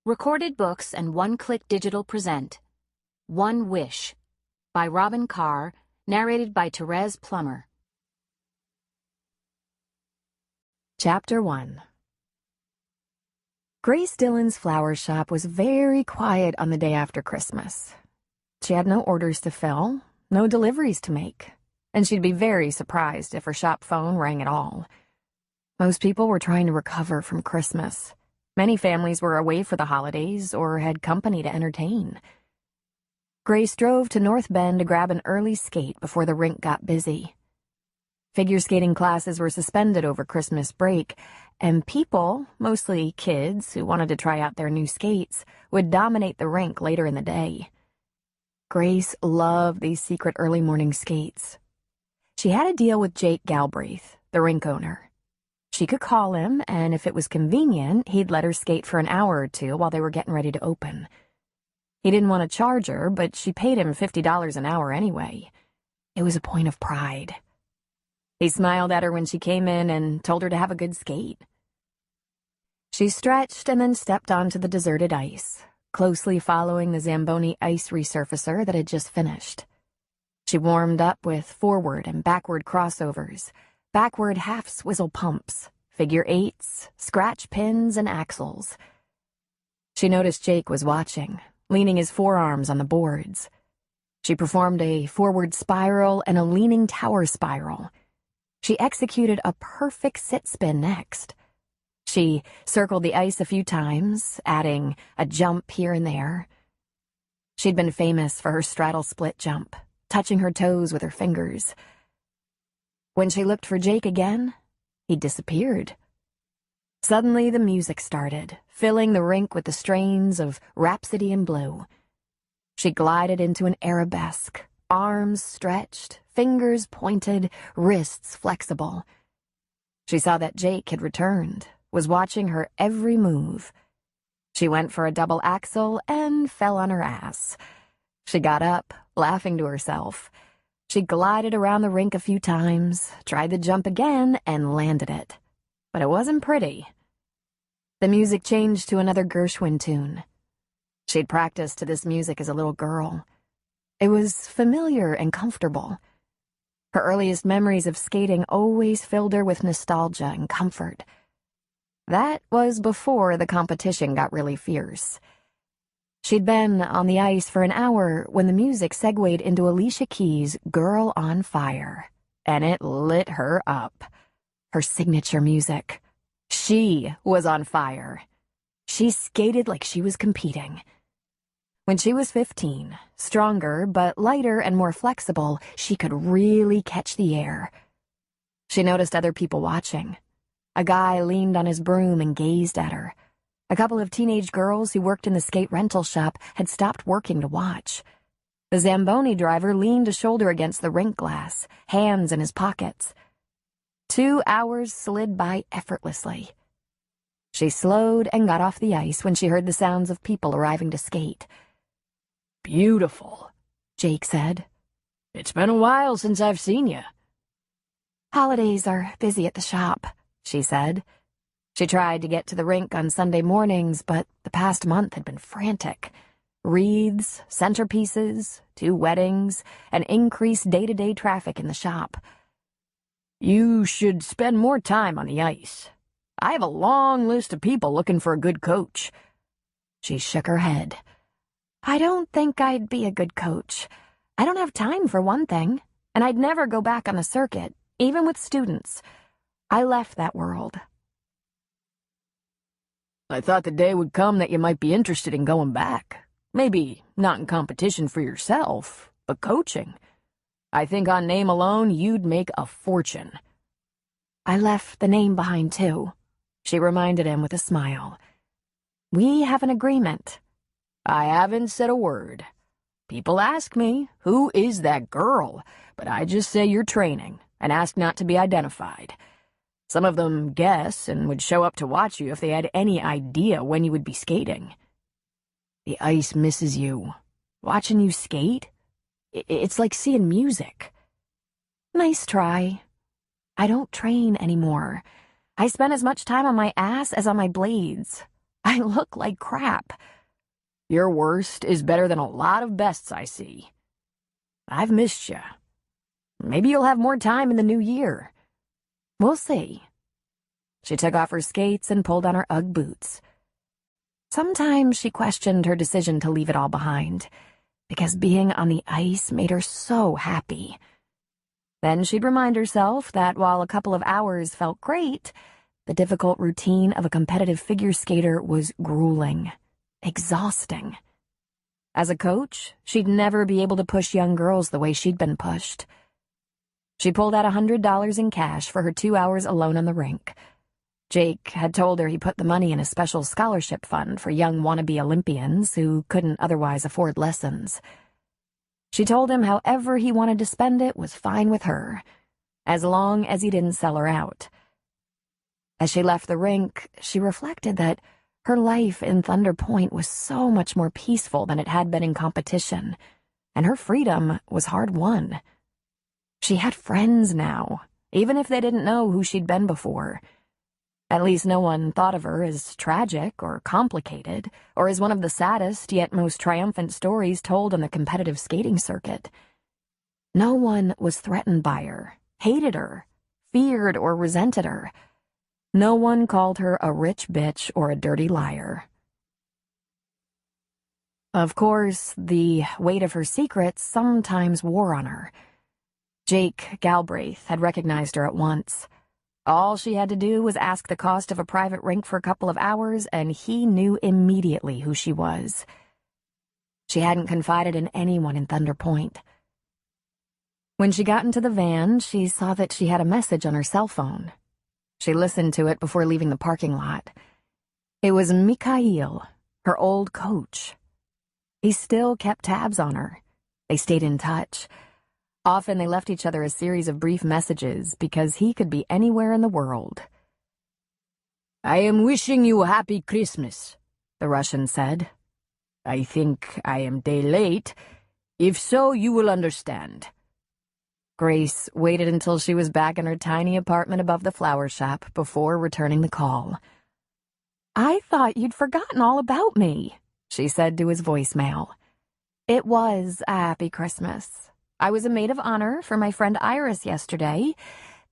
Recorded books and one-click digital present One Wish by Robyn Carr, narrated by Therese Plummer. Chapter 1. Grace Dillon's flower shop was very quiet on the day after Christmas. She had no orders to fill, no deliveries to make, and she'd be very surprised if her shop phone rang at all. Most people were trying to recover from Christmas. Many families were away for the holidays or had company to entertain. Grace drove to North Bend to grab an early skate before the rink got busy. Figure skating classes were suspended over Christmas break, and people, mostly kids who wanted to try out their new skates, would dominate the rink later in the day. Grace loved these secret early morning skates. She had a deal with Jake Galbraith, the rink owner. She could call him, and if it was convenient, he'd let her skate for an hour or two while they were getting ready to open. He didn't want to charge her, but she paid him $50 an hour anyway. It was a point of pride. He smiled at her when she came in and told her to have a good skate. She stretched and then stepped onto the deserted ice, closely following the Zamboni ice resurfacer that had just finished. She warmed up with forward and backward crossovers, backward half-swizzle pumps, figure eights, scratch pins, and axles. She noticed Jake was watching, leaning his forearms on the boards. She performed a forward spiral and a leaning tower spiral. She executed a perfect sit-spin next. She circled the ice a few times, adding a jump here and there. She'd been famous for her straddle split jump, touching her toes with her fingers. When she looked for Jake again, he disappeared. Suddenly the music started, filling the rink with the strains of Rhapsody in Blue. She glided into an arabesque, arms stretched, fingers pointed, wrists flexible. She saw that Jake had returned, was watching her every move. She went for a double axel and fell on her ass. She got up, laughing to herself. She glided around the rink a few times, tried the jump again, and landed it. But it wasn't pretty. The music changed to another Gershwin tune. She'd practiced to this music as a little girl. It was familiar and comfortable. Her earliest memories of skating always filled her with nostalgia and comfort. That was before the competition got really fierce. She'd been on the ice for an hour when the music segued into Alicia Keys' Girl on Fire, and it lit her up. Her signature music. She was on fire. She skated like she was competing. When she was 15, stronger but lighter and more flexible, she could really catch the air. She noticed other people watching. A guy leaned on his broom and gazed at her. A couple of teenage girls who worked in the skate rental shop had stopped working to watch. The Zamboni driver leaned a shoulder against the rink glass, hands in his pockets. 2 hours slid by effortlessly. She slowed and got off the ice when she heard the sounds of people arriving to skate. "Beautiful," Jake said. "It's been a while since I've seen you." "Holidays are busy at the shop," she said. She tried to get to the rink on Sunday mornings, but the past month had been frantic. Wreaths, centerpieces, 2 weddings, and increased day-to-day traffic in the shop. "You should spend more time on the ice. I have a long list of people looking for a good coach." She shook her head. "I don't think I'd be a good coach. I don't have time for one thing, and I'd never go back on the circuit, even with students. I left that world." "I thought the day would come that you might be interested in going back. Maybe not in competition for yourself, but coaching. I think on name alone, you'd make a fortune." "I left the name behind, too," she reminded him with a smile. "We have an agreement." "I haven't said a word. People ask me, who is that girl? But I just say you're training and ask not to be identified. Some of them guess and would show up to watch you if they had any idea when you would be skating. The ice misses you. Watching you skate, it's like seeing music." "Nice try. I don't train anymore. I spend as much time on my ass as on my blades. I look like crap. Your worst is better than a lot of bests I see. I've missed you. Maybe you'll have more time in the new year. We'll see. She took off her skates and pulled on her Ugg boots. Sometimes she questioned her decision to leave it all behind, because being on the ice made her so happy. Then she'd remind herself that while a couple of hours felt great, the difficult routine of a competitive figure skater was grueling, exhausting. As a coach, she'd never be able to push young girls the way she'd been pushed. She pulled out $100 in cash for her 2 hours alone on the rink. Jake had told her he put the money in a special scholarship fund for young wannabe Olympians who couldn't otherwise afford lessons. She told him however he wanted to spend it was fine with her, as long as he didn't sell her out. As she left the rink, she reflected that her life in Thunder Point was so much more peaceful than it had been in competition, and her freedom was hard-won. She had friends now, even if they didn't know who she'd been before. At least no one thought of her as tragic or complicated, or as one of the saddest yet most triumphant stories told on the competitive skating circuit. No one was threatened by her, hated her, feared or resented her. No one called her a rich bitch or a dirty liar. Of course, the weight of her secrets sometimes wore on her. Jake Galbraith had recognized her at once. All she had to do was ask the cost of a private rink for a couple of hours, and he knew immediately who she was. She hadn't confided in anyone in Thunder Point. When she got into the van, she saw that she had a message on her cell phone. She listened to it before leaving the parking lot. It was Mikhail, her old coach. He still kept tabs on her. They stayed in touch. Often they left each other a series of brief messages because he could be anywhere in the world. I am wishing you a happy Christmas, the Russian said. I think I am day late. If so, you will understand. Grace waited until she was back in her tiny apartment above the flower shop before returning the call. I thought you'd forgotten all about me, she said to his voicemail. It was a happy Christmas. I was a maid of honor for my friend Iris yesterday.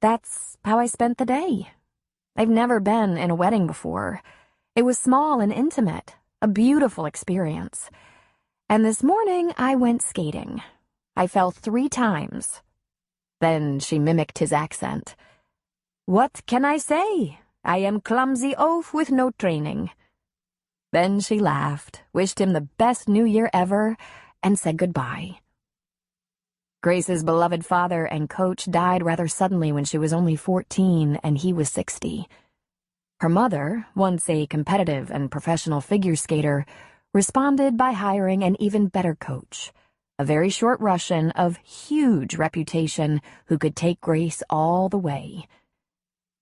That's how I spent the day. I've never been in a wedding before. It was small and intimate, a beautiful experience. And this morning I went skating. I fell 3 times. Then she mimicked his accent. What can I say? I am clumsy oaf with no training. Then she laughed, wished him the best New Year ever, and said goodbye. Grace's beloved father and coach died rather suddenly when she was only 14 and he was 60. Her mother, once a competitive and professional figure skater, responded by hiring an even better coach, a very short Russian of huge reputation who could take Grace all the way.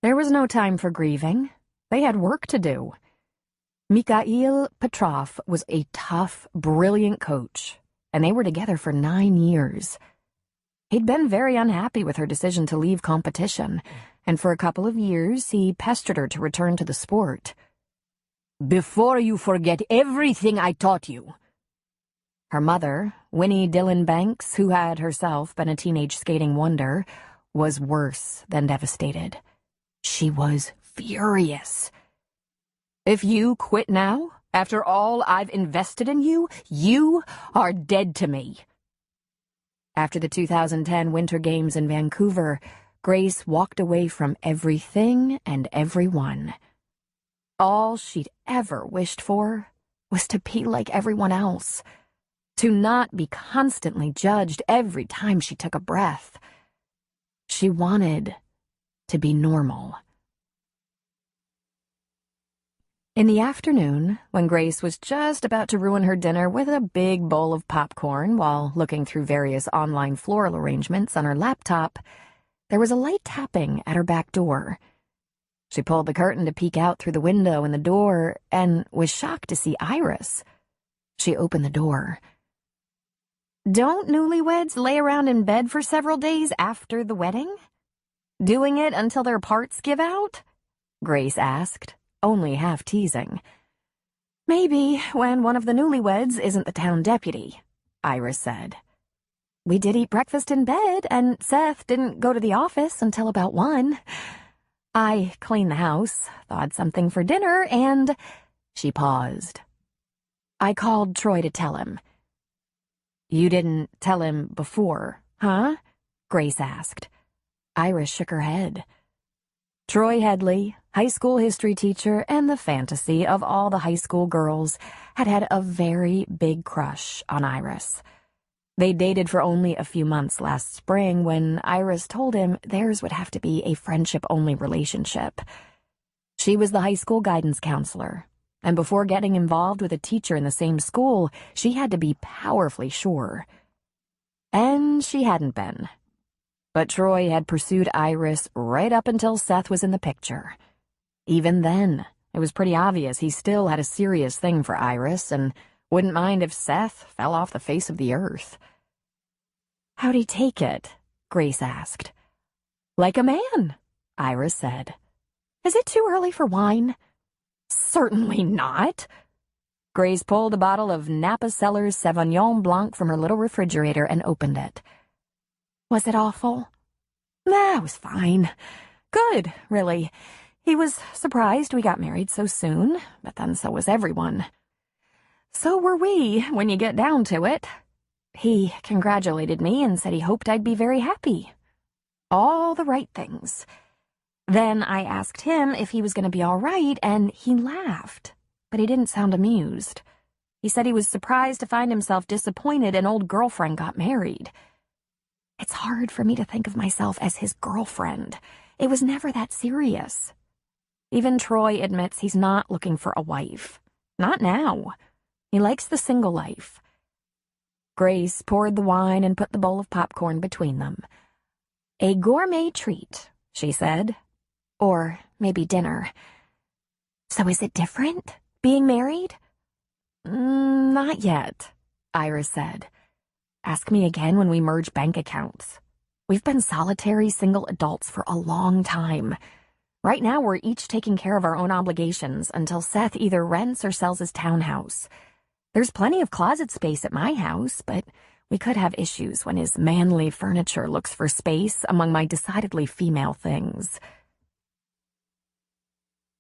There was no time for grieving. They had work to do. Mikhail Petrov was a tough, brilliant coach, and they were together for 9 years. He'd been very unhappy with her decision to leave competition, and for a couple of years he pestered her to return to the sport. Before you forget everything I taught you. Her mother, Winnie Dillon Banks, who had herself been a teenage skating wonder, was worse than devastated. She was furious. If you quit now, after all I've invested in you, you are dead to me. After the 2010 Winter Games in Vancouver, Grace walked away from everything and everyone. All she'd ever wished for was to be like everyone else, to not be constantly judged every time she took a breath. She wanted to be normal. In the afternoon, when Grace was just about to ruin her dinner with a big bowl of popcorn while looking through various online floral arrangements on her laptop, there was a light tapping at her back door. She pulled the curtain to peek out through the window in the door and was shocked to see Iris. She opened the door. Don't newlyweds lay around in bed for several days after the wedding? Doing it until their parts give out? Grace asked, only half teasing. Maybe when one of the newlyweds isn't the town deputy, Iris said. We did eat breakfast in bed, and Seth didn't go to the office until about 1. I cleaned the house, thawed something for dinner, and... She paused. I called Troy to tell him. You didn't tell him before, huh? Grace asked. Iris shook her head. Troy Headley, high school history teacher and the fantasy of all the high school girls, had a very big crush on Iris. They dated for only a few months last spring when Iris told him theirs would have to be a friendship-only relationship. She was the high school guidance counselor, and before getting involved with a teacher in the same school, she had to be powerfully sure. And she hadn't been. But Troy had pursued Iris right up until Seth was in the picture. Even then, it was pretty obvious he still had a serious thing for Iris and wouldn't mind if Seth fell off the face of the earth. How'd he take it? Grace asked. Like a man, Iris said. Is it too early for wine? Certainly not. Grace pulled a bottle of Napa Cellars Sauvignon Blanc from her little refrigerator and opened it. Was it awful? Nah, it was fine. Good, really. He was surprised we got married so soon, but then so was everyone. So were we, when you get down to it. He congratulated me and said he hoped I'd be very happy. All the right things. Then I asked him if he was going to be all right, and he laughed, but he didn't sound amused. He said he was surprised to find himself disappointed an old girlfriend got married. It's hard for me to think of myself as his girlfriend. It was never that serious. Even Troy admits he's not looking for a wife. Not now. He likes the single life. Grace poured the wine and put the bowl of popcorn between them. A gourmet treat, she said. Or maybe dinner. So is it different, being married? Not yet, Iris said. Ask me again when we merge bank accounts. We've been solitary single adults for a long time. Right now we're each taking care of our own obligations until Seth either rents or sells his townhouse. There's plenty of closet space at my house, but we could have issues when his manly furniture looks for space among my decidedly female things.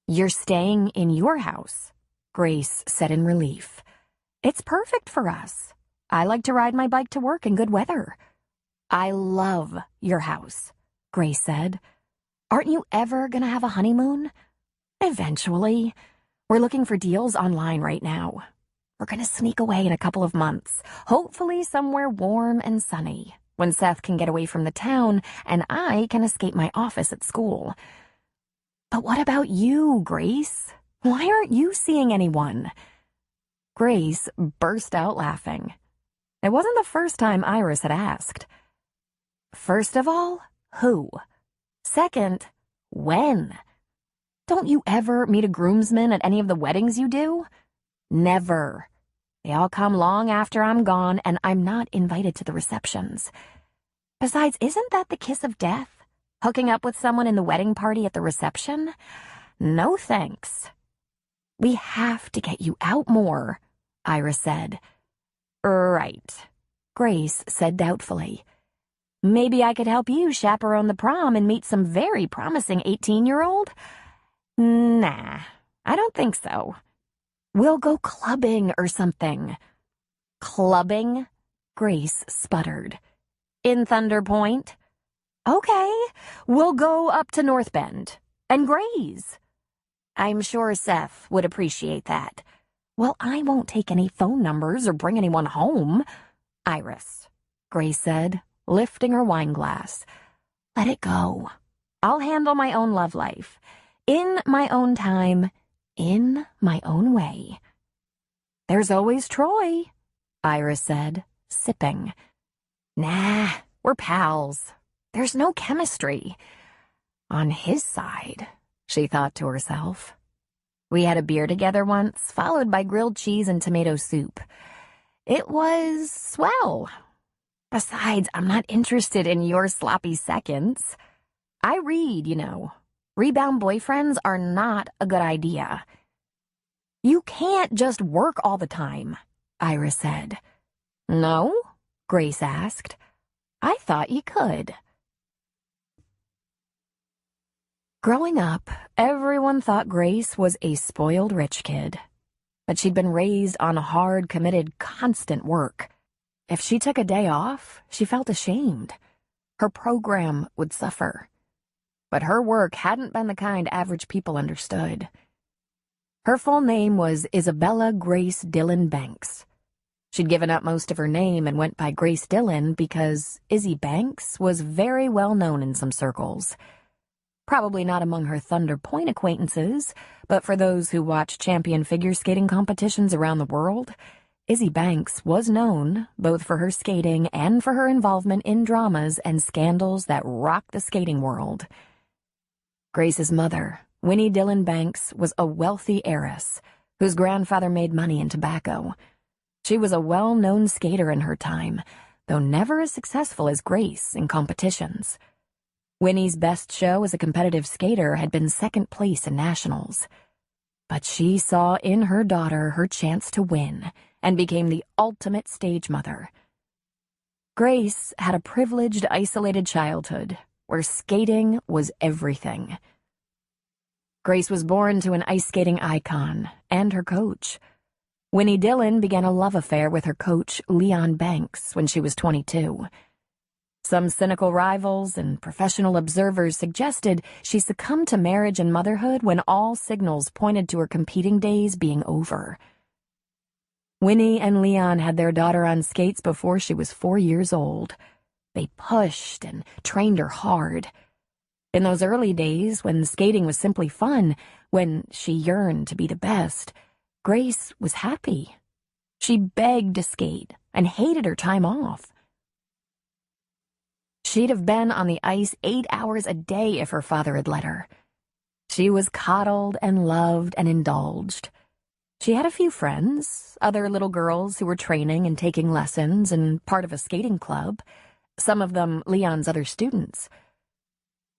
You're staying in your house, Grace said in relief. It's perfect for us. I like to ride my bike to work in good weather. I love your house, Grace said. Aren't you ever gonna have a honeymoon? Eventually. We're looking for deals online right now. We're gonna sneak away in a couple of months, hopefully somewhere warm and sunny, when Seth can get away from the town and I can escape my office at school. But what about you, Grace? Why aren't you seeing anyone? Grace burst out laughing. It wasn't the first time Iris had asked. First of all, who? Second, when? Don't you ever meet a groomsman at any of the weddings you do? Never. They all come long after I'm gone, and I'm not invited to the receptions. Besides, isn't that the kiss of death? Hooking up with someone in the wedding party at the reception? No thanks. We have to get you out more, Iris said. Right, Grace said doubtfully. Maybe I could help you chaperone the prom and meet some very promising 18-year-old? Nah, I don't think so. We'll go clubbing or something. Clubbing? Grace sputtered. In Thunder Point? Okay, we'll go up to North Bend and graze. I'm sure Seth would appreciate that. Well, I won't take any phone numbers or bring anyone home. Iris, Grace said, lifting her wine glass. Let it go. I'll handle my own love life. In my own time, in my own way. There's always Troy, Iris said, sipping. Nah, we're pals. There's no chemistry. On his side, she thought to herself. We had a beer together once, followed by grilled cheese and tomato soup. It was swell. Besides, I'm not interested in your sloppy seconds. I read, you know. Rebound boyfriends are not a good idea. "You can't just work all the time," Ira said. "No?" Grace asked. "I thought you could." Growing up, everyone thought Grace was a spoiled rich kid. But she'd been raised on hard, committed, constant work. If she took a day off, she felt ashamed. Her program would suffer. But her work hadn't been the kind average people understood. Her full name was Isabella Grace Dillon Banks. She'd given up most of her name and went by Grace Dillon because Izzy Banks was very well known in some circles. Probably not among her Thunder Point acquaintances, but for those who watch champion figure skating competitions around the world, Izzy Banks was known both for her skating and for her involvement in dramas and scandals that rocked the skating world. Grace's mother, Winnie Dillon Banks, was a wealthy heiress whose grandfather made money in tobacco. She was a well-known skater in her time, though never as successful as Grace in competitions. Winnie's best show as a competitive skater had been second place in nationals. But she saw in her daughter her chance to win and became the ultimate stage mother. Grace had a privileged, isolated childhood where skating was everything. Grace was born to an ice skating icon and her coach. Winnie Dillon began a love affair with her coach, Leon Banks, when she was 22. Some cynical rivals and professional observers suggested she succumbed to marriage and motherhood when all signals pointed to her competing days being over. Winnie and Leon had their daughter on skates before she was 4 years old. They pushed and trained her hard. In those early days, when skating was simply fun, when she yearned to be the best, Grace was happy. She begged to skate and hated her time off. She'd have been on the ice 8 hours a day if her father had let her. She was coddled and loved and indulged. She had a few friends, other little girls who were training and taking lessons and part of a skating club, some of them Leon's other students.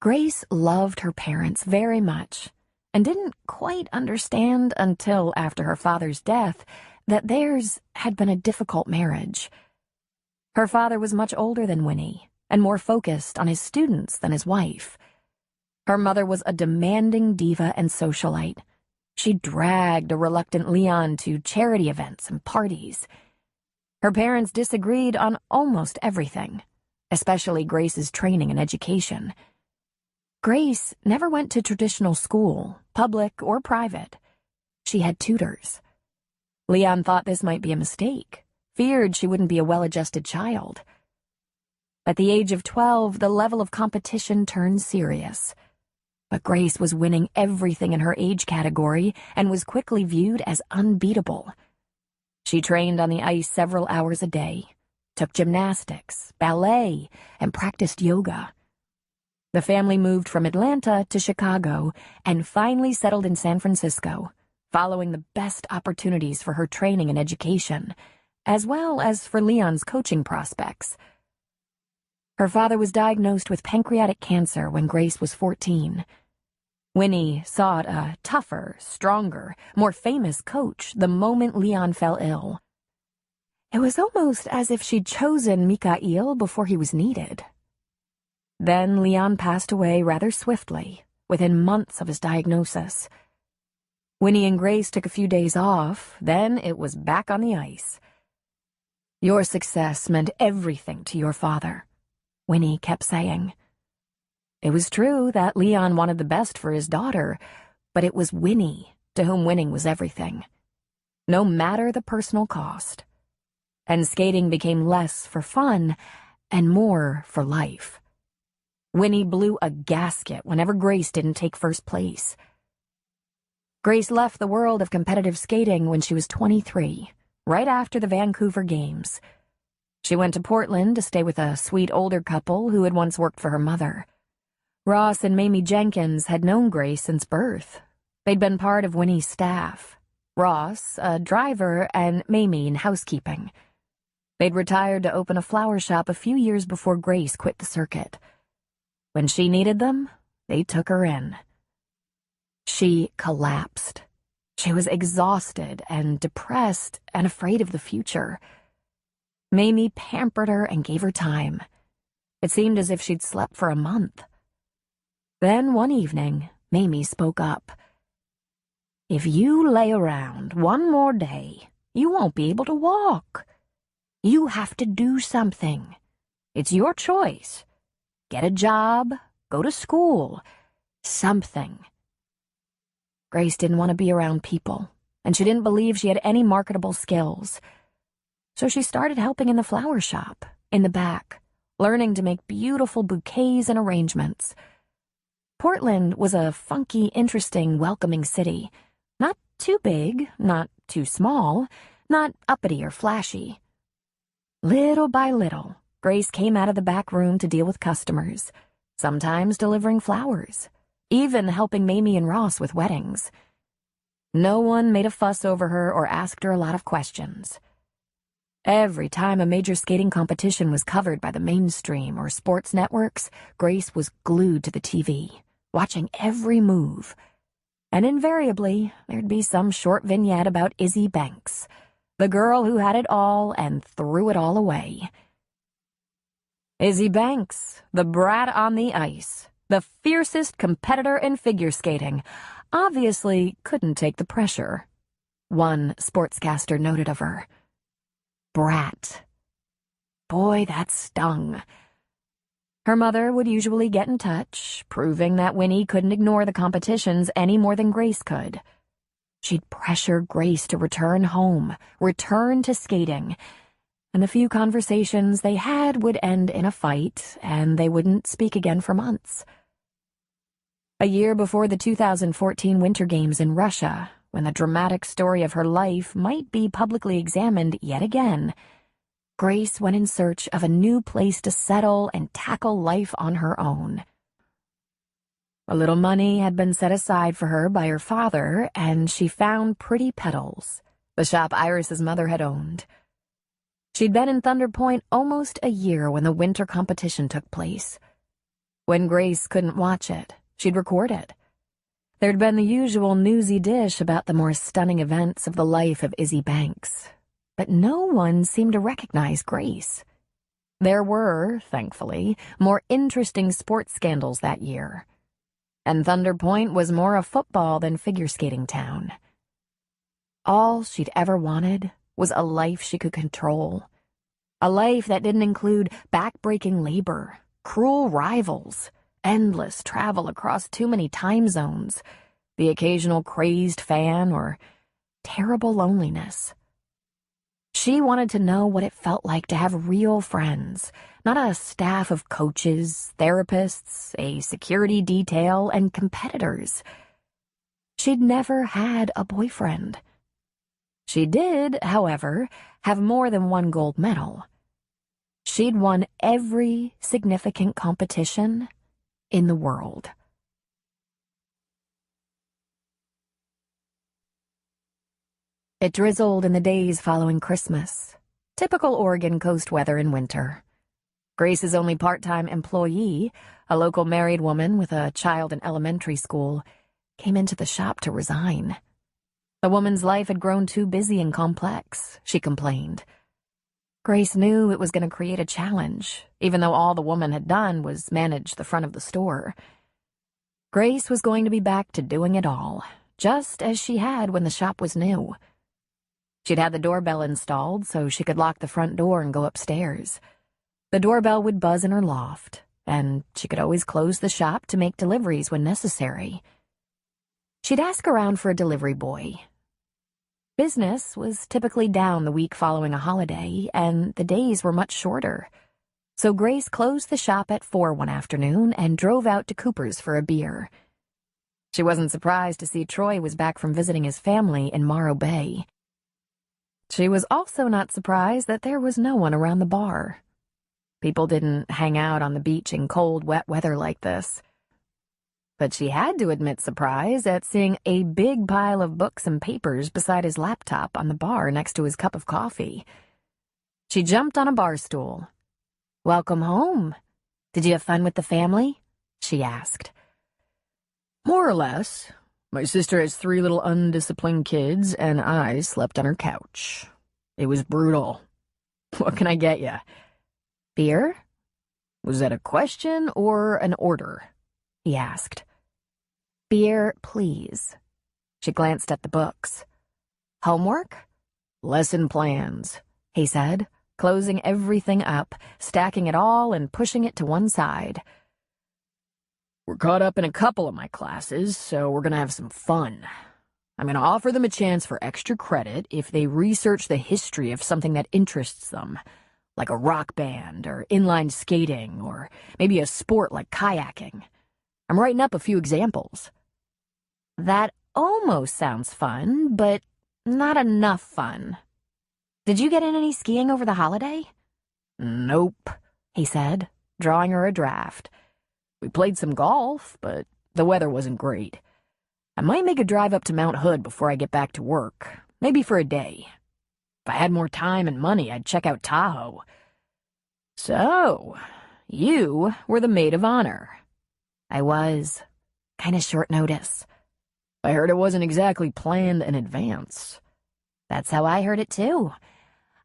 Grace loved her parents very much and didn't quite understand until after her father's death that theirs had been a difficult marriage. Her father was much older than Winnie and more focused on his students than his wife. Her mother was a demanding diva and socialite. She dragged a reluctant Leon to charity events and parties. Her parents disagreed on almost everything, especially Grace's training and education. Grace never went to traditional school, public or private. She had tutors. Leon thought this might be a mistake, feared she wouldn't be a well-adjusted child. At the age of 12, the level of competition turned serious. But Grace was winning everything in her age category and was quickly viewed as unbeatable. She trained on the ice several hours a day, took gymnastics, ballet, and practiced yoga. The family moved from Atlanta to Chicago and finally settled in San Francisco, following the best opportunities for her training and education, as well as for Leon's coaching prospects. Her father was diagnosed with pancreatic cancer when Grace was 14. Winnie sought a tougher, stronger, more famous coach the moment Leon fell ill. It was almost as if she'd chosen Mikhail before he was needed. Then Leon passed away rather swiftly, within months of his diagnosis. Winnie and Grace took a few days off, then it was back on the ice. "Your success meant everything to your father," Winnie kept saying. It was true that Leon wanted the best for his daughter, but it was Winnie to whom winning was everything, no matter the personal cost. And skating became less for fun and more for life. Winnie blew a gasket whenever Grace didn't take first place. Grace left the world of competitive skating when she was 23, right after the Vancouver Games. She went to Portland to stay with a sweet older couple who had once worked for her mother. Ross and Mamie Jenkins had known Grace since birth. They'd been part of Winnie's staff. Ross, a driver, and Mamie in housekeeping. They'd retired to open a flower shop a few years before Grace quit the circuit. When she needed them, they took her in. She collapsed. She was exhausted and depressed and afraid of the future. Mamie pampered her and gave her time. It seemed as if she'd slept for a month. Then one evening, Mamie spoke up. "If you lay around one more day, you won't be able to walk. You have to do something. It's your choice. Get a job, go to school, something." Grace didn't want to be around people, and she didn't believe she had any marketable skills. So she started helping in the flower shop, in the back, learning to make beautiful bouquets and arrangements. Portland was a funky, interesting, welcoming city. Not too big, not too small, not uppity or flashy. Little by little, Grace came out of the back room to deal with customers, sometimes delivering flowers, even helping Mamie and Ross with weddings. No one made a fuss over her or asked her a lot of questions. Every time a major skating competition was covered by the mainstream or sports networks, Grace was glued to the TV, watching every move. And invariably, there'd be some short vignette about Izzy Banks, the girl who had it all and threw it all away. Izzy Banks, the brat on the ice, the fiercest competitor in figure skating, obviously couldn't take the pressure. One sportscaster noted of her. Brat. Boy, that stung. Her mother would usually get in touch, proving that Winnie couldn't ignore the competitions any more than Grace could. She'd pressure Grace to return home, return to skating, and the few conversations they had would end in a fight, and they wouldn't speak again for months. A year before the 2014 Winter Games in Russia, when the dramatic story of her life might be publicly examined yet again, Grace went in search of a new place to settle and tackle life on her own. A little money had been set aside for her by her father, and she found Pretty Petals, the shop Iris's mother had owned. She'd been in Thunder Point almost a year when the winter competition took place. When Grace couldn't watch it, she'd record it. There'd been the usual newsy dish about the more stunning events of the life of Izzy Banks, but no one seemed to recognize Grace. There were, thankfully, more interesting sports scandals that year, and Thunder Point was more a football than figure skating town. All she'd ever wanted was a life she could control, a life that didn't include back-breaking labor, cruel rivals, endless travel across too many time zones, the occasional crazed fan, or terrible loneliness. She wanted to know what it felt like to have real friends, not a staff of coaches, therapists, a security detail, and competitors. She'd never had a boyfriend. She did, however, have more than one gold medal. She'd won every significant competition in the world. It drizzled in the days following Christmas. Typical Oregon coast weather in winter. Grace's only part-time employee, a local married woman with a child in elementary school, came into the shop to resign. The woman's life had grown too busy and complex, she complained. Grace knew it was going to create a challenge, even though all the woman had done was manage the front of the store. Grace was going to be back to doing it all, just as she had when the shop was new. She'd had the doorbell installed so she could lock the front door and go upstairs. The doorbell would buzz in her loft, and she could always close the shop to make deliveries when necessary. She'd ask around for a delivery boy. Business was typically down the week following a holiday, and the days were much shorter. So Grace closed the shop at 4 one afternoon and drove out to Cooper's for a beer. She wasn't surprised to see Troy was back from visiting his family in Morro Bay. She was also not surprised that there was no one around the bar. People didn't hang out on the beach in cold, wet weather like this. But she had to admit surprise at seeing a big pile of books and papers beside his laptop on the bar next to his cup of coffee. She jumped on a bar stool. "Welcome home. Did you have fun with the family?" she asked. More or less. My sister has 3 little undisciplined kids, and I slept on her couch. It was brutal. What can I get ya? Beer? Was that a question or an order? He asked. Beer, please. She glanced at the books. Homework? Lesson plans, he said, closing everything up, stacking it all and pushing it to one side. We're caught up in a couple of my classes, so we're gonna have some fun. I'm gonna offer them a chance for extra credit if they research the history of something that interests them, like a rock band or inline skating or maybe a sport like kayaking. I'm writing up a few examples. That almost sounds fun, but not enough fun. Did you get in any skiing over the holiday? Nope, he said, drawing her a draft. We played some golf, but the weather wasn't great. I might make a drive up to Mount Hood before I get back to work, maybe for a day. If I had more time and money, I'd check out Tahoe. So, you were the maid of honor. I was. Kinda short notice. I heard it wasn't exactly planned in advance. That's how I heard it, too.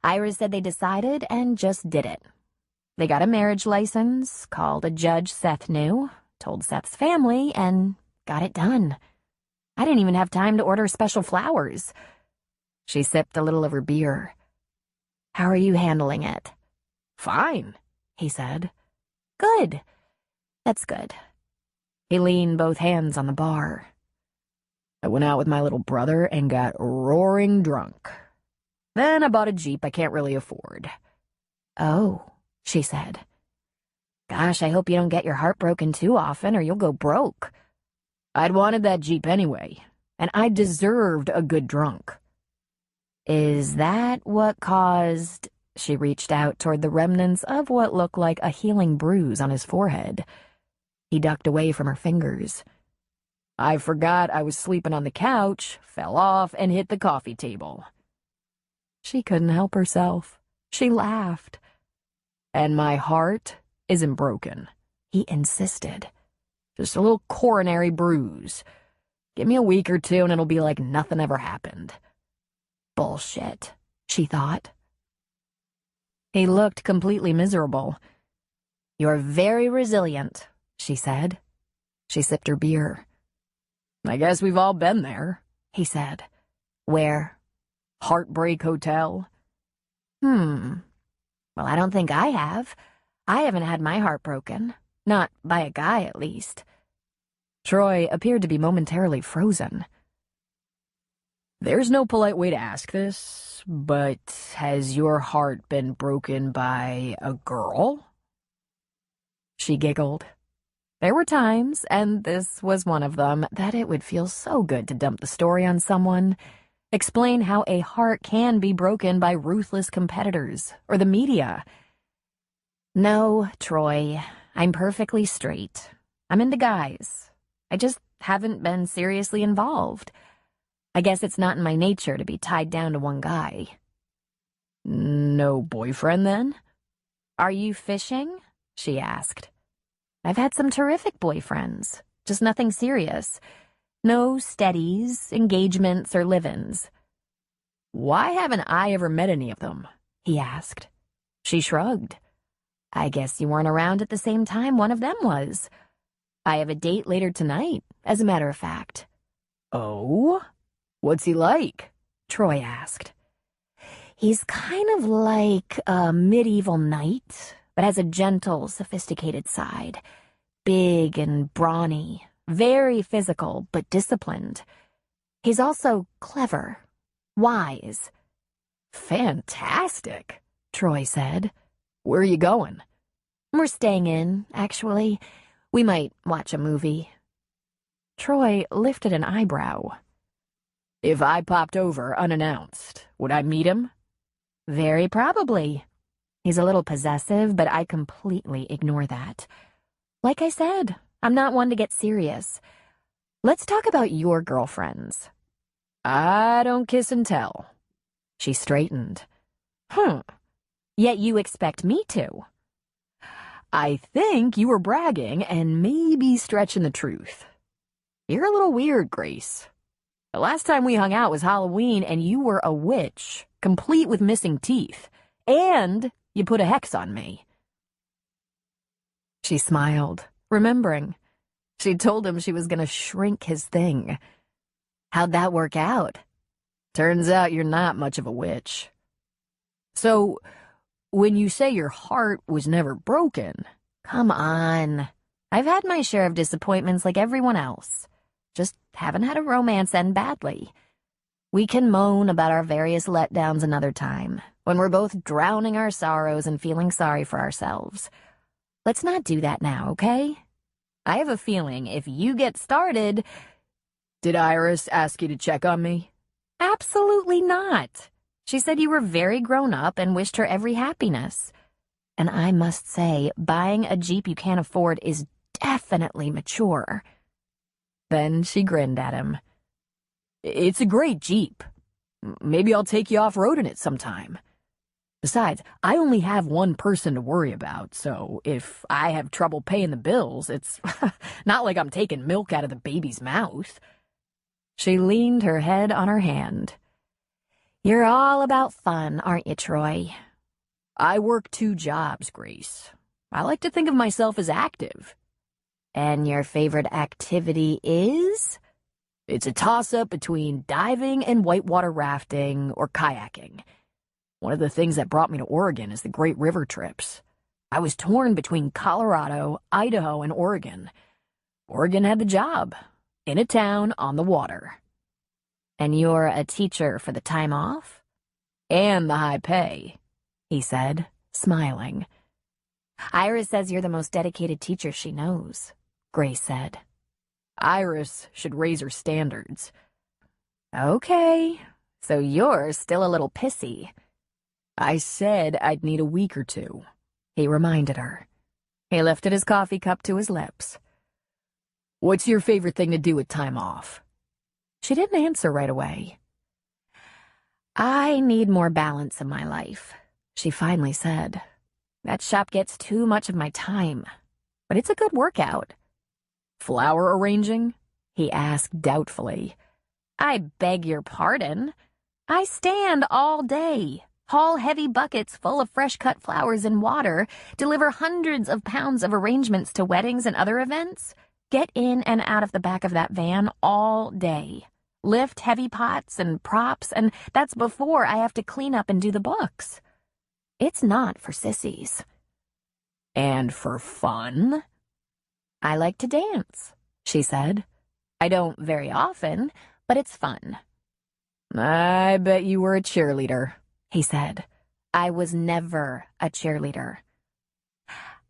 Iris said they decided and just did it. They got a marriage license, called a judge Seth knew, told Seth's family, and got it done. I didn't even have time to order special flowers. She sipped a little of her beer. How are you handling it? Fine, he said. Good. That's good. He leaned both hands on the bar. I went out with my little brother and got roaring drunk. Then I bought a Jeep I can't really afford. Oh, she said. Gosh, I hope you don't get your heart broken too often or you'll go broke. I'd wanted that Jeep anyway, and I deserved a good drunk. Is that what caused... She reached out toward the remnants of what looked like a healing bruise on his forehead. He ducked away from her fingers. I forgot I was sleeping on the couch, fell off, and hit the coffee table. She couldn't help herself. She laughed. And my heart isn't broken, he insisted. Just a little coronary bruise. Give me a week or two and it'll be like nothing ever happened. Bullshit, she thought. He looked completely miserable. You're very resilient, she said. She sipped her beer. I guess we've all been there, he said. Where? Heartbreak Hotel. Well, I don't think I have. I haven't had my heart broken. Not by a guy, at least. Troy appeared to be momentarily frozen. There's no polite way to ask this, but has your heart been broken by a girl? She giggled. There were times, and this was one of them, that it would feel so good to dump the story on someone, explain how a heart can be broken by ruthless competitors, or the media. No, Troy, I'm perfectly straight. I'm into guys. I just haven't been seriously involved. I guess it's not in my nature to be tied down to one guy. No boyfriend, then? Are you fishing? She asked. I've had some terrific boyfriends, just nothing serious. No steadies, engagements, or live-ins. Why haven't I ever met any of them? He asked. She shrugged. I guess you weren't around at the same time one of them was. I have a date later tonight, as a matter of fact. Oh? What's he like? Troy asked. He's kind of like a medieval knight, but has a gentle, sophisticated side. Big and brawny, very physical, but disciplined. He's also clever, wise. Fantastic, Troy said. Where are you going? We're staying in, actually. We might watch a movie. Troy lifted an eyebrow. If I popped over unannounced, would I meet him? Very probably. He's a little possessive, but I completely ignore that. Like I said, I'm not one to get serious. Let's talk about your girlfriends. I don't kiss and tell. She straightened. Yet you expect me to. I think you were bragging and maybe stretching the truth. You're a little weird, Grace. The last time we hung out was Halloween, and you were a witch, complete with missing teeth. And you put a hex on me. She smiled, remembering. She'd told him she was going to shrink his thing. How'd that work out? Turns out you're not much of a witch. So, when you say your heart was never broken... Come on. I've had my share of disappointments like everyone else. Just haven't had a romance end badly. We can moan about our various letdowns another time, when we're both drowning our sorrows and feeling sorry for ourselves. Let's not do that now, okay? I have a feeling if you get started... Did Iris ask you to check on me? Absolutely not. She said you were very grown up and wished her every happiness. And I must say, buying a Jeep you can't afford is definitely mature. Then she grinned at him. It's a great Jeep. Maybe I'll take you off-road in it sometime. Besides, I only have one person to worry about, so if I have trouble paying the bills, it's not like I'm taking milk out of the baby's mouth. She leaned her head on her hand. You're all about fun, aren't you, Troy? I work 2 jobs, Grace. I like to think of myself as active. And your favorite activity is? It's a toss-up between diving and whitewater rafting or kayaking. One of the things that brought me to Oregon is the Great River trips. I was torn between Colorado, Idaho, and Oregon. Oregon had the job, in a town on the water. And you're a teacher for the time off? And the high pay, he said, smiling. Iris says you're the most dedicated teacher she knows, Grace said. Iris should raise her standards. Okay, so you're still a little pissy. I said I'd need a week or 2, he reminded her. He lifted his coffee cup to his lips. What's your favorite thing to do with time off? She didn't answer right away. I need more balance in my life, she finally said. That shop gets too much of my time, but it's a good workout. Flower arranging? He asked doubtfully. I beg your pardon. I stand all day, haul heavy buckets full of fresh-cut flowers in water, deliver hundreds of pounds of arrangements to weddings and other events, get in and out of the back of that van all day, lift heavy pots and props, and that's before I have to clean up and do the books. It's not for sissies. And for fun? I like to dance, she said. I don't very often, but it's fun. I bet you were a cheerleader, he said. I was never a cheerleader.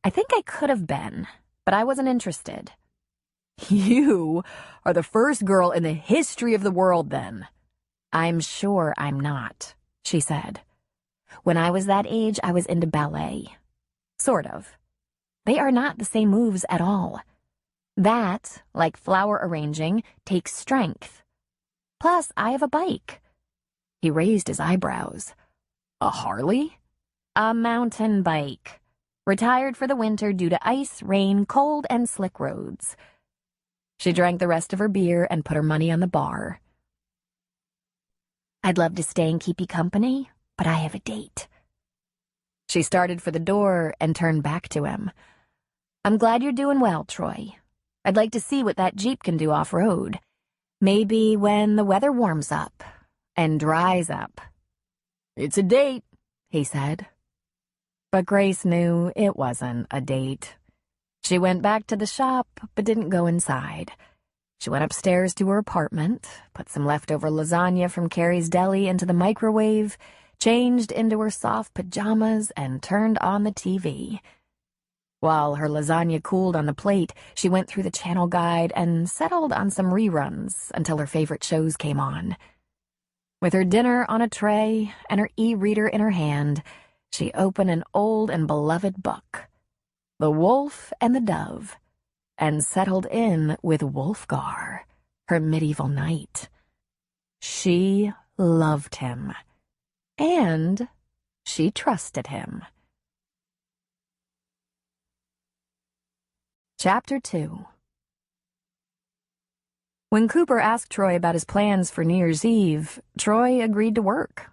I think I could have been, but I wasn't interested. You are the first girl in the history of the world, then. I'm sure I'm not, she said. When I was that age, I was into ballet. Sort of. They are not the same moves at all. That, like flower arranging, takes strength. Plus, I have a bike. He raised his eyebrows. A Harley? A mountain bike. Retired for the winter due to ice, rain, cold, and slick roads. She drank the rest of her beer and put her money on the bar. I'd love to stay and keep you company, but I have a date. She started for the door and turned back to him. I'm glad you're doing well, Troy. I'd like to see what that Jeep can do off-road. Maybe when the weather warms up and dries up. It's a date, he said. But Grace knew it wasn't a date. She went back to the shop, but didn't go inside. She went upstairs to her apartment, put some leftover lasagna from Carrie's deli into the microwave, changed into her soft pajamas, and turned on the TV. While her lasagna cooled on the plate, she went through the channel guide and settled on some reruns until her favorite shows came on. With her dinner on a tray and her e-reader in her hand, she opened an old and beloved book, The Wolf and the Dove, and settled in with Wolfgar, her medieval knight. She loved him, and she trusted him. Chapter 2. When Cooper asked Troy about his plans for New Year's Eve, Troy agreed to work.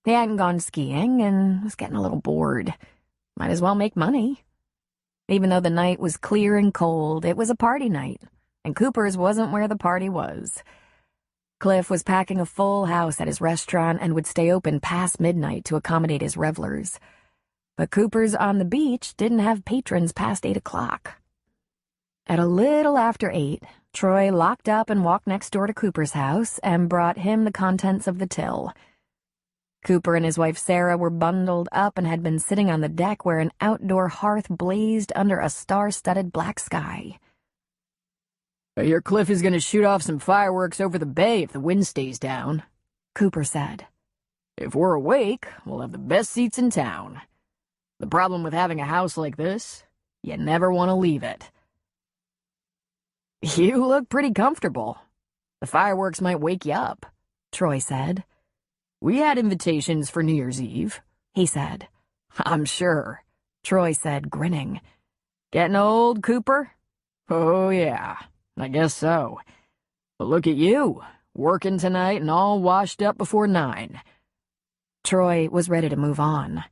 He hadn't gone skiing and was getting a little bored. Might as well make money. Even though the night was clear and cold, it was a party night, and Cooper's wasn't where the party was. Cliff was packing a full house at his restaurant and would stay open past midnight to accommodate his revelers. But Cooper's on the beach didn't have patrons past 8 o'clock. At a little after 8, Troy locked up and walked next door to Cooper's house and brought him the contents of the till. Cooper and his wife Sarah were bundled up and had been sitting on the deck where an outdoor hearth blazed under a star-studded black sky. "I hear Cliff is going to shoot off some fireworks over the bay if the wind stays down," Cooper said. "If we're awake, we'll have the best seats in town. The problem with having a house like this, you never want to leave it." "You look pretty comfortable. The fireworks might wake you up," Troy said. "We had invitations for New Year's Eve," he said. "I'm sure," Troy said, grinning. "Getting old, Cooper?" "Oh, yeah, I guess so. But look at you, working tonight and all washed up before 9. Troy was ready to move on.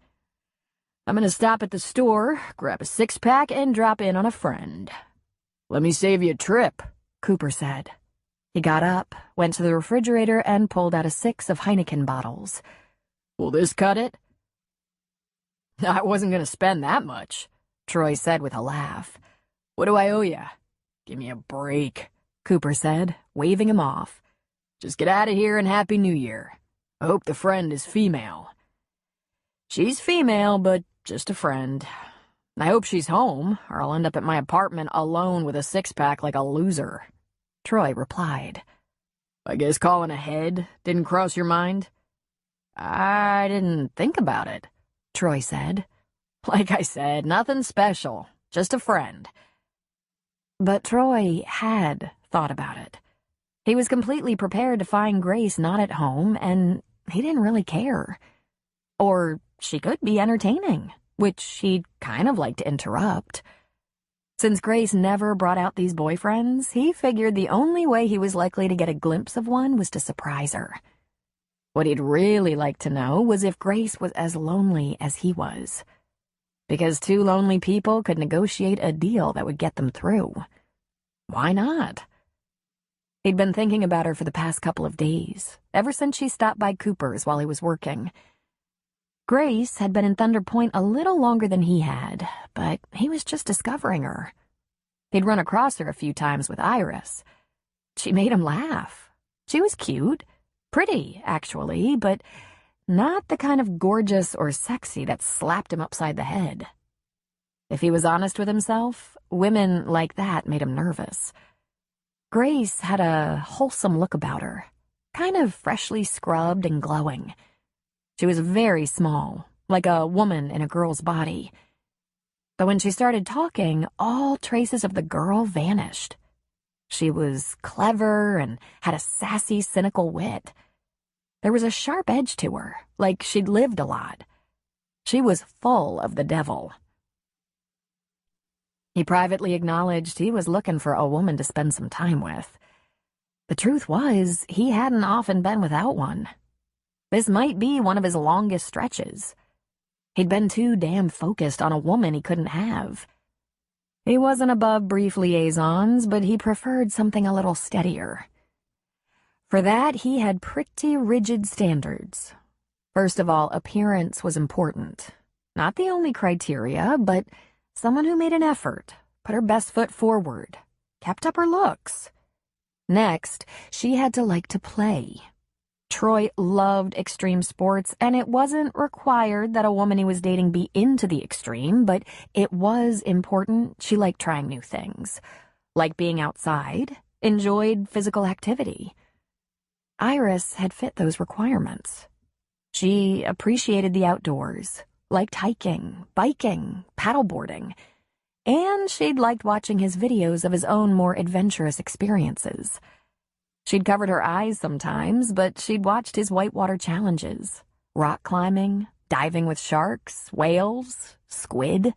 "I'm going to stop at the store, grab a 6-pack, and drop in on a friend." "Let me save you a trip," Cooper said. He got up, went to the refrigerator, and pulled out a 6 of Heineken bottles. "Will this cut it?" "I wasn't going to spend that much," Troy said with a laugh. "What do I owe you?" "Give me a break," Cooper said, waving him off. "Just get out of here and Happy New Year. I hope the friend is female." "She's female, but just a friend. I hope she's home, or I'll end up at my apartment alone with a 6-pack like a loser," Troy replied. "I guess calling ahead didn't cross your mind?" "I didn't think about it," Troy said. "Like I said, nothing special, just a friend." But Troy had thought about it. He was completely prepared to find Grace not at home, and he didn't really care. Or she could be entertaining, which he'd kind of like to interrupt. Since Grace never brought out these boyfriends, he figured the only way he was likely to get a glimpse of one was to surprise her. What he'd really like to know was if Grace was as lonely as he was. Because 2 lonely people could negotiate a deal that would get them through. Why not? He'd been thinking about her for the past couple of days, ever since she stopped by Cooper's while he was working. Grace had been in Thunder Point a little longer than he had, but he was just discovering her. He'd run across her a few times with Iris. She made him laugh. She was cute, pretty, actually, but not the kind of gorgeous or sexy that slapped him upside the head. If he was honest with himself, women like that made him nervous. Grace had a wholesome look about her, kind of freshly scrubbed and glowing. She was very small, like a woman in a girl's body. But when she started talking, all traces of the girl vanished. She was clever and had a sassy, cynical wit. There was a sharp edge to her, like she'd lived a lot. She was full of the devil. He privately acknowledged he was looking for a woman to spend some time with. The truth was, he hadn't often been without one. This might be one of his longest stretches. He'd been too damn focused on a woman he couldn't have. He wasn't above brief liaisons, but he preferred something a little steadier. For that, he had pretty rigid standards. First of all, appearance was important. Not the only criteria, but someone who made an effort, put her best foot forward, kept up her looks. Next, she had to like to play. Troy loved extreme sports, and it wasn't required that a woman he was dating be into the extreme, but it was important she liked trying new things, liked being outside, enjoyed physical activity. Iris had fit those requirements. She appreciated the outdoors, liked hiking, biking, paddleboarding, and she'd liked watching his videos of his own more adventurous experiences. She'd covered her eyes sometimes, but she'd watched his whitewater challenges, rock climbing, diving with sharks, whales, squid.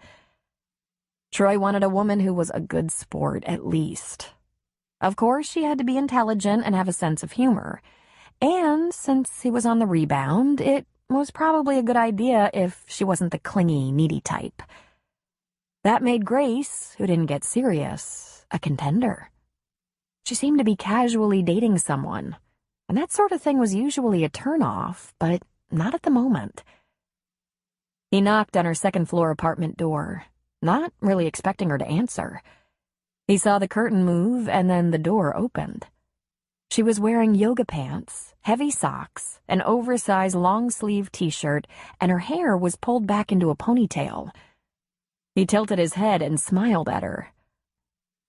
Troy wanted a woman who was a good sport, at least. Of course, she had to be intelligent and have a sense of humor. And since he was on the rebound, it was probably a good idea if she wasn't the clingy, needy type. That made Grace, who didn't get serious, a contender. She seemed to be casually dating someone, and that sort of thing was usually a turn-off, but not at the moment. He knocked on her second-floor apartment door, not really expecting her to answer. He saw the curtain move, and then the door opened. She was wearing yoga pants, heavy socks, an oversized long-sleeve t-shirt, and her hair was pulled back into a ponytail. He tilted his head and smiled at her.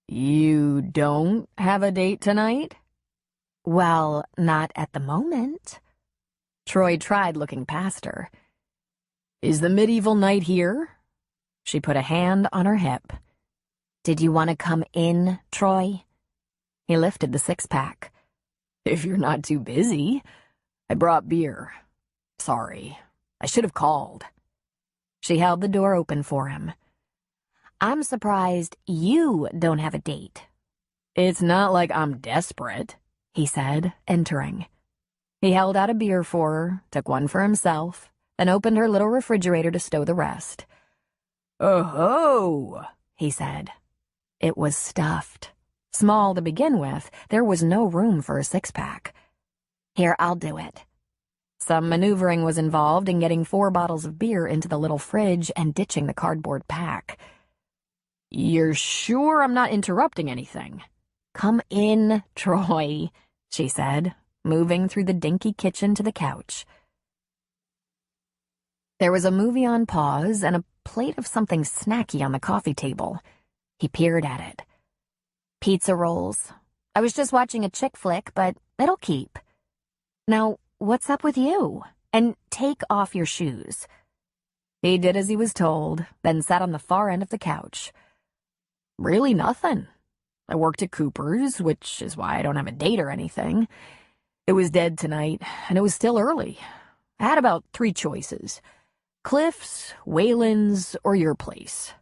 "You don't have a date tonight?" "Well, not at the moment." Troy tried looking past her. "Is the medieval knight here?" She put a hand on her hip. "Did you want to come in, Troy?" He lifted the six-pack. "If you're not too busy. I brought beer. Sorry, I should have called." She held the door open for him. "I'm surprised you don't have a date." "It's not like I'm desperate," he said, entering. He held out a beer for her, took one for himself, then opened her little refrigerator to stow the rest. "Oh-ho," he said. It was stuffed. Small to begin with, there was no room for a six-pack. "Here, I'll do it." Some maneuvering was involved in getting 4 bottles of beer into the little fridge and ditching the cardboard pack. "You're sure I'm not interrupting anything?" "Come in, Troy," she said, moving through the dinky kitchen to the couch. There was a movie on pause and a plate of something snacky on the coffee table. He peered at it. "Pizza rolls. I was just watching a chick flick, but it'll keep. Now, what's up with you? And take off your shoes." He did as he was told, then sat on the far end of the couch. "Really nothing. I worked at Cooper's, which is why I don't have a date or anything. It was dead tonight, and it was still early. I had about 3 choices. Cliff's, Whalen's, or your place."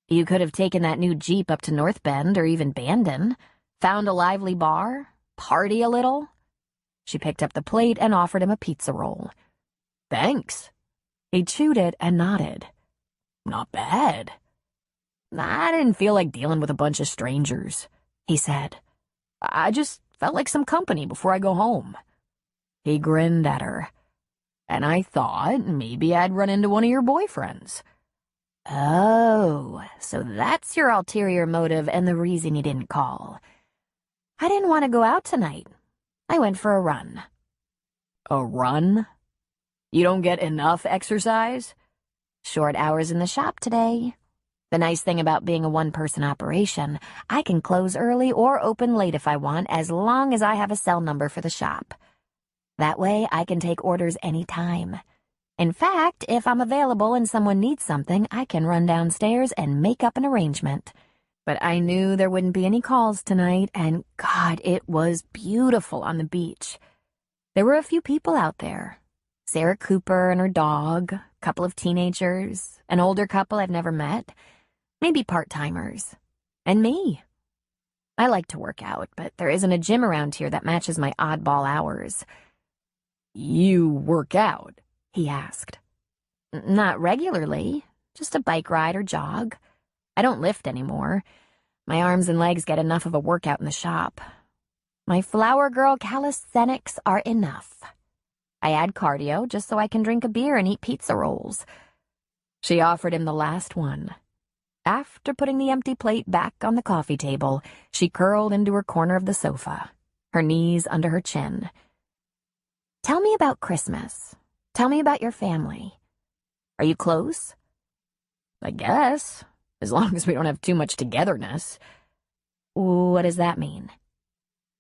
"You could have taken that new Jeep up to North Bend or even Bandon, found a lively bar, party a little." She picked up the plate and offered him a pizza roll. "Thanks." He chewed it and nodded. "Not bad. I didn't feel like dealing with a bunch of strangers," he said. "I just felt like some company before I go home." He grinned at her. "And I thought maybe I'd run into one of your boyfriends." "Oh, so that's your ulterior motive and the reason you didn't call. I didn't want to go out tonight. I went for a run." "A run? You don't get enough exercise?" "Short hours in the shop today. The nice thing about being a one-person operation, I can close early or open late if I want, as long as I have a cell number for the shop. That way, I can take orders anytime. In fact, if I'm available and someone needs something, I can run downstairs and make up an arrangement." But I knew there wouldn't be any calls tonight, and God, it was beautiful on the beach. There were a few people out there. Sarah Cooper and her dog, a couple of teenagers, an older couple I've never met, maybe part-timers, and me. I like to work out, but there isn't a gym around here that matches my oddball hours. "You work out?" he asked. "Not regularly, just a bike ride or jog. I don't lift anymore. My arms and legs get enough of a workout in the shop. My flower girl calisthenics are enough. I add cardio just so I can drink a beer and eat pizza rolls." She offered him the last one. After putting the empty plate back on the coffee table, she curled into her corner of the sofa, her knees under her chin. "Tell me about Christmas. Tell me about your family. Are you close?" "I guess, as long as we don't have too much togetherness." "What does that mean?"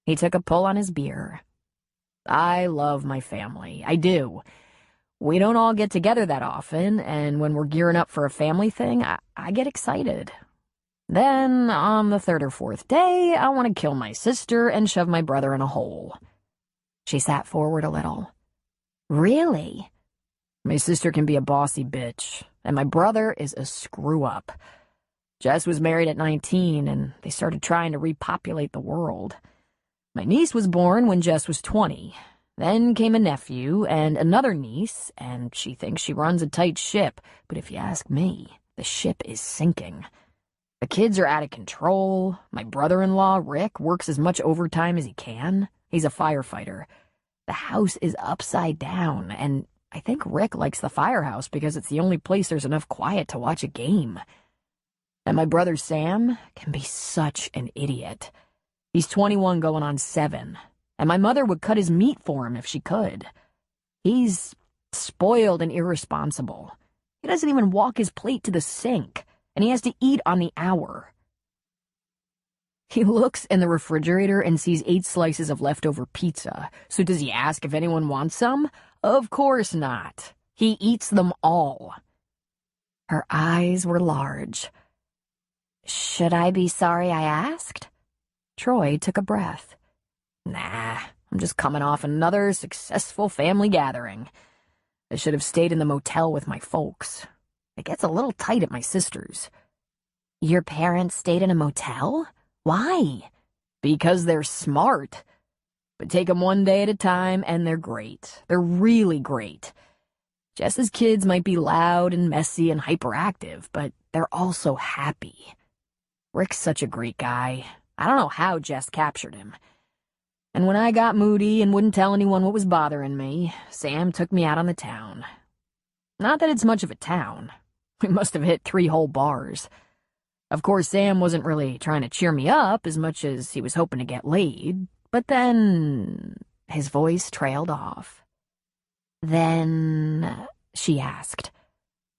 He took a pull on his beer. "I love my family. I do. We don't all get together that often, and when we're gearing up for a family thing, I get excited. Then, on the 3rd or 4th day, I want to kill my sister and shove my brother in a hole." She sat forward a little. "Really?" "My sister can be a bossy bitch, and my brother is a screw-up. Jess was married at 19, and they started trying to repopulate the world. My niece was born when Jess was 20. Then came a nephew and another niece, and she thinks she runs a tight ship, but if you ask me, the ship is sinking. The kids are out of control. My brother-in-law, Rick, works as much overtime as he can. He's a firefighter. The house is upside down, and I think Rick likes the firehouse because it's the only place there's enough quiet to watch a game. And my brother Sam can be such an idiot. He's 21 going on 7, and my mother would cut his meat for him if she could. He's spoiled and irresponsible. He doesn't even walk his plate to the sink, and he has to eat on the hour. He looks in the refrigerator and sees 8 slices of leftover pizza. So does he ask if anyone wants some? Of course not. He eats them all. Her eyes were large. Should I be sorry I asked? Troy took a breath. Nah, I'm just coming off another successful family gathering. I should have stayed in the motel with my folks. It gets a little tight at my sister's. Your parents stayed in a motel? Why? Because they're smart. But take them one day at a time, and they're great. They're really great. Jess's kids might be loud and messy and hyperactive, but they're also happy. Rick's such a great guy. I don't know how Jess captured him. And when I got moody and wouldn't tell anyone what was bothering me, Sam took me out on the town. Not that it's much of a town. We must have hit 3 whole bars. Of course, Sam wasn't really trying to cheer me up as much as he was hoping to get laid, but then his voice trailed off. Then, she asked.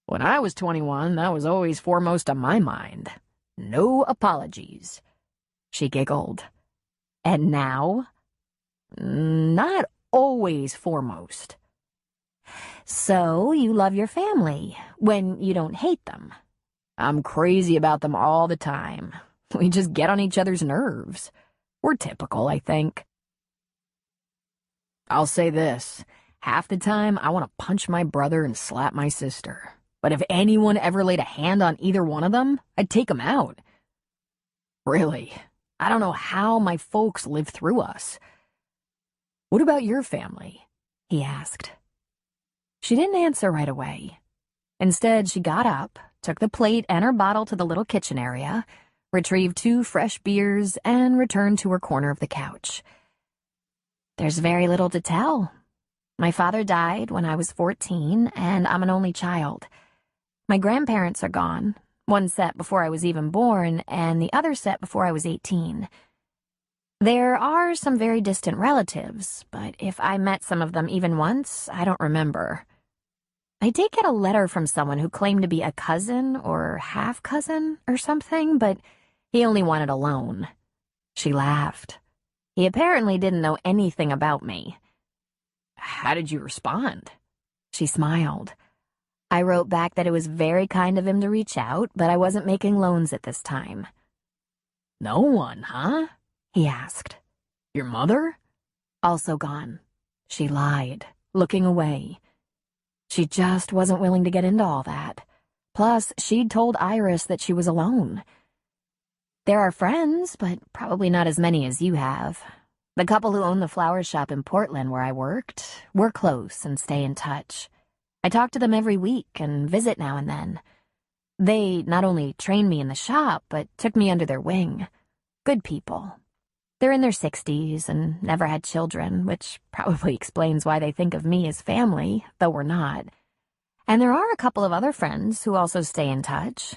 When I was 21, that was always foremost on my mind. No apologies. She giggled. And now? Not always foremost. So you love your family when you don't hate them. I'm crazy about them all the time. We just get on each other's nerves. We're typical, I think. I'll say this. Half the time, I want to punch my brother and slap my sister. But if anyone ever laid a hand on either one of them, I'd take them out. Really, I don't know how my folks live through us. What about your family? He asked. She didn't answer right away. Instead, she got up, took the plate and her bottle to the little kitchen area, retrieved 2 fresh beers, and returned to her corner of the couch. There's very little to tell. My father died when I was 14, and I'm an only child. My grandparents are gone, one set before I was even born, and the other set before I was 18. There are some very distant relatives, but if I met some of them even once, I don't remember. I did get a letter from someone who claimed to be a cousin or half-cousin or something, but he only wanted a loan. She laughed. He apparently didn't know anything about me. How did you respond? She smiled. I wrote back that it was very kind of him to reach out, but I wasn't making loans at this time. No one, huh? He asked. Your mother? Also gone. She lied, looking away. She just wasn't willing to get into all that. Plus, she'd told Iris that she was alone. There are friends, but probably not as many as you have. The couple who own the flower shop in Portland where I worked, we're close and stay in touch. I talk to them every week and visit now and then. They not only trained me in the shop, but took me under their wing. Good people. They're in their 60s and never had children, which probably explains why they think of me as family, though we're not. And there are a couple of other friends who also stay in touch.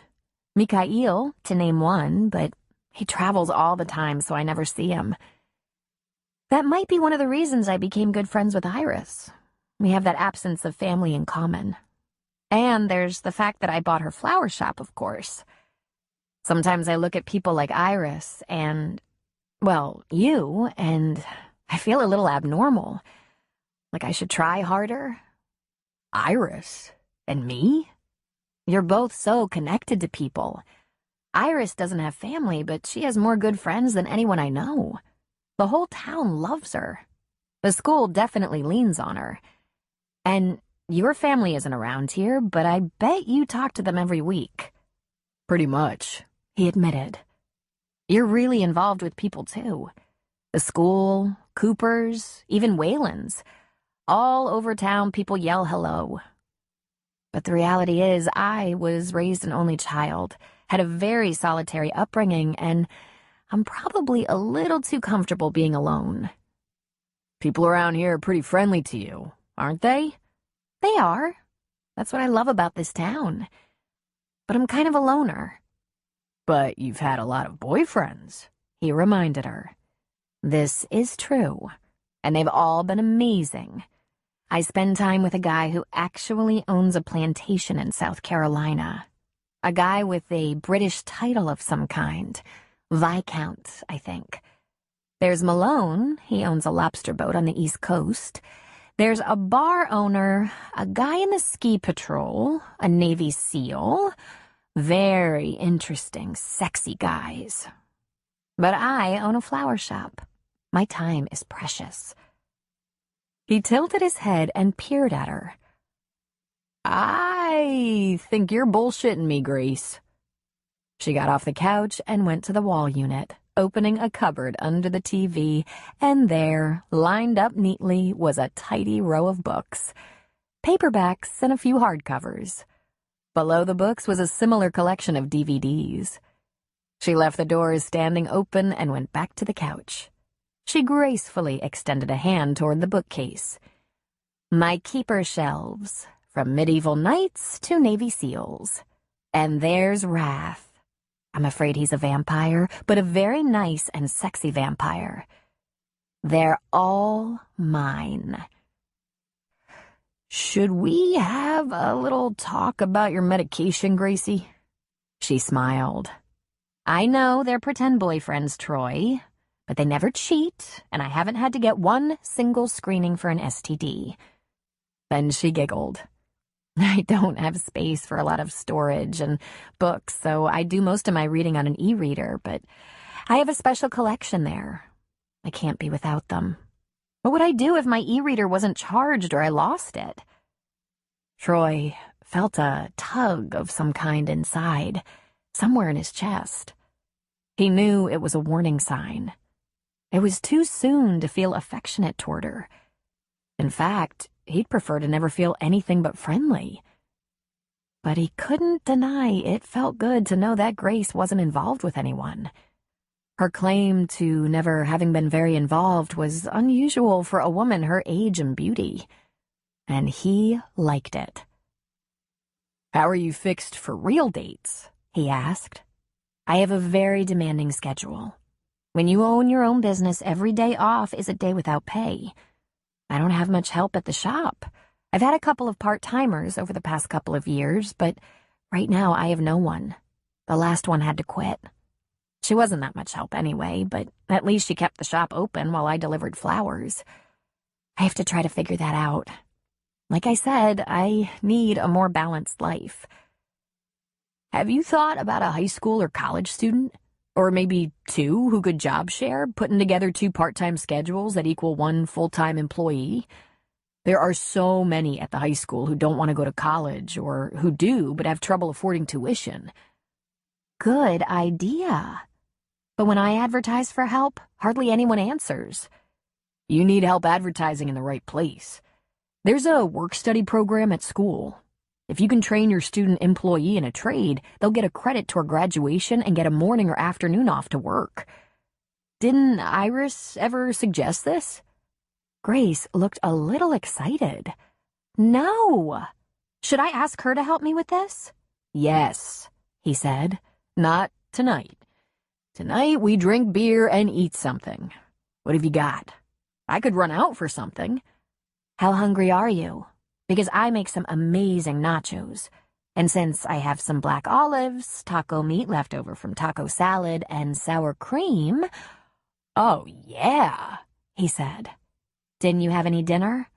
Mikhail, to name one, but he travels all the time, so I never see him. That might be one of the reasons I became good friends with Iris. We have that absence of family in common. And there's the fact that I bought her flower shop, of course. Sometimes I look at people like Iris and, well, you, and I feel a little abnormal. Like I should try harder. Iris? And me? You're both so connected to people. Iris doesn't have family, but she has more good friends than anyone I know. The whole town loves her. The school definitely leans on her. And your family isn't around here, but I bet you talk to them every week. Pretty much. he admitted. You're really involved with people, too. The school, Coopers, even Whalen's. All over town, people yell hello. But the reality is, I was raised an only child, had a very solitary upbringing, and I'm probably a little too comfortable being alone. People around here are pretty friendly to you, aren't they? They are. That's what I love about this town. But I'm kind of a loner. But you've had a lot of boyfriends, he reminded her. This is true, and they've all been amazing. I spend time with a guy who actually owns a plantation in South Carolina. A guy with a British title of some kind. Viscount, I think. There's Malone, he owns a lobster boat on the East Coast. There's a bar owner, a guy in the ski patrol, a Navy SEAL. Very interesting, sexy guys. But I own a flower shop. My time is precious. He tilted his head and peered at her. I think you're bullshitting me, Grace. She got off the couch and went to the wall unit, opening a cupboard under the TV, and there, lined up neatly, was a tidy row of books, paperbacks and a few hardcovers. Below the books was a similar collection of DVDs. She left the doors standing open and went back to the couch. She gracefully extended a hand toward the bookcase. My keeper shelves, from medieval knights to Navy SEALs. And there's Wrath. I'm afraid he's a vampire, but a very nice and sexy vampire. They're all mine. Should we have a little talk about your medication, Gracie? She smiled. I know they're pretend boyfriends, Troy, but they never cheat, and I haven't had to get one single screening for an STD. Then she giggled. I don't have space for a lot of storage and books, so I do most of my reading on an e-reader, but I have a special collection there. I can't be without them. What would I do if my e-reader wasn't charged or I lost it? Troy felt a tug of some kind inside, somewhere in his chest. He knew it was a warning sign. It was too soon to feel affectionate toward her. In fact, he'd prefer to never feel anything but friendly. But he couldn't deny it felt good to know that Grace wasn't involved with anyone. Her claim to never having been very involved was unusual for a woman her age and beauty. And he liked it. How are you fixed for real dates? He asked. I have a very demanding schedule. When you own your own business, every day off is a day without pay. I don't have much help at the shop. I've had a couple of part-timers over the past couple of years, but right now I have no one. The last one had to quit. She wasn't that much help anyway, but at least she kept the shop open while I delivered flowers. I have to try to figure that out. Like I said, I need a more balanced life. Have you thought about a high school or college student? Or maybe two who could job share, putting together 2 part-time schedules that equal 1 full-time employee? There are so many at the high school who don't want to go to college, or who do but have trouble affording tuition. Good idea. But when I advertise for help, hardly anyone answers. You need help advertising in the right place. There's a work-study program at school. If you can train your student employee in a trade, they'll get a credit toward graduation and get a morning or afternoon off to work. Didn't Iris ever suggest this? Grace looked a little excited. No! Should I ask her to help me with this? Yes, he said. Not tonight. Tonight we drink beer and eat something. What have you got? I could run out for something. How hungry are you? Because I make some amazing nachos. And since I have some black olives, taco meat left over from taco salad, and sour cream... Oh, yeah, he said. Didn't you have any dinner?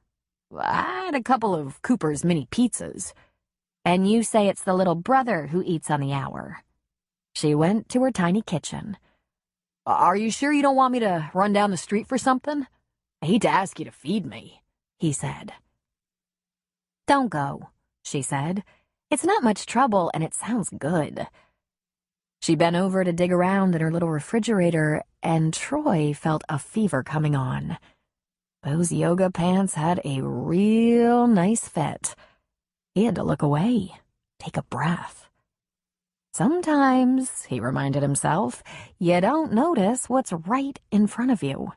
I had a couple of Cooper's mini pizzas. And you say it's the little brother who eats on the hour. She went to her tiny kitchen. Are you sure you don't want me to run down the street for something? I hate to ask you to feed me, he said. Don't go, she said. It's not much trouble and it sounds good. She bent over to dig around in her little refrigerator, and Troy felt a fever coming on. Those yoga pants had a real nice fit. He had to look away, take a breath. Sometimes, he reminded himself, you don't notice what's right in front of you.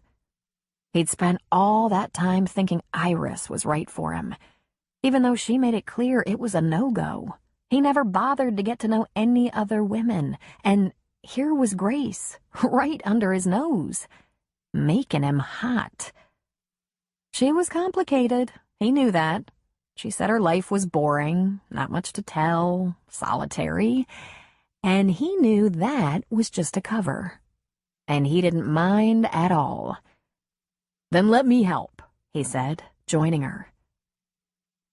He'd spent all that time thinking Iris was right for him, even though she made it clear it was a no-go. He never bothered to get to know any other women, and here was Grace, right under his nose, making him hot. She was complicated, he knew that. She said her life was boring, not much to tell, solitary, and he knew that was just a cover. And he didn't mind at all. "Then let me help," he said, joining her.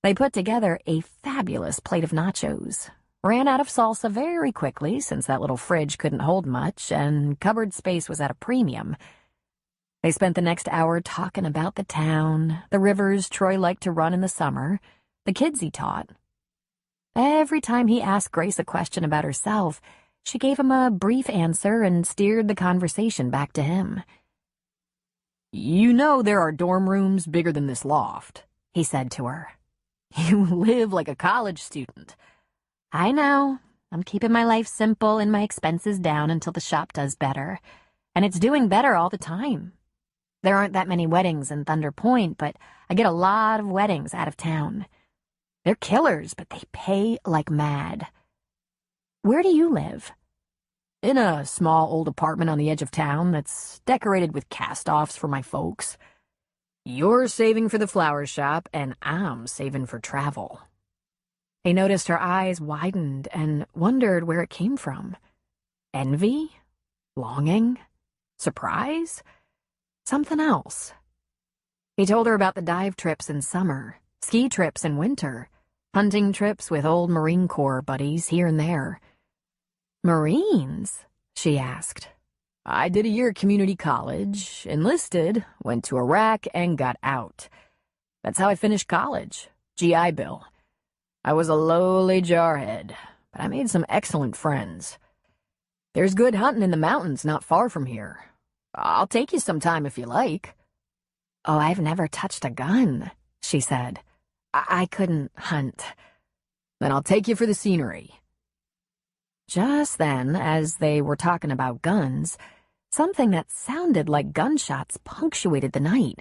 They put together a fabulous plate of nachos, ran out of salsa very quickly since that little fridge couldn't hold much and cupboard space was at a premium. They spent the next hour talking about the town, the rivers Troy liked to run in the summer, the kids he taught. Every time he asked Grace a question about herself, she gave him a brief answer and steered the conversation back to him. "You know there are dorm rooms bigger than this loft," he said to her. "You live like a college student." "I know. I'm keeping my life simple and my expenses down until the shop does better. And it's doing better all the time. There aren't that many weddings in Thunder Point, but I get a lot of weddings out of town. They're killers, but they pay like mad." "Where do you live?" "In a small old apartment on the edge of town that's decorated with cast-offs for my folks. You're saving for the flower shop, and I'm saving for travel." He noticed her eyes widened and wondered where it came from. Envy? Longing? Surprise? Something else. He told her about the dive trips in summer, ski trips in winter, hunting trips with old Marine Corps buddies here and there. "Marines?" she asked. "I did a year at community college, enlisted, went to Iraq, and got out. That's how I finished college, GI Bill. I was a lowly jarhead, but I made some excellent friends. There's good hunting in the mountains not far from here. I'll take you sometime if you like." "Oh, I've never touched a gun," she said. I couldn't hunt." "Then I'll take you for the scenery." Just then, as they were talking about guns, something that sounded like gunshots punctuated the night.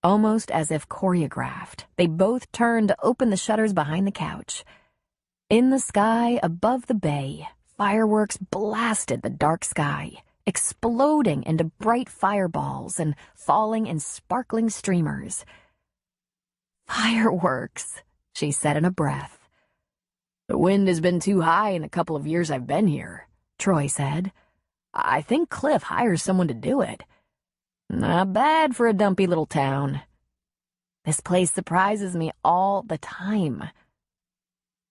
Almost as if choreographed, they both turned to open the shutters behind the couch. In the sky above the bay, fireworks blasted the dark sky, exploding into bright fireballs and falling in sparkling streamers. "Fireworks," she said in a breath. "The wind has been too high in the couple of years I've been here," Troy said. "I think Cliff hires someone to do it. Not bad for a dumpy little town. This place surprises me all the time."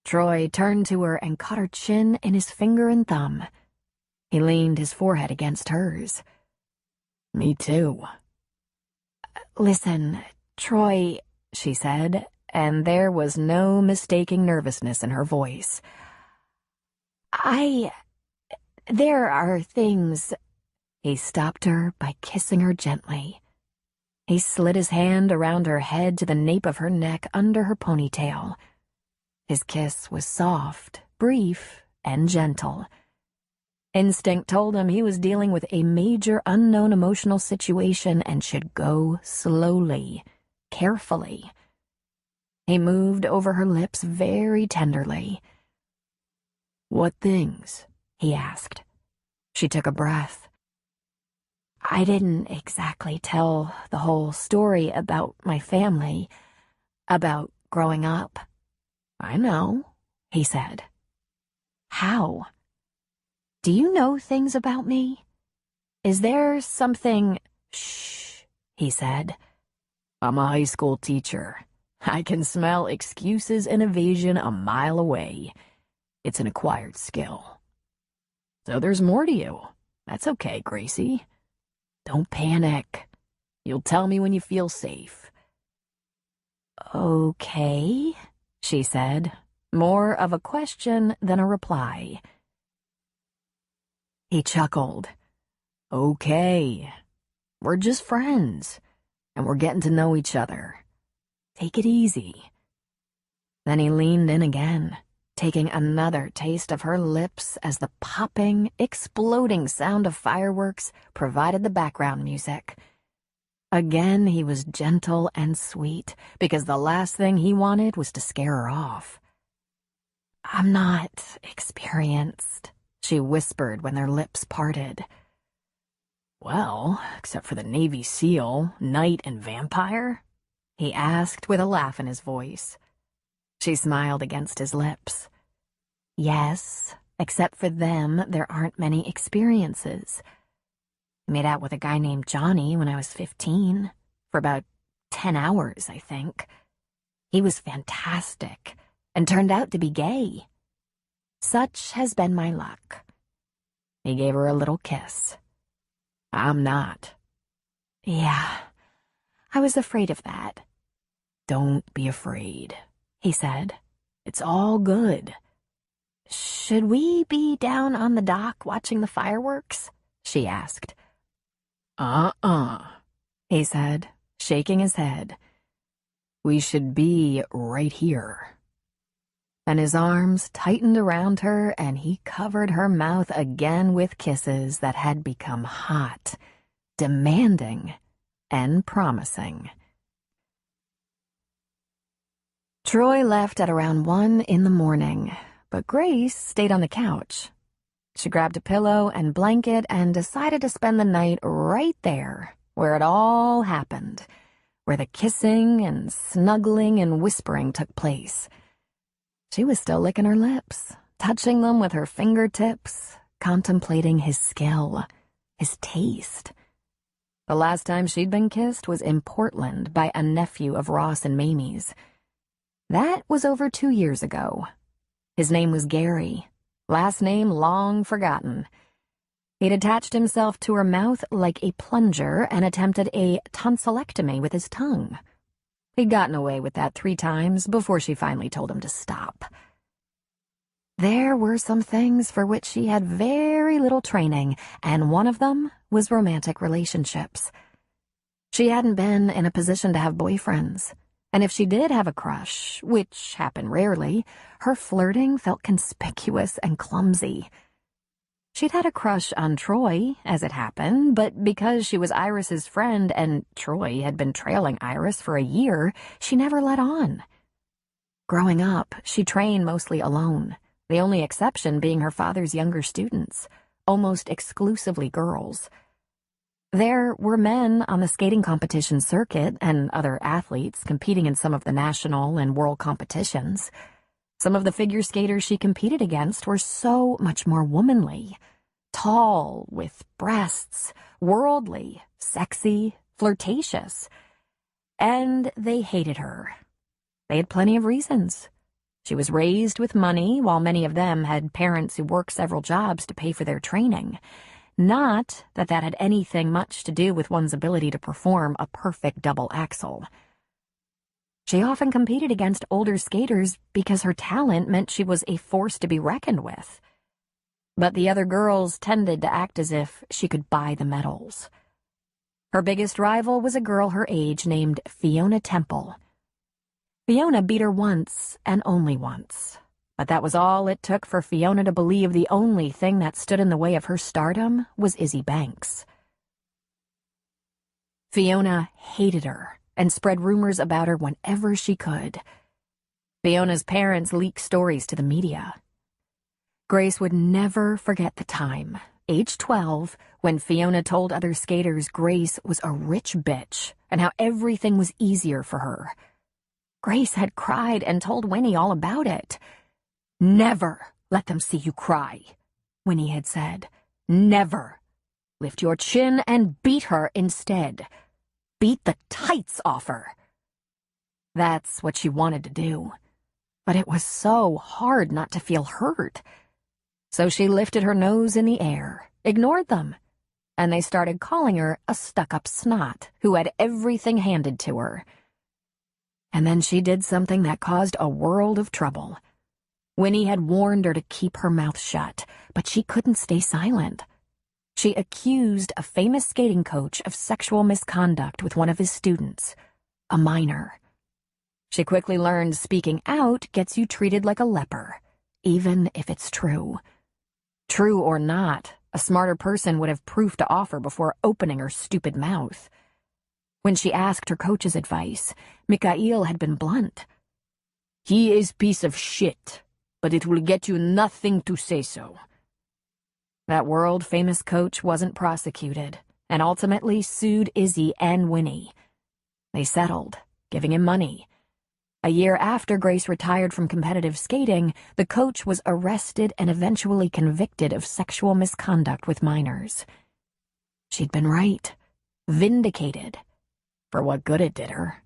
Troy turned to her and caught her chin in his finger and thumb. He leaned his forehead against hers. "Me too." "Listen, Troy," she said, and there was no mistaking nervousness in her voice. There are things." He stopped her by kissing her gently. He slid his hand around her head to the nape of her neck under her ponytail. His kiss was soft, brief, and gentle. Instinct told him he was dealing with a major unknown emotional situation and should go slowly, carefully. He moved over her lips very tenderly. "What things?" he asked. She took a breath. "I didn't exactly tell the whole story about my family, about growing up." "I know," he said. "How? Do you know things about me? Is there something—" "Shh," he said. "I'm a high school teacher. I can smell excuses and evasion a mile away. It's an acquired skill. So there's more to you. That's okay, Gracie. Don't panic. You'll tell me when you feel safe." "Okay," she said, more of a question than a reply. He chuckled. Okay, we're just friends, and we're getting to know each other. Take it easy. Then he leaned in again, taking another taste of her lips as the popping, exploding sound of fireworks provided the background music. Again, he was gentle and sweet, because the last thing he wanted was to scare her off. I'm not experienced, she whispered when their lips parted. Well, except for the Navy SEAL, knight, and vampire? He asked with a laugh in his voice. She smiled against his lips. Yes, except for them, there aren't many experiences. I made out with a guy named Johnny when I was 15, for about 10 hours, I think. He was fantastic, and turned out to be gay. Such has been my luck. He gave her a little kiss. I'm not. Yeah, I was afraid of that. Don't be afraid, he said. It's all good. Should we be down on the dock watching the fireworks? She asked. He said, shaking his head. We should be right here. And his arms tightened around her, and he covered her mouth again with kisses that had become hot, demanding, and promising. Troy left at around 1 in the morning, but Grace stayed on the couch. She grabbed a pillow and blanket and decided to spend the night right there, where it all happened, where the kissing and snuggling and whispering took place. She was still licking her lips, touching them with her fingertips, contemplating his skill, his taste. The last time she'd been kissed was in Portland by a nephew of Ross and Mamie's. That was over 2 years ago. His name was Gary, last name long forgotten. He'd attached himself to her mouth like a plunger and attempted a tonsillectomy with his tongue. He'd gotten away with that 3 times before she finally told him to stop. There were some things for which she had very little training, and one of them was romantic relationships. She hadn't been in a position to have boyfriends, and if she did have a crush, which happened rarely, her flirting felt conspicuous and clumsy. She'd had a crush on Troy, as it happened, but because she was Iris's friend and Troy had been trailing Iris for a year, she never let on. Growing up, she trained mostly alone, the only exception being her father's younger students, almost exclusively girls. There were men on the skating competition circuit and other athletes competing in some of the national and world competitions. Some of the figure skaters she competed against were so much more womanly, tall, with breasts, worldly, sexy, flirtatious. And they hated her. They had plenty of reasons. She was raised with money, while many of them had parents who worked several jobs to pay for their training. Not that that had anything much to do with one's ability to perform a perfect double axel. She often competed against older skaters because her talent meant she was a force to be reckoned with. But the other girls tended to act as if she could buy the medals. Her biggest rival was a girl her age named Fiona Temple. Fiona beat her once, and only once. But that was all it took for Fiona to believe the only thing that stood in the way of her stardom was Izzy Banks. Fiona hated her and spread rumors about her whenever she could. Fiona's parents leaked stories to the media. Grace would never forget the time, age 12, when Fiona told other skaters Grace was a rich bitch and how everything was easier for her. Grace had cried and told Winnie all about it. "Never let them see you cry," Winnie had said. "Never. Lift your chin and beat her instead. Beat the tights off her." That's what she wanted to do. But it was so hard not to feel hurt. So she lifted her nose in the air, ignored them, and they started calling her a stuck-up snot who had everything handed to her. And then she did something that caused a world of trouble. Winnie had warned her to keep her mouth shut, but she couldn't stay silent. She accused a famous skating coach of sexual misconduct with one of his students, a minor. She quickly learned speaking out gets you treated like a leper, even if it's true. True or not, a smarter person would have proof to offer before opening her stupid mouth. When she asked her coach's advice, Mikhail had been blunt. He is piece of shit, but it will get you nothing to say so. That world-famous coach wasn't prosecuted, and ultimately sued Izzy and Winnie. They settled, giving him money. A year after Grace retired from competitive skating, the coach was arrested and eventually convicted of sexual misconduct with minors. She'd been right, vindicated, for what good it did her.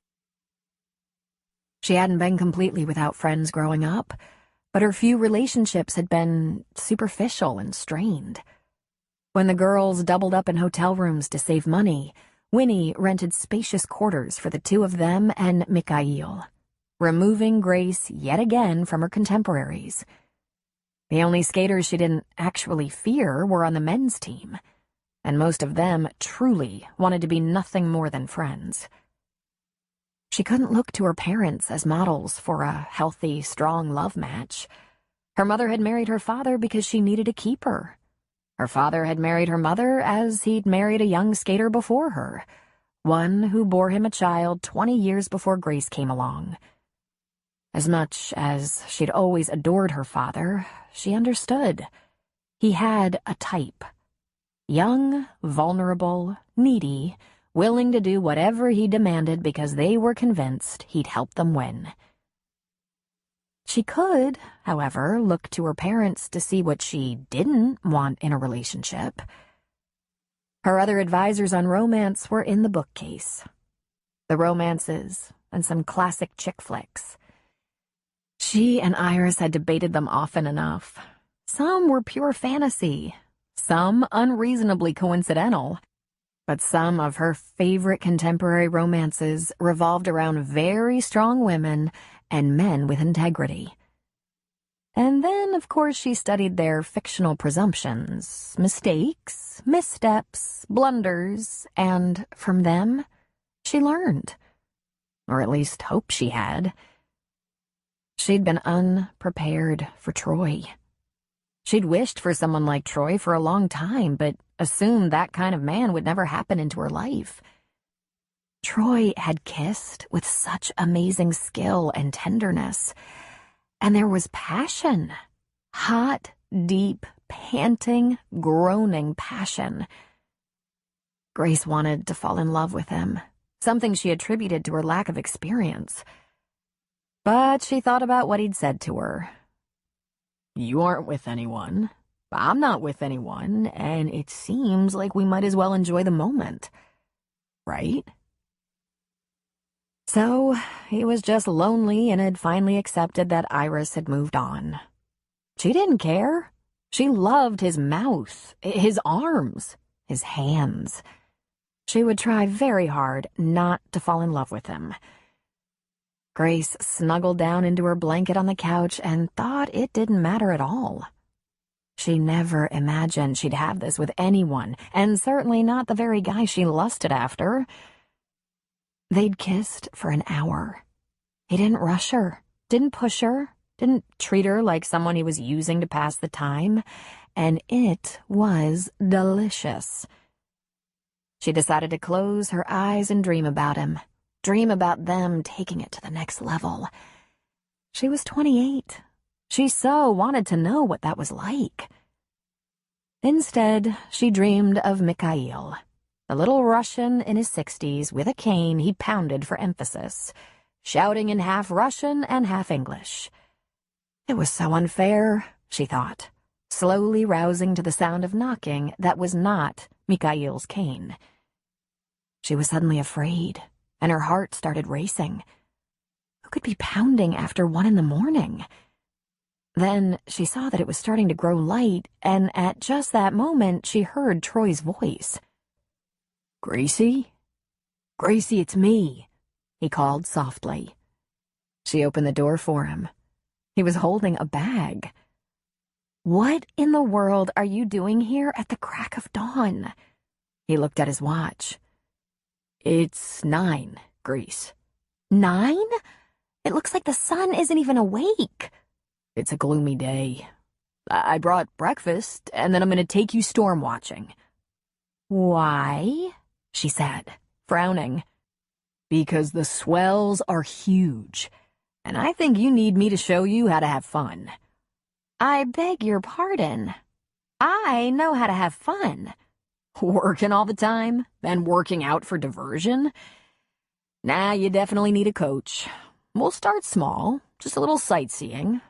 She hadn't been completely without friends growing up, but her few relationships had been superficial and strained. When the girls doubled up in hotel rooms to save money, Winnie rented spacious quarters for the two of them and Mikhail, removing Grace yet again from her contemporaries. The only skaters she didn't actually fear were on the men's team, and most of them truly wanted to be nothing more than friends. She couldn't look to her parents as models for a healthy, strong love match. Her mother had married her father because she needed a keeper. Her father had married her mother as he'd married a young skater before her, one who bore him a child 20 years before Grace came along. As much as she'd always adored her father, she understood. He had a type. Young, vulnerable, needy, willing to do whatever he demanded because they were convinced he'd help them win. She could, however, look to her parents to see what she didn't want in a relationship. Her other advisors on romance were in the bookcase. The romances and some classic chick flicks. She and Iris had debated them often enough. Some were pure fantasy, some unreasonably coincidental. But some of her favorite contemporary romances revolved around very strong women and men with integrity. And then, of course, she studied their fictional presumptions, mistakes, missteps, blunders, and from them, she learned. Or at least hoped she had. She'd been unprepared for Troy. She'd wished for someone like Troy for a long time, but assumed that kind of man would never happen into her life. Troy had kissed with such amazing skill and tenderness, and there was passion. Hot, deep, panting, groaning passion. Grace wanted to fall in love with him, something she attributed to her lack of experience. But she thought about what he'd said to her. You aren't with anyone. I'm not with anyone, and it seems like we might as well enjoy the moment. Right? So, he was just lonely and had finally accepted that Iris had moved on. She didn't care. She loved his mouth, his arms, his hands. She would try very hard not to fall in love with him. Grace snuggled down into her blanket on the couch and thought it didn't matter at all. She never imagined she'd have this with anyone, and certainly not the very guy she lusted after. They'd kissed for an hour. He didn't rush her, didn't push her, didn't treat her like someone he was using to pass the time, and it was delicious. She decided to close her eyes and dream about him. Dream about them taking it to the next level. She was 28. She so wanted to know what that was like. Instead, she dreamed of Mikhail, the little Russian in his 60s with a cane he pounded for emphasis, shouting in half Russian and half English. It was so unfair, she thought, slowly rousing to the sound of knocking that was not Mikhail's cane. She was suddenly afraid, and her heart started racing. Who could be pounding after 1 a.m? Then she saw that it was starting to grow light, and at just that moment she heard Troy's voice. Gracie? Gracie, it's me, he called softly. She opened the door for him. He was holding a bag. What in the world are you doing here at the crack of dawn? He looked at his watch. It's 9, Grace. 9? It looks like the sun isn't even awake. It's a gloomy day. I brought breakfast, and then I'm going to take you storm watching. Why? She said, frowning. Because the swells are huge, and I think you need me to show you how to have fun. I beg your pardon. I know how to have fun. Working all the time, then working out for diversion? Nah, you definitely need a coach. We'll start small, just a little sightseeing.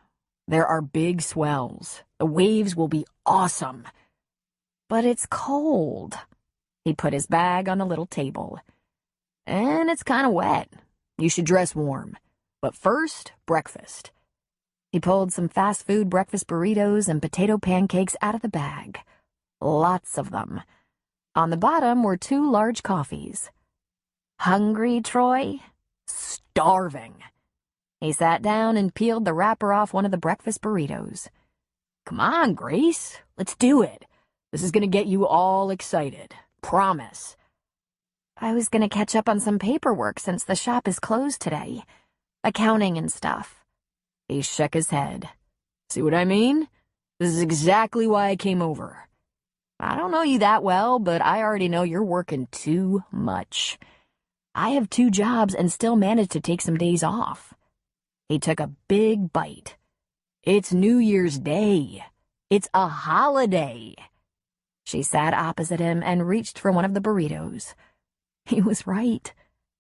There are big swells. The waves will be awesome. But it's cold. He put his bag on a little table. And it's kind of wet. You should dress warm. But first, breakfast. He pulled some fast food breakfast burritos and potato pancakes out of the bag. Lots of them. On the bottom were 2 large coffees. Hungry, Troy? Starving. He sat down and peeled the wrapper off one of the breakfast burritos. Come on, Grace. Let's do it. This is going to get you all excited. Promise. I was going to catch up on some paperwork since the shop is closed today. Accounting and stuff. He shook his head. See what I mean? This is exactly why I came over. I don't know you that well, but I already know you're working too much. I have 2 jobs and still manage to take some days off. He took a big bite. It's New Year's Day. It's a holiday. She sat opposite him and reached for one of the burritos. He was right.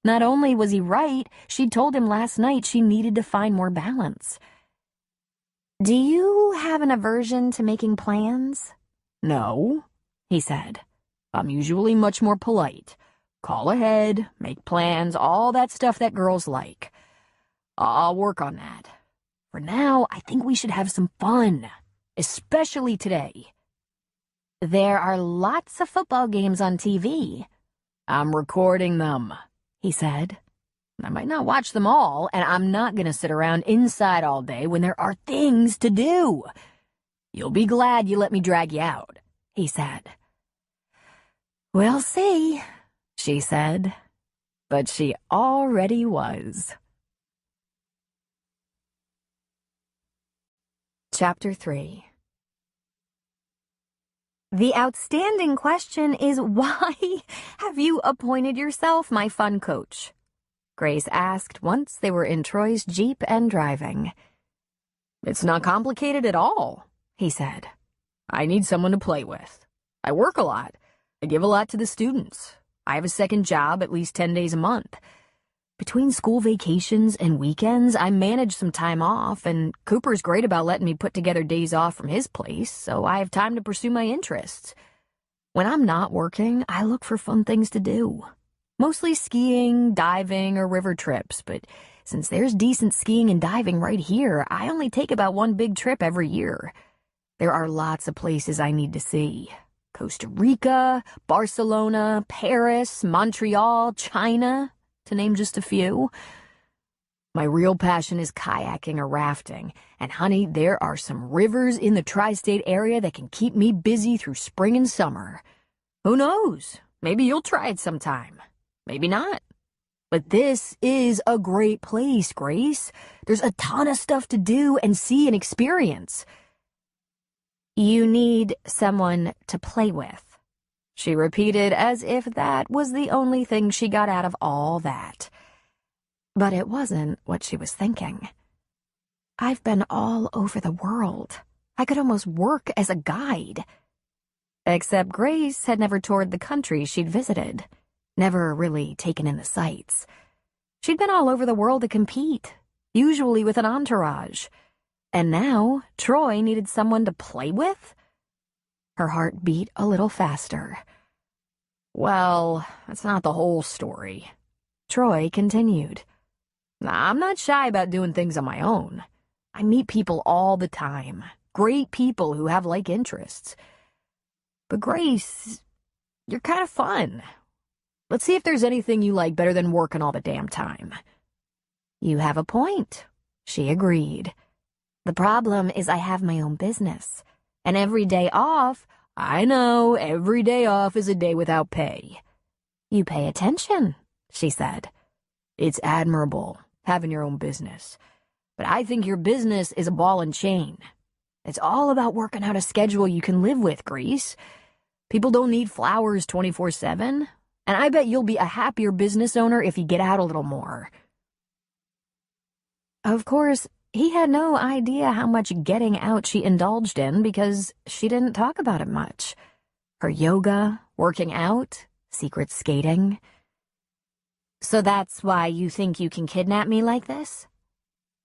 Not only was he right, she'd told him last night she needed to find more balance. Do you have an aversion to making plans? No, he said. I'm usually much more polite. Call ahead, make plans, all that stuff that girls like. I'll work on that. For now, I think we should have some fun, especially today. There are lots of football games on TV. I'm recording them, he said. I might not watch them all, and I'm not going to sit around inside all day when there are things to do. You'll be glad you let me drag you out, he said. We'll see, she said, but she already was. Chapter 3. The outstanding question is, why have you appointed yourself my fun coach? Grace asked once they were in Troy's Jeep and driving. It's not complicated at all, he said. I need someone to play with. I work a lot. I give a lot to the students. I have a second job at least 10 days a month. Between school vacations and weekends, I manage some time off, and Cooper's great about letting me put together days off from his place, so I have time to pursue my interests. When I'm not working, I look for fun things to do. Mostly skiing, diving, or river trips, but since there's decent skiing and diving right here, I only take about 1 big trip every year. There are lots of places I need to see. Costa Rica, Barcelona, Paris, Montreal, China, to name just a few. My real passion is kayaking or rafting, and honey, there are some rivers in the tri-state area that can keep me busy through spring and summer. Who knows? Maybe you'll try it sometime. Maybe not. But this is a great place, Grace. There's a ton of stuff to do and see and experience. You need someone to play with, she repeated as if that was the only thing she got out of all that. But it wasn't what she was thinking. I've been all over the world. I could almost work as a guide. Except Grace had never toured the country she'd visited, never really taken in the sights. She'd been all over the world to compete, usually with an entourage. And now Troy needed someone to play with? Her heart beat a little faster. Well, that's not the whole story, Troy continued. I'm not shy about doing things on my own. I meet people all the time, great people who have like interests. But Grace, you're kind of fun. Let's see if there's anything you like better than working all the damn time. You have a point, she agreed. The problem is I have my own business. And every day off, I know, every day off is a day without pay. You pay attention, she said. It's admirable, having your own business. But I think your business is a ball and chain. It's all about working out a schedule you can live with, Grace. People don't need flowers 24/7, and I bet you'll be a happier business owner if you get out a little more. Of course, he had no idea how much getting out she indulged in because she didn't talk about it much. Her yoga, working out, secret skating. So that's why you think you can kidnap me like this?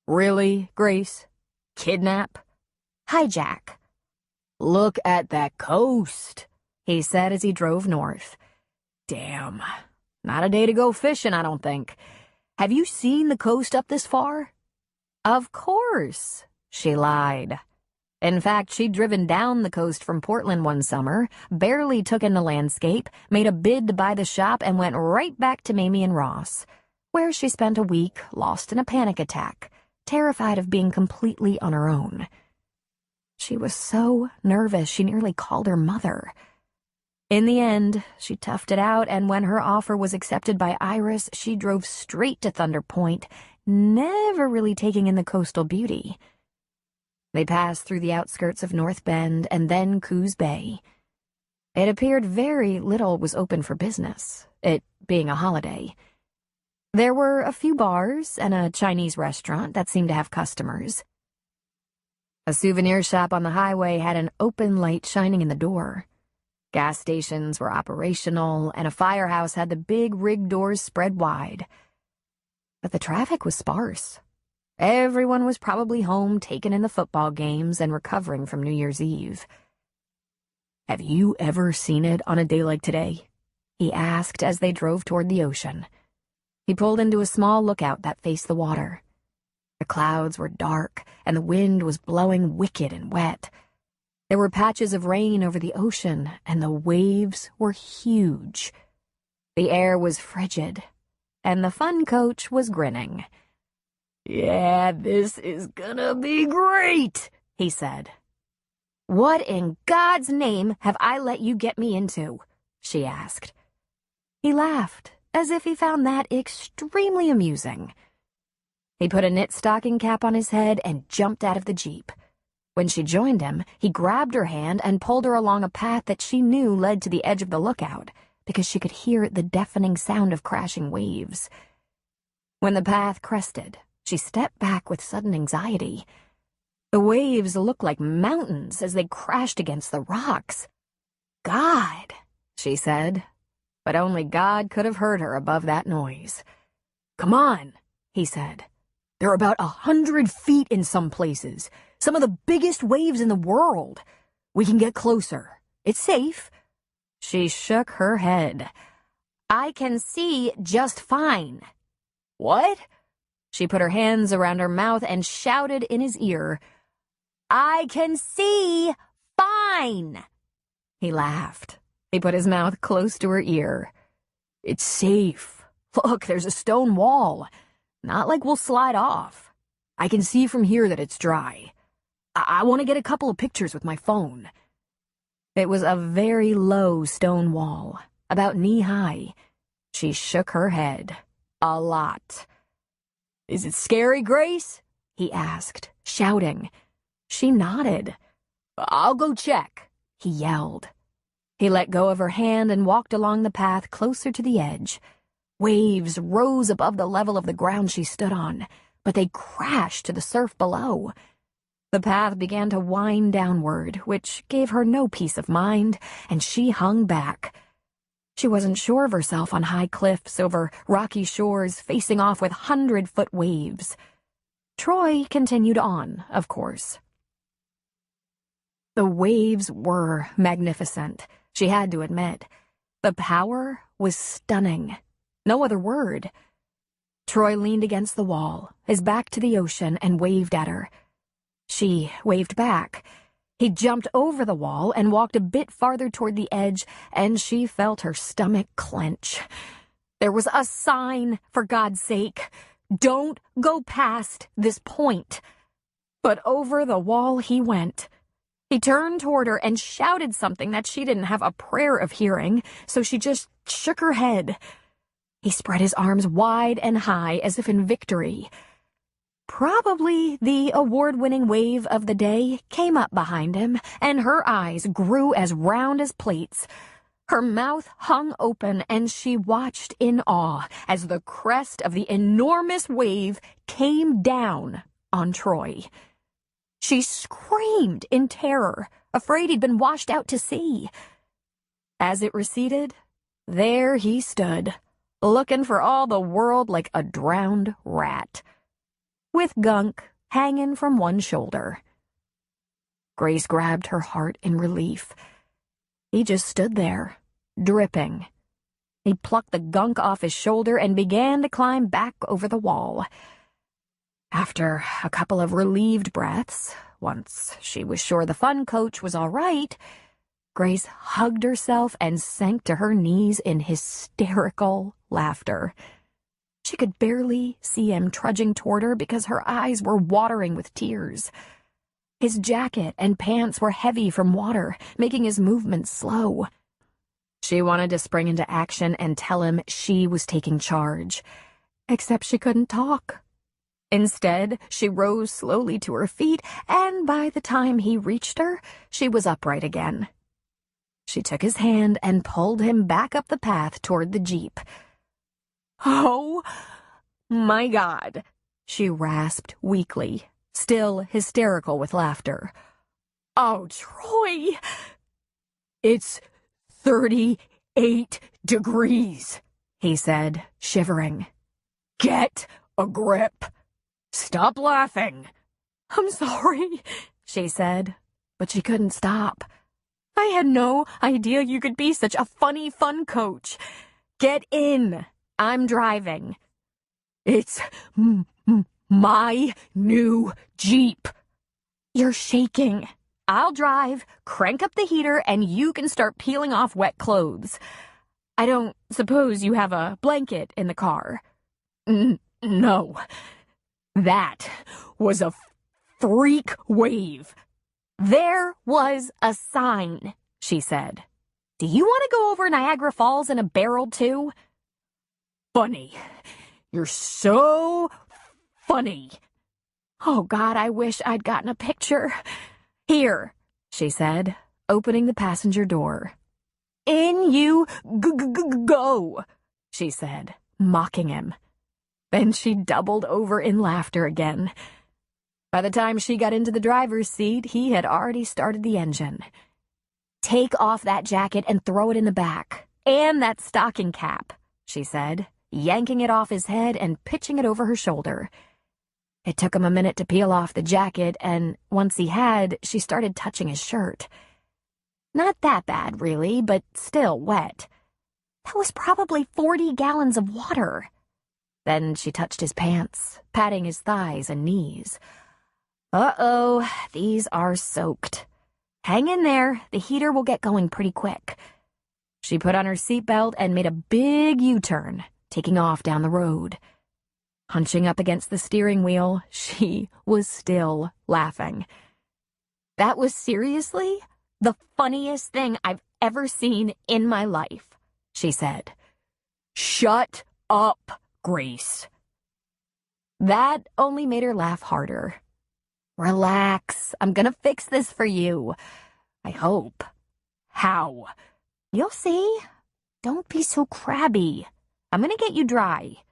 Really, Grace? Kidnap? Hijack. Look at that coast, he said as he drove north. Damn. Not a day to go fishing, I don't think. Have you seen the coast up this far? Of course, she lied. In fact, she'd driven down the coast from Portland one summer, barely took in the landscape, made a bid to buy the shop, and went right back to Mamie and Ross, where she spent a week lost in a panic attack, terrified of being completely on her own. She was so nervous she nearly called her mother. In the end, she toughed it out, and when her offer was accepted by Iris, she drove straight to Thunder Point, never really taking in the coastal beauty. They passed through the outskirts of North Bend and then Coos Bay. It appeared very little was open for business, it being a holiday. There were a few bars and a Chinese restaurant that seemed to have customers. A souvenir shop on the highway had an open light shining in the door. Gas stations were operational, and a firehouse had the big rig doors spread wide. But the traffic was sparse. Everyone was probably home taking in the football games and recovering from New Year's Eve. Have you ever seen it on a day like today? He asked as they drove toward the ocean. He pulled into a small lookout that faced the water. The clouds were dark, and the wind was blowing wicked and wet. There were patches of rain over the ocean, and the waves were huge. The air was frigid, and the fun coach was grinning. Yeah, this is gonna be great, he said. What in God's name have I let you get me into? She asked. He laughed, as if he found that extremely amusing. He put a knit stocking cap on his head and jumped out of the Jeep. When she joined him, he grabbed her hand and pulled her along a path that she knew led to the edge of the lookout, because she could hear the deafening sound of crashing waves. When the path crested, she stepped back with sudden anxiety. The waves looked like mountains as they crashed against the rocks. God, she said, but only God could have heard her above that noise. Come on, he said. They're about 100 feet in some places, some of the biggest waves in the world. We can get closer. It's safe. She shook her head. I can see just fine. What? She put her hands around her mouth and shouted in his ear, I can see fine. He laughed. He put his mouth close to her ear. It's safe. Look, there's a stone wall. Not like we'll slide off. I can see from here that it's dry. I want to get a couple of pictures with my phone. It was a very low stone wall, about knee-high. She shook her head. A lot. Is it scary, Grace? He asked, shouting. She nodded. I'll go check, he yelled. He let go of her hand and walked along the path closer to the edge. Waves rose above the level of the ground she stood on, but they crashed to the surf below. The path began to wind downward, which gave her no peace of mind, and she hung back. She wasn't sure of herself on high cliffs over rocky shores facing off with 100-foot waves. Troy continued on, of course. The waves were magnificent, she had to admit. The power was stunning. No other word. Troy leaned against the wall, his back to the ocean, and waved at her. She waved back. He jumped over the wall and walked a bit farther toward the edge, and she felt her stomach clench. There was a sign, for God's sake. Don't go past this point. But over the wall he went. He turned toward her and shouted something that she didn't have a prayer of hearing, so she just shook her head. He spread his arms wide and high as if in victory. Probably the award-winning wave of the day came up behind him, and her eyes grew as round as plates. Her mouth hung open, and she watched in awe as the crest of the enormous wave came down on Troy. She screamed in terror, afraid he'd been washed out to sea. As it receded, there he stood, looking for all the world like a drowned rat, with gunk hanging from one shoulder. Grace grabbed her heart in relief. He just stood there, dripping. He plucked the gunk off his shoulder and began to climb back over the wall. After a couple of relieved breaths, once she was sure the fun coach was all right, Grace hugged herself and sank to her knees in hysterical laughter. She could barely see him trudging toward her because her eyes were watering with tears. His jacket and pants were heavy from water, making his movements slow. She wanted to spring into action and tell him she was taking charge, except she couldn't talk. Instead, she rose slowly to her feet, and by the time he reached her, she was upright again. She took his hand and pulled him back up the path toward the Jeep. "Oh, my God," she rasped weakly, still hysterical with laughter. "Oh, Troy! It's 38 degrees, he said, shivering. "Get a grip. Stop laughing." "I'm sorry," she said, but she couldn't stop. "I had no idea you could be such a funny fun coach. Get in. I'm driving." "It's my new Jeep." "You're shaking. I'll drive, crank up the heater, and you can start peeling off wet clothes. I don't suppose you have a blanket in the car?" No. That was a freak wave." "There was a sign," she said. "Do you want to go over Niagara Falls in a barrel, too?" "Funny. You're so funny." "Oh, God, I wish I'd gotten a picture." "Here," she said, opening the passenger door. "In you go," she said, mocking him. Then she doubled over in laughter again. By the time she got into the driver's seat, he had already started the engine. "Take off that jacket and throw it in the back. And that stocking cap," she said, yanking it off his head and pitching it over her shoulder. It took him a minute to peel off the jacket, and once he had, she started touching his shirt. Not that bad, really, but still wet. That was probably 40 gallons of water. Then she touched his pants, patting his thighs and knees. "Uh-oh, these are soaked. Hang in there, the heater will get going pretty quick." She put on her seatbelt and made a big U-turn, taking off down the road. Hunching up against the steering wheel, she was still laughing. "That was seriously the funniest thing I've ever seen in my life," she said. "Shut up, Grace." That only made her laugh harder. "Relax, I'm gonna fix this for you. I hope." "How?" "You'll see. Don't be so crabby. I'm gonna get you dry."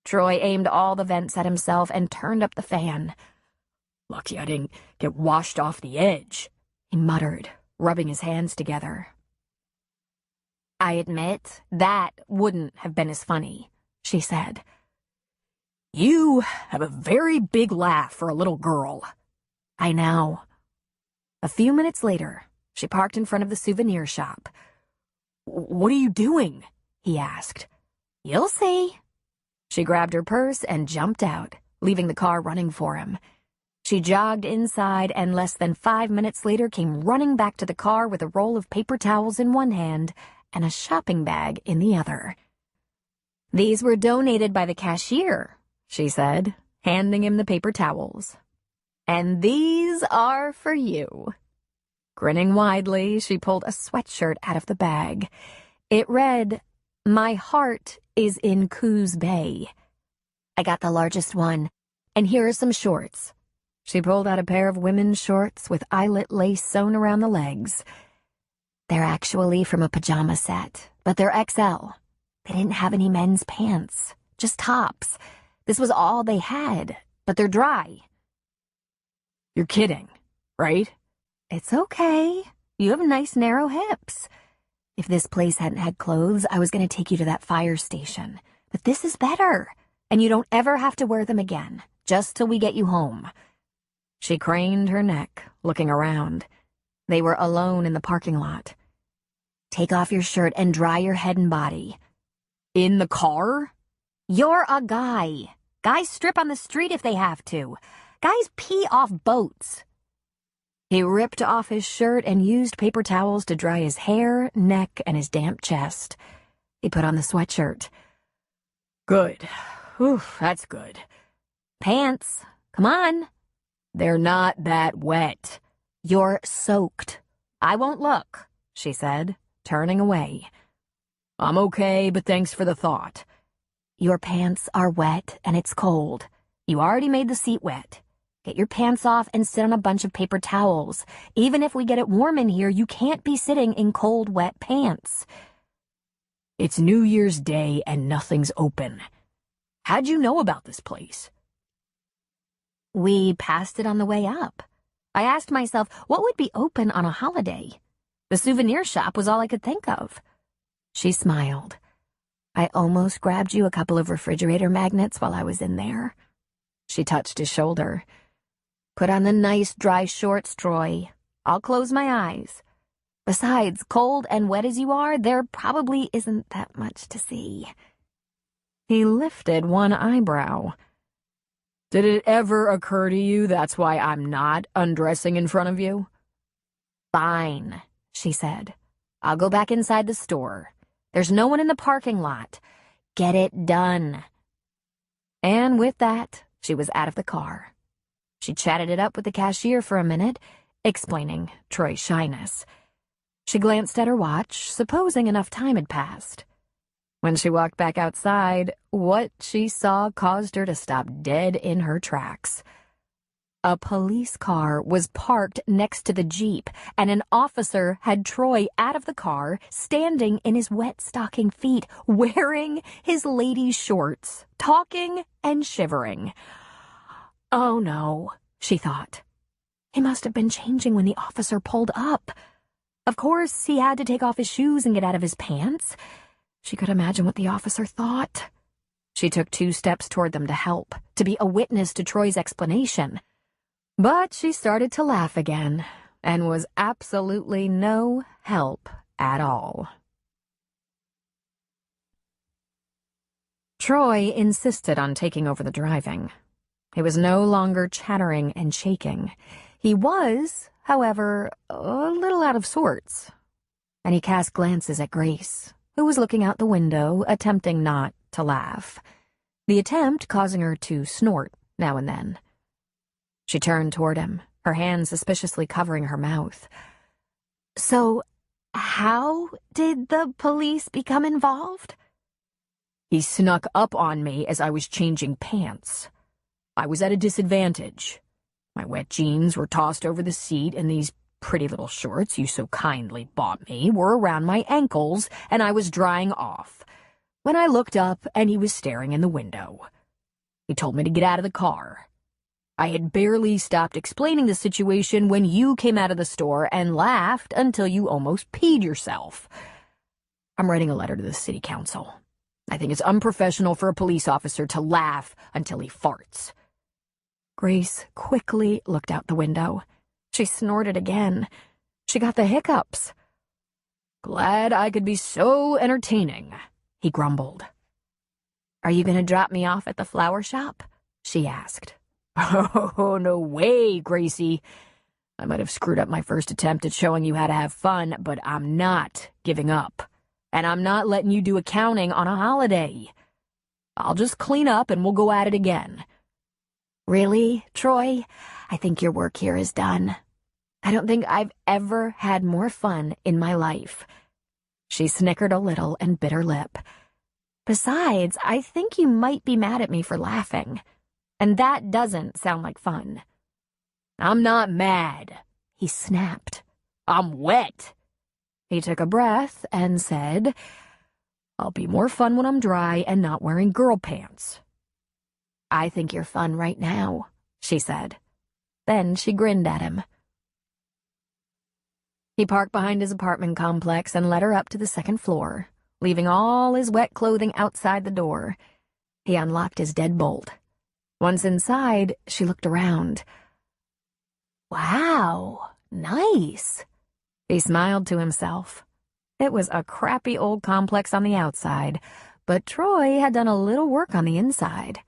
Troy aimed all the vents at himself and turned up the fan. "Lucky I didn't get washed off the edge," he muttered, rubbing his hands together. "I admit that wouldn't have been as funny," she said. "You have a very big laugh for a little girl." "I know." A few minutes later, she parked in front of the souvenir shop. "What are you doing?" he asked. "You'll see." She grabbed her purse and jumped out, leaving the car running for him. She jogged inside and less than 5 minutes later came running back to the car with a roll of paper towels in one hand and a shopping bag in the other. "These were donated by the cashier," she said, handing him the paper towels. "And these are for you." Grinning widely, she pulled a sweatshirt out of the bag. It read, "My heart is in Coos Bay." "I got the largest one, and here are some shorts." She pulled out a pair of women's shorts with eyelet lace sewn around the legs. "They're actually from a pajama set, but they're XL. They didn't have any men's pants, just tops. This was all they had, but they're dry." You're kidding, right? "It's okay. You have nice narrow hips. If this place hadn't had clothes, I was going to take you to that fire station. But this is better, and you don't ever have to wear them again, just till we get you home." She craned her neck, looking around. They were alone in the parking lot. "Take off your shirt and dry your head and body." In the car? "You're a guy. Guys strip on the street if they have to. Guys pee off boats." He ripped off his shirt and used paper towels to dry his hair, neck, and his damp chest. He put on the sweatshirt. Good. Oof, that's good. "Pants. Come on." They're not that wet. "You're soaked." "I won't look," she said, turning away. I'm okay, but thanks for the thought. "Your pants are wet and it's cold. You already made the seat wet. Get your pants off and sit on a bunch of paper towels. Even if we get it warm in here, you can't be sitting in cold, wet pants." It's New Year's Day and nothing's open. How'd you know about this place? "We passed it on the way up. I asked myself, what would be open on a holiday? The souvenir shop was all I could think of." She smiled. "I almost grabbed you a couple of refrigerator magnets while I was in there." She touched his shoulder. "Put on the nice dry shorts, Troy. I'll close my eyes. Besides, cold and wet as you are, there probably isn't that much to see." He lifted one eyebrow. Did it ever occur to you that's why I'm not undressing in front of you? "Fine," she said. "I'll go back inside the store. There's no one in the parking lot. Get it done." And with that, she was out of the car. She chatted it up with the cashier for a minute, explaining Troy's shyness. She glanced at her watch, supposing enough time had passed. When she walked back outside, what she saw caused her to stop dead in her tracks. A police car was parked next to the Jeep, and an officer had Troy out of the car, standing in his wet stocking feet, wearing his ladies' shorts, talking and shivering. "Oh no," she thought. "He must have been changing when the officer pulled up. Of course, he had to take off his shoes and get out of his pants." She could imagine what the officer thought. She took 2 steps toward them to help, to be a witness to Troy's explanation. But she started to laugh again, and was absolutely no help at all. Troy insisted on taking over the driving. He was no longer chattering and shaking. He was, however, a little out of sorts. And he cast glances at Grace, who was looking out the window, attempting not to laugh. The attempt causing her to snort now and then. She turned toward him, her hand suspiciously covering her mouth. "So, how did the police become involved?" He snuck up on me as I was changing pants. I was at a disadvantage. My wet jeans were tossed over the seat, and these pretty little shorts you so kindly bought me were around my ankles, and I was drying off, when I looked up and he was staring in the window. He told me to get out of the car. I had barely stopped explaining the situation when you came out of the store and laughed until you almost peed yourself. I'm writing a letter to the city council. I think it's unprofessional for a police officer to laugh until he farts." Grace quickly looked out the window. She snorted again. She got the hiccups. "Glad I could be so entertaining," he grumbled. "Are you going to drop me off at the flower shop?" she asked. "Oh, no way, Gracie. I might have screwed up my first attempt at showing you how to have fun, but I'm not giving up. And I'm not letting you do accounting on a holiday. I'll just clean up and we'll go at it again." "Really, Troy? I think your work here is done." I don't think I've ever had more fun in my life." She snickered a little and bit her lip. "Besides, I think you might be mad at me for laughing. And that doesn't sound like fun." "I'm not mad," he snapped. "I'm wet." He took a breath and said, "I'll be more fun when I'm dry and not wearing girl pants." "I think you're fun right now," she said. Then she grinned at him. He parked behind his apartment complex and led her up to the second floor, leaving all his wet clothing outside the door. He unlocked his deadbolt. Once inside, she looked around. "Wow, nice." He smiled to himself. It was a crappy old complex on the outside, but Troy had done a little work on the inside.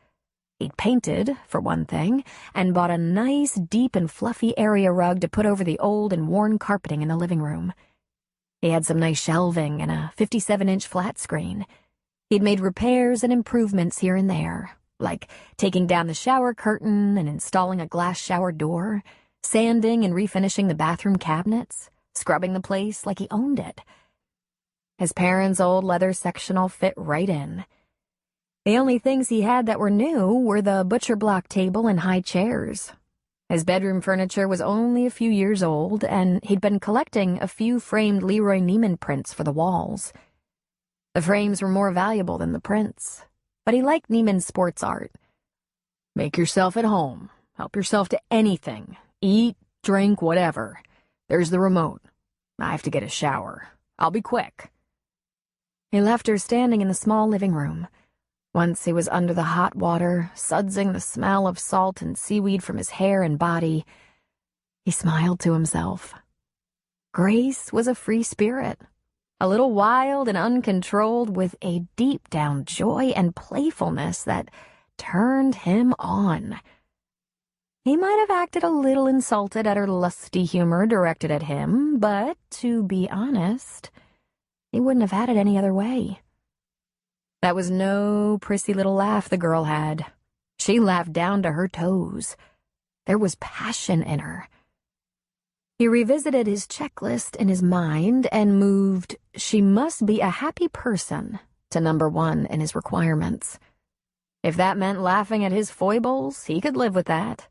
He'd painted, for one thing, and bought a nice, deep and fluffy area rug to put over the old and worn carpeting in the living room. He had some nice shelving and a 57-inch flat screen. He'd made repairs and improvements here and there, like taking down the shower curtain and installing a glass shower door, sanding and refinishing the bathroom cabinets, scrubbing the place like he owned it. His parents' old leather sectional fit right in. The only things he had that were new were the butcher block table and high chairs. His bedroom furniture was only a few years old, and he'd been collecting a few framed Leroy Neiman prints for the walls. The frames were more valuable than the prints, but he liked Neiman's sports art. "Make yourself at home. Help yourself to anything. Eat, drink, whatever. There's the remote. I have to get a shower. I'll be quick." He left her standing in the small living room. Once he was under the hot water, sudsing the smell of salt and seaweed from his hair and body, he smiled to himself. Grace was a free spirit, a little wild and uncontrolled, with a deep-down joy and playfulness that turned him on. He might have acted a little insulted at her lusty humor directed at him, but, to be honest, he wouldn't have had it any other way. That was no prissy little laugh the girl had. She laughed down to her toes. There was passion in her. He revisited his checklist in his mind and moved, "She must be a happy person," to number 1 in his requirements. If that meant laughing at his foibles, he could live with that.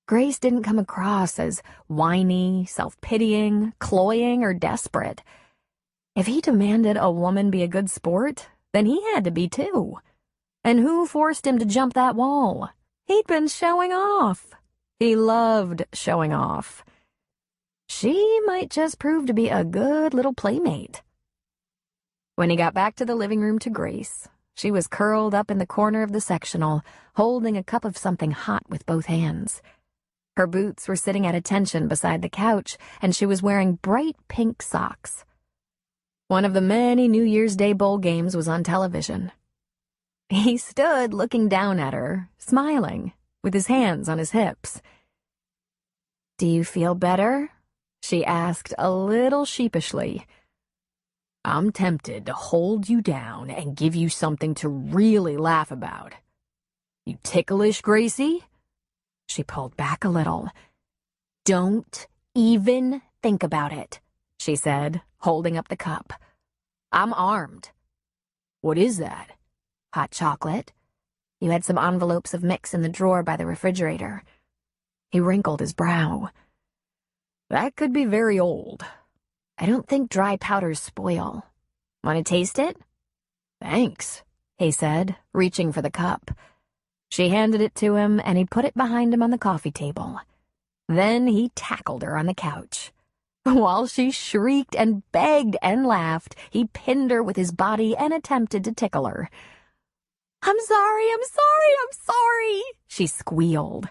Grace didn't come across as whiny, self-pitying, cloying, or desperate. If he demanded a woman be a good sport, then he had to be too. And who forced him to jump that wall? He'd been showing off. He loved showing off. She might just prove to be a good little playmate. When he got back to the living room to Grace, she was curled up in the corner of the sectional, holding a cup of something hot with both hands. Her boots were sitting at attention beside the couch, and she was wearing bright pink socks. One of the many New Year's Day bowl games was on television. He stood looking down at her, smiling, with his hands on his hips. "Do you feel better?" she asked a little sheepishly. "I'm tempted to hold you down and give you something to really laugh about. You ticklish, Gracie?" She pulled back a little. "Don't even think about it," she said, holding up the cup. "I'm armed." "What is that?" "Hot chocolate. You had some envelopes of mix in the drawer by the refrigerator." He wrinkled his brow. "That could be very old." "I don't think dry powders spoil. Want to taste it?" "Thanks," he said, reaching for the cup. She handed it to him, and he put it behind him on the coffee table. Then he tackled her on the couch. While she shrieked and begged and laughed, he pinned her with his body and attempted to tickle her. I'm sorry, she squealed.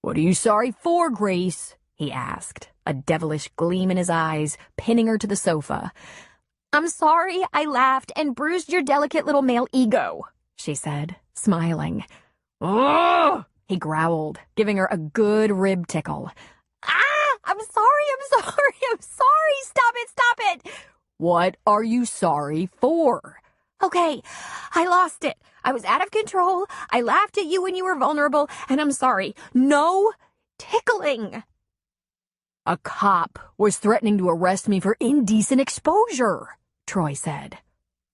"What are you sorry for, Grace?" he asked, a devilish gleam in his eyes, pinning her to the sofa. "I'm sorry I laughed and bruised your delicate little male ego," she said, smiling. "Ugh!" he growled, giving her a good rib tickle. I'm sorry. Stop it. "What are you sorry for?" Okay, I lost it. I was out of control. I laughed at you when you were vulnerable, and I'm sorry. No tickling. A cop was threatening to arrest me for indecent exposure, Troy said.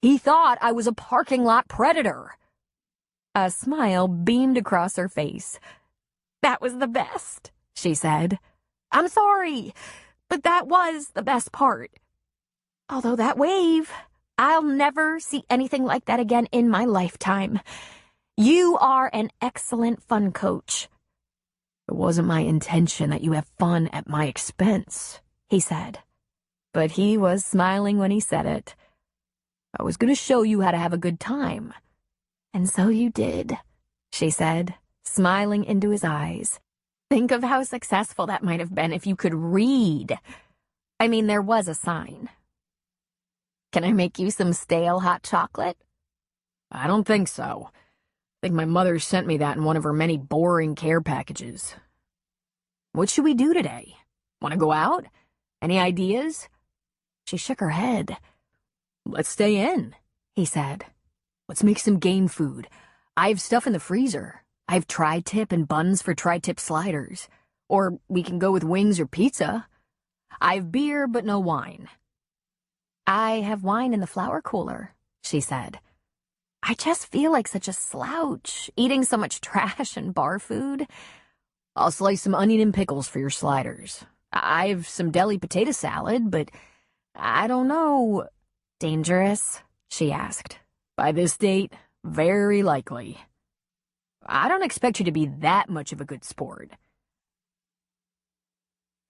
He thought I was a parking lot predator. A smile beamed across her face. That was the best, she said. I'm sorry, but that was the best part. Although that wave, I'll never see anything like that again in my lifetime. You are an excellent fun coach. It wasn't my intention that you have fun at my expense, he said. But he was smiling when he said it. I was going to show you how to have a good time. And so you did, she said, smiling into his eyes. Think of how successful that might have been if you could read. I mean, there was a sign. Can I make you some stale hot chocolate? I don't think so. I think my mother sent me that in one of her many boring care packages. What should we do today? Want to go out? Any ideas? She shook her head. Let's stay in, he said. Let's make some game food. I have stuff in the freezer. I have tri-tip and buns for tri-tip sliders. Or we can go with wings or pizza. I have beer, but no wine. I have wine in the flour cooler, she said. I just feel like such a slouch, eating so much trash and bar food. I'll slice some onion and pickles for your sliders. I have some deli potato salad, but I don't know. Dangerous? She asked. By this date, very likely. I don't expect you to be that much of a good sport.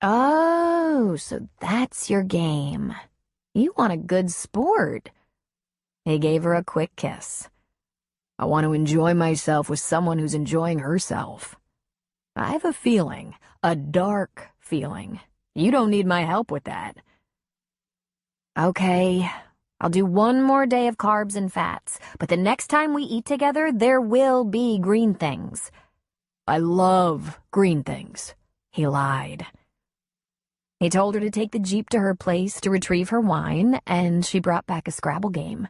Oh, so that's your game. You want a good sport. He gave her a quick kiss. I want to enjoy myself with someone who's enjoying herself. I have a feeling, a dark feeling. You don't need my help with that. Okay, I'll do one more day of carbs and fats, but the next time we eat together, there will be green things. I love green things, he lied. He told her to take the Jeep to her place to retrieve her wine, and she brought back a Scrabble game.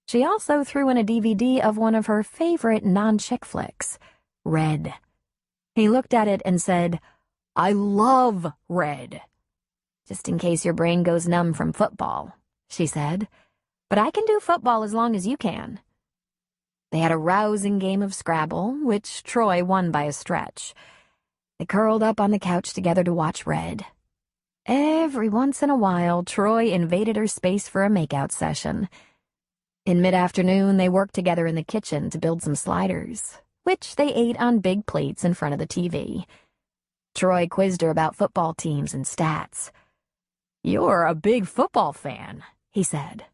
She also threw in a DVD of one of her favorite non-chick flicks, Red. He looked at it and said, I love Red. Just in case your brain goes numb from football, she said. But I can do football as long as you can. They had a rousing game of Scrabble, which Troy won by a stretch. They curled up on the couch together to watch Red. Every once in a while, Troy invaded her space for a makeout session. In mid-afternoon, they worked together in the kitchen to build some sliders, which they ate on big plates in front of the TV. Troy quizzed her about football teams and stats. You're a big football fan, he said.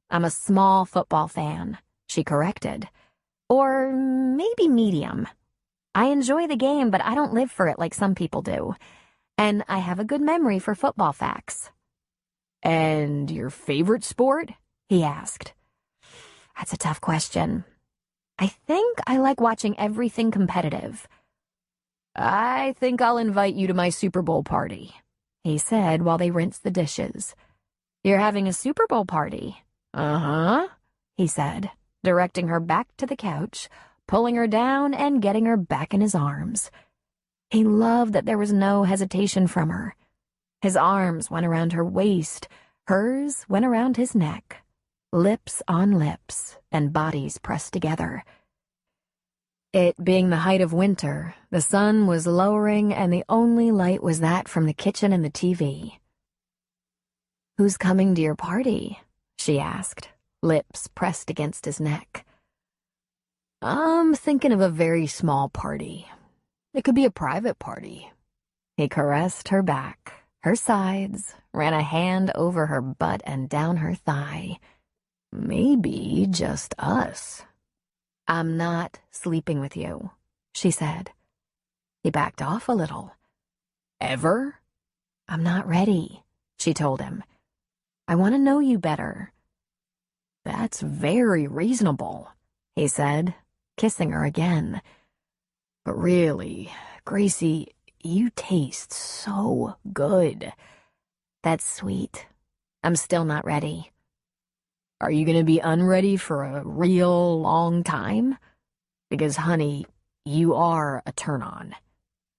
I'm a small football fan, she corrected. Or maybe medium. I enjoy the game, but I don't live for it like some people do. And I have a good memory for football facts. And your favorite sport? He asked. That's a tough question. I think I like watching everything competitive. I think I'll invite you to my Super Bowl party, he said while they rinsed the dishes. You're having a Super Bowl party? Uh-huh, he said, directing her back to the couch, pulling her down and getting her back in his arms. He loved that there was no hesitation from her. His arms went around her waist, hers went around his neck. Lips on lips, and bodies pressed together. It being the height of winter, the sun was lowering and the only light was that from the kitchen and the TV. Who's coming to your party? She asked, lips pressed against his neck. I'm thinking of a very small party. It could be a private party. He caressed her back, her sides, ran a hand over her butt and down her thigh. Maybe just us. I'm not sleeping with you, she said. He backed off a little. Ever? I'm not ready, she told him. I want to know you better. That's very reasonable, he said, kissing her again. But really, Gracie, you taste so good. That's sweet. I'm still not ready. Are you going to be unready for a real long time? Because, honey, you are a turn-on.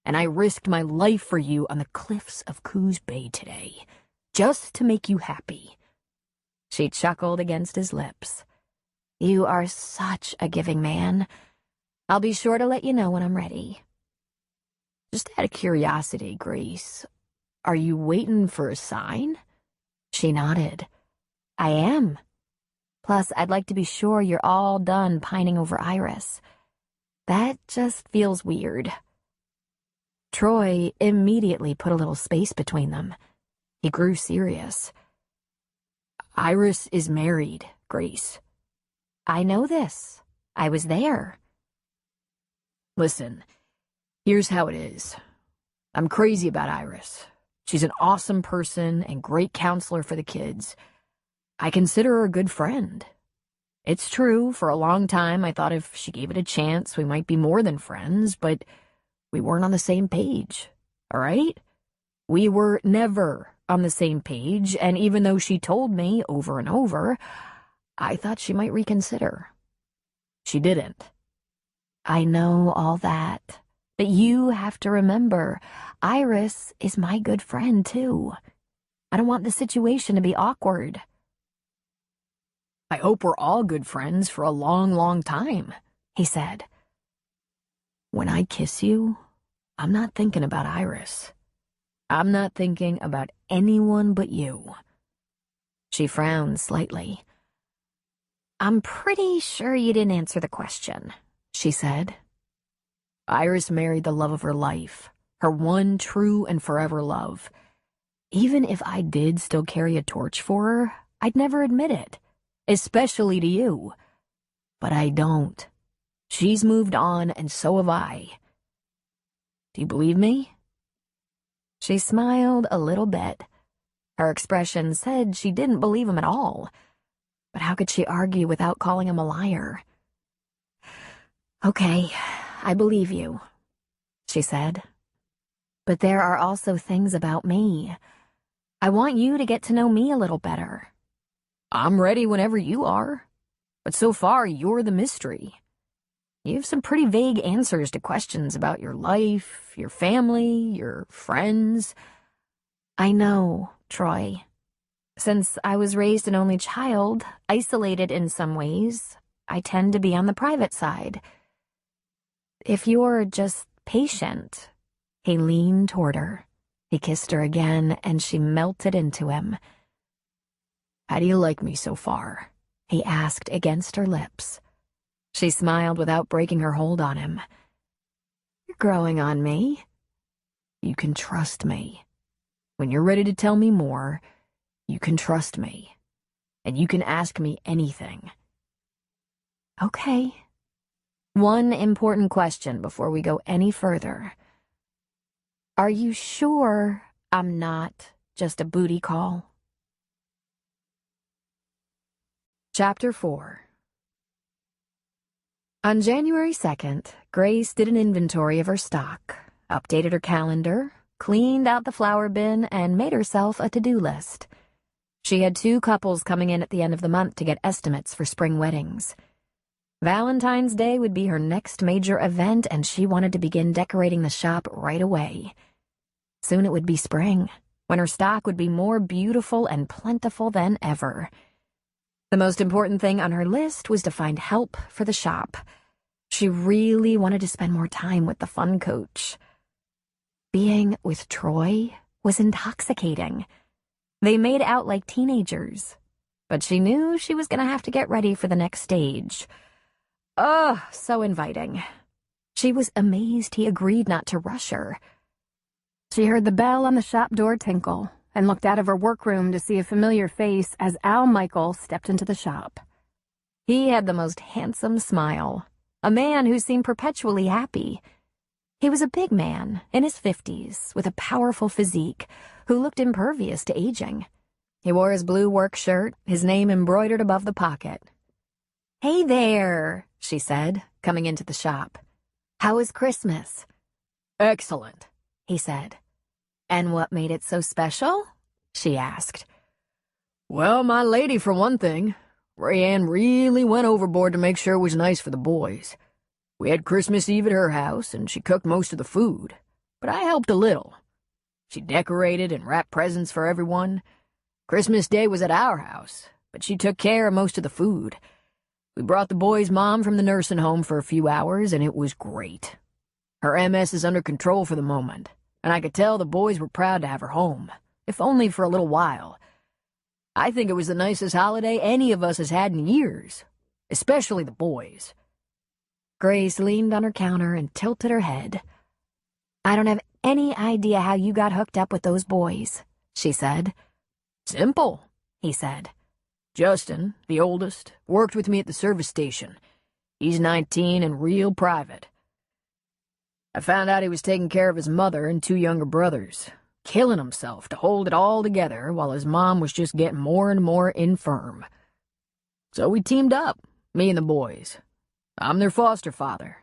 and I risked my life for you on the cliffs of Coos Bay today, just to make you happy." She chuckled against his lips. "You are such a giving man. I'll be sure to let you know when I'm ready." "Just out of curiosity, Grace, are you waiting for a sign?" She nodded. "I am. Plus, I'd like to be sure you're all done pining over Iris. That just feels weird." Troy immediately put a little space between them. He grew serious. "Iris is married, Grace." "I know this. I was there." "Listen, here's how it is. I'm crazy about Iris. She's an awesome person and great counselor for the kids. I consider her a good friend. It's true, for a long time I thought if she gave it a chance we might be more than friends, but we weren't on the same page, all right? We were never on the same page, and even though she told me over and over, I thought she might reconsider. She didn't." "I know all that. But you have to remember, Iris is my good friend, too. I don't want the situation to be awkward." "I hope we're all good friends for a long, long time," he said. "When I kiss you, I'm not thinking about Iris. I'm not thinking about anyone but you." She frowned slightly. "I'm pretty sure you didn't answer the question," she said. Iris married the love of her life, her one true and forever love. Even if I did still carry a torch for her, I'd never admit it, especially to you. But I don't. She's moved on, and so have I. Do you believe me?" She smiled a little bit. Her expression said she didn't believe him at all. But how could she argue without calling him a liar? "Okay, I believe you," she said. "But there are also things about me. I want you to get to know me a little better." "I'm ready whenever you are. But so far, you're the mystery. You have some pretty vague answers to questions about your life, your family, your friends." "I know, Troy. Since I was raised an only child, isolated in some ways, I tend to be on the private side. If you're just patient." He leaned toward her. He kissed her again, and she melted into him. "How do you like me so far?" he asked against her lips. She smiled without breaking her hold on him. "You're growing on me." "You can trust me. When you're ready to tell me more, you can trust me. And you can ask me anything." "Okay. One important question before we go any further. Are you sure I'm not just a booty call?" Chapter 4. On January 2nd, Grace did an inventory of her stock, updated her calendar, cleaned out the flower bin, and made herself a to-do list. She had 2 couples coming in at the end of the month to get estimates for spring weddings. Valentine's Day would be her next major event, and she wanted to begin decorating the shop right away. Soon it would be spring, when her stock would be more beautiful and plentiful than ever. The most important thing on her list was to find help for the shop. She really wanted to spend more time with the fun coach. Being with Troy was intoxicating. They made out like teenagers, but she knew she was going to have to get ready for the next stage. Oh, so inviting. She was amazed he agreed not to rush her. She heard the bell on the shop door tinkle and looked out of her workroom to see a familiar face as Al Michael stepped into the shop. He had the most handsome smile, a man who seemed perpetually happy. He was a big man, in his 50s, with a powerful physique, who looked impervious to aging. He wore his blue work shirt, his name embroidered above the pocket. "Hey there," she said, coming into the shop. "How was Christmas?" "Excellent," he said. "And what made it so special?" she asked. "Well, my lady, for one thing. Rayanne really went overboard to make sure it was nice for the boys. We had Christmas Eve at her house, and she cooked most of the food. but I helped a little. She decorated and wrapped presents for everyone. Christmas Day was at our house, but she took care of most of the food. We brought the boy's mom from the nursing home for a few hours, and it was great. Her MS is under control for the moment, and I could tell the boys were proud to have her home, if only for a little while. I think it was the nicest holiday any of us has had in years, especially the boys. Grace leaned on her counter and tilted her head. I don't have any idea how you got hooked up with those boys, she said. Simple, he said. Justin, the oldest, worked with me at the service station. He's 19 and real private. I found out he was taking care of his mother and 2 younger brothers, killing himself to hold it all together while his mom was just getting more and more infirm. So we teamed up, me and the boys. I'm their foster father.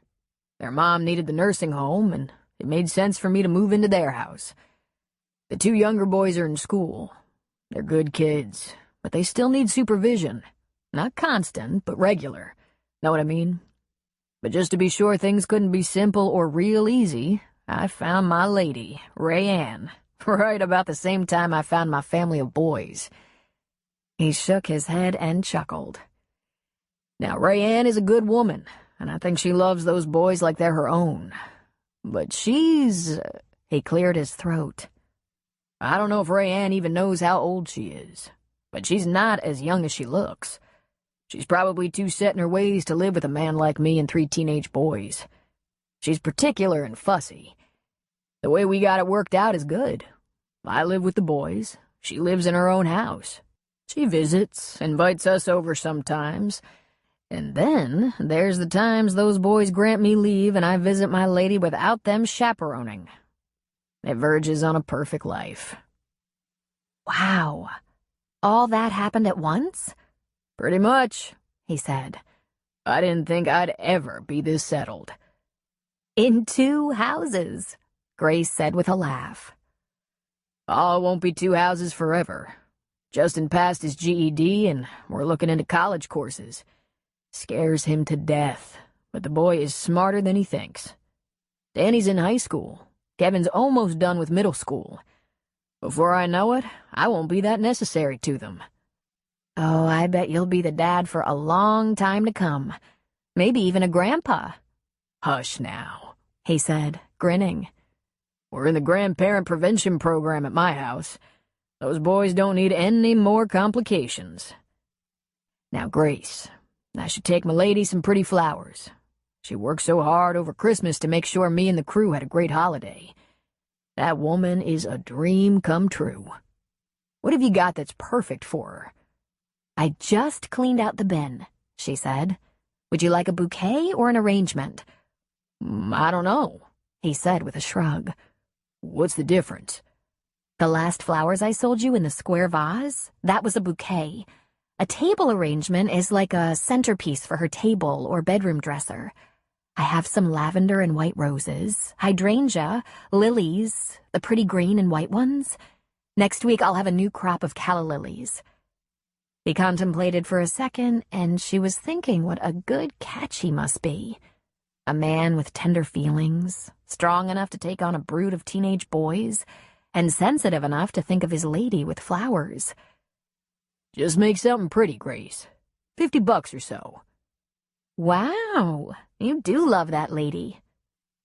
Their mom needed the nursing home, and it made sense for me to move into their house. The 2 younger boys are in school. They're good kids, but they still need supervision. Not constant, but regular. Know what I mean? But just to be sure things couldn't be simple or real easy, I found my lady, Rayanne, right about the same time I found my family of boys. He shook his head and chuckled. Now, Rayanne is a good woman, and I think she loves those boys like they're her own. But she's... He cleared his throat. I don't know if Rayanne even knows how old she is, but she's not as young as she looks. She's probably too set in her ways to live with a man like me and 3 teenage boys. She's particular and fussy. The way we got it worked out is good. I live with the boys. She lives in her own house. She visits, invites us over sometimes. And then there's the times those boys grant me leave and I visit my lady without them chaperoning. It verges on a perfect life. Wow. All that happened at once? Pretty much, he said. I didn't think I'd ever be this settled. In 2 houses, Grace said with a laugh. Oh, it won't be 2 houses forever. Justin passed his GED and we're looking into college courses. Scares him to death, but the boy is smarter than he thinks. Danny's in high school. Kevin's almost done with middle school. Before I know it, I won't be that necessary to them. Oh, I bet you'll be the dad for a long time to come. Maybe even a grandpa. Hush now, he said, grinning. We're in the grandparent prevention program at my house. Those boys don't need any more complications. Now, Grace, I should take my lady some pretty flowers. She worked so hard over Christmas to make sure me and the crew had a great holiday. That woman is a dream come true. What have you got that's perfect for her? I just cleaned out the bin, she said. Would you like a bouquet or an arrangement? I don't know, he said with a shrug. What's the difference? The last flowers I sold you in the square vase, that was a bouquet. A table arrangement is like a centerpiece for her table or bedroom dresser. I have some lavender and white roses, hydrangea, lilies, the pretty green and white ones. Next week I'll have a new crop of calla lilies. He contemplated for a second, and she was thinking what a good catch he must be. A man with tender feelings, strong enough to take on a brood of teenage boys, and sensitive enough to think of his lady with flowers. Just make something pretty, Grace. $50 or so. Wow, you do love that lady.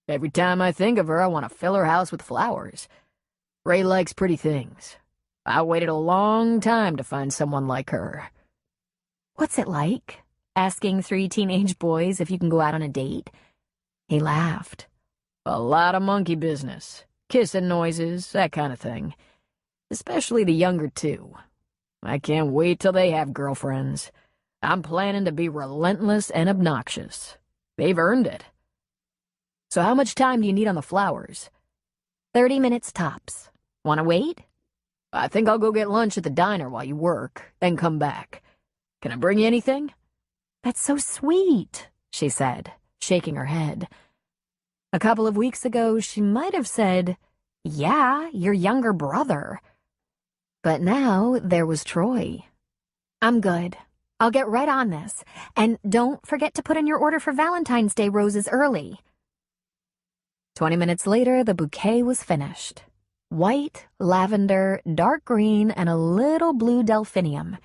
Every time I think of her, I want to fill her house with flowers. Ray likes pretty things. I waited a long time to find someone like her. What's it like, asking 3 teenage boys if you can go out on a date? He laughed. A lot of monkey business. Kissing noises, that kind of thing. Especially the younger 2. I can't wait till they have girlfriends. I'm planning to be relentless and obnoxious. They've earned it. So how much time do you need on the flowers? 30 minutes tops. Want to wait? I think I'll go get lunch at the diner while you work, then come back. Can I bring you anything? That's so sweet, she said, shaking her head. A couple of weeks ago, she might have said, yeah, your younger brother. But now there was Troy. I'm good. I'll get right on this. And don't forget to put in your order for Valentine's Day roses early. 20 minutes later, the bouquet was finished. White, lavender, dark green, and a little blue delphinium.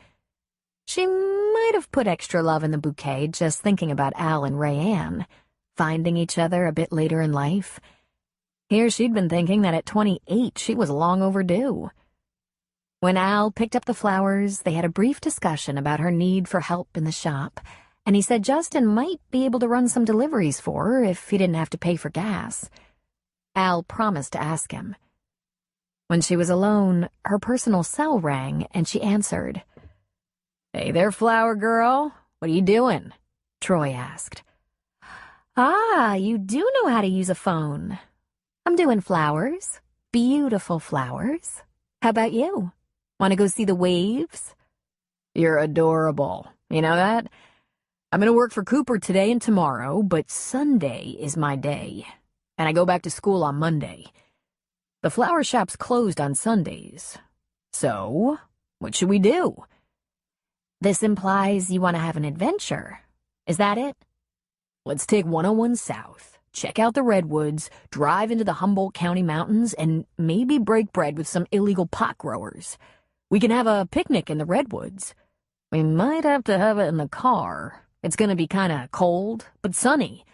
She might have put extra love in the bouquet just thinking about Al and Rayanne, finding each other a bit later in life. Here she'd been thinking that at 28 she was long overdue. When Al picked up the flowers, they had a brief discussion about her need for help in the shop, and he said Justin might be able to run some deliveries for her if he didn't have to pay for gas. Al promised to ask him. When she was alone, her personal cell rang, and she answered. "Hey there, flower girl. What are you doing?" Troy asked. "Ah, you do know how to use a phone." "I'm doing flowers. Beautiful flowers. How about you? Want to go see the waves?" "You're adorable. You know that? I'm going to work for Cooper today and tomorrow, but Sunday is my day, and I go back to school on Monday. The flower shop's closed on Sundays. So, what should we do?" "This implies you want to have an adventure. Is that it?" "Let's take 101 South, check out the redwoods, drive into the Humboldt County mountains, and maybe break bread with some illegal pot growers. We can have a picnic in the redwoods. We might have to have it in the car. It's going to be kind of cold, but sunny.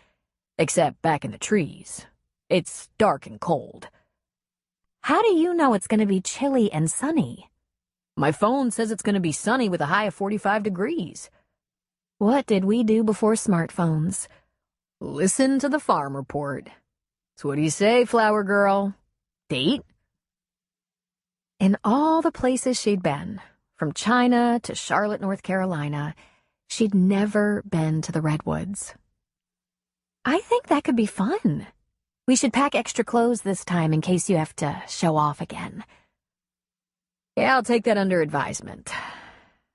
Except back in the trees. It's dark and cold." "How do you know it's going to be chilly and sunny?" "My phone says it's going to be sunny with a high of 45 degrees. What did we do before smartphones? Listen to the farm report. So what do you say, flower girl? Date? In all the places she'd been, from China to Charlotte, North Carolina, she'd never been to the redwoods. I think that could be fun. We should pack extra clothes this time in case you have to show off again. Yeah, I'll take that under advisement.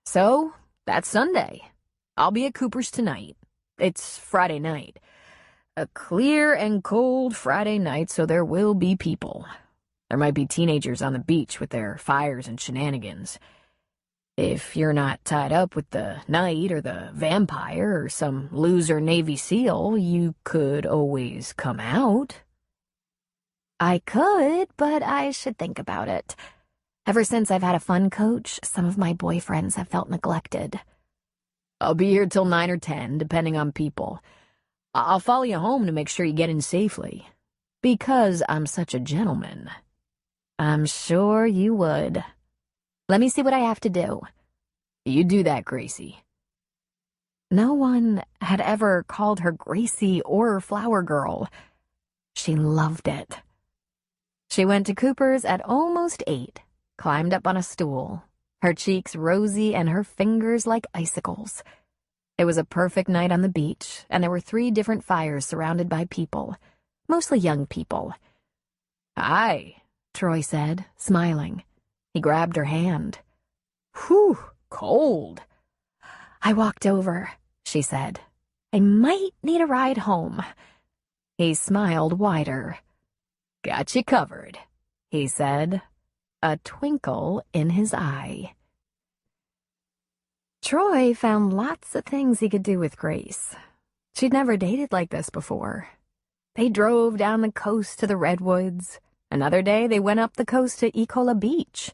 So, that's Sunday. I'll be at Cooper's tonight. It's Friday night. A clear and cold Friday night, so there will be people. There might be teenagers on the beach with their fires and shenanigans. If you're not tied up with the knight or the vampire or some loser Navy SEAL, you could always come out. I could, but I should think about it. Ever since I've had a fun coach, some of my boyfriends have felt neglected. I'll be here till 9 or 10, depending on people. I'll follow you home to make sure you get in safely. Because I'm such a gentleman. I'm sure you would. Let me see what I have to do. You do that, Gracie. No one had ever called her Gracie or Flower Girl. She loved it. She went to Cooper's at almost 8, climbed up on a stool, her cheeks rosy and her fingers like icicles. It was a perfect night on the beach, and there were 3 different fires surrounded by people, mostly young people. "Hi," Troy said, smiling. He grabbed her hand. "Whew, cold." I walked over, she said. "I might need a ride home." He smiled wider. "Got you covered," he said, a twinkle in his eye. Troy found lots of things he could do with Grace. She'd never dated like this before. They drove down the coast to the redwoods. Another day, they went up the coast to Ecola Beach.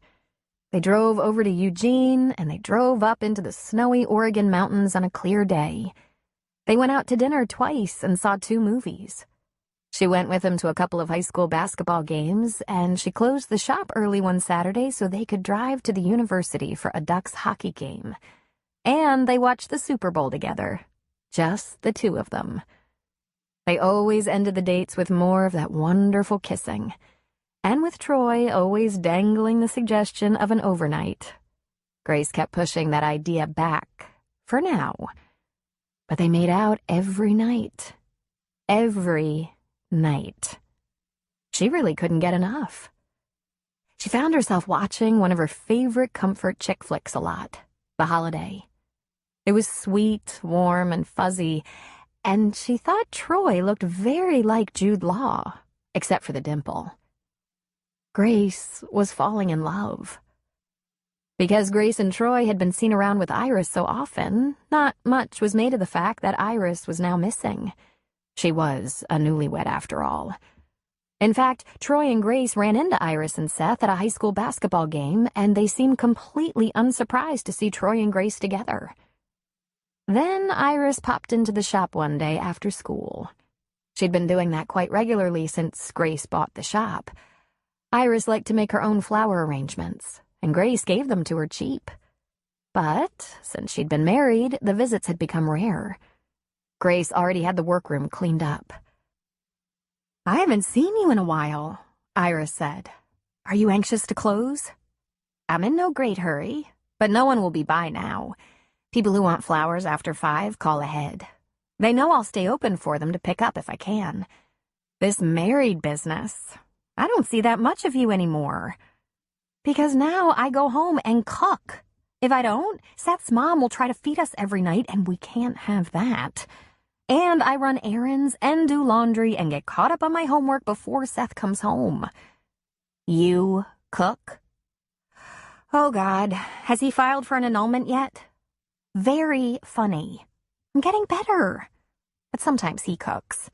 They drove over to Eugene, and they drove up into the snowy Oregon mountains on a clear day. They went out to dinner twice and saw 2 movies. She went with him to a couple of high school basketball games, and she closed the shop early one Saturday so they could drive to the university for a Ducks hockey game. And they watched the Super Bowl together. Just the 2 of them. They always ended the dates with more of that wonderful kissing. And with Troy always dangling the suggestion of an overnight. Grace kept pushing that idea back, for now. But they made out every night. Every night. She really couldn't get enough. She found herself watching one of her favorite comfort chick flicks a lot, The Holiday. It was sweet, warm, and fuzzy, and she thought Troy looked very like Jude Law, except for the dimple. Grace was falling in love. Because Grace and Troy had been seen around with Iris so often, not much was made of the fact that Iris was now missing. She was a newlywed after all. In fact, Troy and Grace ran into Iris and Seth at a high school basketball game, and they seemed completely unsurprised to see Troy and Grace together. Then Iris popped into the shop one day after school. She'd been doing that quite regularly since Grace bought the shop. Iris liked to make her own flower arrangements, and Grace gave them to her cheap. But since she'd been married, the visits had become rare. Grace already had the workroom cleaned up. "I haven't seen you in a while," Iris said. "Are you anxious to close?" "I'm in no great hurry, but no one will be by now. People who want flowers after 5 call ahead. They know I'll stay open for them to pick up if I can. This married business, I don't see that much of you anymore. Because now I go home and cook. If I don't, Seth's mom will try to feed us every night, and we can't have that. And I run errands and do laundry and get caught up on my homework before Seth comes home." "You cook?" "Oh, God, has he filed for an annulment yet?" "Very funny. I'm getting better. But sometimes he cooks.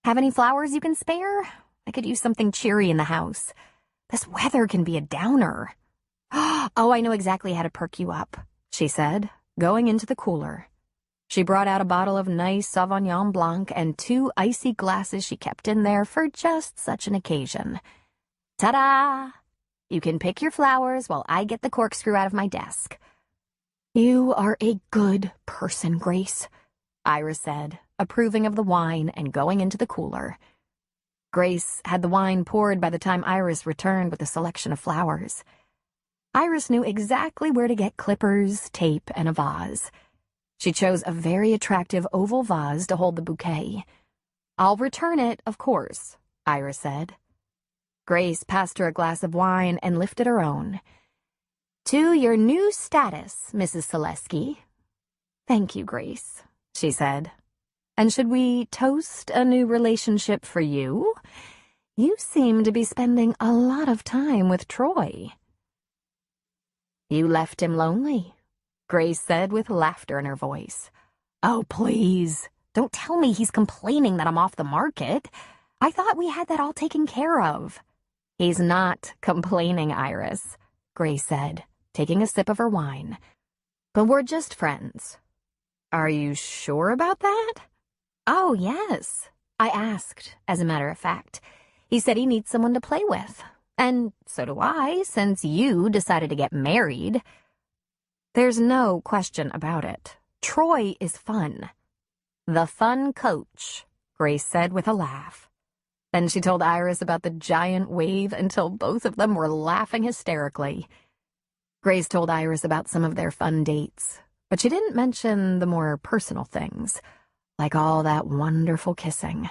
Have any flowers you can spare? I could use something cheery in the house. This weather can be a downer." "Oh, I know exactly how to perk you up," she said, going into the cooler. She brought out a bottle of nice Sauvignon Blanc and 2 icy glasses she kept in there for just such an occasion. "Ta-da! You can pick your flowers while I get the corkscrew out of my desk." "You are a good person, Grace," Iris said, approving of the wine and going into the cooler. Grace had the wine poured by the time Iris returned with a selection of flowers. Iris knew exactly where to get clippers, tape, and a vase. She chose a very attractive oval vase to hold the bouquet. "I'll return it, of course," Iris said. Grace passed her a glass of wine and lifted her own. "To your new status, Mrs. Selesky." "Thank you, Grace," she said. "And should we toast a new relationship for you? You seem to be spending a lot of time with Troy." "You left him lonely," Grace said with laughter in her voice. "Oh, please, don't tell me he's complaining that I'm off the market. I thought we had that all taken care of." "He's not complaining, Iris," Grace said, taking a sip of her wine. "But we're just friends." "Are you sure about that?" "Oh, yes. I asked, as a matter of fact. He said he needs someone to play with. And so do I, since you decided to get married." "There's no question about it. Troy is fun." "The fun coach," Grace said with a laugh. Then she told Iris about the giant wave until both of them were laughing hysterically. Grace told Iris about some of their fun dates, but she didn't mention the more personal things, like all that wonderful kissing.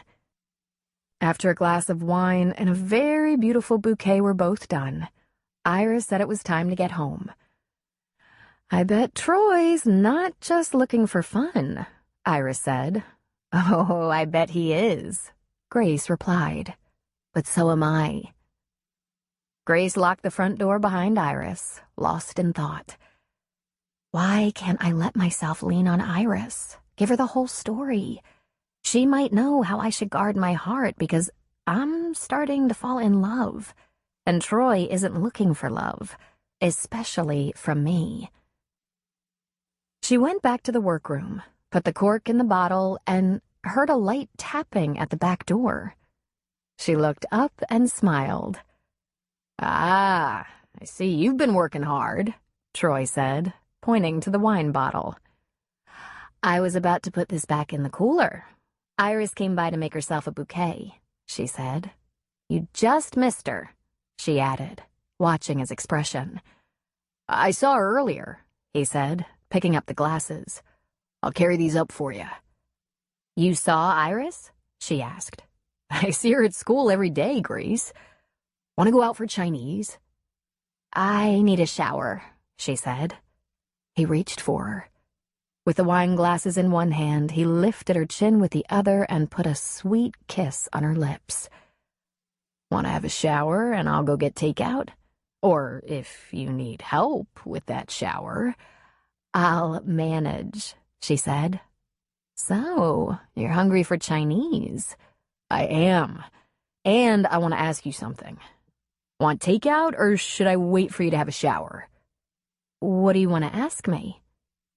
After a glass of wine and a very beautiful bouquet were both done, Iris said it was time to get home. "I bet Troy's not just looking for fun," Iris said. "Oh, I bet he is," Grace replied. "But so am I." Grace locked the front door behind Iris, lost in thought. Why can't I let myself lean on Iris? Give her the whole story. She might know how I should guard my heart because I'm starting to fall in love. And Troy isn't looking for love, especially from me. She went back to the workroom, put the cork in the bottle, and heard a light tapping at the back door. She looked up and smiled. "Ah, I see you've been working hard," Troy said, pointing to the wine bottle. "I was about to put this back in the cooler. Iris came by to make herself a bouquet," she said. "You just missed her," she added, watching his expression. "I saw her earlier," he said, picking up the glasses. "I'll carry these up for you." "You saw Iris?" she asked. "I see her at school every day, Grace. Want to go out for Chinese?" "I need a shower," she said. He reached for her. With the wine glasses in one hand, he lifted her chin with the other and put a sweet kiss on her lips. "Want to have a shower and I'll go get takeout? Or if you need help with that shower..." "I'll manage," she said. "So, you're hungry for Chinese?" "I am. And I want to ask you something. Want takeout, or should I wait for you to have a shower? What do you want to ask me?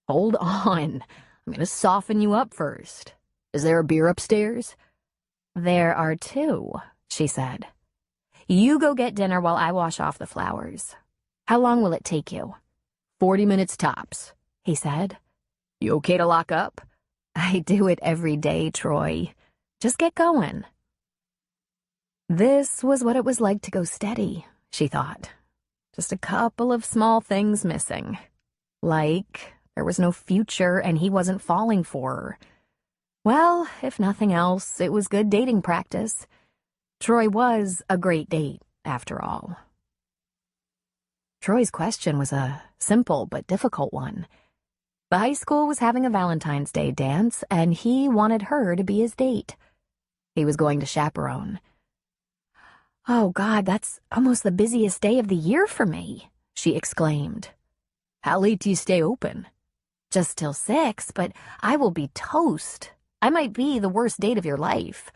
Hold on. I'm gonna soften you up first. Is there a beer upstairs? There are 2, she said. You go get dinner while I wash off the flowers. How long will it take you? 40 minutes tops, he said. You okay to lock up? I do it every day, Troy. Just get going. This was what it was like to go steady, she thought. Just a couple of small things missing. Like, there was no future and he wasn't falling for her. Well, if nothing else, it was good dating practice. Troy was a great date, after all. Troy's question was a simple but difficult one. The high school was having a Valentine's Day dance, and he wanted her to be his date. He was going to chaperone. Oh, God, that's almost the busiest day of the year for me, she exclaimed. How late do you stay open? Just till 6, but I will be toast. I might be the worst date of your life.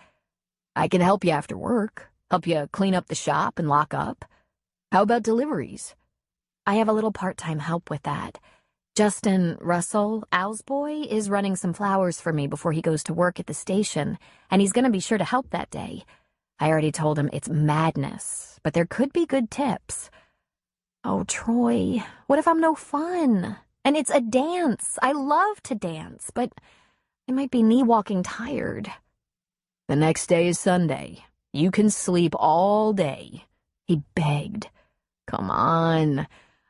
I can help you after work, help you clean up the shop and lock up. How about deliveries? I have a little part-time help with that. Justin Russell, Al's boy, is running some flowers for me before he goes to work at the station, and he's going to be sure to help that day. I already told him it's madness, but there could be good tips. Oh, Troy, what if I'm no fun? And it's a dance. I love to dance, but I might be knee-walking tired. The next day is Sunday. You can sleep all day, he begged. Come on.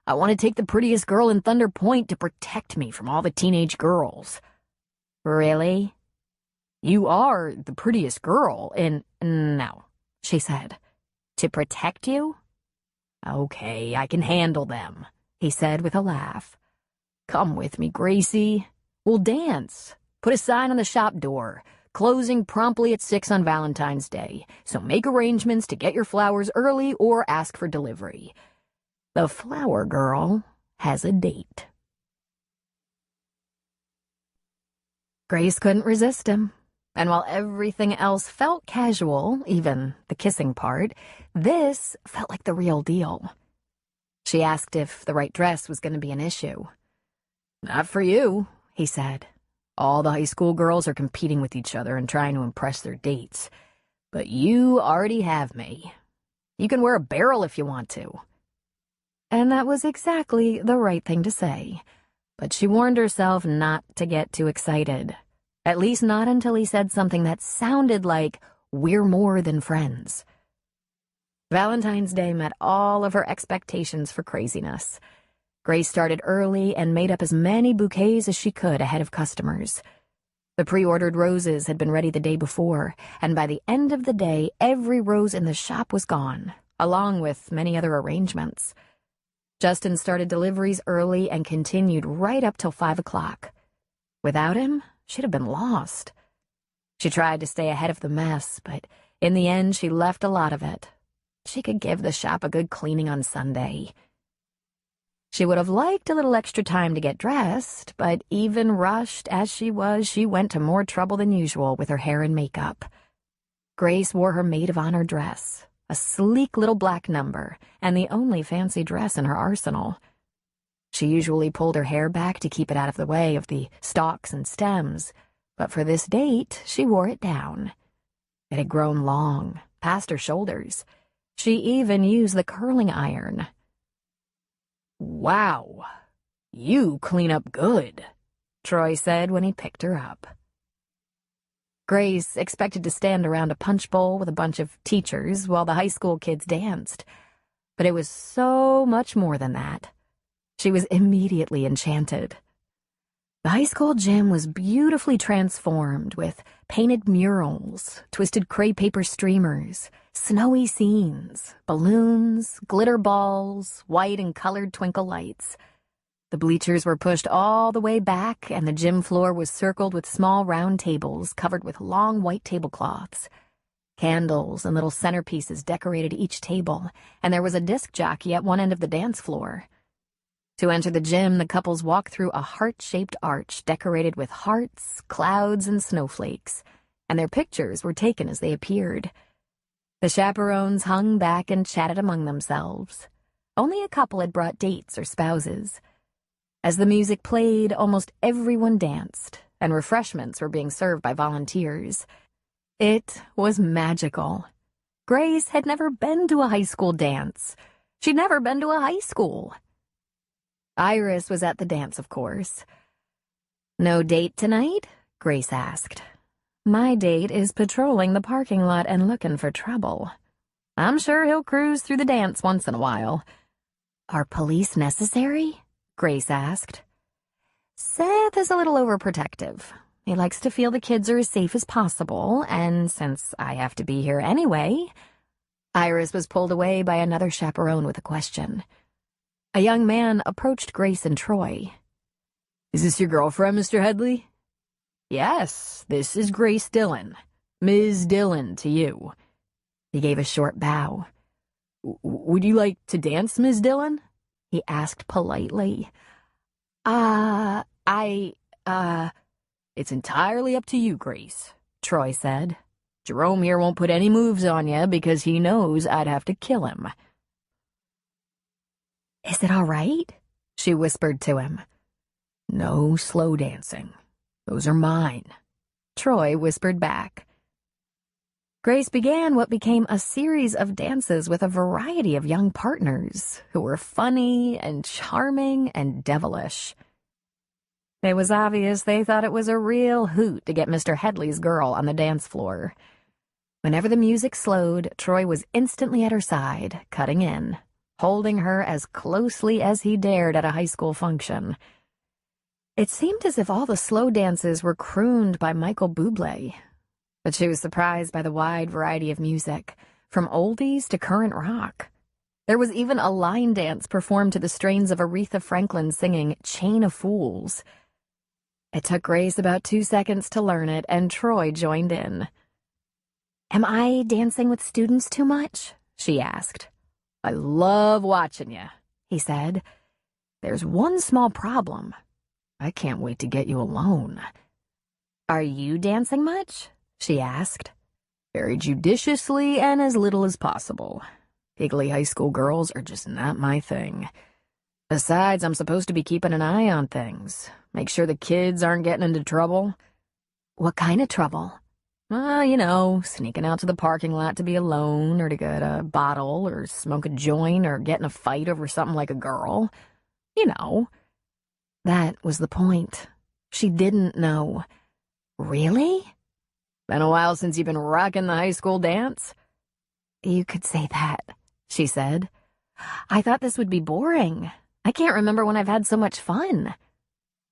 I want to take the prettiest girl in Thunder Point to protect me from all the teenage girls. Really? You are the prettiest girl, and no, she said. To protect you? Okay, I can handle them, he said with a laugh. Come with me, Gracie. We'll dance. Put a sign on the shop door. Closing promptly at 6 on Valentine's Day, so make arrangements to get your flowers early or ask for delivery. The flower girl has a date. Grace couldn't resist him, and while everything else felt casual, even the kissing part, this felt like the real deal. She asked if the right dress was going to be an issue. Not for you, he said. All the high school girls are competing with each other and trying to impress their dates. But you already have me. You can wear a barrel if you want to. And that was exactly the right thing to say. But she warned herself not to get too excited. At least not until he said something that sounded like, we're more than friends. Valentine's Day met all of her expectations for craziness. Grace started early and made up as many bouquets as she could ahead of customers. The pre-ordered roses had been ready the day before, and by the end of the day, every rose in the shop was gone, along with many other arrangements. Justin started deliveries early and continued right up till 5 o'clock. Without him, she'd have been lost. She tried to stay ahead of the mess, but in the end, she left a lot of it. She could give the shop a good cleaning on Sunday. She would have liked a little extra time to get dressed, but even rushed as she was, she went to more trouble than usual with her hair and makeup. Grace wore her maid of honor dress, a sleek little black number, and the only fancy dress in her arsenal. She usually pulled her hair back to keep it out of the way of the stalks and stems, but for this date, she wore it down. It had grown long, past her shoulders. She even used the curling iron. Wow, you clean up good, Troy said when he picked her up. Grace expected to stand around a punch bowl with a bunch of teachers while the high school kids danced, but it was so much more than that. She was immediately enchanted. The high school gym was beautifully transformed with painted murals, twisted crepe paper streamers, snowy scenes, balloons, glitter balls, white and colored twinkle lights. The bleachers were pushed all the way back, and the gym floor was circled with small round tables covered with long white tablecloths. Candles and little centerpieces decorated each table, and there was a disc jockey at one end of the dance floor. To enter the gym, the couples walked through a heart-shaped arch decorated with hearts, clouds, and snowflakes, and their pictures were taken as they appeared. The chaperones hung back and chatted among themselves. Only a couple had brought dates or spouses. As the music played, almost everyone danced, and refreshments were being served by volunteers. It was magical. Grace had never been to a high school dance. She'd never been to a high school. Iris was at the dance, of course. "No date tonight?" Grace asked. "My date is patrolling the parking lot and looking for trouble. I'm sure he'll cruise through the dance once in a while." "Are police necessary?" Grace asked. "Seth is a little overprotective. He likes to feel the kids are as safe as possible, and since I have to be here anyway..." Iris was pulled away by another chaperone with a question. A young man approached Grace and Troy. "Is this your girlfriend, Mr. Headley?" "Yes, this is Grace Dillon. Ms. Dillon to you." He gave a short bow. "Would you like to dance, Ms. Dillon?" he asked politely. It's entirely up to you, Grace," Troy said. "Jerome here won't put any moves on you because he knows I'd have to kill him." "Is it all right?" she whispered to him. "No slow dancing. Those are mine," Troy whispered back. Grace began what became a series of dances with a variety of young partners who were funny and charming and devilish. It was obvious they thought it was a real hoot to get Mr. Headley's girl on the dance floor. Whenever the music slowed, Troy was instantly at her side, cutting in, holding her as closely as he dared at a high school function. It seemed as if all the slow dances were crooned by Michael Bublé, but she was surprised by the wide variety of music, from oldies to current rock. There was even a line dance performed to the strains of Aretha Franklin singing "Chain of Fools." It took Grace about 2 seconds to learn it, and Troy joined in. "Am I dancing with students too much?" she asked. "I love watching you," he said. "There's one small problem. I can't wait to get you alone." "Are you dancing much?" she asked. "Very judiciously and as little as possible. Giggly high school girls are just not my thing. Besides, I'm supposed to be keeping an eye on things. Make sure the kids aren't getting into trouble." "What kind of trouble?" Sneaking out to the parking lot to be alone, or to get a bottle, or smoke a joint, or get in a fight over something like a girl. That was the point. She didn't know. "Really?" "Been a while since you've been rocking the high school dance?" "You could say that," she said. "I thought this would be boring. I can't remember when I've had so much fun."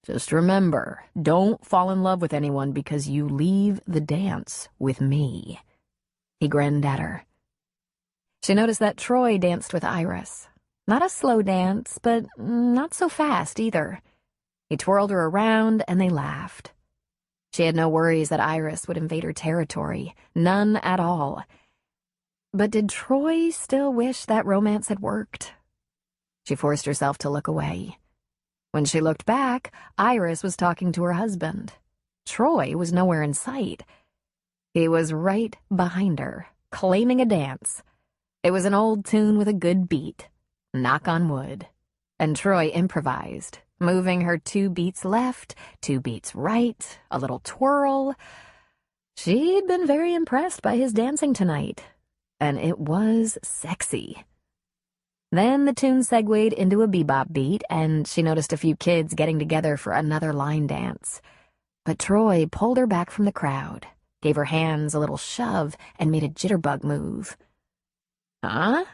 "Just remember, don't fall in love with anyone because you leave the dance with me." He grinned at her. She noticed that Troy danced with Iris. Not a slow dance, but not so fast either. He twirled her around, and they laughed. She had no worries that Iris would invade her territory. None at all. But did Troy still wish that romance had worked? She forced herself to look away. When she looked back, Iris was talking to her husband. Troy was nowhere in sight. He was right behind her, claiming a dance. It was an old tune with a good beat, "Knock on Wood," and Troy improvised, moving her 2 beats left, 2 beats right, a little twirl. She'd been very impressed by his dancing tonight, and it was sexy. Then the tune segued into a bebop beat, and she noticed a few kids getting together for another line dance. But Troy pulled her back from the crowd, gave her hands a little shove, and made a jitterbug move. "Huh?"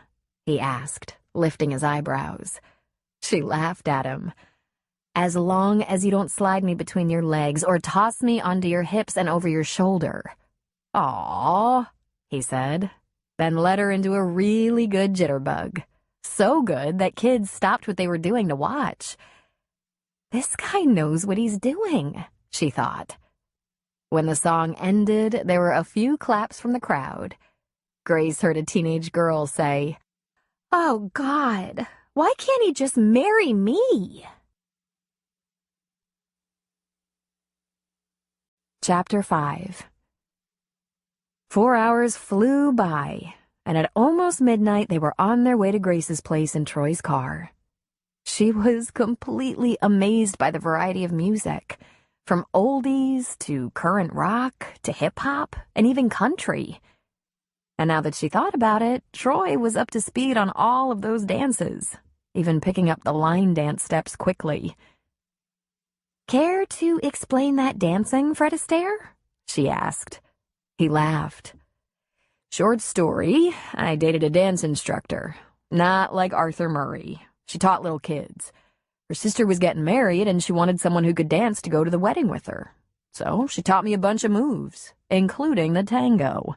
he asked, lifting his eyebrows. She laughed at him. "As long as you don't slide me between your legs or toss me onto your hips and over your shoulder." "Aw," he said, then led her into a really good jitterbug. So good that kids stopped what they were doing to watch. "This guy knows what he's doing," she thought. When the song ended, there were a few claps from the crowd. Grace heard a teenage girl say, "Oh, God, why can't he just marry me?" Chapter 5. 4 hours flew by, and at almost midnight they were on their way to Grace's place in Troy's car. She was completely amazed by the variety of music, from oldies to current rock to hip-hop and even country. And now that she thought about it, Troy was up to speed on all of those dances, even picking up the line dance steps quickly. "Care to explain that dancing, Fred Astaire?" she asked. He laughed. "Short story, I dated a dance instructor. Not like Arthur Murray. She taught little kids. Her sister was getting married, and she wanted someone who could dance to go to the wedding with her. So she taught me a bunch of moves, including the tango.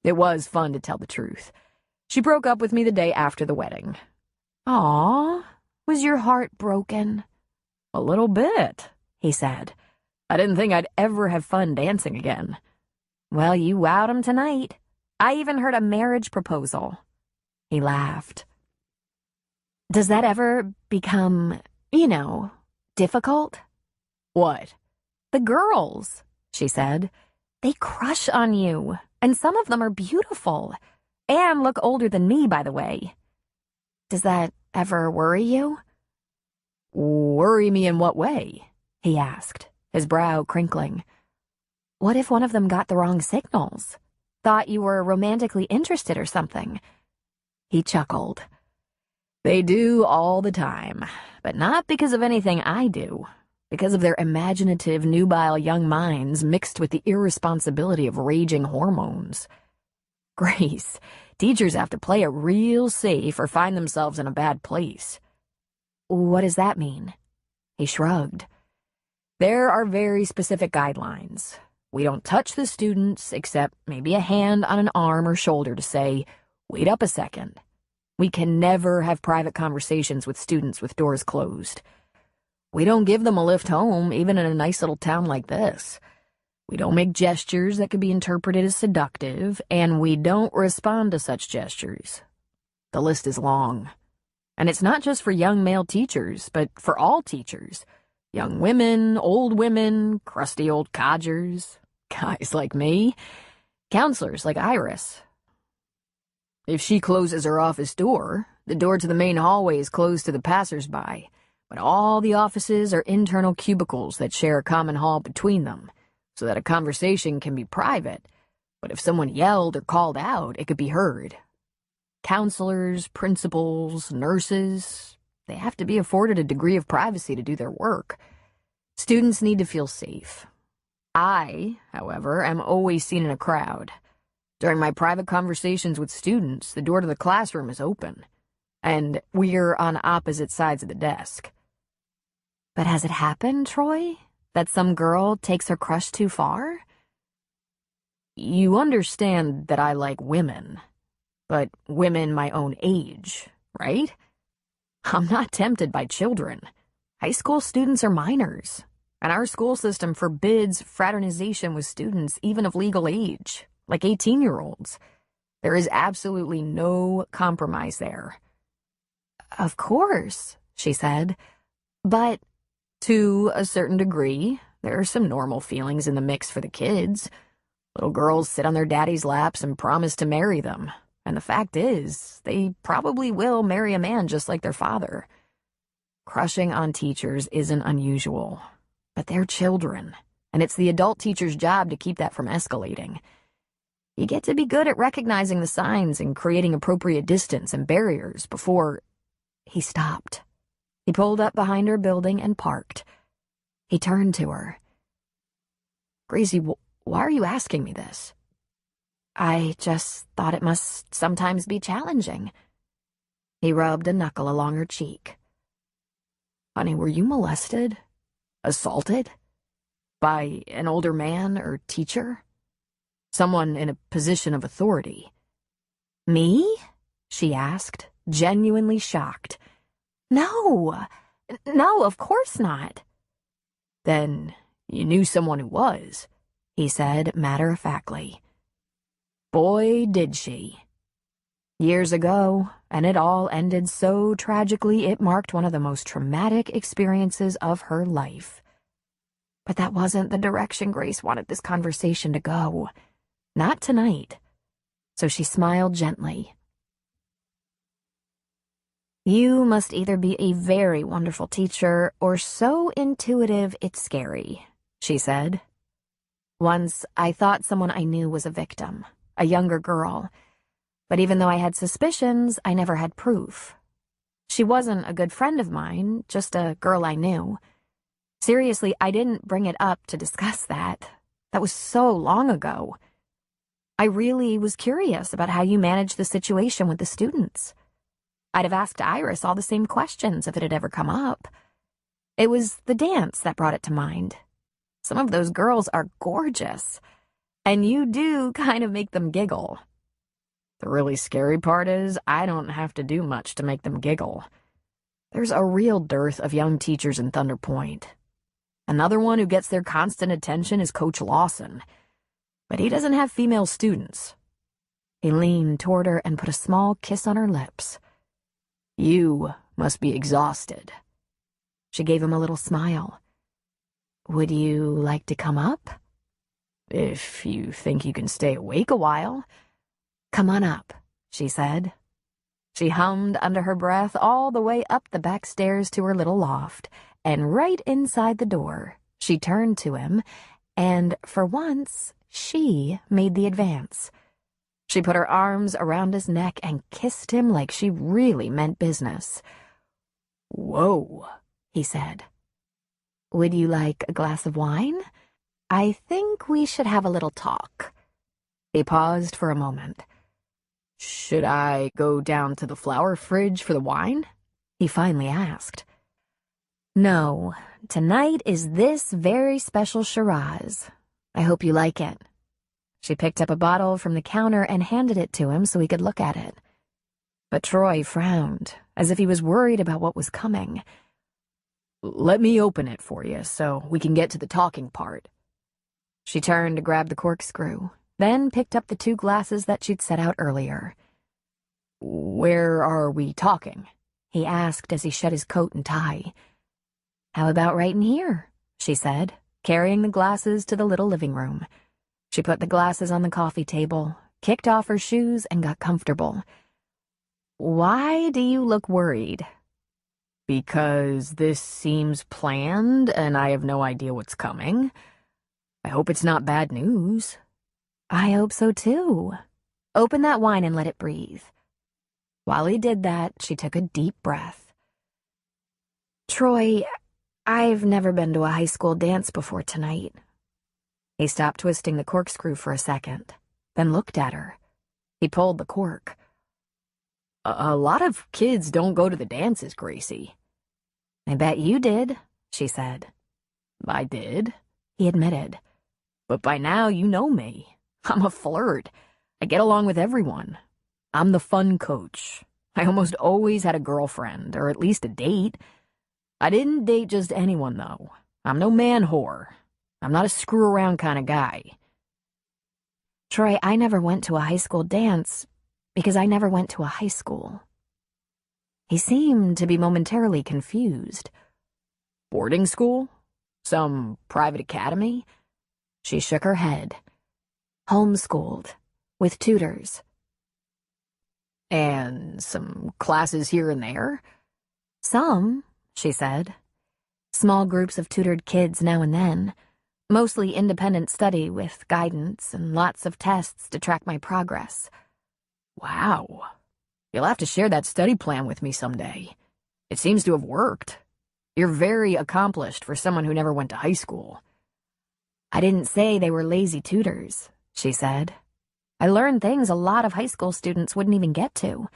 It was fun, to tell the truth. She broke up with me the day after the wedding." "Aw, was your heart broken?" "A little bit," he said. "I didn't think I'd ever have fun dancing again." "Well, you wowed him tonight. I even heard a marriage proposal." He laughed. "Does that ever become, difficult?" "What?" "The girls," she said. "They crush on you, and some of them are beautiful, and look older than me, by the way. Does that ever worry you?" "Worry me in what way?" he asked, his brow crinkling. "What if one of them got the wrong signals? Thought you were romantically interested or something?" He chuckled. "They do all the time, but not because of anything I do. Because of their imaginative, nubile young minds mixed with the irresponsibility of raging hormones. Grace, teachers have to play it real safe or find themselves in a bad place." "What does that mean?" He shrugged. "There are very specific guidelines. We don't touch the students except maybe a hand on an arm or shoulder to say, 'Wait up a second.' We can never have private conversations with students with doors closed. We don't give them a lift home, even in a nice little town like this. We don't make gestures that could be interpreted as seductive, and we don't respond to such gestures. The list is long. And it's not just for young male teachers, but for all teachers. Young women, old women, crusty old codgers, guys like me, counselors like Iris. If she closes her office door, the door to the main hallway is closed to the passers-by, but all the offices are internal cubicles that share a common hall between them, so that a conversation can be private, but if someone yelled or called out, it could be heard. Counselors, principals, nurses, they have to be afforded a degree of privacy to do their work. Students need to feel safe. I, however, am always seen in a crowd. During my private conversations with students, the door to the classroom is open, and we're on opposite sides of the desk. But has it happened, Troy? That some girl takes her crush too far? You understand that I like women, but women my own age, right? I'm not tempted by children. High school students are minors, and our school system forbids fraternization with students even of legal age, like 18-year-olds. There is absolutely no compromise there. Of course, she said, but to a certain degree, there are some normal feelings in the mix for the kids. Little girls sit on their daddy's laps and promise to marry them, and the fact is, they probably will marry a man just like their father. Crushing on teachers isn't unusual, but they're children, and it's the adult teacher's job to keep that from escalating. You get to be good at recognizing the signs and creating appropriate distance and barriers before... He stopped. He pulled up behind her building and parked. He turned to her. Gracie, why are you asking me this? I just thought it must sometimes be challenging. He rubbed a knuckle along her cheek. Honey, were you molested? Assaulted? By an older man or teacher? Someone in a position of authority? Me? She asked, genuinely shocked. No, of course not. Then you knew someone who was, he said matter-of-factly. Boy, did she. Years ago, and it all ended so tragically it marked one of the most traumatic experiences of her life. But that wasn't the direction Grace wanted this conversation to go. Not tonight. so she smiled gently. You must either be a very wonderful teacher or so intuitive it's scary, she said. Once, I thought someone I knew was a victim, a younger girl, but even though I had suspicions, I never had proof. She wasn't a good friend of mine, just a girl I knew. Seriously, I didn't bring it up to discuss that. That was so long ago. I really was curious about how you managed the situation with the students. I'd have asked Iris all the same questions if it had ever come up. It was the dance that brought it to mind. Some of those girls are gorgeous, and you do kind of make them giggle. The really scary part is I don't have to do much to make them giggle. There's a real dearth of young teachers in Thunder Point. Another one who gets their constant attention is Coach Lawson, but he doesn't have female students. He leaned toward her and put a small kiss on her lips. You must be exhausted. She gave him a little smile. Would you like to come up? If you think you can stay awake a while. Come on up, she said. She hummed under her breath all the way up the back stairs to her little loft, and right inside the door, she turned to him, and for once, she made the advance. She put her arms around his neck and kissed him like she really meant business. Whoa, he said. Would you like a glass of wine? I think we should have a little talk. He paused for a moment. Should I go down to the flower fridge for the wine? He finally asked. No, tonight is this very special Shiraz. I hope you like it. She picked up a bottle from the counter and handed it to him so he could look at it. But Troy frowned, as if he was worried about what was coming. Let me open it for you so we can get to the talking part. She turned to grab the corkscrew, then picked up the 2 glasses that she'd set out earlier. Where are we talking? He asked as he shed his coat and tie. How about right in here? She said, carrying the glasses to the little living room. She put the glasses on the coffee table, kicked off her shoes, and got comfortable. Why do you look worried? Because this seems planned and I have no idea what's coming. I hope it's not bad news. I hope so too. Open that wine and let it breathe. While he did that, she took a deep breath. Troy, I've never been to a high school dance before tonight. He stopped twisting the corkscrew for a second, then looked at her. He pulled the cork. A lot of kids don't go to the dances, Gracie. I bet you did, she said. I did, he admitted. But by now you know me. I'm a flirt. I get along with everyone. I'm the fun coach. I almost always had a girlfriend, or at least a date. I didn't date just anyone, though. I'm no man whore. I'm not a screw-around kind of guy. Troy, I never went to a high school dance because I never went to a high school. He seemed to be momentarily confused. Boarding school? Some private academy? She shook her head. Homeschooled, with tutors. And some classes here and there? Some, she said. Small groups of tutored kids now and then. Mostly independent study with guidance and lots of tests to track my progress. Wow. You'll have to share that study plan with me someday. It seems to have worked. You're very accomplished for someone who never went to high school. I didn't say they were lazy tutors, she said. I learned things a lot of high school students wouldn't even get to.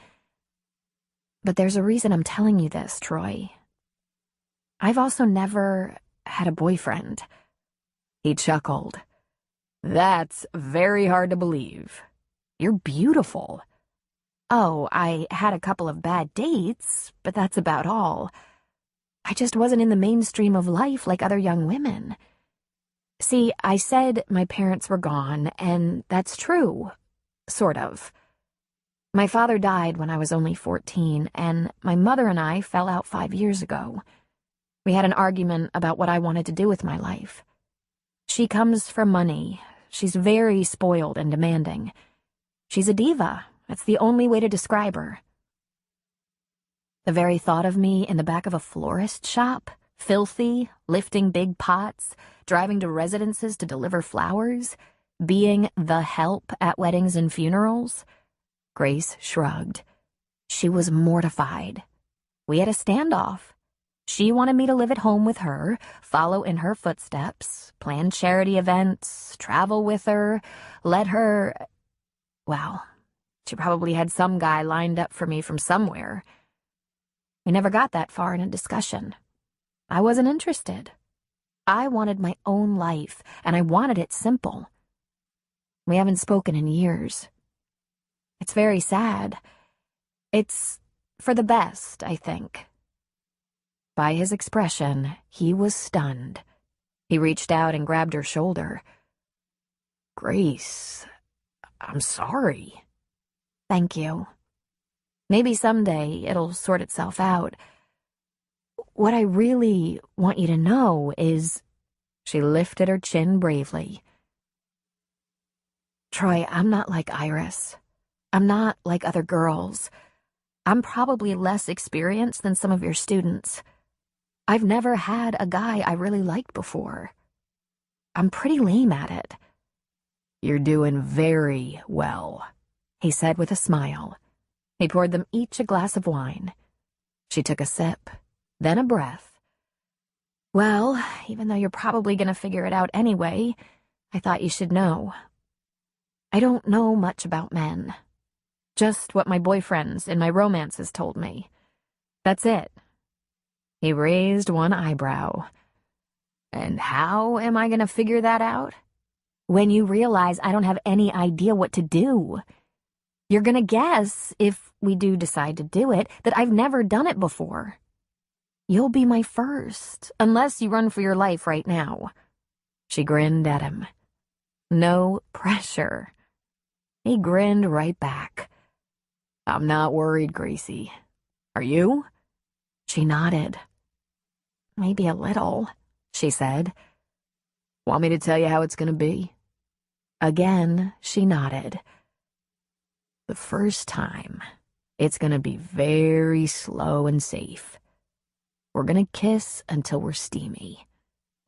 But there's a reason I'm telling you this, Troy. I've also never had a boyfriend. He chuckled. That's very hard to believe. You're beautiful. Oh, I had a couple of bad dates, but that's about all. I just wasn't in the mainstream of life like other young women. See, I said my parents were gone, and that's true. Sort of. My father died when I was only 14, and my mother and I fell out 5 years ago. We had an argument about what I wanted to do with my life. She comes from money. She's very spoiled and demanding. She's a diva. That's the only way to describe her. The very thought of me in the back of a florist shop, filthy, lifting big pots, driving to residences to deliver flowers, being the help at weddings and funerals. Grace shrugged. She was mortified. We had a standoff. She wanted me to live at home with her, follow in her footsteps, plan charity events, travel with her, let her... Well, she probably had some guy lined up for me from somewhere. We never got that far in a discussion. I wasn't interested. I wanted my own life, and I wanted it simple. We haven't spoken in years. It's very sad. It's for the best, I think. By his expression, he was stunned. He reached out and grabbed her shoulder. Grace, I'm sorry. Thank you. Maybe someday it'll sort itself out. What I really want you to know is... She lifted her chin bravely. Troy, I'm not like Iris. I'm not like other girls. I'm probably less experienced than some of your students. I've never had a guy I really liked before. I'm pretty lame at it. You're doing very well, he said with a smile. He poured them each a glass of wine. She took a sip, then a breath. Well, even though you're probably going to figure it out anyway, I thought you should know. I don't know much about men. Just what my boyfriends in my romances told me. That's it. He raised one eyebrow. And how am I going to figure that out? When you realize I don't have any idea what to do. You're going to guess, if we do decide to do it, that I've never done it before. You'll be my first, unless you run for your life right now. She grinned at him. No pressure. He grinned right back. I'm not worried, Gracie. Are you? She nodded. Maybe a little, she said. Want me to tell you how it's going to be? Again, she nodded. The first time, it's going to be very slow and safe. We're going to kiss until we're steamy.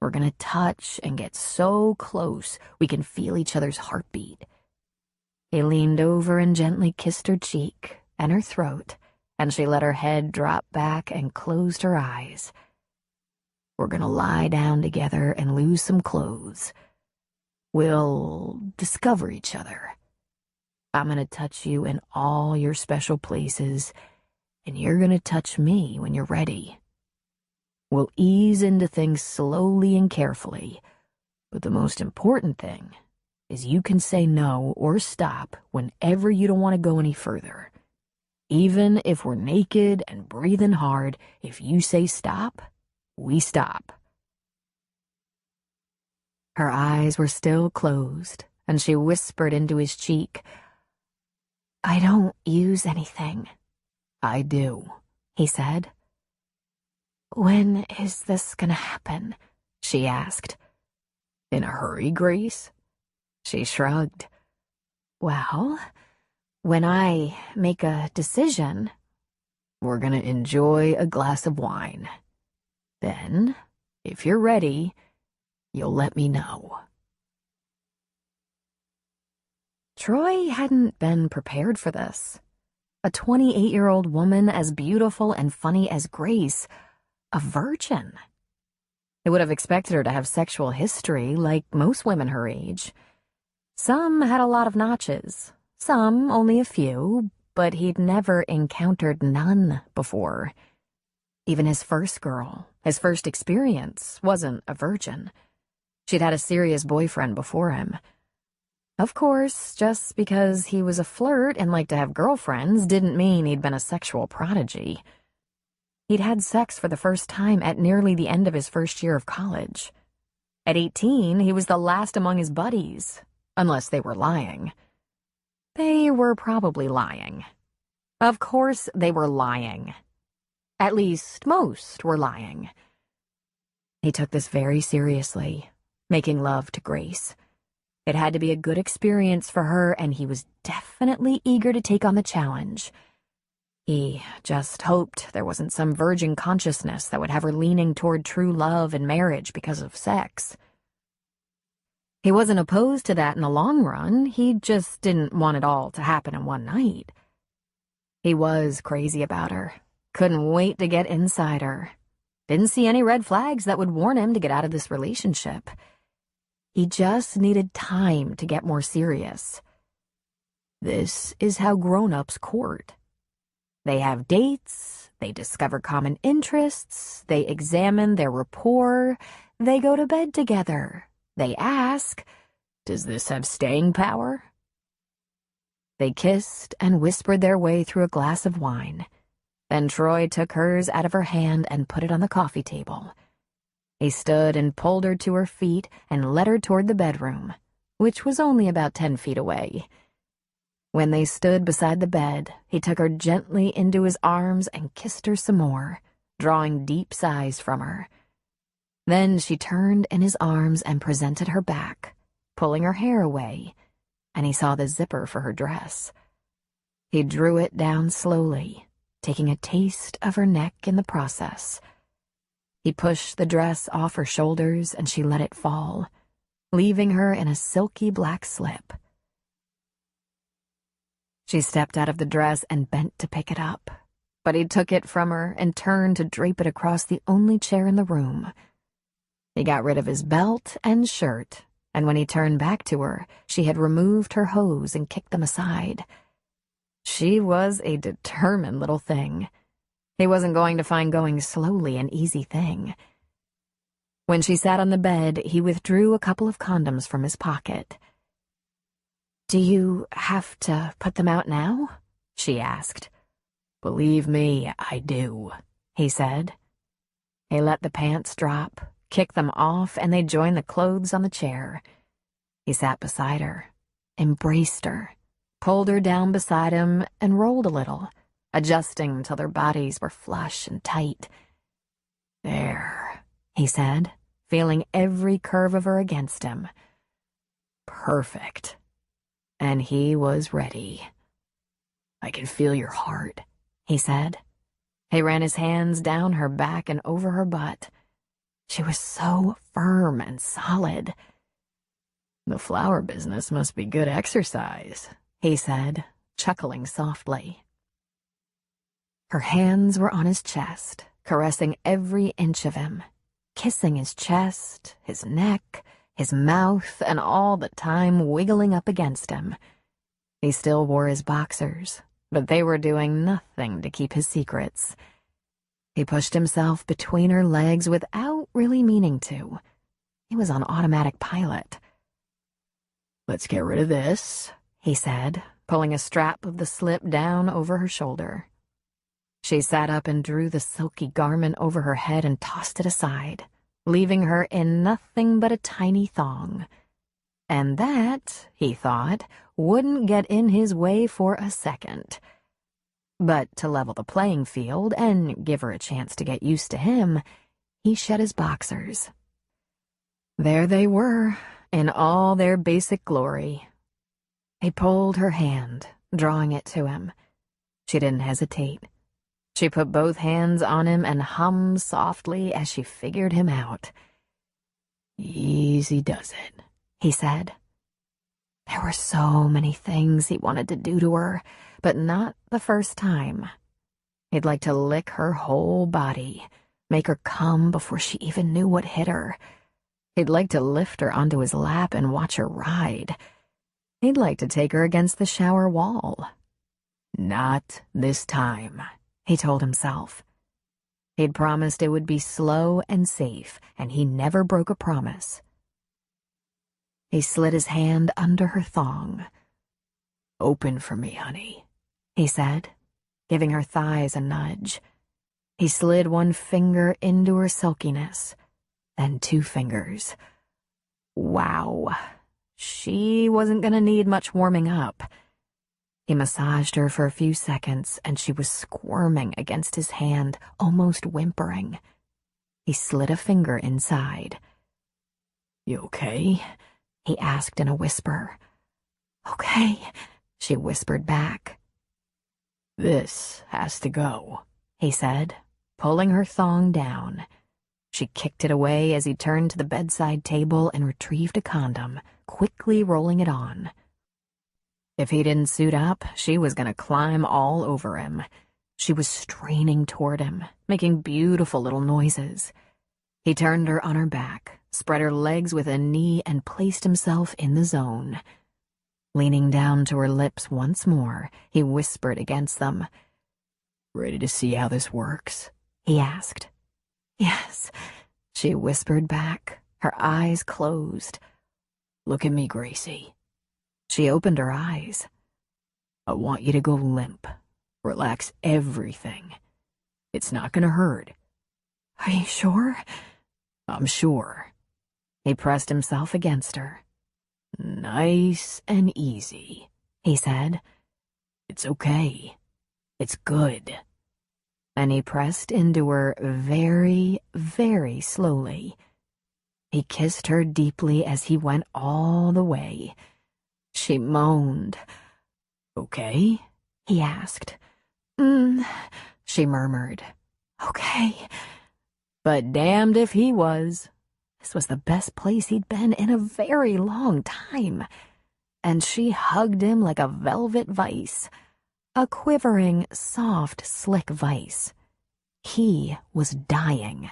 We're going to touch and get so close we can feel each other's heartbeat. He leaned over and gently kissed her cheek and her throat, and she let her head drop back and closed her eyes. We're going to lie down together and lose some clothes. We'll discover each other. I'm going to touch you in all your special places, and you're going to touch me when you're ready. We'll ease into things slowly and carefully, but the most important thing is you can say no or stop whenever you don't want to go any further. Even if we're naked and breathing hard, if you say stop, we stop. Her eyes were still closed, and she whispered into his cheek, I don't use anything. I do, he said. When is this gonna happen? She asked. In a hurry, Grace? She shrugged. Well, when I make a decision... We're gonna enjoy a glass of wine. Then, if you're ready, you'll let me know. Troy hadn't been prepared for this. A 28-year-old woman as beautiful and funny as Grace, a virgin. They would have expected her to have sexual history like most women her age. Some had a lot of notches, some only a few, but he'd never encountered none before. Even his first girl, his first experience, wasn't a virgin. She'd had a serious boyfriend before him. Of course, just because he was a flirt and liked to have girlfriends didn't mean he'd been a sexual prodigy. He'd had sex for the first time at nearly the end of his first year of college. At 18, he was the last among his buddies, unless they were lying. They were probably lying. Of course they were lying. At least, most were lying. He took this very seriously, making love to Grace. It had to be a good experience for her, and he was definitely eager to take on the challenge. He just hoped there wasn't some verging consciousness that would have her leaning toward true love and marriage because of sex. He wasn't opposed to that in the long run, he just didn't want it all to happen in one night. He was crazy about her, couldn't wait to get inside her. Didn't see any red flags that would warn him to get out of this relationship. He just needed time to get more serious. This is how grown-ups court. They have dates, they discover common interests, they examine their rapport, they go to bed together. They ask, "Does this have staying power?" They kissed and whispered their way through a glass of wine. Then Troy took hers out of her hand and put it on the coffee table. He stood and pulled her to her feet and led her toward the bedroom, which was only about 10 feet away. When they stood beside the bed, he took her gently into his arms and kissed her some more, drawing deep sighs from her. Then she turned in his arms and presented her back, pulling her hair away, and he saw the zipper for her dress. He drew it down slowly, taking a taste of her neck in the process. He pushed the dress off her shoulders and she let it fall, leaving her in a silky black slip. She stepped out of the dress and bent to pick it up, but he took it from her and turned to drape it across the only chair in the room. He got rid of his belt and shirt, and when he turned back to her, she had removed her hose and kicked them aside. She was a determined little thing. He wasn't going to find going slowly an easy thing. When she sat on the bed, he withdrew a couple of condoms from his pocket. "Do you have to put them out now?" she asked. "Believe me, I do," he said. He let the pants drop, kicked them off, and they joined the clothes on the chair. He sat beside her, embraced her, pulled her down beside him, and rolled a little, adjusting until their bodies were flush and tight. "There," he said, feeling every curve of her against him. "Perfect." And he was ready. "I can feel your heart," he said. He ran his hands down her back and over her butt. She was so firm and solid. "The flower business must be good exercise," he said, chuckling softly. Her hands were on his chest, caressing every inch of him, kissing his chest, his neck, his mouth, and all the time wiggling up against him. He still wore his boxers, but they were doing nothing to keep his secrets. He pushed himself between her legs without really meaning to. He was on automatic pilot. "Let's get rid of this," he said, pulling a strap of the slip down over her shoulder. She sat up and drew the silky garment over her head and tossed it aside, leaving her in nothing but a tiny thong. And that, he thought, wouldn't get in his way for a second. But to level the playing field and give her a chance to get used to him, he shed his boxers. There they were, in all their basic glory. He pulled her hand, drawing it to him. She didn't hesitate. She put both hands on him and hummed softly as she figured him out. "Easy does it," he said. There were so many things he wanted to do to her, but not the first time. He'd like to lick her whole body, make her come before she even knew what hit her. He'd like to lift her onto his lap and watch her ride. He'd like to take her against the shower wall. Not this time, he told himself. He'd promised it would be slow and safe, and he never broke a promise. He slid his hand under her thong. "Open for me, honey," he said, giving her thighs a nudge. He slid one finger into her silkiness, then 2 fingers. Wow, she wasn't going to need much warming up. He massaged her for a few seconds, and she was squirming against his hand, almost whimpering. He slid a finger inside. "You okay?" he asked in a whisper. "Okay," she whispered back. "This has to go," he said, pulling her thong down. She kicked it away as he turned to the bedside table and retrieved a condom, quickly rolling it on. If he didn't suit up, she was going to climb all over him. She was straining toward him, making beautiful little noises. He turned her on her back, spread her legs with a knee, and placed himself in the zone. Leaning down to her lips once more, he whispered against them. "Ready to see how this works?" he asked. "Yes," she whispered back, her eyes closed. "Look at me, Gracie." She opened her eyes. "I want you to go limp. Relax everything. It's not gonna hurt." "Are you sure?" "I'm sure." He pressed himself against her. "Nice and easy," he said. "It's okay. It's good." And he pressed into her very, very slowly. He kissed her deeply as he went all the way. She moaned. "Okay?" he asked. She murmured. "Okay." But damned if he was. This was the best place he'd been in a very long time. And she hugged him like a velvet vice. A quivering, soft, slick vice. He was dying.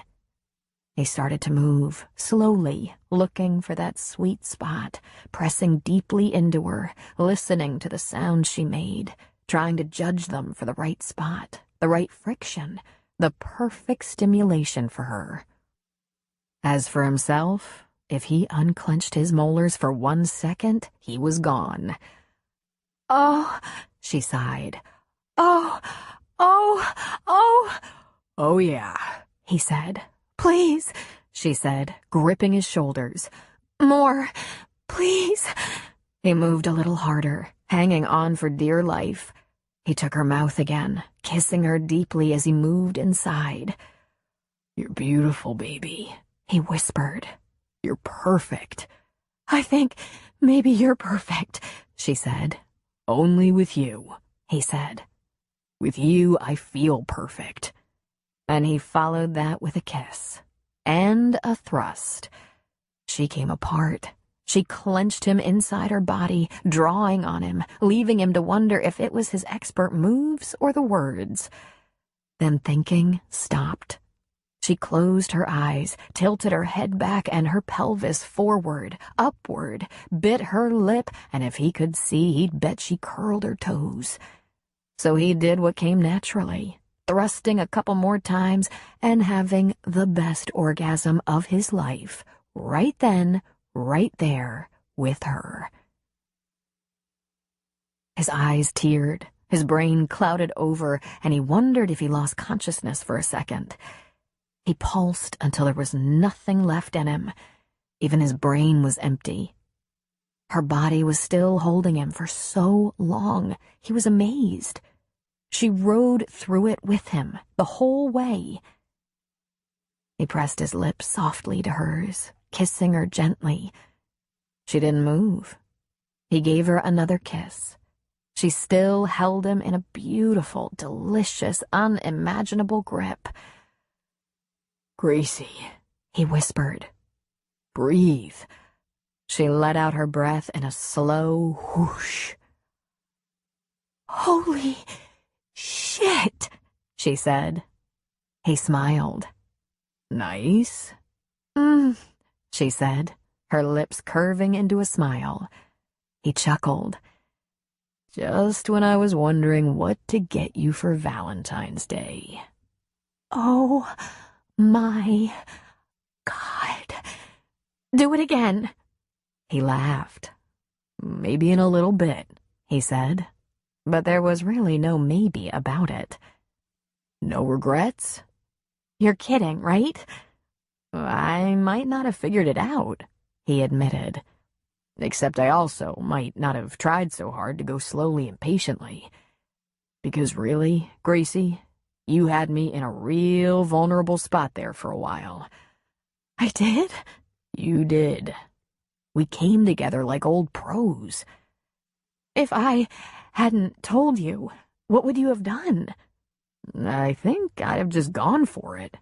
He started to move, slowly, looking for that sweet spot, pressing deeply into her, listening to the sounds she made, trying to judge them for the right spot, the right friction, the perfect stimulation for her. As for himself, if he unclenched his molars for 1 second, he was gone. "Oh," she sighed. "Oh, oh, oh." "Oh, yeah," he said. "Please," she said, gripping his shoulders. "More, please." He moved a little harder, hanging on for dear life. He took her mouth again, kissing her deeply as he moved inside. "You're beautiful, baby," he whispered. "You're perfect." "I think maybe you're perfect," she said. "Only with you," he said. "With you, I feel perfect." And he followed that with a kiss. And a thrust. She came apart. She clenched him inside her body, drawing on him, leaving him to wonder if it was his expert moves or the words. Then thinking stopped. She closed her eyes, tilted her head back and her pelvis forward, upward, bit her lip, and if he could see, he'd bet she curled her toes. So he did what came naturally, thrusting a couple more times and having the best orgasm of his life, right then, right there, with her. His eyes teared, his brain clouded over, and he wondered if he lost consciousness for a second. He pulsed until there was nothing left in him. Even his brain was empty. Her body was still holding him for so long. He was amazed. She rode through it with him the whole way. He pressed his lips softly to hers, kissing her gently. She didn't move. He gave her another kiss. She still held him in a beautiful, delicious, unimaginable grip. "Gracie," he whispered. "Breathe." She let out her breath in a slow whoosh. "Holy shit," she said. He smiled. "Nice?" She said, her lips curving into a smile. He chuckled. "Just when I was wondering what to get you for Valentine's Day." "Oh my God. Do it again." He laughed. "Maybe in a little bit," he said. But there was really no maybe about it. "No regrets?" "You're kidding, right?" "I might not have figured it out," he admitted. "Except I also might not have tried so hard to go slowly and patiently. Because really, Gracie, you had me in a real vulnerable spot there for a while." "I did?" "You did. We came together like old pros. If I hadn't told you, what would you have done? I think I'd have just gone for it.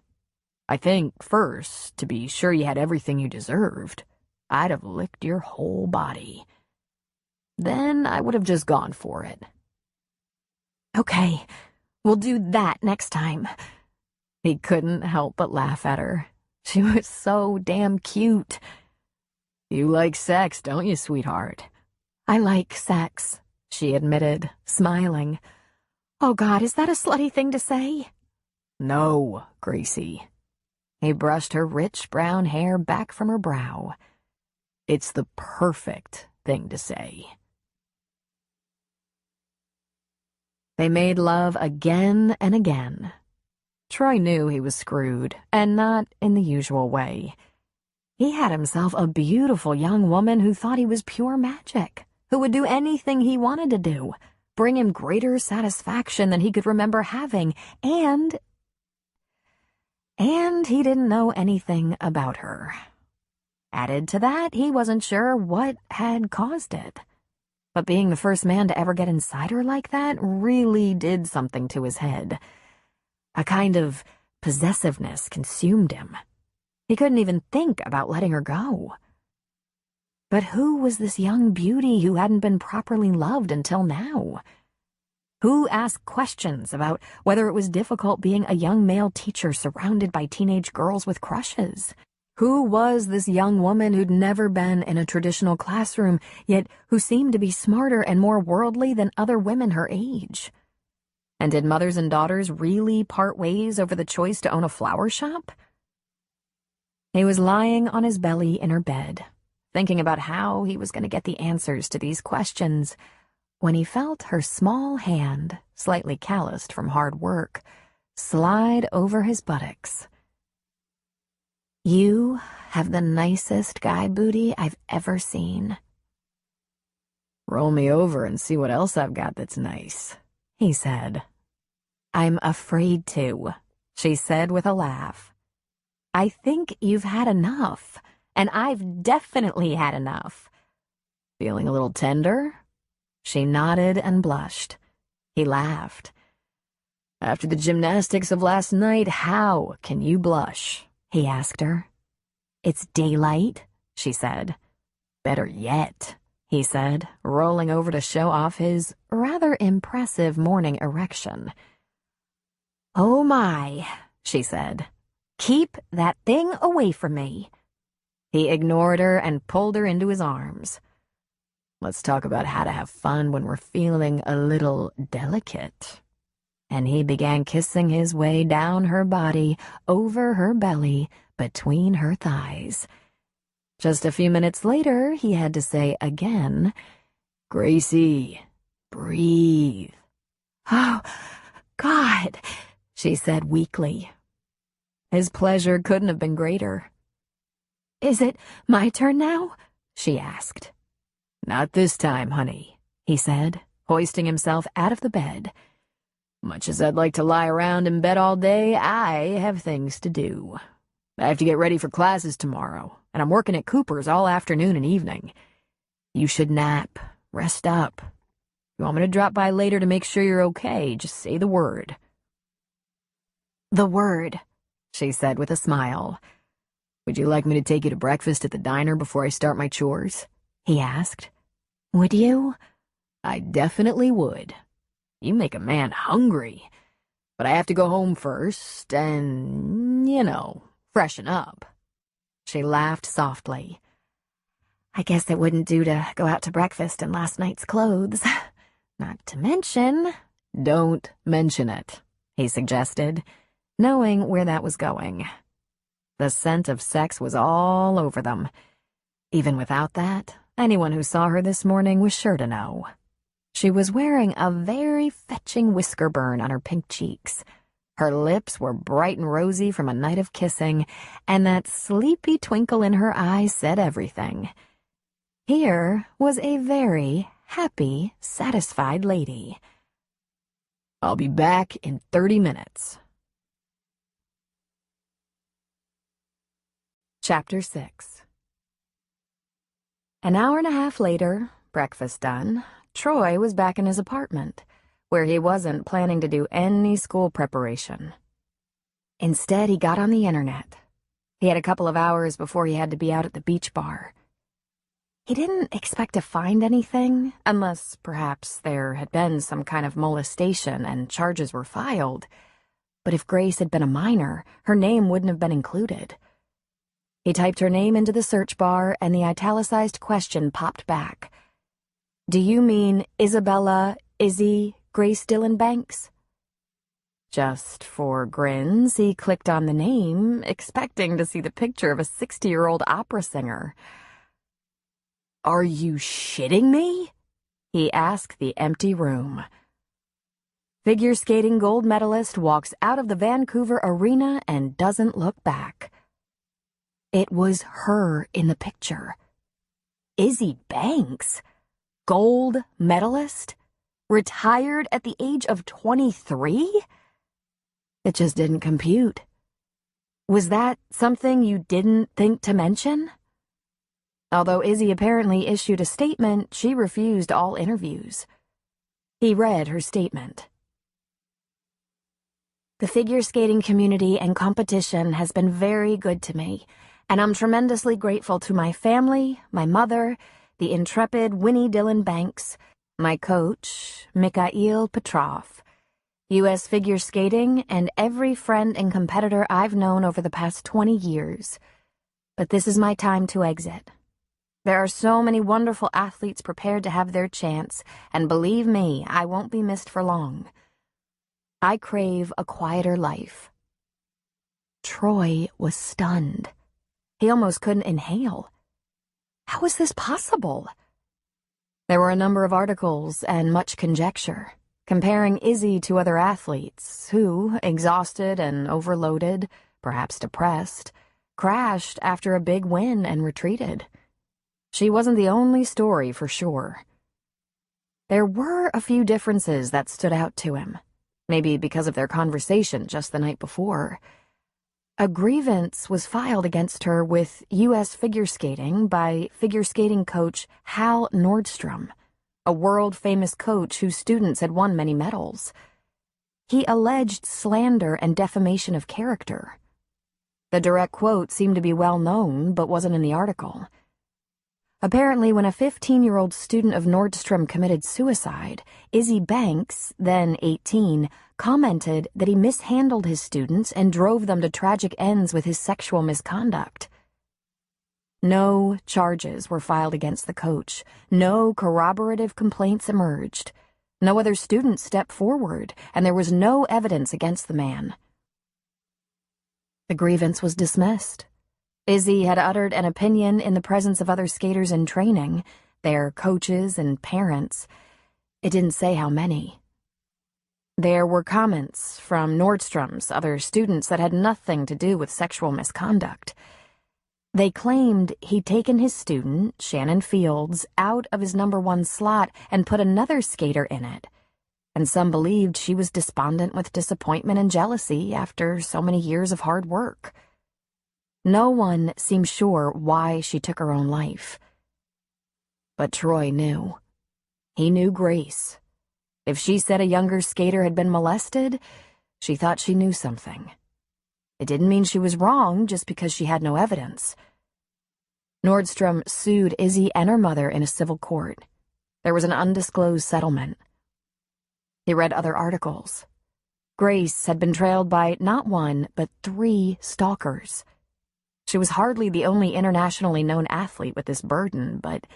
I think, first, to be sure you had everything you deserved, I'd have licked your whole body. Then I would have just gone for it. Okay, we'll do that next time. He couldn't help but laugh at her. She was so damn cute. You like sex, don't you, sweetheart? I like sex, she admitted, smiling. Oh God, is that a slutty thing to say? No, Gracie. He brushed her rich brown hair back from her brow. It's the perfect thing to say. They made love again and again. Troy knew he was screwed, and not in the usual way. He had himself a beautiful young woman who thought he was pure magic, who would do anything he wanted to do, bring him greater satisfaction than he could remember having, and he didn't know anything about her. Added to that, he wasn't sure what had caused it. But being the first man to ever get inside her like that really did something to his head. A kind of possessiveness consumed him. He couldn't even think about letting her go. But who was this young beauty who hadn't been properly loved until now? Who asked questions about whether it was difficult being a young male teacher surrounded by teenage girls with crushes? Who was this young woman who'd never been in a traditional classroom, yet who seemed to be smarter and more worldly than other women her age? And did mothers and daughters really part ways over the choice to own a flower shop? He was lying on his belly in her bed, thinking about how he was going to get the answers to these questions, when he felt her small hand, slightly calloused from hard work, slide over his buttocks. You have the nicest guy booty I've ever seen. Roll me over and see what else I've got that's nice, he said. I'm afraid to, she said with a laugh. I think you've had enough, and I've definitely had enough. Feeling a little tender? She nodded and blushed. He laughed. After the gymnastics of last night, how can you blush? He asked her. It's daylight, she said. Better yet, he said, rolling over to show off his rather impressive morning erection. Oh my, she said. Keep that thing away from me. He ignored her and pulled her into his arms. Let's talk about how to have fun when we're feeling a little delicate. And he began kissing his way down her body, over her belly, between her thighs. Just a few minutes later, he had to say again, Gracie, breathe. Oh, God, she said weakly. His pleasure couldn't have been greater. Is it my turn now? She asked. Not this time, honey, he said, hoisting himself out of the bed. Much as I'd like to lie around in bed all day, I have things to do. I have to get ready for classes tomorrow, and I'm working at Cooper's all afternoon and evening. You should nap, rest up. If you want me to drop by later to make sure you're okay, just say the word. The word, she said with a smile. Would you like me to take you to breakfast at the diner before I start my chores? He asked. Would you? I definitely would. You make a man hungry. But I have to go home first and, freshen up. She laughed softly. I guess it wouldn't do to go out to breakfast in last night's clothes. Not to mention... Don't mention it, he suggested, knowing where that was going. The scent of sex was all over them. Even without that, anyone who saw her this morning was sure to know. She was wearing a very fetching whisker burn on her pink cheeks. Her lips were bright and rosy from a night of kissing, and that sleepy twinkle in her eyes said everything. Here was a very happy, satisfied lady. I'll be back in 30 minutes. Chapter 6. An hour and a half later, breakfast done, Troy was back in his apartment, where he wasn't planning to do any school preparation. Instead, he got on the internet. He had a couple of hours before he had to be out at the beach bar. He didn't expect to find anything, unless perhaps there had been some kind of molestation and charges were filed. But if Grace had been a minor, her name wouldn't have been included. He typed her name into the search bar, and the italicized question popped back. "Do you mean Isabella, Izzy, Grace Dillon Banks?" Just for grins, he clicked on the name, expecting to see the picture of a 60-year-old opera singer. "Are you shitting me?" he asked the empty room. Figure skating gold medalist walks out of the Vancouver arena and doesn't look back. It was her in the picture. Izzy Banks, gold medalist, retired at the age of 23? It just didn't compute. Was that something you didn't think to mention? Although Izzy apparently issued a statement, she refused all interviews. He read her statement. "The figure skating community and competition has been very good to me, and I'm tremendously grateful to my family, my mother, the intrepid Winnie Dillon Banks, my coach, Mikhail Petrov, U.S. figure skating, and every friend and competitor I've known over the past 20 years. But this is my time to exit. There are so many wonderful athletes prepared to have their chance, and believe me, I won't be missed for long. I crave a quieter life." Troy was stunned. He almost couldn't inhale. How was this possible? There were a number of articles and much conjecture, comparing Izzy to other athletes who, exhausted and overloaded, perhaps depressed, crashed after a big win and retreated. She wasn't the only story for sure. There were a few differences that stood out to him, maybe because of their conversation just the night before. A grievance was filed against her with U.S. figure skating by figure skating coach Hal Nordstrom, a world-famous coach whose students had won many medals. He alleged slander and defamation of character. The direct quote seemed to be well known, but wasn't in the article. Apparently, when a 15-year-old student of Nordstrom committed suicide, Izzy Banks, then 18, commented that he mishandled his students and drove them to tragic ends with his sexual misconduct. No charges were filed against the coach. No corroborative complaints emerged. No other students stepped forward, and there was no evidence against the man. The grievance was dismissed. Izzy had uttered an opinion in the presence of other skaters in training, their coaches and parents. It didn't say how many. There were comments from Nordstrom's other students that had nothing to do with sexual misconduct. They claimed he'd taken his student, Shannon Fields, out of his #1 slot and put another skater in it. And some believed she was despondent with disappointment and jealousy after so many years of hard work. No one seemed sure why she took her own life. But Troy knew. He knew Grace. If she said a younger skater had been molested, she thought she knew something. It didn't mean she was wrong just because she had no evidence. Nordstrom sued Izzy and her mother in a civil court. There was an undisclosed settlement. He read other articles. Grace had been trailed by not one, but 3 stalkers. She was hardly the only internationally known athlete with this burden, but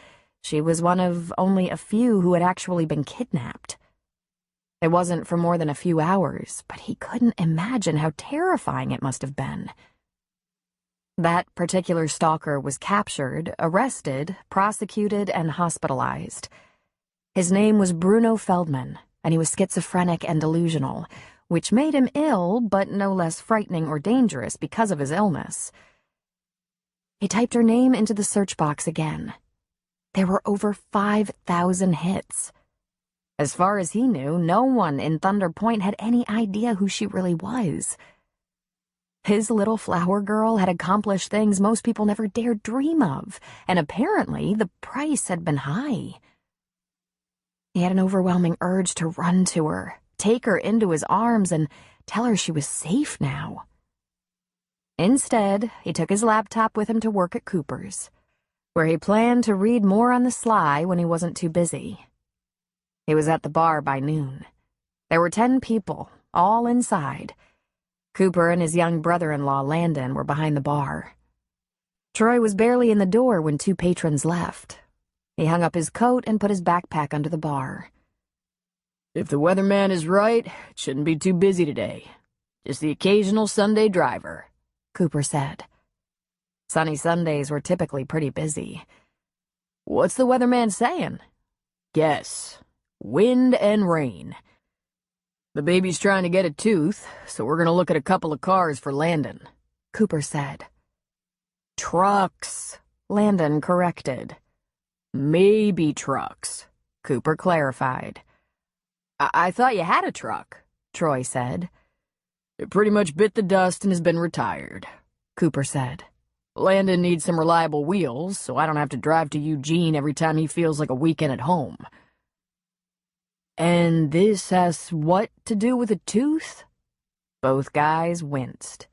she was one of only a few who had actually been kidnapped. It wasn't for more than a few hours, but he couldn't imagine how terrifying it must have been. That particular stalker was captured, arrested, prosecuted, and hospitalized. His name was Bruno Feldman, and he was schizophrenic and delusional, which made him ill, but no less frightening or dangerous because of his illness. He typed her name into the search box again. There were over 5,000 hits. As far as he knew, no one in Thunder Point had any idea who she really was. His little flower girl had accomplished things most people never dared dream of, and apparently the price had been high. He had an overwhelming urge to run to her, take her into his arms, and tell her she was safe now. Instead, he took his laptop with him to work at Cooper's, where he planned to read more on the sly when he wasn't too busy. He was at the bar by noon. There were 10 people, all inside. Cooper and his young brother-in-law, Landon, were behind the bar. Troy was barely in the door when 2 patrons left. He hung up his coat and put his backpack under the bar. If the weatherman is right, it shouldn't be too busy today. Just the occasional Sunday driver, Cooper said. Sunny Sundays were typically pretty busy. What's the weatherman saying? Guess. Wind and rain. The baby's trying to get a tooth, so we're gonna look at a couple of cars for Landon, Cooper said. Trucks, Landon corrected. Maybe trucks, Cooper clarified. I thought you had a truck, Troy said. It pretty much bit the dust and has been retired, Cooper said. Landon needs some reliable wheels, so I don't have to drive to Eugene every time he feels like a weekend at home. And this has what to do with a tooth? Both guys winced.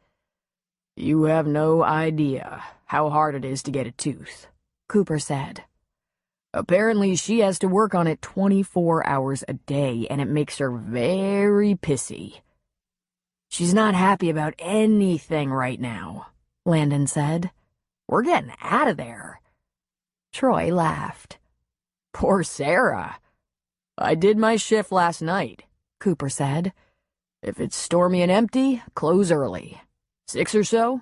You have no idea how hard it is to get a tooth, Cooper said. Apparently she has to work on it 24 hours a day, and it makes her very pissy. She's not happy about anything right now, Landon said. We're getting out of there. Troy laughed. Poor Sarah. I did my shift last night, Cooper said. If it's stormy and empty, close early. 6 or so?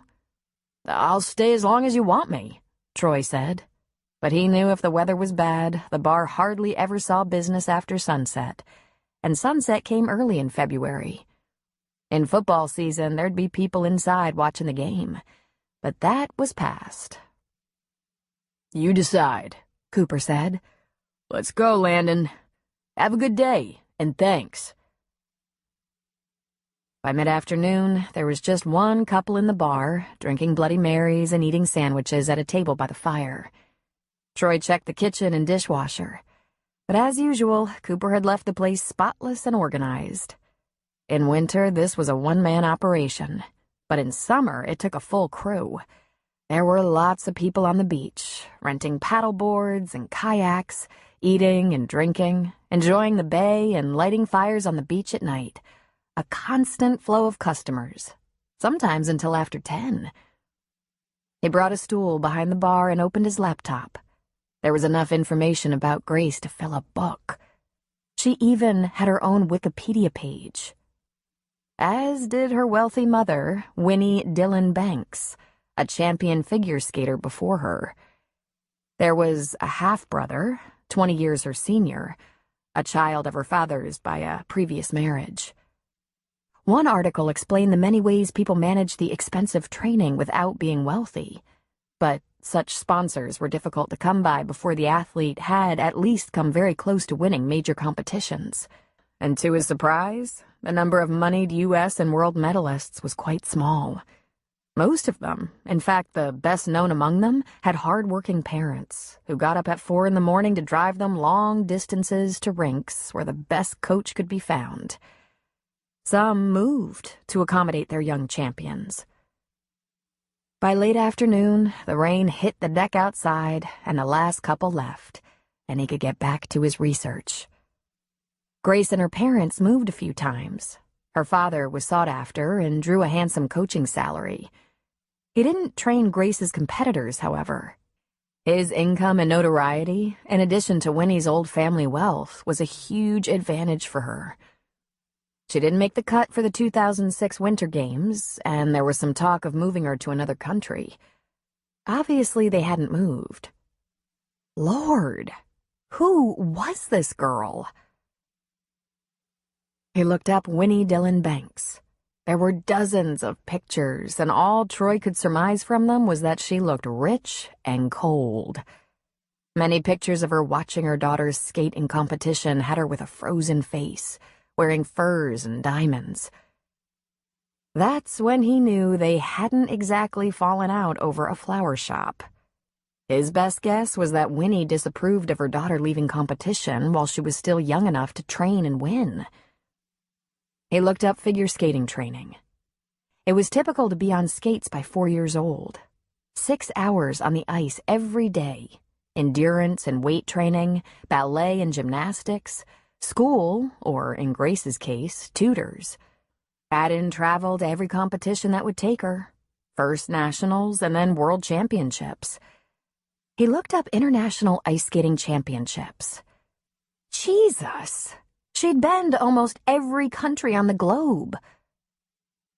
I'll stay as long as you want me, Troy said. But he knew if the weather was bad, the bar hardly ever saw business after sunset, and sunset came early in February. In football season, there'd be people inside watching the game, but that was past. You decide, Cooper said. Let's go, Landon. Have a good day, and thanks. By mid-afternoon, there was just one couple in the bar, drinking Bloody Marys and eating sandwiches at a table by the fire. Troy checked the kitchen and dishwasher, but as usual, Cooper had left the place spotless and organized. In winter, this was a one-man operation, but in summer, it took a full crew. There were lots of people on the beach, renting paddle boards and kayaks, eating and drinking, enjoying the bay and lighting fires on the beach at night. A constant flow of customers, sometimes until after 10. He brought a stool behind the bar and opened his laptop. There was enough information about Grace to fill a book. She even had her own Wikipedia page. As did her wealthy mother, Winnie Dillon Banks, a champion figure skater before her. There was a half-brother, 20 years her senior, a child of her father's by a previous marriage. One article explained the many ways people managed the expensive training without being wealthy, but such sponsors were difficult to come by before the athlete had at least come very close to winning major competitions. And to his surprise, the number of moneyed U.S. and world medalists was quite small. Most of them, in fact the best known among them, had hard-working parents who got up at 4 in the morning to drive them long distances to rinks where the best coach could be found. Some moved to accommodate their young champions. By late afternoon, the rain hit the deck outside, and the last couple left, and he could get back to his research. Grace and her parents moved a few times. Her father was sought after and drew a handsome coaching salary. He didn't train Grace's competitors, however. His income and notoriety, in addition to Winnie's old family wealth, was a huge advantage for her. She didn't make the cut for the 2006 Winter Games, and there was some talk of moving her to another country. Obviously, they hadn't moved. Lord, who was this girl? He looked up Winnie Dillon Banks. There were dozens of pictures, and all Troy could surmise from them was that she looked rich and cold. Many pictures of her watching her daughters skate in competition had her with a frozen face, wearing furs and diamonds. That's when he knew they hadn't exactly fallen out over a flower shop. His best guess was that Winnie disapproved of her daughter leaving competition while she was still young enough to train and win. He looked up figure skating training. It was typical to be on skates by 4 years old. 6 hours on the ice every day. Endurance and weight training, ballet and gymnastics, school, or in Grace's case, tutors. Add in travel to every competition that would take her. First nationals and then world championships. He looked up international ice skating championships. Jesus! She'd been to almost every country on the globe.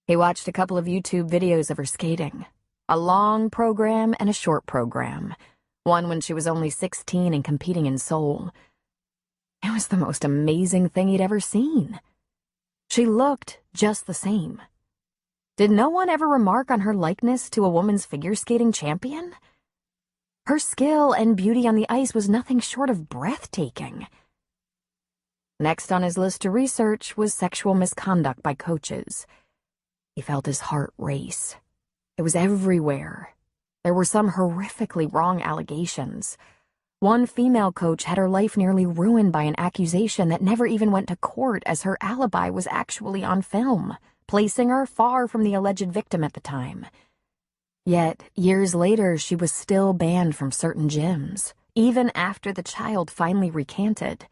He watched a couple of YouTube videos of her skating. A long program and a short program. One when she was only 16 and competing in Seoul. It was the most amazing thing he'd ever seen. She looked just the same. Did no one ever remark on her likeness to a woman's figure skating champion? Her skill and beauty on the ice was nothing short of breathtaking. Next on his list to research was sexual misconduct by coaches. He felt his heart race. It was everywhere. There were some horrifically wrong allegations. One female coach had her life nearly ruined by an accusation that never even went to court, as her alibi was actually on film, placing her far from the alleged victim at the time. Yet, years later, she was still banned from certain gyms, even after the child finally recanted.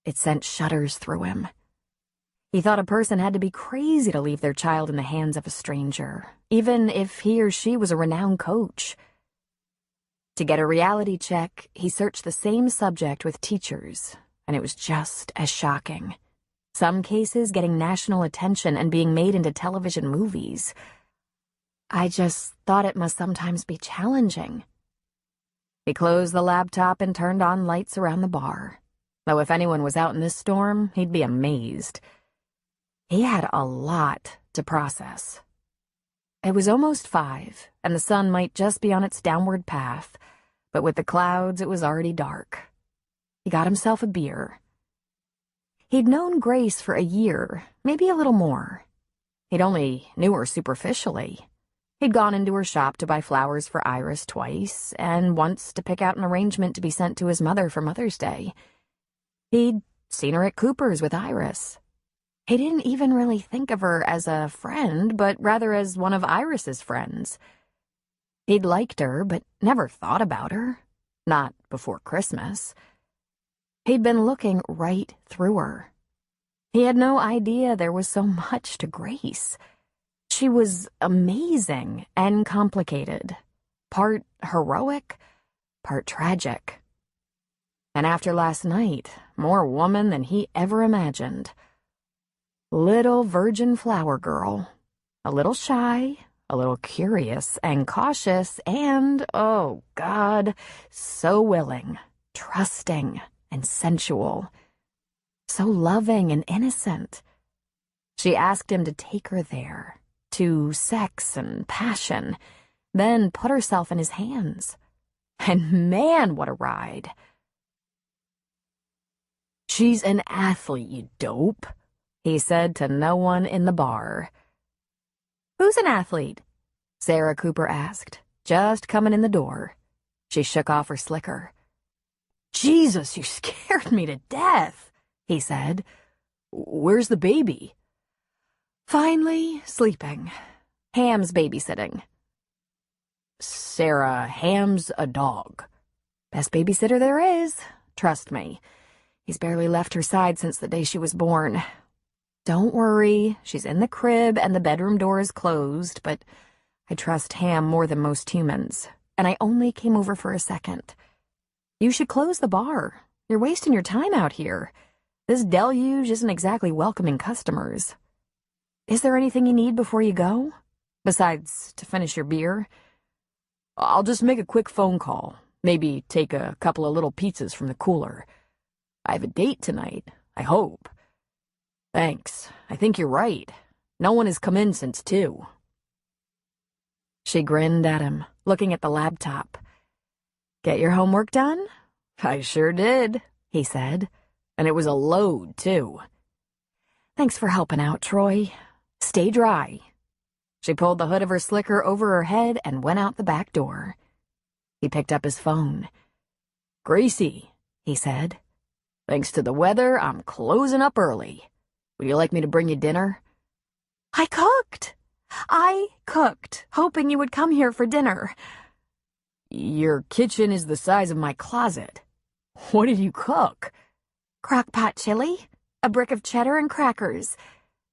It sent shudders through him. He thought a person had to be crazy to leave their child in the hands of a stranger, even if he or she was a renowned coach. To get a reality check, he searched the same subject with teachers, and it was just as shocking. Some cases getting national attention and being made into television movies. I just thought it must sometimes be challenging. He closed the laptop and turned on lights around the bar. Though if anyone was out in this storm, he'd be amazed. He had a lot to process. It was almost 5, and the sun might just be on its downward path, but with the clouds it was already dark. He got himself a beer. He'd known Grace for a year, maybe a little more. He'd only knew her superficially. He'd gone into her shop to buy flowers for Iris twice, and once to pick out an arrangement to be sent to his mother for Mother's Day. He'd seen her at Cooper's with Iris. He didn't even really think of her as a friend, but rather as one of Iris's friends. He'd liked her, but never thought about her. Not before Christmas. He'd been looking right through her. He had no idea there was so much to Grace. She was amazing and complicated. Part heroic, part tragic. And after last night, more woman than he ever imagined. Little virgin flower girl. A little shy, a little curious and cautious, and, oh God, so willing, trusting, and sensual. So loving and innocent. She asked him to take her there, to sex and passion, then put herself in his hands. And man, what a ride. "She's an athlete, you dope," he said to no one in the bar. "Who's an athlete?" Sarah Cooper asked, just coming in the door. She shook off her slicker. "Jesus, you scared me to death," he said. "Where's the baby?" "Finally sleeping. Ham's babysitting." "Sarah, Ham's a dog." "Best babysitter there is. Trust me. He's barely left her side since the day she was born. Don't worry, she's in the crib and the bedroom door is closed, but I trust Ham more than most humans, and I only came over for a second. You should close the bar. You're wasting your time out here. This deluge isn't exactly welcoming customers. Is there anything you need before you go? Besides to finish your beer?" "I'll just make a quick phone call. Maybe take a couple of little pizzas from the cooler. I have a date tonight, I hope." "Thanks. I think you're right. No one has come in since 2. She grinned at him, looking at the laptop. "Get your homework done?" "I sure did," he said. "And it was a load, too." "Thanks for helping out, Troy. Stay dry. She pulled the hood of her slicker over her head and went out the back door. He picked up his phone. "Gracie," he said. "Thanks to the weather, I'm closing up early. Would you like me to bring you dinner?" I cooked, hoping you would come here for dinner. "Your kitchen is the size of my closet. What did you cook?" Crock-pot chili, a brick of cheddar and crackers.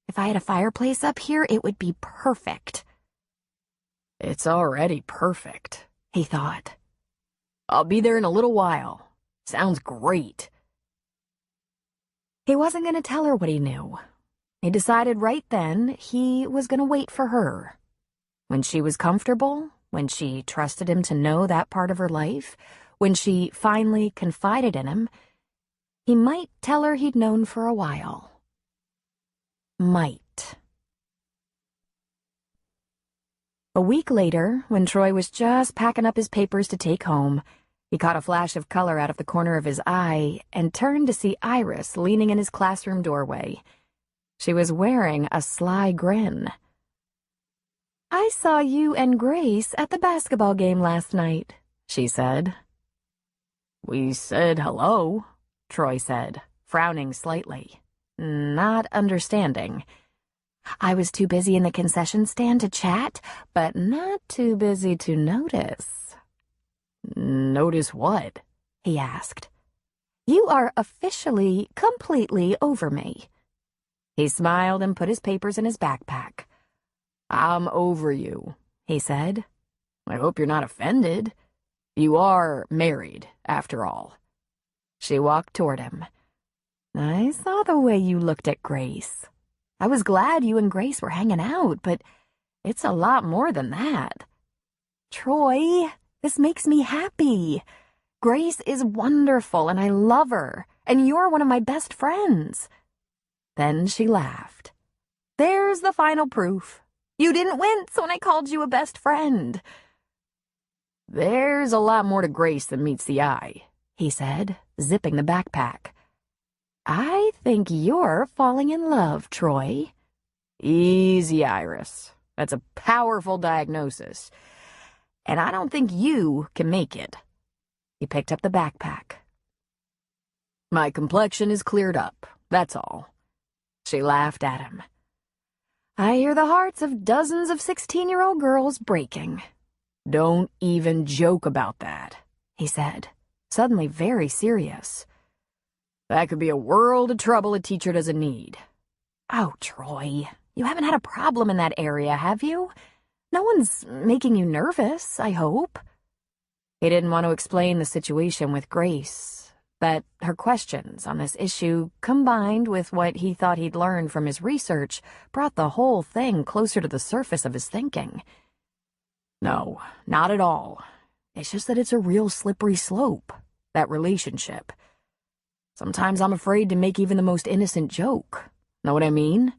If I had a fireplace up here, it would be perfect. "It's already perfect," he thought. "I'll be there in a little while. Sounds great." He wasn't going to tell her what he knew. He decided right then he was going to wait for her. When she was comfortable, when she trusted him to know that part of her life, when she finally confided in him, he might tell her he'd known for a while. Might. A week later, when Troy was just packing up his papers to take home, he caught a flash of color out of the corner of his eye and turned to see Iris leaning in his classroom doorway. She was wearing a sly grin. "I saw you and Grace at the basketball game last night," she said. "We said hello," Troy said, frowning slightly, not understanding. "I was too busy in the concession stand to chat, but not too busy to notice." "Notice what?" he asked. "You are officially, completely over me." He smiled and put his papers in his backpack. "I'm over you," he said. "I hope you're not offended. You are married, after all." She walked toward him. "I saw the way you looked at Grace. I was glad you and Grace were hanging out, but it's a lot more than that. Troy, this makes me happy. Grace is wonderful, and I love her, and you're one of my best friends." Then she laughed. "There's the final proof. You didn't wince when I called you a best friend." "There's a lot more to Grace than meets the eye," he said, zipping the backpack. "I think you're falling in love, Troy." "Easy, Iris. That's a powerful diagnosis. And I don't think you can make it." He picked up the backpack. "My complexion is cleared up, that's all." She laughed at him. "I hear the hearts of dozens of 16-year-old girls breaking." "Don't even joke about that," he said, suddenly very serious. "That could be a world of trouble a teacher doesn't need." "Oh, Troy, you haven't had a problem in that area, have you? No one's making you nervous, I hope." He didn't want to explain the situation with Grace, but her questions on this issue, combined with what he thought he'd learned from his research, brought the whole thing closer to the surface of his thinking. "No, not at all. It's just that it's a real slippery slope, that relationship. Sometimes I'm afraid to make even the most innocent joke. Know what I mean?"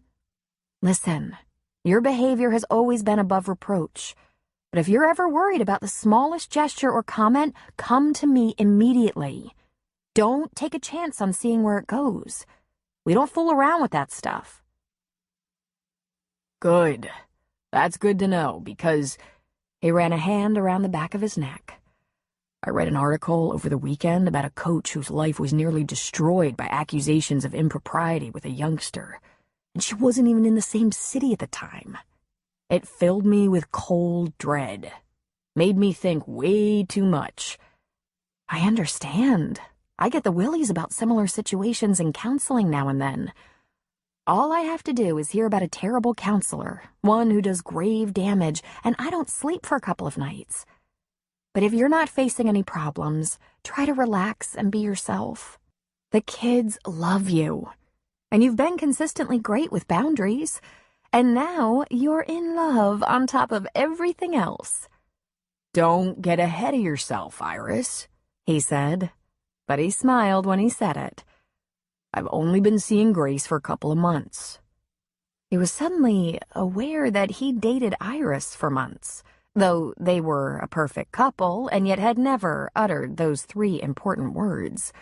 "Listen, your behavior has always been above reproach. But if you're ever worried about the smallest gesture or comment, come to me immediately. Don't take a chance on seeing where it goes. We don't fool around with that stuff." "Good. That's good to know, because..." He ran a hand around the back of his neck. "I read an article over the weekend about a coach whose life was nearly destroyed by accusations of impropriety with a youngster, and she wasn't even in the same city at the time. It filled me with cold dread. Made me think way too much." "I understand. I get the willies about similar situations in counseling now and then. All I have to do is hear about a terrible counselor, one who does grave damage, and I don't sleep for a couple of nights. But if you're not facing any problems, try to relax and be yourself. The kids love you, and you've been consistently great with boundaries, and now you're in love on top of everything else." "Don't get ahead of yourself, Iris," he said, but he smiled when he said it. "I've only been seeing Grace for a couple of months." He was suddenly aware that he'd dated Iris for months, though they were a perfect couple and yet had never uttered those 3 important words.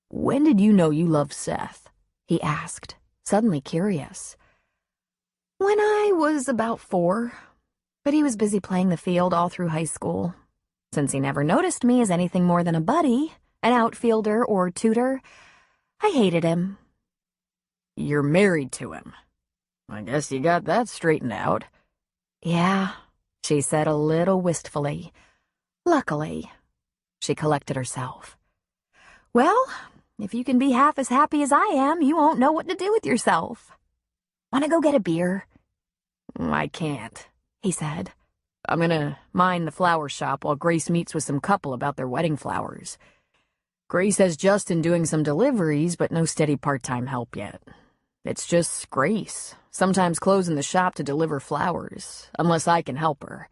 "When did you know you loved Seth?" he asked, suddenly curious. When I was about 4, but he was busy playing the field all through high school. Since he never noticed me as anything more than a buddy, an outfielder or tutor, I hated him. You're married to him. I guess you got that straightened out. Yeah, she said a little wistfully. Luckily, she collected herself. Well, if you can be half as happy as I am, you won't know what to do with yourself. Want to go get a beer? I can't, he said. I'm gonna mind the flower shop while Grace meets with some couple about their wedding flowers. Grace has Justin doing some deliveries, but no steady part-time help yet. It's just Grace, sometimes closing the shop to deliver flowers, unless I can help her.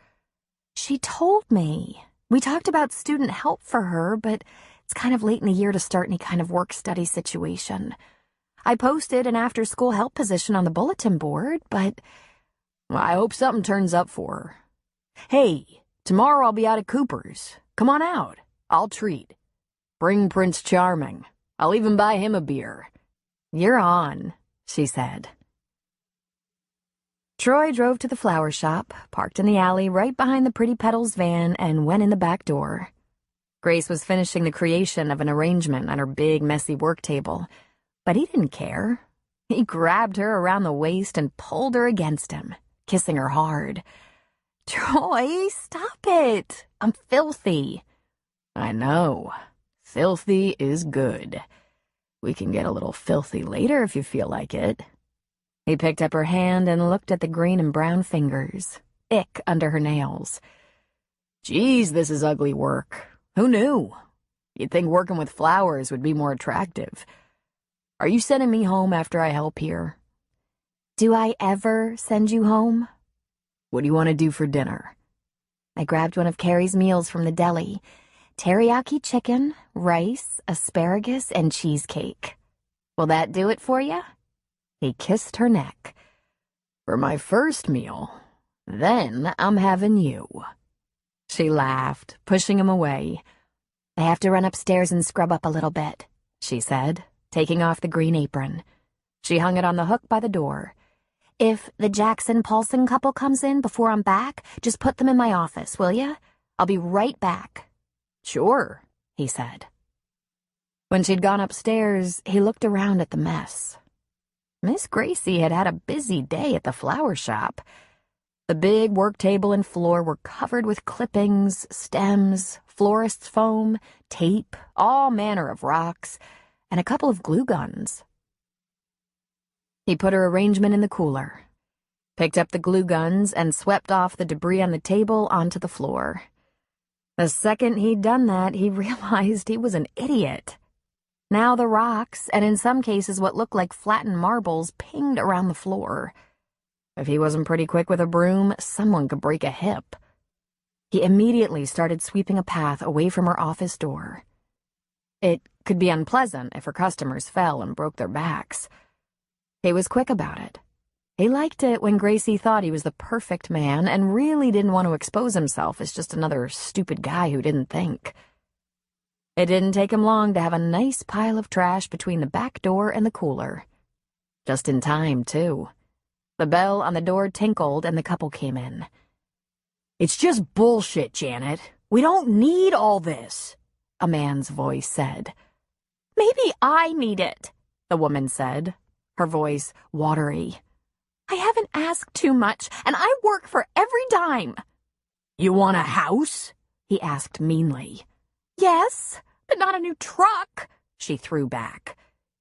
She told me. We talked about student help for her, but it's kind of late in the year to start any kind of work-study situation. I posted an after-school help position on the bulletin board, but... Well, I hope something turns up for her. Hey, tomorrow I'll be out at Cooper's. Come on out. I'll treat. Bring Prince Charming. I'll even buy him a beer. You're on, she said. Troy drove to the flower shop, parked in the alley right behind the Pretty Petals van, and went in the back door. Grace was finishing the creation of an arrangement on her big, messy work table, but he didn't care. He grabbed her around the waist and pulled her against him, kissing her hard. Troy, stop it. I'm filthy. I know. Filthy is good. We can get a little filthy later if you feel like it. He picked up her hand and looked at the green and brown fingers, ick under her nails. Geez, this is ugly work. Who knew? You'd think working with flowers would be more attractive. Are you sending me home after I help here? Do I ever send you home? What do you want to do for dinner? I grabbed one of Carrie's meals from the deli. Teriyaki chicken, rice, asparagus, and cheesecake. Will that do it for you? He kissed her neck. For my first meal, then I'm having you. She laughed, pushing him away. I have to run upstairs and scrub up a little bit, she said, taking off the green apron. She hung it on the hook by the door. If the Jackson-Paulson couple comes in before I'm back, just put them in my office, will ya? I'll be right back. Sure, he said. When she'd gone upstairs, he looked around at the mess. Miss Gracie had had a busy day at the flower shop. The big work table and floor were covered with clippings, stems, florist's foam, tape, all manner of rocks, and a couple of glue guns. He put her arrangement in the cooler, picked up the glue guns, and swept off the debris on the table onto the floor. The second he'd done that, he realized he was an idiot. Now the rocks, and in some cases what looked like flattened marbles, pinged around the floor. If he wasn't pretty quick with a broom, someone could break a hip. He immediately started sweeping a path away from her office door. It could be unpleasant if her customers fell and broke their backs. He was quick about it. He liked it when Gracie thought he was the perfect man and really didn't want to expose himself as just another stupid guy who didn't think. It didn't take him long to have a nice pile of trash between the back door and the cooler. Just in time, too. The bell on the door tinkled and the couple came in. It's just bullshit, Janet. We don't need all this, a man's voice said. Maybe I need it, the woman said, her voice watery. I haven't asked too much, and I work for every dime. You want a house? He asked meanly. Yes, but not a new truck, she threw back.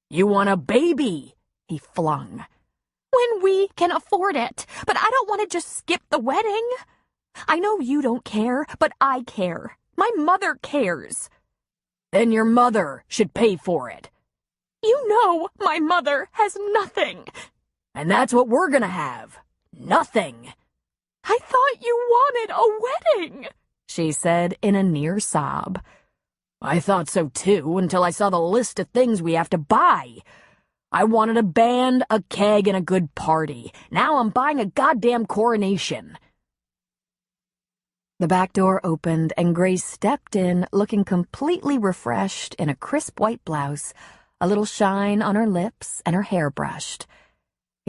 You want a baby? He flung. When we can afford it, but I don't want to just skip the wedding. I know you don't care, but I care. My mother cares. Then your mother should pay for it. You know my mother has nothing. And that's what we're gonna have. Nothing. I thought you wanted a wedding, she said in a near sob. I thought so too, until I saw the list of things we have to buy. I wanted a band, a keg, and a good party. Now I'm buying a goddamn coronation. The back door opened and Grace stepped in, looking completely refreshed in a crisp white blouse, a little shine on her lips, and her hair brushed.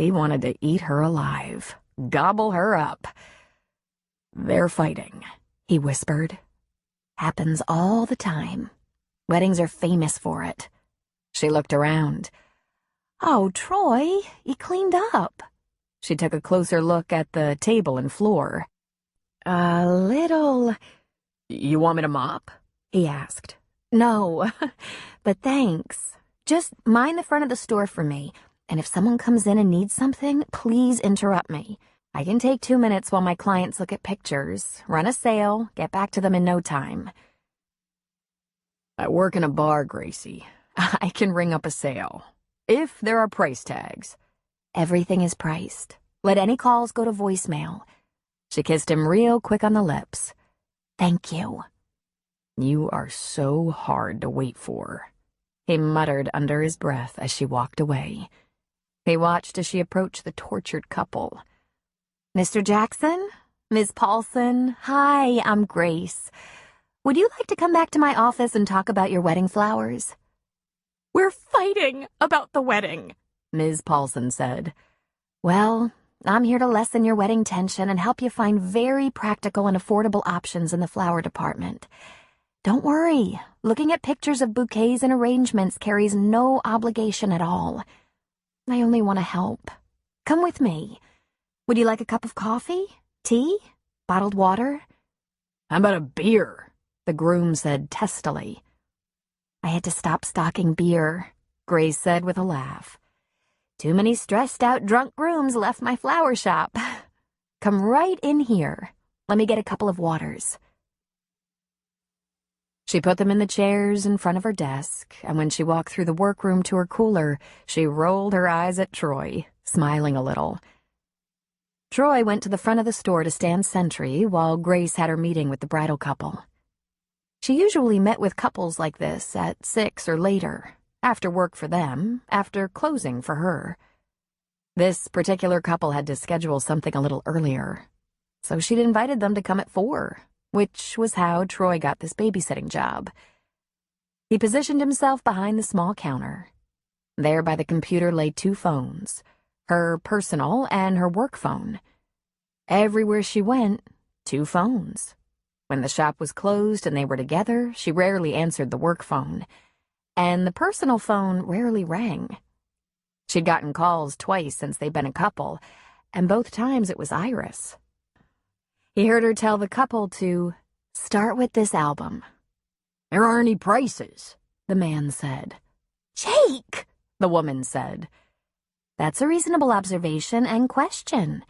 He wanted to eat her alive, gobble her up. "They're fighting," he whispered. Happens all the time. Weddings are famous for it. She looked around. Oh, Troy, you cleaned up. She took a closer look at the table and floor. A little... You want me to mop? He asked. No, but thanks. Just mind the front of the store for me, and if someone comes in and needs something, please interrupt me. I can take 2 minutes while my clients look at pictures, run a sale, get back to them in no time. I work in a bar, Gracie. I can ring up a sale, if there are price tags. Everything is priced. Let any calls go to voicemail. She kissed him real quick on the lips. Thank you. You are so hard to wait for, he muttered under his breath as she walked away. He watched as she approached the tortured couple. Mr. Jackson? Ms. Paulson? Hi, I'm Grace. Would you like to come back to my office and talk about your wedding flowers? We're fighting about the wedding, Ms. Paulson said. Well, I'm here to lessen your wedding tension and help you find very practical and affordable options in the flower department. Don't worry, looking at pictures of bouquets and arrangements carries no obligation at all. I only want to help. Come with me. Would you like a cup of coffee? Tea? Bottled water? How about a beer? The groom said testily. I had to stop stocking beer, Grace said with a laugh. Too many stressed-out drunk grooms left my flower shop. Come right in here. Let me get a couple of waters. She put them in the chairs in front of her desk, and when she walked through the workroom to her cooler, she rolled her eyes at Troy, smiling a little. Troy went to the front of the store to stand sentry while Grace had her meeting with the bridal couple. She usually met with couples like this at 6 or later, after work for them, after closing for her. This particular couple had to schedule something a little earlier, so she'd invited them to come at 4, which was how Troy got this babysitting job. He positioned himself behind the small counter. There by the computer lay 2 phones, her personal and her work phone. Everywhere she went, 2 phones. When the shop was closed and they were together, she rarely answered the work phone, and the personal phone rarely rang. She'd gotten calls twice since they'd been a couple, and both times it was Iris. He heard her tell the couple to start with this album. There aren't any prices, the man said. Jake, the woman said. That's a reasonable observation and question.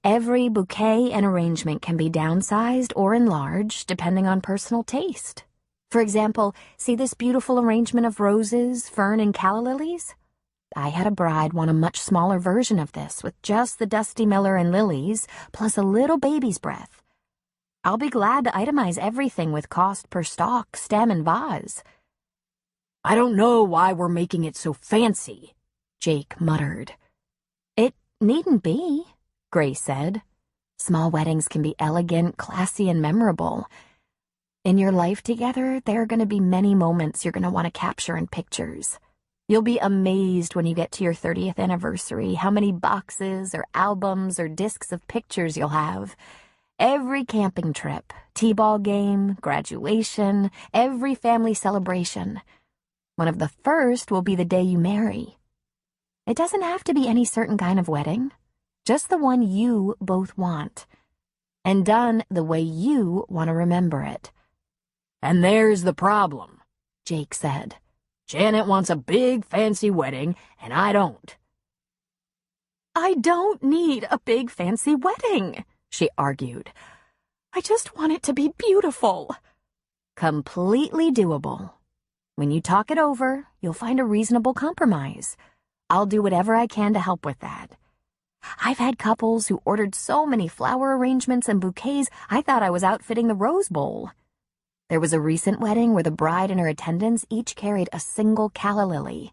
Every bouquet and arrangement can be downsized or enlarged depending on personal taste. For example, see this beautiful arrangement of roses, fern, and calla lilies? I had a bride want a much smaller version of this with just the Dusty Miller and lilies, plus a little baby's breath. I'll be glad to itemize everything with cost per stalk, stem, and vase. I don't know why we're making it so fancy, Jake muttered. It needn't be, Grace said. Small weddings can be elegant, classy, and memorable. In your life together, there are going to be many moments you're going to want to capture in pictures. You'll be amazed when you get to your 30th anniversary how many boxes or albums or discs of pictures you'll have. Every camping trip, t-ball game, graduation, every family celebration. One of the first will be the day you marry. It doesn't have to be any certain kind of wedding, just the one you both want, and done the way you want to remember it. And there's the problem, Jake said. Janet wants a big, fancy wedding, and I don't. I don't need a big, fancy wedding, she argued. I just want it to be beautiful. Completely doable. When you talk it over, you'll find a reasonable compromise. I'll do whatever I can to help with that. I've had couples who ordered so many flower arrangements and bouquets, I thought I was outfitting the Rose Bowl. There was a recent wedding where the bride and her attendants each carried a single calla lily.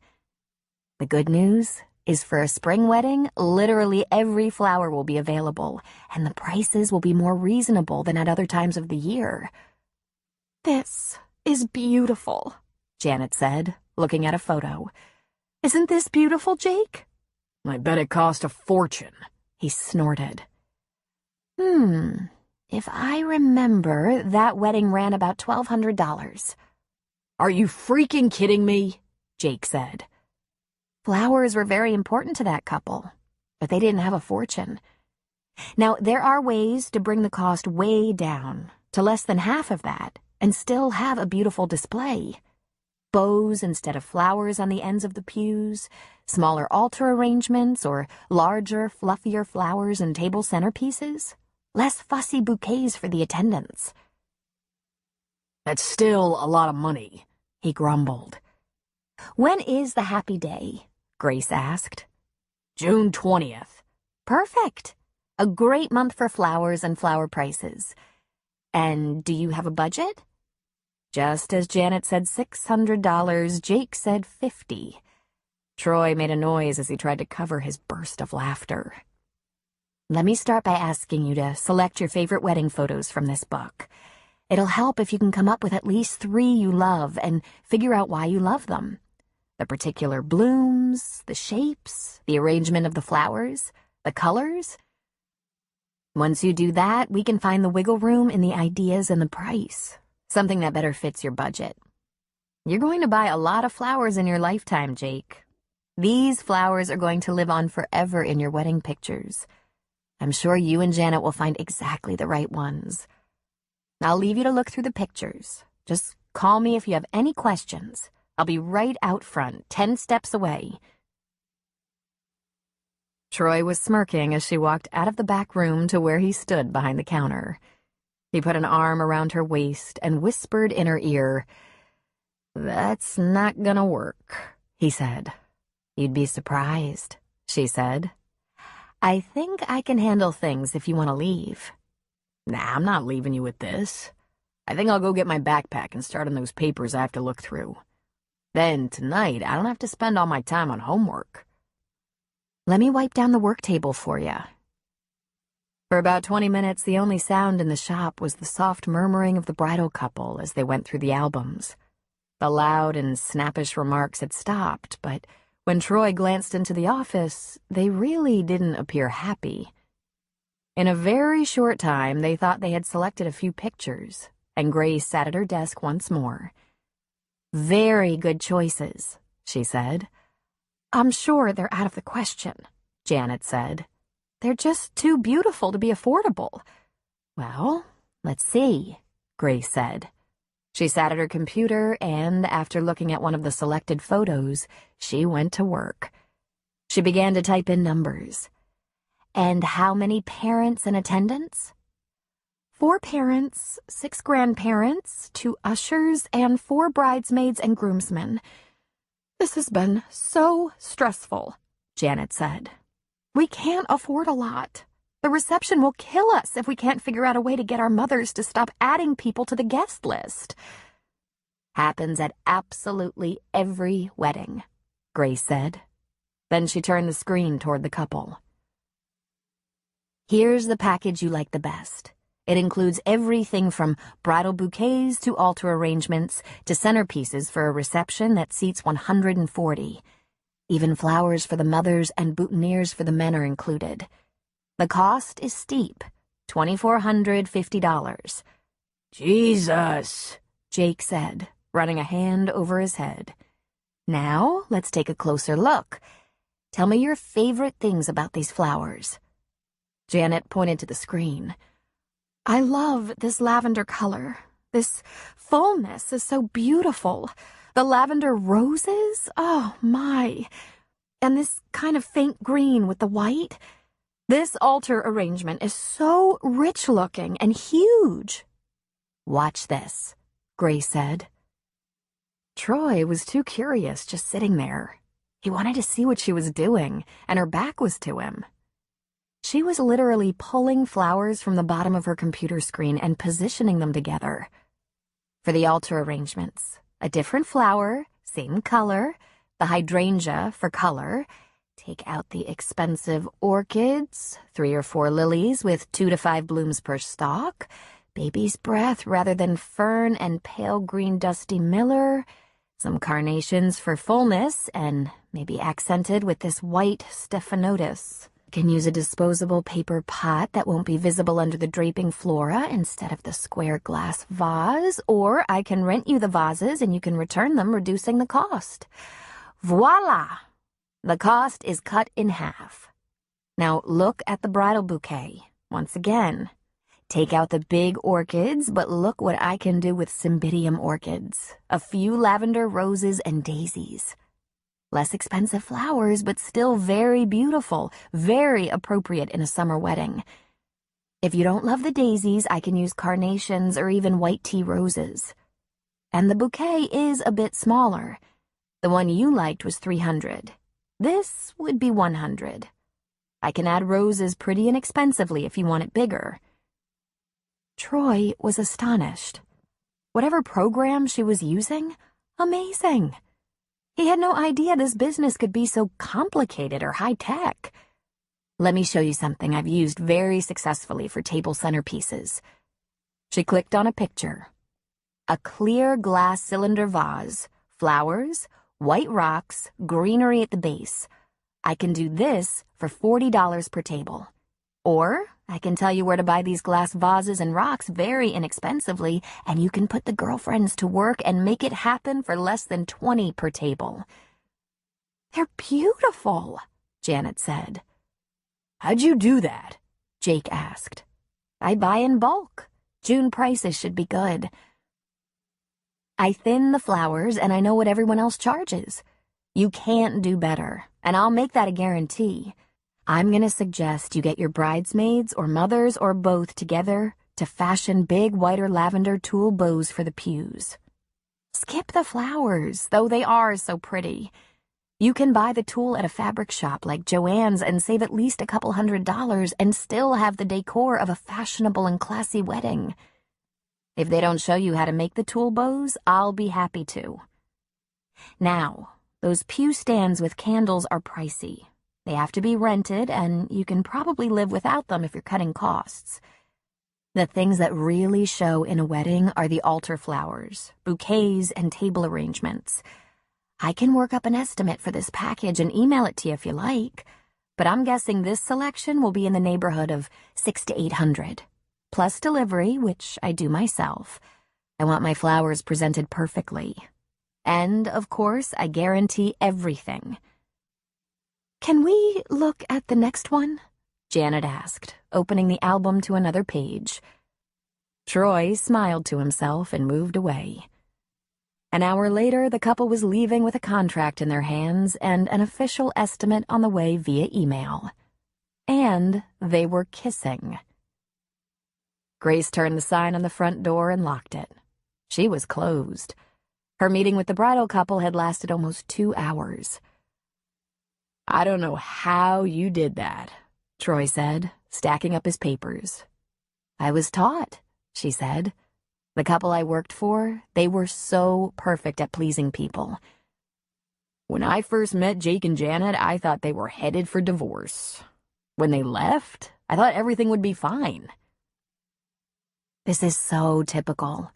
The good news is for a spring wedding, literally every flower will be available, and the prices will be more reasonable than at other times of the year. This is beautiful, Janet said, looking at a photo. Isn't this beautiful, Jake? I bet it cost a fortune, he snorted. If I remember, that wedding ran about $1,200. Are you freaking kidding me? Jake said. Flowers were very important to that couple, but they didn't have a fortune. Now, there are ways to bring the cost way down, to less than half of that, and still have a beautiful display. Bows instead of flowers on the ends of the pews, smaller altar arrangements, or larger, fluffier flowers in table centerpieces. Less fussy bouquets for the attendants. That's still a lot of money, he grumbled. When is the happy day? Grace asked. June 20th. Perfect. A great month for flowers and flower prices. And do you have a budget? Just as Janet said $600, Jake said $50. Troy made a noise as he tried to cover his burst of laughter. Let me start by asking you to select your favorite wedding photos from this book. It'll help if you can come up with at least 3 you love and figure out why you love them. The particular blooms, the shapes, the arrangement of the flowers, the colors. Once you do that, we can find the wiggle room in the ideas and the price, something that better fits your budget. You're going to buy a lot of flowers in your lifetime, Jake. These flowers are going to live on forever in your wedding pictures. I'm sure you and Janet will find exactly the right ones. I'll leave you to look through the pictures. Just call me if you have any questions. I'll be right out front, 10 steps away. Troy was smirking as she walked out of the back room to where he stood behind the counter. He put an arm around her waist and whispered in her ear, "That's not gonna work," he said. "You'd be surprised," she said. "I think I can handle things if you want to leave." Nah, I'm not leaving you with this. I think I'll go get my backpack and start on those papers I have to look through. Then, tonight, I don't have to spend all my time on homework. Let me wipe down the work table for you. For about 20 minutes, the only sound in the shop was the soft murmuring of the bridal couple as they went through the albums. The loud and snappish remarks had stopped, but when Troy glanced into the office, they really didn't appear happy. In a very short time, they thought they had selected a few pictures, and Grace sat at her desk once more. "Very good choices," she said. "I'm sure they're out of the question," Janet said. "They're just too beautiful to be affordable." "Well, let's see," Grace said. She sat at her computer and, after looking at one of the selected photos, she went to work. She began to type in numbers. "And how many parents in attendance?" 4 parents, 6 grandparents, 2 ushers, and 4 bridesmaids and groomsmen. "This has been so stressful," Janet said. "We can't afford a lot. The reception will kill us if we can't figure out a way to get our mothers to stop adding people to the guest list." "Happens at absolutely every wedding," Grace said. Then she turned the screen toward the couple. "Here's the package you like the best. It includes everything from bridal bouquets to altar arrangements to centerpieces for a reception that seats 140. Even flowers for the mothers and boutonnieres for the men are included. The cost is steep, $2,450. "Jesus," Jake said, running a hand over his head. "Now, let's take a closer look. Tell me your favorite things about these flowers." Janet pointed to the screen. "I love this lavender color. This fullness is so beautiful. The lavender roses, oh my. And this kind of faint green with the white. This altar arrangement is so rich-looking and huge." "Watch this," Grace said. Troy was too curious just sitting there. He wanted to see what she was doing, and her back was to him. She was literally pulling flowers from the bottom of her computer screen and positioning them together. For the altar arrangements, a different flower, same color, the hydrangea for color. Take out the expensive orchids, 3 or 4 lilies with 2 to 5 blooms per stalk, baby's breath rather than fern and pale green dusty miller, Some carnations for fullness, and maybe accented with this white stephanotis. Can use a disposable paper pot that won't be visible under the draping flora instead of the square glass vase, or I can rent you the vases and you can return them, reducing the cost. Voila! The cost is cut in half. Now look at the bridal bouquet. Once again, take out the big orchids, but look what I can do with cymbidium orchids. A few lavender roses and daisies. Less expensive flowers, but still very beautiful, very appropriate in a summer wedding. If you don't love the daisies, I can use carnations or even white tea roses. And the bouquet is a bit smaller. The one you liked was $300. This would be $100. I can add roses pretty inexpensively if you want it bigger. Troy was astonished. Whatever program she was using, amazing. He had no idea this business could be so complicated or high-tech. Let me show you something I've used very successfully for table centerpieces. She clicked on a picture. A clear glass cylinder vase, flowers, white rocks, greenery at the base. I can do this for $40 per table. Or I can tell you where to buy these glass vases and rocks very inexpensively, and you can put the girlfriends to work and make it happen for less than $20 per table. They're beautiful, Janet said. How'd you do that? Jake asked. I buy in bulk. June prices should be good. I thin the flowers, and I know what everyone else charges. You can't do better, and I'll make that a guarantee. I'm going to suggest you get your bridesmaids or mothers or both together to fashion big white or lavender tulle bows for the pews. Skip the flowers, though they are so pretty. You can buy the tulle at a fabric shop like Joann's and save at least a couple $100 and still have the decor of a fashionable and classy wedding. If they don't show you how to make the tulle bows, I'll be happy to. Now, those pew stands with candles are pricey. They have to be rented, and you can probably live without them if you're cutting costs. The things that really show in a wedding are the altar flowers, bouquets, and table arrangements. I can work up an estimate for this package and email it to you if you like, but I'm guessing this selection will be in the neighborhood of $600 to $800, plus delivery, which I do myself. I want my flowers presented perfectly. And, of course, I guarantee everything. Can we look at the next one? Janet asked, opening the album to another page. Troy smiled to himself and moved away. An hour later, the couple was leaving with a contract in their hands and an official estimate on the way via email. And they were kissing. Grace turned the sign on the front door and locked it. She was closed. Her meeting with the bridal couple had lasted almost 2 hours. I don't know how you did that, Troy said, stacking up his papers. I was taught, she said. The couple I worked for, they were so perfect at pleasing people. When I first met Jake and Janet, I thought they were headed for divorce. When they left, I thought everything would be fine. This is so typical.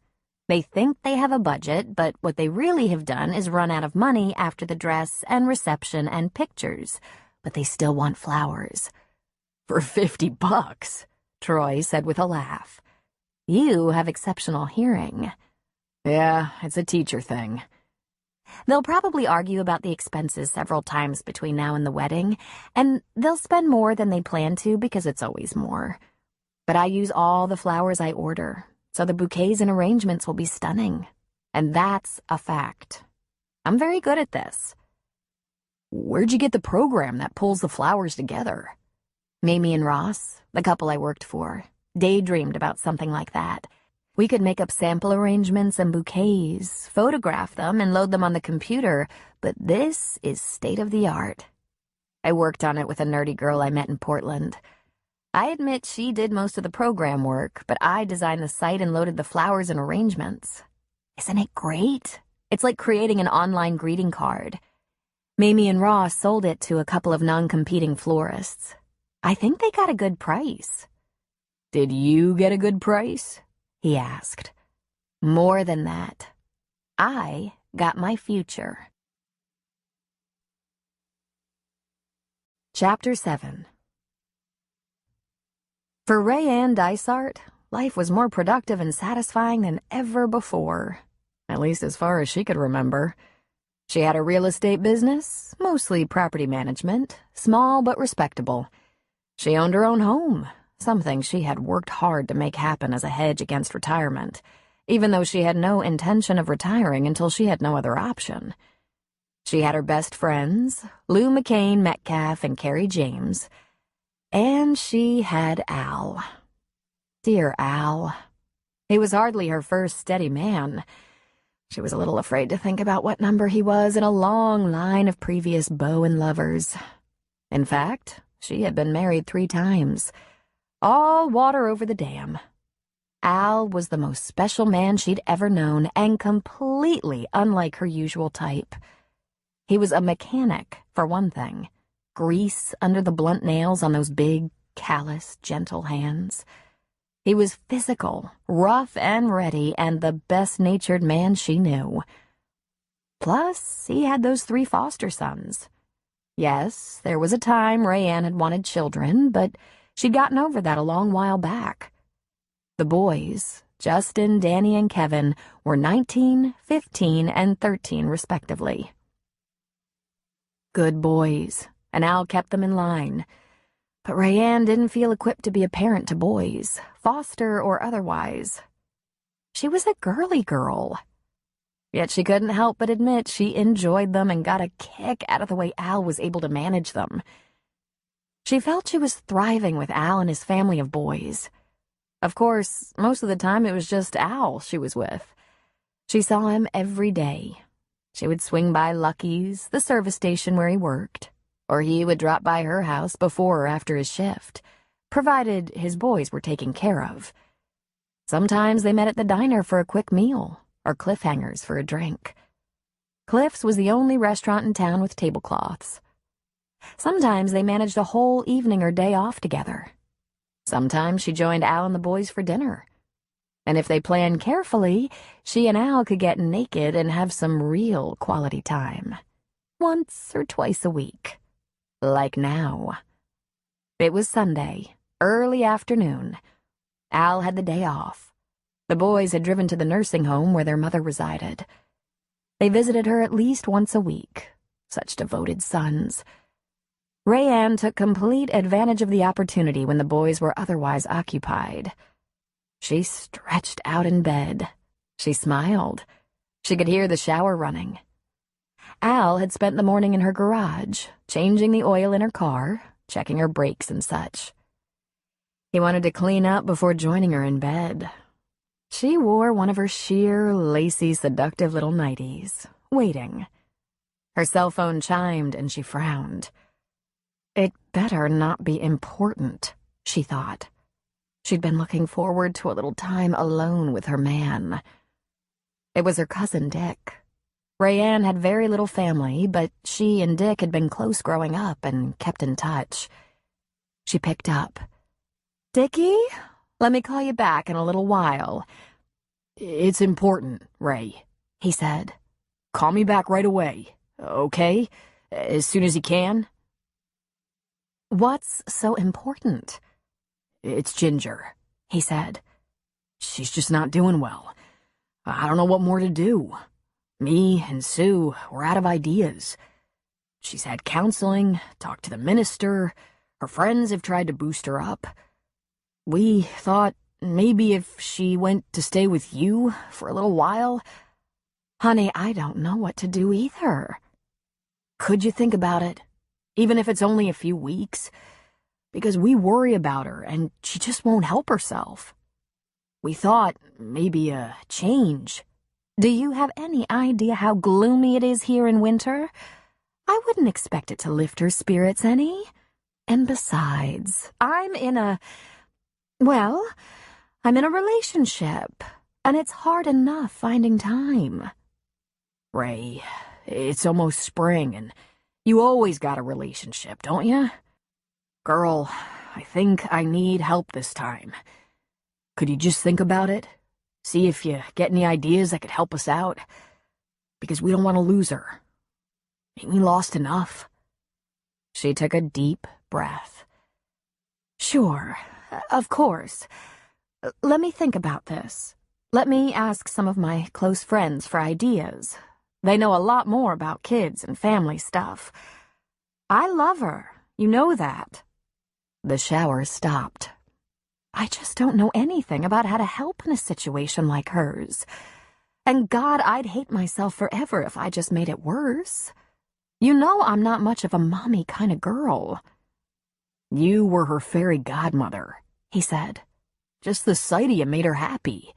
They think they have a budget, but what they really have done is run out of money after the dress and reception and pictures, but they still want flowers. For $50, Troy said with a laugh. You have exceptional hearing. Yeah, it's a teacher thing. They'll probably argue about the expenses several times between now and the wedding, and they'll spend more than they plan to because it's always more. But I use all the flowers I order, so the bouquets and arrangements will be stunning. And that's a fact. I'm very good at this. Where'd you get the program that pulls the flowers together? Mamie and Ross, the couple I worked for, daydreamed about something like that. We could make up sample arrangements and bouquets, photograph them, and load them on the computer, but this is state-of-the-art. I worked on it with a nerdy girl I met in Portland. I admit she did most of the program work, but I designed the site and loaded the flowers and arrangements. Isn't it great? It's like creating an online greeting card. Mamie and Ross sold it to a couple of non-competing florists. I think they got a good price. Did you get a good price? He asked. More than that. I got my future. Chapter 7. For Rayanne Dysart, life was more productive and satisfying than ever before, at least as far as she could remember. She had a real estate business, mostly property management, small but respectable. She owned her own home, something she had worked hard to make happen as a hedge against retirement, even though she had no intention of retiring until she had no other option. She had her best friends, Lou McCain Metcalf and Carrie James, and she had Al. Dear Al. He was hardly her first steady man. She was a little afraid to think about what number he was in a long line of previous beaux and lovers. In fact, she had been married 3 times. All water over the dam. Al was the most special man she'd ever known and completely unlike her usual type. He was a mechanic, for one thing. Grease under the blunt nails on those big, callous, gentle hands. He was physical, rough and ready, and the best-natured man she knew. Plus, he had those 3 foster sons. Yes, there was a time Rayanne had wanted children, but she'd gotten over that a long while back. The boys, Justin, Danny, and Kevin, were 19, 15, and 13, respectively. Good boys, and Al kept them in line. But Rayanne didn't feel equipped to be a parent to boys, foster or otherwise. She was a girly girl. Yet she couldn't help but admit she enjoyed them and got a kick out of the way Al was able to manage them. She felt she was thriving with Al and his family of boys. Of course, most of the time it was just Al she was with. She saw him every day. She would swing by Lucky's, the service station where he worked, or he would drop by her house before or after his shift, provided his boys were taken care of. Sometimes they met at the diner for a quick meal, or Cliffhangers for a drink. Cliff's was the only restaurant in town with tablecloths. Sometimes they managed a whole evening or day off together. Sometimes she joined Al and the boys for dinner. And if they planned carefully, she and Al could get naked and have some real quality time. Once or twice a week. Like now. It was Sunday, early afternoon. Al had the day off. The boys had driven to the nursing home where their mother resided. They visited her at least once a week. Such devoted sons. Rayanne took complete advantage of the opportunity when the boys were otherwise occupied. She stretched out in bed. She smiled. She could hear the shower running. Al had spent the morning in her garage, changing the oil in her car, checking her brakes and such. He wanted to clean up before joining her in bed. She wore one of her sheer, lacy, seductive little nighties, waiting. Her cell phone chimed and she frowned. It better not be important, she thought. She'd been looking forward to a little time alone with her man. It was her cousin Dick. Rayanne had very little family, but she and Dick had been close growing up and kept in touch. She picked up. "Dickie, let me call you back in a little while." "It's important, Ray," he said. "Call me back right away, okay? As soon as you can." "What's so important?" "It's Ginger," he said. "She's just not doing well. I don't know what more to do. Me and Sue, we're out of ideas. She's had counseling, talked to the minister, her friends have tried to boost her up. We thought maybe if she went to stay with you for a little while." "Honey, I don't know what to do either." "Could you think about it? Even if it's only a few weeks? Because we worry about her, and she just won't help herself. We thought maybe a change." "Do you have any idea how gloomy it is here in winter? I wouldn't expect it to lift her spirits any. And besides, I'm in a relationship, and it's hard enough finding time." "Ray, it's almost spring, and you always got a relationship, don't you? Girl, I think I need help this time. Could you just think about it? See if you get any ideas that could help us out? because we don't want to lose her. Ain't we lost enough?" She took a deep breath. "Sure, of course. Let me think about this. Let me ask some of my close friends for ideas. They know a lot more about kids and family stuff. I love her, you know that." The shower stopped. "I just don't know anything about how to help in a situation like hers. And God, I'd hate myself forever if I just made it worse. You know I'm not much of a mommy kind of girl." "You were her fairy godmother," he said. "Just the sight of you made her happy."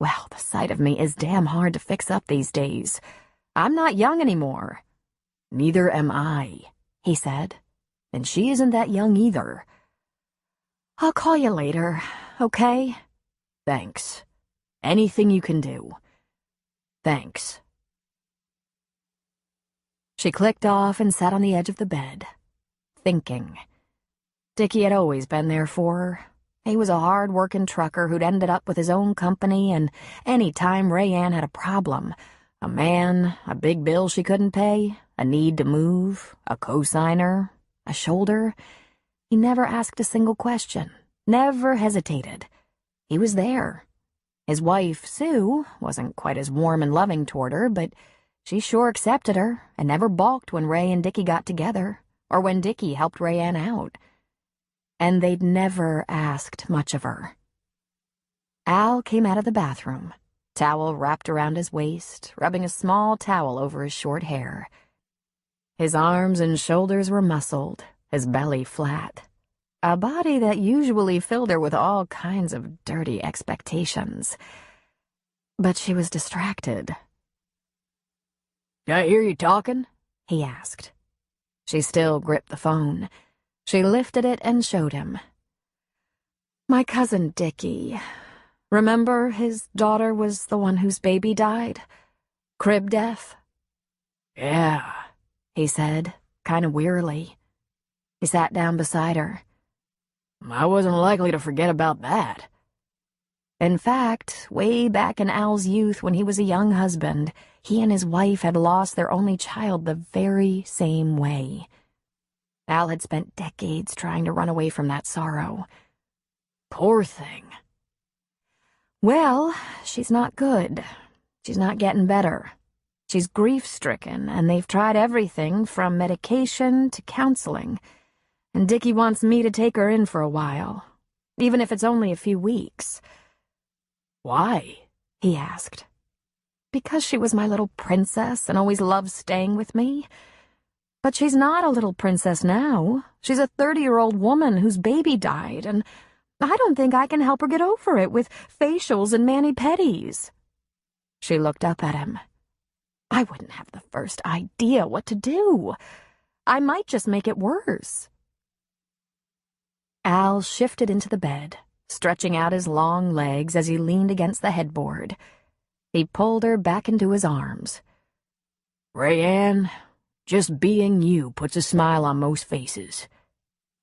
"Well, the sight of me is damn hard to fix up these days. I'm not young anymore." "Neither am I," he said. "And she isn't that young either." "I'll call you later, okay?" "Thanks. Anything you can do. Thanks." She clicked off and sat on the edge of the bed, thinking. Dickie had always been there for her. He was a hard-working trucker who'd ended up with his own company, and any time Rayanne had a problem, a man, a big bill she couldn't pay, a need to move, a cosigner, a shoulder, he never asked a single question, never hesitated. He was there. His wife, Sue, wasn't quite as warm and loving toward her, but she sure accepted her and never balked when Ray and Dickie got together, or when Dickie helped Rayanne out. And they'd never asked much of her. Al came out of the bathroom, towel wrapped around his waist, rubbing a small towel over his short hair. His arms and shoulders were muscled, his belly flat. A body that usually filled her with all kinds of dirty expectations. But she was distracted. "Did I hear you talking?" he asked. She still gripped the phone. She lifted it and showed him. "My cousin Dickie. Remember his daughter was the one whose baby died? Crib death?" "Yeah," he said, kind of wearily. He sat down beside her. "I wasn't likely to forget about that." In fact, way back in Al's youth when he was a young husband, he and his wife had lost their only child the very same way. Al had spent decades trying to run away from that sorrow. "Poor thing." "Well, she's not good. She's not getting better. She's grief-stricken, and they've tried everything from medication to counseling. And Dickie wants me to take her in for a while, even if it's only a few weeks." "Why?" he asked. "Because she was my little princess and always loved staying with me. But she's not a little princess now. She's a 30-year-old woman whose baby died, and I don't think I can help her get over it with facials and mani-pedis." She looked up at him. "I wouldn't have the first idea what to do. I might just make it worse." Al shifted into the bed, stretching out his long legs as he leaned against the headboard. He pulled her back into his arms. "Rayanne, just being you puts a smile on most faces.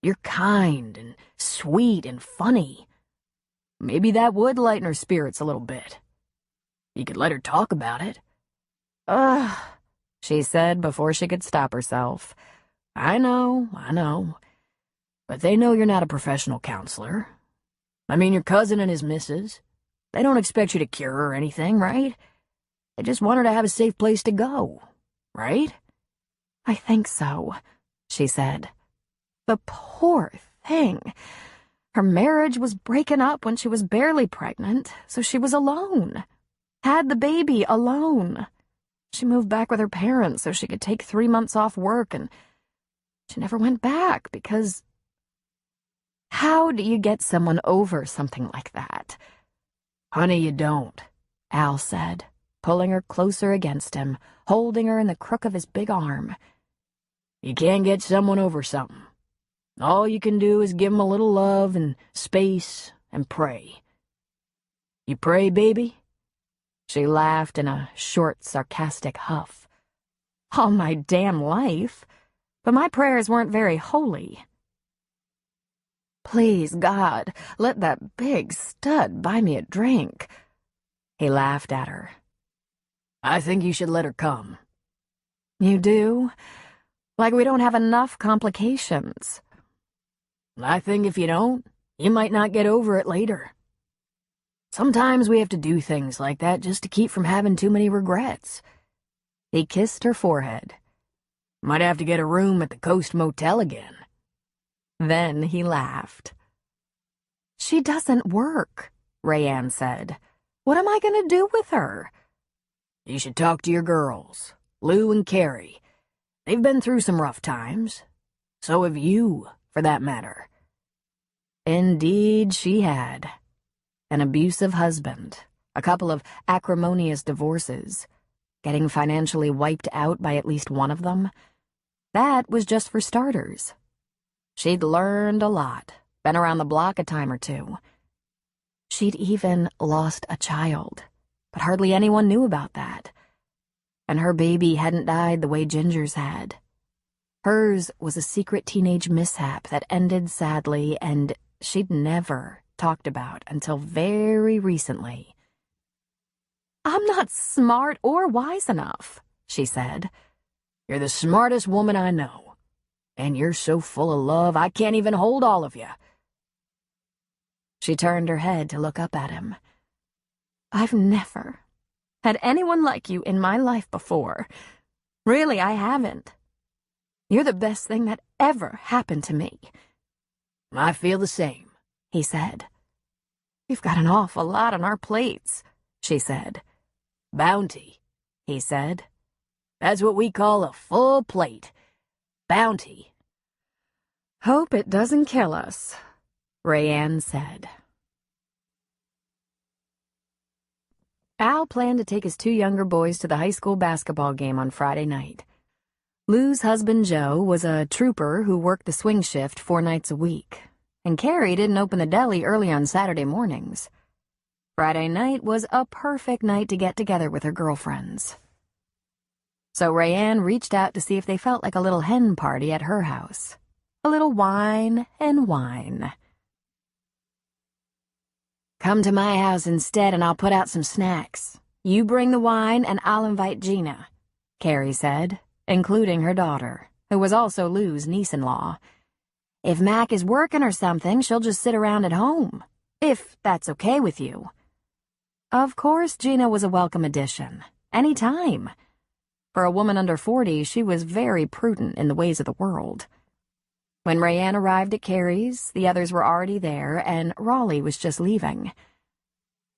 You're kind and sweet and funny. Maybe that would lighten her spirits a little bit. You could let her talk about it." "Ugh," she said before she could stop herself. I know. But they know you're not a professional counselor. I mean, your cousin and his missus. They don't expect you to cure her or anything, right? They just want her to have a safe place to go, right?" "I think so," she said. "The poor thing. Her marriage was breaking up when she was barely pregnant, so she was alone. Had the baby alone. She moved back with her parents so she could take 3 months off work, and she never went back because... How do you get someone over something like that?" "Honey, you don't," Al said, pulling her closer against him, holding her in the crook of his big arm. "You can't get someone over something. All you can do is give them a little love and space and pray. You pray, baby?" She laughed in a short, sarcastic huff. "All my damn life. But my prayers weren't very holy." "Please, God, let that big stud buy me a drink." He laughed at her. I think you should let her come. You do? Like we don't have enough complications. I think if you don't, you might not get over it later. Sometimes we have to do things like that just to keep from having too many regrets. He kissed her forehead. Might have to get a room at the Coast Motel again. Then he laughed. She doesn't work, Rayanne said. What am I going to do with her? You should talk to your girls, Lou and Carrie. They've been through some rough times. So have you, for that matter. Indeed she had. An abusive husband, a couple of acrimonious divorces, getting financially wiped out by at least one of them. That was just for starters. She'd learned a lot, been around the block a time or two. She'd even lost a child, but hardly anyone knew about that. And her baby hadn't died the way Ginger's had. Hers was a secret teenage mishap that ended sadly, and she'd never talked about until very recently. I'm not smart or wise enough, she said. You're the smartest woman I know. And you're so full of love, I can't even hold all of you. She turned her head to look up at him. I've never had anyone like you in my life before. Really, I haven't. You're the best thing that ever happened to me. I feel the same, he said. We've got an awful lot on our plates, she said. Bounty, he said. That's what we call a full plate. Bounty. Hope it doesn't kill us, Rayanne said. Al planned to take his 2 younger boys to the high school basketball game on Friday night. Lou's husband, Joe, was a trooper who worked the swing shift 4 nights a week, and Carrie didn't open the deli early on Saturday mornings. Friday night was a perfect night to get together with her girlfriends. So Rayanne reached out to see if they felt like a little hen party at her house. A little wine and wine. Come to my house instead and I'll put out some snacks. You bring the wine and I'll invite Gina, Carrie said, including her daughter, who was also Lou's niece-in-law. If Mac is working or something, she'll just sit around at home, if that's okay with you. Of course, Gina was a welcome addition, any time. For a woman under 40, she was very prudent in the ways of the world. When Rayanne arrived at Carrie's, the others were already there, and Raleigh was just leaving.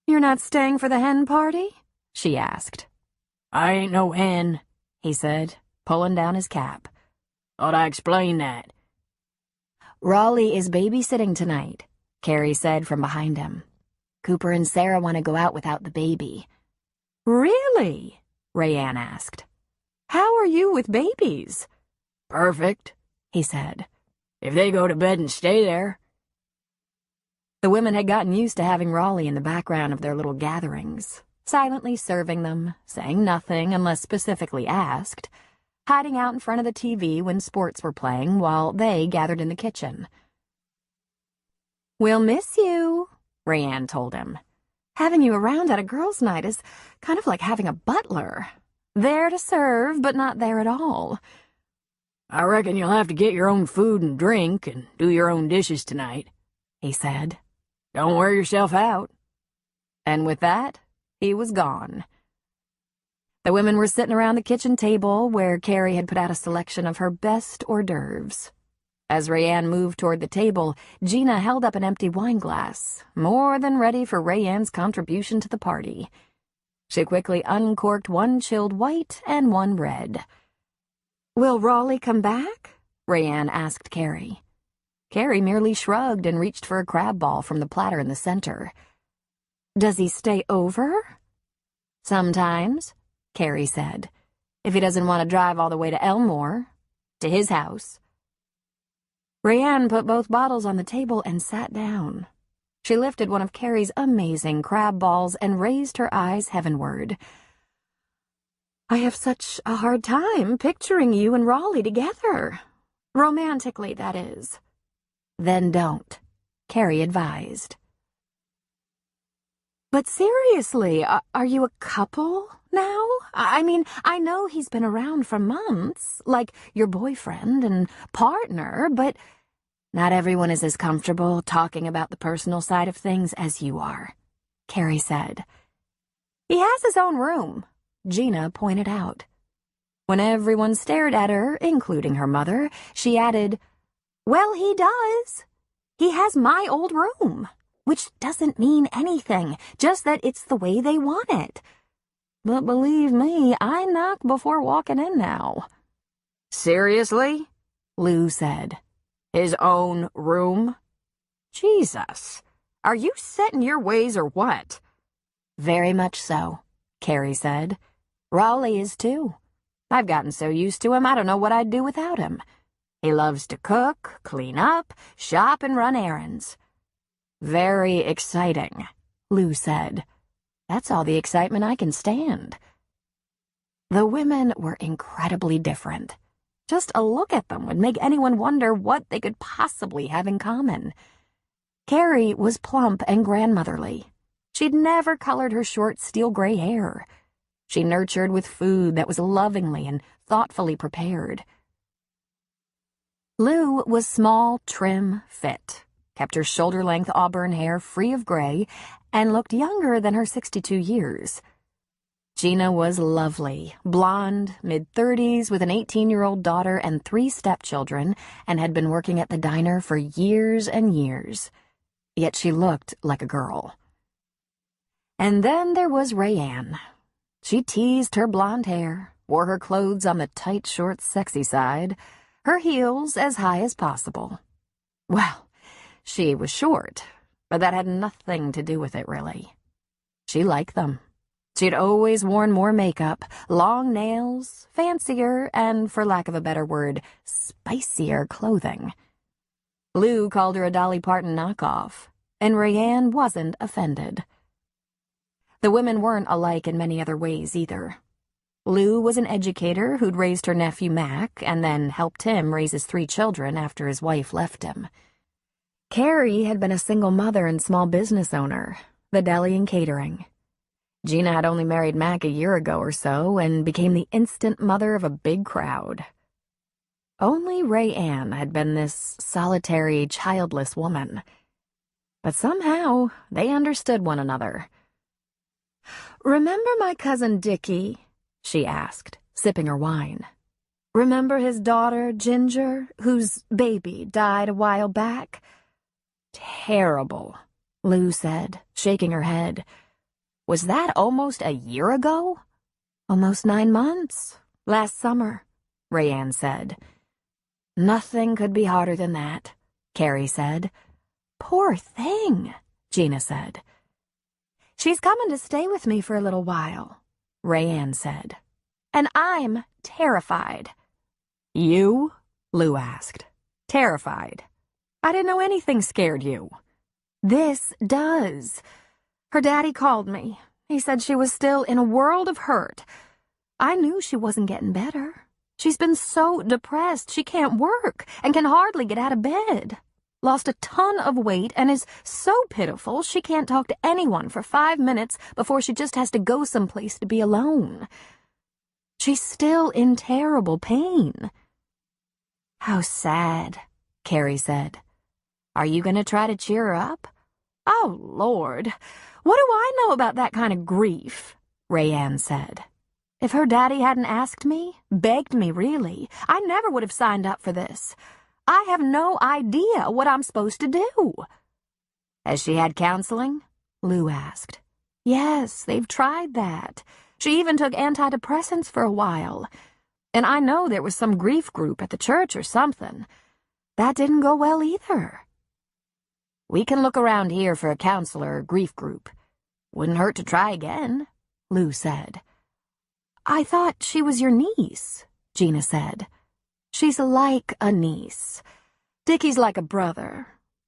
"You're not staying for the hen party?" she asked. I ain't no hen, he said, pulling down his cap. Thought I explained that. Raleigh is babysitting tonight, Carrie said from behind him. Cooper and Sarah want to go out without the baby. Really? Rayanne asked. How are you with babies? Perfect, he said. If they go to bed and stay there. The women had gotten used to having Raleigh in the background of their little gatherings, silently serving them, saying nothing unless specifically asked, hiding out in front of the TV when sports were playing while they gathered in the kitchen. We'll miss you, Rayanne told him. Having you around at a girls' night is kind of like having a butler. There to serve, but not there at all. I reckon you'll have to get your own food and drink and do your own dishes tonight, he said. Don't wear yourself out. And with that, he was gone. The women were sitting around the kitchen table where Carrie had put out a selection of her best hors d'oeuvres. As Rayanne moved toward the table, Gina held up an empty wine glass, more than ready for Rayanne's contribution to the party. She quickly uncorked one chilled white and one red. Will Raleigh come back? Rayanne asked Carrie. Carrie merely shrugged and reached for a crab ball from the platter in the center. Does he stay over? Sometimes, Carrie said, if he doesn't want to drive all the way to Elmore, to his house. Rayanne put both bottles on the table and sat down. She lifted one of Carrie's amazing crab balls and raised her eyes heavenward. I have such a hard time picturing you and Raleigh together. Romantically, that is. Then don't, Carrie advised. But seriously, are you a couple now? I mean, I know he's been around for months, like your boyfriend and partner, but not everyone is as comfortable talking about the personal side of things as you are, Carrie said. He has his own room, Gina pointed out. When everyone stared at her, including her mother, she added, Well, he does. He has my old room, which doesn't mean anything, just that it's the way they want it. But believe me, I knock before walking in now. Seriously? Lou said. His own room? Jesus, are you set in your ways or what? Very much so, Carrie said. Raleigh is too. I've gotten so used to him, I don't know what I'd do without him. He loves to cook, clean up, shop, and run errands. Very exciting, Lou said. That's all the excitement I can stand. The women were incredibly different. Just a look at them would make anyone wonder what they could possibly have in common. Carrie was plump and grandmotherly. She'd never colored her short steel-gray hair. She nurtured with food that was lovingly and thoughtfully prepared. Lou was small, trim, fit, kept her shoulder-length auburn hair free of gray, and looked younger than her 62 years. Gina was lovely, blonde, mid-30s, with an 18-year-old daughter and 3 stepchildren, and had been working at the diner for years and years. Yet she looked like a girl. And then there was Rayanne. She teased her blonde hair, wore her clothes on the tight, short, sexy side, her heels as high as possible. Well, she was short, but that had nothing to do with it, really. She liked them. She'd always worn more makeup, long nails, fancier, and, for lack of a better word, spicier clothing. Lou called her a Dolly Parton knockoff, and Rayanne wasn't offended. The women weren't alike in many other ways, either. Lou was an educator who'd raised her nephew Mac and then helped him raise his 3 children after his wife left him. Carrie had been a single mother and small business owner, the deli and catering. Gina had only married Mac a year ago or so and became the instant mother of a big crowd. Only Rayanne had been this solitary, childless woman. But somehow they understood one another. "Remember my cousin Dickie?" she asked, sipping her wine. "Remember his daughter, Ginger, whose baby died a while back?" "Terrible," Lou said, shaking her head. "Was that almost a year ago?" "Almost 9 months. Last summer," Rayanne said. "Nothing could be harder than that," Carrie said. "Poor thing," Gina said. "She's coming to stay with me for a little while," Rayanne said. "And I'm terrified." "You?" Lou asked. "Terrified? I didn't know anything scared you." "This does. Her daddy called me. He said she was still in a world of hurt. I knew she wasn't getting better. She's been so depressed she can't work and can hardly get out of bed. Lost a ton of weight and is so pitiful she can't talk to anyone for 5 minutes before she just has to go someplace to be alone. She's still in terrible pain." "How sad," Carrie said. "Are you going to try to cheer her up?" "Oh, Lord, what do I know about that kind of grief?" Rayanne said. "If her daddy hadn't asked me, begged me really, I never would have signed up for this. I have no idea what I'm supposed to do." "Has she had counseling?" Lou asked. "Yes, they've tried that. She even took antidepressants for a while. And I know there was some grief group at the church or something. That didn't go well either." "We can look around here for a counselor or grief group. Wouldn't hurt to try again," Lou said. "I thought she was your niece," Gina said. "She's like a niece. Dickie's like a brother.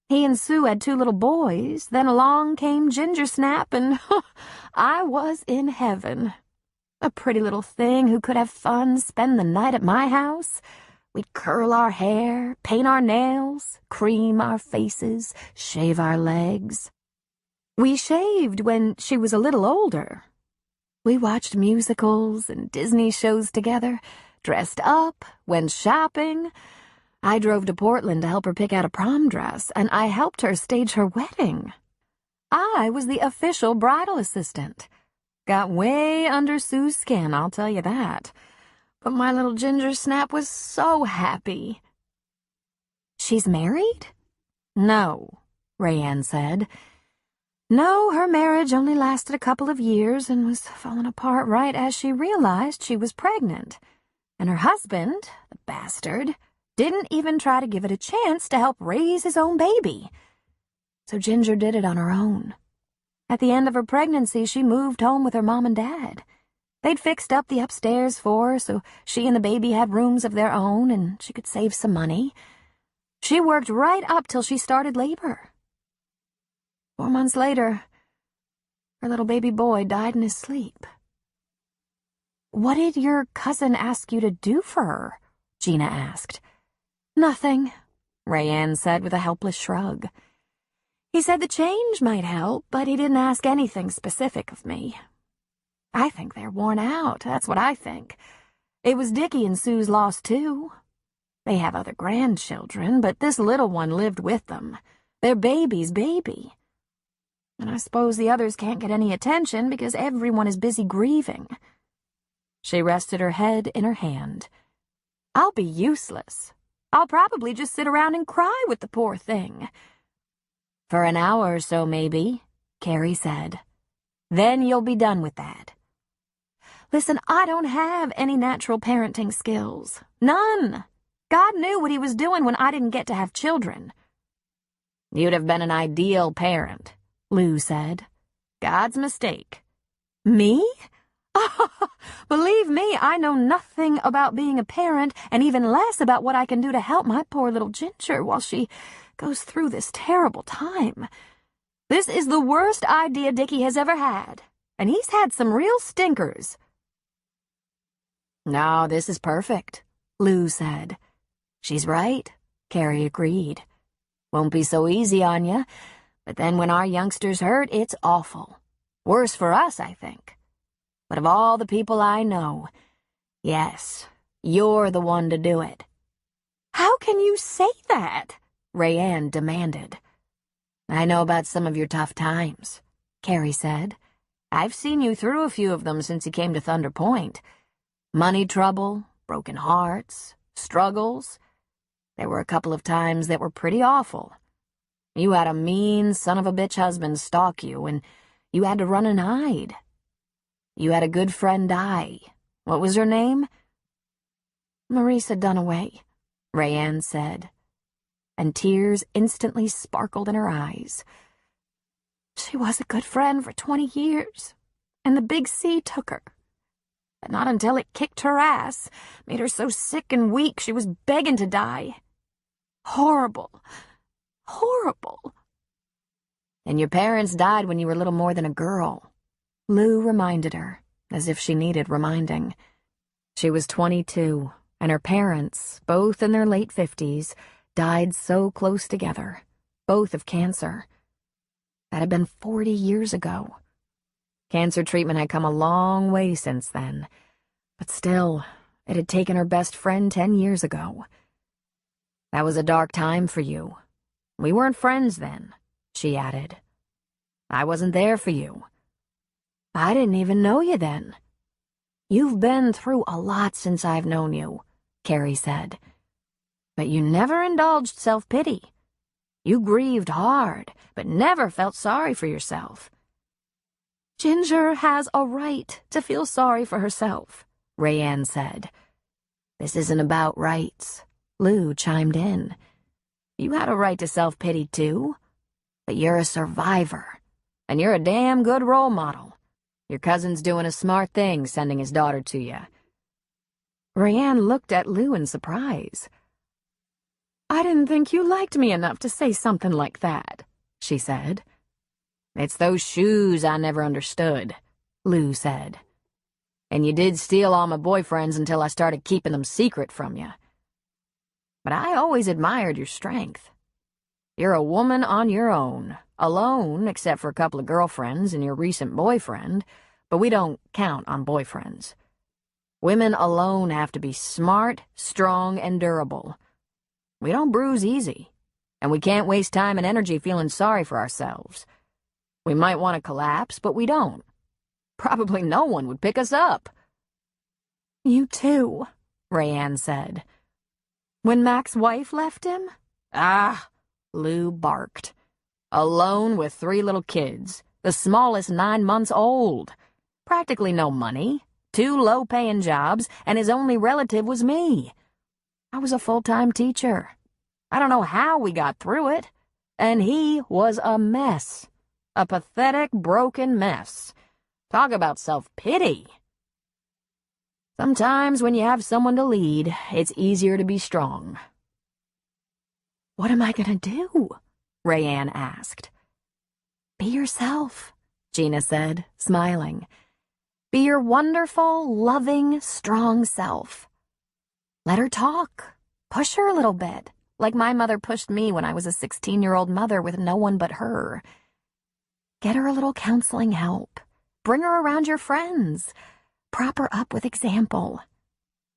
He and Sue had 2 little boys, then along came Ginger Snap, and I was in heaven. A pretty little thing who could have fun, spend the night at my house. We'd curl our hair, paint our nails, cream our faces, shave our legs." We shaved when she was a little older. We watched musicals and Disney shows together, dressed up, went shopping. I drove to Portland to help her pick out a prom dress, and I helped her stage her wedding. I was the official bridal assistant. Got way under Sue's skin, I'll tell you that. But my little ginger snap was so happy. She's married? No, Rayanne said. No, her marriage only lasted a couple of years and was falling apart right as she realized she was pregnant. And her husband, the bastard, didn't even try to give it a chance to help raise his own baby. So Ginger did it on her own. At the end of her pregnancy, she moved home with her mom and dad. They'd fixed up the upstairs for her so she and the baby had rooms of their own and she could save some money. She worked right up till she started labor. 4 months later, her little baby boy died in his sleep. What did your cousin ask you to do for her? Gina asked. Nothing, Rayanne said with a helpless shrug. He said the change might help, but he didn't ask anything specific of me. I think they're worn out, that's what I think. It was Dickie and Sue's loss, too. They have other grandchildren, but this little one lived with them. Their baby's baby. And I suppose the others can't get any attention because everyone is busy grieving. She rested her head in her hand. I'll be useless. I'll probably just sit around and cry with the poor thing. For an hour or so, maybe, Carrie said. Then you'll be done with that. Listen, I don't have any natural parenting skills. None. God knew what he was doing when I didn't get to have children. You'd have been an ideal parent, Lou said. God's mistake. Me? Believe me, I know nothing about being a parent and even less about what I can do to help my poor little Ginger while she goes through this terrible time. This is the worst idea Dickie has ever had, and he's had some real stinkers. No, this is perfect, Lou said. She's right, Carrie agreed. Won't be so easy on you, but then when our youngsters hurt, it's awful. Worse for us, I think. But of all the people I know, yes, you're the one to do it. How can you say that? Rayanne demanded. I know about some of your tough times, Carrie said. I've seen you through a few of them since you came to Thunder Point. Money trouble, broken hearts, struggles. There were a couple of times that were pretty awful. You had a mean son-of-a-bitch husband stalk you, and you had to run and hide. You had a good friend die. What was her name? Marisa Dunaway, Rayanne said, and tears instantly sparkled in her eyes. She was a good friend for 20 years, and the Big C took her. But not until it kicked her ass, made her so sick and weak she was begging to die. Horrible. Horrible. And your parents died when you were little more than a girl, Lou reminded her, as if she needed reminding. She was 22, and her parents, both in their late 50s, died so close together, both of cancer. That had been 40 years ago. Cancer treatment had come a long way since then, but still, it had taken her best friend 10 years ago. That was a dark time for you. We weren't friends then, she added. I wasn't there for you. I didn't even know you then. You've been through a lot since I've known you, Carrie said. But you never indulged self-pity. You grieved hard, but never felt sorry for yourself. Ginger has a right to feel sorry for herself, Rayanne said. This isn't about rights, Lou chimed in. You had a right to self-pity too, but you're a survivor, and you're a damn good role model. Your cousin's doing a smart thing sending his daughter to you. Rayanne looked at Lou in surprise. I didn't think you liked me enough to say something like that, she said. It's those shoes I never understood, Lou said. And you did steal all my boyfriends until I started keeping them secret from you. But I always admired your strength. You're a woman on your own, alone except for a couple of girlfriends and your recent boyfriend, but we don't count on boyfriends. Women alone have to be smart, strong, and durable. We don't bruise easy, and we can't waste time and energy feeling sorry for ourselves. We might want to collapse, but we don't. Probably no one would pick us up." "You too," Rayanne said. "When Mac's wife left him?" "Ah," Lou barked. "Alone with 3 little kids, the smallest 9 months old. Practically no money, 2 low-paying jobs, and his only relative was me. I was a full-time teacher. I don't know how we got through it. And he was a mess. A pathetic, broken mess. Talk about self-pity. Sometimes when you have someone to lead, it's easier to be strong." "What am I gonna do?" Rayanne asked. "Be yourself," Gina said, smiling. "Be your wonderful, loving, strong self. Let her talk. Push her a little bit, like my mother pushed me when I was a 16-year-old mother with no one but her. Get her a little counseling help. Bring her around your friends. Prop her up with example.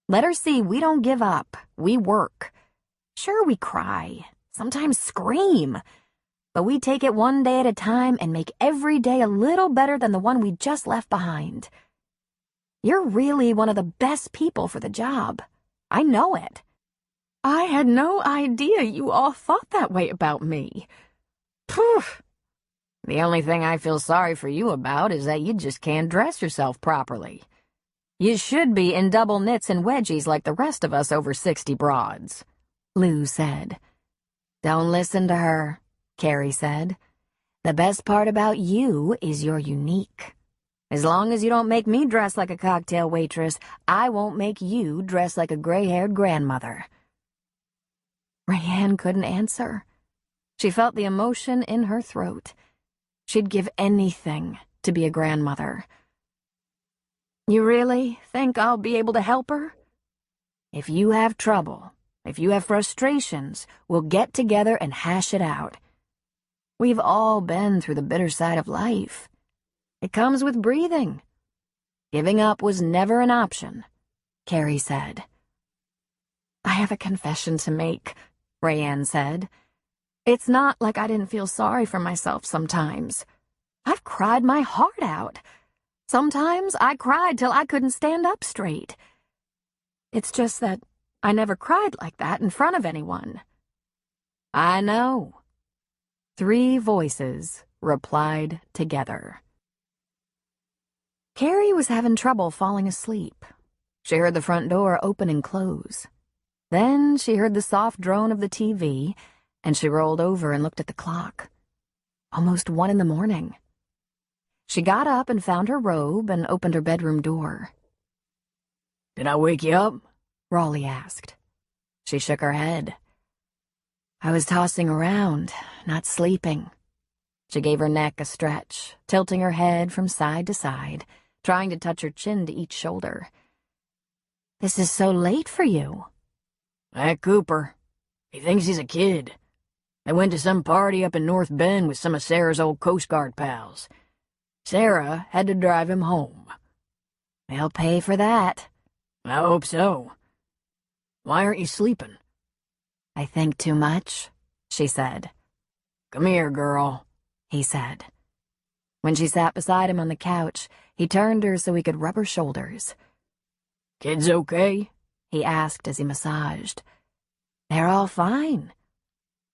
Let her see we don't give up. We work. Sure, we cry, sometimes scream, but we take it one day at a time and make every day a little better than the one we just left behind. You're really one of the best people for the job. I know it." I had no idea you all thought that way about me. Phew. The only thing I feel sorry for you about is that you just can't dress yourself properly. You should be in double knits and wedgies like the rest of us over 60 broads," Lou said. "Don't listen to her," Carrie said. "The best part about you is you're unique. As long as you don't make me dress like a cocktail waitress, I won't make you dress like a gray-haired grandmother." Rayanne couldn't answer. She felt the emotion in her throat. She'd give anything to be a grandmother. "You really think I'll be able to help her? If you have trouble, if you have frustrations, we'll get together and hash it out. We've all been through the bitter side of life. It comes with breathing. Giving up was never an option," Carrie said. "I have a confession to make," Rayanne said. "It's not like I didn't feel sorry for myself sometimes. I've cried my heart out. Sometimes I cried till I couldn't stand up straight. It's just that I never cried like that in front of anyone." "I know." 3 voices replied together. Carrie was having trouble falling asleep. She heard the front door open and close. Then she heard the soft drone of the TV, and she rolled over and looked at the clock. Almost 1 in the morning. She got up and found her robe and opened her bedroom door. "Did I wake you up?" Raleigh asked. She shook her head. "I was tossing around, not sleeping." She gave her neck a stretch, tilting her head from side to side, trying to touch her chin to each shoulder. "This is so late for you." "That Cooper. He thinks he's a kid. They went to some party up in North Bend with some of Sarah's old Coast Guard pals. Sarah had to drive him home." "They'll pay for that." "I hope so. Why aren't you sleeping?" "I think too much," she said. "Come here, girl," he said. When she sat beside him on the couch, he turned her so he could rub her shoulders. "Kids okay?" he asked as he massaged. "They're all fine.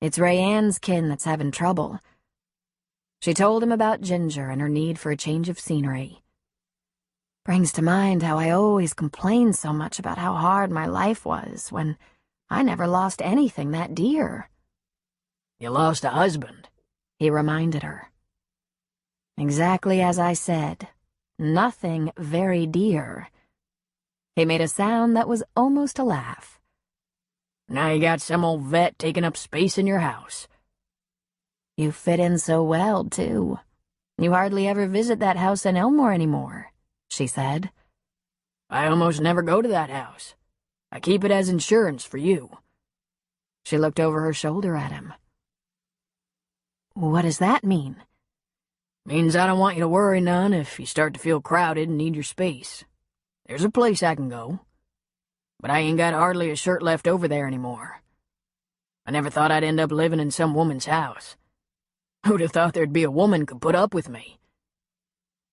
It's Rayanne's kin that's having trouble." She told him about Ginger and her need for a change of scenery. "Brings to mind how I always complained so much about how hard my life was when I never lost anything that dear." "You lost a husband," he reminded her. "Exactly as I said. Nothing very dear." He made a sound that was almost a laugh. "Now you got some old vet taking up space in your house." "You fit in so well, too. You hardly ever visit that house in Elmore anymore," she said. "I almost never go to that house. I keep it as insurance for you." She looked over her shoulder at him. What does that mean? Means I don't want you to worry none if you start to feel crowded and need your space. There's a place I can go. But I ain't got hardly a shirt left over there anymore. I never thought I'd end up living in some woman's house. Who'd have thought there'd be a woman could put up with me?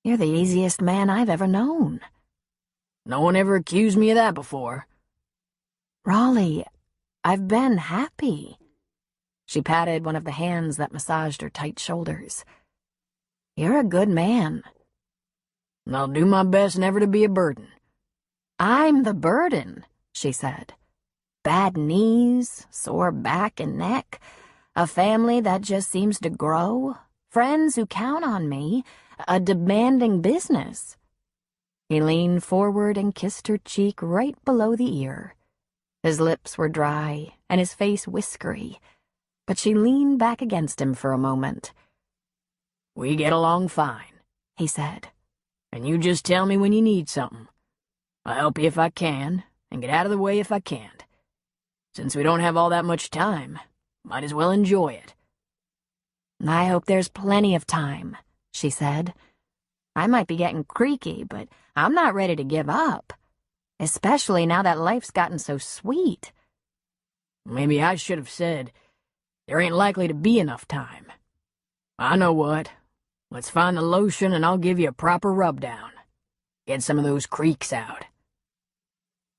You're the easiest man I've ever known. No one ever accused me of that before. Raleigh, I've been happy. She patted one of the hands that massaged her tight shoulders. You're a good man. I'll do my best never to be a burden. I'm the burden, she said. Bad knees, sore back and neck, a family that just seems to grow, friends who count on me, a demanding business. He leaned forward and kissed her cheek right below the ear. His lips were dry and his face whiskery, but she leaned back against him for a moment. We get along fine, he said. And you just tell me when you need something. I'll help you if I can, and get out of the way if I can't. Since we don't have all that much time, might as well enjoy it. I hope there's plenty of time, she said. I might be getting creaky, but I'm not ready to give up. Especially now that life's gotten so sweet. Maybe I should have said, there ain't likely to be enough time. I know what. Let's find the lotion and I'll give you a proper rub-down. Get some of those creaks out.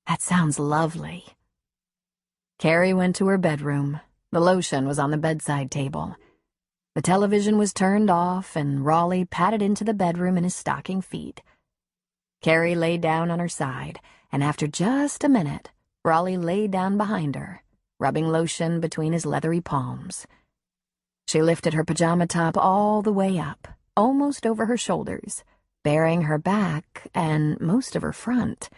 That sounds lovely. Carrie went to her bedroom. The lotion was on the bedside table. The television was turned off, and Raleigh padded into the bedroom in his stocking feet. Carrie lay down on her side, and after just a minute, Raleigh lay down behind her, rubbing lotion between his leathery palms. She lifted her pajama top all the way up, almost over her shoulders, baring her back and most of her front.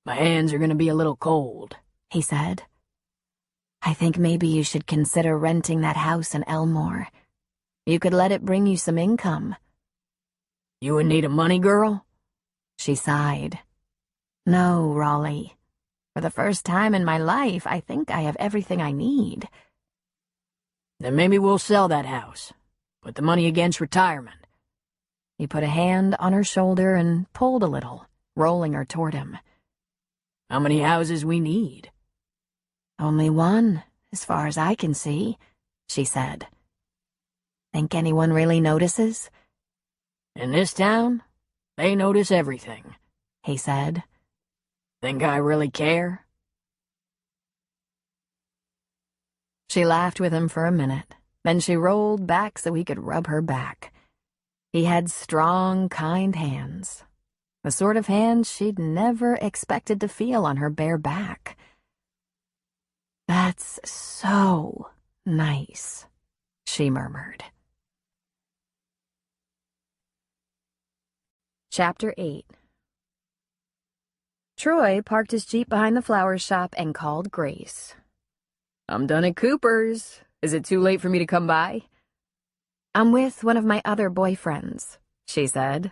My hands are going to be a little cold, he said. I think maybe you should consider renting that house in Elmore. You could let it bring you some income. You would need a money girl? She sighed. No, Raleigh. For the first time in my life, I think I have everything I need. Then maybe we'll sell that house. Put the money against retirement. He put a hand on her shoulder and pulled a little, rolling her toward him. How many houses we need? Only one, as far as I can see, she said. Think anyone really notices? In this town, they notice everything, he said. Think I really care? She laughed with him for a minute, then she rolled back so he could rub her back. He had strong, kind hands, the sort of hands she'd never expected to feel on her bare back. That's so nice, she murmured. Chapter 8. Troy parked his Jeep behind the flower shop and called Grace. I'm done at Cooper's. Is it too late for me to come by? I'm with one of my other boyfriends, she said.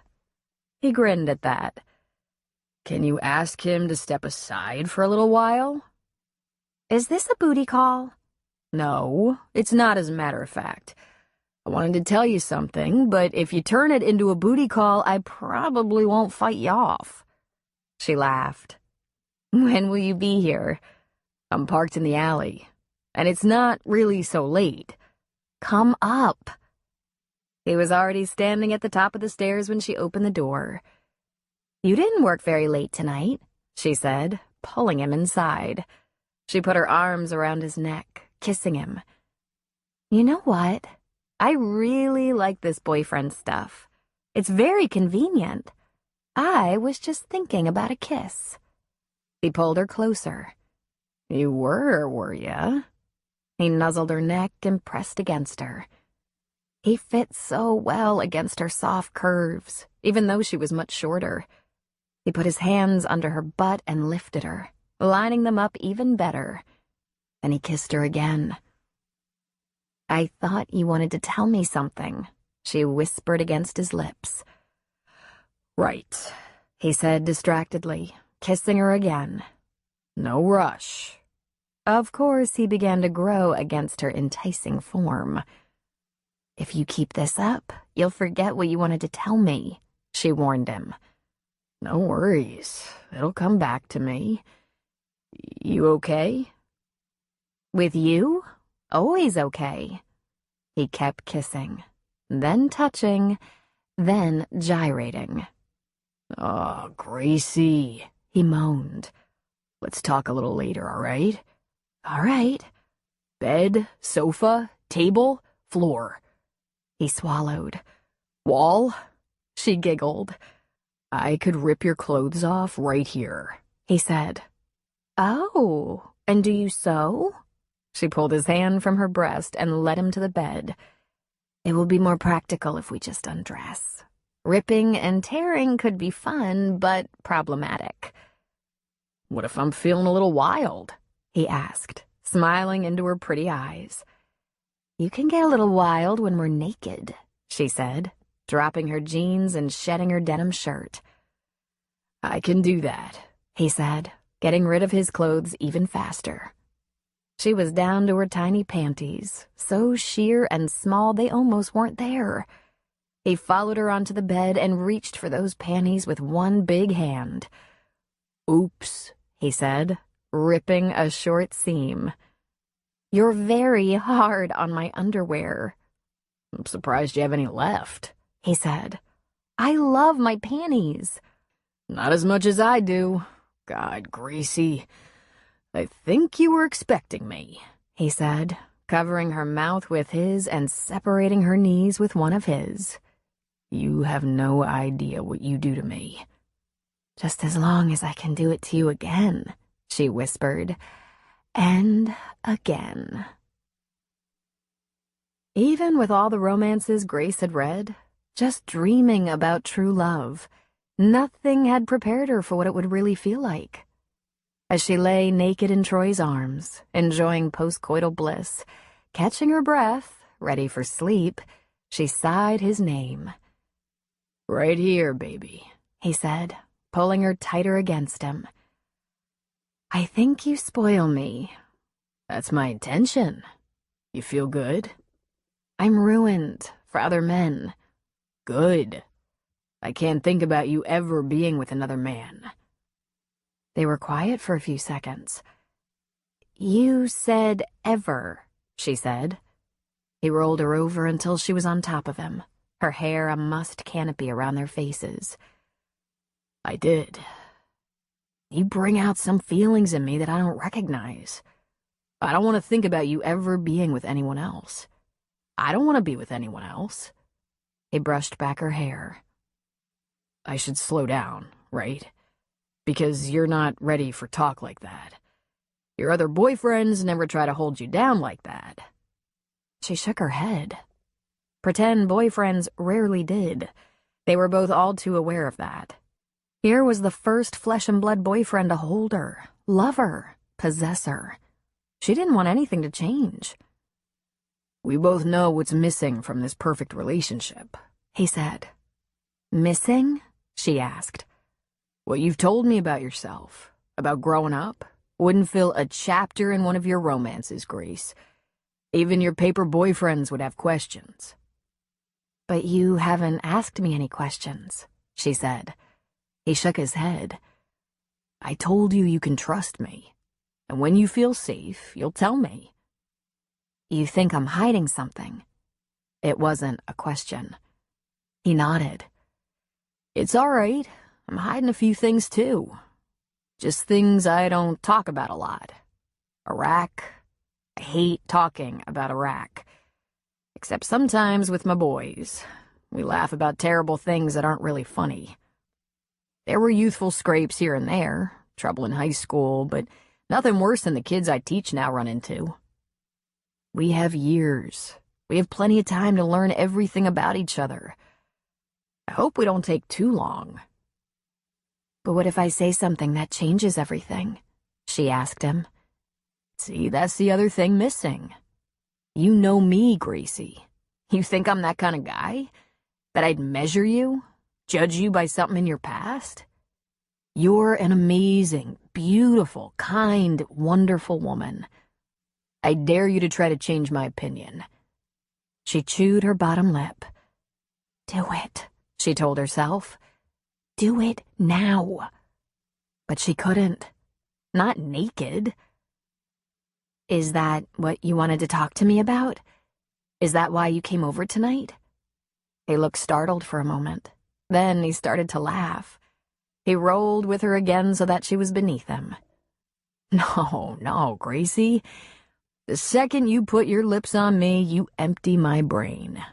He grinned at that. Can you ask him to step aside for a little while? Is this a booty call? No, it's not, as a matter of fact. I wanted to tell you something, but if you turn it into a booty call, I probably won't fight you off. She laughed. When will you be here? I'm parked in the alley, and it's not really so late. Come up. He was already standing at the top of the stairs when she opened the door. You didn't work very late tonight, she said, pulling him inside. She put her arms around his neck, kissing him. You know what? I really like this boyfriend stuff. It's very convenient. I was just thinking about a kiss. He pulled her closer. You were ya? He nuzzled her neck and pressed against her. He fit so well against her soft curves, even though she was much shorter. He put his hands under her butt and lifted her, lining them up even better. Then he kissed her again. I thought you wanted to tell me something, she whispered against his lips. Right, he said distractedly, kissing her again. No rush. Of course, he began to grow against her enticing form. If you keep this up, you'll forget what you wanted to tell me, she warned him. No worries. It'll come back to me. You okay? With you? Always okay. He kept kissing, then touching, then gyrating. Oh, Gracie, he moaned. Let's talk a little later, all right? All right. Bed, sofa, table, floor. He swallowed. Wall? She giggled. I could rip your clothes off right here, he said. Oh, and do you sew? She pulled his hand from her breast and led him to the bed. It will be more practical if we just undress. Ripping and tearing could be fun, but problematic. What if I'm feeling a little wild? He asked, smiling into her pretty eyes. You can get a little wild when we're naked, she said, dropping her jeans and shedding her denim shirt. I can do that, he said, getting rid of his clothes even faster. She was down to her tiny panties, so sheer and small they almost weren't there. He followed her onto the bed and reached for those panties with one big hand. Oops, he said, ripping a short seam. You're very hard on my underwear. I'm surprised you have any left, he said. I love my panties. Not as much as I do. God, Gracie, I think you were expecting me, he said, covering her mouth with his and separating her knees with one of his. You have no idea what you do to me. Just as long as I can do it to you again, she whispered, and again. Even with all the romances Grace had read, just dreaming about true love, nothing had prepared her for what it would really feel like. As she lay naked in Troy's arms, enjoying postcoital bliss, catching her breath, ready for sleep, she sighed his name. Right here, baby, he said, pulling her tighter against him. I think you spoil me. That's my intention. You feel good? I'm ruined for other men. Good. I can't think about you ever being with another man. They were quiet for a few seconds. You said ever, she said. He rolled her over until she was on top of him, her hair a mussed canopy around their faces. I did. You bring out some feelings in me that I don't recognize. I don't want to think about you ever being with anyone else. I don't want to be with anyone else. He brushed back her hair. I should slow down, right? Because you're not ready for talk like that. Your other boyfriends never try to hold you down like that. She shook her head. Pretend boyfriends rarely did. They were both all too aware of that. Here was the first flesh-and-blood boyfriend to hold her, love her, possess her. She didn't want anything to change. We both know what's missing from this perfect relationship, he said. Missing? She asked. What you've told me about yourself, about growing up, wouldn't fill a chapter in one of your romances, Grace. Even your paper boyfriends would have questions. But you haven't asked me any questions, she said. He shook his head. I told you you can trust me, and when you feel safe, you'll tell me. You think I'm hiding something? It wasn't a question. He nodded. It's all right. I'm hiding a few things, too. Just things I don't talk about a lot. Iraq. I hate talking about Iraq. Except sometimes with my boys. We laugh about terrible things that aren't really funny. There were youthful scrapes here and there, trouble in high school, but nothing worse than the kids I teach now run into. We have years. We have plenty of time to learn everything about each other. I hope we don't take too long. But what if I say something that changes everything? She asked him. See, that's the other thing missing. You know me, Gracie. You think I'm that kind of guy? That I'd measure you? Judge you by something in your past? You're an amazing, beautiful, kind, wonderful woman. I dare you to try to change my opinion. She chewed her bottom lip. Do it, she told herself. Do it now. But she couldn't. Not naked. Is that what you wanted to talk to me about? Is that why you came over tonight? He looked startled for a moment. Then he started to laugh. He rolled with her again so that she was beneath him. No, Gracie. The second you put your lips on me, you empty my brain.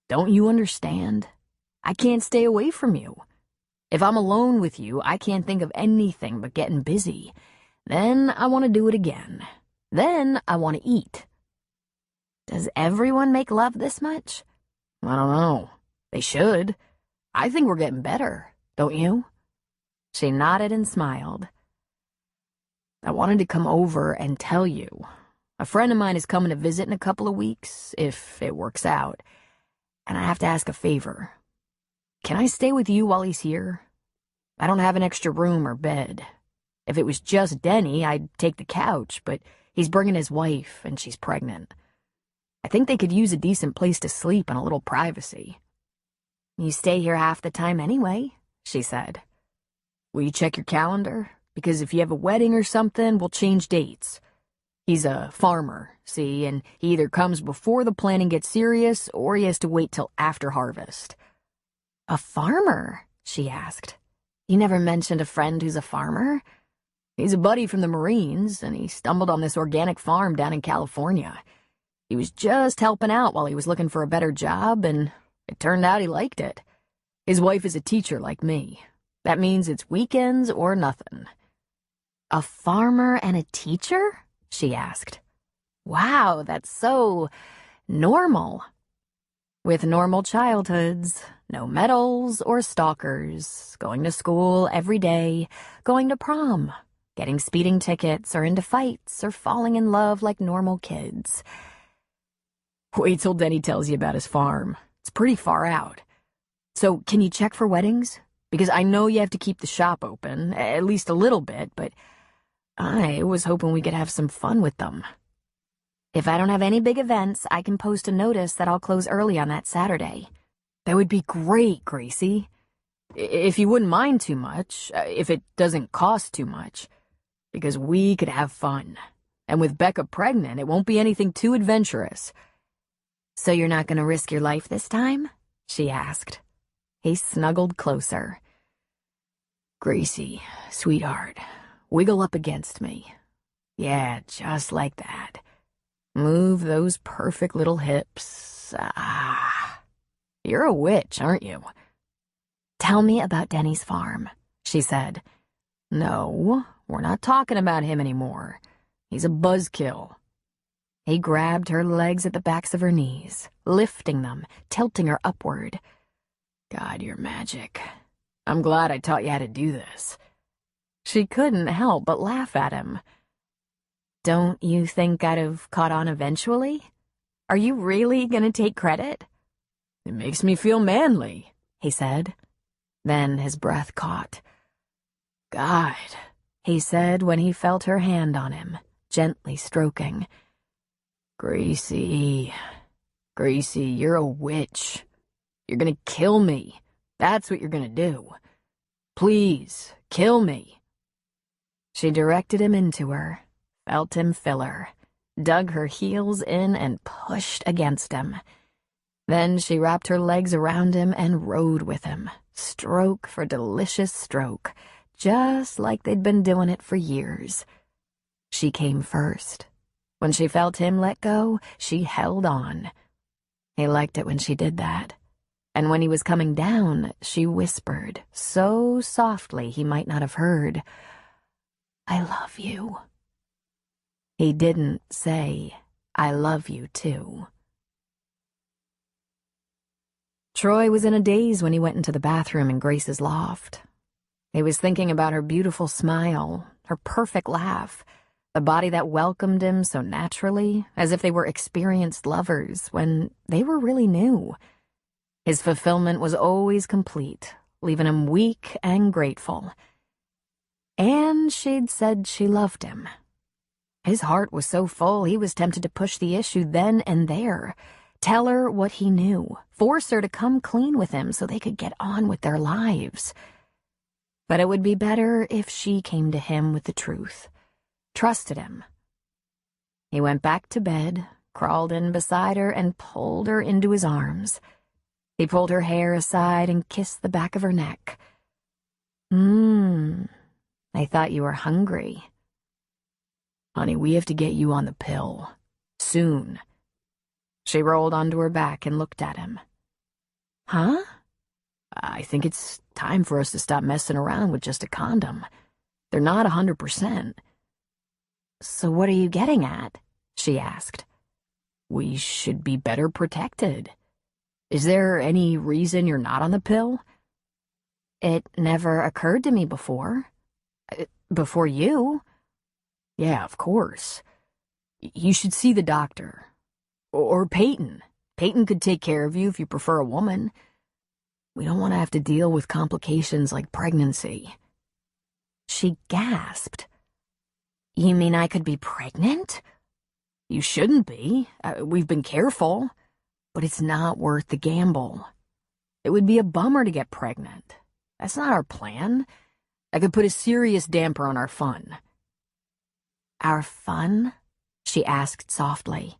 Don't you understand? I can't stay away from you. If I'm alone with you, I can't think of anything but getting busy. Then I want to do it again. Then I want to eat. Does everyone make love this much? I don't know. They should. I think we're getting better, don't you? She nodded and smiled. I wanted to come over and tell you. A friend of mine is coming to visit in a couple of weeks, if it works out. And I have to ask a favor. Can I stay with you while he's here? I don't have an extra room or bed. If it was just Denny, I'd take the couch, but he's bringing his wife, and she's pregnant. I think they could use a decent place to sleep and a little privacy. You stay here half the time anyway, she said. Will you check your calendar? Because if you have a wedding or something, we'll change dates. He's a farmer, see, and he either comes before the planning gets serious or he has to wait till after harvest. A farmer? She asked. You never mentioned a friend who's a farmer? He's a buddy from the Marines, and he stumbled on this organic farm down in California. He was just helping out while he was looking for a better job, and it turned out he liked it. His wife is a teacher like me. That means it's weekends or nothing. A farmer and a teacher? She asked. Wow, that's so normal. With normal childhoods, no medals or stalkers, going to school every day, going to prom, getting speeding tickets or into fights or falling in love like normal kids. Wait till Denny tells you about his farm. It's pretty far out. So, can you check for weddings? Because I know you have to keep the shop open, at least a little bit, but I was hoping we could have some fun with them. If I don't have any big events, I can post a notice that I'll close early on that Saturday. That would be great, Gracie. If you wouldn't mind too much, if it doesn't cost too much, because we could have fun. And with Becca pregnant, it won't be anything too adventurous. So you're not going to risk your life this time? She asked. He snuggled closer. Gracie, sweetheart, wiggle up against me. Yeah, just like that. Move those perfect little hips. Ah. You're a witch, aren't you? Tell me about Denny's farm, she said. No, we're not talking about him anymore. He's a buzzkill. He grabbed her legs at the backs of her knees, lifting them, tilting her upward. God, you're magic. I'm glad I taught you how to do this. She couldn't help but laugh at him. Don't you think I'd have caught on eventually? Are you really gonna take credit? It makes me feel manly, he said. Then his breath caught. God, he said when he felt her hand on him, gently stroking. Gracie, you're a witch. You're gonna kill me. That's what you're gonna do. Please, kill me. She directed him into her, felt him fill her, dug her heels in and pushed against him. Then she wrapped her legs around him and rode with him, stroke for delicious stroke, just like they'd been doing it for years. She came first. When she felt him let go, she held on. He liked it when she did that. And when he was coming down, she whispered, so softly he might not have heard, I love you. He didn't say, I love you too. Troy was in a daze when he went into the bathroom in Grace's loft. He was thinking about her beautiful smile, her perfect laugh, the body that welcomed him so naturally, as if they were experienced lovers when they were really new. His fulfillment was always complete, leaving him weak and grateful. And she'd said she loved him. His heart was so full he was tempted to push the issue then and there, Tell her what he knew. Force her to come clean with him so they could get on with their lives. But it would be better if she came to him with the truth. Trusted him. He went back to bed, crawled in beside her, and pulled her into his arms. He pulled her hair aside and kissed the back of her neck. I thought you were hungry. Honey, we have to get you on the pill. Soon. She rolled onto her back and looked at him. Huh? I think it's time for us to stop messing around with just a condom. They're not 100%. So what are you getting at? She asked. We should be better protected. Is there any reason you're not on the pill? It never occurred to me before. Before you? Yeah, of course. You should see the doctor. Or Peyton. Peyton could take care of you if you prefer a woman. We don't want to have to deal with complications like pregnancy. She gasped. You mean I could be pregnant? You shouldn't be. We've been careful. But it's not worth the gamble. It would be a bummer to get pregnant. That's not our plan. That could put a serious damper on our fun. Our fun? She asked softly.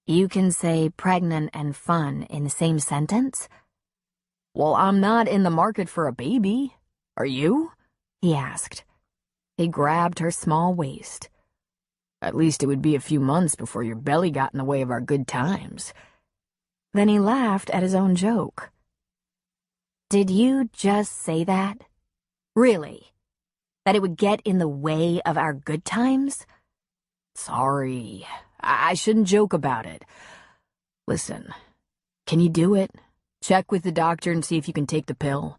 You can say pregnant and fun in the same sentence? Well, I'm not in the market for a baby. Are you? He asked. He grabbed her small waist. At least it would be a few months before your belly got in the way of our good times. Then he laughed at his own joke. Did you just say that? Really? That it would get in the way of our good times? Sorry. I shouldn't joke about it. Listen, can you do it? Check with the doctor and see if you can take the pill.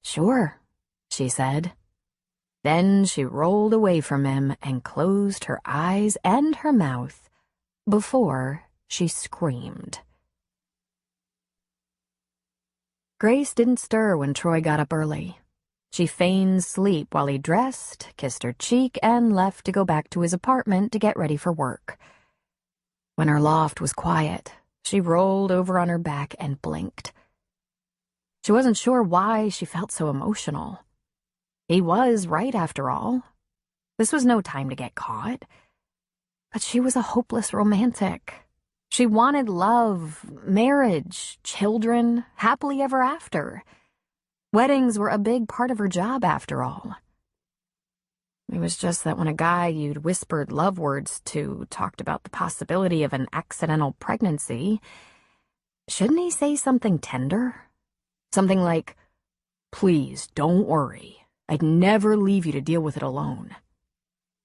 Sure, she said. Then she rolled away from him and closed her eyes and her mouth before she screamed. Grace didn't stir when Troy got up early. She feigned sleep while he dressed, kissed her cheek, and left to go back to his apartment to get ready for work. When her loft was quiet, she rolled over on her back and blinked. She wasn't sure why she felt so emotional. He was right, after all. This was no time to get caught. But she was a hopeless romantic. She wanted love, marriage, children, happily ever after. Weddings were a big part of her job, after all. It was just that when a guy you'd whispered love words to talked about the possibility of an accidental pregnancy, shouldn't he say something tender? Something like, "Please, don't worry. I'd never leave you to deal with it alone."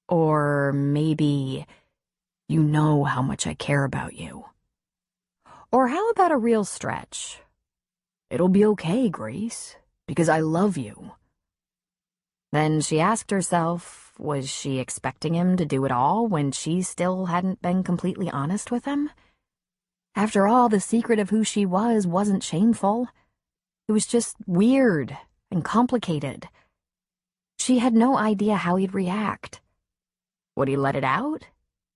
Or maybe, "You know how much I care about you." Or how about a real stretch? "It'll be okay, Grace, because I love you." Then she asked herself, was she expecting him to do it all when she still hadn't been completely honest with him? After all, the secret of who she was wasn't shameful. It was just weird and complicated. She had no idea how he'd react. Would he let it out?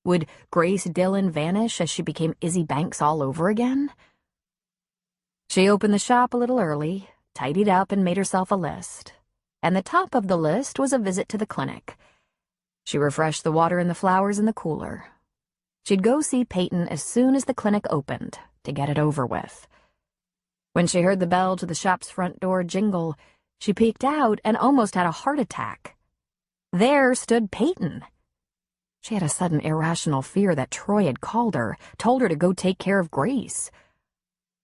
Would Grace Dillon vanish as she became Izzy Banks all over again? She opened the shop a little early, tidied up, and made herself a list. And the top of the list was a visit to the clinic. She refreshed the water and the flowers in the cooler. She'd go see Peyton as soon as the clinic opened, to get it over with. When she heard the bell to the shop's front door jingle, she peeked out and almost had a heart attack. There stood Peyton. She had a sudden irrational fear that Troy had called her, told her to go take care of Grace.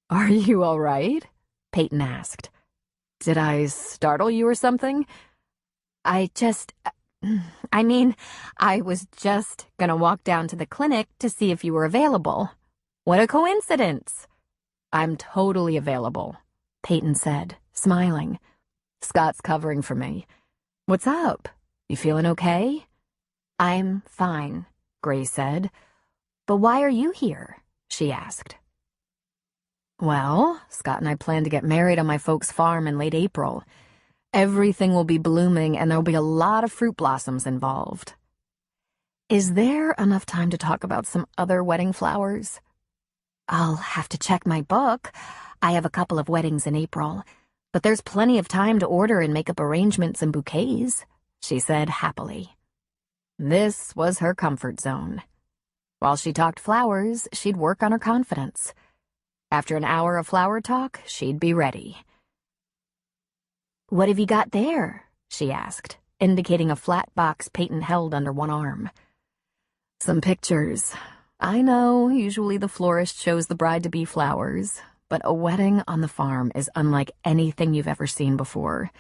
"Are you all right?" Peyton asked. "Did I startle you or something?" I was just gonna walk down to the clinic to see if you were available. What a coincidence." "I'm totally available," Peyton said, smiling. "Scott's covering for me. What's up? You feeling okay?" "I'm fine," Grace said. "But why are you here?" she asked. "Well, Scott and I plan to get married on my folks' farm in late April. Everything will be blooming and there'll be a lot of fruit blossoms involved." "Is there enough time to talk about some other wedding flowers?" I'll have to check my book. I have a couple of weddings in April, but there's plenty of time to order and make up arrangements and bouquets, she said happily. This was her comfort zone. While she talked flowers, she'd work on her confidence. After an hour of flower talk, she'd be ready. "What have you got there?" she asked, indicating a flat box Peyton held under one arm. "Some pictures. I know, usually the florist shows the bride-to-be flowers, but a wedding on the farm is unlike anything you've ever seen before.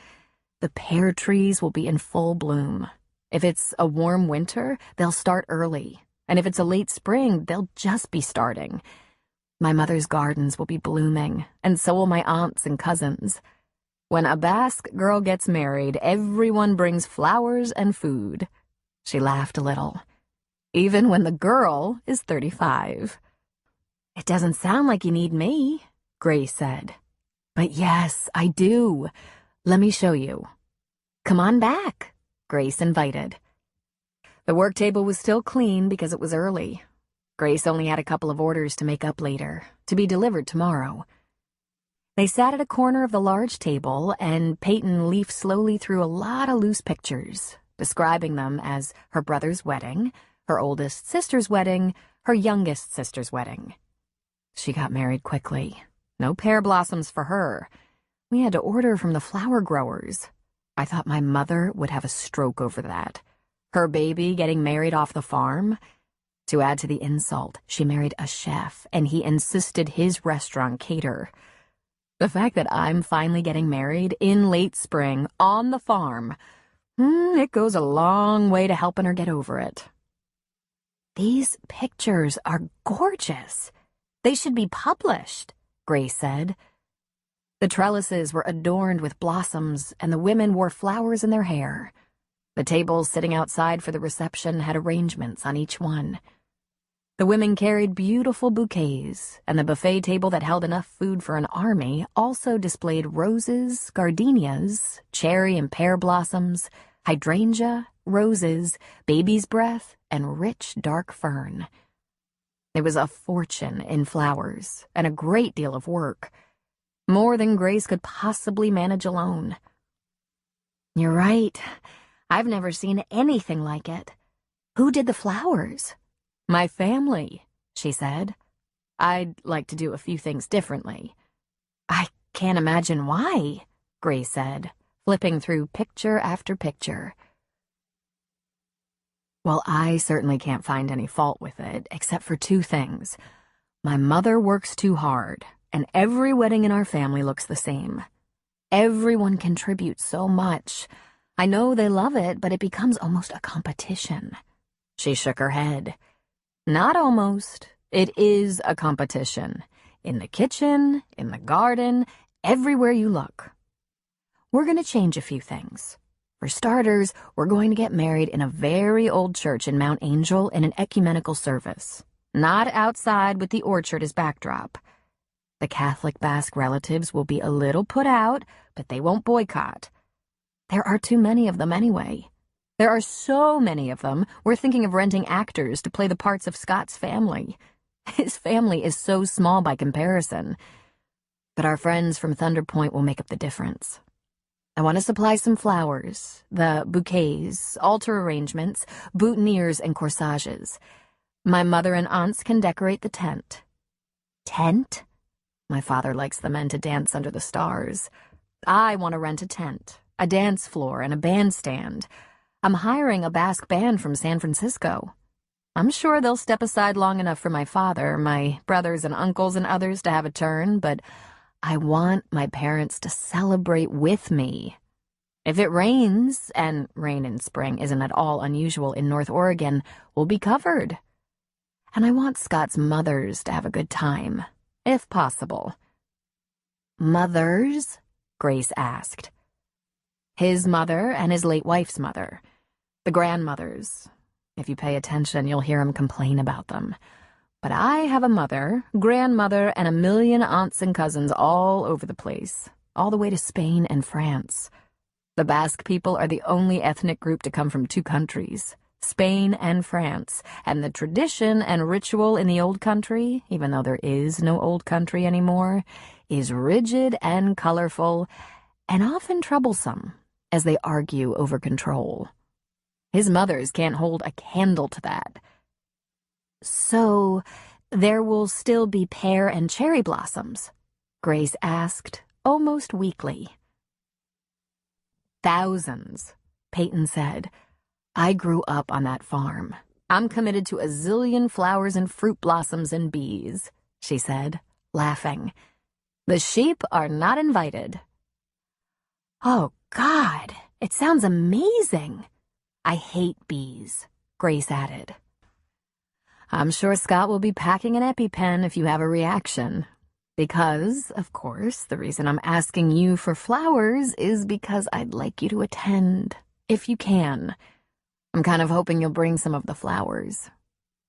The pear trees will be in full bloom. If it's a warm winter, they'll start early, and if it's a late spring, they'll just be starting. My mother's gardens will be blooming, and so will my aunts and cousins. When a Basque girl gets married, everyone brings flowers and food." She laughed a little. "Even when the girl is 35. "It doesn't sound like you need me," Grace said. "But yes, I do. Let me show you." "Come on back," Grace invited. The work table was still clean because it was early. Grace only had a couple of orders to make up later, to be delivered tomorrow. They sat at a corner of the large table, and Peyton leafed slowly through a lot of loose pictures, describing them as her brother's wedding, her oldest sister's wedding, her youngest sister's wedding. She got married quickly. No pear blossoms for her. We had to order from the flower growers. I thought my mother would have a stroke over that. Her baby getting married off the farm. To add to the insult, she married a chef, and he insisted his restaurant cater. The fact that I'm finally getting married in late spring on the farm, it goes a long way to helping her get over it. "These pictures are gorgeous. They should be published," Grace said. The trellises were adorned with blossoms, and the women wore flowers in their hair. The tables sitting outside for the reception had arrangements on each one. The women carried beautiful bouquets, and the buffet table that held enough food for an army also displayed roses, gardenias, cherry and pear blossoms, hydrangea, roses, baby's breath, and rich dark fern. It was a fortune in flowers, and a great deal of work. More than Grace could possibly manage alone. "You're right. I've never seen anything like it. Who did the flowers?" "My family," she said. "I'd like to do a few things differently." "I can't imagine why," Grace said, flipping through picture after picture. "Well, I certainly can't find any fault with it, except for two things. My mother works too hard, and every wedding in our family looks the same. Everyone contributes so much. I know they love it, but it becomes almost a competition." She shook her head. "Not almost. It is a competition. In the kitchen, in the garden, everywhere you look. We're going to change a few things. For starters, we're going to get married in a very old church in Mount Angel in an ecumenical service. Not outside with the orchard as backdrop. The Catholic Basque relatives will be a little put out, but they won't boycott. There are too many of them anyway. There are so many of them, we're thinking of renting actors to play the parts of Scott's family. His family is so small by comparison. But our friends from Thunder Point will make up the difference. I want to supply some flowers, the bouquets, altar arrangements, boutonnieres, and corsages. My mother and aunts can decorate the tent." "Tent?" "My father likes the men to dance under the stars. I want to rent a tent, a dance floor, and a bandstand. I'm hiring a Basque band from San Francisco. I'm sure they'll step aside long enough for my father, my brothers and uncles and others to have a turn, but I want my parents to celebrate with me. If it rains, and rain in spring isn't at all unusual in North Oregon, we'll be covered. And I want Scott's mothers to have a good time, if possible." "Mothers?" Grace asked. "His mother and his late wife's mother. The grandmothers. If you pay attention, you'll hear him complain about them. But I have a mother, grandmother, and a million aunts and cousins all over the place, all the way to Spain and France. The Basque people are the only ethnic group to come from two countries. Spain and France, and the tradition and ritual in the old country, even though there is no old country anymore, is rigid and colorful, and often troublesome, as they argue over control. His mothers can't hold a candle to that. So, there will still be pear and cherry blossoms? Grace asked, almost weakly. Thousands, Peyton said. I grew up on that farm. I'm committed to a zillion flowers and fruit blossoms and bees, she said, laughing. The sheep are not invited. Oh, God, it sounds amazing. I hate bees, Grace added. I'm sure Scott will be packing an EpiPen if you have a reaction. Because, of course, the reason I'm asking you for flowers is because I'd like you to attend, if you can. I'm kind of hoping you'll bring some of the flowers.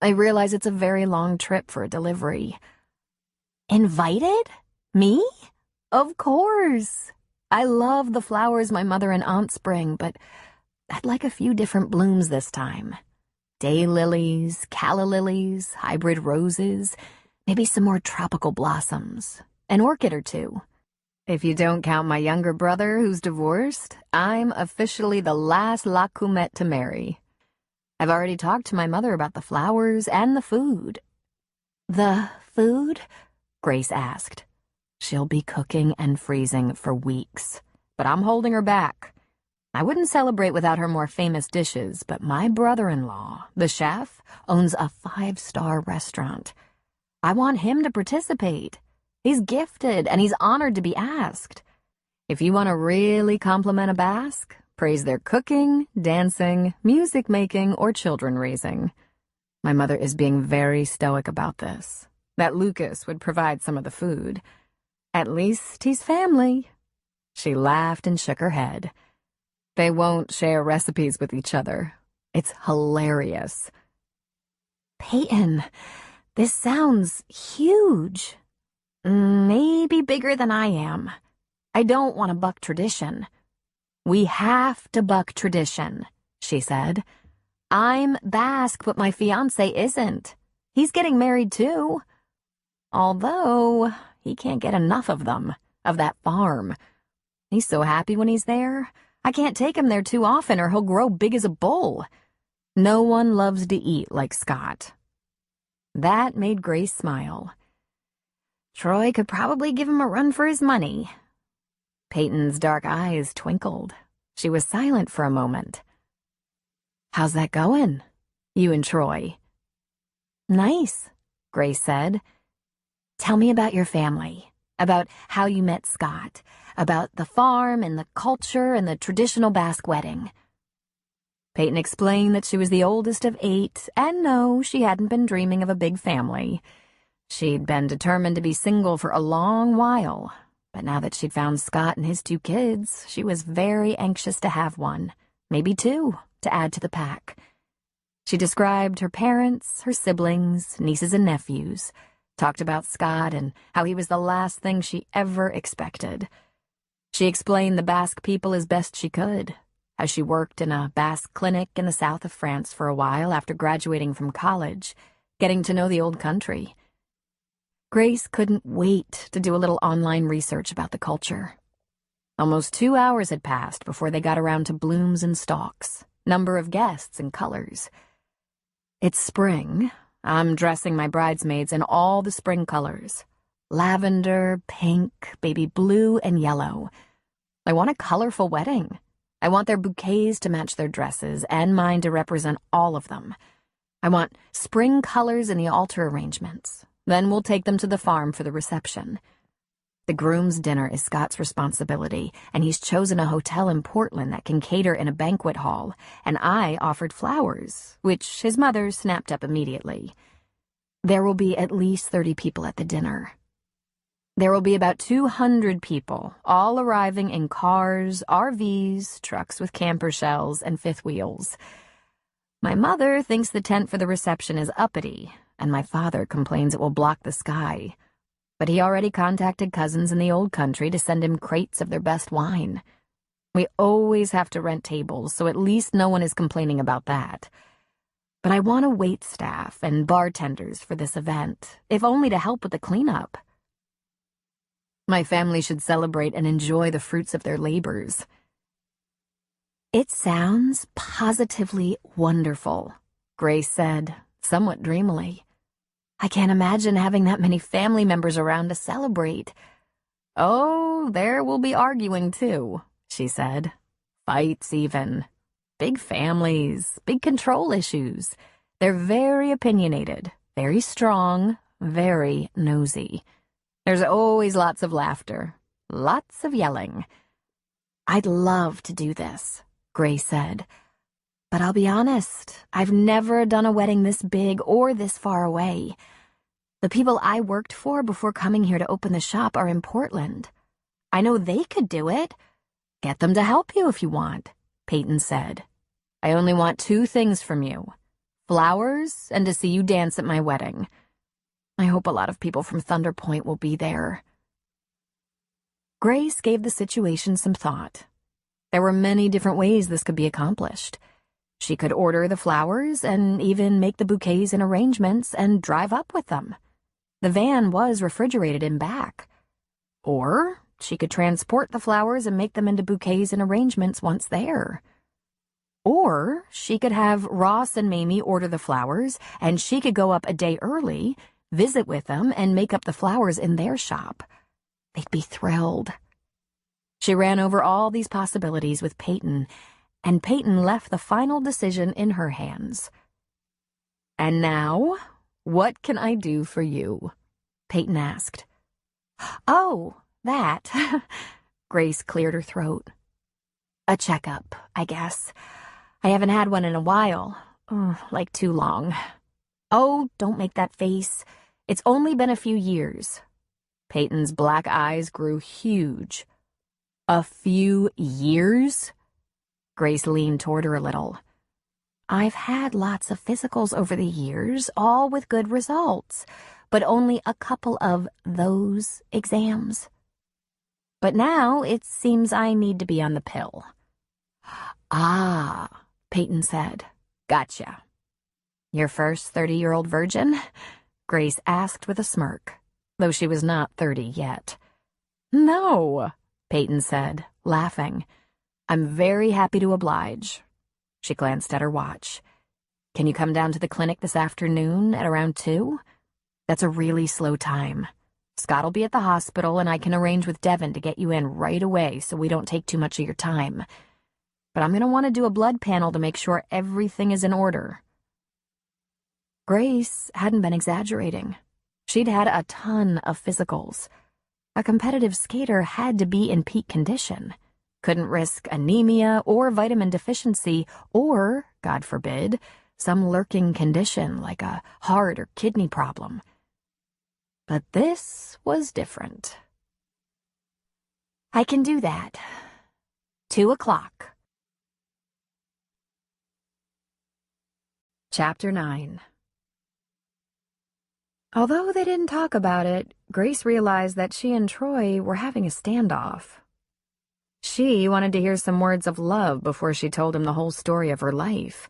I realize it's a very long trip for a delivery. Invited? Me? Of course. I love the flowers my mother and aunts bring, but I'd like a few different blooms this time. Daylilies, calla lilies, hybrid roses, maybe some more tropical blossoms, an orchid or two. If you don't count my younger brother who's divorced, I'm officially the last La Coumette to marry. I've already talked to my mother about the flowers and the food. The food? Grace asked. She'll be cooking and freezing for weeks, but I'm holding her back. I wouldn't celebrate without her more famous dishes, but my brother-in-law, the chef, owns a 5-star restaurant. I want him to participate. He's gifted, and he's honored to be asked. If you want to really compliment a Basque, praise their cooking, dancing, music-making, or children-raising. My mother is being very stoic about this, that Lucas would provide some of the food. At least he's family. She laughed and shook her head. They won't share recipes with each other. It's hilarious. Peyton, this sounds huge. Maybe bigger than I am. I don't want to buck tradition. We have to buck tradition, she said. I'm Basque, but my fiancé isn't. He's getting married too. Although, he can't get enough of them, of that farm. He's so happy when he's there. I can't take him there too often or he'll grow big as a bull. No one loves to eat like Scott. That made Grace smile. Troy could probably give him a run for his money. Peyton's dark eyes twinkled. She was silent for a moment. How's that going, you and Troy? Nice, Grace said. Tell me about your family, about how you met Scott, about the farm and the culture and the traditional Basque wedding. Peyton explained that she was the oldest of 8, and no, she hadn't been dreaming of a big family. She'd been determined to be single for a long while, but now that she'd found Scott and his 2 kids, she was very anxious to have one, maybe 2, to add to the pack. She described her parents, her siblings, nieces and nephews, talked about Scott and how he was the last thing she ever expected. She explained the Basque people as best she could, how she worked in a Basque clinic in the south of France for a while after graduating from college, getting to know the old country. Grace couldn't wait to do a little online research about the culture. Almost 2 hours had passed before they got around to blooms and stalks, number of guests and colors. It's spring. I'm dressing my bridesmaids in all the spring colors. Lavender, pink, baby blue, and yellow. I want a colorful wedding. I want their bouquets to match their dresses and mine to represent all of them. I want spring colors in the altar arrangements. Then we'll take them to the farm for the reception. The groom's dinner is Scott's responsibility, and he's chosen a hotel in Portland that can cater in a banquet hall, and I offered flowers, which his mother snapped up immediately. There will be at least 30 people at the dinner. There will be about 200 people, all arriving in cars, RVs, trucks with camper shells, and fifth wheels. My mother thinks the tent for the reception is uppity, and my father complains it will block the sky. But he already contacted cousins in the old country to send him crates of their best wine. We always have to rent tables, so at least no one is complaining about that. But I want a wait staff and bartenders for this event, if only to help with the cleanup. My family should celebrate and enjoy the fruits of their labors. It sounds positively wonderful, Grace said, somewhat dreamily. I can't imagine having that many family members around to celebrate. Oh, there will be arguing too, she said. Fights even. Big families, big control issues. They're very opinionated, very strong, very nosy. There's always lots of laughter, lots of yelling. I'd love to do this, Grace said. But I'll be honest, I've never done a wedding this big or this far away. The people I worked for before coming here to open the shop are in Portland. I know they could do it. Get them to help you if you want, Peyton said. I only want 2 things from you. Flowers and to see you dance at my wedding. I hope a lot of people from Thunder Point will be there. Grace gave the situation some thought. There were many different ways this could be accomplished. She could order the flowers and even make the bouquets and arrangements and drive up with them. The van was refrigerated in back. Or she could transport the flowers and make them into bouquets and arrangements once there. Or she could have Ross and Mamie order the flowers, and she could go up a day early, visit with them, and make up the flowers in their shop. They'd be thrilled. She ran over all these possibilities with Peyton, and Peyton left the final decision in her hands. And now, what can I do for you? Peyton asked. Oh, that. Grace cleared her throat. A checkup, I guess. I haven't had one in a while. Like too long. Oh, don't make that face. It's only been a few years. Peyton's black eyes grew huge. A few years? Grace leaned toward her a little. I've had lots of physicals over the years, all with good results, but only a couple of those exams. But now it seems I need to be on the pill. Ah, Peyton said. Gotcha. Your first 30-year-old virgin? Grace asked with a smirk, though she was not 30 yet. No, Peyton said, laughing. I'm very happy to oblige. She glanced at her watch. Can you come down to the clinic this afternoon at around 2? That's a really slow time. Scott'll be at the hospital, and I can arrange with Devin to get you in right away so we don't take too much of your time. But I'm going to want to do a blood panel to make sure everything is in order. Grace hadn't been exaggerating. She'd had a ton of physicals. A competitive skater had to be in peak condition. Couldn't risk anemia or vitamin deficiency or, God forbid, some lurking condition like a heart or kidney problem. But this was different. I can do that. 2 o'clock. Chapter 9. Although they didn't talk about it, Grace realized that she and Troy were having a standoff. She wanted to hear some words of love before she told him the whole story of her life,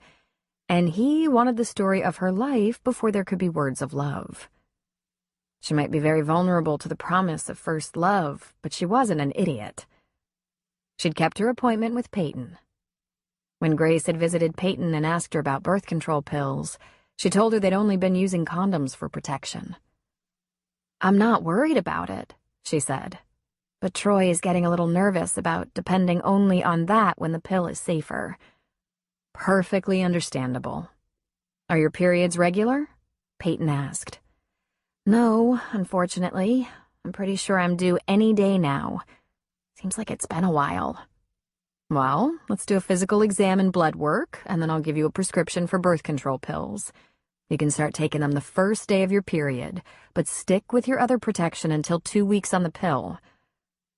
and he wanted the story of her life before there could be words of love. She might be very vulnerable to the promise of first love, but she wasn't an idiot. She'd kept her appointment with Peyton. When Grace had visited Peyton and asked her about birth control pills, she told her they'd only been using condoms for protection. I'm not worried about it, she said, but Troy is getting a little nervous about depending only on that when the pill is safer. Perfectly understandable. Are your periods regular? Peyton asked. No, unfortunately. I'm pretty sure I'm due any day now. Seems like it's been a while. Well, let's do a physical exam and blood work, and then I'll give you a prescription for birth control pills. You can start taking them the first day of your period, but stick with your other protection until 2 weeks on the pill.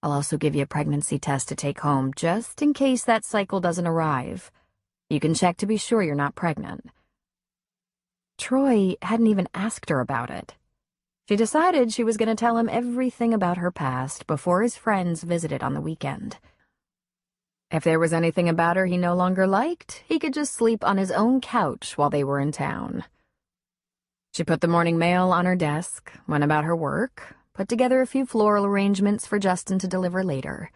I'll also give you a pregnancy test to take home, just in case that cycle doesn't arrive. You can check to be sure you're not pregnant. Troy hadn't even asked her about it. She decided she was going to tell him everything about her past before his friends visited on the weekend. If there was anything about her he no longer liked, he could just sleep on his own couch while they were in town. She put the morning mail on her desk, went about her work, put together a few floral arrangements for Justin to deliver later.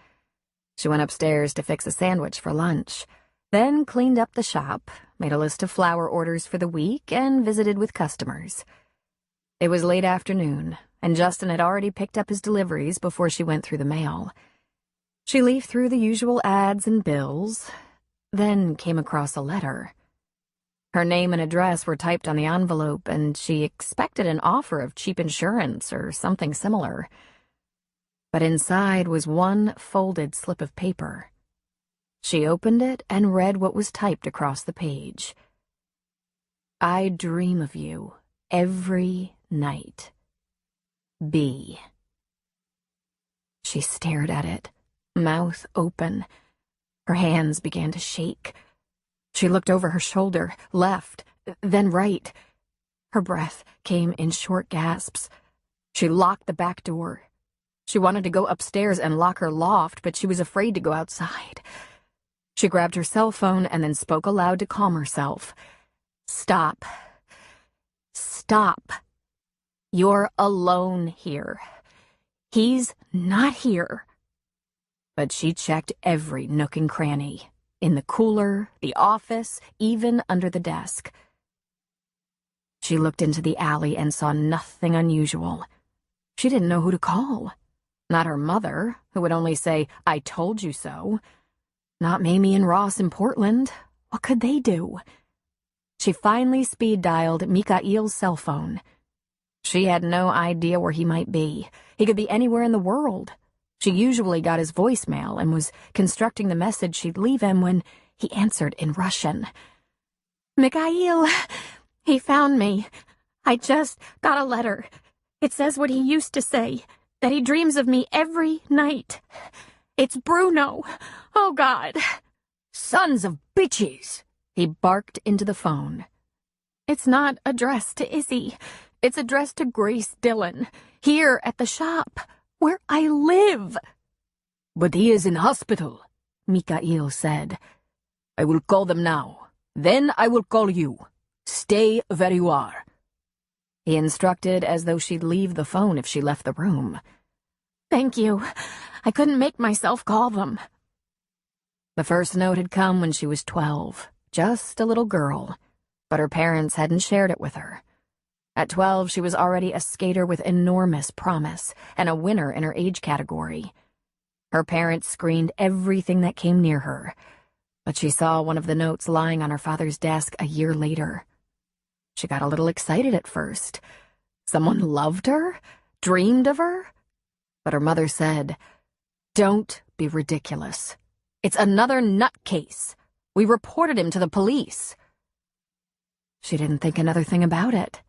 She went upstairs to fix a sandwich for lunch, then cleaned up the shop, made a list of flower orders for the week, and visited with customers. It was late afternoon, and Justin had already picked up his deliveries before she went through the mail. She leafed through the usual ads and bills, then came across a letter. Her name and address were typed on the envelope, and she expected an offer of cheap insurance or something similar. But inside was one folded slip of paper. She opened it and read what was typed across the page. "I dream of you every night. B." She stared at it, mouth open. Her hands began to shake. She looked over her shoulder, left, then right. Her breath came in short gasps. She locked the back door. She wanted to go upstairs and lock her loft, but she was afraid to go outside. She grabbed her cell phone and then spoke aloud to calm herself. "Stop. Stop. You're alone here. He's not here." But she checked every nook and cranny. In the cooler, the office, even under the desk. She looked into the alley and saw nothing unusual. She didn't know who to call. Not her mother, who would only say, "I told you so." Not Mamie and Ross in Portland. What could they do? She finally speed-dialed Mikhail's cell phone. She had no idea where he might be. He could be anywhere in the world. She usually got his voicemail and was constructing the message she'd leave him when he answered in Russian. "Mikhail, he found me. I just got a letter. It says what he used to say, that he dreams of me every night. It's Bruno. Oh, God." Sons of bitches! He barked into the phone. "It's not addressed to Izzy. It's addressed to Grace Dillon, here at the shop, where I live." But he is in hospital, Mikhail said. "I will call them now. Then I will call you. Stay where you are." He instructed as though she'd leave the phone if she left the room. "Thank you. I couldn't make myself call them." The first note had come when she was 12, just a little girl, but her parents hadn't shared it with her. At 12, she was already a skater with enormous promise and a winner in her age category. Her parents screened everything that came near her, but she saw one of the notes lying on her father's desk a year later. She got a little excited at first. Someone loved her? Dreamed of her? But her mother said, "Don't be ridiculous. It's another nutcase. We reported him to the police." She didn't think another thing about it.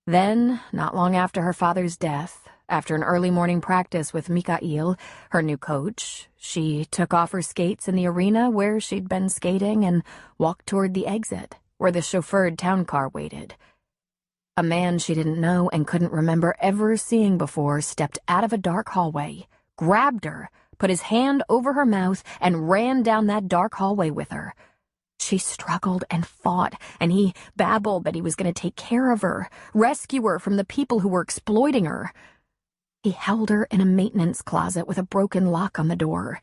Then, not long after her father's death, after an early morning practice with Mikhail, her new coach, she took off her skates in the arena where she'd been skating and walked toward the exit, where the chauffeured town car waited. A man she didn't know and couldn't remember ever seeing before stepped out of a dark hallway, grabbed her, put his hand over her mouth, and ran down that dark hallway with her. She struggled and fought, and he babbled that he was going to take care of her, rescue her from the people who were exploiting her. He held her in a maintenance closet with a broken lock on the door.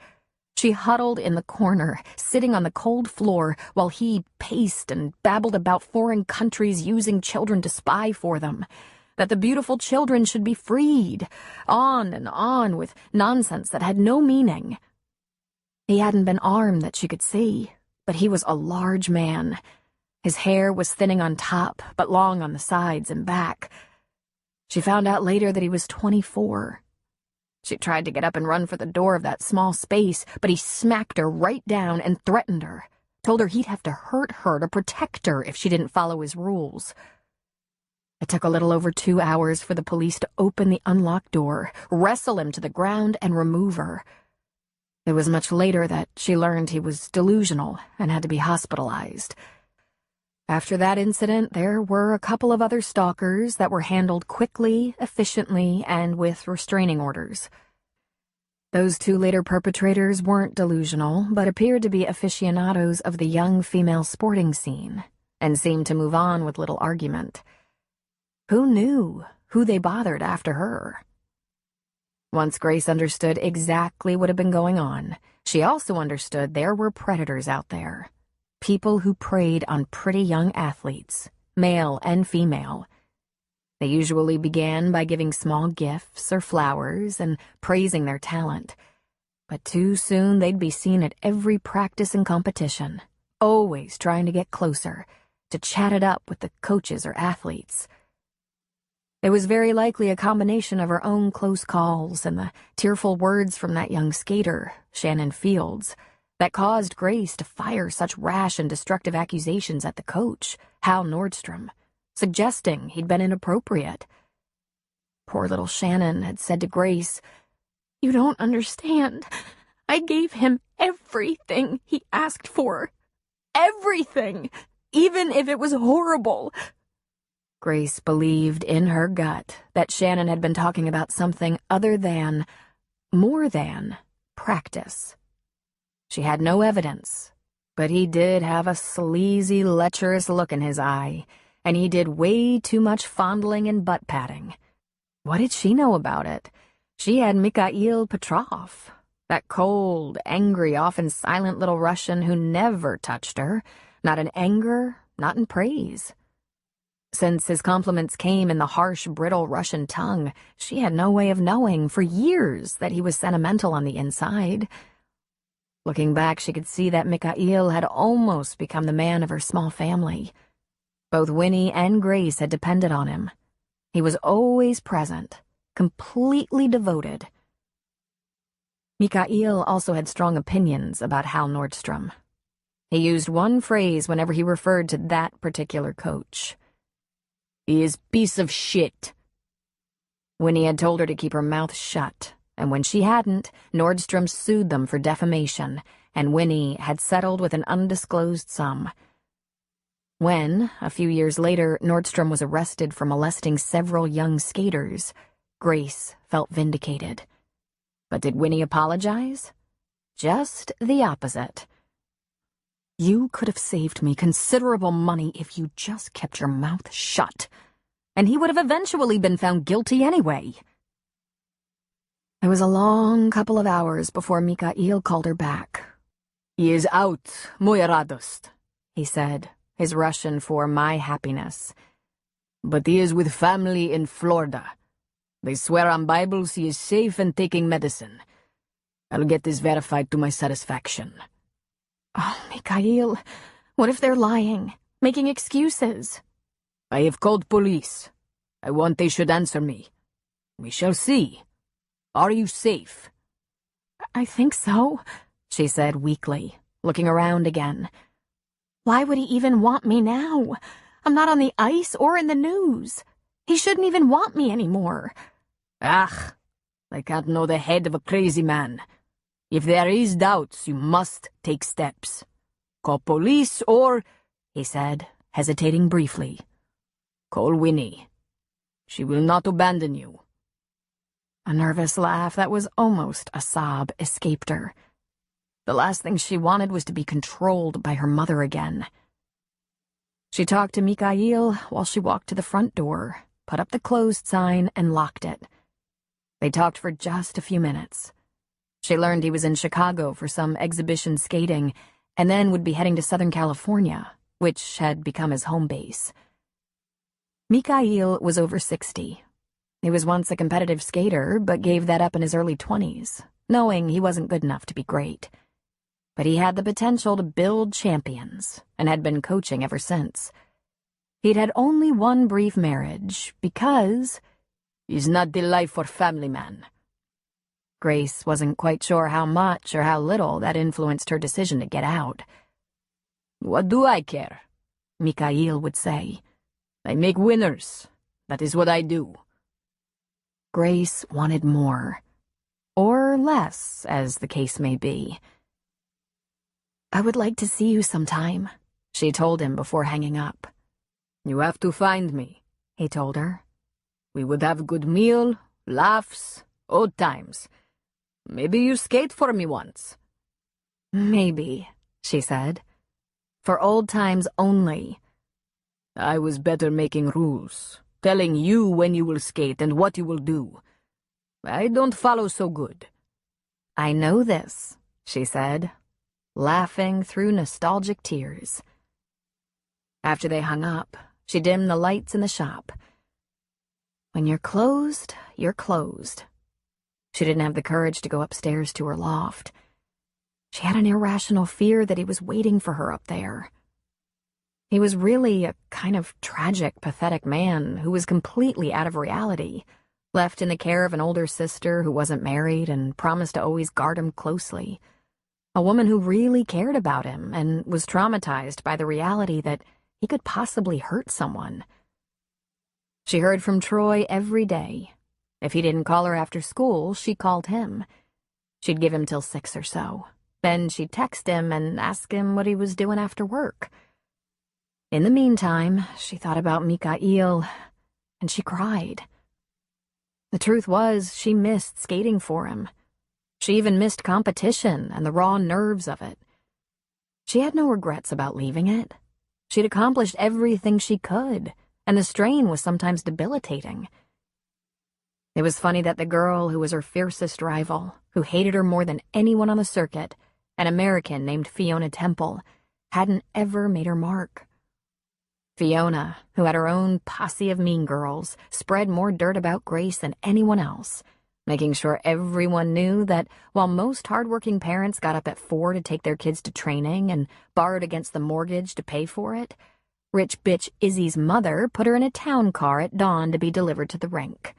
She huddled in the corner, sitting on the cold floor, while he paced and babbled about foreign countries using children to spy for them, that the beautiful children should be freed, on and on with nonsense that had no meaning. He hadn't been armed that she could see, but he was a large man. His hair was thinning on top, but long on the sides and back. She found out later that he was 24. She tried to get up and run for the door of that small space, but he smacked her right down and threatened her, told her he'd have to hurt her to protect her if she didn't follow his rules. It took a little over 2 hours for the police to open the unlocked door, wrestle him to the ground, and remove her. It was much later that she learned he was delusional and had to be hospitalized. After that incident, there were a couple of other stalkers that were handled quickly, efficiently, and with restraining orders. Those two later perpetrators weren't delusional, but appeared to be aficionados of the young female sporting scene, and seemed to move on with little argument. Who knew who they bothered after her? Once Grace understood exactly what had been going on, she also understood there were predators out there. People who preyed on pretty young athletes, male and female. They usually began by giving small gifts or flowers and praising their talent. But too soon they'd be seen at every practice and competition, always trying to get closer, to chat it up with the coaches or athletes. It was very likely a combination of her own close calls and the tearful words from that young skater, Shannon Fields, that caused Grace to fire such rash and destructive accusations at the coach, Hal Nordstrom, suggesting he'd been inappropriate. Poor little Shannon had said to Grace, "You don't understand. I gave him everything he asked for. Everything, even if it was horrible." Grace believed in her gut that Shannon had been talking about something other than, more than, practice. She had no evidence, but he did have a sleazy, lecherous look in his eye, and he did way too much fondling and butt-patting. What did she know about it? She had Mikhail Petrov, that cold, angry, often silent little Russian who never touched her, not in anger, not in praise. Since his compliments came in the harsh, brittle Russian tongue, she had no way of knowing for years that he was sentimental on the inside. Looking back, she could see that Mikhail had almost become the man of her small family. Both Winnie and Grace had depended on him. He was always present, completely devoted. Mikhail also had strong opinions about Hal Nordstrom. He used one phrase whenever he referred to that particular coach. "He is piece of shit." Winnie had told her to keep her mouth shut, and when she hadn't, Nordstrom sued them for defamation, and Winnie had settled with an undisclosed sum. When, a few years later, Nordstrom was arrested for molesting several young skaters, Grace felt vindicated. But did Winnie apologize? Just the opposite. "You could have saved me considerable money if you just kept your mouth shut, and he would have eventually been found guilty anyway." It was a long couple of hours before Mikhail called her back. "He is out, moja radost," he said, his Russian for my happiness. "But he is with family in Florida. They swear on Bibles he is safe and taking medicine. I'll get this verified to my satisfaction." "Oh, Mikhail, what if they're lying, making excuses?" "I have called police. I want they should answer me. We shall see. Are you safe?" "I think so," she said weakly, looking around again. "Why would he even want me now? I'm not on the ice or in the news. He shouldn't even want me anymore." "Ach, I can't know the head of a crazy man. If there is doubts, you must take steps. Call police or," he said, hesitating briefly, "call Winnie. She will not abandon you." A nervous laugh that was almost a sob escaped her. The last thing she wanted was to be controlled by her mother again. She talked to Mikhail while she walked to the front door, put up the closed sign, and locked it. They talked for just a few minutes. She learned he was in Chicago for some exhibition skating, and then would be heading to Southern California, which had become his home base. Mikhail was over 60. He was once a competitive skater, but gave that up in his early 20s, knowing he wasn't good enough to be great. But he had the potential to build champions, and had been coaching ever since. He'd had only one brief marriage, because "He's not the life for family man." Grace wasn't quite sure how much or how little that influenced her decision to get out. "What do I care?" Mikhail would say. "I make winners. That is what I do." Grace wanted more. Or less, as the case may be. "I would like to see you sometime," she told him before hanging up. "You have to find me," he told her. "We would have a good meal, laughs, old times. Maybe you skate for me once." "Maybe," she said. "For old times only." "I was better making rules, telling you when you will skate and what you will do. I don't follow so good." "I know this," she said, laughing through nostalgic tears. After they hung up, she dimmed the lights in the shop. When you're closed, you're closed. She didn't have the courage to go upstairs to her loft. She had an irrational fear that he was waiting for her up there. He was really a kind of tragic, pathetic man who was completely out of reality, left in the care of an older sister who wasn't married and promised to always guard him closely. A woman who really cared about him and was traumatized by the reality that he could possibly hurt someone. She heard from Troy every day. If he didn't call her after school, she called him. She'd give him till 6 or so. Then she'd text him and ask him what he was doing after work. In the meantime, she thought about Mikhail, and she cried. The truth was, she missed skating for him. She even missed competition and the raw nerves of it. She had no regrets about leaving it. She'd accomplished everything she could, and the strain was sometimes debilitating. It was funny that the girl who was her fiercest rival, who hated her more than anyone on the circuit, an American named Fiona Temple, hadn't ever made her mark. Fiona, who had her own posse of mean girls, spread more dirt about Grace than anyone else, making sure everyone knew that while most hardworking parents got up at 4 to take their kids to training and borrowed against the mortgage to pay for it, rich bitch Izzy's mother put her in a town car at dawn to be delivered to the rink.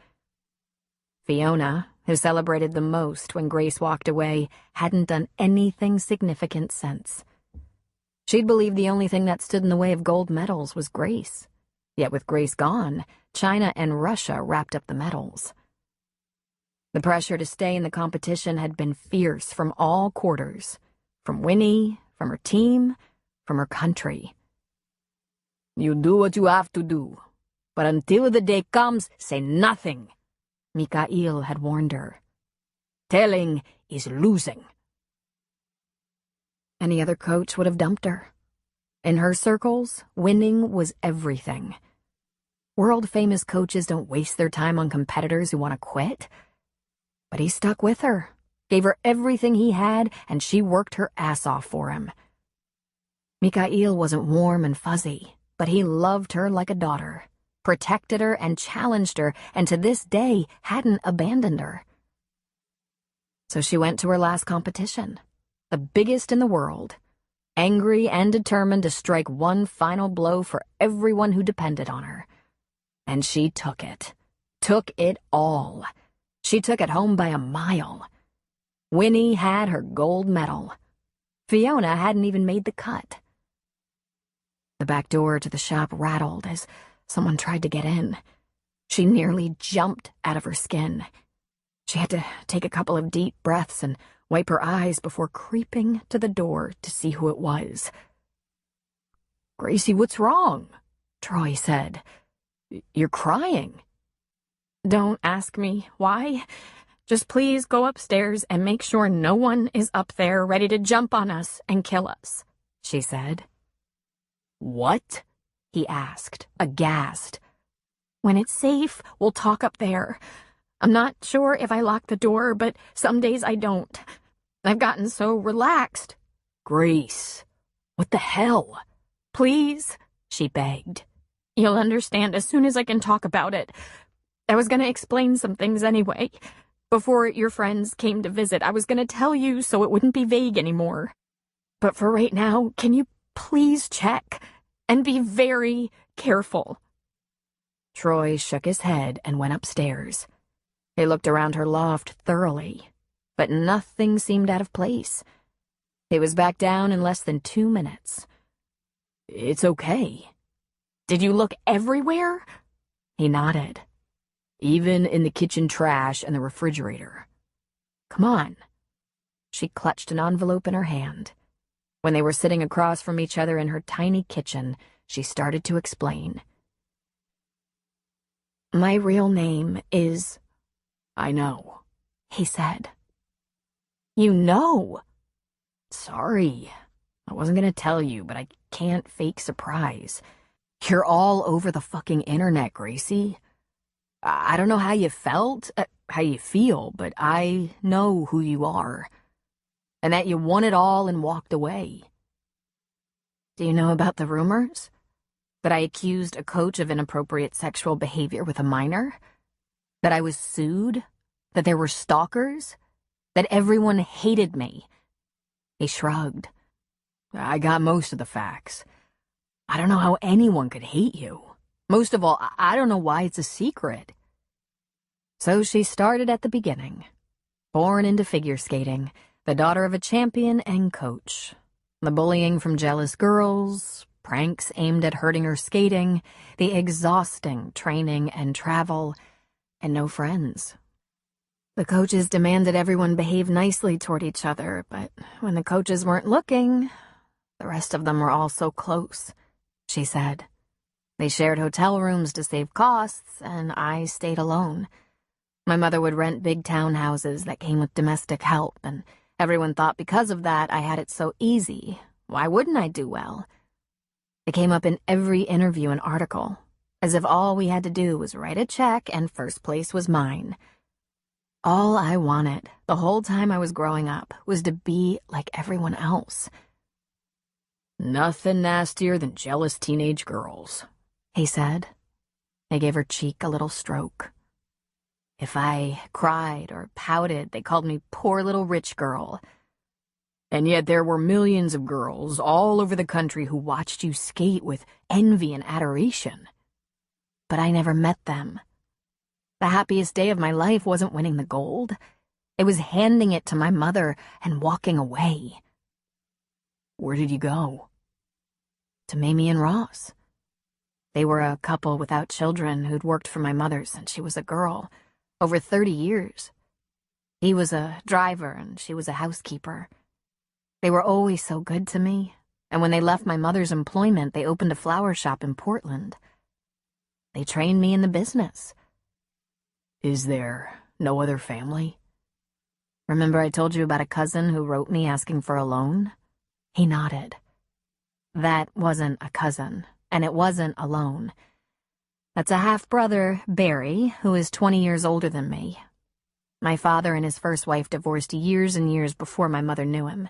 Fiona, who celebrated the most when Grace walked away, hadn't done anything significant since. She'd believed the only thing that stood in the way of gold medals was Grace. Yet with Grace gone, China and Russia wrapped up the medals. The pressure to stay in the competition had been fierce from all quarters, from Winnie, from her team, from her country. "You do what you have to do, but until the day comes, say nothing," Mikhail had warned her. "Telling is losing." Any other coach would have dumped her. In her circles, winning was everything. World-famous coaches don't waste their time on competitors who want to quit. But he stuck with her, gave her everything he had, and she worked her ass off for him. Mikhail wasn't warm and fuzzy, but he loved her like a daughter, protected her and challenged her, and to this day hadn't abandoned her. So she went to her last competition, the biggest in the world, angry and determined to strike one final blow for everyone who depended on her. And she took it all. She took it home by a mile. Winnie had her gold medal. Fiona hadn't even made the cut. The back door to the shop rattled as someone tried to get in. She nearly jumped out of her skin. She had to take a couple of deep breaths and wipe her eyes before creeping to the door to see who it was. "Gracie, what's wrong?" Troy said. "You're crying." "Don't ask me why. Just please go upstairs and make sure no one is up there ready to jump on us and kill us," she said. "What?" he asked, aghast. "When it's safe, we'll talk up there. I'm not sure if I lock the door, but some days I don't. I've gotten so relaxed." "Grace, what the hell?" "Please," she begged. "You'll understand as soon as I can talk about it. I was going to explain some things anyway. Before your friends came to visit, I was going to tell you so it wouldn't be vague anymore. But for right now, can you please check and be very careful?" Troy shook his head and went upstairs. He looked around her loft thoroughly, but nothing seemed out of place. He was back down in less than 2 minutes. "It's okay." "Did you look everywhere?" He nodded. "Even in the kitchen trash and the refrigerator." "Come on." She clutched an envelope in her hand. When they were sitting across from each other in her tiny kitchen, she started to explain. "My real name is—" "I know," he said. You know. Sorry. I wasn't gonna tell you, but I can't fake surprise. You're all over the fucking internet, Gracie. I don't know how you felt, how you feel, but I know who you are. And that you won it all and walked away. Do you know about the rumors? That I accused a coach of inappropriate sexual behavior with a minor? That I was sued? That there were stalkers? That everyone hated me? He shrugged. I got most of the facts. I don't know how anyone could hate you. Most of all, I don't know why it's a secret. So she started at the beginning. Born into figure skating, the daughter of a champion and coach. The bullying from jealous girls, pranks aimed at hurting her skating, the exhausting training and travel, and no friends. The coaches demanded everyone behave nicely toward each other, but when the coaches weren't looking, the rest of them were all so close, she said. They shared hotel rooms to save costs, and I stayed alone. My mother would rent big townhouses that came with domestic help, and everyone thought because of that I had it so easy. Why wouldn't I do well? It came up in every interview and article, as if all we had to do was write a check and first place was mine. All I wanted, the whole time I was growing up, was to be like everyone else. Nothing nastier than jealous teenage girls, he said. He gave her cheek a little stroke. If I cried or pouted, they called me poor little rich girl. And yet there were millions of girls all over the country who watched you skate with envy and adoration. But I never met them. The happiest day of my life wasn't winning the gold. It was handing it to my mother and walking away. Where did you go? To Mamie and Ross. They were a couple without children who'd worked for my mother since she was a girl, over 30 years. He was a driver and she was a housekeeper. They were always so good to me, and when they left my mother's employment, they opened a flower shop in Portland. They trained me in the business. Is there no other family? Remember I told you about a cousin who wrote me asking for a loan? He nodded. That wasn't a cousin, and it wasn't a loan. That's a half-brother, Barry, who is 20 years older than me. My father and his first wife divorced years and years before my mother knew him.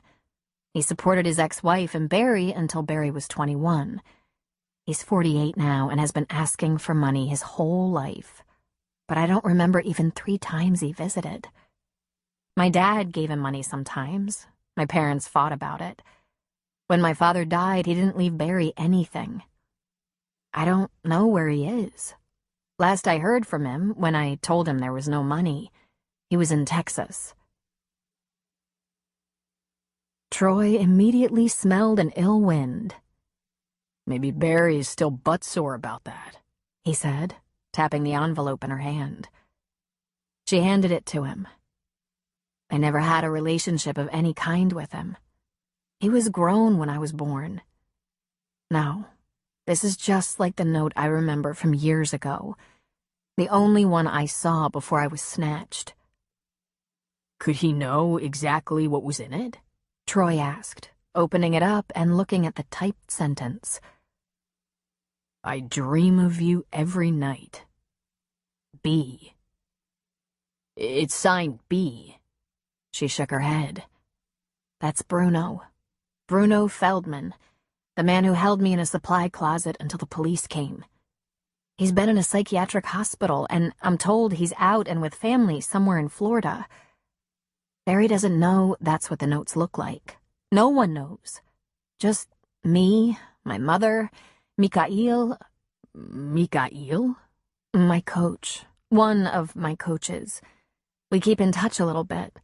He supported his ex-wife and Barry until Barry was 21. He's 48 now and has been asking for money his whole life. But I don't remember even 3 times he visited. My dad gave him money sometimes. My parents fought about it. When my father died, he didn't leave Barry anything. I don't know where he is. Last I heard from him, when I told him there was no money, he was in Texas. Troy immediately smelled an ill wind. Maybe Barry is still buttsore about that, he said, tapping the envelope in her hand. She handed it to him. I never had a relationship of any kind with him. He was grown when I was born. No, this is just like the note I remember from years ago, the only one I saw before I was snatched. Could he know exactly what was in it? Troy asked, opening it up and looking at the typed sentence. I dream of you every night. B. It's signed B. She shook her head. That's Bruno. Bruno Feldman, the man who held me in a supply closet until the police came. He's been in a psychiatric hospital, and I'm told he's out and with family somewhere in Florida. Barry doesn't know that's what the notes look like. No one knows. Just me, my mother, Mikhail. Mikhail? My coach. One of my coaches. We keep in touch a little bit.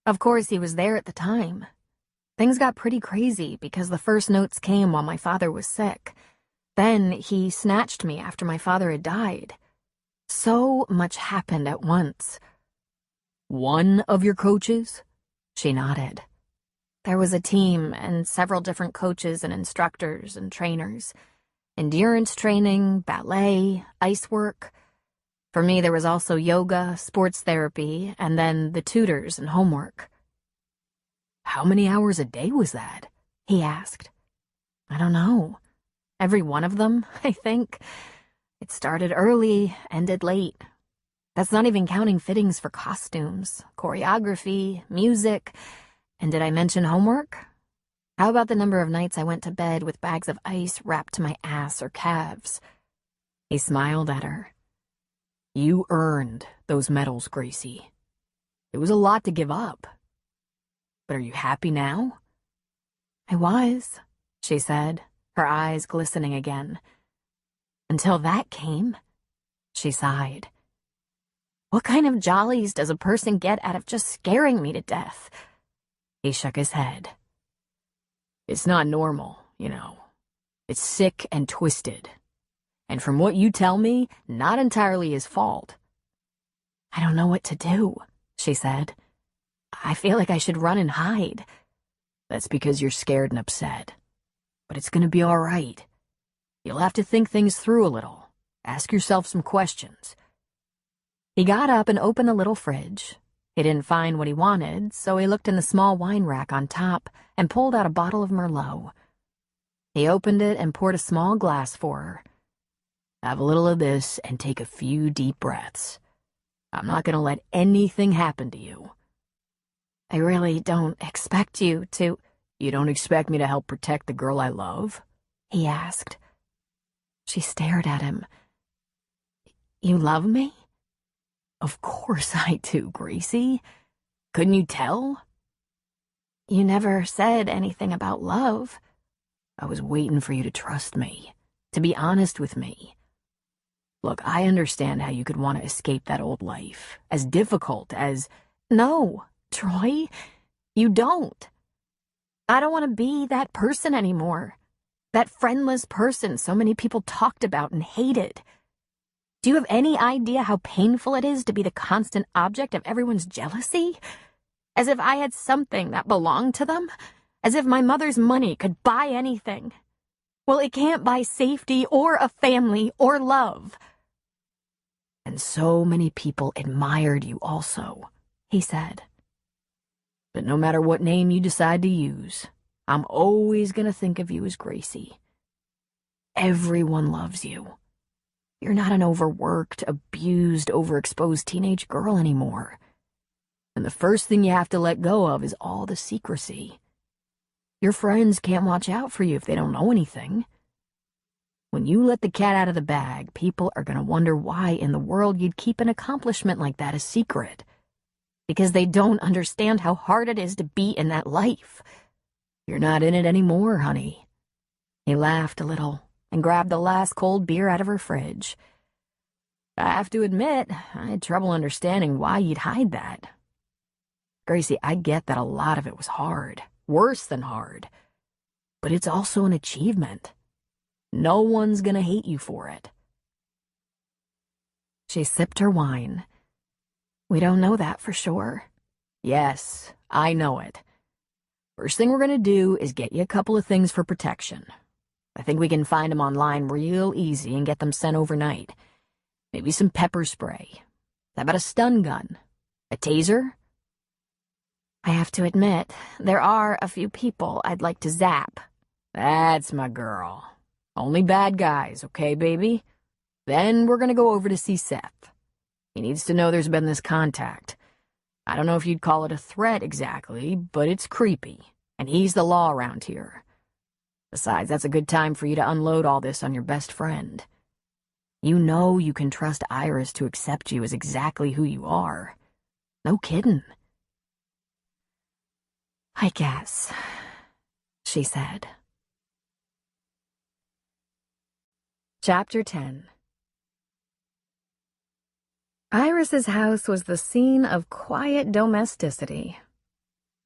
Of course, he was there at the time. Things got pretty crazy because the first notes came while my father was sick. Then he snatched me after my father had died. So much happened at once. One of your coaches? She nodded. There was a team and several different coaches and instructors and trainers. Endurance training, ballet, ice work. For me, there was also yoga, sports therapy, and then the tutors and homework. How many hours a day was that? He asked. I don't know. Every one of them, I think. It started early, ended late. That's not even counting fittings for costumes, choreography, music. And did I mention homework? How about the number of nights I went to bed with bags of ice wrapped to my ass or calves? He smiled at her. You earned those medals, Gracie. It was a lot to give up. But are you happy now? I was, she said, her eyes glistening again. Until that came, she sighed. What kind of jollies does a person get out of just scaring me to death? He shook his head. It's not normal, you know. It's sick and twisted. And from what you tell me, not entirely his fault. I don't know what to do, she said. I feel like I should run and hide. That's because you're scared and upset. But it's gonna be all right. You'll have to think things through a little. Ask yourself some questions. He got up and opened a little fridge. He didn't find what he wanted, so he looked in the small wine rack on top and pulled out a bottle of Merlot. He opened it and poured a small glass for her. Have a little of this and take a few deep breaths. I'm not gonna let anything happen to you. I really don't expect you to... You don't expect me to help protect the girl I love? He asked. She stared at him. You love me? Of course I do, Gracie. Couldn't you tell? You never said anything about love. I was waiting for you to trust me, to be honest with me. Look, I understand how you could want to escape that old life, as difficult as... No, Troy, you don't. I don't want to be that person anymore. That friendless person so many people talked about and hated. Do you have any idea how painful it is to be the constant object of everyone's jealousy? As if I had something that belonged to them? As if my mother's money could buy anything? Well, it can't buy safety or a family or love. And so many people admired you also, he said. But no matter what name you decide to use, I'm always gonna think of you as Gracie. Everyone loves you. You're not an overworked, abused, overexposed teenage girl anymore. And the first thing you have to let go of is all the secrecy. Your friends can't watch out for you if they don't know anything. When you let the cat out of the bag, people are gonna wonder why in the world you'd keep an accomplishment like that a secret. Because they don't understand how hard it is to be in that life. You're not in it anymore, honey. He laughed a little and grabbed the last cold beer out of her fridge. I have to admit, I had trouble understanding why you'd hide that. Gracie, I get that a lot of it was hard, worse than hard. But it's also an achievement. No one's gonna hate you for it. She sipped her wine. We don't know that for sure. Yes, I know it. First thing we're gonna do is get you a couple of things for protection. I think we can find them online real easy and get them sent overnight. Maybe some pepper spray. How about a stun gun? A taser? I have to admit, there are a few people I'd like to zap. That's my girl. Only bad guys, okay, baby? Then we're gonna go over to see Seth. He needs to know there's been this contact. I don't know if you'd call it a threat exactly, but it's creepy, and he's the law around here. Besides, that's a good time for you to unload all this on your best friend. You know you can trust Iris to accept you as exactly who you are. No kidding. I guess, she said. Chapter 10. Iris's house was the scene of quiet domesticity.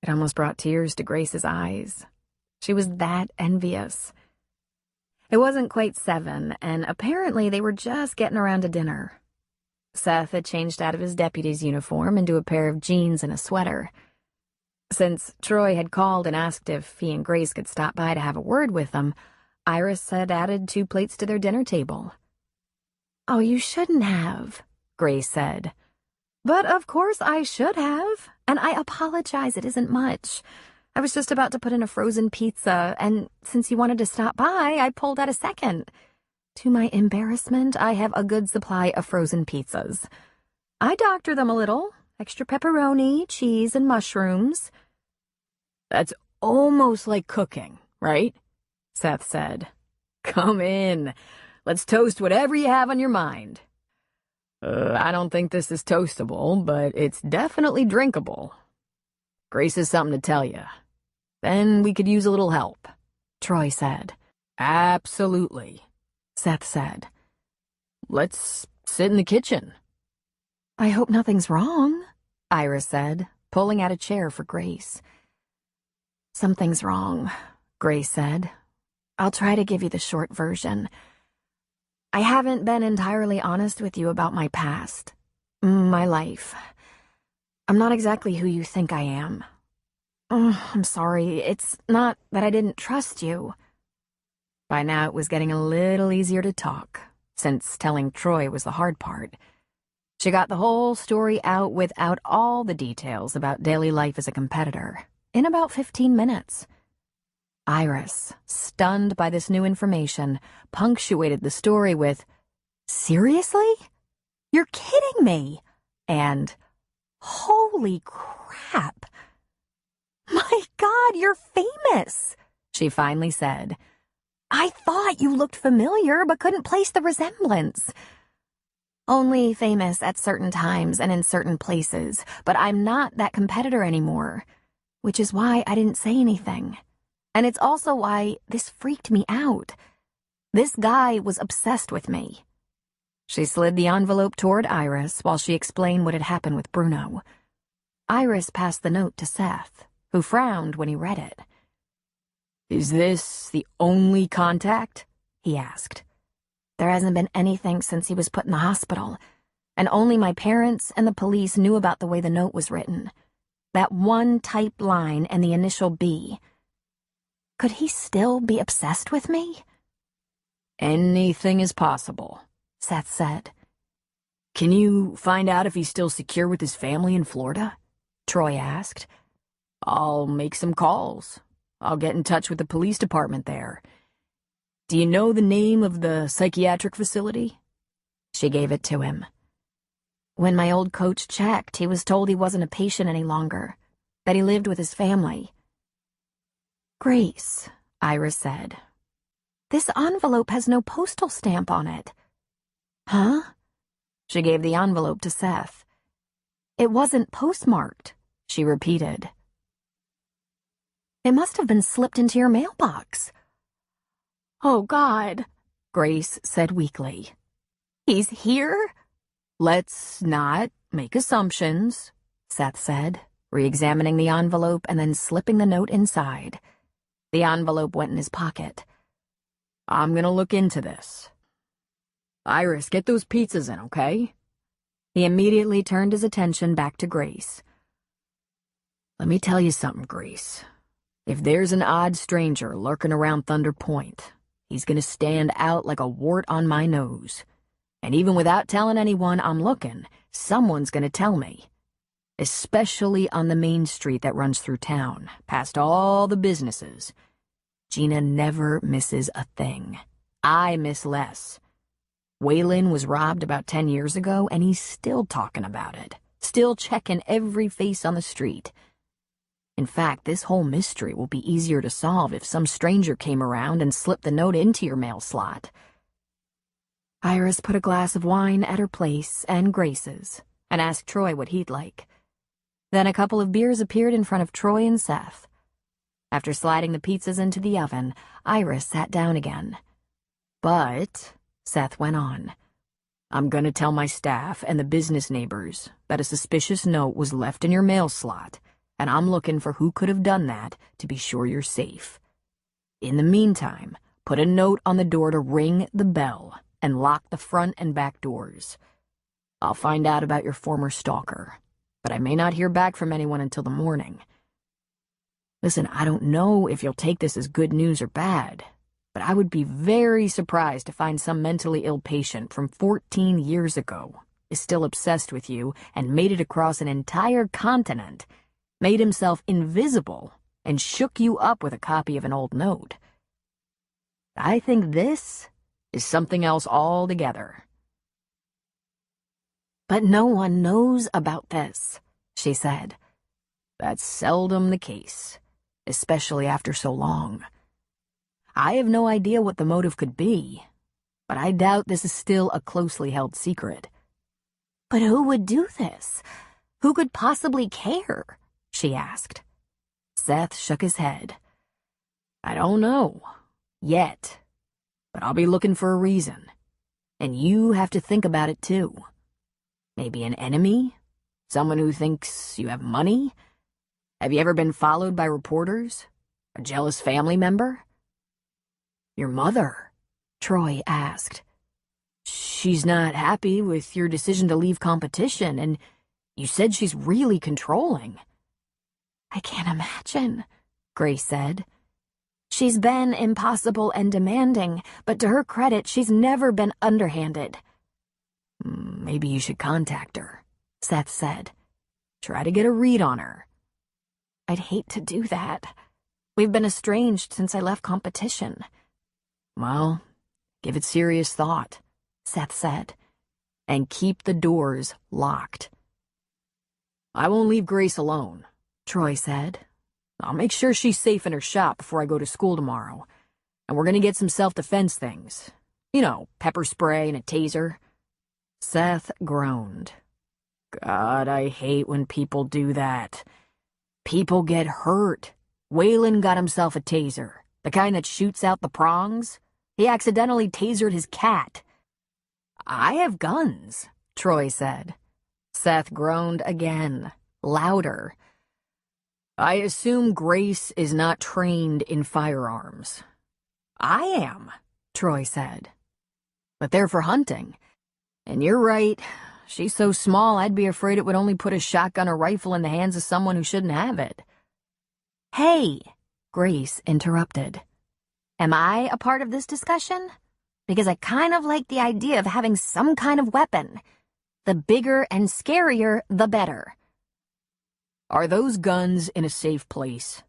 It almost brought tears to Grace's eyes. She was that envious. It wasn't quite 7, and apparently they were just getting around to dinner. Seth had changed out of his deputy's uniform into a pair of jeans and a sweater. Since Troy had called and asked if he and Grace could stop by to have a word with them, Iris had added 2 plates to their dinner table. "Oh, you shouldn't have," Grace said. "But of course I should have, and I apologize, it isn't much. I was just about to put in a frozen pizza, and since you wanted to stop by, I pulled out a second. To my embarrassment, I have a good supply of frozen pizzas. I doctor them a little. Extra pepperoni, cheese, and mushrooms. That's almost like cooking, right? Seth said. Come in. Let's toast whatever you have on your mind. I don't think this is toastable, but it's definitely drinkable. Grace has something to tell you. Then we could use a little help, Troy said. Absolutely, Seth said. Let's sit in the kitchen. I hope nothing's wrong, Iris said, pulling out a chair for Grace. Something's wrong, Grace said. I'll try to give you the short version. I haven't been entirely honest with you about my past, my life. I'm not exactly who you think I am. I'm sorry, it's not that I didn't trust you. By now it was getting a little easier to talk, since telling Troy was the hard part. She got the whole story out without all the details about daily life as a competitor, in about 15 minutes. Iris, stunned by this new information, punctuated the story with, "Seriously? You're kidding me!" and, "Holy crap! My God, you're famous!" she finally said. "I thought you looked familiar but couldn't place the resemblance. Only famous at certain times and in certain places, but I'm not that competitor anymore, which is why I didn't say anything. And it's also why this freaked me out. This guy was obsessed with me." She slid the envelope toward Iris while she explained what had happened with Bruno. Iris passed the note to Seth, who frowned when he read it. Is this the only contact? He asked. There hasn't been anything since he was put in the hospital, and only my parents and the police knew about the way the note was written. That one typed line and the initial B. Could he still be obsessed with me? Anything is possible, Seth said. Can you find out if he's still secure with his family in Florida? Troy asked. I'll make some calls. I'll get in touch with the police department there. Do you know the name of the psychiatric facility? She gave it to him. When my old coach checked, he was told he wasn't a patient any longer, that he lived with his family. Grace, Iris said. This envelope has no postal stamp on it. Huh? She gave the envelope to Seth. It wasn't postmarked, she repeated. It must have been slipped into your mailbox. Oh, God, Grace said weakly. He's here? Let's not make assumptions, Seth said, re-examining the envelope and then slipping the note inside. The envelope went in his pocket. I'm gonna look into this. Iris, get those pizzas in, okay? He immediately turned his attention back to Grace. Let me tell you something, Grace. If there's an odd stranger lurking around Thunder Point, he's gonna stand out like a wart on my nose. And even without telling anyone I'm looking, someone's gonna tell me. Especially on the main street that runs through town, past all the businesses. Gina never misses a thing. I miss less. Waylon was robbed about 10 years ago, and he's still talking about it. Still checking every face on the street. In fact, this whole mystery will be easier to solve if some stranger came around and slipped the note into your mail slot. Iris put a glass of wine at her place and Grace's, and asked Troy what he'd like. Then a couple of beers appeared in front of Troy and Seth. After sliding the pizzas into the oven, Iris sat down again. But, Seth went on, I'm gonna tell my staff and the business neighbors that a suspicious note was left in your mail slot, and I'm looking for who could have done that to be sure you're safe. In the meantime, put a note on the door to ring the bell and lock the front and back doors. I'll find out about your former stalker, but I may not hear back from anyone until the morning. Listen, I don't know if you'll take this as good news or bad, but I would be very surprised to find some mentally ill patient from 14 years ago is still obsessed with you and made it across an entire continent, made himself invisible, and shook you up with a copy of an old note. I think this is something else altogether. But no one knows about this, she said. That's seldom the case, especially after so long. I have no idea what the motive could be, but I doubt this is still a closely held secret. But who would do this? Who could possibly care? She asked. Seth shook his head. I don't know. Yet. But I'll be looking for a reason. And you have to think about it too. Maybe an enemy? Someone who thinks you have money? Have you ever been followed by reporters? A jealous family member? Your mother? Troy asked. She's not happy with your decision to leave competition, and you said she's really controlling. I can't imagine, Grace said. She's been impossible and demanding, but to her credit, she's never been underhanded. Maybe you should contact her, Seth said. Try to get a read on her. I'd hate to do that. We've been estranged since I left competition. Well, give it serious thought, Seth said, and keep the doors locked. I won't leave Grace alone, Troy said. I'll make sure she's safe in her shop before I go to school tomorrow, and we're gonna get some self-defense things. You know, pepper spray and a taser. Seth groaned. God, I hate when people do that. People get hurt. Waylon got himself a taser, the kind that shoots out the prongs. He accidentally tasered his cat. I have guns, Troy said. Seth groaned again, louder. I assume Grace is not trained in firearms. I am, Troy said. But they're for hunting. And you're right. She's so small, I'd be afraid it would only put a shotgun or rifle in the hands of someone who shouldn't have it. Hey, Grace interrupted. Am I a part of this discussion? Because I kind of like the idea of having some kind of weapon. The bigger and scarier, the better. Are those guns in a safe place?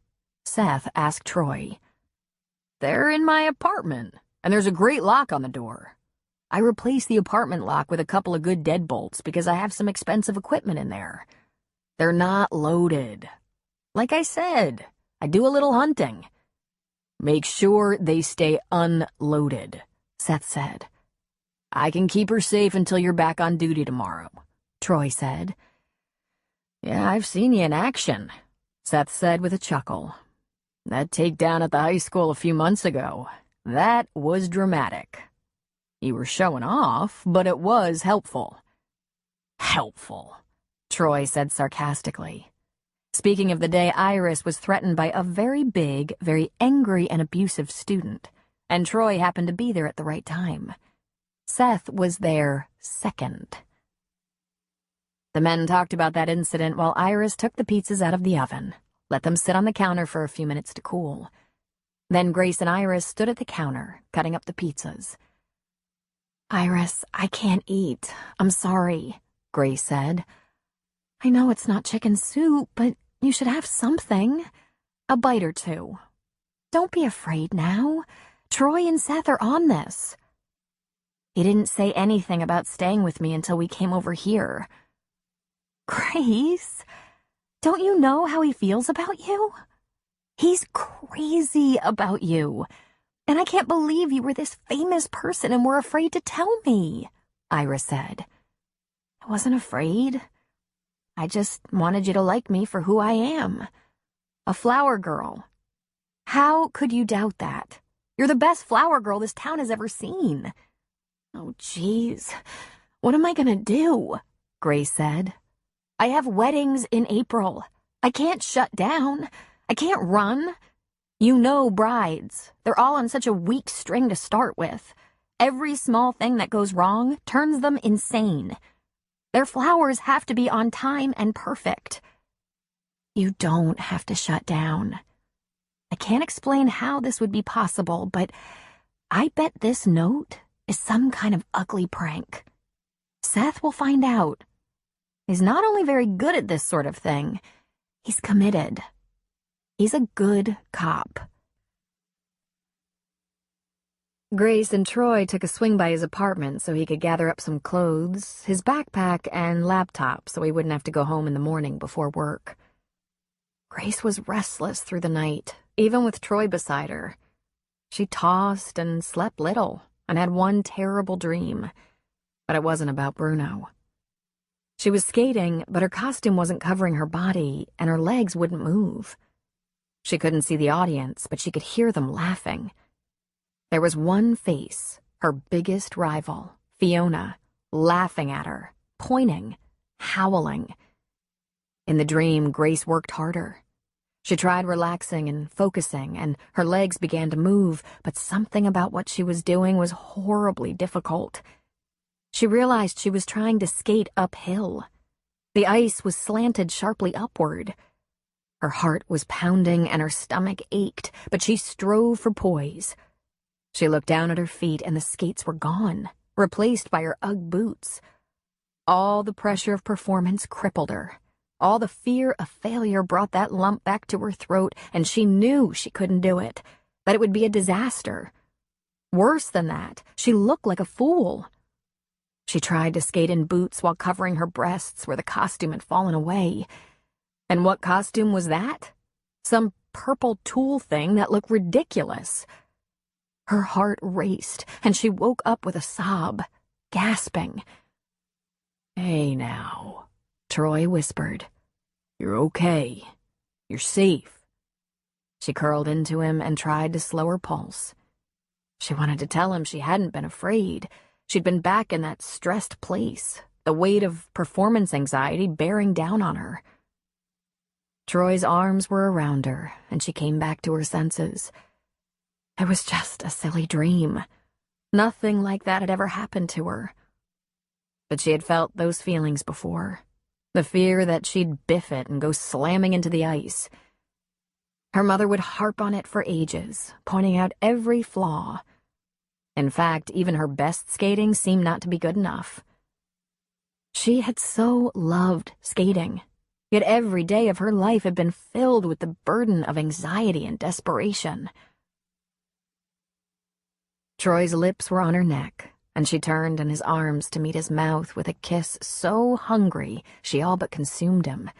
Seth asked Troy. They're in my apartment, and there's a great lock on the door. I replaced the apartment lock with a couple of good deadbolts because I have some expensive equipment in there. They're not loaded. Like I said, I do a little hunting. Make sure they stay unloaded, Seth said. I can keep her safe until you're back on duty tomorrow, Troy said. Yeah, I've seen you in action, Seth said with a chuckle. That takedown at the high school a few months ago, that was dramatic. You were showing off, but it was helpful. Helpful, Troy said sarcastically. Speaking of the day Iris was threatened by a very big, very angry and abusive student, and Troy happened to be there at the right time. Seth was there second. The men talked about that incident while Iris took the pizzas out of the oven, let them sit on the counter for a few minutes to cool. Then Grace and Iris stood at the counter, cutting up the pizzas. Iris, I can't eat. I'm sorry, Grace said. I know it's not chicken soup, but you should have something. A bite or two. Don't be afraid now. Troy and Seth are on this. He didn't say anything about staying with me until we came over here. Grace, don't you know how he feels about you? He's crazy about you. And I can't believe you were this famous person and were afraid to tell me, Iris said. I wasn't afraid. I just wanted you to like me for who I am. A flower girl. How could you doubt that? You're the best flower girl this town has ever seen. Oh, jeez. What am I gonna do? Grace said. I have weddings in April. I can't shut down. I can't run. You know brides. They're all on such a weak string to start with. Every small thing that goes wrong turns them insane. Their flowers have to be on time and perfect. You don't have to shut down. I can't explain how this would be possible, but I bet this note is some kind of ugly prank. Seth will find out. He's not only very good at this sort of thing, he's committed. He's a good cop. Grace and Troy took a swing by his apartment so he could gather up some clothes, his backpack, and laptop so he wouldn't have to go home in the morning before work. Grace was restless through the night, even with Troy beside her. She tossed and slept little and had one terrible dream, but it wasn't about Bruno. She was skating, but her costume wasn't covering her body and her legs wouldn't move. She couldn't see the audience, but she could hear them laughing. There was one face, her biggest rival, Fiona, laughing at her, pointing, howling. In the dream, Grace worked harder. She tried relaxing and focusing, and her legs began to move, but something about what she was doing was horribly difficult. She realized she was trying to skate uphill. The ice was slanted sharply upward. Her heart was pounding and her stomach ached, but she strove for poise. She looked down at her feet and the skates were gone, replaced by her Ugg boots. All the pressure of performance crippled her. All the fear of failure brought that lump back to her throat, and she knew she couldn't do it, that it would be a disaster. Worse than that, she looked like a fool. She tried to skate in boots while covering her breasts where the costume had fallen away. And what costume was that? Some purple tulle thing that looked ridiculous. Her heart raced, and she woke up with a sob, gasping. "Hey now," Troy whispered. "You're okay. You're safe." She curled into him and tried to slow her pulse. She wanted to tell him she hadn't been afraid. She'd been back in that stressed place, the weight of performance anxiety bearing down on her. Troy's arms were around her, and she came back to her senses. It was just a silly dream. Nothing like that had ever happened to her. But she had felt those feelings before. The fear that she'd biff it and go slamming into the ice. Her mother would harp on it for ages, pointing out every flaw. In fact, even her best skating seemed not to be good enough. She had so loved skating, yet every day of her life had been filled with the burden of anxiety and desperation. Troy's lips were on her neck, and she turned in his arms to meet his mouth with a kiss so hungry she all but consumed him.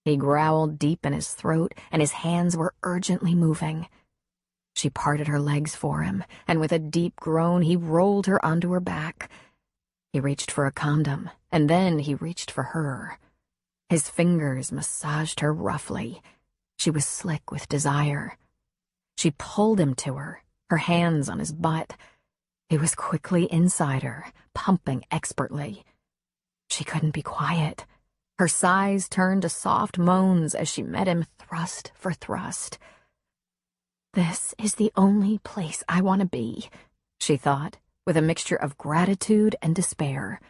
He growled deep in his throat, and his hands were urgently moving. She parted her legs for him, and with a deep groan he rolled her onto her back. He reached for a condom, and then he reached for her. His fingers massaged her roughly. She was slick with desire. She pulled him to her, her hands on his butt. He was quickly inside her, pumping expertly. She couldn't be quiet. Her sighs turned to soft moans as she met him thrust for thrust. This is the only place I want to be, she thought, with a mixture of gratitude and despair.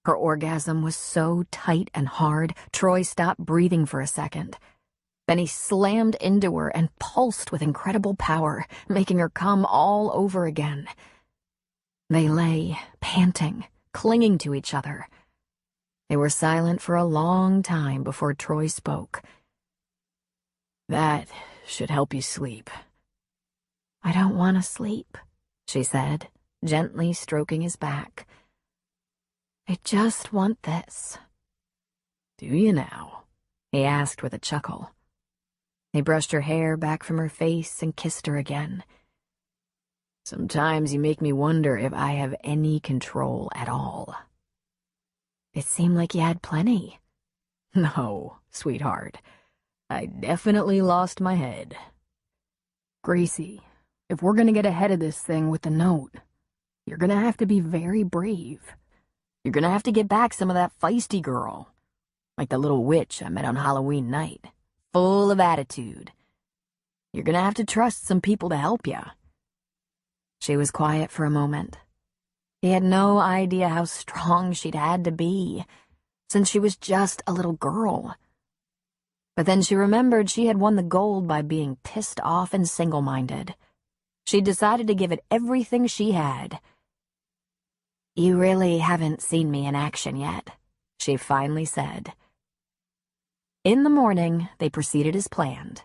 Her orgasm was so tight and hard, Troy stopped breathing for a second. Then he slammed into her and pulsed with incredible power, making her come all over again. They lay, panting, clinging to each other. They were silent for a long time before Troy spoke. "That should help you sleep." "I don't want to sleep," she said, gently stroking his back. "I just want this." "Do you now?" he asked with a chuckle. He brushed her hair back from her face and kissed her again. "Sometimes you make me wonder if I have any control at all." "It seemed like you had plenty." "No, sweetheart. I definitely lost my head." "Gracie, if we're gonna get ahead of this thing with the note, you're gonna have to be very brave. You're gonna have to get back some of that feisty girl, like the little witch I met on Halloween night, full of attitude. You're gonna have to trust some people to help you." She was quiet for a moment. He had no idea how strong she'd had to be, since she was just a little girl. But then she remembered she had won the gold by being pissed off and single-minded. She decided to give it everything she had. "You really haven't seen me in action yet," she finally said. In the morning, they proceeded as planned.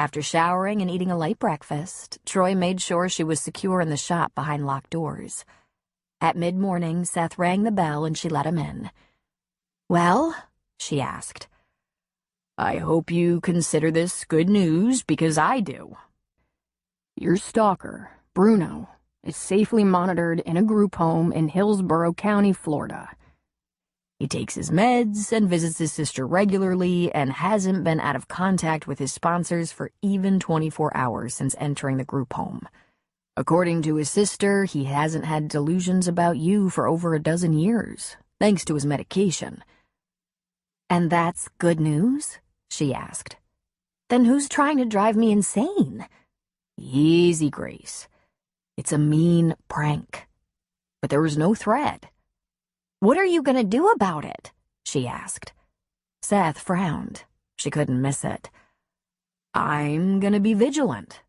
After showering and eating a light breakfast, Troy made sure she was secure in the shop behind locked doors. At mid-morning, Seth rang the bell and she let him in. "Well?" she asked. "I hope you consider this good news, because I do. Your stalker, Bruno, is safely monitored in a group home in Hillsborough County, Florida. He takes his meds and visits his sister regularly and hasn't been out of contact with his sponsors for even 24 hours since entering the group home. According to his sister, he hasn't had delusions about you for over a dozen years, thanks to his medication." "And that's good news?" she asked. "Then who's trying to drive me insane?" "Easy, Grace. It's a mean prank." But there was no threat. "What are you going to do about it?" she asked. Seth frowned. She couldn't miss it. "I'm gonna be vigilant.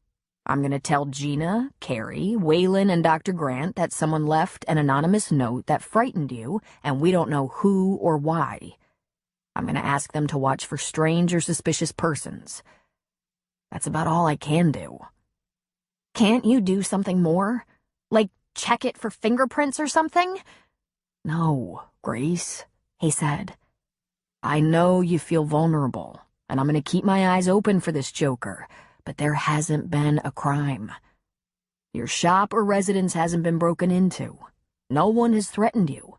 I'm gonna tell Gina, Carrie, Waylon, and Dr. Grant that someone left an anonymous note that frightened you, and we don't know who or why. I'm gonna ask them to watch for strange or suspicious persons. That's about all I can do." "Can't you do something more? Like check it for fingerprints or something?" "No, Grace," he said. "I know you feel vulnerable, and I'm going to keep my eyes open for this joker, but there hasn't been a crime. Your shop or residence hasn't been broken into. No one has threatened you.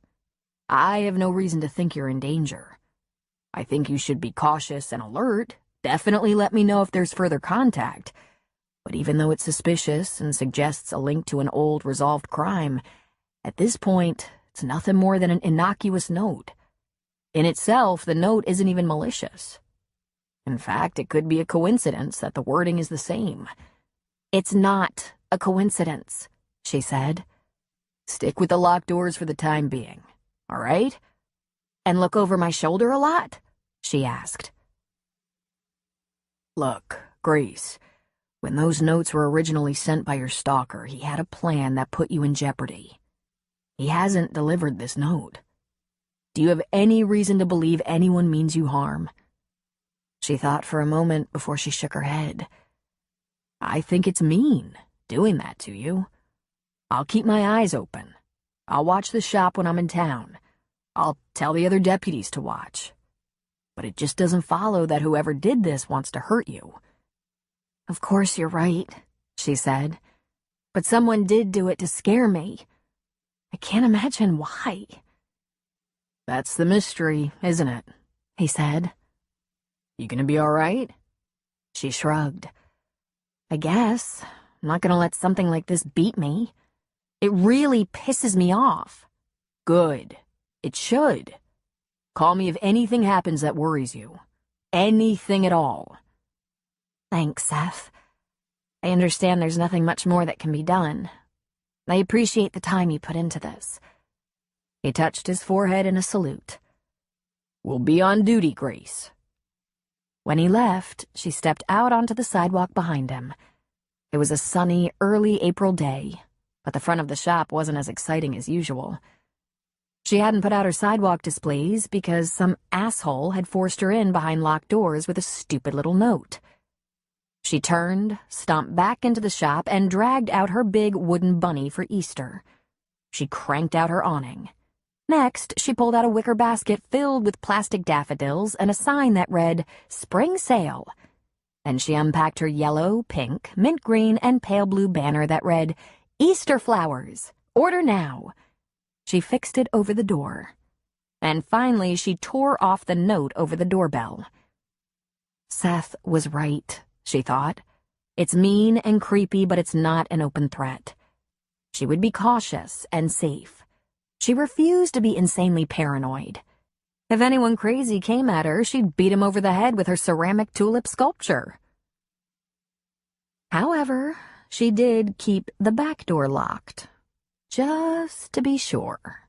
I have no reason to think you're in danger. I think you should be cautious and alert. Definitely let me know if there's further contact. But even though it's suspicious and suggests a link to an old resolved crime, at this point, it's nothing more than an innocuous note. In itself, the note isn't even malicious. In fact, it could be a coincidence that the wording is the same." "It's not a coincidence," she said. "Stick with the locked doors for the time being, all right?" "And look over my shoulder a lot?" she asked. "Look, Grace, when those notes were originally sent by your stalker, he had a plan that put you in jeopardy. He hasn't delivered this note. Do you have any reason to believe anyone means you harm?" She thought for a moment before she shook her head. "I think it's mean, doing that to you. I'll keep my eyes open. I'll watch the shop when I'm in town. I'll tell the other deputies to watch. But it just doesn't follow that whoever did this wants to hurt you." "Of course you're right," she said. "But someone did do it to scare me. I can't imagine why." "That's the mystery, isn't it?" he said. "You gonna be all right?" She shrugged. "I guess. I'm not gonna let something like this beat me. It really pisses me off." "Good. It should. Call me if anything happens that worries you. Anything at all." "Thanks, Seth. I understand there's nothing much more that can be done. I appreciate the time you put into this." He touched his forehead in a salute. "We'll be on duty, Grace." When he left, she stepped out onto the sidewalk behind him. It was a sunny, early April day, but the front of the shop wasn't as exciting as usual. She hadn't put out her sidewalk displays because some asshole had forced her in behind locked doors with a stupid little note. She turned, stomped back into the shop, and dragged out her big wooden bunny for Easter. She cranked out her awning. Next, she pulled out a wicker basket filled with plastic daffodils and a sign that read, "Spring Sale." Then she unpacked her yellow, pink, mint green, and pale blue banner that read, "Easter Flowers. Order now." She fixed it over the door. And finally, she tore off the note over the doorbell. Seth was right, she thought. It's mean and creepy, but it's not an open threat. She would be cautious and safe. She refused to be insanely paranoid. If anyone crazy came at her, she'd beat him over the head with her ceramic tulip sculpture. However, she did keep the back door locked, just to be sure.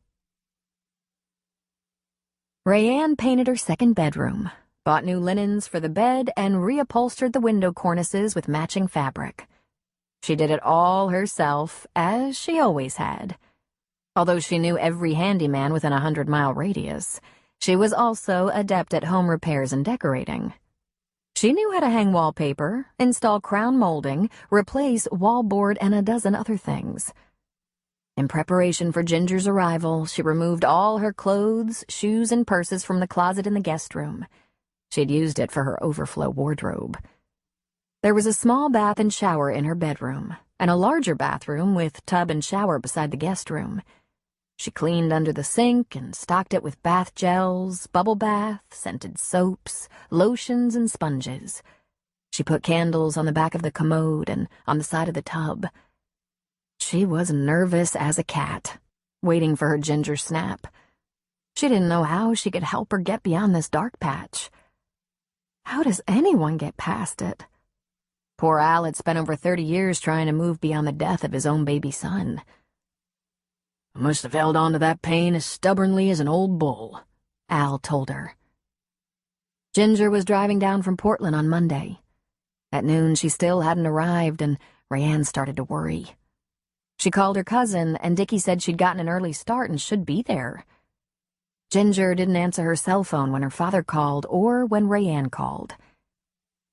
Rayanne painted her second bedroom, bought new linens for the bed, and reupholstered the window cornices with matching fabric. She did it all herself, as she always had. Although she knew every handyman within a 100-mile radius, she was also adept at home repairs and decorating. She knew how to hang wallpaper, install crown molding, replace wallboard, and a dozen other things. In preparation for Ginger's arrival, she removed all her clothes, shoes, and purses from the closet in the guest room. She'd used it for her overflow wardrobe. There was a small bath and shower in her bedroom, and a larger bathroom with tub and shower beside the guest room. She cleaned under the sink and stocked it with bath gels, bubble bath, scented soaps, lotions, and sponges. She put candles on the back of the commode and on the side of the tub. She was nervous as a cat, waiting for her Ginger snap. She didn't know how she could help her get beyond this dark patch. How does anyone get past it? Poor Al had spent over 30 years trying to move beyond the death of his own baby son. I must have held on to that pain as stubbornly as an old bull, Al told her. Ginger was driving down from Portland on Monday. At noon, she still hadn't arrived, and Rayanne started to worry. She called her cousin, and Dickie said she'd gotten an early start and should be there. Ginger didn't answer her cell phone when her father called or when Rayanne called.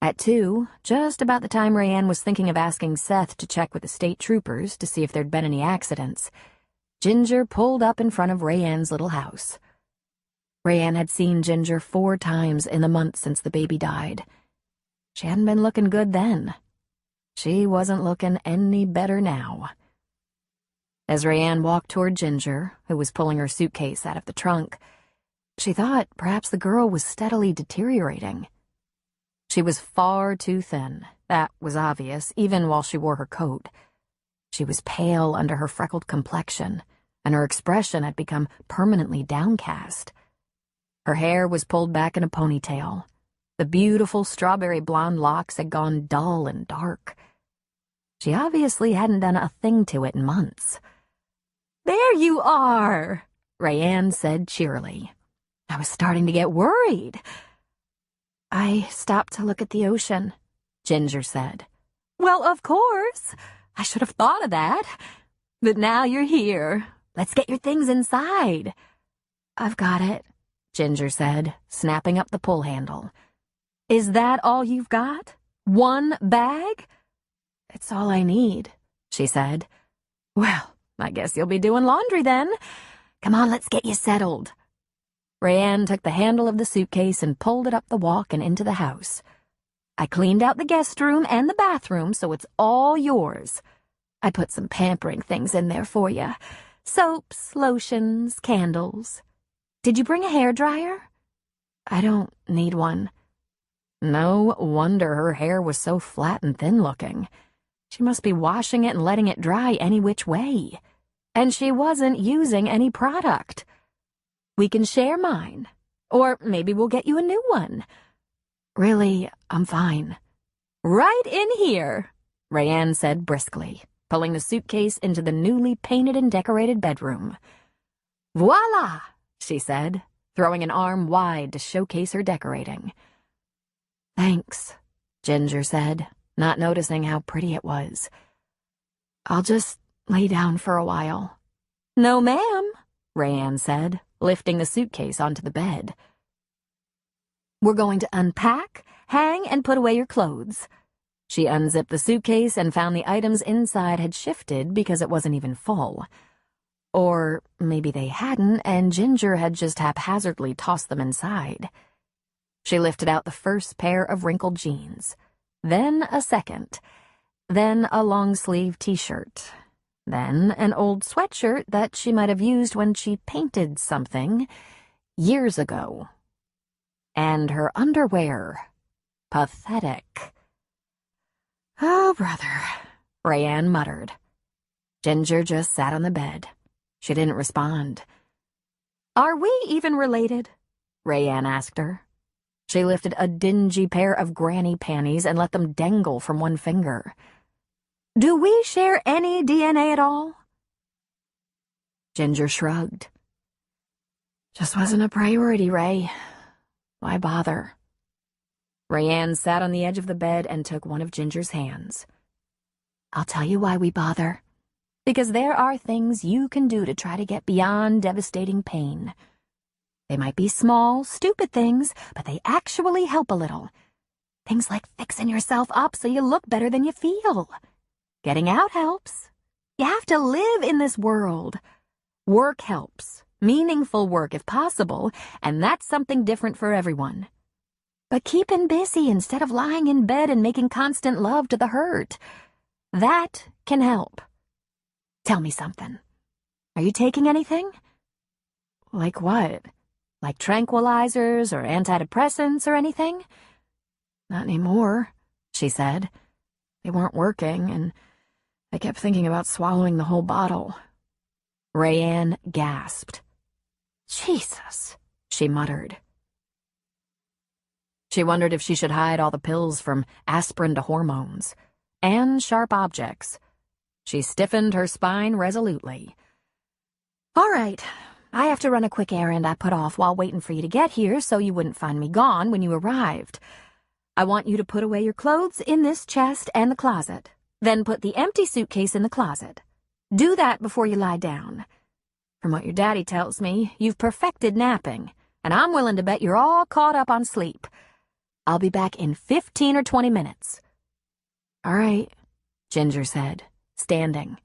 At 2, just about the time Rayanne was thinking of asking Seth to check with the state troopers to see if there'd been any accidents, Ginger pulled up in front of Rayanne's little house. Rayanne had seen Ginger 4 times in the month since the baby died. She hadn't been looking good then. She wasn't looking any better now. As Rayanne walked toward Ginger, who was pulling her suitcase out of the trunk, she thought perhaps the girl was steadily deteriorating. She was far too thin. That was obvious, even while she wore her coat. She was pale under her freckled complexion, and her expression had become permanently downcast. Her hair was pulled back in a ponytail. The beautiful strawberry blonde locks had gone dull and dark. She obviously hadn't done a thing to it in months. "There you are," Rayanne said cheerily. "I was starting to get worried." "I stopped to look at the ocean," Ginger said. "Well, of course. I should have thought of that. But now you're here. Let's get your things inside." "I've got it," Ginger said, snapping up the pull handle. "Is that all you've got? 1 bag?" "It's all I need," she said. "Well, I guess you'll be doing laundry then. Come on, let's get you settled." Rayanne took the handle of the suitcase and pulled it up the walk and into the house. "I cleaned out the guest room and the bathroom, so it's all yours. I put some pampering things in there for you. Soaps, lotions, candles. Did you bring a hairdryer?" "I don't need one." No wonder her hair was so flat and thin-looking. She must be washing it and letting it dry any which way. And she wasn't using any product. "We can share mine. Or maybe we'll get you a new one." "Really, I'm fine." "Right in here," Rayanne said briskly, pulling the suitcase into the newly painted and decorated bedroom. "Voila!" she said, throwing an arm wide to showcase her decorating. "Thanks," Ginger said, not noticing how pretty it was. "I'll just lay down for a while." "No, ma'am," Rayanne said, lifting the suitcase onto the bed. "We're going to unpack, hang, and put away your clothes." She unzipped the suitcase and found the items inside had shifted because it wasn't even full. Or maybe they hadn't, and Ginger had just haphazardly tossed them inside. She lifted out the first pair of wrinkled jeans, then a second, then a long-sleeve t-shirt, then an old sweatshirt that she might have used when she painted something years ago. And her underwear. Pathetic. "Oh, brother," Rayanne muttered. Ginger just sat on the bed. She didn't respond. "Are we even related?" Rayanne asked her. She lifted a dingy pair of granny panties and let them dangle from one finger. "Do we share any DNA at all?" Ginger shrugged. "Just wasn't a priority, Ray. Why bother?" Rayanne sat on the edge of the bed and took one of Ginger's hands. "I'll tell you why we bother. Because there are things you can do to try to get beyond devastating pain. They might be small, stupid things, but they actually help a little. Things like fixing yourself up so you look better than you feel. Getting out helps. You have to live in this world. Work helps. Meaningful work if possible, and that's something different for everyone. But keeping busy instead of lying in bed and making constant love to the hurt, that can help. Tell me something. Are you taking anything? Like what? Like tranquilizers or antidepressants or anything? Not anymore, she said. They weren't working, and I kept thinking about swallowing the whole bottle. Rayanne gasped. Jesus, she muttered. She wondered if she should hide all the pills from aspirin to hormones, and sharp objects. She stiffened her spine resolutely. All right, I have to run a quick errand I put off while waiting for you to get here so you wouldn't find me gone when you arrived. I want you to put away your clothes in this chest and the closet, then put the empty suitcase in the closet. Do that before you lie down. From what your daddy tells me, you've perfected napping, and I'm willing to bet you're all caught up on sleep. I'll be back in 15 or 20 minutes. All right, Ginger said, standing.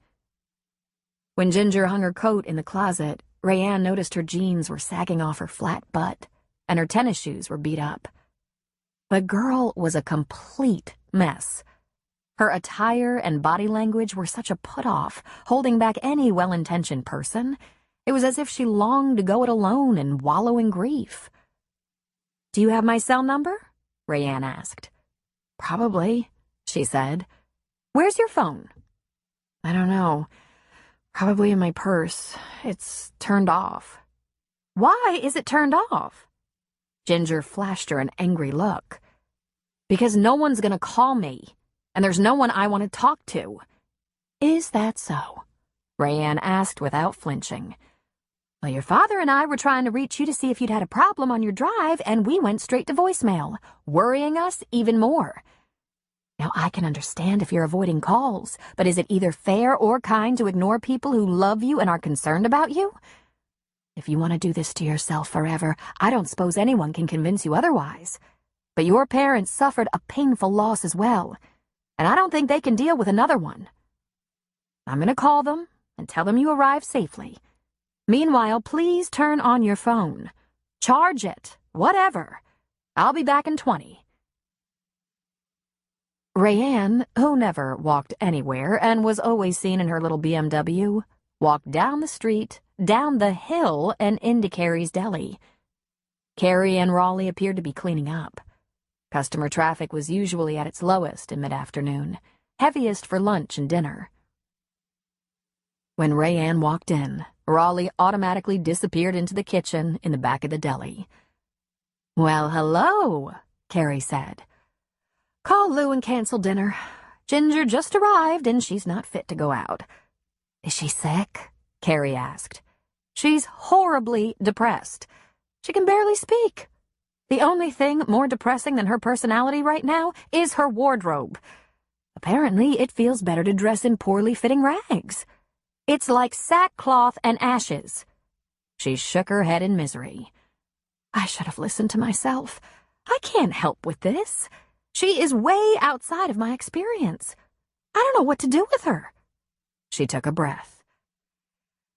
When Ginger hung her coat in the closet, Rayanne noticed her jeans were sagging off her flat butt, and her tennis shoes were beat up. The girl was a complete mess. Her attire and body language were such a put-off, holding back any well-intentioned person. It was as if she longed to go it alone and wallow in grief. Do you have my cell number? Rayanne asked. Probably, she said. Where's your phone? I don't know. Probably in my purse. It's turned off. Why is it turned off? Ginger flashed her an angry look. Because no one's gonna call me, and there's no one I want to talk to. Is that so? Rayanne asked without flinching. Well, your father and I were trying to reach you to see if you'd had a problem on your drive, and we went straight to voicemail, worrying us even more. Now, I can understand if you're avoiding calls, but is it either fair or kind to ignore people who love you and are concerned about you? If you want to do this to yourself forever, I don't suppose anyone can convince you otherwise. But your parents suffered a painful loss as well, and I don't think they can deal with another one. I'm going to call them and tell them you arrived safely. Meanwhile, please turn on your phone. Charge it, whatever. I'll be back in 20. Rayanne, who never walked anywhere and was always seen in her little BMW, walked down the street, down the hill, and into Carrie's deli. Carrie and Raleigh appeared to be cleaning up. Customer traffic was usually at its lowest in mid-afternoon, heaviest for lunch and dinner. When Rayanne walked in, Raleigh automatically disappeared into the kitchen in the back of the deli. Well, hello, Carrie said. Call Lou and cancel dinner. Ginger just arrived and she's not fit to go out. Is she sick? Carrie asked. She's horribly depressed. She can barely speak. The only thing more depressing than her personality right now is her wardrobe. Apparently, it feels better to dress in poorly fitting rags. It's like sackcloth and ashes. She shook her head in misery. I should have listened to myself. I can't help with this. She is way outside of my experience. I don't know what to do with her. She took a breath.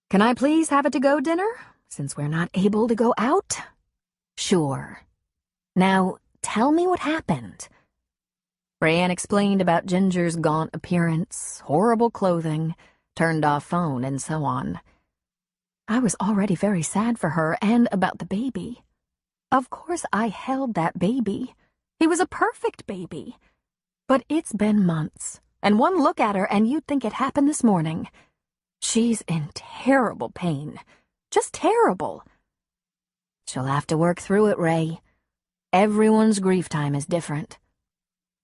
Can I please have a to-go dinner, since we're not able to go out? Sure. Now, tell me what happened. Rayanne explained about Ginger's gaunt appearance, horrible clothing, turned-off phone, and so on. I was already very sad for her and about the baby. Of course I held that baby. He was a perfect baby. But it's been months, and one look at her and you'd think it happened this morning. She's in terrible pain. Just terrible. She'll have to work through it, Ray. Everyone's grief time is different.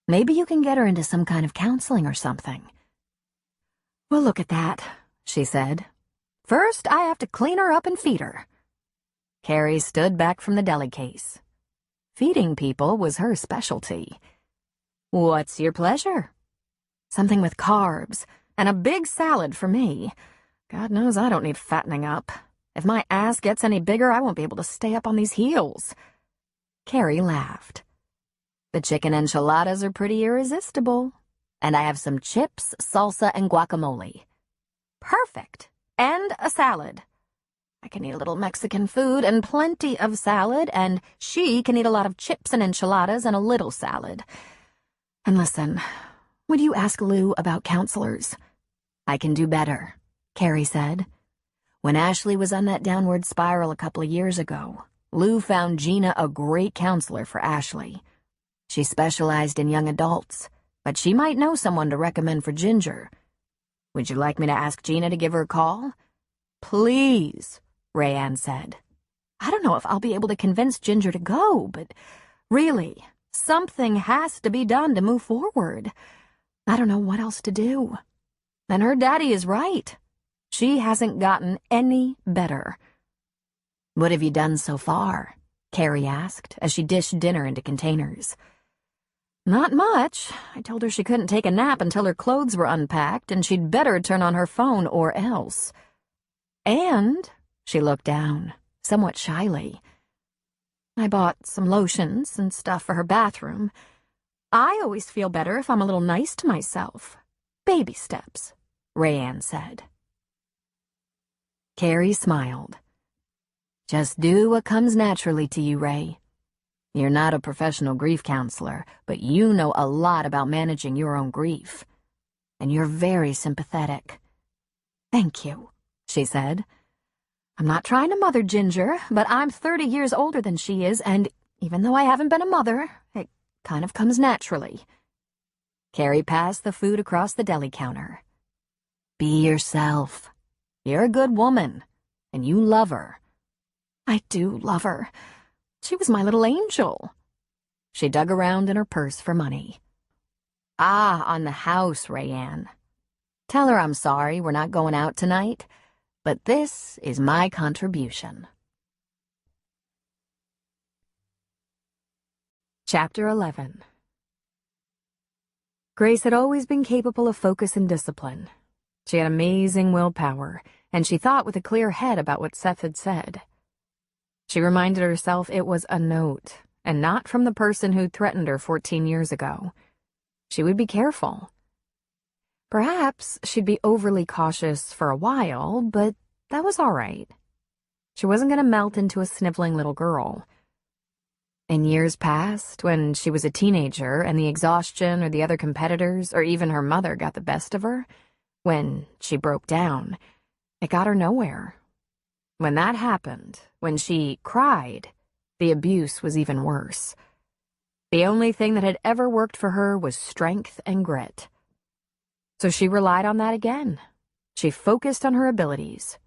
Maybe you can get her into some kind of counseling or something. We'll look at that, she said. First, I have to clean her up and feed her. Carrie stood back from the deli case. Feeding people was her specialty. What's your pleasure? Something with carbs, and a big salad for me. God knows I don't need fattening up. If my ass gets any bigger, I won't be able to stay up on these heels. Carrie laughed. The chicken enchiladas are pretty irresistible. And I have some chips, salsa, and guacamole. Perfect. And a salad. I can eat a little Mexican food and plenty of salad, and she can eat a lot of chips and enchiladas and a little salad. And listen, would you ask Lou about counselors? I can do better, Carrie said. When Ashley was on that downward spiral a couple of years ago, Lou found Gina a great counselor for Ashley. She specialized in young adults, but she might know someone to recommend for Ginger. Would you like me to ask Gina to give her a call? Please, Rayanne said. I don't know if I'll be able to convince Ginger to go, but really, something has to be done to move forward. I don't know what else to do. And her daddy is right. She hasn't gotten any better. What have you done so far? Carrie asked as she dished dinner into containers. Not much. I told her she couldn't take a nap until her clothes were unpacked, and she'd better turn on her phone or else. And she looked down, somewhat shyly. I bought some lotions and stuff for her bathroom. I always feel better if I'm a little nice to myself. Baby steps, Rayanne said. Carrie smiled. Just do what comes naturally to you, Ray. You're not a professional grief counselor, but you know a lot about managing your own grief. And you're very sympathetic. Thank you, she said. I'm not trying to mother Ginger, but I'm 30 years older than she is, and even though I haven't been a mother, it kind of comes naturally. Carrie passed the food across the deli counter. Be yourself. You're a good woman, and you love her. I do love her. She was my little angel. She dug around in her purse for money. On the house, Rayanne. Tell her I'm sorry we're not going out tonight, but this is my contribution. Chapter 11. Grace had always been capable of focus and discipline. She had amazing willpower, and she thought with a clear head about what Seth had said. She reminded herself it was a note, and not from the person who'd threatened her 14 years ago. She would be careful. Perhaps she'd be overly cautious for a while, but that was all right. She wasn't going to melt into a sniveling little girl. In years past, when she was a teenager and the exhaustion or the other competitors or even her mother got the best of her, when she broke down, it got her nowhere. When that happened, when she cried, the abuse was even worse. The only thing that had ever worked for her was strength and grit. So she relied on that again. She focused on her abilities.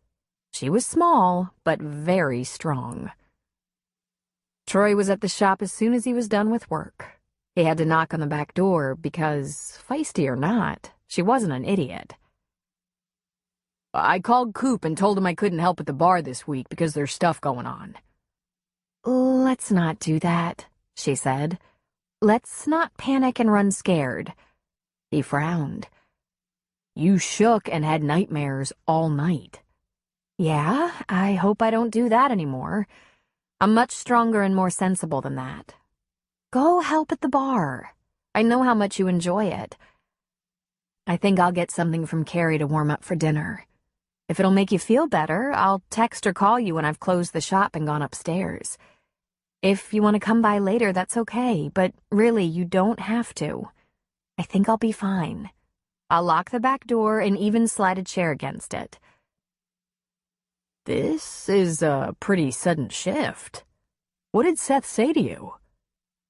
She was small, but very strong. Troy was at the shop as soon as he was done with work. He had to knock on the back door because, feisty or not, she wasn't an idiot. I called Coop and told him I couldn't help at the bar this week because there's stuff going on. Let's not do that, she said. Let's not panic and run scared. He frowned. You shook and had nightmares all night. Yeah, I hope I don't do that anymore. I'm much stronger and more sensible than that. Go help at the bar. I know how much you enjoy it. I think I'll get something from Carrie to warm up for dinner. If it'll make you feel better, I'll text or call you when I've closed the shop and gone upstairs. If you want to come by later, that's okay, but really, you don't have to. I think I'll be fine. I'll lock the back door and even slide a chair against it. This is a pretty sudden shift. What did Seth say to you?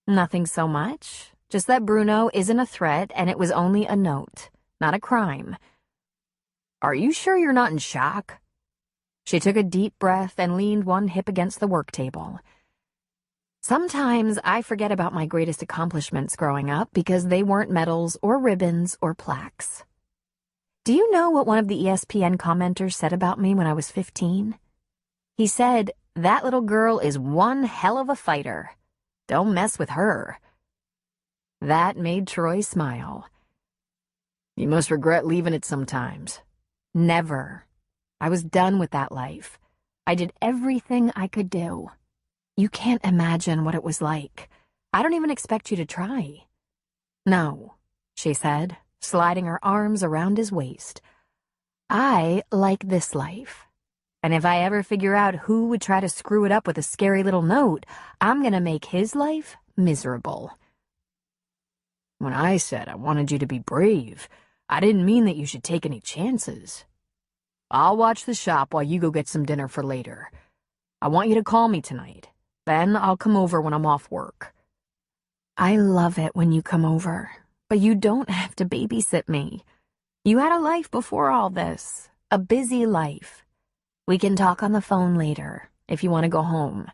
Nothing so much. Just that Bruno isn't a threat and it was only a note, not a crime. Are you sure you're not in shock? She took a deep breath and leaned one hip against the work table. Sometimes I forget about my greatest accomplishments growing up because they weren't medals or ribbons or plaques. Do you know what one of the ESPN commenters said about me when I was 15? He said, "That little girl is one hell of a fighter. Don't mess with her." That made Troy smile. You must regret leaving it sometimes. Never. I was done with that life. I did everything I could do. You can't imagine what it was like. I don't even expect you to try." "No," she said, sliding her arms around his waist. "I like this life. And if I ever figure out who would try to screw it up with a scary little note, I'm gonna make his life miserable." When I said I wanted you to be brave, I didn't mean that you should take any chances. I'll watch the shop while you go get some dinner for later. I want you to call me tonight. Then I'll come over when I'm off work. "I love it when you come over, but you don't have to babysit me. You had a life before all this, a busy life. We can talk on the phone later, if you want to go home."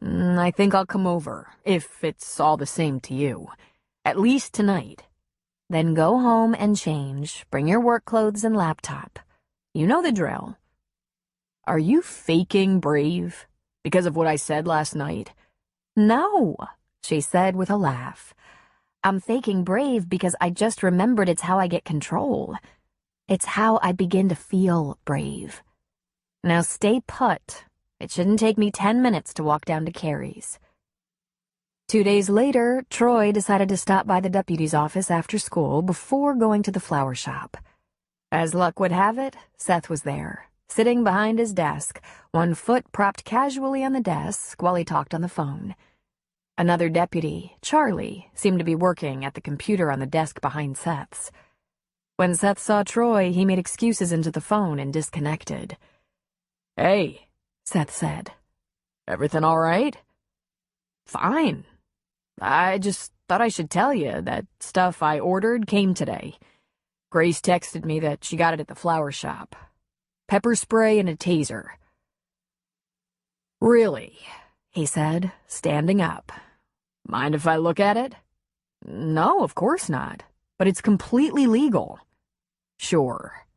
I think I'll come over, if it's all the same to you. At least tonight. "Then go home and change. Bring your work clothes and laptop. You know the drill." Are you faking brave? Because of what I said last night? "No," she said with a laugh. "I'm faking brave because I just remembered it's how I get control. It's how I begin to feel brave. Now stay put. It shouldn't take me 10 minutes to walk down to Carrie's." 2 days later, Troy decided to stop by the deputy's office after school before going to the flower shop. As luck would have it, Seth was there, sitting behind his desk, one foot propped casually on the desk while he talked on the phone. Another deputy, Charlie, seemed to be working at the computer on the desk behind Seth's. When Seth saw Troy, he made excuses into the phone and disconnected. "Hey," Seth said. "Everything all right?" "Fine. I just thought I should tell you that stuff I ordered came today. Grace texted me that she got it at the flower shop. Pepper spray and a taser." "Really?" he said, standing up. "Mind if I look at it?" "No, of course not. But it's completely legal." "Sure.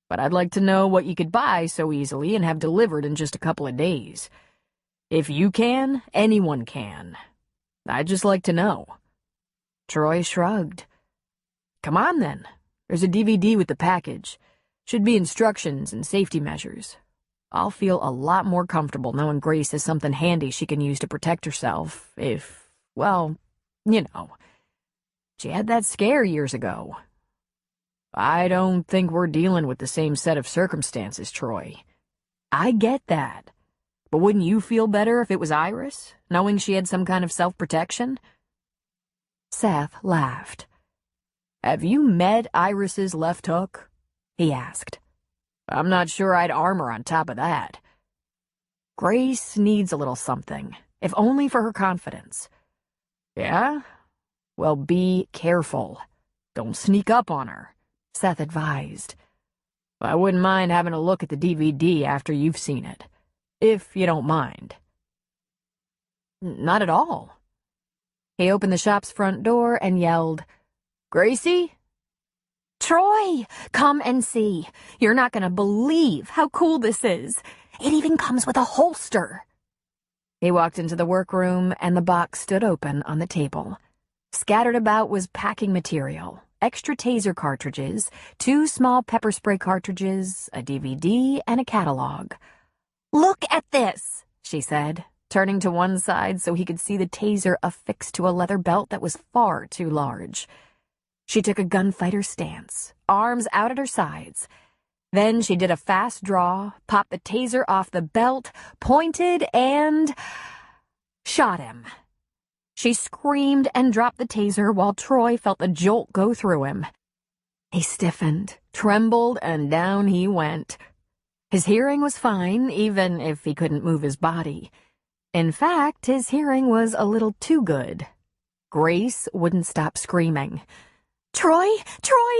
But I'd like to know what you could buy so easily and have delivered in just a couple of days. If you can, anyone can. I'd just like to know." Troy shrugged. "Come on, then. There's a DVD with the package. Should be instructions and safety measures. I'll feel a lot more comfortable knowing Grace has something handy she can use to protect herself if, well, you know. She had that scare years ago. I don't think we're dealing with the same set of circumstances, Troy. I get that. But wouldn't you feel better if it was Iris, knowing she had some kind of self-protection?" Seth laughed. "Have you met Iris's left hook?" he asked. "I'm not sure I'd arm her on top of that. Grace needs a little something, if only for her confidence." "Yeah? Well, be careful. Don't sneak up on her," Seth advised. "I wouldn't mind having a look at the DVD after you've seen it. If you don't mind." "Not at all." He opened the shop's front door and yelled, "Gracie?" "Troy, come and see. You're not going to believe how cool this is. It even comes with a holster." He walked into the workroom and the box stood open on the table. Scattered about was packing material, extra taser cartridges, 2 small pepper spray cartridges, a DVD, and a catalog. "Look at this," she said, turning to one side so he could see the taser affixed to a leather belt that was far too large. She took a gunfighter stance, arms out at her sides. Then she did a fast draw, popped the taser off the belt, pointed, and shot him. She screamed and dropped the taser while Troy felt the jolt go through him. He stiffened, trembled, and down he went. His hearing was fine, even if he couldn't move his body. In fact, his hearing was a little too good. Grace wouldn't stop screaming. "Troy! Troy!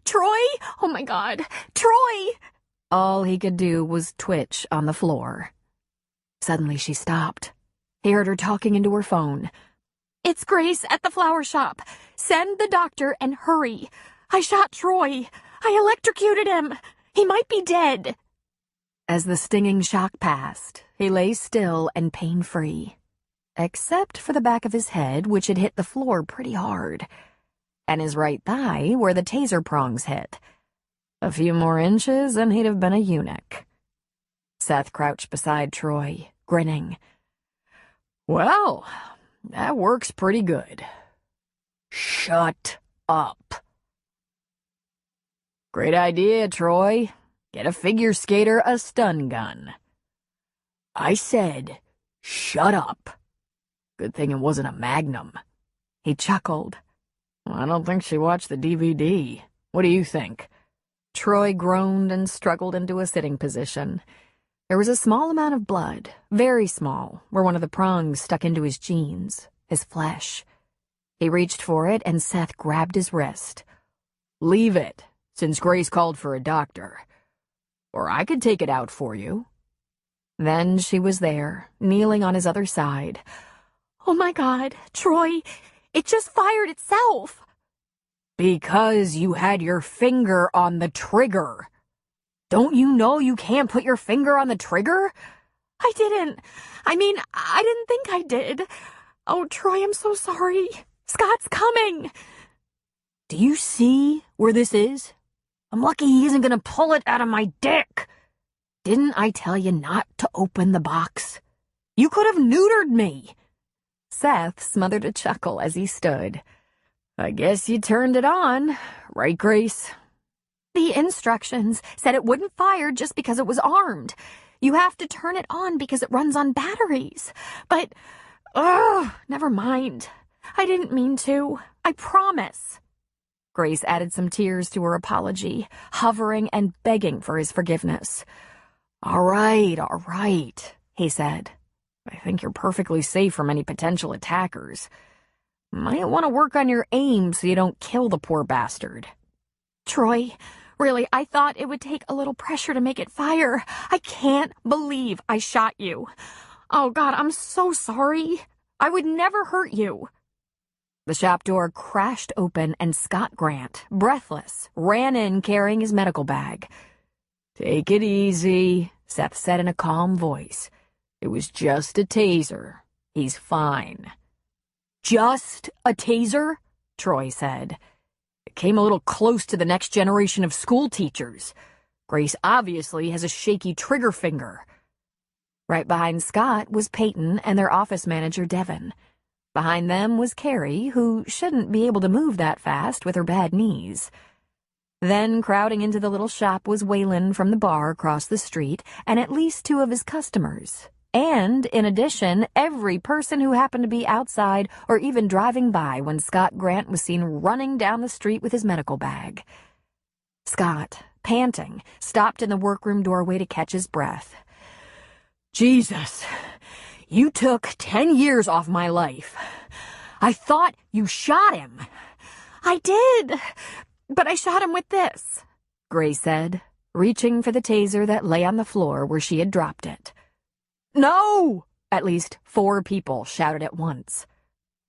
Troy! Oh my God! Troy!" All he could do was twitch on the floor. Suddenly she stopped. He heard her talking into her phone. "It's Grace at the flower shop. Send the doctor and hurry. I shot Troy. I electrocuted him. He might be dead." As the stinging shock passed, he lay still and pain-free, except for the back of his head, which had hit the floor pretty hard, and his right thigh where the taser prongs hit. A few more inches and he'd have been a eunuch. Seth crouched beside Troy, grinning. "Well, That works pretty good. Shut up. Great idea, Troy. Get a figure skater a stun gun. I said, shut up. Good thing it wasn't a Magnum. He chuckled. I don't think she watched the DVD. What do you think? Troy groaned and struggled into a sitting position. There was a small amount of blood, very small, where one of the prongs stuck into his jeans, his flesh. He reached for it, and Seth grabbed his wrist. Leave it, since Grace called for a doctor. Or I could take it out for you. Then she was there, kneeling on his other side. Oh my God, Troy, it just fired itself. Because you had your finger on the trigger. Don't you know you can't put your finger on the trigger? I didn't. I didn't think I did. Oh, Troy, I'm so sorry. Scott's coming. Do you see where this is? I'm lucky he isn't gonna pull it out of my dick. Didn't I tell you not to open the box? You could have neutered me. Seth smothered a chuckle as he stood. I guess you turned it on, right, Grace? The instructions said it wouldn't fire just because it was armed. You have to turn it on because it runs on batteries. But, never mind. I didn't mean to. I promise. Grace added some tears to her apology, hovering and begging for his forgiveness. All right, he said. I think you're perfectly safe from any potential attackers. Might want to work on your aim so you don't kill the poor bastard. Troy, really, I thought it would take a little pressure to make it fire. I can't believe I shot you. Oh, God, I'm so sorry. I would never hurt you. The shop door crashed open and Scott Grant, breathless, ran in carrying his medical bag. Take it easy, Seth said in a calm voice. It was just a taser. He's fine. Just a taser? Troy said. It came a little close to the next generation of school teachers. Grace obviously has a shaky trigger finger. Right behind Scott was Peyton and their office manager, Devin. Behind them was Carrie, who shouldn't be able to move that fast with her bad knees. Then, crowding into the little shop was Waylon from the bar across the street, and at least 2 of his customers. And, in addition, every person who happened to be outside or even driving by when Scott Grant was seen running down the street with his medical bag. Scott, panting, stopped in the workroom doorway to catch his breath. Jesus, you took 10 years off my life. I thought you shot him. I did, but I shot him with this, Grace said, reaching for the taser that lay on the floor where she had dropped it. No! At least 4 people shouted at once.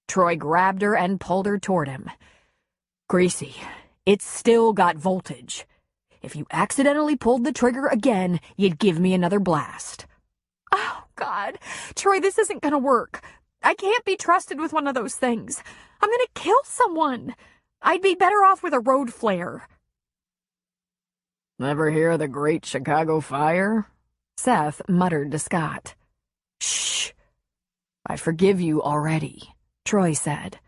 Troy grabbed her and pulled her toward him. Gracie, it's still got voltage. If you accidentally pulled the trigger again, you'd give me another blast. Oh, God. Troy, this isn't gonna work. I can't be trusted with one of those things. I'm gonna kill someone. I'd be better off with a road flare. Never hear of the Great Chicago Fire? Seth muttered to Scott. Shh. I forgive you already, Troy said.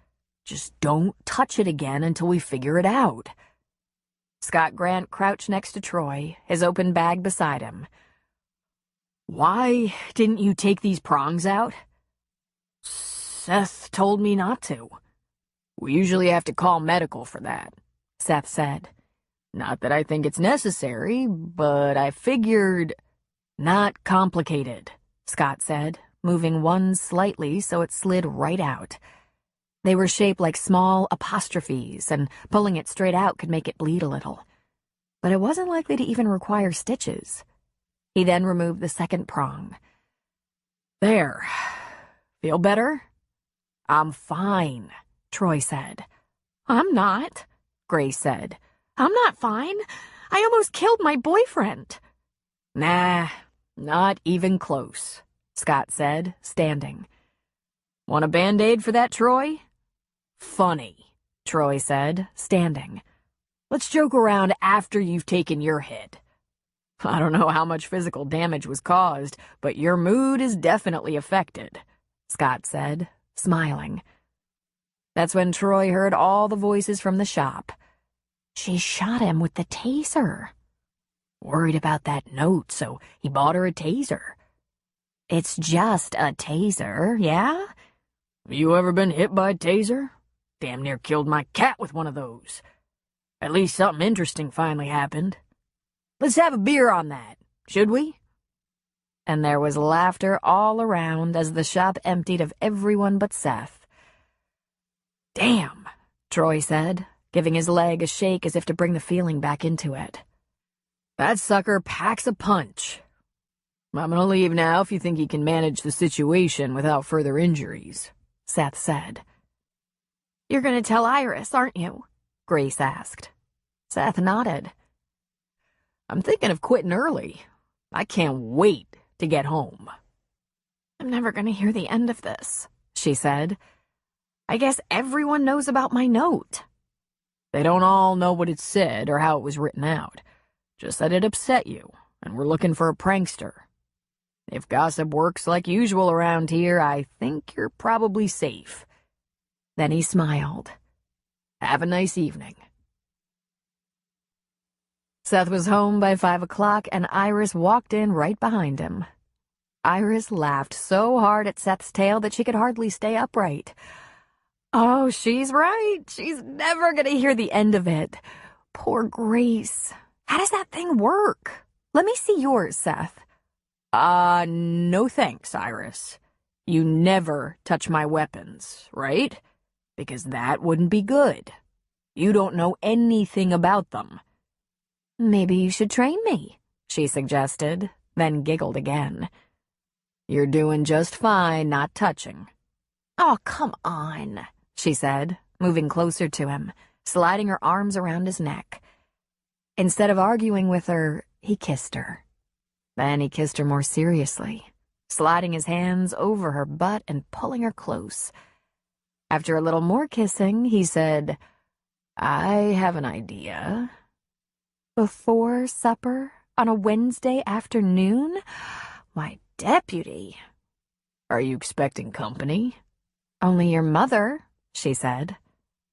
Just don't touch it again until we figure it out. Scott Grant crouched next to Troy, his open bag beside him. Why didn't you take these prongs out? Seth told me not to. We usually have to call medical for that, Seth said. Not that I think it's necessary, but I figured... Not complicated, Scott said, moving one slightly so it slid right out. They were shaped like small apostrophes, and pulling it straight out could make it bleed a little. But it wasn't likely to even require stitches. He then removed the second prong. There. Feel better? I'm fine, Troy said. I'm not, Grace said. I'm not fine. I almost killed my boyfriend. Nah, not even close, Scott said, standing. Want a Band-Aid for that, Troy? Funny, Troy said, standing. Let's joke around after you've taken your hit. I don't know how much physical damage was caused, but your mood is definitely affected, Scott said, smiling. That's when Troy heard all the voices from the shop. She shot him with the taser. Worried about that note, so he bought her a taser. It's just a taser, yeah? You ever been hit by a taser? Damn near killed my cat with one of those. At least something interesting finally happened. Let's have a beer on that, should we? And there was laughter all around as the shop emptied of everyone but Seth. Damn, Troy said, giving his leg a shake as if to bring the feeling back into it. That sucker packs a punch. I'm gonna leave now if you think he can manage the situation without further injuries, Seth said. You're gonna tell Iris, aren't you? Grace asked. Seth nodded. I'm thinking of quitting early. I can't wait to get home. I'm never gonna hear the end of this, she said. I guess everyone knows about my note. They don't all know what it said or how it was written out. Just that it upset you, and we're looking for a prankster. If gossip works like usual around here, I think you're probably safe. Then he smiled. Have a nice evening. Seth was home by 5 o'clock, and Iris walked in right behind him. Iris laughed so hard at Seth's tale that she could hardly stay upright. Oh, she's right. She's never gonna hear the end of it. Poor Grace. How does that thing work? Let me see yours, Seth. No thanks, Iris. You never touch my weapons, right? Because that wouldn't be good. You don't know anything about them. Maybe you should train me, she suggested, then giggled again. You're doing just fine not touching. Oh, come on, she said, moving closer to him, sliding her arms around his neck. Instead of arguing with her, he kissed her. Then he kissed her more seriously, sliding his hands over her butt and pulling her close. After a little more kissing, he said, I have an idea. Before supper on a Wednesday afternoon? Why, deputy. Are you expecting company? Only your mother, she said.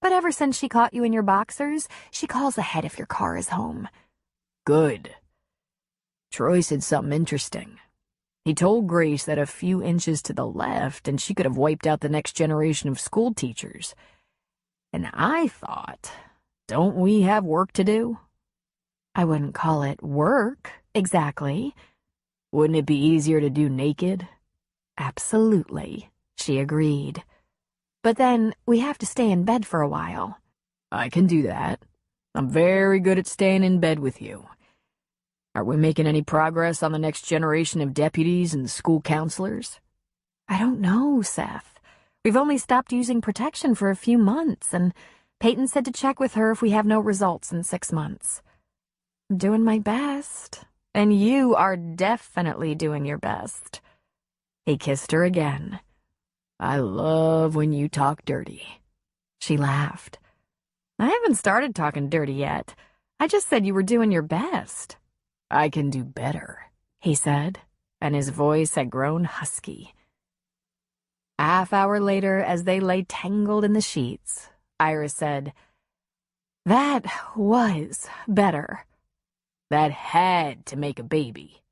But ever since she caught you in your boxers, she calls ahead if your car is home. Good. Troy said something interesting. He told Grace that a few inches to the left and she could have wiped out the next generation of school teachers. And I thought, don't we have work to do? I wouldn't call it work, exactly. Wouldn't it be easier to do naked? Absolutely, she agreed. But then we have to stay in bed for a while. I can do that. I'm very good at staying in bed with you. Are we making any progress on the next generation of deputies and school counselors? I don't know, Seth. We've only stopped using protection for a few months, and Peyton said to check with her if we have no results in 6 months. I'm doing my best, and you are definitely doing your best. He kissed her again. I love when you talk dirty. She laughed. I haven't started talking dirty yet. I just said you were doing your best. I can do better, he said, and his voice had grown husky. A half-hour later, as they lay tangled in the sheets, Iris said, That was better. That had to make a baby.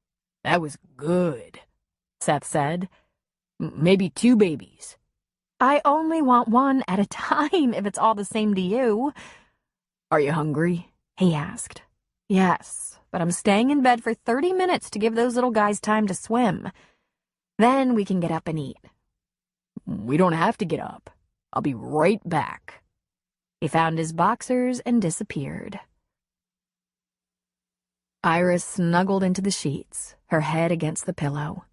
That was good, Seth said. Maybe 2 babies. I only want one at a time if it's all the same to you. Are you hungry? He asked. Yes, but I'm staying in bed for 30 minutes to give those little guys time to swim. Then we can get up and eat. We don't have to get up. I'll be right back. He found his boxers and disappeared. Iris snuggled into the sheets, her head against the pillow.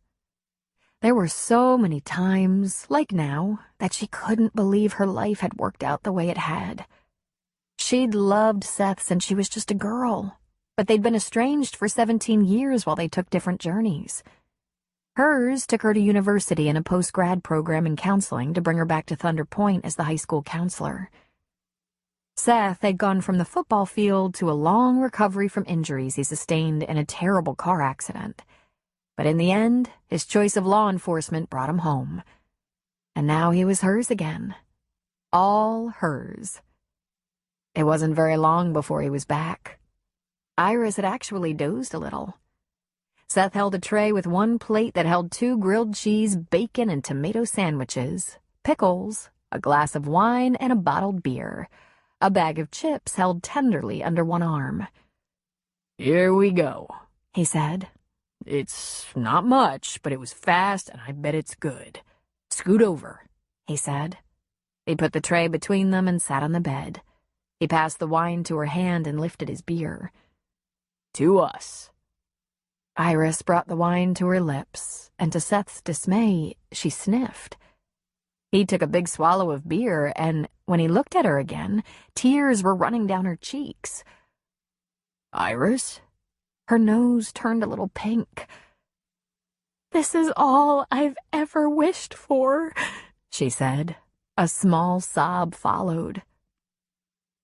There were so many times, like now, that she couldn't believe her life had worked out the way it had. She'd loved Seth since she was just a girl, but they'd been estranged for 17 years while they took different journeys. Hers took her to university in a post-grad program in counseling to bring her back to Thunder Point as the high school counselor. Seth had gone from the football field to a long recovery from injuries he sustained in a terrible car accident. But in the end, his choice of law enforcement brought him home. And now he was hers again. All hers. It wasn't very long before he was back. Iris had actually dozed a little. Seth held a tray with one plate that held 2 grilled cheese, bacon, and tomato sandwiches, pickles, a glass of wine, and a bottled beer. A bag of chips held tenderly under one arm. "Here we go," he said. "It's not much, but it was fast, and I bet it's good. Scoot over," he said. He put the tray between them and sat on the bed. He passed the wine to her hand and lifted his beer. "To us." Iris brought the wine to her lips, and to Seth's dismay, she sniffed. He took a big swallow of beer, and when he looked at her again, tears were running down her cheeks. "Iris?" Her nose turned a little pink. "This is all I've ever wished for," she said. A small sob followed.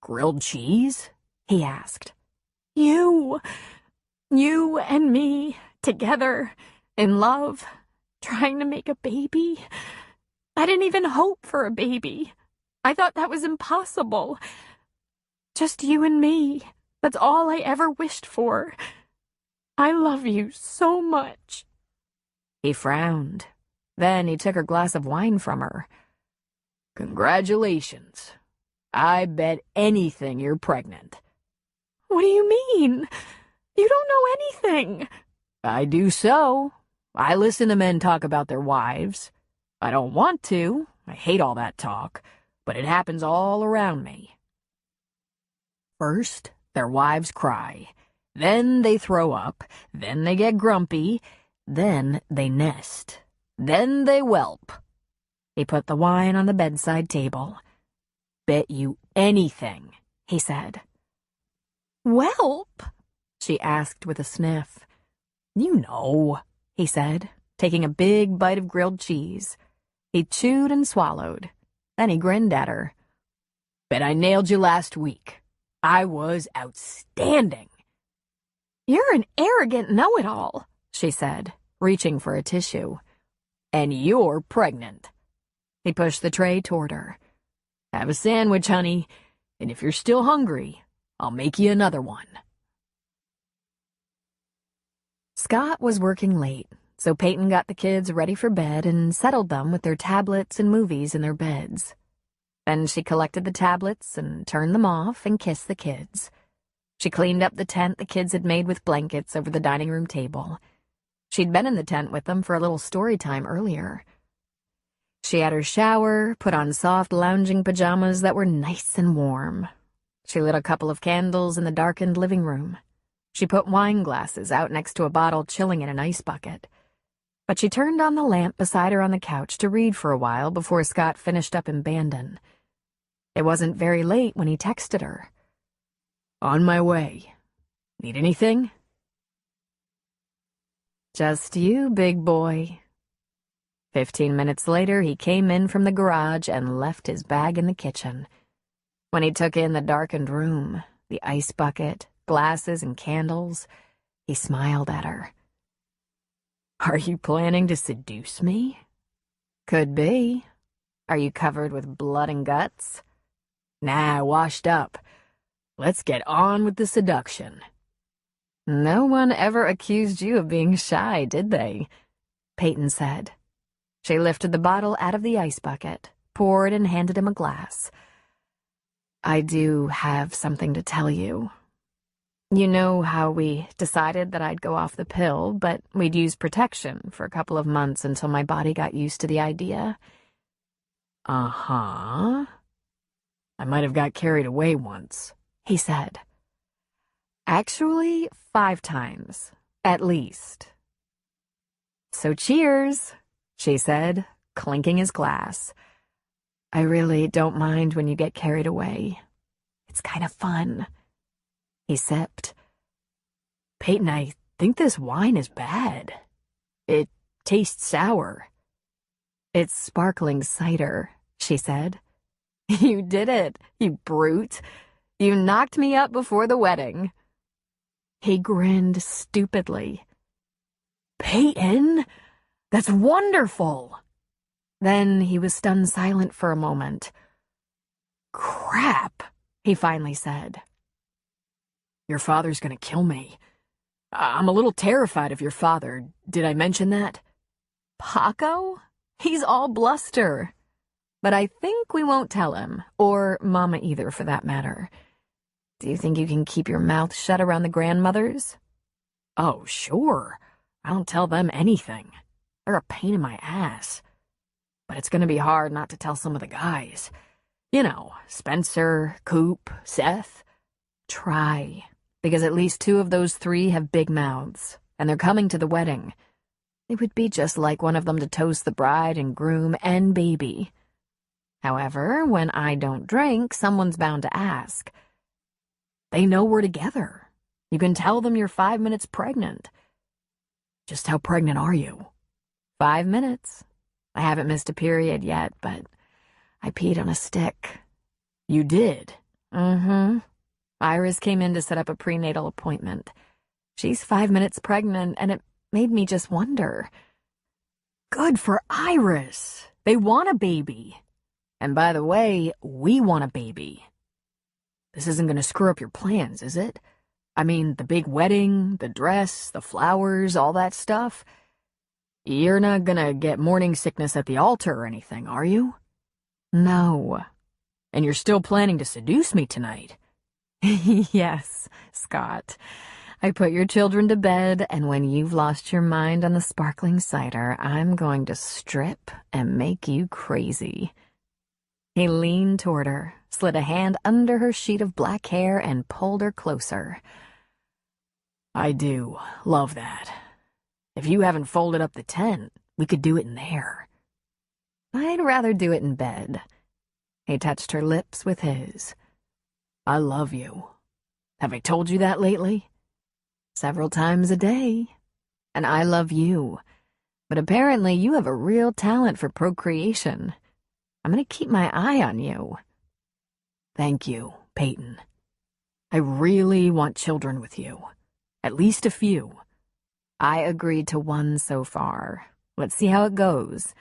"Grilled cheese?" he asked. You and me, together, in love, trying to make a baby. I didn't even hope for a baby. I thought that was impossible. Just you and me. That's all I ever wished for. I love you so much." He frowned. Then he took her glass of wine from her. "Congratulations. I bet anything you're pregnant." "What do you mean? You don't know anything." "I do so. I listen to men talk about their wives. I don't want to. I hate all that talk, but it happens all around me. First, their wives cry. Then they throw up. Then they get grumpy. Then they nest. Then they whelp." He put the wine on the bedside table. "Bet you anything," he said. "Whelp?" she asked with a sniff. "You know," he said, taking a big bite of grilled cheese. He chewed and swallowed. Then he grinned at her. "Bet I nailed you last week. I was outstanding." "You're an arrogant know-it-all," she said, reaching for a tissue. "And you're pregnant." He pushed the tray toward her. "Have a sandwich, honey, and if you're still hungry, I'll make you another one." Scott was working late, so Peyton got the kids ready for bed and settled them with their tablets and movies in their beds. Then she collected the tablets and turned them off and kissed the kids. She cleaned up the tent the kids had made with blankets over the dining room table. She'd been in the tent with them for a little story time earlier. She had her shower, put on soft lounging pajamas that were nice and warm. She lit a couple of candles in the darkened living room. She put wine glasses out next to a bottle chilling in an ice bucket. But she turned on the lamp beside her on the couch to read for a while before Scott finished up in Bandon. It wasn't very late when he texted her. "On my way. Need anything?" "Just you, big boy." 15 minutes later, he came in from the garage and left his bag in the kitchen. When he took in the darkened room, the ice bucket, glasses, and candles, he smiled at her. "Are you planning to seduce me?" "Could be. Are you covered with blood and guts?" "Nah, washed up. Let's get on with the seduction." "No one ever accused you of being shy, did they?" Peyton said. She lifted the bottle out of the ice bucket, poured and handed him a glass. "I do have something to tell you. You know how we decided that I'd go off the pill, but we'd use protection for a couple of months until my body got used to the idea?" "Uh-huh. I might have got carried away once," he said. "Actually, 5 times, at least." "So cheers," she said, clinking his glass. "I really don't mind when you get carried away. It's kind of fun." He sipped. "Peyton, I think this wine is bad. It tastes sour." "It's sparkling cider," she said. "You did it, you brute. You knocked me up before the wedding." He grinned stupidly. "Peyton, that's wonderful." Then he was stunned silent for a moment. "Crap," he finally said. Your father's gonna kill me. I'm a little terrified of your father. Did I mention that? Paco? He's all bluster. But I think we won't tell him, or Mama either, for that matter. Do you think you can keep your mouth shut around the grandmothers? Oh, sure. I don't tell them anything. They're a pain in my ass. But it's gonna be hard not to tell some of the guys. You know, Spencer, Coop, Seth. Try, because at least 2 of those 3 have big mouths, and they're coming to the wedding. It would be just like one of them to toast the bride and groom and baby. However, when I don't drink, someone's bound to ask. They know we're together. You can tell them you're 5 minutes pregnant. Just how pregnant are you? 5 minutes. I haven't missed a period yet, but I peed on a stick. You did? Mm-hmm. Iris came in to set up a prenatal appointment. She's 5 minutes pregnant, and it made me just wonder. Good for Iris. They want a baby. And by the way, we want a baby. This isn't going to screw up your plans, is it? I mean, the big wedding, the dress, the flowers, all that stuff. You're not gonna get morning sickness at the altar or anything, are you? No. And you're still planning to seduce me tonight? Yes, Scott. I put your children to bed, and when you've lost your mind on the sparkling cider, I'm going to strip and make you crazy. He leaned toward her, slid a hand under her sheet of black hair, and pulled her closer. I do love that. If you haven't folded up the tent, we could do it in there. I'd rather do it in bed. He touched her lips with his. I love you. Have I told you that lately? Several times a day. And I love you. But apparently you have a real talent for procreation. I'm going to keep my eye on you. Thank you, Peyton. I really want children with you. At least a few. I agreed to 1 so far. Let's see how it goes.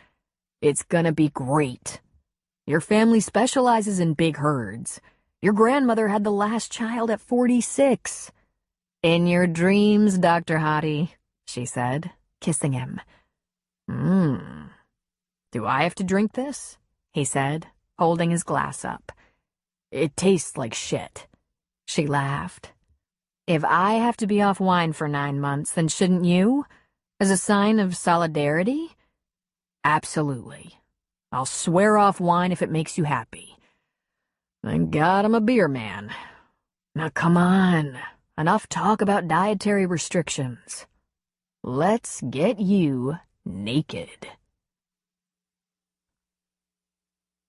It's gonna be great. Your family specializes in big herds. Your grandmother had the last child at 46. In your dreams, Dr. Hottie, she said, kissing him. Do I have to drink this? He said, holding his glass up. It tastes like shit. She laughed. If I have to be off wine for 9 months, then shouldn't you? As a sign of solidarity? Absolutely. I'll swear off wine if it makes you happy. Thank God I'm a beer man. Now come on, enough talk about dietary restrictions. Let's get you naked.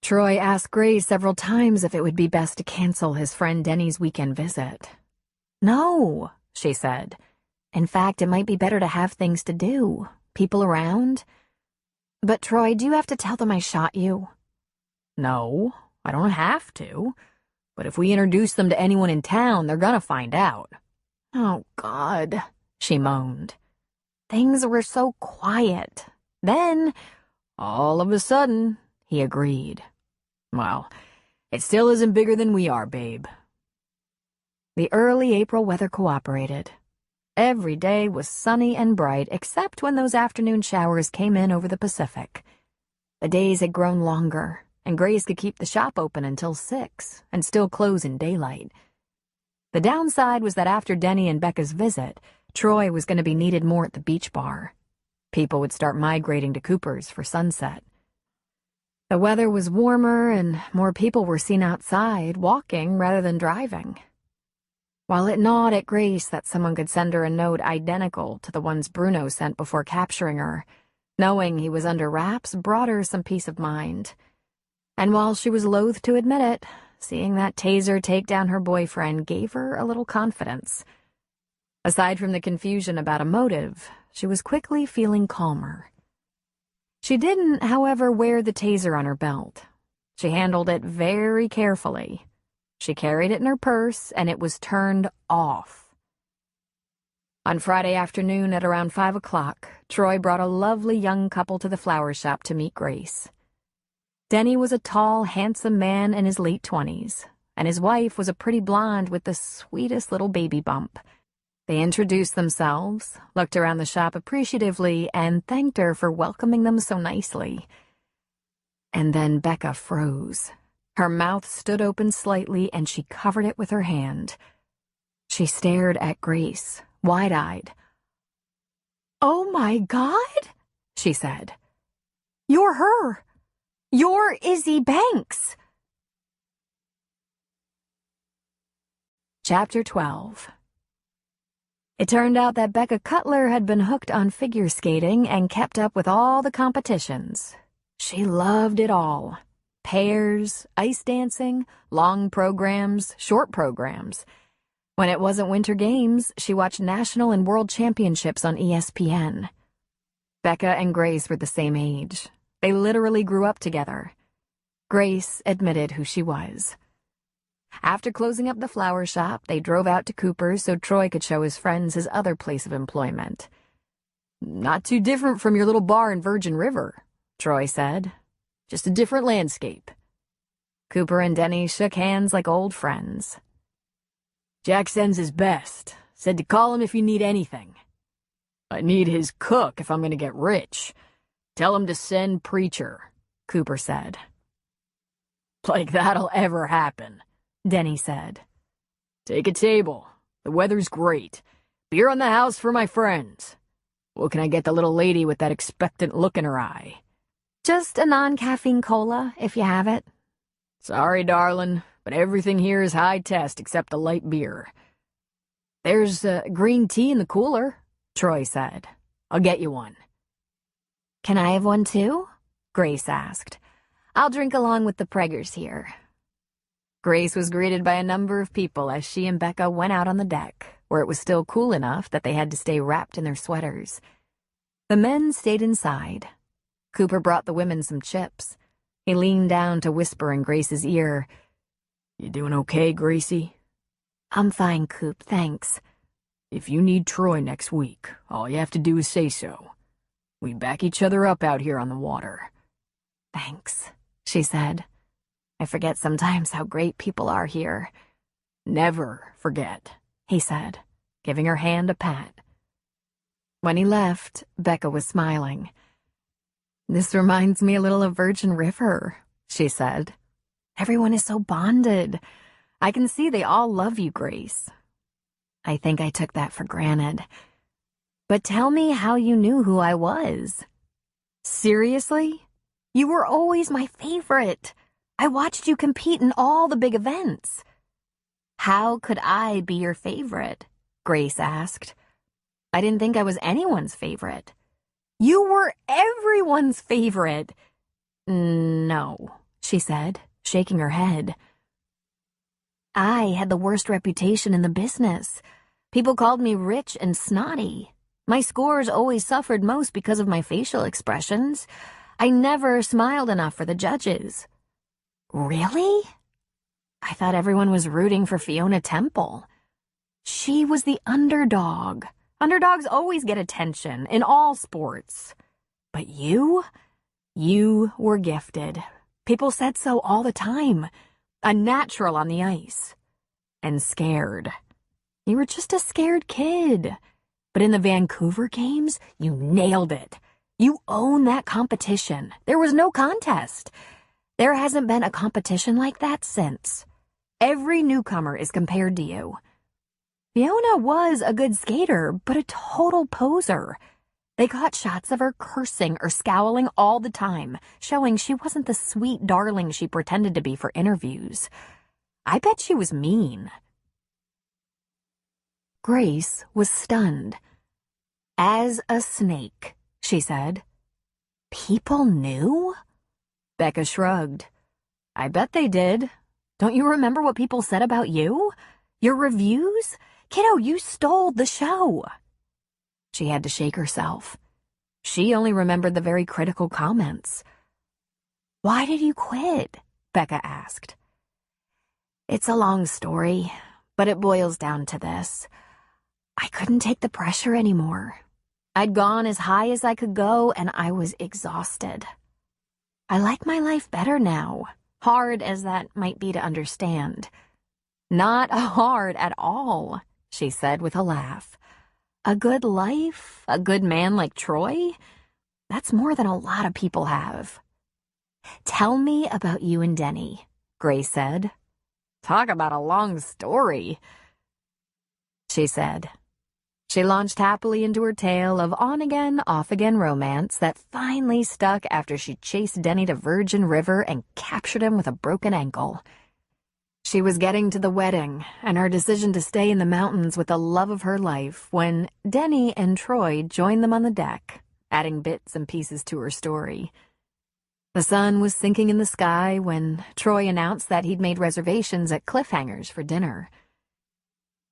Troy asked Grace several times if it would be best to cancel his friend Denny's weekend visit. No, she said. In fact, it might be better to have things to do, people around. But Troy, do you have to tell them I shot you? No, I don't have to. But if we introduce them to anyone in town, they're gonna find out. Oh, God, she moaned. Things were so quiet. Then, all of a sudden, he agreed. Well, it still isn't bigger than we are, babe. The early April weather cooperated. Every day was sunny and bright, except when those afternoon showers came in over the Pacific. The days had grown longer, and Grace could keep the shop open until 6 and still close in daylight. The downside was that after Denny and Becca's visit, Troy was going to be needed more at the beach bar. People would start migrating to Cooper's for sunset. The weather was warmer, and more people were seen outside, walking rather than driving. While it gnawed at Grace that someone could send her a note identical to the ones Bruno sent before capturing her, knowing he was under wraps brought her some peace of mind. And while she was loath to admit it, seeing that taser take down her boyfriend gave her a little confidence. Aside from the confusion about a motive, she was quickly feeling calmer. She didn't, however, wear the taser on her belt. She handled it very carefully. She carried it in her purse, and it was turned off. On Friday afternoon at around 5 o'clock, Troy brought a lovely young couple to the flower shop to meet Grace. Denny was a tall, handsome man in his late 20s, and his wife was a pretty blonde with the sweetest little baby bump. They introduced themselves, looked around the shop appreciatively, and thanked her for welcoming them so nicely. And then Becca froze. Her mouth stood open slightly, and she covered it with her hand. She stared at Grace, wide-eyed. "Oh my God," she said. "You're her. You're Izzy Banks." Chapter 12. It turned out that Becca Cutler had been hooked on figure skating and kept up with all the competitions. She loved it all. Pairs, ice dancing, long programs, short programs. When it wasn't Winter Games, she watched national and world championships on ESPN. Becca and Grace were the same age. They literally grew up together. Grace admitted who she was. After closing up the flower shop, they drove out to Cooper's so Troy could show his friends his other place of employment. "Not too different from your little bar in Virgin River," Troy said. "Just a different landscape." Cooper and Denny shook hands like old friends. "Jack sends his best. Said to call him if you need anything." "I need his cook if I'm going to get rich. Tell him to send Preacher," Cooper said. "Like that'll ever happen," Denny said. "Take a table. The weather's great. Beer on the house for my friends. What can I get the little lady with that expectant look in her eye?" "Just a non-caffeine cola, if you have it." "Sorry, darling, but everything here is high test except the light beer." "There's green tea in the cooler," Troy said. "I'll get you one." "Can I have one too?" Grace asked. "I'll drink along with the preggers here." Grace was greeted by a number of people as she and Becca went out on the deck, where it was still cool enough that they had to stay wrapped in their sweaters. The men stayed inside. Cooper brought the women some chips. He leaned down to whisper in Grace's ear, "You doing okay, Gracie?" "I'm fine, Coop, thanks." "If you need Troy next week, all you have to do is say so. We back each other up out here on the water." "Thanks," she said. "I forget sometimes how great people are here." "Never forget," he said, giving her hand a pat. When he left, Becca was smiling. "This reminds me a little of Virgin River," she said. "Everyone is so bonded. I can see they all love you, Grace." I think I took that for granted. "But tell me how you knew who I was." "Seriously? You were always my favorite. I watched you compete in all the big events." "How could I be your favorite?" Grace asked. "I didn't think I was anyone's favorite." "You were everyone's favorite." "No," she said, shaking her head. "I had the worst reputation in the business. People called me rich and snotty. My scores always suffered most because of my facial expressions. I never smiled enough for the judges." "Really?" "I thought everyone was rooting for Fiona Temple. She was the underdog. Underdogs always get attention in all sports. But you were gifted. People said so all the time. A natural on the ice. And scared. You were just a scared kid. But in the Vancouver games, you nailed it. You own that competition. There was no contest. There hasn't been a competition like that since. Every newcomer is compared to you. Fiona was a good skater, but a total poser. They caught shots of her cursing or scowling all the time, showing she wasn't the sweet darling she pretended to be for interviews. I bet she was mean." Grace was stunned. "As a snake," she said. "People knew?" Becca shrugged. "I bet they did. Don't you remember what people said about you? Your reviews? Kiddo, you stole the show." She had to shake herself. She only remembered the very critical comments. "Why did you quit?" Becca asked. "It's a long story, but it boils down to this. I couldn't take the pressure anymore. I'd gone as high as I could go, and I was exhausted. I like my life better now, hard as that might be to understand. Not hard at all, she said with a laugh. A good life, a good man like Troy, that's more than a lot of people have. Tell me about you and Denny, Grace said. Talk about a long story, she said. She launched happily into her tale of on-again, off-again romance that finally stuck after she chased Denny to Virgin River and captured him with a broken ankle. She was getting to the wedding and her decision to stay in the mountains with the love of her life when Denny and Troy joined them on the deck, adding bits and pieces to her story. The sun was sinking in the sky when Troy announced that he'd made reservations at Cliffhangers for dinner.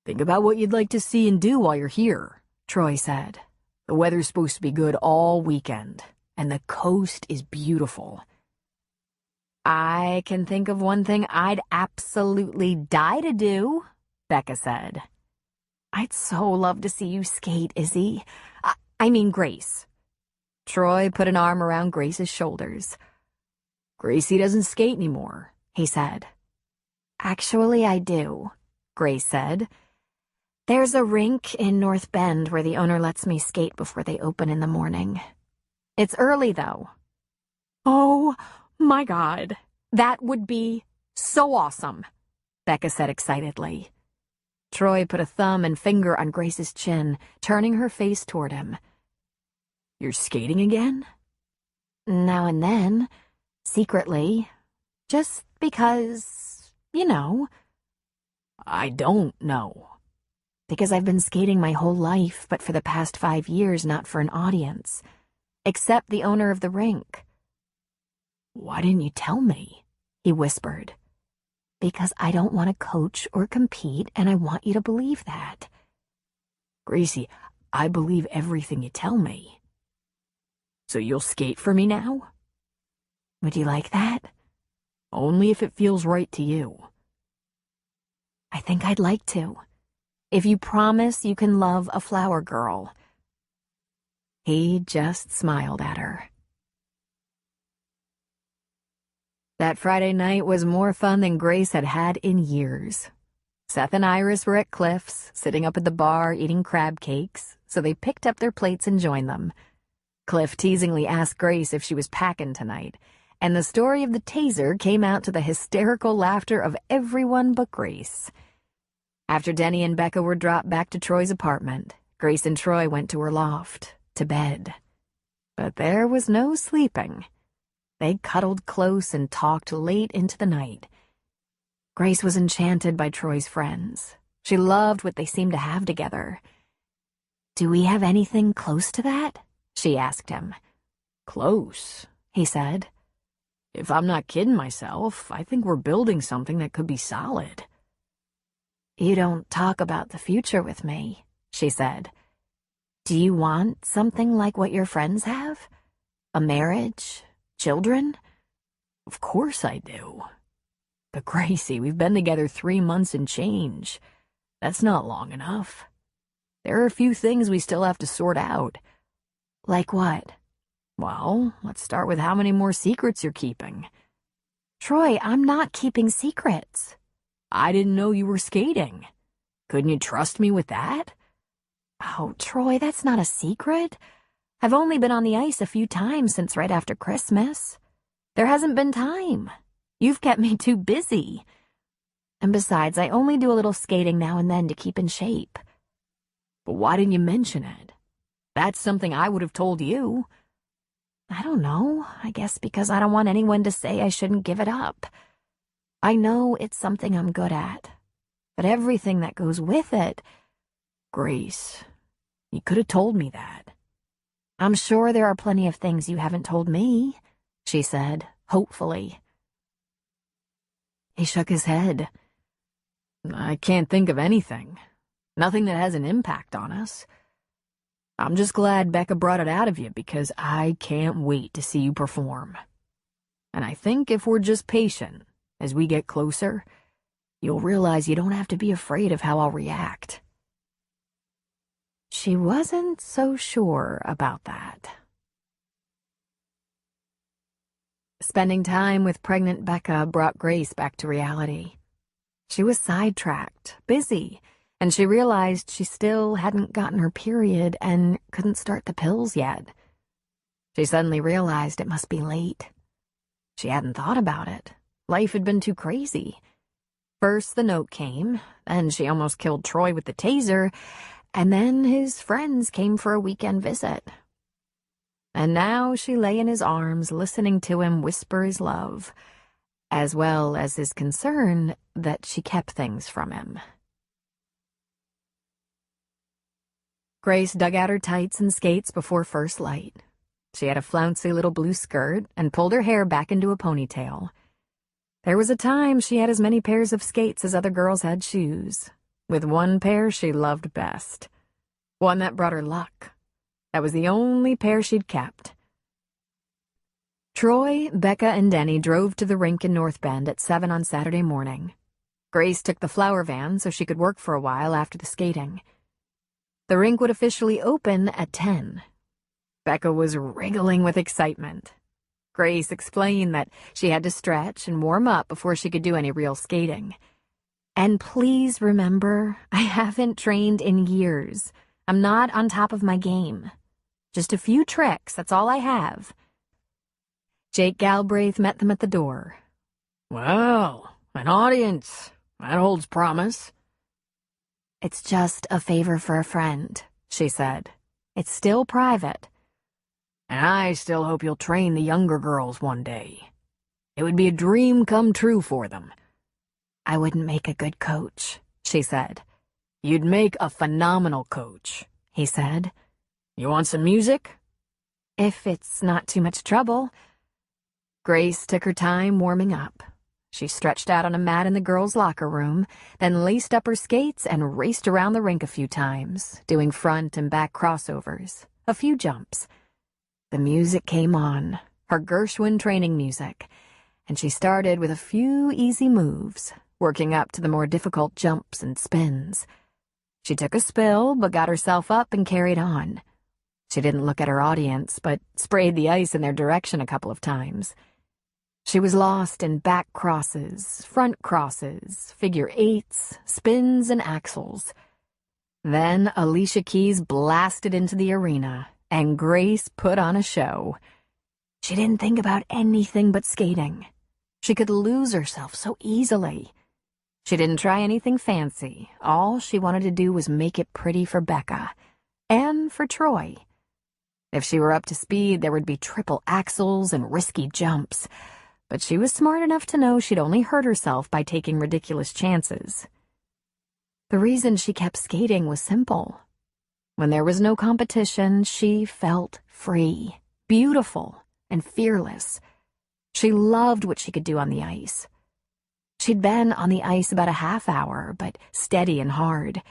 Think about what you'd like to see and do while you're here, Troy said. The weather's supposed to be good all weekend, and the coast is beautiful. I can think of one thing I'd absolutely die to do, Becca said. I'd so love to see you skate, Izzy. I mean Grace. Troy put an arm around Grace's shoulders. Gracie doesn't skate anymore, he said. Actually, I do, Grace said. There's a rink in North Bend where the owner lets me skate before they open in the morning. It's early, though. Oh, my God. That would be so awesome, Becca said excitedly. Troy put a thumb and finger on Grace's chin, turning her face toward him. You're skating again? Now and then, secretly, just because, you know. I don't know. Because I've been skating my whole life, but for the past 5 years, not for an audience. Except the owner of the rink. Why didn't you tell me? He whispered. Because I don't want to coach or compete, and I want you to believe that. Gracie, I believe everything you tell me. So you'll skate for me now? Would you like that? Only if it feels right to you. I think I'd like to. If you promise you can love a flower girl. He just smiled at her. That Friday night was more fun than Grace had had in years. Seth and Iris were at Cliff's, sitting up at the bar eating crab cakes, so they picked up their plates and joined them. Cliff teasingly asked Grace if she was packing tonight, and the story of the taser came out to the hysterical laughter of everyone but Grace. After Denny and Becca were dropped back to Troy's apartment, Grace and Troy went to her loft, to bed. But there was no sleeping. They cuddled close and talked late into the night. Grace was enchanted by Troy's friends. She loved what they seemed to have together. Do we have anything close to that? She asked him. Close, he said. If I'm not kidding myself, I think we're building something that could be solid. You don't talk about the future with me, she said. Do you want something like what your friends have? A marriage? Children? Of course I do. But Gracie, we've been together 3 months and change. That's not long enough. There are a few things we still have to sort out. Like what? Well, let's start with how many more secrets you're keeping. Troy, I'm not keeping secrets. I didn't know you were skating. Couldn't you trust me with that? Oh, Troy, that's not a secret. I've only been on the ice a few times since right after Christmas. There hasn't been time. You've kept me too busy. And besides, I only do a little skating now and then to keep in shape. But why didn't you mention it? That's something I would have told you. I don't know. I guess because I don't want anyone to say I shouldn't give it up. I know it's something I'm good at. But everything that goes with it... Grace, you could have told me that. I'm sure there are plenty of things you haven't told me, she said, hopefully. He shook his head. I can't think of anything. Nothing that has an impact on us. I'm just glad Becca brought it out of you because I can't wait to see you perform. And I think if we're just patient, as we get closer, you'll realize you don't have to be afraid of how I'll react. She wasn't so sure about that. Spending time with pregnant Becca brought Grace back to reality. She was sidetracked, busy, and she realized she still hadn't gotten her period and couldn't start the pills yet. She suddenly realized it must be late. She hadn't thought about it. Life had been too crazy. First the note came, then she almost killed Troy with the taser, and then his friends came for a weekend visit. And now she lay in his arms, listening to him whisper his love, as well as his concern that she kept things from him. Grace dug out her tights and skates before first light. She had a flouncy little blue skirt and pulled her hair back into a ponytail. There was a time she had as many pairs of skates as other girls had shoes, with one pair she loved best, one that brought her luck. That was the only pair she'd kept. Troy, Becca, and Denny drove to the rink in North Bend at 7 on Saturday morning. Grace took the flower van so she could work for a while after the skating. The rink would officially open at 10. Becca was wriggling with excitement. Grace explained that she had to stretch and warm up before she could do any real skating. And please remember, I haven't trained in years. I'm not on top of my game. Just a few tricks, that's all I have. Jake Galbraith met them at the door. Well, an audience. That holds promise. It's just a favor for a friend, she said. It's still private. And I still hope you'll train the younger girls one day. It would be a dream come true for them. I wouldn't make a good coach, she said. You'd make a phenomenal coach, he said. You want some music? If it's not too much trouble. Grace took her time warming up. She stretched out on a mat in the girls' locker room, then laced up her skates and raced around the rink a few times, doing front and back crossovers, a few jumps. The music came on, her Gershwin training music, and she started with a few easy moves, working up to the more difficult jumps and spins. She took a spill, but got herself up and carried on. She didn't look at her audience, but sprayed the ice in their direction a couple of times. She was lost in back crosses, front crosses, figure eights, spins, and axels. Then Alicia Keys blasted into the arena, and Grace put on a show. She didn't think about anything but skating. She could lose herself so easily. She didn't try anything fancy. All she wanted to do was make it pretty for Becca. And for Troy. If she were up to speed, there would be triple axels and risky jumps. But she was smart enough to know she'd only hurt herself by taking ridiculous chances. The reason she kept skating was simple. When there was no competition, she felt free, beautiful, and fearless. She loved what she could do on the ice. She'd been on the ice about a half hour, but steady and hard.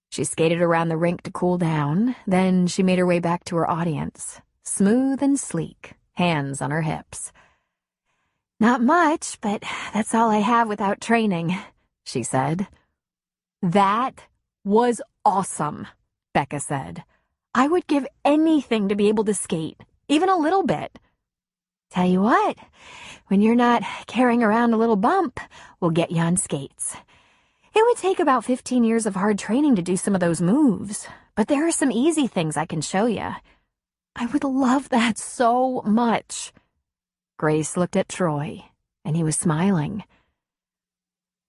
She skated around the rink to cool down, then she made her way back to her audience, smooth and sleek, hands on her hips. Not much, but that's all I have without training, she said. That was awesome, Becca said. I would give anything to be able to skate, even a little bit. Tell you what, when you're not carrying around a little bump, we'll get you on skates. It would take about 15 years of hard training to do some of those moves, but there are some easy things I can show you. I would love that so much. Grace looked at Troy, and he was smiling.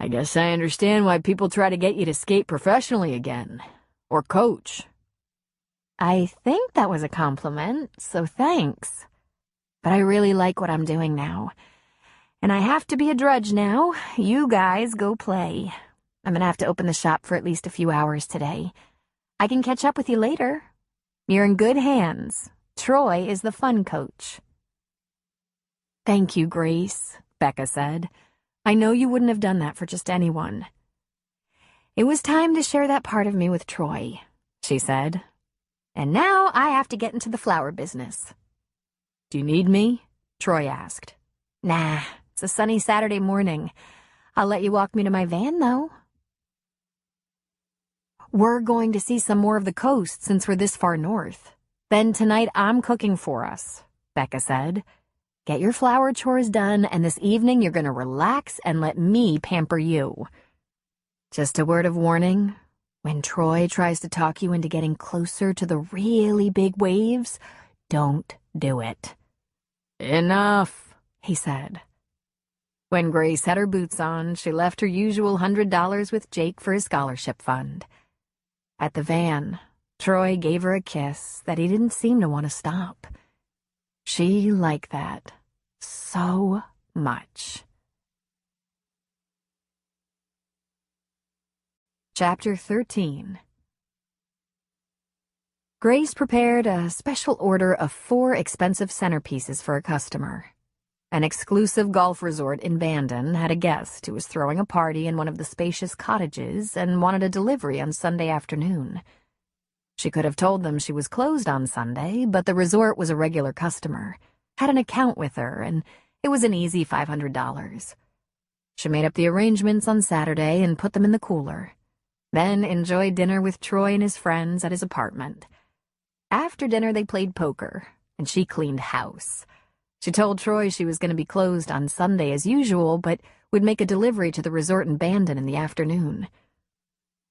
I guess I understand why people try to get you to skate professionally again, or coach. I think that was a compliment, so thanks. But I really like what I'm doing now. And I have to be a drudge now. You guys go play. I'm gonna have to open the shop for at least a few hours today. I can catch up with you later. You're in good hands. Troy is the fun coach. Thank you, Grace, Becca said. I know you wouldn't have done that for just anyone. It was time to share that part of me with Troy, she said. And now I have to get into the flower business. Do you need me? Troy asked. Nah, it's a sunny Saturday morning. I'll let you walk me to my van, though. We're going to see some more of the coast since we're this far north. Then tonight I'm cooking for us, Becca said. Get your flower chores done, and this evening you're going to relax and let me pamper you. Just a word of warning, when Troy tries to talk you into getting closer to the really big waves, don't do it. Enough, he said. When Grace had her boots on, she left her usual $100 with Jake for his scholarship fund. At the van, Troy gave her a kiss that he didn't seem to want to stop. She liked that so much. Chapter 13. Grace prepared a special order of 4 expensive centerpieces for a customer. An exclusive golf resort in Bandon had a guest who was throwing a party in one of the spacious cottages and wanted a delivery on Sunday afternoon. She could have told them she was closed on Sunday, but the resort was a regular customer, had an account with her, and it was an easy $500. She made up the arrangements on Saturday and put them in the cooler, then enjoyed dinner with Troy and his friends at his apartment. After dinner, they played poker, and she cleaned house. She told Troy she was going to be closed on Sunday as usual, but would make a delivery to the resort in Bandon in the afternoon.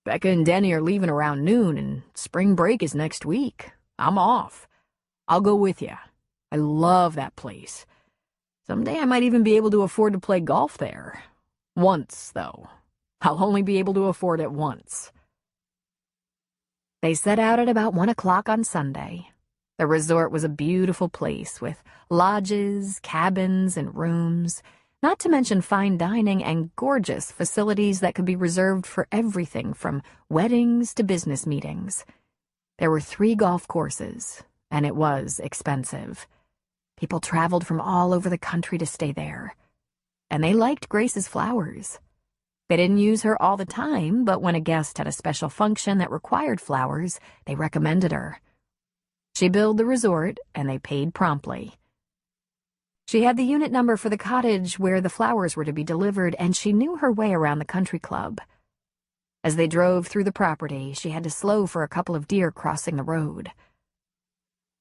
Becca and Denny are leaving around noon, and spring break is next week. I'm off. I'll go with you. I love that place. Someday I might even be able to afford to play golf there. Once, though. I'll only be able to afford it once. They set out at about 1 o'clock on Sunday. The resort was a beautiful place with lodges, cabins, and rooms, not to mention fine dining and gorgeous facilities that could be reserved for everything from weddings to business meetings. There were 3 golf courses, and it was expensive. People traveled from all over the country to stay there. And they liked Grace's flowers. They didn't use her all the time, but when a guest had a special function that required flowers, they recommended her. She billed the resort, and they paid promptly. She had the unit number for the cottage where the flowers were to be delivered, and she knew her way around the country club. As they drove through the property, she had to slow for a couple of deer crossing the road.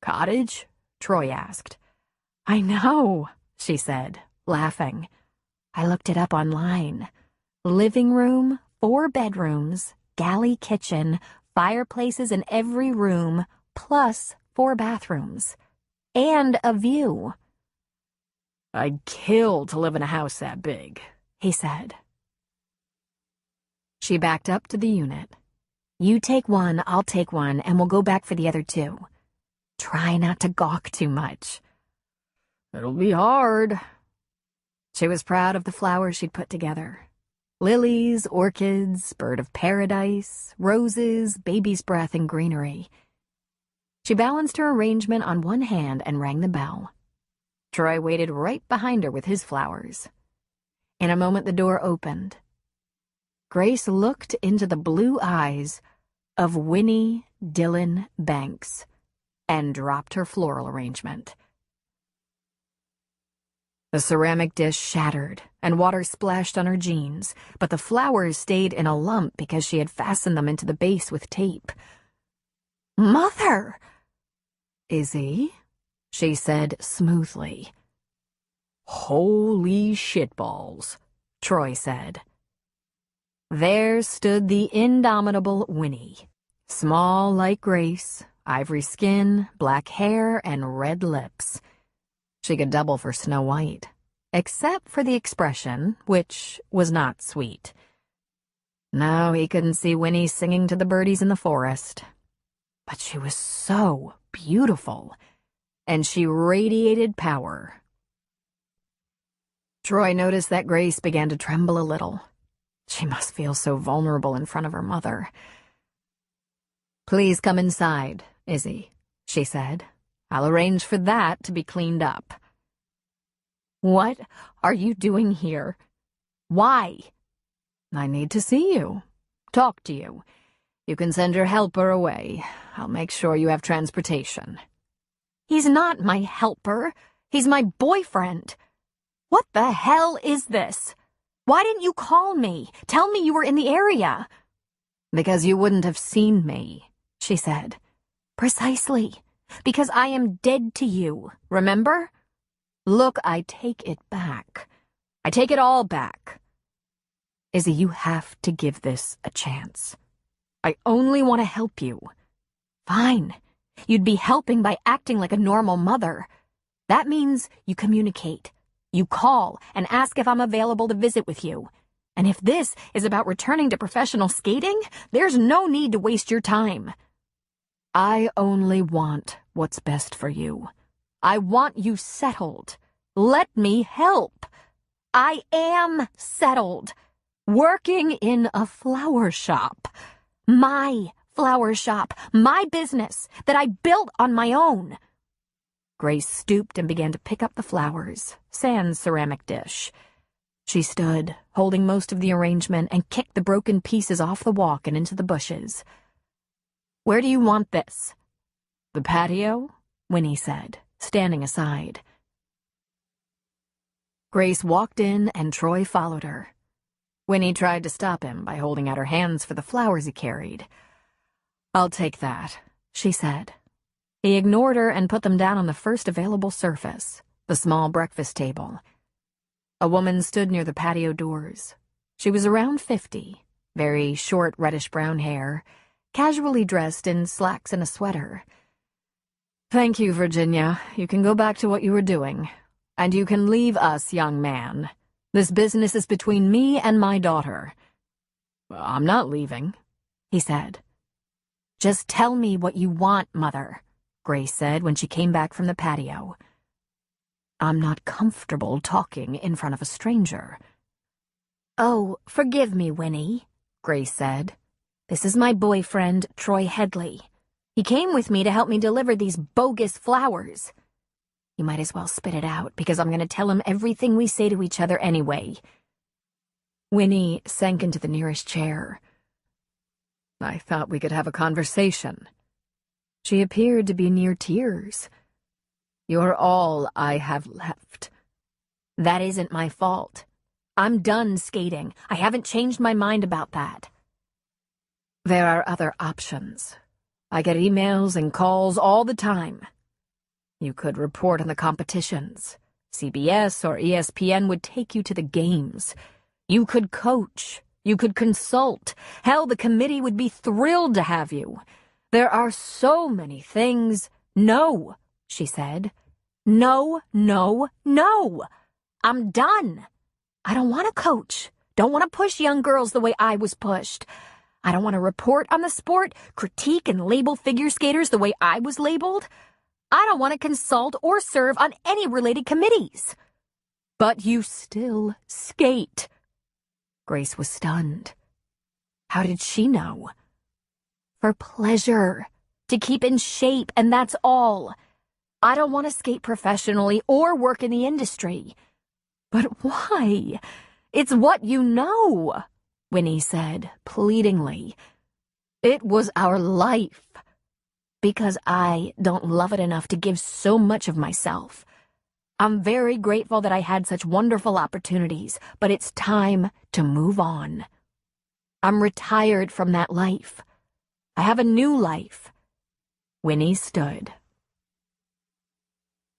Cottage? Troy asked. I know, she said, laughing. I looked it up online. Living room, 4 bedrooms, galley kitchen, fireplaces in every room, plus 4 bathrooms. And a view. I'd kill to live in a house that big, he said. She backed up to the unit. You take one, I'll take one, and we'll go back for the other 2. Try not to gawk too much. It'll be hard. She was proud of the flowers she'd put together. Lilies, orchids, bird of paradise, roses, baby's breath, and greenery. She balanced her arrangement on one hand and rang the bell. Troy waited right behind her with his flowers. In a moment, the door opened. Grace looked into the blue eyes of Winnie Dillon Banks and dropped her floral arrangement. The ceramic dish shattered, and water splashed on her jeans, but the flowers stayed in a lump because she had fastened them into the base with tape. Mother! Izzy, she said smoothly. Holy shitballs, Troy said. There stood the indomitable Winnie, small like Grace, ivory skin, black hair, and red lips. She could double for Snow White, except for the expression, which was not sweet. No, he couldn't see Winnie singing to the birdies in the forest. But she was so beautiful, and she radiated power. Troy noticed that Grace began to tremble a little. She must feel so vulnerable in front of her mother. Please come inside, Izzy, she said. I'll arrange for that to be cleaned up. What are you doing here? Why? I need to see you, talk to you. You can send your helper away. I'll make sure you have transportation. He's not my helper. He's my boyfriend. What the hell is this? Why didn't you call me? Tell me you were in the area. Because you wouldn't have seen me, she said. Precisely. Because I am dead to you, remember? Look, I take it back. I take it all back. Izzy, you have to give this a chance. I only want to help you. Fine. You'd be helping by acting like a normal mother. That means you communicate. You call and ask if I'm available to visit with you. And if this is about returning to professional skating, there's no need to waste your time. I only want what's best for you. I want you settled. Let me help. I am settled. Working in a flower shop. My flower shop. My business that I built on my own. Grace stooped and began to pick up the flowers, sans ceramic dish. She stood, holding most of the arrangement, and kicked the broken pieces off the walk and into the bushes. Where do you want this? The patio? Winnie said, standing aside. Grace walked in and Troy followed her. Winnie tried to stop him by holding out her hands for the flowers he carried. I'll take that, she said. He ignored her and put them down on the first available surface, the small breakfast table. A woman stood near the patio doors. She was around 50, very short reddish-brown hair, casually dressed in slacks and a sweater. Thank you, Virginia. You can go back to what you were doing. And you can leave us, young man. This business is between me and my daughter. I'm not leaving, he said. Just tell me what you want, Mother, Grace said when she came back from the patio. I'm not comfortable talking in front of a stranger. Oh, forgive me, Winnie, Grace said. This is my boyfriend, Troy Headley. He came with me to help me deliver these bogus flowers. You might as well spit it out, because I'm going to tell him everything we say to each other anyway. Winnie sank into the nearest chair. I thought we could have a conversation. She appeared to be near tears. You're all I have left. That isn't my fault. I'm done skating. I haven't changed my mind about that. There are other options. I get emails and calls all the time. You could report on the competitions. CBS or ESPN would take you to the games. You could coach. You could consult. Hell, the committee would be thrilled to have you. There are so many things. No, she said. No, no, no. I'm done. I don't want to coach. Don't want to push young girls the way I was pushed. I don't want to report on the sport, critique and label figure skaters the way I was labeled. I don't want to consult or serve on any related committees. But you still skate. Grace was stunned. How did she know? For pleasure, to keep in shape, and that's all. I don't want to skate professionally or work in the industry. But why? It's what you know, Winnie said, pleadingly. It was our life. Because I don't love it enough to give so much of myself. I'm very grateful that I had such wonderful opportunities, but it's time to move on. I'm retired from that life. I have a new life. Winnie stood.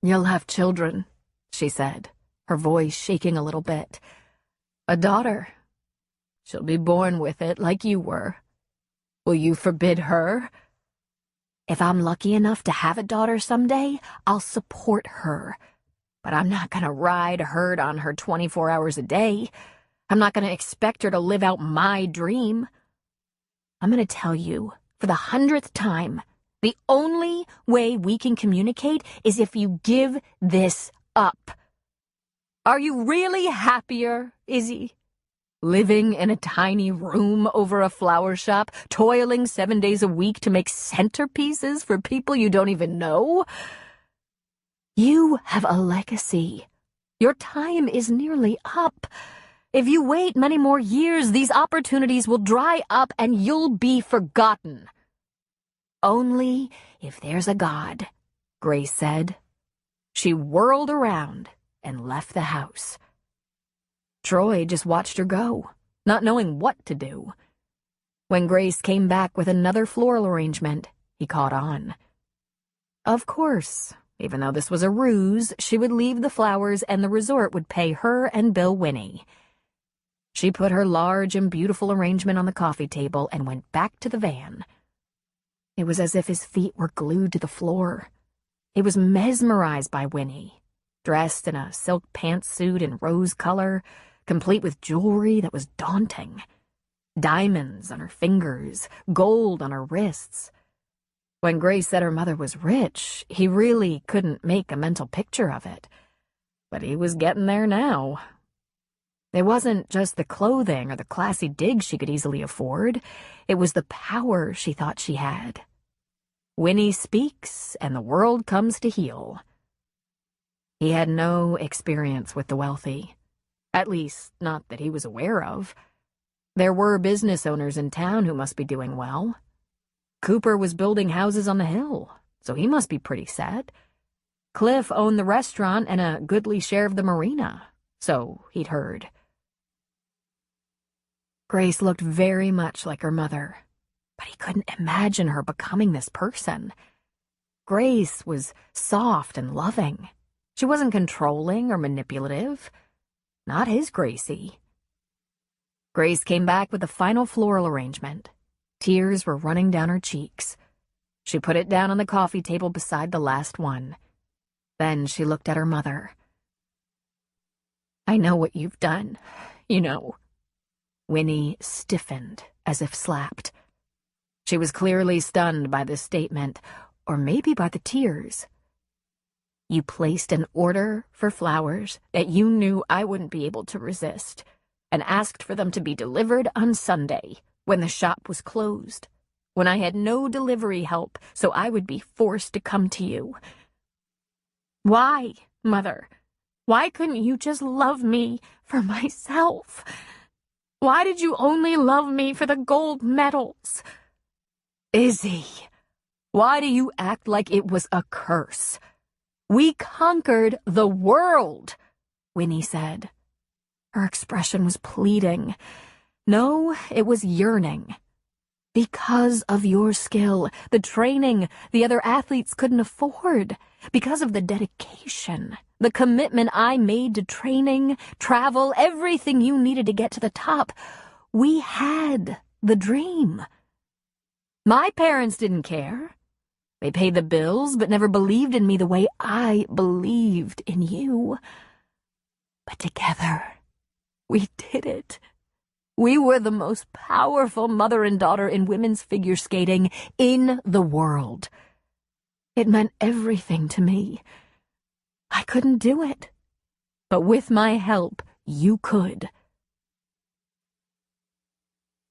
You'll have children, she said, her voice shaking a little bit. A daughter. She'll be born with it like you were. Will you forbid her? If I'm lucky enough to have a daughter someday, I'll support her. But I'm not going to ride herd on her 24 hours a day. I'm not going to expect her to live out my dream. I'm going to tell you, for the 100th time, the only way we can communicate is if you give this up. Are you really happier, Izzy? Living in a tiny room over a flower shop, toiling 7 days a week to make centerpieces for people you don't even know? You have a legacy. Your time is nearly up. If you wait many more years, these opportunities will dry up and you'll be forgotten. Only if there's a God, Grace said. She whirled around and left the house. Troy just watched her go, not knowing what to do. When Grace came back with another floral arrangement, he caught on. Of course, Even though this was a ruse, she would leave the flowers and the resort would pay her and Bill Winnie. She put her large and beautiful arrangement on the coffee table and went back to the van. It was as if his feet were glued to the floor. He was mesmerized by Winnie, dressed in a silk pantsuit in rose color, complete with jewelry that was daunting. Diamonds on her fingers, gold on her wrists. When Grace said her mother was rich, he really couldn't make a mental picture of it. But he was getting there now. It wasn't just the clothing or the classy digs she could easily afford. It was the power she thought she had. Winnie speaks, and the world comes to heel. He had no experience with the wealthy. At least, not that he was aware of. There were business owners in town who must be doing well. Cooper was building houses on the hill, so he must be pretty set. Cliff owned the restaurant and a goodly share of the marina, so he'd heard. Grace looked very much like her mother, but he couldn't imagine her becoming this person. Grace was soft and loving. She wasn't controlling or manipulative. Not his Gracie. Grace came back with the final floral arrangement. Tears were running down her cheeks. She put it down on the coffee table beside the last one. Then she looked at her mother. "I know what you've done, you know." Winnie stiffened, as if slapped. She was clearly stunned by this statement, or maybe by the tears. "You placed an order for flowers that you knew I wouldn't be able to resist, and asked for them to be delivered on Sunday, when the shop was closed, when I had no delivery help, so I would be forced to come to you. Why, Mother? Why couldn't you just love me for myself? Why did you only love me for the gold medals?" "Izzy, why do you act like it was a curse? We conquered the world," Winnie said. Her expression was pleading. No, it was yearning. "Because of your skill, the training the other athletes couldn't afford. Because of the dedication, the commitment I made to training, travel, everything you needed to get to the top. We had the dream. My parents didn't care. They paid the bills, but never believed in me the way I believed in you. But together, we did it. We were the most powerful mother and daughter in women's figure skating in the world. It meant everything to me. I couldn't do it, but with my help, you could."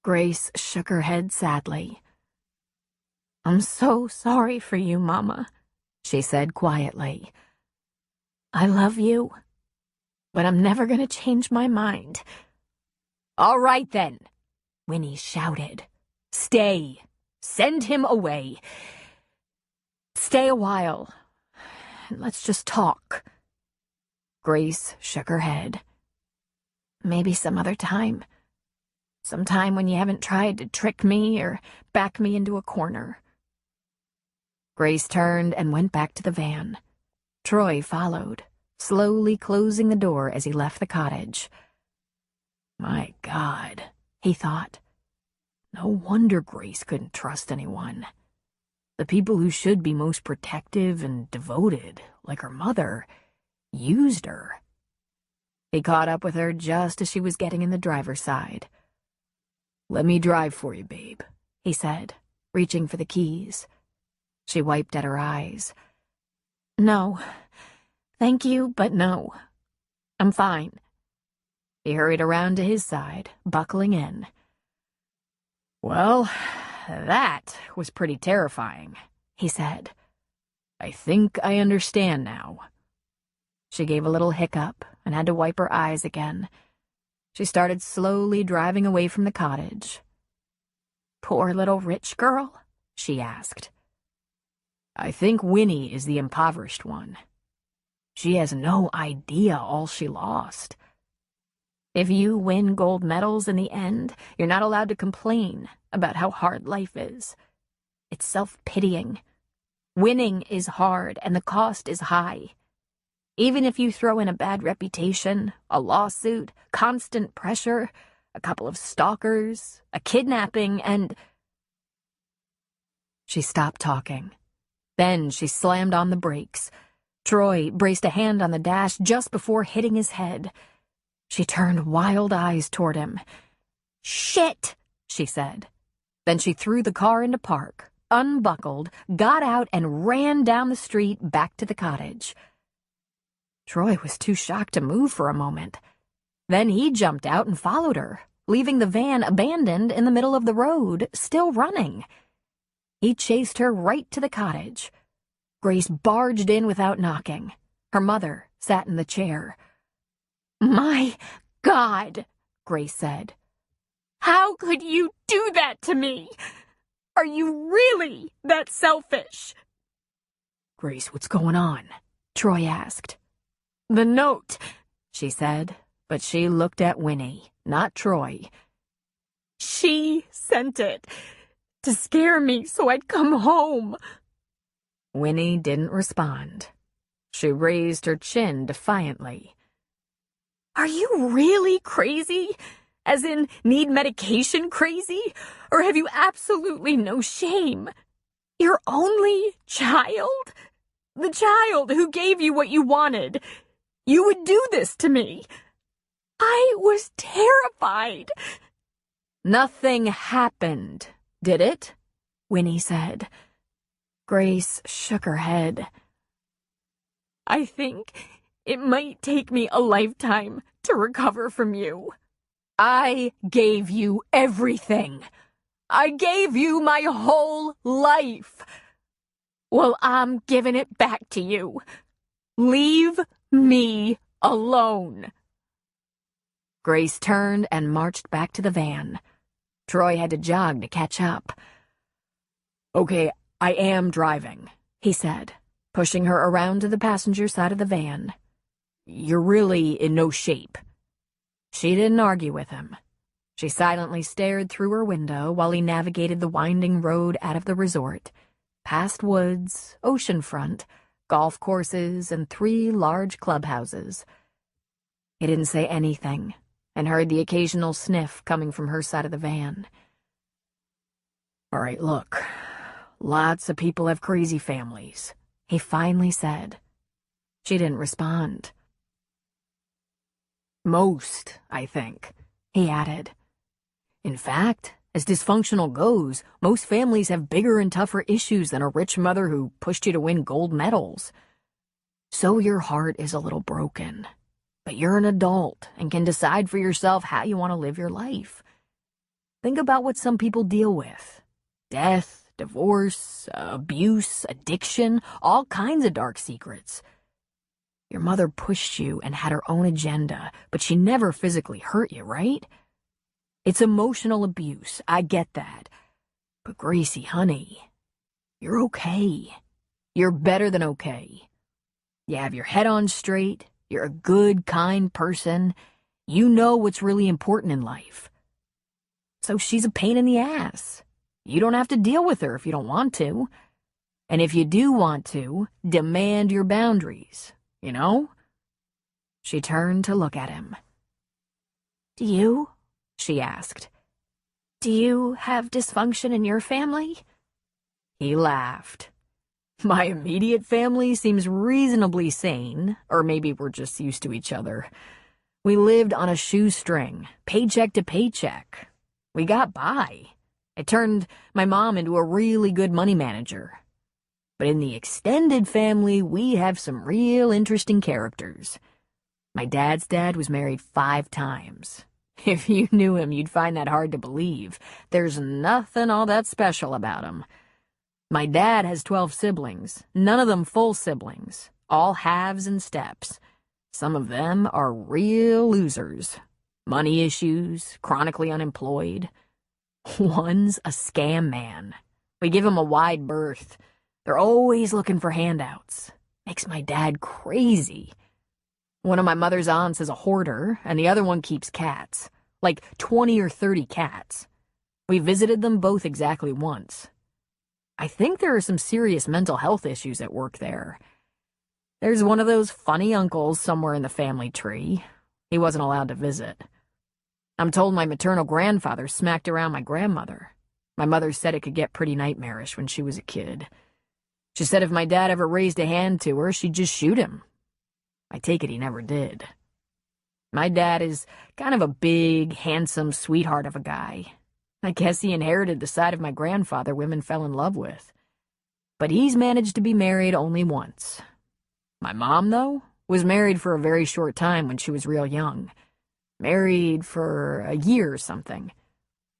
Grace shook her head sadly. "I'm so sorry for you, Mama," she said quietly. "I love you, but I'm never going to change my mind." "All right, then," Winnie shouted. "Stay. Send him away. Stay a while, and let's just talk." Grace shook her head. "Maybe some other time. Sometime when you haven't tried to trick me or back me into a corner." Grace turned and went back to the van. Troy followed, slowly closing the door as he left the cottage. My God, he thought. No wonder Grace couldn't trust anyone. The people who should be most protective and devoted, like her mother, used her. He caught up with her just as she was getting in the driver's side. "Let me drive for you, babe," he said, reaching for the keys. She wiped at her eyes. "No, thank you, but no. I'm fine." He hurried around to his side, buckling in. "Well, that was pretty terrifying," he said. "I think I understand now." She gave a little hiccup and had to wipe her eyes again. She started slowly driving away from the cottage. "Poor little rich girl?" she asked. "I think Winnie is the impoverished one. She has no idea all she lost. If you win gold medals in the end, you're not allowed to complain about how hard life is. It's self-pitying. Winning is hard and the cost is high. Even if you throw in a bad reputation, a lawsuit, constant pressure, a couple of stalkers, a kidnapping, and... She stopped talking. Then she slammed on the brakes. Troy braced a hand on the dash just before hitting his head. She turned wild eyes toward him. "Shit!" she said. Then she threw the car into park, unbuckled, got out, and ran down the street back to the cottage. Troy was too shocked to move for a moment. Then he jumped out and followed her, leaving the van abandoned in the middle of the road, still running. He chased her right to the cottage. Grace barged in without knocking. Her mother sat in the chair. "My God," Grace said. "How could you do that to me? Are you really that selfish?" "Grace, what's going on?" Troy asked. "The note," she said, but she looked at Winnie, not Troy. "She sent it to scare me so I'd come home." Winnie didn't respond. She raised her chin defiantly. "Are you really crazy? As in, need medication crazy? Or have you absolutely no shame? Your only child? The child who gave you what you wanted. You would do this to me. I was terrified." "Nothing happened, did it?" Winnie said. Grace shook her head. "I think it might take me a lifetime to recover from you. I gave you everything. I gave you my whole life. Well, I'm giving it back to you. Leave me alone." Grace turned and marched back to the van. Troy had to jog to catch up. "Okay, I am driving," he said, pushing her around to the passenger side of the van. "You're really in no shape." She didn't argue with him. She silently stared through her window while he navigated the winding road out of the resort, past woods, oceanfront, golf courses, and 3 large clubhouses. He didn't say anything, and heard the occasional sniff coming from her side of the van. "All right, look. Lots of people have crazy families," he finally said. She didn't respond. "Most, I think," he added. "In fact, as dysfunctional goes, most families have bigger and tougher issues than a rich mother who pushed you to win gold medals. So your heart is a little broken, but you're an adult and can decide for yourself how you want to live your life. Think about what some people deal with. Death, divorce, abuse, addiction, all kinds of dark secrets. Your mother pushed you and had her own agenda, but she never physically hurt you, right? It's emotional abuse, I get that. But Gracie, honey, you're okay. You're better than okay. You have your head on straight, you're a good, kind person, you know what's really important in life. So she's a pain in the ass. You don't have to deal with her if you don't want to. And if you do want to, demand your boundaries, you know?" She turned to look at him. "Do you?" she asked. "Do you have dysfunction in your family?" He laughed. "My immediate family seems reasonably sane, or maybe we're just used to each other. We lived on a shoestring, paycheck to paycheck. We got by. It turned my mom into a really good money manager. But in the extended family, we have some real interesting characters. My dad's dad was married 5 times. If you knew him, you'd find that hard to believe. There's nothing all that special about him. My dad has 12 siblings, none of them full siblings, all halves and steps. Some of them are real losers. Money issues, chronically unemployed. One's a scam man. We give him a wide berth. They're always looking for handouts. Makes my dad crazy. One of my mother's aunts is a hoarder, and the other one keeps cats. Like 20 or 30 cats. We visited them both exactly once. I think there are some serious mental health issues at work there. There's one of those funny uncles somewhere in the family tree. He wasn't allowed to visit. I'm told my maternal grandfather smacked around my grandmother. My mother said it could get pretty nightmarish when she was a kid. She said if my dad ever raised a hand to her, she'd just shoot him. I take it he never did. My dad is kind of a big, handsome sweetheart of a guy. I guess he inherited the side of my grandfather women fell in love with. But he's managed to be married only once. My mom, though, was married for a very short time when she was real young. Married for a year or something.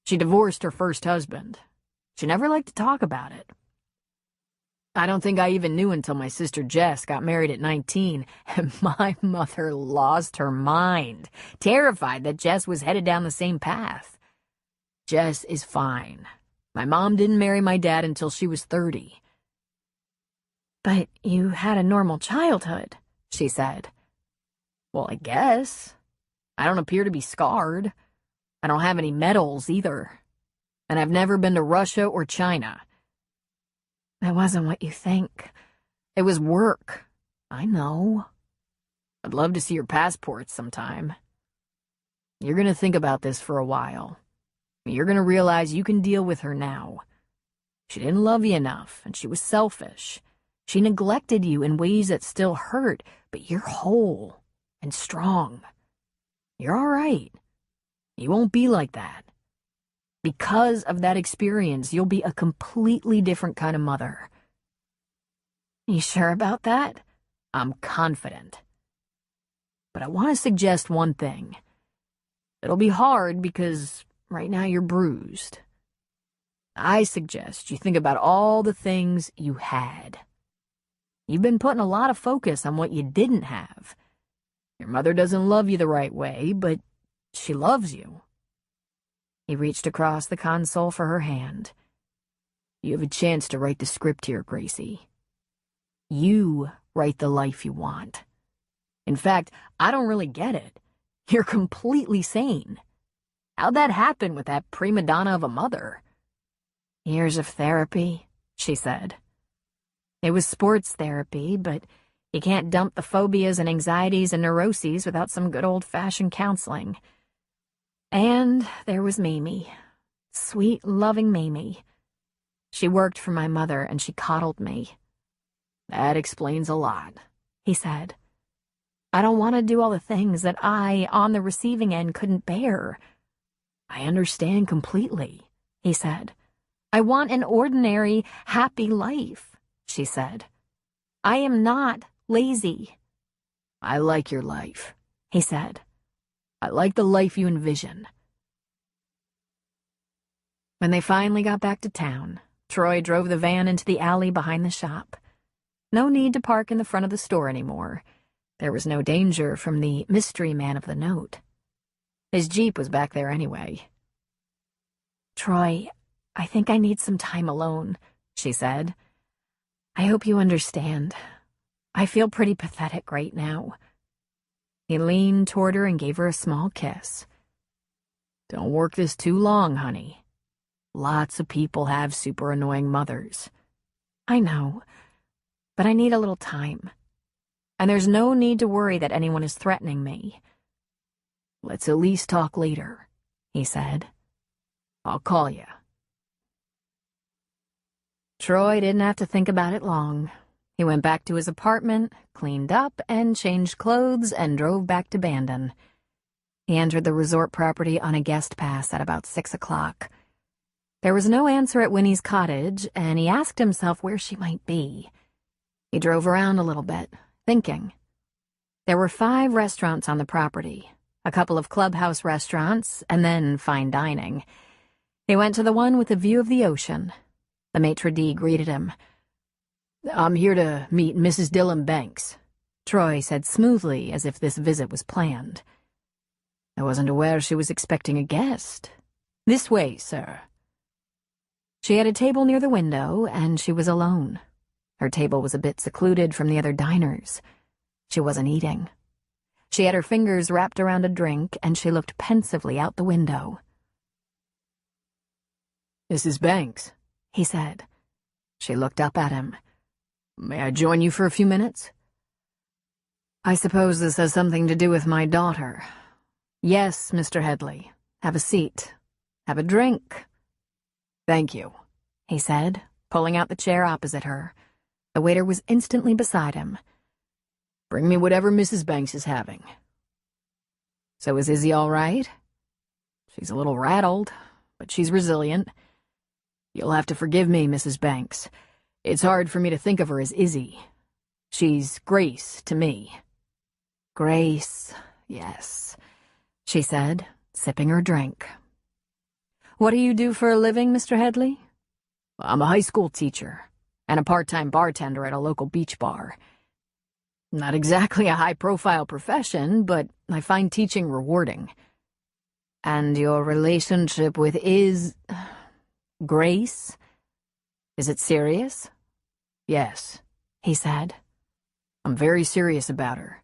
She divorced her first husband. She never liked to talk about it. I don't think I even knew until my sister Jess got married at 19, and my mother lost her mind, terrified that Jess was headed down the same path. Jess is fine. My mom didn't marry my dad until she was 30. But you had a normal childhood, she said. Well, I guess. I don't appear to be scarred. I don't have any medals either. And I've never been to Russia or China. That wasn't what you think. It was work. I know. I'd love to see your passports sometime. You're gonna think about this for a while. You're gonna realize you can deal with her now. She didn't love you enough, and she was selfish. She neglected you in ways that still hurt, but you're whole and strong. You're all right. You won't be like that. Because of that experience, you'll be a completely different kind of mother. You sure about that? I'm confident. But I want to suggest one thing. It'll be hard because right now you're bruised. I suggest you think about all the things you had. You've been putting a lot of focus on what you didn't have. Your mother doesn't love you the right way, but she loves you. He reached across the console for her hand. You have a chance to write the script here, Gracie. You write the life you want. In fact, I don't really get it. You're completely sane. How'd that happen with that prima donna of a mother? Years of therapy, she said. It was sports therapy, but you can't dump the phobias and anxieties and neuroses without some good old-fashioned counseling. And there was Mamie. Sweet, loving Mamie. She worked for my mother, and she coddled me. That explains a lot, he said. I don't want to do all the things that I, on the receiving end, couldn't bear. I understand completely, he said. I want an ordinary, happy life, she said. I am not lazy. I like your life, he said. I like the life you envision. When they finally got back to town, Troy drove the van into the alley behind the shop. No need to park in the front of the store anymore. There was no danger from the mystery man of the note. His Jeep was back there anyway. Troy, I think I need some time alone, she said. I hope you understand. I feel pretty pathetic right now. He leaned toward her and gave her a small kiss. Don't work this too long, honey. Lots of people have super annoying mothers. I know, but I need a little time. And there's no need to worry that anyone is threatening me. Let's at least talk later, he said. I'll call you. Troy didn't have to think about it long. He went back to his apartment, cleaned up, and changed clothes, and drove back to Bandon. He entered the resort property on a guest pass at about 6 o'clock. There was no answer at Winnie's cottage, and he asked himself where she might be. He drove around a little bit, thinking. There were 5 restaurants on the property, a couple of clubhouse restaurants, and then fine dining. He went to the one with a view of the ocean. The maitre d' greeted him. I'm here to meet Mrs. Dillon Banks, Troy said smoothly, as if this visit was planned. I wasn't aware she was expecting a guest. This way, sir. She had a table near the window, and she was alone. Her table was a bit secluded from the other diners. She wasn't eating. She had her fingers wrapped around a drink, and she looked pensively out the window. Mrs. Banks, he said. She looked up at him. May I join you for a few minutes? I suppose this has something to do with my daughter. Yes, Mr. Headley. Have a seat. Have a drink. Thank you, he said, pulling out the chair opposite her. The waiter was instantly beside him. Bring me whatever Mrs. Banks is having. So is Izzy all right? She's a little rattled, but she's resilient. You'll have to forgive me, Mrs. Banks. It's hard for me to think of her as Izzy. She's Grace to me. Grace, yes, she said, sipping her drink. What do you do for a living, Mr. Headley? I'm a high school teacher and a part-time bartender at a local beach bar. Not exactly a high-profile profession, but I find teaching rewarding. And your relationship with Grace? Is it serious? Yes, he said. I'm very serious about her.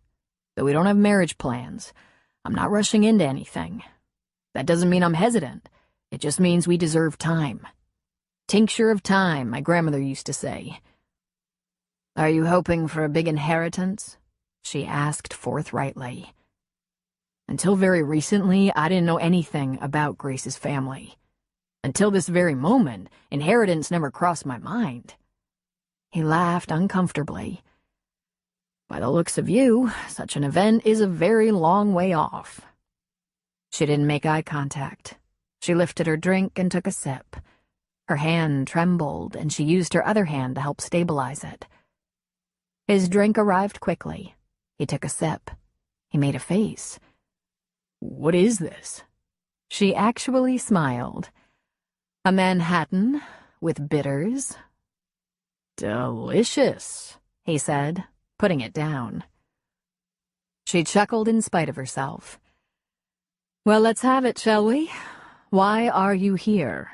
Though we don't have marriage plans, I'm not rushing into anything. That doesn't mean I'm hesitant. It just means we deserve time. Tincture of time, my grandmother used to say. Are you hoping for a big inheritance? She asked forthrightly. Until very recently, I didn't know anything about Grace's family. Until this very moment, inheritance never crossed my mind. He laughed uncomfortably. By the looks of you, such an event is a very long way off. She didn't make eye contact. She lifted her drink and took a sip. Her hand trembled, and she used her other hand to help stabilize it. His drink arrived quickly. He took a sip. He made a face. What is this? She actually smiled. A Manhattan with bitters. Delicious, he said, putting it down. She chuckled in spite of herself. Well, let's have it, shall we? Why are you here?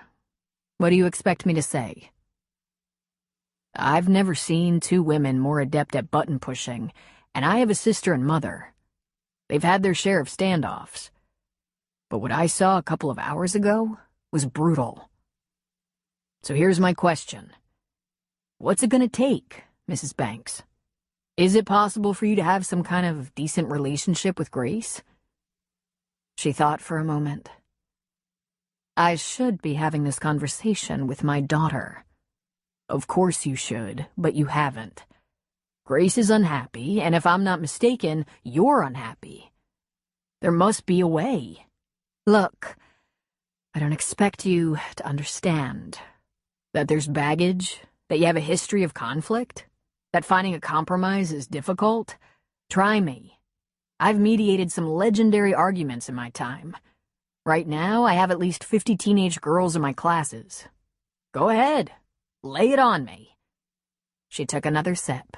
What do you expect me to say? I've never seen two women more adept at button pushing, and I have a sister and mother. They've had their share of standoffs. But what I saw a couple of hours ago was brutal. So here's my question. What's it gonna take, Mrs. Banks? Is it possible for you to have some kind of decent relationship with Grace? She thought for a moment. I should be having this conversation with my daughter. Of course you should, but you haven't. Grace is unhappy, and if I'm not mistaken, you're unhappy. There must be a way. Look, I don't expect you to understand. That there's baggage? That you have a history of conflict? That finding a compromise is difficult? Try me. I've mediated some legendary arguments in my time. Right now, I have at least 50 teenage girls in my classes. Go ahead. Lay it on me. She took another sip.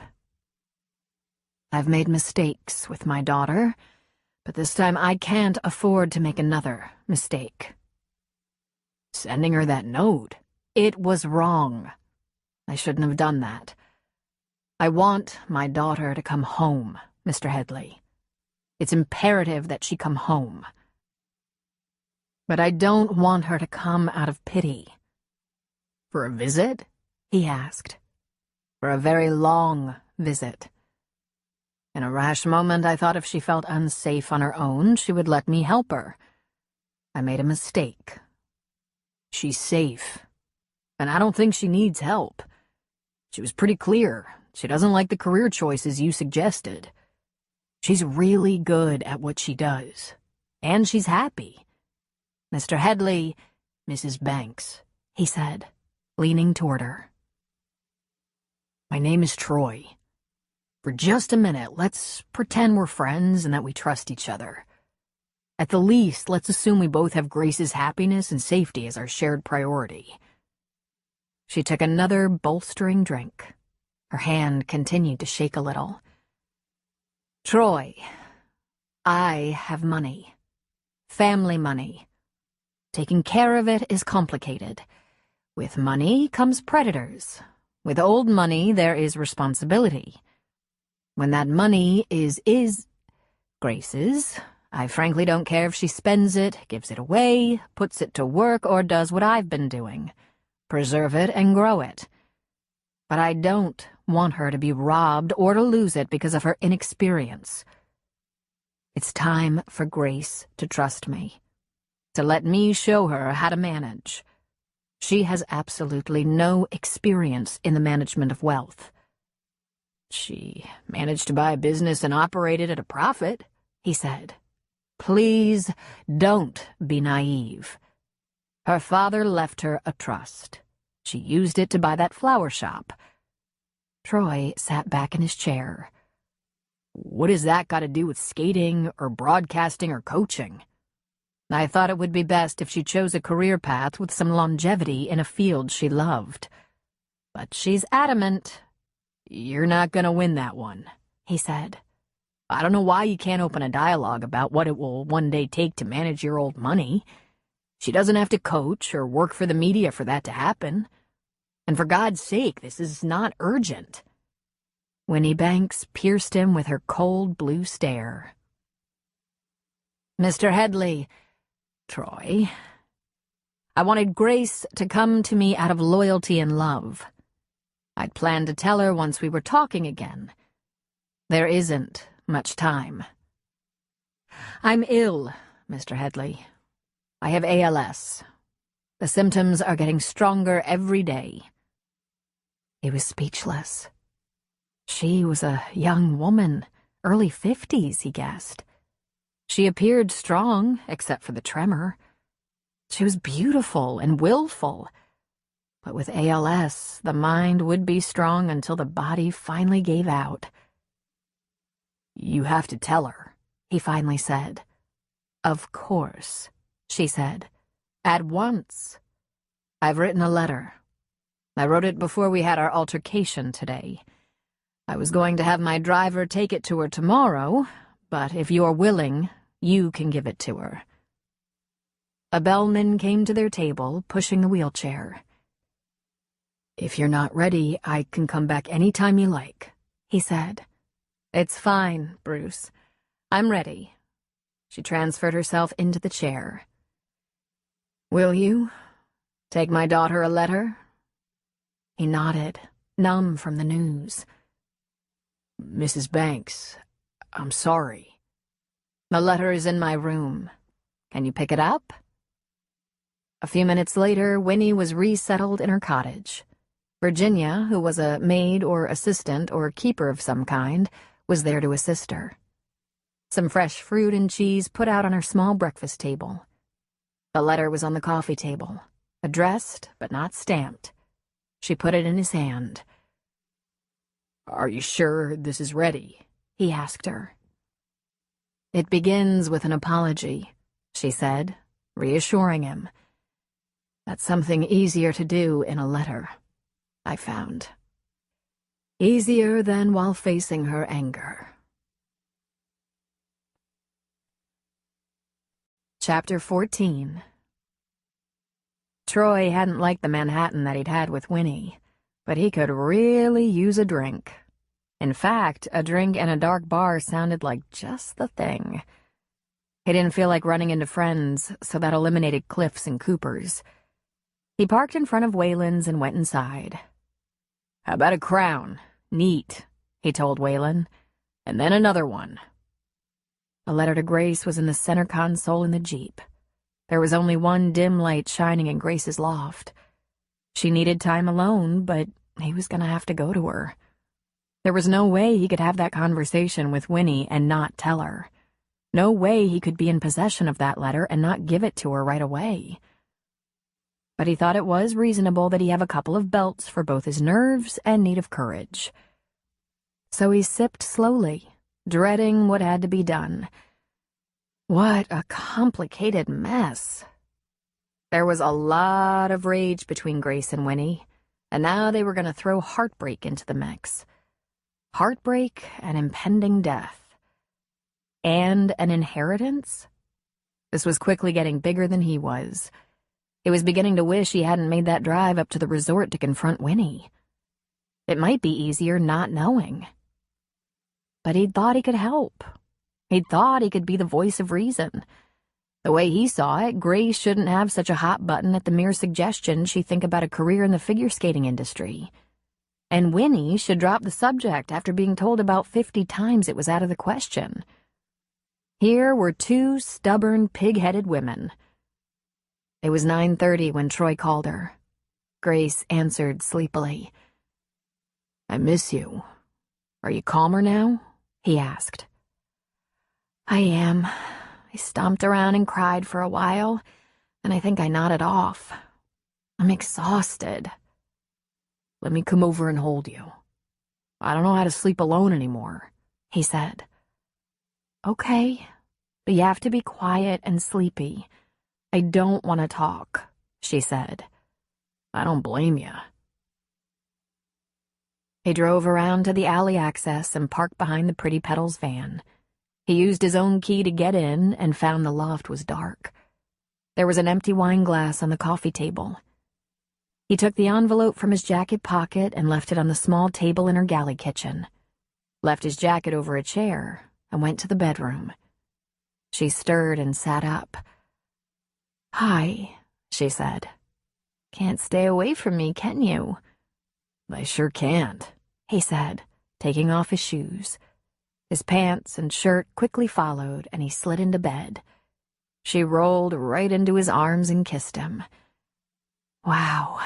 I've made mistakes with my daughter, but this time I can't afford to make another mistake. Sending her that note. It was wrong. I shouldn't have done that. I want my daughter to come home, Mr. Headley. It's imperative that she come home. But I don't want her to come out of pity. For a visit? He asked. For a very long visit. In a rash moment, I thought if she felt unsafe on her own, she would let me help her. I made a mistake. She's safe. And I don't think she needs help. She was pretty clear. She doesn't like the career choices you suggested. She's really good at what she does. And she's happy. Mr. Headley, Mrs. Banks, he said, leaning toward her. My name is Troy. For just a minute, let's pretend we're friends and that we trust each other. At the least, let's assume we both have Grace's happiness and safety as our shared priority. She took another bolstering drink. Her hand continued to shake a little. Troy, I have money. Family money. Taking care of it is complicated. With money comes predators. With old money, there is responsibility. When that money is Grace's, I frankly don't care if she spends it, gives it away, puts it to work, or does what I've been doing. Preserve it and grow it. But I don't want her to be robbed or to lose it because of her inexperience. It's time for Grace to trust me, to let me show her how to manage. She has absolutely no experience in the management of wealth. She managed to buy a business and operate it at a profit, he said. Please don't be naive. Her father left her a trust. She used it to buy that flower shop. Troy sat back in his chair. What has that got to do with skating or broadcasting or coaching? I thought it would be best if she chose a career path with some longevity in a field she loved. But she's adamant. You're not going to win that one, he said. I don't know why you can't open a dialogue about what it will one day take to manage your old money. She doesn't have to coach or work for the media for that to happen. And for God's sake, this is not urgent. Winnie Banks pierced him with her cold blue stare. Mr. Headley, Troy, I wanted Grace to come to me out of loyalty and love. I'd planned to tell her once we were talking again. There isn't much time. I'm ill, Mr. Headley. I have ALS. The symptoms are getting stronger every day. He was speechless. She was a young woman, early 50s, he guessed. She appeared strong, except for the tremor. She was beautiful and willful. But with ALS, the mind would be strong until the body finally gave out. You have to tell her, he finally said. Of course, she said. At once. I've written a letter. I wrote it before we had our altercation today. I was going to have my driver take it to her tomorrow, but if you're willing, you can give it to her. A bellman came to their table, pushing the wheelchair. If you're not ready, I can come back any time you like, he said. It's fine, Bruce. I'm ready. She transferred herself into the chair. Will you take my daughter a letter? He nodded, numb from the news. Mrs. Banks, I'm sorry. The letter is in my room. Can you pick it up? A few minutes later, Winnie was resettled in her cottage. Virginia, who was a maid or assistant or keeper of some kind, was there to assist her. Some fresh fruit and cheese put out on her small breakfast table. The letter was on the coffee table, addressed but not stamped. She put it in his hand. Are you sure this is ready? He asked her. It begins with an apology, she said, reassuring him. That's something easier to do in a letter, I found. Easier than while facing her anger. Chapter 14. Troy hadn't liked the Manhattan that he'd had with Winnie, but he could really use a drink. In fact, a drink in a dark bar sounded like just the thing. He didn't feel like running into friends, so that eliminated Cliff's and Cooper's. He parked in front of Wayland's and went inside. How about a crown? Neat, he told Wayland. And then another one. A letter to Grace was in the center console in the Jeep. There was only one dim light shining in Grace's loft. She needed time alone, but he was going to have to go to her. There was no way he could have that conversation with Winnie and not tell her. No way he could be in possession of that letter and not give it to her right away. But he thought it was reasonable that he have a couple of belts for both his nerves and need of courage. So he sipped slowly, dreading what had to be done. What a complicated mess. There was a lot of rage between Grace and Winnie, and now they were going to throw heartbreak into the mix. Heartbreak and impending death. And an inheritance? This was quickly getting bigger than he was. He was beginning to wish he hadn't made that drive up to the resort to confront Winnie. It might be easier not knowing. But he'd thought he could help. He'd thought he could be the voice of reason. The way he saw it, Grace shouldn't have such a hot button at the mere suggestion she think about a career in the figure skating industry. And Winnie should drop the subject after being told about 50 times it was out of the question. Here were two stubborn, pig-headed women. It was 9:30 when Troy called her. Grace answered sleepily. "I miss you. Are you calmer now?" he asked. "I am. I stomped around and cried for a while, and I think I nodded off. I'm exhausted." "Let me come over and hold you. I don't know how to sleep alone anymore," he said. "Okay, but you have to be quiet and sleepy. I don't want to talk," she said. "I don't blame you." He drove around to the alley access and parked behind the Pretty Petals van. He used his own key to get in and found the loft was dark. There was an empty wine glass on the coffee table. He took the envelope from his jacket pocket and left it on the small table in her galley kitchen, left his jacket over a chair, and went to the bedroom. She stirred and sat up. "Hi," she said. "Can't stay away from me, can you?" "I sure can't," he said, taking off his shoes. His pants and shirt quickly followed, and he slid into bed. She rolled right into his arms and kissed him. "Wow,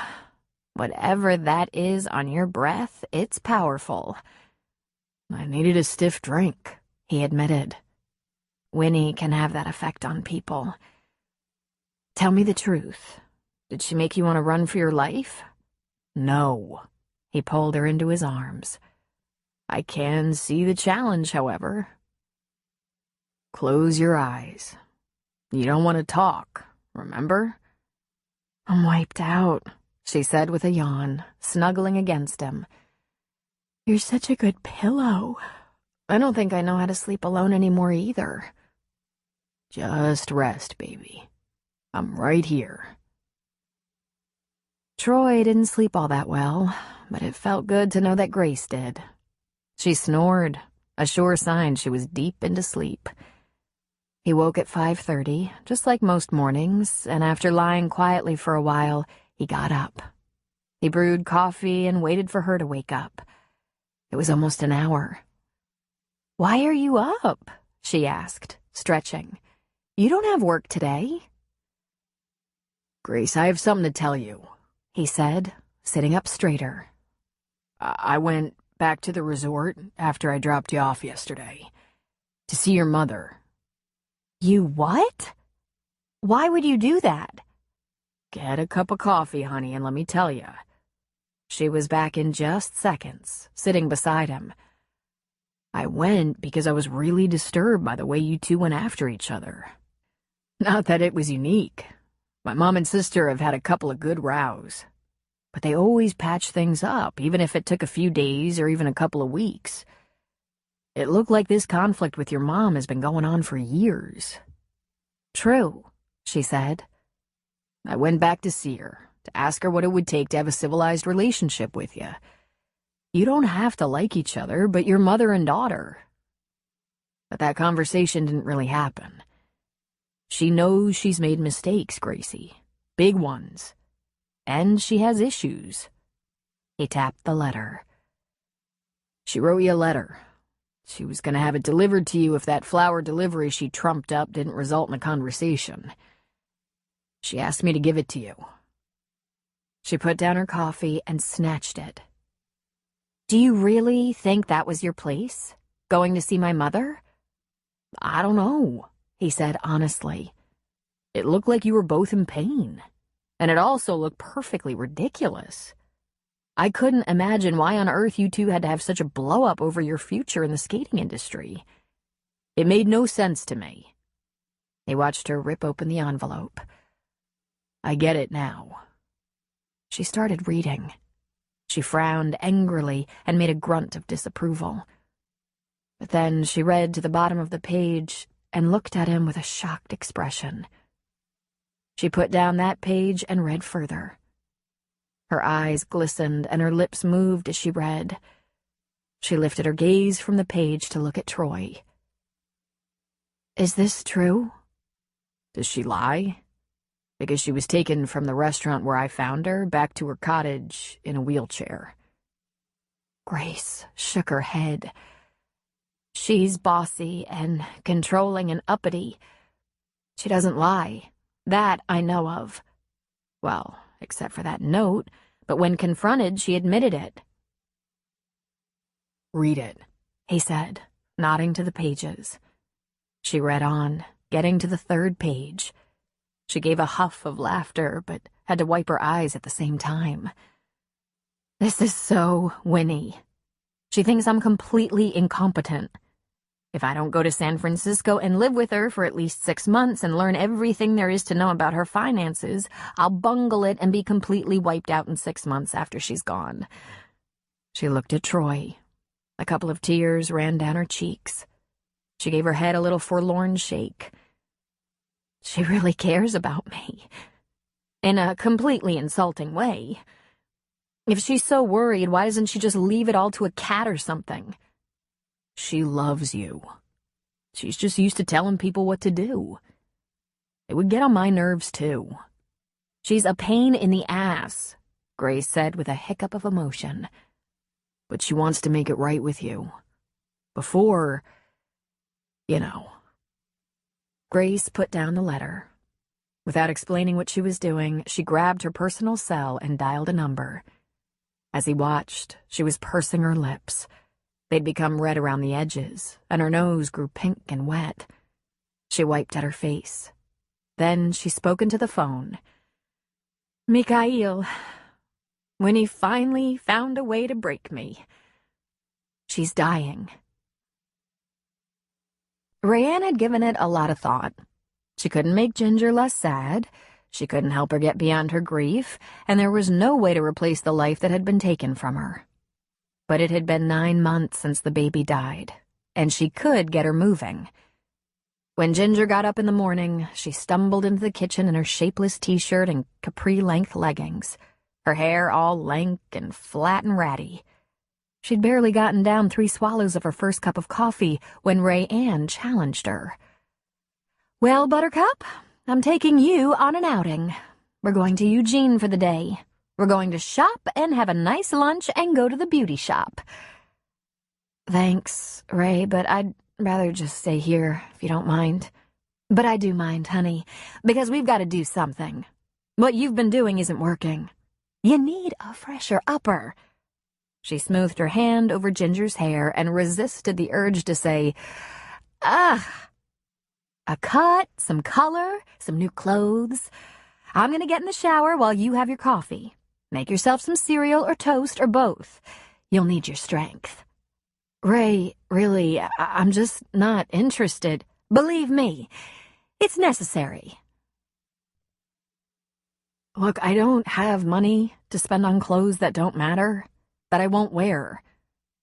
whatever that is on your breath, it's powerful." "I needed a stiff drink," he admitted. Winnie can have that effect on people. "Tell me the truth. Did she make you want to run for your life?" "No." He pulled her into his arms. "I can see the challenge, however." "Close your eyes. You don't want to talk, remember?" "I'm wiped out," she said with a yawn, snuggling against him. "You're such a good pillow. I don't think I know how to sleep alone anymore either." "Just rest, baby. I'm right here." Troy didn't sleep all that well, but it felt good to know that Grace did. She snored, a sure sign she was deep into sleep. He woke at 5:30, just like most mornings, and after lying quietly for a while, he got up. He brewed coffee and waited for her to wake up. It was almost an hour. "Why are you up?" she asked, stretching. "You don't have work today." "Grace, I have something to tell you," he said, sitting up straighter. I went back to the resort after I dropped you off yesterday to see your mother." "You what? Why would you do that?" "Get a cup of coffee, honey, and let me tell you." She was back in just seconds, sitting beside him. "I went because I was really disturbed by the way you two went after each other. Not that it was unique. My mom and sister have had a couple of good rows. But they always patch things up, even if it took a few days or even a couple of weeks. It looked like this conflict with your mom has been going on for years." "True," she said. "I went back to see her, to ask her what it would take to have a civilized relationship with you. You don't have to like each other, but you're mother and daughter." But that conversation didn't really happen. She knows she's made mistakes, Gracie. Big ones. And she has issues. He tapped the letter. "She wrote you a letter. She was going to have it delivered to you if that flower delivery she trumped up didn't result in a conversation. She asked me to give it to you." She put down her coffee and snatched it. "Do you really think that was your place? Going to see my mother?" "I don't know," he said honestly. "It looked like you were both in pain. And it also looked perfectly ridiculous. I couldn't imagine why on earth you two had to have such a blow-up over your future in the skating industry. It made no sense to me." He watched her rip open the envelope. "I get it now." She started reading. She frowned angrily and made a grunt of disapproval. But then she read to the bottom of the page and looked at him with a shocked expression. She put down that page and read further. Her eyes glistened and her lips moved as she read. She lifted her gaze from the page to look at Troy. "Is this true?" "Does she lie?" "Because she was taken from the restaurant where I found her back to her cottage in a wheelchair." Grace shook her head. She's bossy and controlling and uppity. She doesn't lie. That I know of. Well, except for that note, but when confronted, she admitted it. Read it, he said, nodding to the pages. She read on, getting to the 3rd page. She gave a huff of laughter, but had to wipe her eyes at the same time. This is so Winnie. She thinks I'm completely incompetent. If I don't go to San Francisco and live with her for at least 6 months and learn everything there is to know about her finances, I'll bungle it and be completely wiped out in 6 months after she's gone. She looked at Troy. A couple of tears ran down her cheeks. She gave her head a little forlorn shake. She really cares about me. In a completely insulting way. If she's so worried, why doesn't she just leave it all to a cat or something? She loves you. She's just used to telling people what to do. It would get on my nerves, too. She's a pain in the ass, Grace said with a hiccup of emotion. But she wants to make it right with you. Before, you know. Grace put down the letter. Without explaining what she was doing, she grabbed her personal cell and dialed a number. As he watched, she was pursing her lips. They'd become red around the edges, and her nose grew pink and wet. She wiped at her face. Then she spoke into the phone. Mikhail, Winnie finally found a way to break me. She's dying. Rayanne had given it a lot of thought. She couldn't make Ginger less sad, she couldn't help her get beyond her grief, and there was no way to replace the life that had been taken from her. But it had been 9 months since the baby died, and she could get her moving. When Ginger got up in the morning, she stumbled into the kitchen in her shapeless t-shirt and capri-length leggings, her hair all lank and flat and ratty. She'd barely gotten down 3 swallows of her first cup of coffee when Rayanne challenged her. "Well, Buttercup, I'm taking you on an outing. We're going to Eugene for the day. We're going to shop and have a nice lunch and go to the beauty shop." "Thanks, Ray, but I'd rather just stay here, if you don't mind." "But I do mind, honey, because we've got to do something. What you've been doing isn't working. You need a fresher upper." She smoothed her hand over Ginger's hair and resisted the urge to say, "Ugh. A cut, some color, some new clothes. I'm going to get in the shower while you have your coffee. Make yourself some cereal or toast or both. You'll need your strength." "Ray, really, I'm just not interested." "Believe me, it's necessary." "Look, I don't have money to spend on clothes that don't matter, that I won't wear.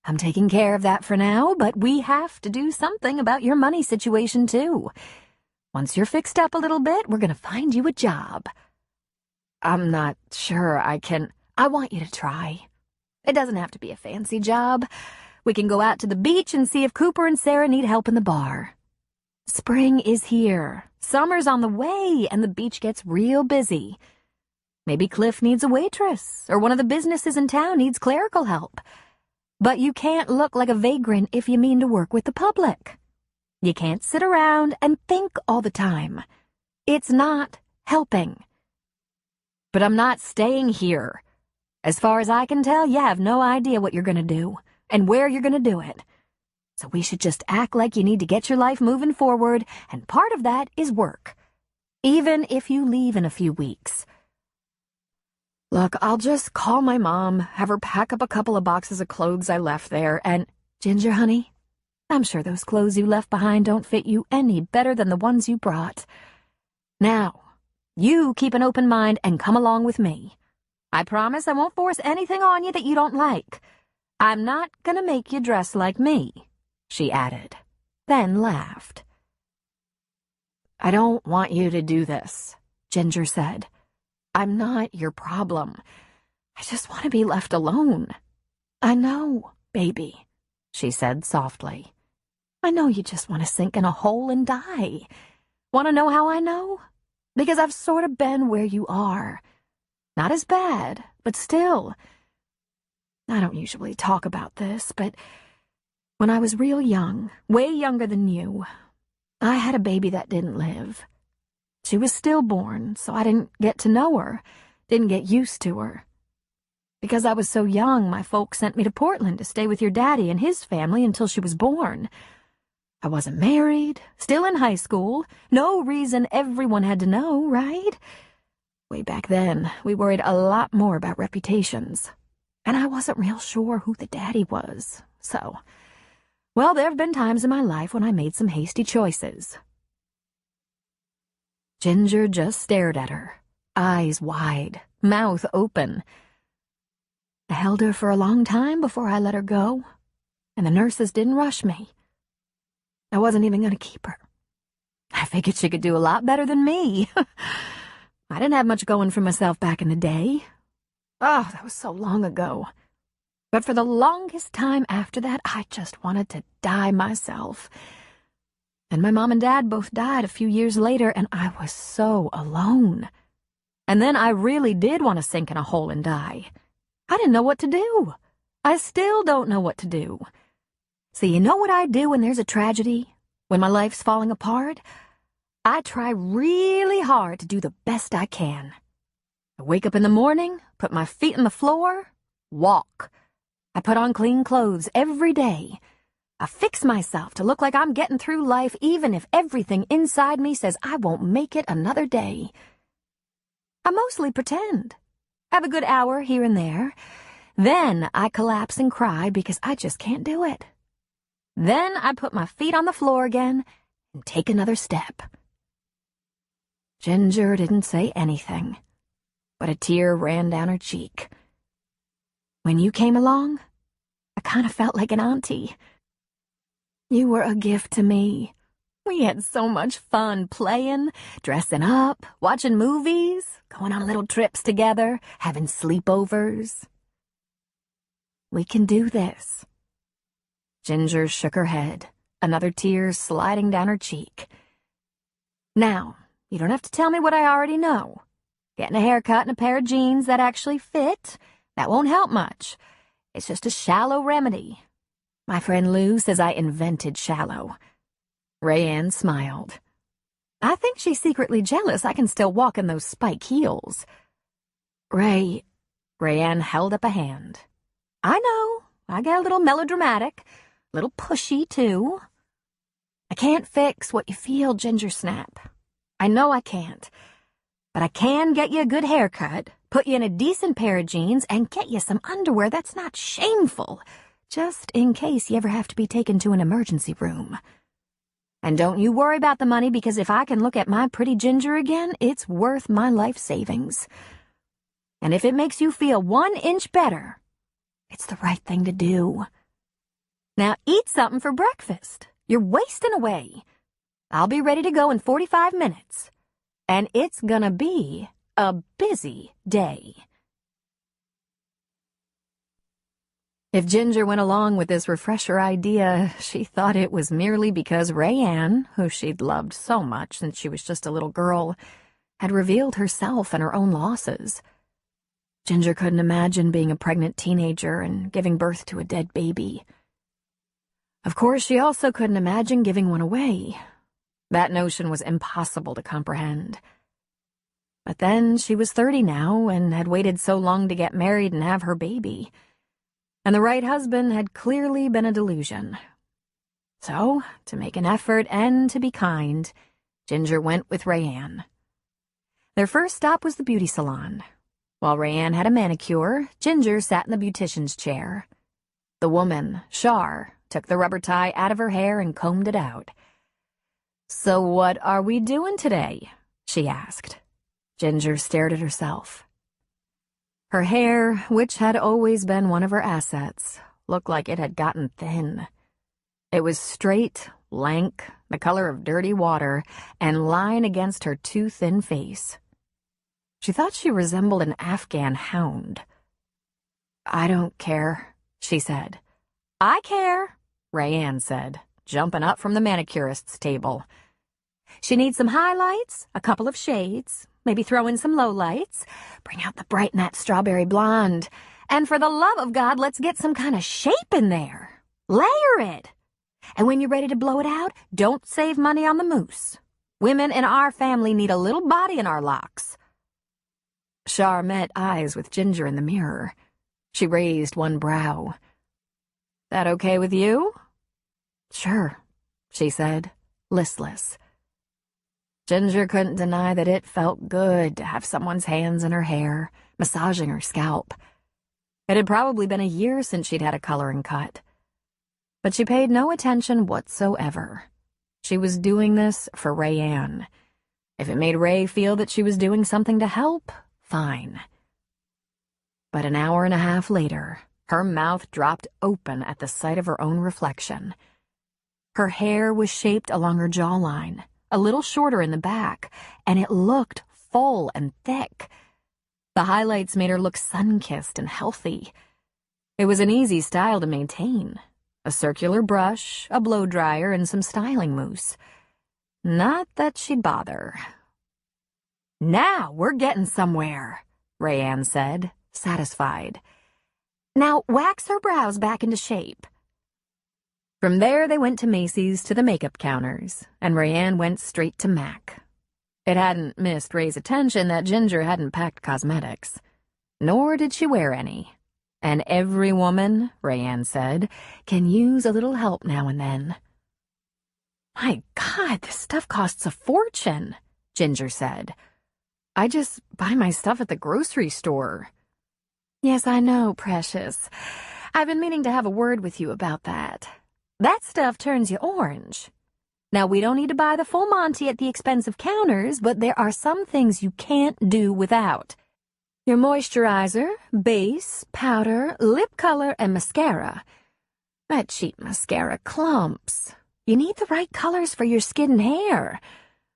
I'm taking care of that for now, but we have to do something about your money situation, too. Once you're fixed up a little bit, we're going to find you a job." "I'm not sure I can." "I want you to try. It doesn't have to be a fancy job. We can go out to the beach and see if Cooper and Sarah need help in the bar. Spring is here. Summer's on the way, and the beach gets real busy. Maybe Cliff needs a waitress, or one of the businesses in town needs clerical help. But you can't look like a vagrant if you mean to work with the public. You can't sit around and think all the time. It's not helping." "But I'm not staying here. As far as I can tell, you have no idea what you're going to do and where you're going to do it. So we should just act like you need to get your life moving forward, and part of that is work. Even if you leave in a few weeks." "Look, I'll just call my mom, have her pack up a couple of boxes of clothes I left there, and—" "Ginger, honey, I'm sure those clothes you left behind don't fit you any better than the ones you brought. Now, you keep an open mind and come along with me. I promise I won't force anything on you that you don't like. I'm not gonna make you dress like me," she added, then laughed. "I don't want you to do this," Ginger said. "I'm not your problem. I just want to be left alone." "I know, baby," she said softly. "I know you just want to sink in a hole and die. Want to know how I know? Because I've sort of been where you are. Not as bad, but still. I don't usually talk about this, but when I was real young, way younger than you, I had a baby that didn't live. She was stillborn, so I didn't get to know her, didn't get used to her. Because I was so young, my folks sent me to Portland to stay with your daddy and his family until she was born. I wasn't married, still in high school, no reason everyone had to know, right? Way back then, we worried a lot more about reputations. And I wasn't real sure who the daddy was, so... Well, there have been times in my life when I made some hasty choices. Ginger just stared at her, eyes wide, mouth open. I held her for a long time before I let her go, and the nurses didn't rush me. I wasn't even going to keep her. I figured she could do a lot better than me. I didn't have much going for myself back in the day. Oh, that was so long ago. But for the longest time after that, I just wanted to die myself. And my mom and dad both died a few years later, and I was so alone. And then I really did want to sink in a hole and die. I didn't know what to do. I still don't know what to do. So you know what I do when there's a tragedy? When my life's falling apart? I try really hard to do the best I can. I wake up in the morning, put my feet on the floor, walk. I put on clean clothes every day. I fix myself to look like I'm getting through life even if everything inside me says I won't make it another day. I mostly pretend. Have a good hour here and there. Then I collapse and cry because I just can't do it. Then I put my feet on the floor again and take another step. Ginger didn't say anything, but a tear ran down her cheek. When you came along, I kind of felt like an auntie. You were a gift to me. We had so much fun playing, dressing up, watching movies, going on little trips together, having sleepovers. We can do this. Ginger shook her head, another tear sliding down her cheek. Now, you don't have to tell me what I already know. Getting a haircut and a pair of jeans that actually fit, that won't help much. It's just a shallow remedy. My friend Lou says I invented shallow. Rayanne smiled. I think she's secretly jealous I can still walk in those spike heels. Rayanne held up a hand. I know, I get a little melodramatic, a little pushy, too. I can't fix what you feel, Ginger Snap. I know I can't. But I can get you a good haircut, put you in a decent pair of jeans, and get you some underwear that's not shameful, just in case you ever have to be taken to an emergency room. And don't you worry about the money, because if I can look at my pretty Ginger again, it's worth my life savings. And if it makes you feel 1 inch better, it's the right thing to do. Now eat something for breakfast. You're wasting away. I'll be ready to go in 45 minutes. And it's gonna be a busy day. If Ginger went along with this refresher idea, she thought it was merely because Rayanne, who she'd loved so much since she was just a little girl, had revealed herself and her own losses. Ginger couldn't imagine being a pregnant teenager and giving birth to a dead baby. Of course, she also couldn't imagine giving one away. That notion was impossible to comprehend. But then she was 30 now and had waited so long to get married and have her baby. And the right husband had clearly been a delusion. So, to make an effort and to be kind, Ginger went with Rayanne. Their first stop was the beauty salon. While Rayanne had a manicure, Ginger sat in the beautician's chair. The woman, Char, took the rubber tie out of her hair and combed it out. "So what are we doing today?" she asked. Ginger stared at herself. Her hair, which had always been one of her assets, looked like it had gotten thin. It was straight, lank, the color of dirty water, and lying against her too thin face. She thought she resembled an Afghan hound. "I don't care," she said. "I care," Rayanne said, jumping up from the manicurist's table. "She needs some highlights, a couple of shades, maybe throw in some lowlights, bring out the bright in that strawberry blonde, And for the love of God, let's get some kind of shape in there. Layer it. And when you're ready to blow it out, don't save money on the mousse. Women in our family need a little body in our locks. Char met eyes with Ginger in the mirror. She raised one brow. That okay with you? Sure, she said, listless. Ginger couldn't deny that it felt good to have someone's hands in her hair, massaging her scalp. It had probably been a year since she'd had a coloring cut. But she paid no attention whatsoever. She was doing this for Rayanne. If it made Ray feel that she was doing something to help, fine. But an hour and a half later, her mouth dropped open at the sight of her own reflection. Her hair was shaped along her jawline, a little shorter in the back, and it looked full and thick. The highlights made her look sun-kissed and healthy. It was an easy style to maintain. A circular brush, a blow-dryer, and some styling mousse. Not that she'd bother. Now we're getting somewhere, Rayanne said, satisfied. Now wax her brows back into shape. From there they went to Macy's to the makeup counters, and Rayanne went straight to MAC. It hadn't missed Ray's attention that Ginger hadn't packed cosmetics. Nor did she wear any. And every woman, Rayanne said, can use a little help now and then. My God, this stuff costs a fortune, Ginger said. I just buy my stuff at the grocery store. Yes, I know, precious. I've been meaning to have a word with you about that. That stuff turns you orange. Now, we don't need to buy the full Monty at the expense of counters, but there are some things you can't do without. Your moisturizer, base, powder, lip color, and mascara. That cheap mascara clumps. You need the right colors for your skin and hair.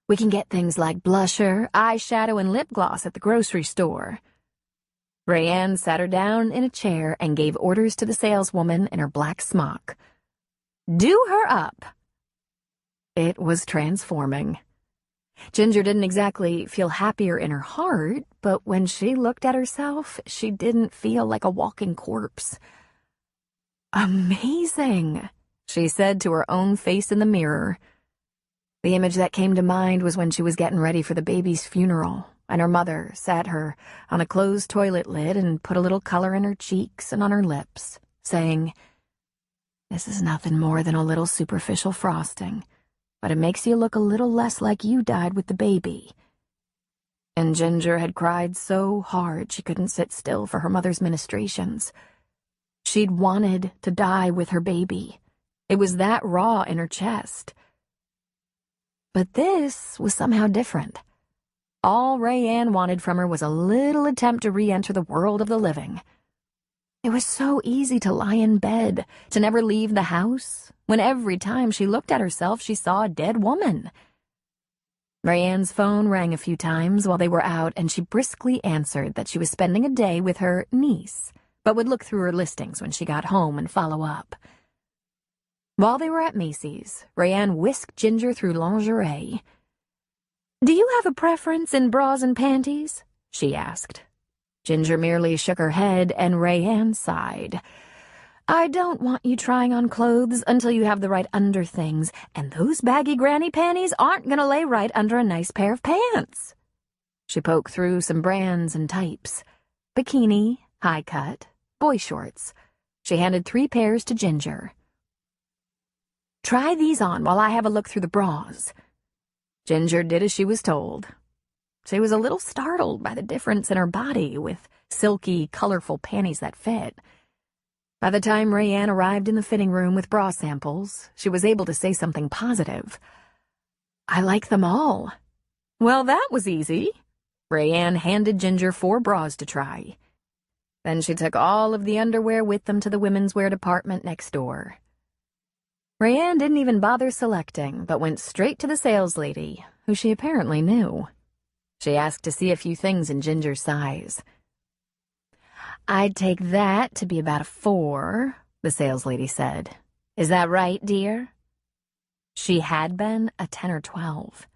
We can get things like blusher, eyeshadow, and lip gloss at the grocery store. Rayanne sat her down in a chair and gave orders to the saleswoman in her black smock. Do her up. It was transforming. Ginger didn't exactly feel happier in her heart, but when she looked at herself, she didn't feel like a walking corpse. Amazing, she said to her own face in the mirror. The image that came to mind was when she was getting ready for the baby's funeral, and her mother sat her on a closed toilet lid and put a little color in her cheeks and on her lips, saying, "This is nothing more than a little superficial frosting, but it makes you look a little less like you died with the baby." And Ginger had cried so hard she couldn't sit still for her mother's ministrations. She'd wanted to die with her baby. It was that raw in her chest. But this was somehow different. All Rayanne wanted from her was a little attempt to re-enter the world of the living. It was so easy to lie in bed, to never leave the house, when every time she looked at herself she saw a dead woman. Rayanne's phone rang a few times while they were out, and she briskly answered that she was spending a day with her niece, but would look through her listings when she got home and follow up. While they were at Macy's, Rayanne whisked Ginger through lingerie. "Do you have a preference in bras and panties?" she asked. Ginger merely shook her head, and Rayanne sighed. "I don't want you trying on clothes until you have the right underthings, and those baggy granny panties aren't going to lay right under a nice pair of pants." She poked through some brands and types. Bikini, high cut, boy shorts. She handed 3 pairs to Ginger. "Try these on while I have a look through the bras." Ginger did as she was told. She was a little startled by the difference in her body with silky, colorful panties that fit. By the time Rayanne arrived in the fitting room with bra samples, she was able to say something positive. "I like them all." "Well, that was easy." Rayanne handed Ginger 4 bras to try. Then she took all of the underwear with them to the women's wear department next door. Rayanne didn't even bother selecting, but went straight to the saleslady, who she apparently knew. She asked to see a few things in Ginger's size. "I'd take that to be about a 4, the saleslady said. "Is that right, dear?" She had been a 10 or 12.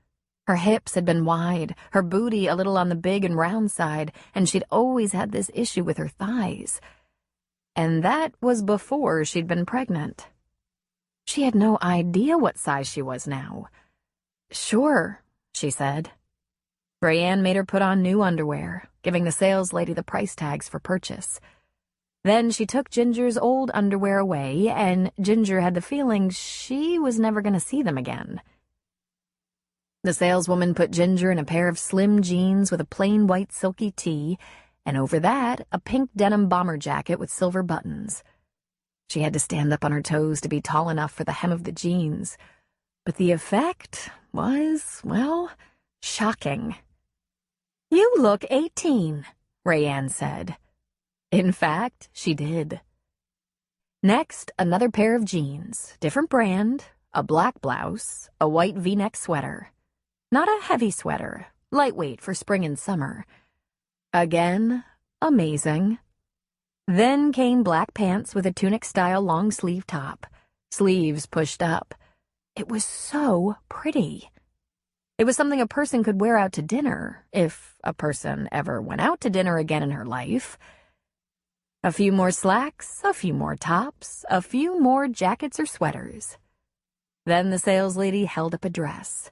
Her hips had been wide, her booty a little on the big and round side, and she'd always had this issue with her thighs. and that was before she'd been pregnant. She had no idea what size she was now. "Sure," she said. Rayanne made her put on new underwear, giving the sales lady the price tags for purchase. Then she took Ginger's old underwear away, and Ginger had the feeling she was never going to see them again. The saleswoman put Ginger in a pair of slim jeans with a plain white silky tee, and over that, a pink denim bomber jacket with silver buttons. She had to stand up on her toes to be tall enough for the hem of the jeans, but the effect was, well, shocking. "You look 18, Rayanne said. In fact, she did. Next, another pair of jeans, different brand, a black blouse, a white V-neck sweater. Not a heavy sweater, lightweight for spring and summer. Again, amazing. Then came black pants with a tunic-style long-sleeve top, sleeves pushed up. It was so pretty. It was something a person could wear out to dinner, if a person ever went out to dinner again in her life. A few more slacks, a few more tops, a few more jackets or sweaters. Then the sales lady held up a dress.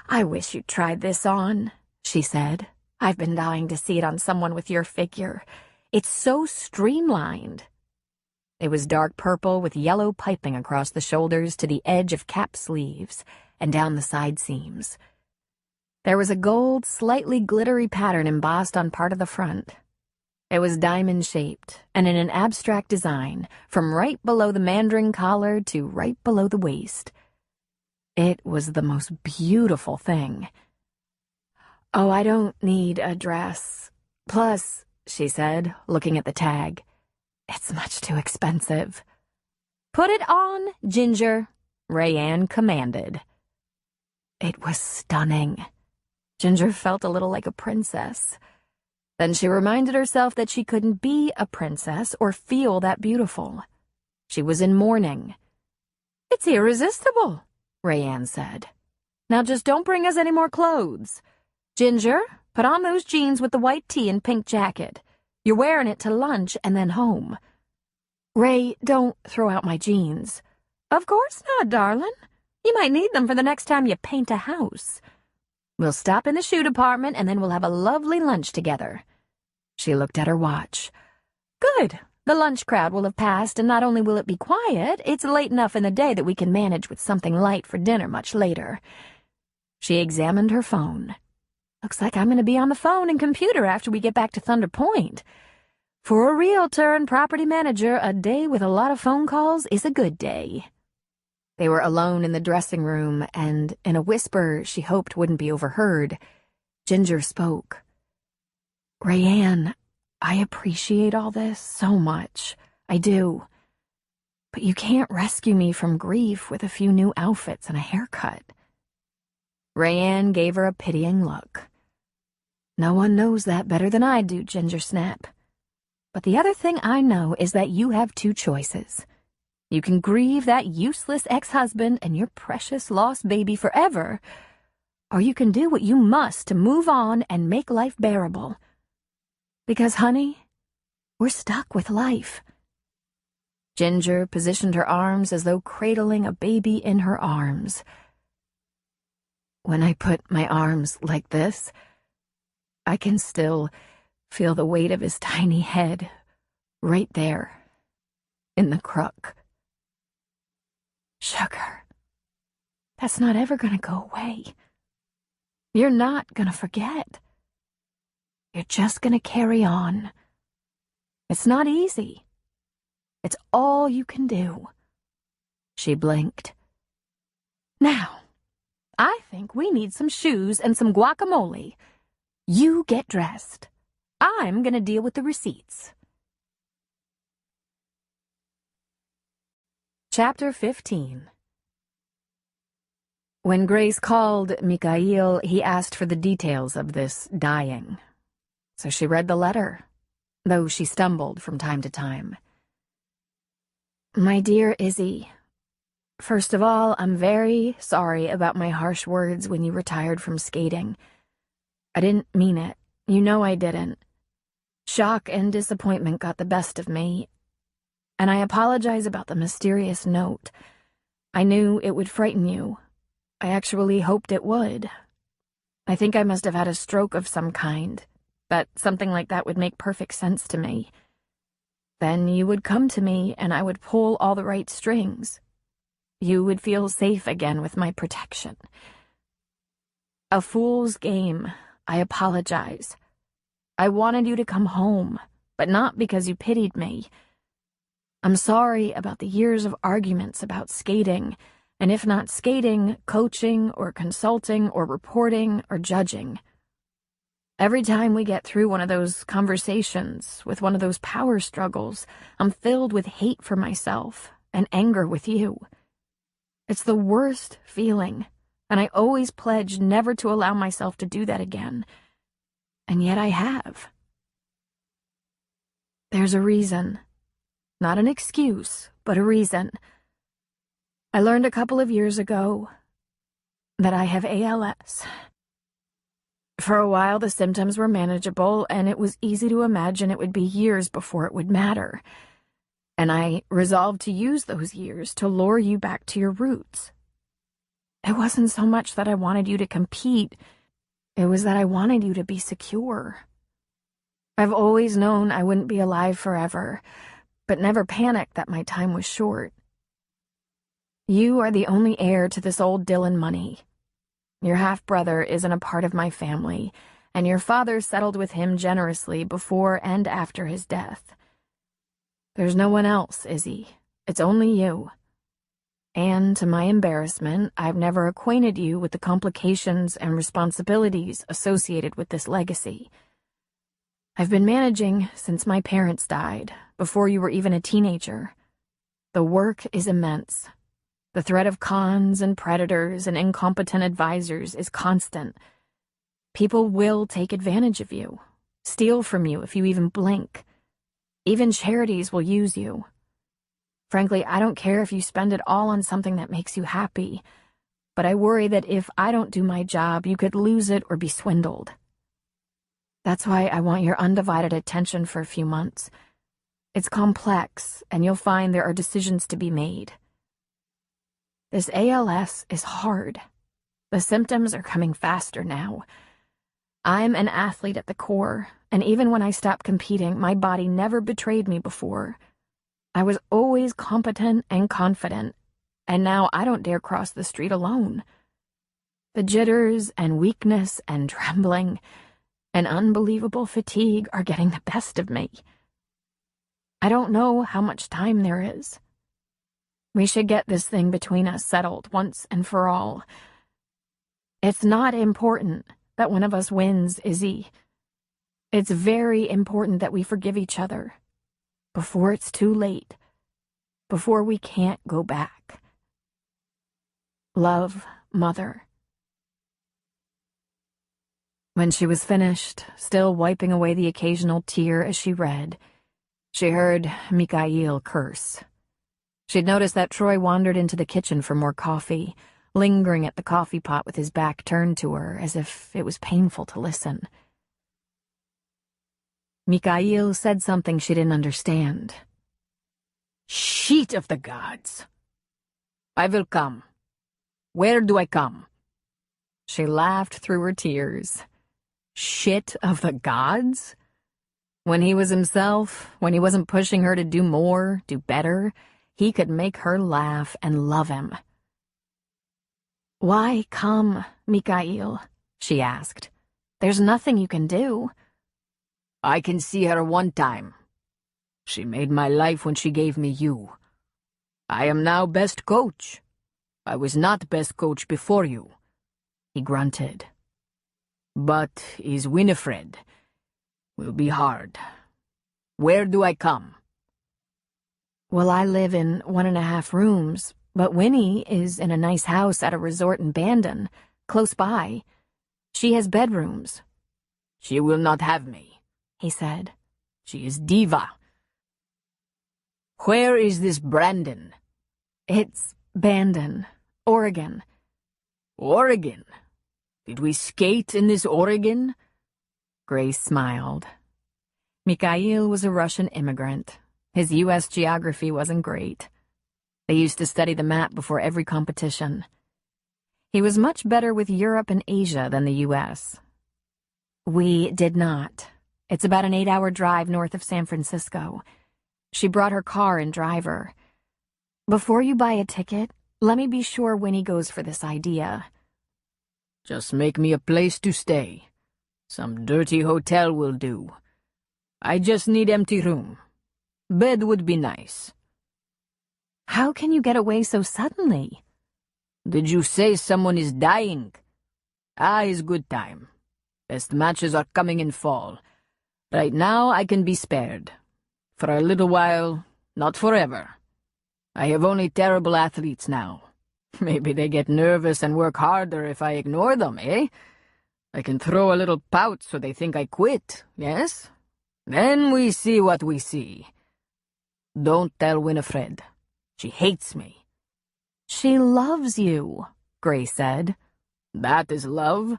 "I wish you'd tried this on," she said. "I've been dying to see it on someone with your figure. It's so streamlined." It was dark purple with yellow piping across the shoulders to the edge of cap sleeves and down the side seams. There was a gold, slightly glittery pattern embossed on part of the front. It was diamond-shaped and in an abstract design, from right below the mandarin collar to right below the waist. It was the most beautiful thing. "Oh, I don't need a dress. Plus," she said, looking at the tag, "it's much too expensive." "Put it on, Ginger," Rayanne commanded. It was stunning. Ginger felt a little like a princess. Then she reminded herself that she couldn't be a princess or feel that beautiful. She was in mourning. "It's irresistible," Rayanne said. "Now just don't bring us any more clothes. Ginger, put on those jeans with the white tee and pink jacket. You're wearing it to lunch and then home." "Ray, don't throw out my jeans." "Of course not, darling. You might need them for the next time you paint a house. We'll stop in the shoe department and then we'll have a lovely lunch together." She looked at her watch. "Good. The lunch crowd will have passed, and not only will it be quiet, it's late enough in the day that we can manage with something light for dinner much later." She examined her phone. "Looks like I'm going to be on the phone and computer after we get back to Thunder Point. For a realtor and property manager, a day with a lot of phone calls is a good day." They were alone in the dressing room, and in a whisper she hoped wouldn't be overheard, Ginger spoke. "Rayanne, I appreciate all this so much. I do. But you can't rescue me from grief with a few new outfits and a haircut." Rayanne gave her a pitying look. "No one knows that better than I do, Ginger Snap. But the other thing I know is that you have two choices. You can grieve that useless ex-husband and your precious lost baby forever, or you can do what you must to move on and make life bearable. Because, honey, we're stuck with life." Ginger positioned her arms as though cradling a baby in her arms. "When I put my arms like this, I can still feel the weight of his tiny head right there in the crook. Sugar, that's not ever gonna go away. You're not gonna forget. You're just gonna carry on. It's not easy. It's all you can do." She blinked. "Now, I think we need some shoes and some guacamole. You get dressed. I'm gonna deal with the receipts." Chapter 15. When Grace called Mikhail, he asked for the details of this dying. So she read the letter, though she stumbled from time to time. "My dear Izzy, first of all, I'm very sorry about my harsh words when you retired from skating. I didn't mean it. You know I didn't. Shock and disappointment got the best of me, and I apologize about the mysterious note. I knew it would frighten you. I actually hoped it would. I think I must have had a stroke of some kind, that something like that would make perfect sense to me. Then you would come to me and I would pull all the right strings. You would feel safe again with my protection. A fool's game. I apologize. I wanted you to come home, but not because you pitied me. I'm sorry about the years of arguments about skating, and if not skating, coaching or consulting or reporting or judging. Every time we get through one of those conversations, with one of those power struggles, I'm filled with hate for myself and anger with you. It's the worst feeling, and I always pledge never to allow myself to do that again. And yet I have. There's a reason. Not an excuse, but a reason. I learned a couple of years ago that I have ALS. For a while, the symptoms were manageable, and it was easy to imagine it would be years before it would matter. And I resolved to use those years to lure you back to your roots. It wasn't so much that I wanted you to compete, it was that I wanted you to be secure. I've always known I wouldn't be alive forever, but never panicked that my time was short. You are the only heir to this old Dylan money. Your half-brother isn't a part of my family, and your father settled with him generously before and after his death. There's no one else, Izzy. It's only you. And to my embarrassment, I've never acquainted you with the complications and responsibilities associated with this legacy. I've been managing since my parents died, before you were even a teenager. The work is immense. The threat of cons and predators and incompetent advisors is constant. People will take advantage of you, steal from you if you even blink. Even charities will use you. Frankly, I don't care if you spend it all on something that makes you happy, but I worry that if I don't do my job, you could lose it or be swindled. That's why I want your undivided attention for a few months. It's complex, and you'll find there are decisions to be made. This ALS is hard. The symptoms are coming faster now. I'm an athlete at the core, and even when I stopped competing, my body never betrayed me before. I was always competent and confident, and now I don't dare cross the street alone. The jitters and weakness and trembling and unbelievable fatigue are getting the best of me. I don't know how much time there is. We should get this thing between us settled once and for all. It's not important that one of us wins, Izzy. It's very important that we forgive each other. Before it's too late. Before we can't go back. Love, Mother. When she was finished, still wiping away the occasional tear as she read, she heard Mikhail curse. She'd noticed that Troy wandered into the kitchen for more coffee, lingering at the coffee pot with his back turned to her as if it was painful to listen. Mikhail said something she didn't understand. Shit of the gods! I will come. Where do I come? She laughed through her tears. Shit of the gods? When he was himself, when he wasn't pushing her to do more, do better, he could make her laugh and love him. Why come, Mikhail? She asked. There's nothing you can do. I can see her one time. She made my life when she gave me you. I am now best coach. I was not best coach before you. He grunted. But is Winifred. Will be hard. Where do I come? Well, I live in 1.5 rooms, but Winnie is in a nice house at a resort in Bandon, close by. She has bedrooms. She will not have me, he said. She is diva. Where is this Brandon? It's Bandon, Oregon. Oregon? Did we skate in this Oregon? Grace smiled. Mikhail was a Russian immigrant. His U.S. geography wasn't great. They used to study the map before every competition. He was much better with Europe and Asia than the U.S. We did not. It's about an 8-hour drive north of San Francisco. She brought her car and driver. Before you buy a ticket, let me be sure Winnie goes for this idea. Just make me a place to stay. Some dirty hotel will do. I just need empty room. Bed would be nice. How can you get away so suddenly? Did you say someone is dying? Is good time. Best matches are coming in fall. Right now I can be spared. For a little while, not forever. I have only terrible athletes now. Maybe they get nervous and work harder if I ignore them, eh? I can throw a little pout so they think I quit, yes? Then we see what we see. Don't tell Winifred. She hates me. She loves you, Grace said. That is love.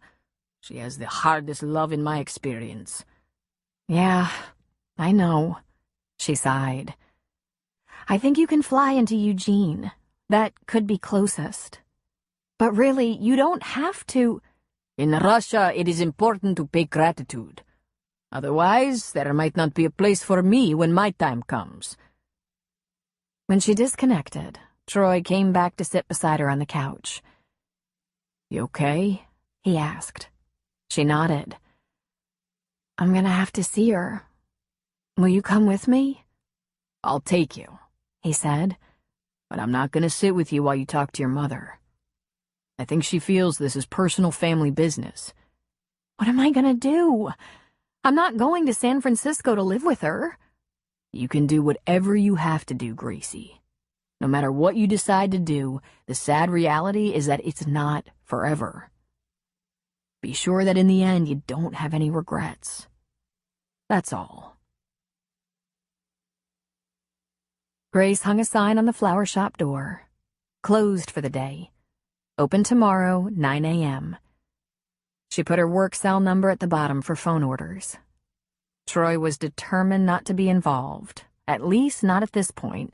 She has the hardest love in my experience. Yeah, I know, she sighed. I think you can fly into Eugene. That could be closest. But really, you don't have to. In Russia, it is important to pay gratitude. Otherwise, there might not be a place for me when my time comes. When she disconnected, Troy came back to sit beside her on the couch. You okay? He asked. She nodded. I'm gonna have to see her. Will you come with me? I'll take you, he said. But I'm not gonna sit with you while you talk to your mother. I think she feels this is personal family business. What am I gonna do? I'm not going to San Francisco to live with her. You can do whatever you have to do, Gracie. No matter what you decide to do, the sad reality is that it's not forever. Be sure that in the end you don't have any regrets. That's all. Grace hung a sign on the flower shop door. Closed for the day. Open tomorrow, 9 a.m. She put her work cell number at the bottom for phone orders. Troy was determined not to be involved, at least not at this point.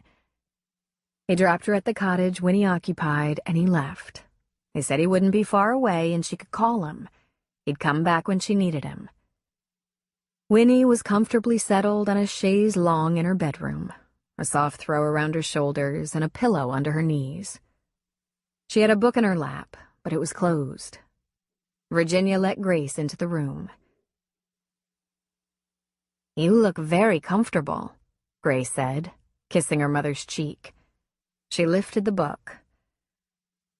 He dropped her at the cottage Winnie occupied, and he left. He said he wouldn't be far away and she could call him. He'd come back when she needed him. Winnie was comfortably settled on a chaise longue in her bedroom, a soft throw around her shoulders and a pillow under her knees. She had a book in her lap, but it was closed. Virginia let Grace into the room. You look very comfortable, Grace said, kissing her mother's cheek. She lifted the book.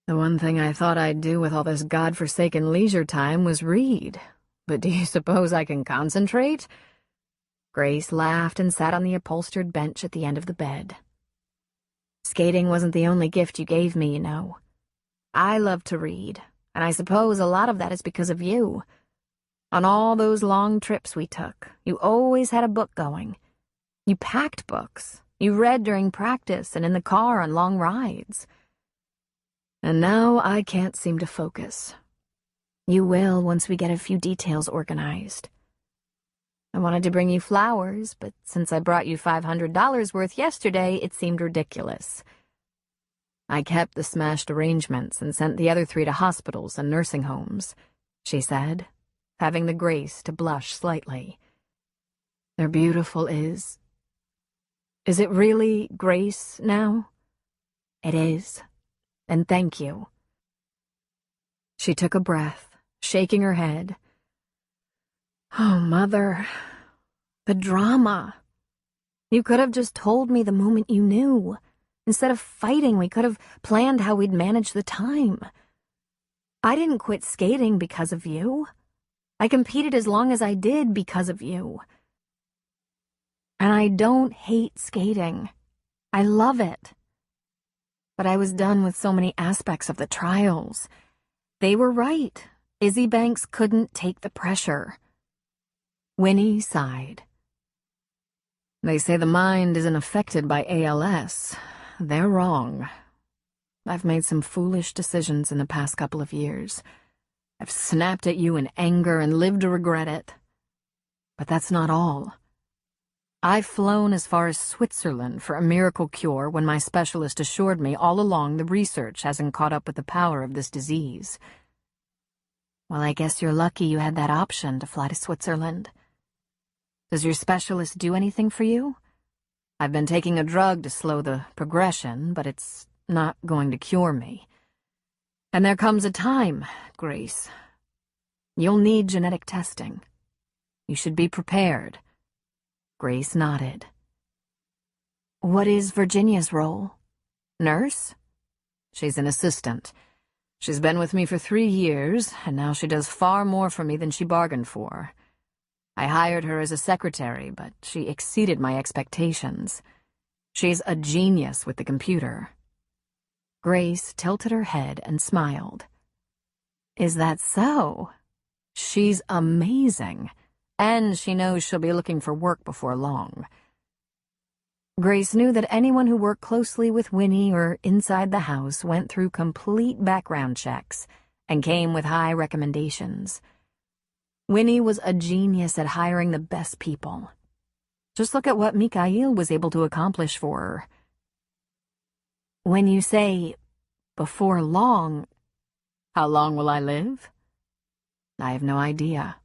The one thing I thought I'd do with all this godforsaken leisure time was read. But do you suppose I can concentrate? Grace laughed and sat on the upholstered bench at the end of the bed. Skating wasn't the only gift you gave me, you know. I love to read, and I suppose a lot of that is because of you. On all those long trips we took, you always had a book going. You packed books. You read during practice and in the car on long rides. And now I can't seem to focus. You will once we get a few details organized. I wanted to bring you flowers, but since I brought you $500 worth yesterday, it seemed ridiculous. I kept the smashed arrangements and sent the other 3 to hospitals and nursing homes, she said, having the grace to blush slightly. They're beautiful, Is it really Grace now? It is, and thank you. She took a breath, shaking her head. Oh, Mother, the drama. You could have just told me the moment you knew. Instead of fighting, we could have planned how we'd manage the time. I didn't quit skating because of you. I competed as long as I did because of you. And I don't hate skating. I love it. But I was done with so many aspects of the trials. They were right. Izzy Banks couldn't take the pressure. Winnie sighed. They say the mind isn't affected by ALS. They're wrong. I've made some foolish decisions in the past couple of years. I've snapped at you in anger and lived to regret it. But that's not all. I've flown as far as Switzerland for a miracle cure when my specialist assured me all along the research hasn't caught up with the power of this disease. Well, I guess you're lucky you had that option to fly to Switzerland. Does your specialist do anything for you? I've been taking a drug to slow the progression, but it's not going to cure me. And there comes a time, Grace. You'll need genetic testing. You should be prepared. Grace nodded. What is Virginia's role? Nurse? She's an assistant. She's been with me for 3 years, and now she does far more for me than she bargained for. I hired her as a secretary, but she exceeded my expectations. She's a genius with the computer. Grace tilted her head and smiled. Is that so? She's amazing. And she knows she'll be looking for work before long. Grace knew that anyone who worked closely with Winnie or inside the house went through complete background checks and came with high recommendations. Winnie was a genius at hiring the best people. Just look at what Mikhail was able to accomplish for her. When you say, before long, how long will I live? I have no idea.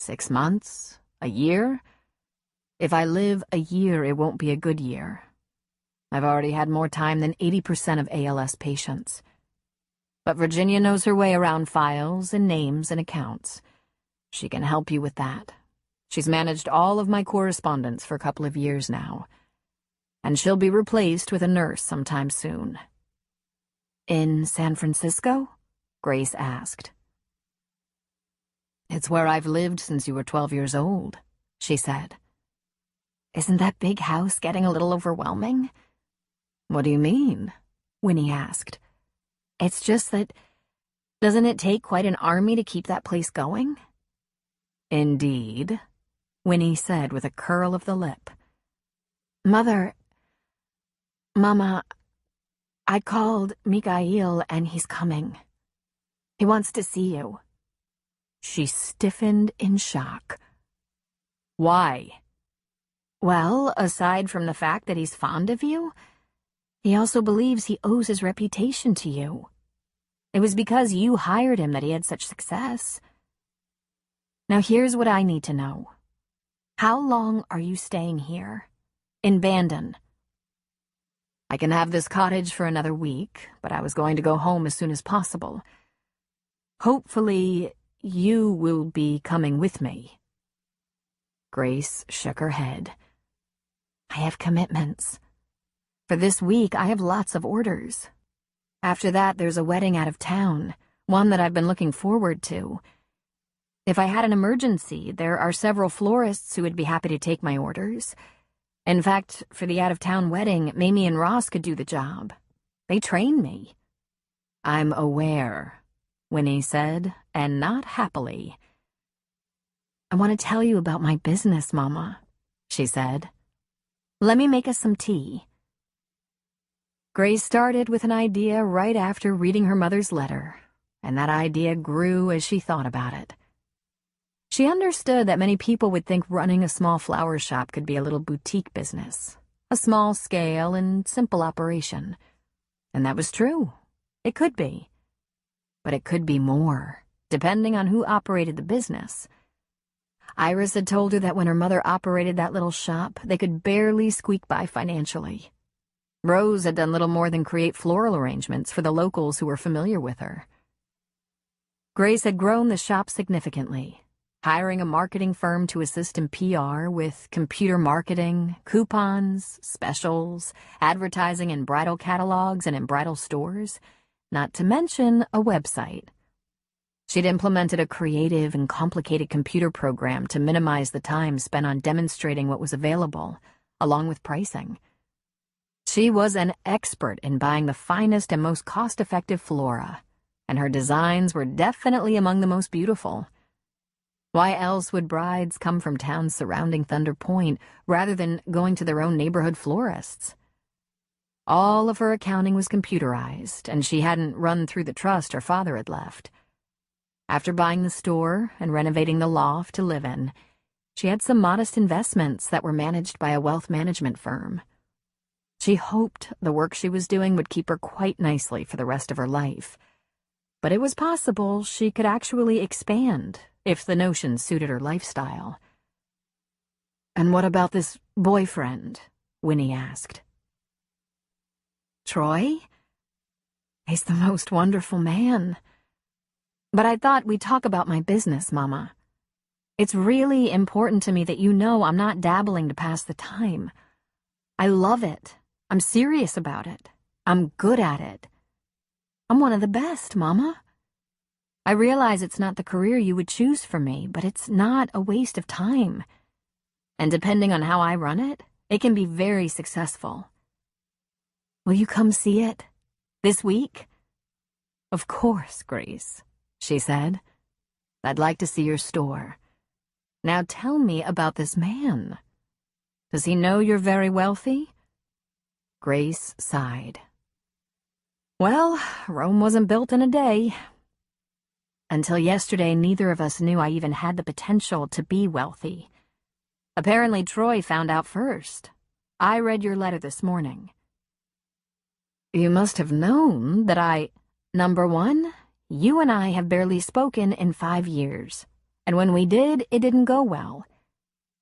6 months? A year? If I live a year, it won't be a good year. I've already had more time than 80% of ALS patients. But Virginia knows her way around files and names and accounts. She can help you with that. She's managed all of my correspondence for a couple of years now. And she'll be replaced with a nurse sometime soon. In San Francisco? Grace asked. It's where I've lived since you were 12 years old, she said. Isn't that big house getting a little overwhelming? What do you mean? Winnie asked. It's just that, doesn't it take quite an army to keep that place going? Indeed, Winnie said with a curl of the lip. Mama, I called Mikhail and he's coming. He wants to see you. She stiffened in shock. Why? Well, aside from the fact that he's fond of you, he also believes he owes his reputation to you. It was because you hired him that he had such success. Now here's what I need to know. How long are you staying here? In Bandon? I can have this cottage for another week, but I was going to go home as soon as possible. Hopefully, you will be coming with me. Grace shook her head. I have commitments. For this week, I have lots of orders. After that, there's a wedding out of town, one that I've been looking forward to. If I had an emergency, there are several florists who would be happy to take my orders. In fact, for the out-of-town wedding, Mamie and Ross could do the job. They train me. I'm aware, Winnie said, and not happily. I want to tell you about my business, Mama, she said. Let me make us some tea. Grace started with an idea right after reading her mother's letter, and that idea grew as she thought about it. She understood that many people would think running a small flower shop could be a little boutique business, a small scale and simple operation. And that was true. It could be. But it could be more, depending on who operated the business. Iris had told her that when her mother operated that little shop, they could barely squeak by financially. Rose had done little more than create floral arrangements for the locals who were familiar with her. Grace had grown the shop significantly, hiring a marketing firm to assist in PR with computer marketing, coupons, specials, advertising in bridal catalogs and in bridal stores, not to mention a website. She'd implemented a creative and complicated computer program to minimize the time spent on demonstrating what was available, along with pricing. She was an expert in buying the finest and most cost-effective flora, and her designs were definitely among the most beautiful. Why else would brides come from towns surrounding Thunder Point rather than going to their own neighborhood florists? All of her accounting was computerized, and she hadn't run through the trust her father had left. After buying the store and renovating the loft to live in, She had some modest investments that were managed by a wealth management firm. She hoped the work she was doing would keep her quite nicely for the rest of her life. But it was possible she could actually expand if the notion suited her lifestyle. "And what about this boyfriend?" Winnie asked. "Troy? He's the most wonderful man. But I thought we'd talk about my business, Mama. It's really important to me that you know I'm not dabbling to pass the time. I love it. I'm serious about it. I'm good at it. I'm one of the best, Mama. I realize it's not the career you would choose for me, but it's not a waste of time. And depending on how I run it, it can be very successful. Will you come see it? This week?" "Of course, Grace," she said. "I'd like to see your store. Now tell me about this man. Does he know you're very wealthy?" Grace sighed. "Well, Rome wasn't built in a day. Until yesterday, neither of us knew I even had the potential to be wealthy. Apparently, Troy found out first. I read your letter this morning." "You must have known that Number one, you and I have barely spoken in 5 years. And when we did, it didn't go well.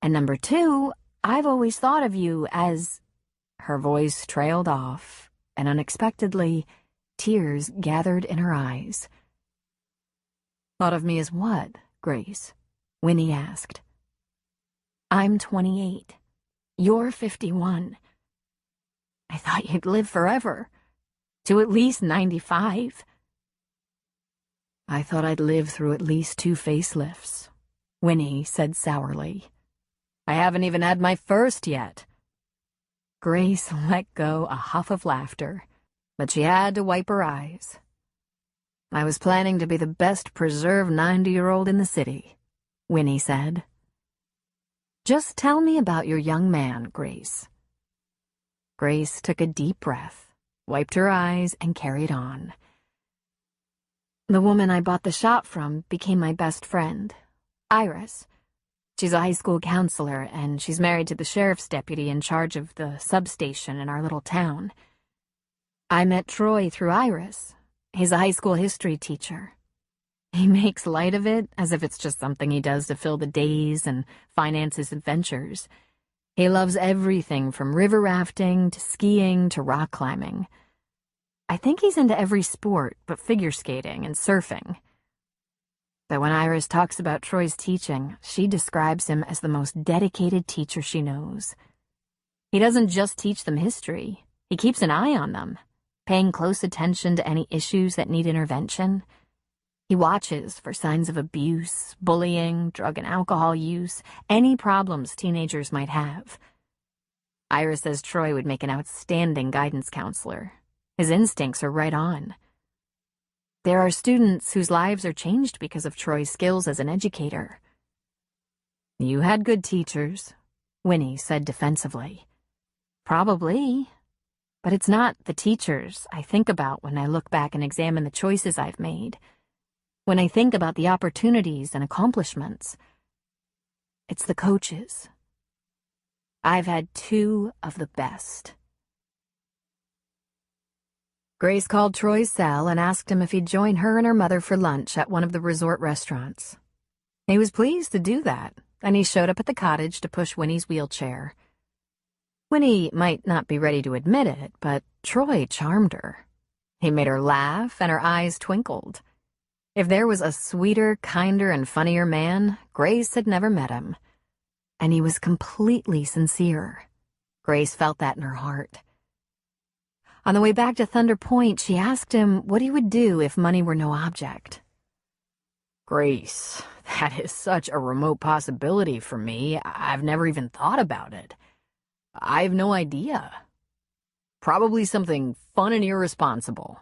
And number two, I've always thought of you as—" Her voice trailed off, and unexpectedly, tears gathered in her eyes. "Thought of me as what, Grace?" Winnie asked. "I'm 28. You're 51. I thought you'd live forever, to at least 95. "I thought I'd live through at least 2 facelifts," Winnie said sourly. "I haven't even had my first yet." Grace let go a huff of laughter, but she had to wipe her eyes. "I was planning to be the best preserved 90-year-old in the city," Winnie said. "Just tell me about your young man, Grace." Grace took a deep breath, wiped her eyes, and carried on. "The woman I bought the shop from became my best friend, Iris. She's a high school counselor, and she's married to the sheriff's deputy in charge of the substation in our little town. I met Troy through Iris. He's a high school history teacher. He makes light of it as if it's just something he does to fill the days and finance his adventures. He loves everything from river rafting to skiing to rock climbing. I think he's into every sport but figure skating and surfing. But when Iris talks about Troy's teaching, she describes him as the most dedicated teacher she knows. He doesn't just teach them history. He keeps an eye on them, paying close attention to any issues that need intervention. He watches for signs of abuse, bullying, drug and alcohol use, any problems teenagers might have. Iris says Troy would make an outstanding guidance counselor. His instincts are right on. There are students whose lives are changed because of Troy's skills as an educator." "You had good teachers," Winnie said defensively. "Probably, but it's not the teachers I think about when I look back and examine the choices I've made. When I think about the opportunities and accomplishments, it's the coaches. I've had 2 of the best." Grace called Troy's cell and asked him if he'd join her and her mother for lunch at one of the resort restaurants. He was pleased to do that, and he showed up at the cottage to push Winnie's wheelchair. Winnie might not be ready to admit it, but Troy charmed her. He made her laugh, and her eyes twinkled. If there was a sweeter, kinder, and funnier man, Grace had never met him. And he was completely sincere. Grace felt that in her heart. On the way back to Thunder Point, she asked him what he would do if money were no object. "Grace, that is such a remote possibility for me. I've never even thought about it. I have no idea. Probably something fun and irresponsible."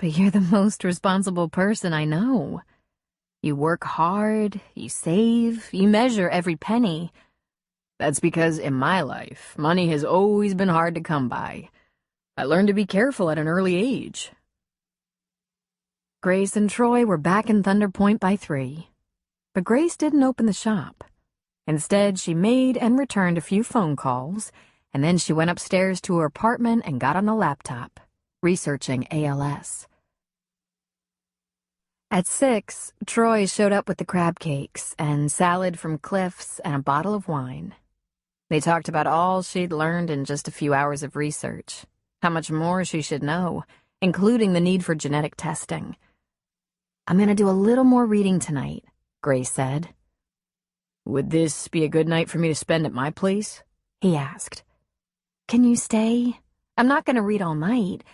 "But you're the most responsible person I know. You work hard, you save, you measure every penny." "That's because in my life, money has always been hard to come by. I learned to be careful at an early age." Grace and Troy were back in Thunder Point by 3, but Grace didn't open the shop. Instead, she made and returned a few phone calls, and then she went upstairs to her apartment and got on the laptop, researching ALS. At 6, Troy showed up with the crab cakes and salad from Cliff's and a bottle of wine. They talked about all she'd learned in just a few hours of research, how much more she should know, including the need for genetic testing. "I'm going to do a little more reading tonight," Grace said. "Would this be a good night for me to spend at my place?" he asked. "Can you stay? I'm not going to read all night.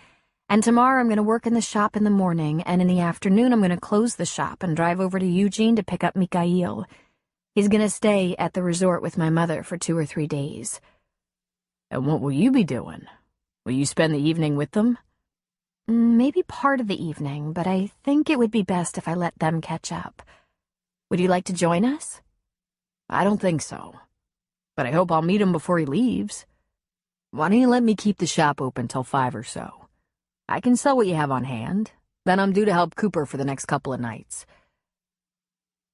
And tomorrow I'm going to work in the shop in the morning, and in the afternoon I'm going to close the shop and drive over to Eugene to pick up Mikhail. He's going to stay at the resort with my mother for 2 or 3 days." "And what will you be doing? Will you spend the evening with them?" "Maybe part of the evening, but I think it would be best if I let them catch up. Would you like to join us?" "I don't think so. But I hope I'll meet him before he leaves. Why don't you let me keep the shop open till 5 or so? I can sell what you have on hand. Then I'm due to help Cooper for the next couple of nights."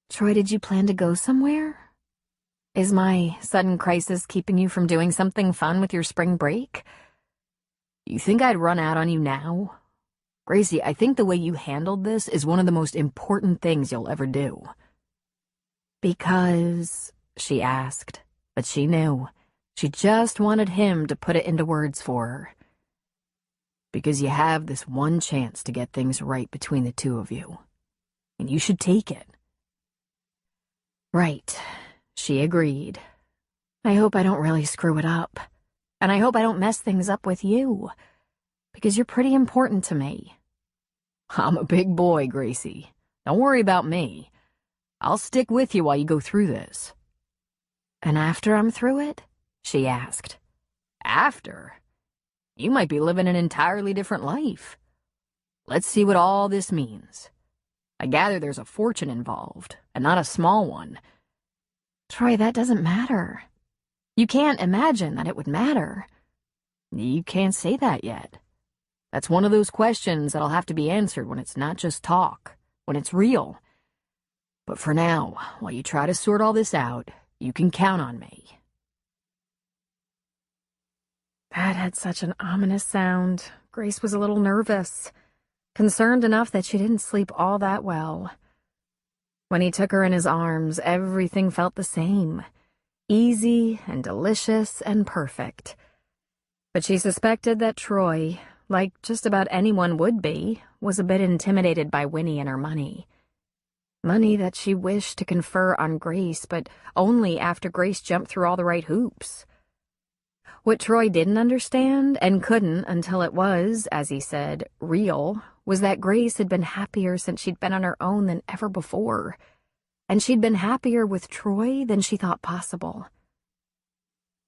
"Troy, did you plan to go somewhere? Is my sudden crisis keeping you from doing something fun with your spring break?" "You think I'd run out on you now? Gracie, I think the way you handled this is one of the most important things you'll ever do." "Because?" she asked, but she knew. She just wanted him to put it into words for her. "Because you have this one chance to get things right between the two of you, and you should take it." "Right," she agreed. "I hope I don't really screw it up. And I hope I don't mess things up with you, because you're pretty important to me." "I'm a big boy, Gracie. Don't worry about me. I'll stick with you while you go through this." "And after I'm through it?" she asked. "After? You might be living an entirely different life. Let's see what all this means. I gather there's a fortune involved, and not a small one." "Troy, that doesn't matter. You can't imagine that it would matter." "You can't say that yet. That's one of those questions that'll have to be answered when it's not just talk, when it's real. But for now, while you try to sort all this out, you can count on me." That had such an ominous sound. Grace was a little nervous, concerned enough that she didn't sleep all that well. When he took her in his arms, everything felt the same, easy and delicious and perfect. But she suspected that Troy, like just about anyone would be, was a bit intimidated by Winnie and her money. Money that she wished to confer on Grace, but only after Grace jumped through all the right hoops. What Troy didn't understand, and couldn't until it was, as he said, real, was that Grace had been happier since she'd been on her own than ever before, and she'd been happier with Troy than she thought possible.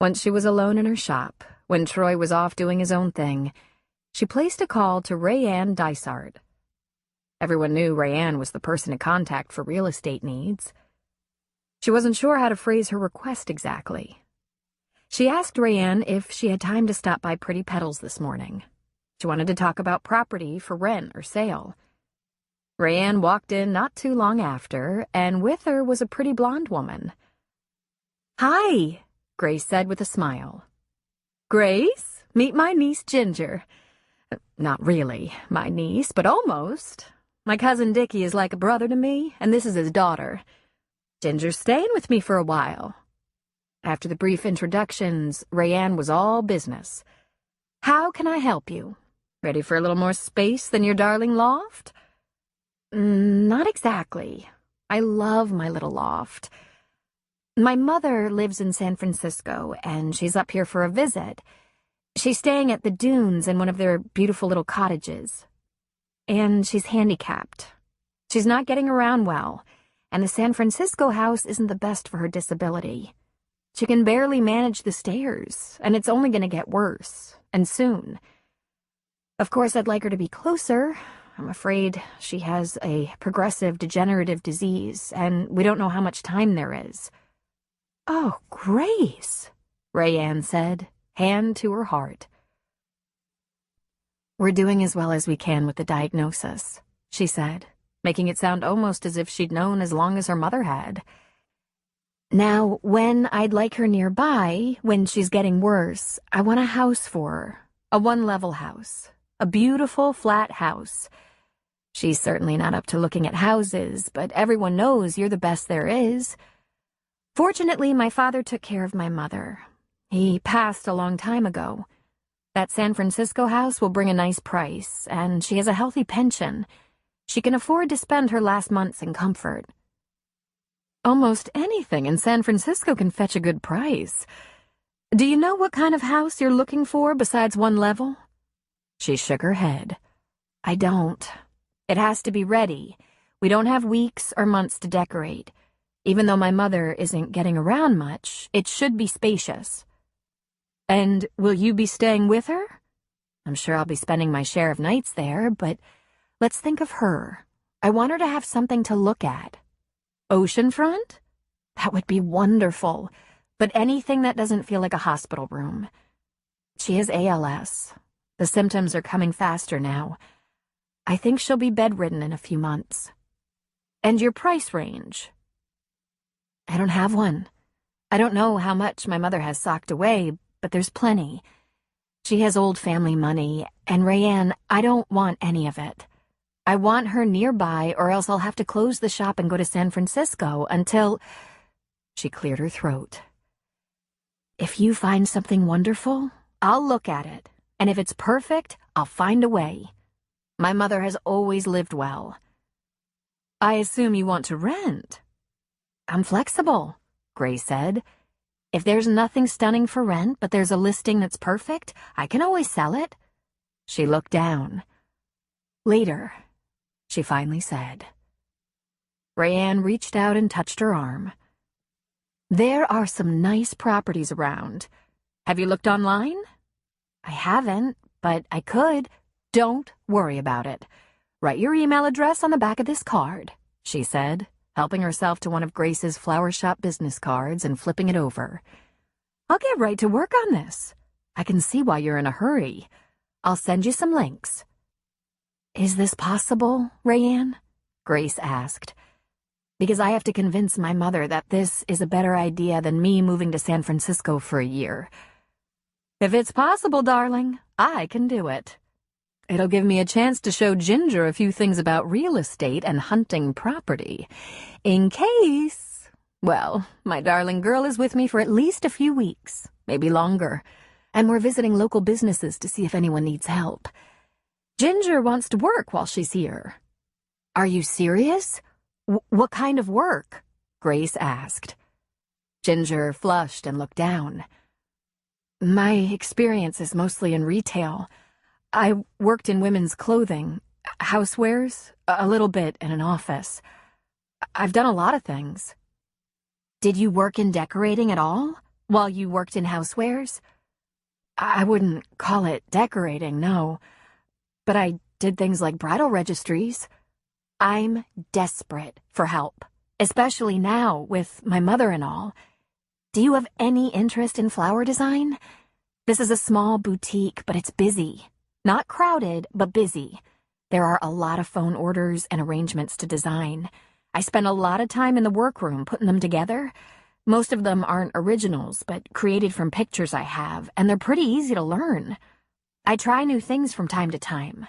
Once she was alone in her shop, when Troy was off doing his own thing, she placed a call to Rayanne Dysart. Everyone knew Rayanne was the person to contact for real estate needs. She wasn't sure how to phrase her request exactly. She asked Rayanne if she had time to stop by Pretty Petals this morning. She wanted to talk about property for rent or sale. Rayanne walked in not too long after, and with her was a pretty blonde woman. "Hi," Grace said with a smile. "Grace, meet my niece Ginger. Not really my niece, but almost. My cousin Dickie is like a brother to me, and this is his daughter. Ginger's staying with me for a while." After the brief introductions, Rayanne was all business. "How can I help you? Ready for a little more space than your darling loft?" "Not exactly. I love my little loft. My mother lives in San Francisco, and she's up here for a visit. She's staying at the Dunes in one of their beautiful little cottages. And she's handicapped. She's not getting around well, and the San Francisco house isn't the best for her disability. She can barely manage the stairs, and it's only going to get worse, and soon. Of course, I'd like her to be closer. I'm afraid she has a progressive degenerative disease, and we don't know how much time there is." "Oh, Grace," Rayanne said, hand to her heart. "We're doing as well as we can with the diagnosis," she said, making it sound almost as if she'd known as long as her mother had. Now, when I'd like her nearby, when she's getting worse, I want a house for her. A one-level house. A beautiful, flat house. She's certainly not up to looking at houses, but everyone knows you're the best there is. Fortunately, my father took care of my mother. He passed a long time ago. That San Francisco house will bring a nice price, and she has a healthy pension. She can afford to spend her last months in comfort. Almost anything in San Francisco can fetch a good price. Do you know what kind of house you're looking for besides one level? She shook her head. I don't. It has to be ready. We don't have weeks or months to decorate. Even though my mother isn't getting around much, it should be spacious. And will you be staying with her? I'm sure I'll be spending my share of nights there, but let's think of her. I want her to have something to look at. Oceanfront? That would be wonderful, but anything that doesn't feel like a hospital room. She has ALS. The symptoms are coming faster now. I think she'll be bedridden in a few months. And your price range? I don't have one. I don't know how much my mother has socked away, but there's plenty. She has old family money, and Rayanne, I don't want any of it. I want her nearby, or else I'll have to close the shop and go to San Francisco until... She cleared her throat. If you find something wonderful, I'll look at it, and if it's perfect, I'll find a way. My mother has always lived well. I assume you want to rent. I'm flexible, Grace said. If there's nothing stunning for rent, but there's a listing that's perfect, I can always sell it. She looked down. Later, she finally said. Rayanne reached out and touched her arm. There are some nice properties around. Have you looked online? I haven't, but I could. Don't worry about it. Write your email address on the back of this card, she said, helping herself to one of Grace's flower shop business cards and flipping it over. I'll get right to work on this. I can see why you're in a hurry. I'll send you some links. Is this possible, Rayanne? Grace asked. Because I have to convince my mother that this is a better idea than me moving to San Francisco for a year. If it's possible, darling, I can do it. It'll give me a chance to show Ginger a few things about real estate and hunting property. In case... Well, my darling girl is with me for at least a few weeks, maybe longer, and we're visiting local businesses to see if anyone needs help. Ginger wants to work while she's here. Are you serious? What kind of work? Grace asked. Ginger flushed and looked down. My experience is mostly in retail. I worked in women's clothing, housewares, a little bit in an office. I've done a lot of things. Did you work in decorating at all, while you worked in housewares? I wouldn't call it decorating, no. But I did things like bridal registries. I'm desperate for help, especially now with my mother and all. Do you have any interest in flower design? This is a small boutique, but it's busy. Not crowded, but busy. There are a lot of phone orders and arrangements to design. I spend a lot of time in the workroom putting them together. Most of them aren't originals, but created from pictures I have, and they're pretty easy to learn. I try new things from time to time.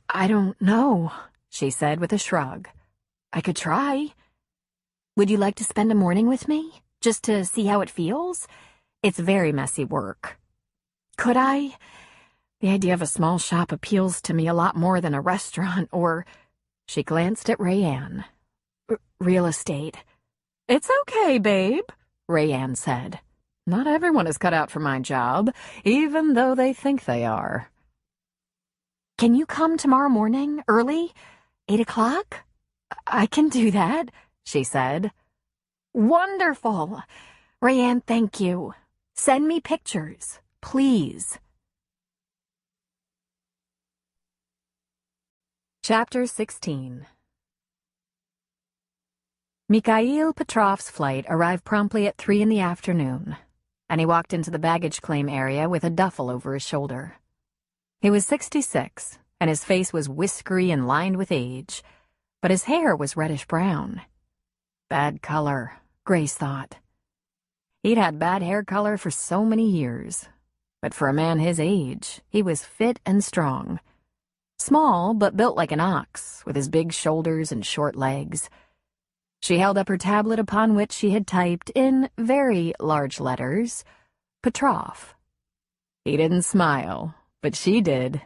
I don't know, she said with a shrug. I could try. Would you like to spend a morning with me, just to see how it feels? It's very messy work. Could I? The idea of a small shop appeals to me a lot more than a restaurant or... She glanced at Rayanne. Real estate. It's okay, babe, Rayanne said. Not everyone is cut out for my job, even though they think they are. Can you come tomorrow morning, early? 8 o'clock? I can do that, she said. Wonderful. Rayanne, thank you. Send me pictures, please. Chapter 16. Mikhail Petrov's flight arrived promptly at 3 in the afternoon, and he walked into the baggage claim area with a duffel over his shoulder. He was 66, and his face was whiskery and lined with age, but his hair was reddish-brown. Bad color, Grace thought. He'd had bad hair color for so many years, but for a man his age, he was fit and strong. Small, but built like an ox, with his big shoulders and short legs. She held up her tablet upon which she had typed, in very large letters, Petrov. He didn't smile, but she did.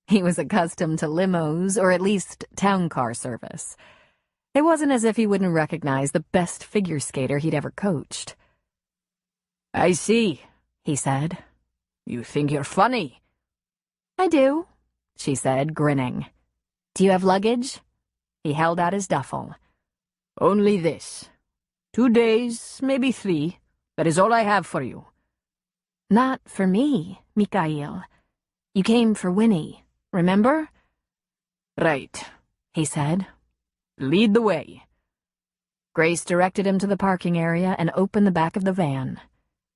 He was accustomed to limos, or at least town car service. It wasn't as if he wouldn't recognize the best figure skater he'd ever coached. "I see," he said. "You think you're funny." "I do," she said, grinning. "Do you have luggage?" He held out his duffel. "Only this. 2 days, maybe 3. That is all I have for you." "Not for me, Mikhail. You came for Winnie, remember?" "Right," he said. "Lead the way." Grace directed him to the parking area and opened the back of the van.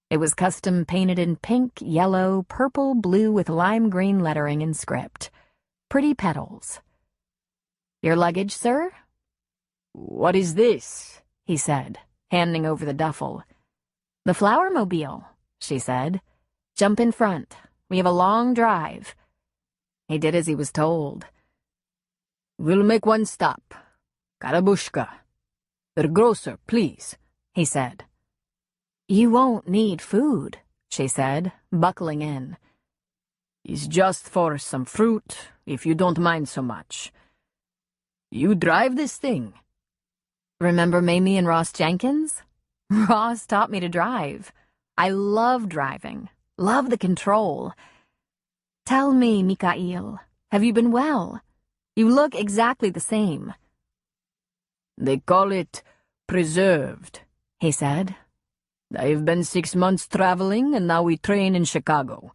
It was custom painted in pink, yellow, purple, blue with lime green lettering in script. Pretty petals. "Your luggage, sir?" "What is this?" he said, handing over the duffel. "The flower mobile," she said. "Jump in front. We have a long drive." He did as he was told. "We'll make one stop. Karabushka. The grocer, please," he said. "You won't need food," she said, buckling in. "It's just for some fruit, if you don't mind so much. You drive this thing?" "Remember Mamie and Ross Jenkins? Ross taught me to drive. I love driving, love the control. Tell me, Mikhail, have you been well? You look exactly the same." "They call it preserved," he said. "I've been 6 months traveling, and now we train in Chicago.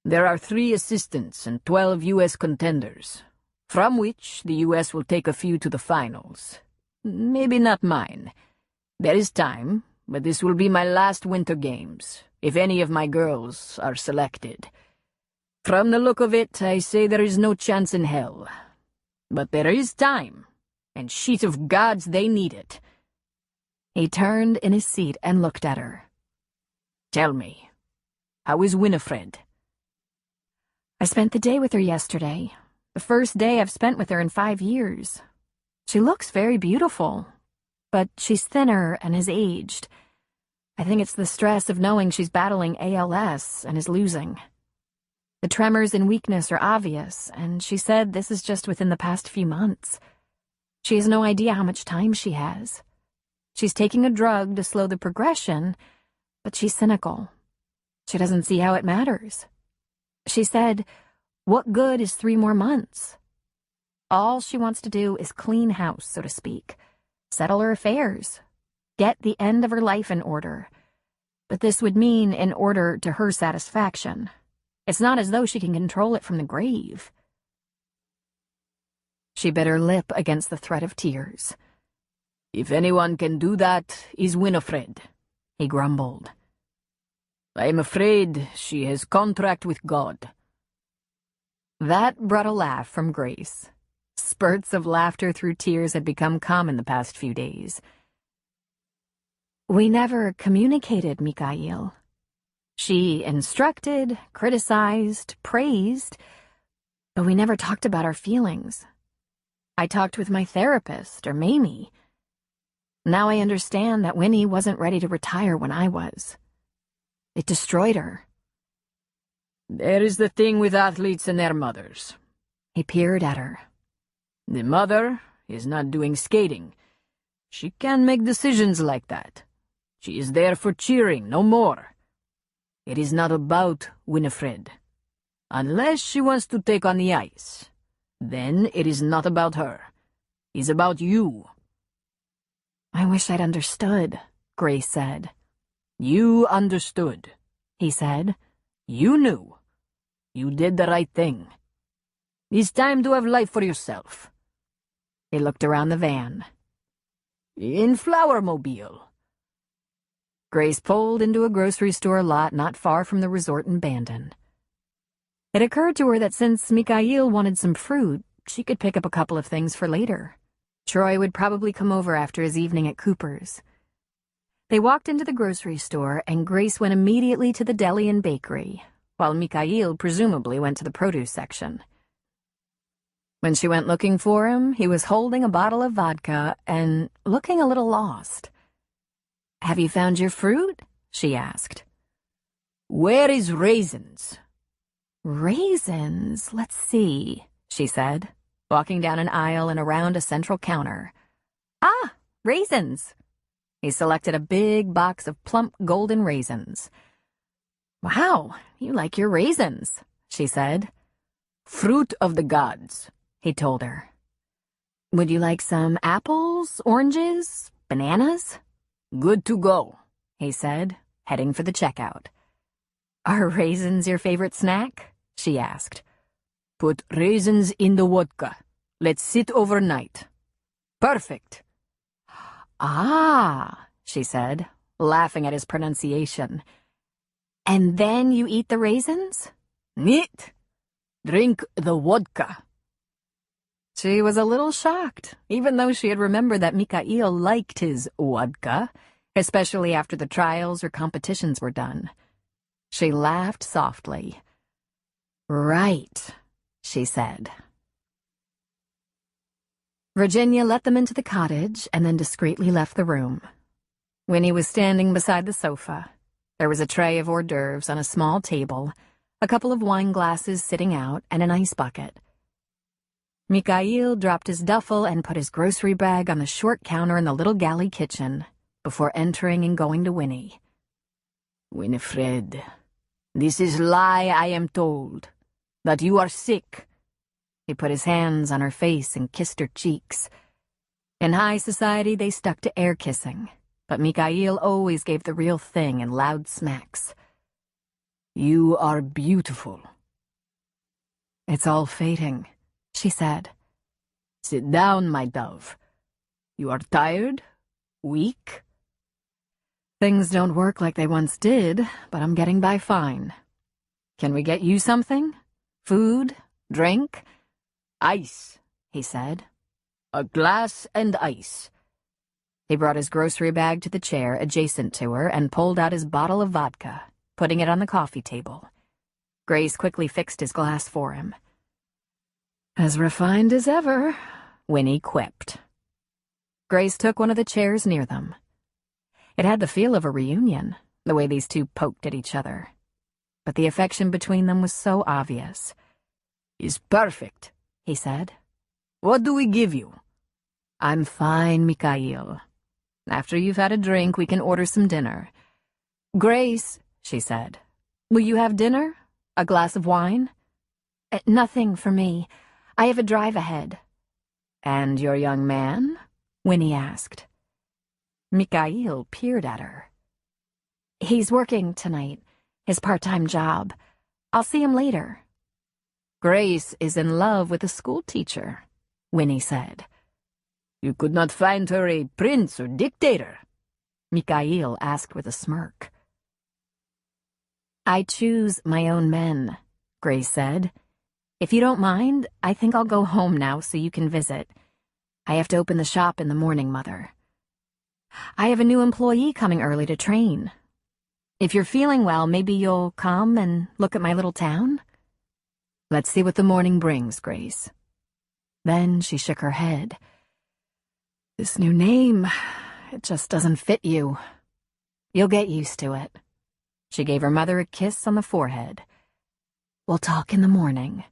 There are 3 assistants and 12 U.S. contenders, from which the U.S. will take a few to the finals. Maybe not mine. There is time, but this will be my last Winter Games, if any of my girls are selected. From the look of it, I say there is no chance in hell. But there is time, and sheet of gods, they need it." He turned in his seat and looked at her. "Tell me, how is Winifred?" "I spent the day with her yesterday. The first day I've spent with her in 5 years. She looks very beautiful, but she's thinner and has aged. I think it's the stress of knowing she's battling ALS and is losing. The tremors and weakness are obvious, and she said this is just within the past few months. She has no idea how much time she has. She's taking a drug to slow the progression, but she's cynical. She doesn't see how it matters. She said, what good is 3 more months? All she wants to do is clean house, so to speak, settle her affairs, get the end of her life in order. But this would mean in order to her satisfaction. It's not as though she can control it from the grave." She bit her lip against the threat of tears. "If anyone can do that, is Winifred," he grumbled. "I am afraid she has contract with God." That brought a laugh from Grace. Spurts of laughter through tears had become common the past few days. "We never communicated, Mikhail. She instructed, criticized, praised, but we never talked about our feelings. I talked with my therapist, or Mamie. Now I understand that Winnie wasn't ready to retire when I was. It destroyed her." "There is the thing with athletes and their mothers." He peered at her. "The mother is not doing skating. She can't make decisions like that. She is there for cheering, no more. It is not about Winifred. Unless she wants to take on the ice. Then it is not about her. It's about you." "I wish I'd understood," Grace said. "You understood," he said. "You knew. You did the right thing. It's time to have life for yourself." He looked around the van. "In Flowermobile." Grace pulled into a grocery store lot not far from the resort in Bandon. It occurred to her that since Mikhail wanted some fruit, she could pick up a couple of things for later. Troy would probably come over after his evening at Cooper's. They walked into the grocery store, and Grace went immediately to the deli and bakery, while Mikhail presumably went to the produce section. When she went looking for him, he was holding a bottle of vodka and looking a little lost. "Have you found your fruit?" she asked. "Where is raisins?" "Raisins? Let's see," she said, walking down an aisle and around a central counter. "Ah, raisins." He selected a big box of plump golden raisins. "Wow, you like your raisins," she said. "Fruit of the gods," he told her. "Would you like some apples, oranges, bananas?" "Good to go," he said, heading for the checkout. "Are raisins your favorite snack?" she asked. "Put raisins in the vodka. Let's sit overnight." "Perfect." "Ah," she said, laughing at his pronunciation. "And then you eat the raisins?" "Neat. Drink the vodka." She was a little shocked, even though she had remembered that Mikhail liked his vodka, especially after the trials or competitions were done. She laughed softly. "Right," she said. Virginia let them into the cottage and then discreetly left the room. Winnie was standing beside the sofa. There was a tray of hors d'oeuvres on a small table, a couple of wine glasses sitting out, and an ice bucket. Mikhail dropped his duffel and put his grocery bag on the short counter in the little galley kitchen before entering and going to Winnie. "Winifred, this is lie I am told, that you are sick." He put his hands on her face and kissed her cheeks. In high society, they stuck to air kissing, but Mikhail always gave the real thing in loud smacks. "You are beautiful." "It's all fading," she said. "Sit down, my dove. You are tired? Weak?" "Things don't work like they once did, but I'm getting by fine. Can we get you something? Food? Drink?" "Ice," he said. "A glass and ice." He brought his grocery bag to the chair adjacent to her and pulled out his bottle of vodka, putting it on the coffee table. Grace quickly fixed his glass for him. "As refined as ever," Winnie quipped. Grace took one of the chairs near them. It had the feel of a reunion, the way these two poked at each other. But the affection between them was so obvious. "Is perfect," he said. "What do we give you?" "I'm fine, Mikhail. After you've had a drink, we can order some dinner." "Grace," she said, "will you have dinner? A glass of wine?" "Nothing for me. I have a drive ahead." "And your young man?" Winnie asked. Mikhail peered at her. "He's working tonight, his part-time job. I'll see him later." "Grace is in love with a schoolteacher," Winnie said. "You could not find her a prince or dictator?" Mikhail asked with a smirk. "I choose my own men," Grace said. "If you don't mind, I think I'll go home now so you can visit. I have to open the shop in the morning, Mother. I have a new employee coming early to train. If you're feeling well, maybe you'll come and look at my little town?" "Let's see what the morning brings, Grace." Then she shook her head. "This new name, it just doesn't fit you. You'll get used to it." She gave her mother a kiss on the forehead. "We'll talk in the morning."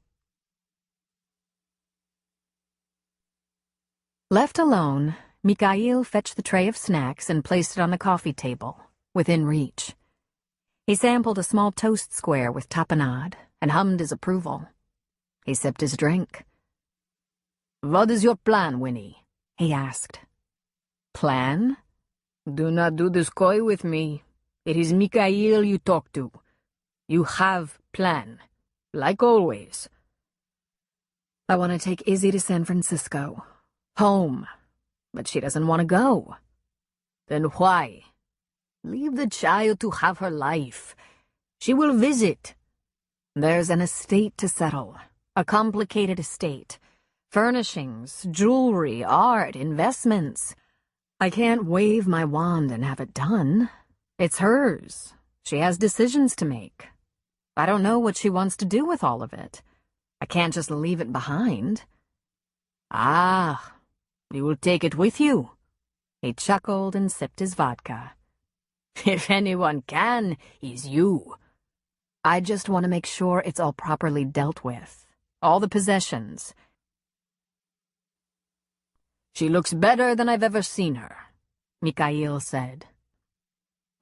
Left alone, Mikhail fetched the tray of snacks and placed it on the coffee table, within reach. He sampled a small toast square with tapenade and hummed his approval. He sipped his drink. "What is your plan, Winnie?" he asked. "Plan?" "Do not do this coy with me. It is Mikhail you talk to. You have plan, like always." "I want to take Izzy to San Francisco. Home. But she doesn't want to go." "Then why? Leave the child to have her life. She will visit." "There's an estate to settle. A complicated estate. Furnishings, jewelry, art, investments. I can't wave my wand and have it done. It's hers. She has decisions to make. I don't know what she wants to do with all of it. I can't just leave it behind. Ah, you will take it with you. He chuckled and sipped his vodka. If anyone can, it's you. I just want to make sure it's all properly dealt with. All the possessions. She looks better than I've ever seen her, Mikhail said.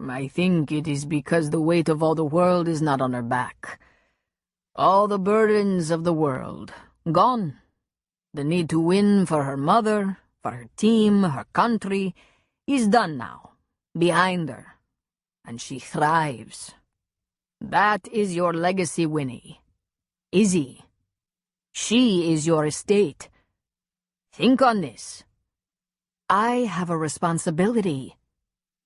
I think it is because the weight of all the world is not on her back. All the burdens of the world, gone. The need to win for her mother, for her team, her country, is done now, behind her. And she thrives. That is your legacy, Winnie. Izzy. She is your estate. Think on this. I have a responsibility.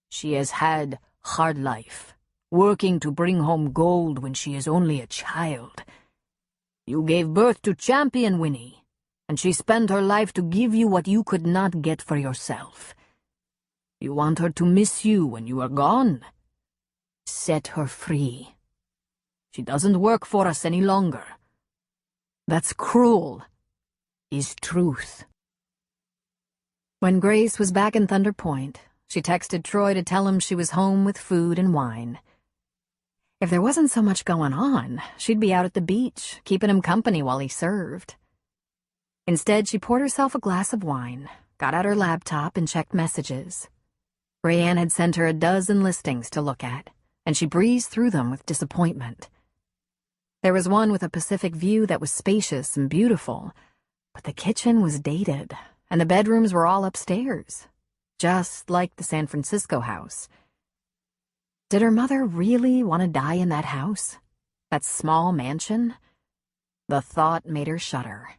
She has had hard life, working to bring home gold when she is only a child. You gave birth to Champion, Winnie, and she spent her life to give you what you could not get for yourself. You want her to miss you when you are gone. Set her free. She doesn't work for us any longer. That's cruel, is truth. When Grace was back in Thunder Point, she texted Troy to tell him she was home with food and wine. If there wasn't so much going on, she'd be out at the beach, keeping him company while he served. Instead, she poured herself a glass of wine, got out her laptop, and checked messages. Rayanne had sent her a dozen listings to look at, and she breezed through them with disappointment. There was one with a Pacific view that was spacious and beautiful, but the kitchen was dated, and the bedrooms were all upstairs, just like the San Francisco house. Did her mother really want to die in that house? That small mansion? The thought made her shudder.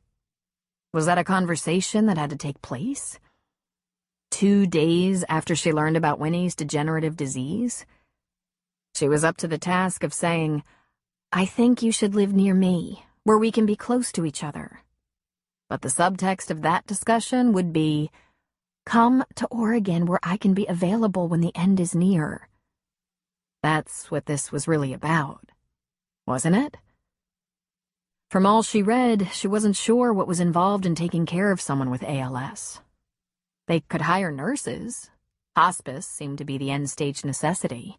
Was that a conversation that had to take place? 2 days after she learned about Winnie's degenerative disease? She was up to the task of saying, "I think you should live near me, where we can be close to each other." But the subtext of that discussion would be, "Come to Oregon where I can be available when the end is near." That's what this was really about, wasn't it? From all she read, she wasn't sure what was involved in taking care of someone with ALS. They could hire nurses. Hospice seemed to be the end-stage necessity.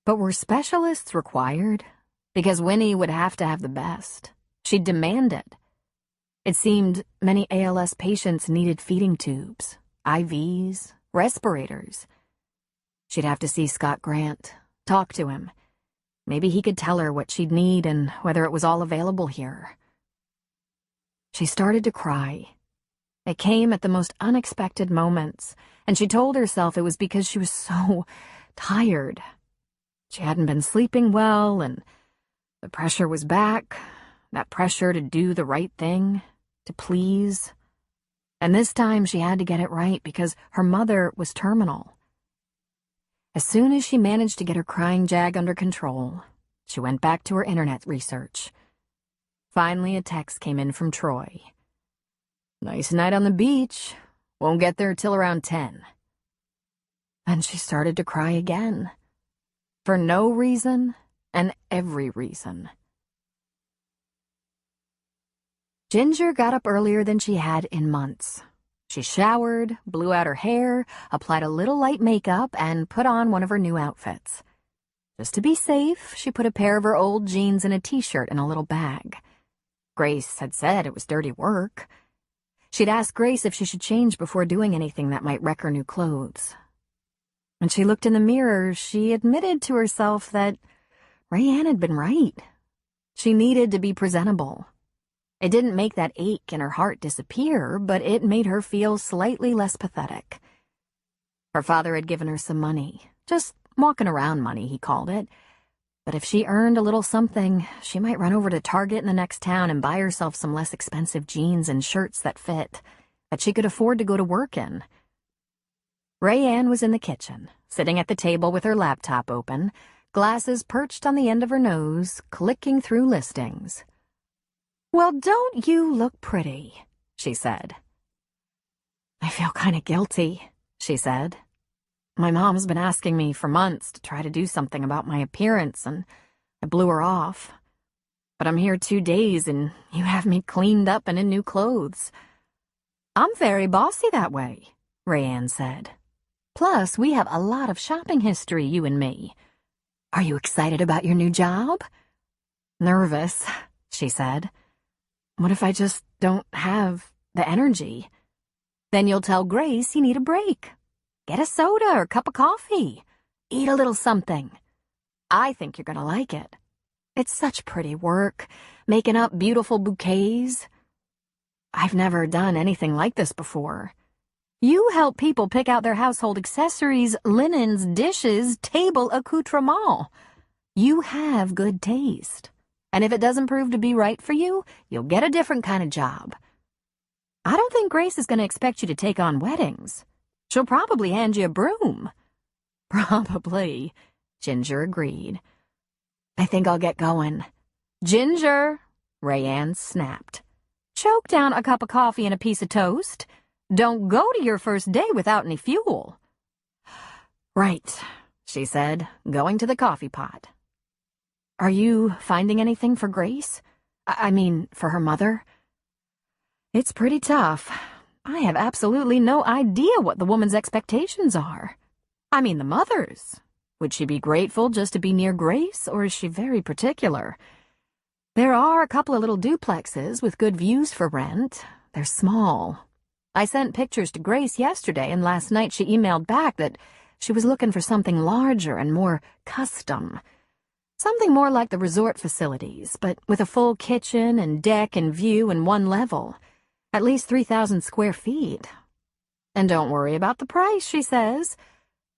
But were specialists required? Because Winnie would have to have the best. She'd demand it. It seemed many ALS patients needed feeding tubes, IVs, respirators. She'd have to see Scott Grant, talk to him. Maybe he could tell her what she'd need and whether it was all available here. She started to cry. It came at the most unexpected moments, and she told herself it was because she was so tired. She hadn't been sleeping well, and the pressure was back, that pressure to do the right thing, to please. And this time she had to get it right because her mother was terminal. As soon as she managed to get her crying jag under control, she went back to her internet research. Finally, a text came in from Troy. "Nice night on the beach. Won't get there till around 10. And she started to cry again. For no reason, and every reason. Ginger got up earlier than she had in months. She showered, blew out her hair, applied a little light makeup, and put on one of her new outfits. Just to be safe, she put a pair of her old jeans and a t-shirt in a little bag. Grace had said it was dirty work. She'd asked Grace if she should change before doing anything that might wreck her new clothes. When she looked in the mirror, she admitted to herself that Rayanne had been right. She needed to be presentable. It didn't make that ache in her heart disappear, but it made her feel slightly less pathetic. Her father had given her some money, just walking around money, he called it. But if she earned a little something, she might run over to Target in the next town and buy herself some less expensive jeans and shirts that fit, that she could afford to go to work in. Rayanne was in the kitchen, sitting at the table with her laptop open, glasses perched on the end of her nose, clicking through listings. "Well, don't you look pretty?" she said. "I feel kind of guilty," she said. My mom's been asking me for months to try to do something about my appearance, and I blew her off. But I'm here 2 days, and you have me cleaned up and in new clothes. I'm very bossy that way, Rayanne said. Plus, we have a lot of shopping history, you and me. Are you excited about your new job? Nervous, she said. What if I just don't have the energy? Then you'll tell Grace you need a break. Get a soda or a cup of coffee. Eat a little something. I think you're going to like it. It's such pretty work, making up beautiful bouquets. I've never done anything like this before. You help people pick out their household accessories, linens, dishes, table accoutrements. You have good taste. And if it doesn't prove to be right for you, you'll get a different kind of job. I don't think Grace is going to expect you to take on weddings. She'll probably hand you a broom. Probably, Ginger agreed. I think I'll get going. Ginger, Rayanne snapped. Choke down a cup of coffee and a piece of toast. Don't go to your first day without any fuel. Right, she said, going to the coffee pot. Are you finding anything for Grace? I mean, for her mother? It's pretty tough. I have absolutely no idea what the woman's expectations are. I mean, the mother's. Would she be grateful just to be near Grace, or is she very particular? There are a couple of little duplexes with good views for rent. They're small. I sent pictures to Grace yesterday, and last night she emailed back that she was looking for something larger and more custom. Something more like the resort facilities, but with a full kitchen and deck and view in one level. At least 3,000 square feet. And don't worry about the price, she says.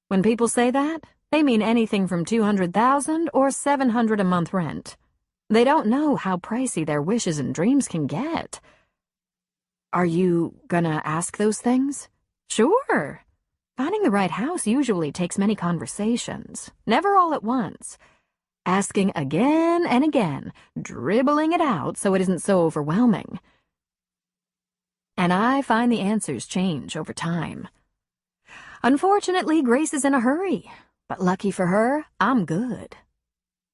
When people say that, they mean anything from $200,000 or $700 a month rent. They don't know how pricey their wishes and dreams can get. Are you gonna ask those things? Sure. Finding the right house usually takes many conversations, never all at once. Asking again and again, dribbling it out so it isn't so overwhelming. And I find the answers change over time. Unfortunately, Grace is in a hurry, but lucky for her, I'm good.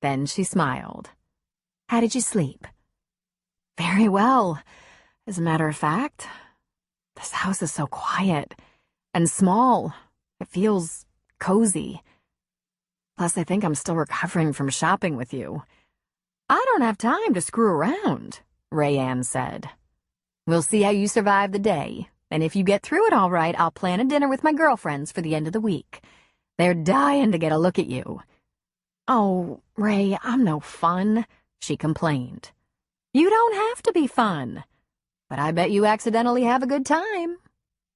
Then she smiled. How did you sleep? Very well. As a matter of fact, this house is so quiet and small. It feels cozy. Plus, I think I'm still recovering from shopping with you. I don't have time to screw around, Rayanne said. We'll see how you survive the day, and if you get through it all right, I'll plan a dinner with my girlfriends for the end of the week. They're dying to get a look at you. Oh, Ray, I'm no fun, she complained. You don't have to be fun, but I bet you accidentally have a good time.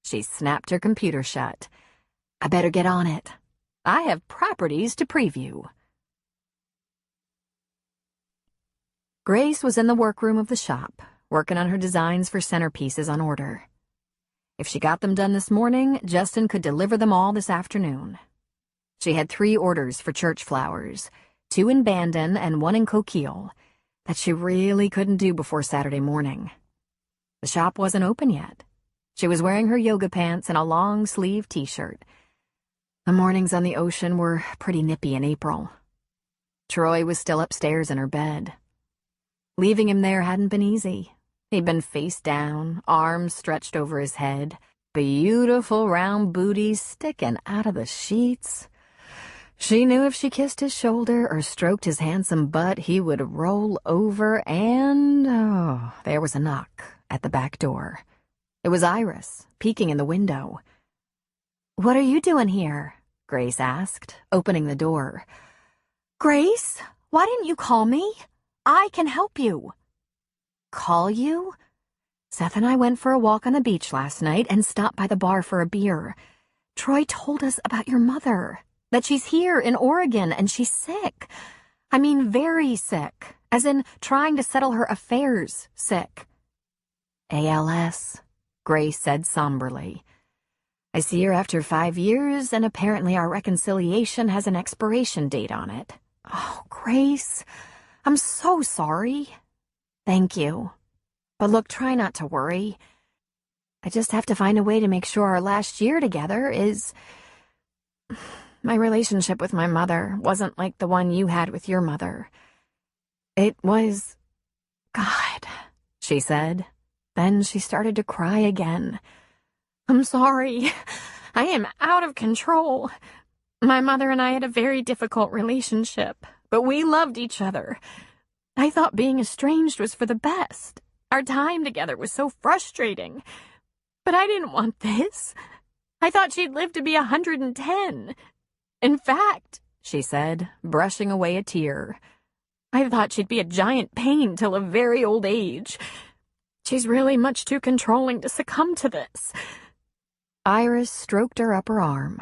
She snapped her computer shut. I better get on it. I have properties to preview. Grace was in the workroom of the shop, working on her designs for centerpieces on order. If she got them done this morning, Justin could deliver them all this afternoon. She had 3 orders for church flowers, 2 in Bandon and 1 in Coquille, that she really couldn't do before Saturday morning. The shop wasn't open yet. She was wearing her yoga pants and a long-sleeve t-shirt. The mornings on the ocean were pretty nippy in April. Troy was still upstairs in her bed. Leaving him there hadn't been easy. He'd been face down, arms stretched over his head, beautiful round booties sticking out of the sheets. She knew if she kissed his shoulder or stroked his handsome butt, he would roll over and, there was a knock at the back door. It was Iris, peeking in the window. What are you doing here? Grace asked, opening the door. Grace, why didn't you call me? I can help you. Call you? Seth and I went for a walk on the beach last night and stopped by the bar for a beer. Troy told us about your mother, that she's here in Oregon and she's sick. I mean, very sick, as in trying to settle her affairs sick. ALS, Grace said somberly. I see her after 5 years, and apparently our reconciliation has an expiration date on it. Oh, Grace, I'm so sorry. Thank you. But look, try not to worry. I just have to find a way to make sure our last year together is... My relationship with my mother wasn't like the one you had with your mother. It was... God, she said. Then she started to cry again. I'm sorry. I am out of control. My mother and I had a very difficult relationship, but we loved each other. I thought being estranged was for the best. Our time together was so frustrating. But I didn't want this. I thought she'd live to be 110. In fact, she said, brushing away a tear, I thought she'd be a giant pain till a very old age. She's really much too controlling to succumb to this. Iris stroked her upper arm.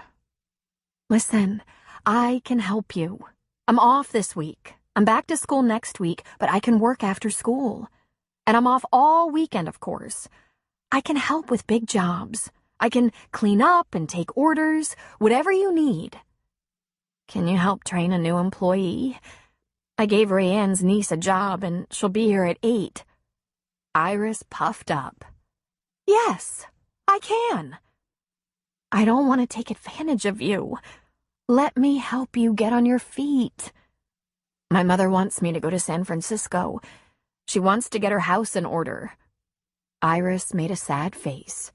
Listen, I can help you. I'm off this week. I'm back to school next week, but I can work after school. And I'm off all weekend, of course. I can help with big jobs. I can clean up and take orders, whatever you need. Can you help train a new employee? I gave Rayanne's niece a job, and she'll be here at 8. Iris puffed up. Yes, I can. I don't want to take advantage of you. Let me help you get on your feet. My mother wants me to go to San Francisco. She wants to get her house in order. Iris made a sad face.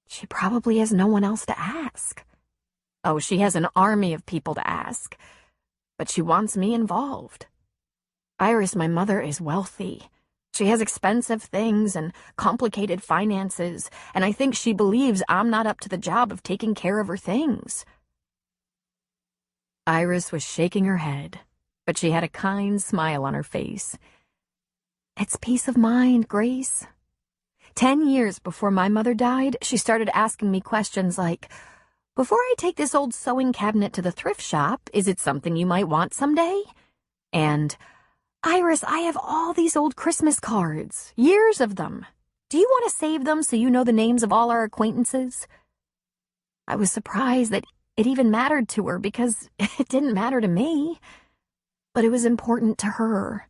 She probably has no one else to ask. Oh, she has an army of people to ask. But she wants me involved. Iris, my mother, is wealthy. She has expensive things and complicated finances, and I think she believes I'm not up to the job of taking care of her things. Iris was shaking her head, but she had a kind smile on her face. It's peace of mind, Grace. 10 years before my mother died, she started asking me questions like, before I take this old sewing cabinet to the thrift shop, is it something you might want someday? And, Iris, I have all these old Christmas cards, years of them. Do you want to save them so you know the names of all our acquaintances? I was surprised that it even mattered to her because it didn't matter to me, but it was important to her.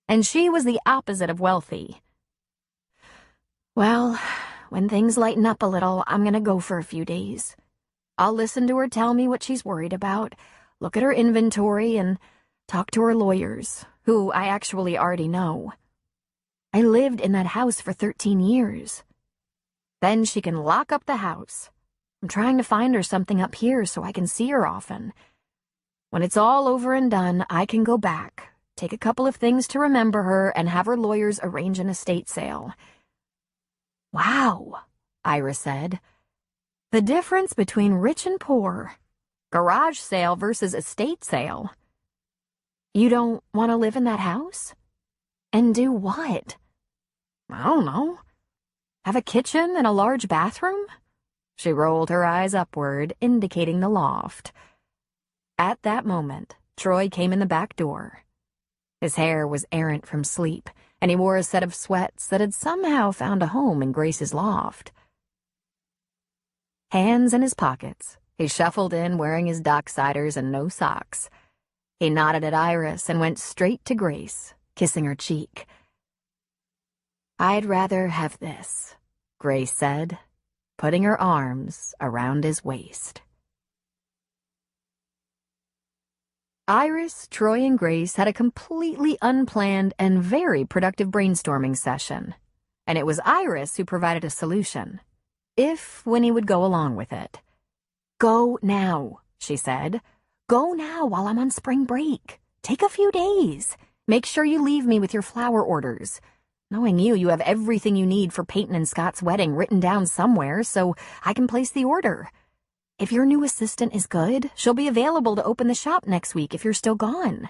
And she was the opposite of wealthy. Well, when things lighten up a little, I'm going to go for a few days. I'll listen to her tell me what she's worried about, look at her inventory, and talk to her lawyers, who I actually already know. I lived in that house for 13 years. Then she can lock up the house. I'm trying to find her something up here so I can see her often. When it's all over and done, I can go back, take a couple of things to remember her, and have her lawyers arrange an estate sale. Wow, Iris said. The difference between rich and poor. Garage sale versus estate sale. You don't want to live in that house? And do what? I don't know. Have a kitchen and a large bathroom? She rolled her eyes upward, indicating the loft. At that moment, Troy came in the back door. His hair was errant from sleep, and he wore a set of sweats that had somehow found a home in Grace's loft. Hands in his pockets, he shuffled in wearing his docksiders and no socks. He nodded at Iris and went straight to Grace, kissing her cheek. I'd rather have this, Grace said, putting her arms around his waist. Iris, Troy, and Grace had a completely unplanned and very productive brainstorming session, and it was Iris who provided a solution, if Winnie would go along with it. Go now, she said. Go now while I'm on spring break. Take a few days. Make sure you leave me with your flower orders. Knowing you, you have everything you need for Peyton and Scott's wedding written down somewhere, so I can place the order. If your new assistant is good, she'll be available to open the shop next week if you're still gone.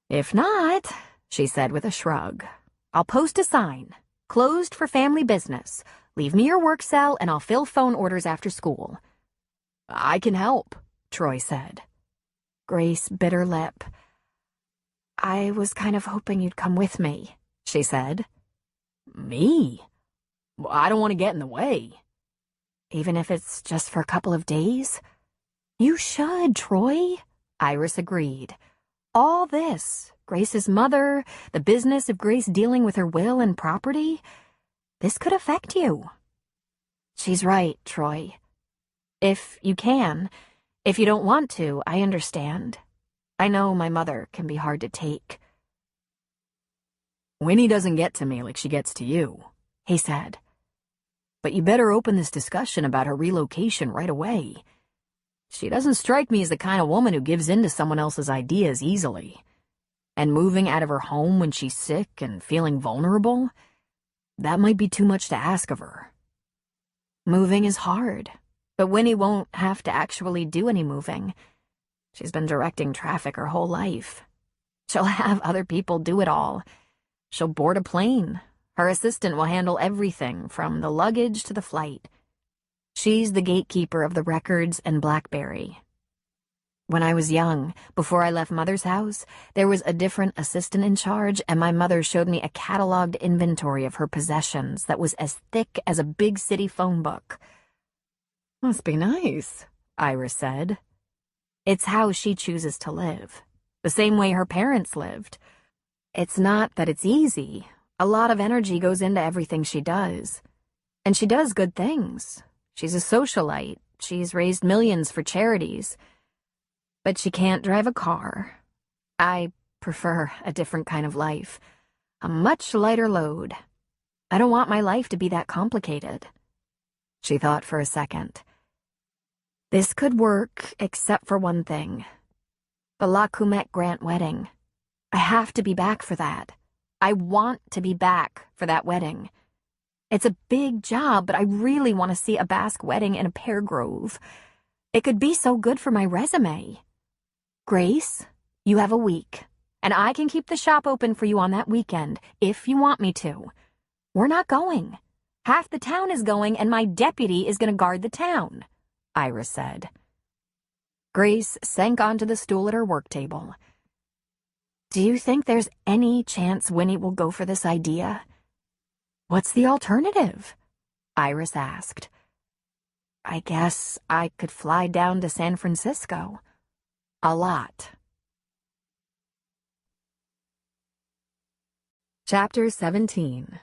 If not, she said with a shrug, I'll post a sign. Closed for family business. Leave me your work cell and I'll fill phone orders after school. I can help, Troy said. Grace bit her lip. I was kind of hoping you'd come with me, she said. Me? I don't want to get in the way. Even if it's just for a couple of days? You should, Troy, Iris agreed. All this, Grace's mother, the business of Grace dealing with her will and property, This could affect you. She's right, Troy. If you can, if you don't want to, I understand. I know my mother can be hard to take. Winnie doesn't get to me like she gets to you, he said. But you better open this discussion about her relocation right away. She doesn't strike me as the kind of woman who gives in to someone else's ideas easily. And moving out of her home when she's sick and feeling vulnerable, that might be too much to ask of her. Moving is hard, but Winnie won't have to actually do any moving. She's been directing traffic her whole life. She'll have other people do it all. She'll board a plane. Her assistant will handle everything from the luggage to the flight. She's the gatekeeper of the records and BlackBerry. When I was young, before I left Mother's house, there was a different assistant in charge, and my mother showed me a cataloged inventory of her possessions that was as thick as a big city phone book. Must be nice, Iris said. It's how she chooses to live, the same way her parents lived. It's not that it's easy. A lot of energy goes into everything she does. And she does good things. She's a socialite. She's raised millions for charities. But she can't drive a car. I prefer a different kind of life. A much lighter load. I don't want my life to be that complicated. She thought for a second. This could work, except for one thing. The La Coumette Grant wedding. I have to be back for that. I want to be back for that wedding. It's a big job, but I really want to see a Basque wedding in a pear grove. It could be so good for my resume. Grace, you have a week, and I can keep the shop open for you on that weekend, if you want me to. We're not going. Half the town is going, and my deputy is going to guard the town, Iris said. Grace sank onto the stool at her work table. Do you think there's any chance Winnie will go for this idea? What's the alternative? Iris asked. I guess I could fly down to San Francisco. A lot. Chapter 17.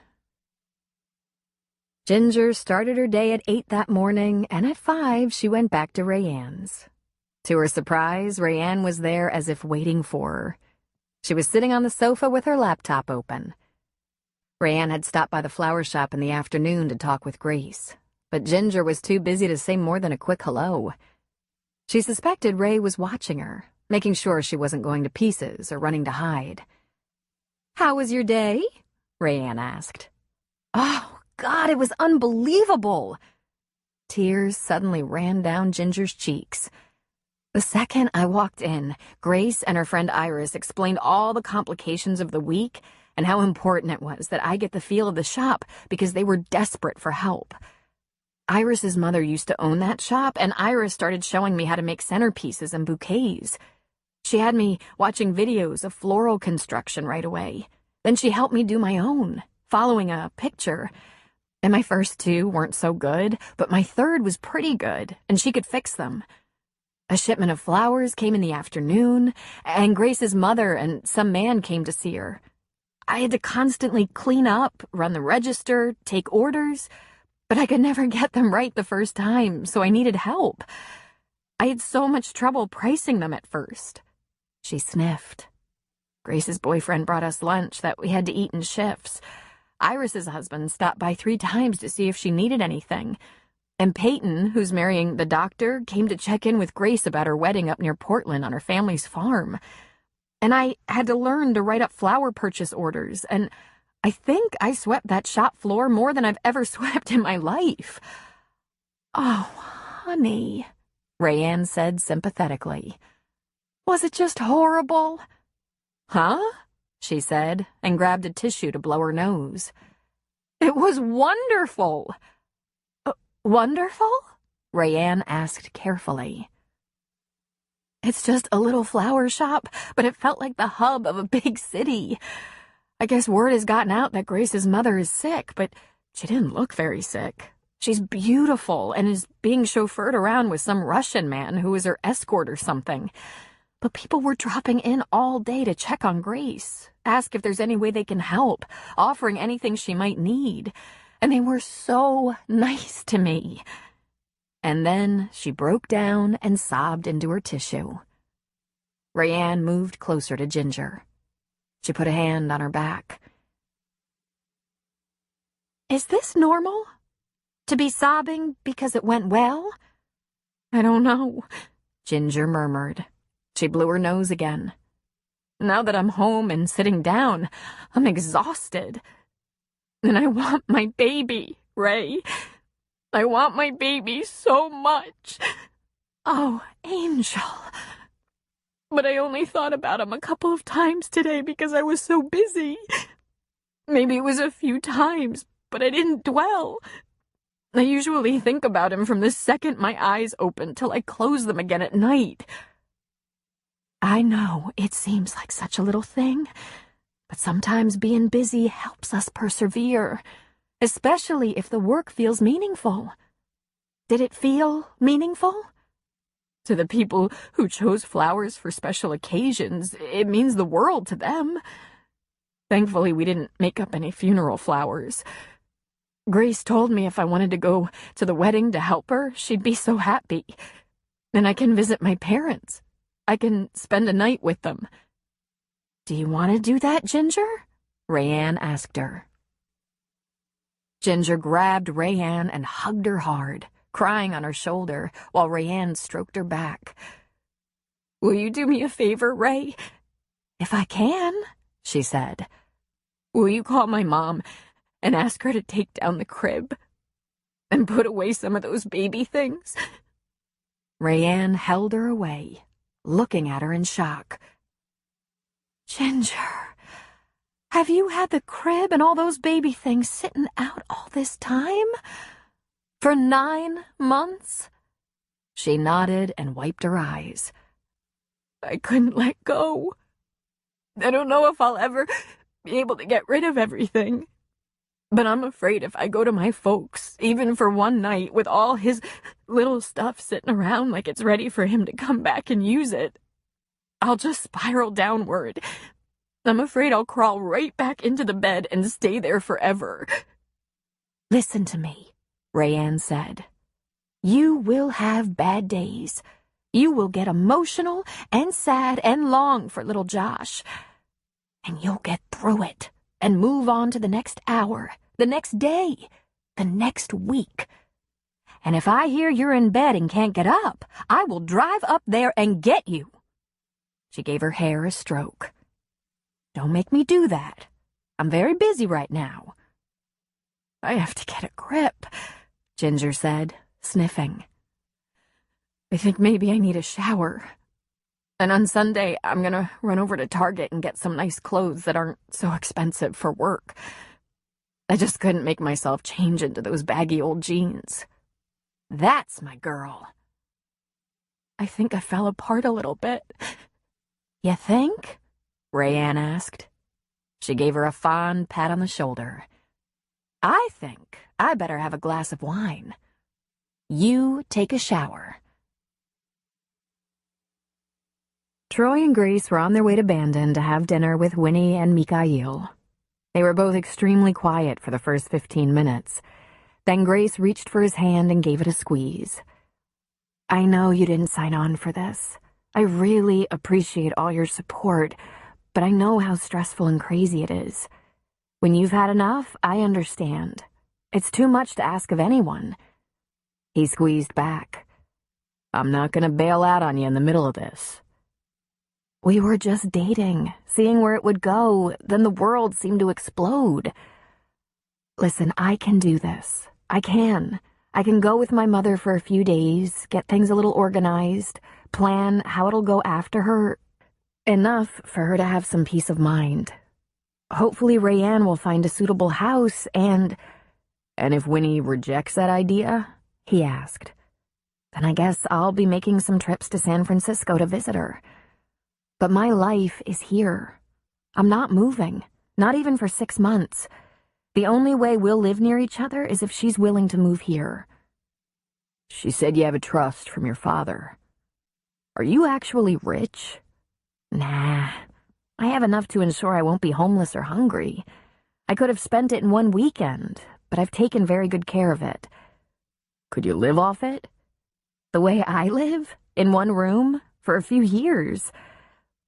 Ginger started her day at 8 that morning, and at 5 she went back to Rayanne's. To her surprise, Rayanne was there as if waiting for her. She was sitting on the sofa with her laptop open. Rayanne had stopped by the flower shop in the afternoon to talk with Grace, but Ginger was too busy to say more than a quick hello. She suspected Ray was watching her, making sure she wasn't going to pieces or running to hide. How was your day? Rayanne asked. Oh, God, it was unbelievable. Tears suddenly ran down Ginger's cheeks. The second I walked in, Grace and her friend Iris explained all the complications of the week and how important it was that I get the feel of the shop because they were desperate for help. Iris's mother used to own that shop, and Iris started showing me how to make centerpieces and bouquets. She had me watching videos of floral construction right away. Then she helped me do my own, following a picture. And my first 2 weren't so good, but my third was pretty good, and she could fix them. A shipment of flowers came in the afternoon, and Grace's mother and some man came to see her. I had to constantly clean up, run the register, take orders, but I could never get them right the first time, so I needed help. I had so much trouble pricing them at first. She sniffed. Grace's boyfriend brought us lunch that we had to eat in shifts. Iris's husband stopped by 3 times to see if she needed anything. And Peyton, who's marrying the doctor, came to check in with Grace about her wedding up near Portland on her family's farm. And I had to learn to write up flower purchase orders, and I think I swept that shop floor more than I've ever swept in my life. Oh, honey, Rayanne said sympathetically. Was it just horrible? Huh? She said, and grabbed a tissue to blow her nose. It was wonderful. Wonderful? Rayanne asked carefully. It's just a little flower shop, but it felt like the hub of a big city. I guess word has gotten out that Grace's mother is sick, but she didn't look very sick. She's beautiful and is being chauffeured around with some Russian man who is her escort or something. But people were dropping in all day to check on Grace, ask if there's any way they can help, offering anything she might need. and they were so nice to me. And then she broke down and sobbed into her tissue. Rayanne moved closer to Ginger. She put a hand on her back. Is this normal? To be sobbing because it went well? I don't know, Ginger murmured. She blew her nose again. Now that I'm home and sitting down, I'm exhausted. And I want my baby, Ray. I want my baby so much. Oh, Angel. But I only thought about him a couple of times today because I was so busy. Maybe it was a few times, but I didn't dwell. I usually think about him from the second my eyes open till I close them again at night. I know it seems like such a little thing, but sometimes being busy helps us persevere, especially if the work feels meaningful. Did it feel meaningful? To the people who chose flowers for special occasions, it means the world to them. Thankfully, we didn't make up any funeral flowers. Grace told me if I wanted to go to the wedding to help her, she'd be so happy. And I can visit my parents. I can spend a night with them. Do you want to do that, Ginger? Rayanne asked her. Ginger grabbed Rayanne and hugged her hard, crying on her shoulder while Rayanne stroked her back. Will you do me a favor, Ray? If I can, she said. Will you call my mom and ask her to take down the crib and put away some of those baby things? Rayanne held her away, looking at her in shock. Ginger, have you had the crib and all those baby things sitting out all this time? For 9 months? She nodded and wiped her eyes. I couldn't let go. I don't know if I'll ever be able to get rid of everything. But I'm afraid if I go to my folks, even for one night, with all his little stuff sitting around like it's ready for him to come back and use it, I'll just spiral downward. I'm afraid I'll crawl right back into the bed and stay there forever. Listen to me, Rayanne said. You will have bad days. You will get emotional and sad and long for little Josh. And you'll get through it and move on to the next hour, the next day, the next week. And if I hear you're in bed and can't get up, I will drive up there and get you. She gave her hair a stroke. Don't make me do that. I'm very busy right now. I have to get a grip, Ginger said, sniffing. I think maybe I need a shower. And on Sunday, I'm gonna run over to Target and get some nice clothes that aren't so expensive for work. I just couldn't make myself change into those baggy old jeans. That's my girl. I think I fell apart a little bit. You think? Rayanne asked. She gave her a fond pat on the shoulder. I think I better have a glass of wine. You take a shower. Troy and Grace were on their way to Bandon to have dinner with Winnie and Mikhail. They were both extremely quiet for the first 15 minutes. Then Grace reached for his hand and gave it a squeeze. I know you didn't sign on for this. I really appreciate all your support, but I know how stressful and crazy it is. When you've had enough, I understand. It's too much to ask of anyone. He squeezed back. I'm not gonna bail out on you in the middle of this. We were just dating, seeing where it would go, then the world seemed to explode. Listen, I can do this. I can. I can go with my mother for a few days, get things a little organized, plan how it'll go after her. Enough for her to have some peace of mind. Hopefully Rayanne will find a suitable house and if Winnie rejects that idea, he asked, then I guess I'll be making some trips to San Francisco to visit her. But my life is here. I'm not moving, not even for 6 months. The only way we'll live near each other is if she's willing to move here. She said you have a trust from your father. Are you actually rich? Nah, I have enough to ensure I won't be homeless or hungry. I could have spent it in one weekend, but I've taken very good care of it. Could you live off it? The way I live? In one room? For a few years.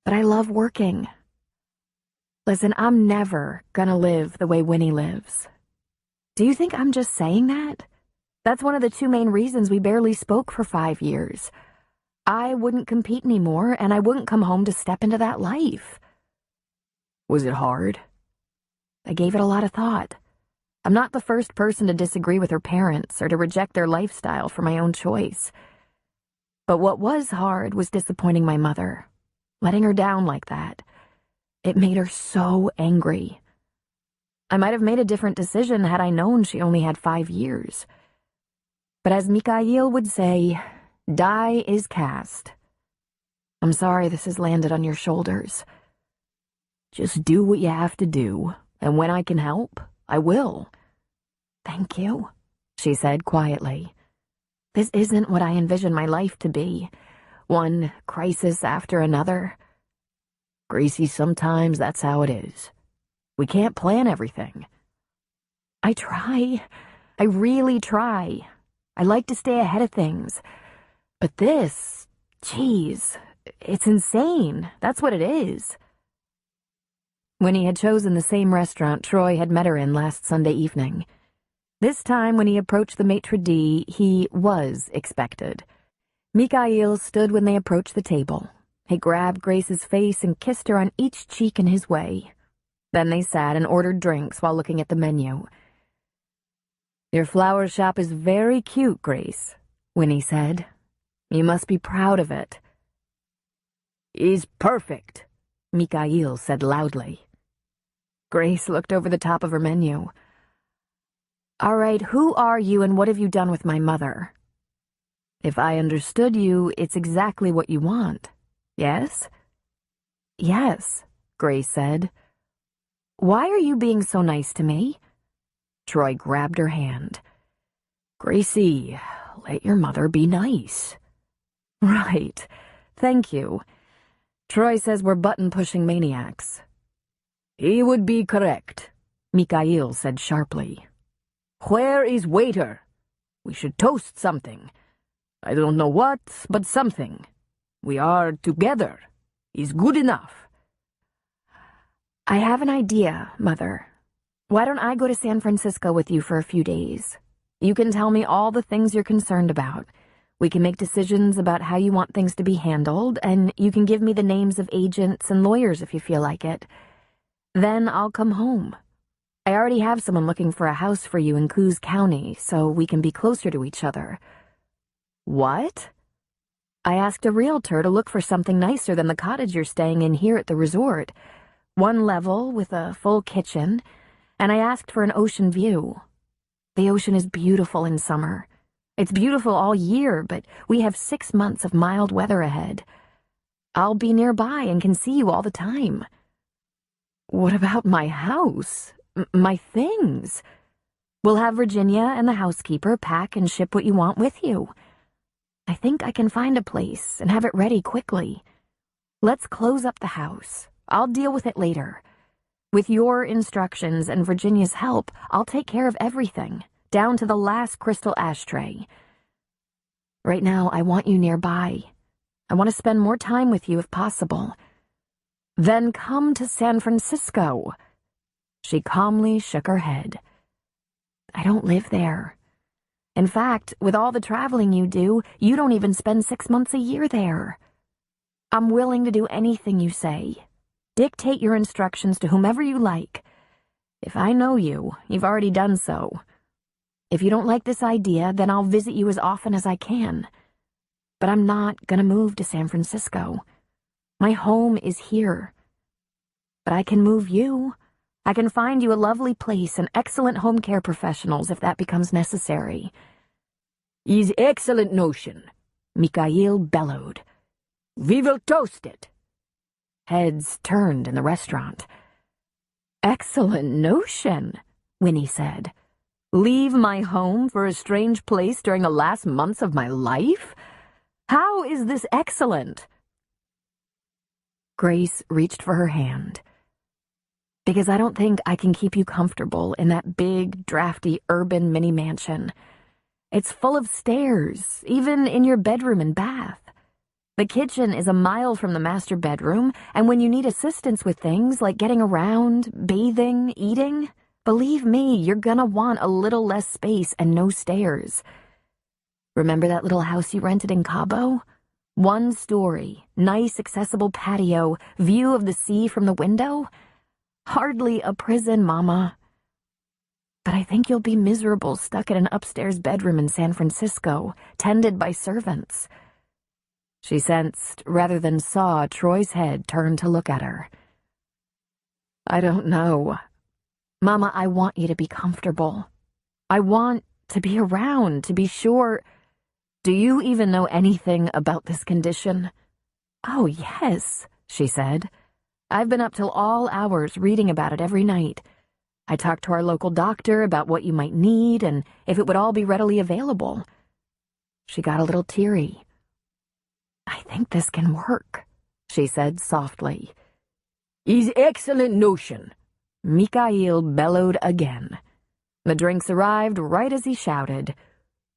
But I love working. Listen, I'm never gonna live the way Winnie lives. Do you think I'm just saying that? That's one of the two main reasons we barely spoke for 5 years. I wouldn't compete anymore, and I wouldn't come home to step into that life. Was it hard? I gave it a lot of thought. I'm not the first person to disagree with her parents or to reject their lifestyle for my own choice. But what was hard was disappointing my mother, letting her down like that. It made her so angry. I might have made a different decision had I known she only had 5 years. But as Mikhail would say, die is cast. I'm sorry this has landed on your shoulders. Just do what you have to do, and when I can help, I will. Thank you, she said quietly. This isn't what I envisioned my life to be. One crisis after another. Gracie, sometimes that's how it is. We can't plan everything. I try. I really try. I like to stay ahead of things. But this, geez, it's insane. That's what it is. Winnie had chosen the same restaurant Troy had met her in last Sunday evening. This time, when he approached the maitre d', he was expected. Mikhail stood when they approached the table. He grabbed Grace's face and kissed her on each cheek in his way. Then they sat and ordered drinks while looking at the menu. Your flower shop is very cute, Grace, Winnie said. You must be proud of it. Is perfect, Mikhail said loudly. Grace looked over the top of her menu. All right, who are you and what have you done with my mother? If I understood you, it's exactly what you want. Yes? Yes, Grace said. Why are you being so nice to me? Troy grabbed her hand. Gracie, let your mother be nice. Right. Thank you. Troy says we're button-pushing maniacs. He would be correct, Mikhail said sharply. Where is waiter? We should toast something. I don't know what, but something. We are together. Is good enough. I have an idea, Mother. Why don't I go to San Francisco with you for a few days? You can tell me all the things you're concerned about. We can make decisions about how you want things to be handled, and you can give me the names of agents and lawyers if you feel like it. Then I'll come home. I already have someone looking for a house for you in Coos County, so we can be closer to each other. What? I asked a realtor to look for something nicer than the cottage you're staying in here at the resort. 1 level with a full kitchen, and I asked for an ocean view. The ocean is beautiful in summer. It's beautiful all year, but we have 6 months of mild weather ahead. I'll be nearby and can see you all the time. What about my house? My things? We'll have Virginia and the housekeeper pack and ship what you want with you. I think I can find a place and have it ready quickly. Let's close up the house. I'll deal with it later. With your instructions and Virginia's help, I'll take care of everything, down to the last crystal ashtray. Right now, I want you nearby. I want to spend more time with you if possible. Then come to San Francisco. She calmly shook her head. I don't live there. In fact, with all the traveling you do, you don't even spend 6 months a year there. I'm willing to do anything you say. Dictate your instructions to whomever you like. If I know you, you've already done so. If you don't like this idea, then I'll visit you as often as I can. But I'm not gonna move to San Francisco. My home is here. But I can move you. I can find you a lovely place and excellent home care professionals if that becomes necessary. Is excellent notion, Mikhail bellowed. We will toast it. Heads turned in the restaurant. Excellent notion, Winnie said. Leave my home for a strange place during the last months of my life? How is this excellent? Grace reached for her hand. Because I don't think I can keep you comfortable in that big, drafty, urban mini mansion. It's full of stairs, even in your bedroom and bath. The kitchen is a mile from the master bedroom, and when you need assistance with things like getting around, bathing, eating, believe me, you're gonna want a little less space and no stairs. Remember that little house you rented in Cabo? 1 story, nice accessible patio, view of the sea from the window? Hardly a prison, Mama. But I think you'll be miserable stuck in an upstairs bedroom in San Francisco, tended by servants. She sensed, rather than saw, Troy's head turn to look at her. I don't know. Mama, I want you to be comfortable. I want to be around, to be sure. Do you even know anything about this condition? Oh, yes, she said. I've been up till all hours reading about it every night. I talked to our local doctor about what you might need and if it would all be readily available. She got a little teary. I think this can work, she said softly. Is excellent notion, Mikhail bellowed again. The drinks arrived right as he shouted,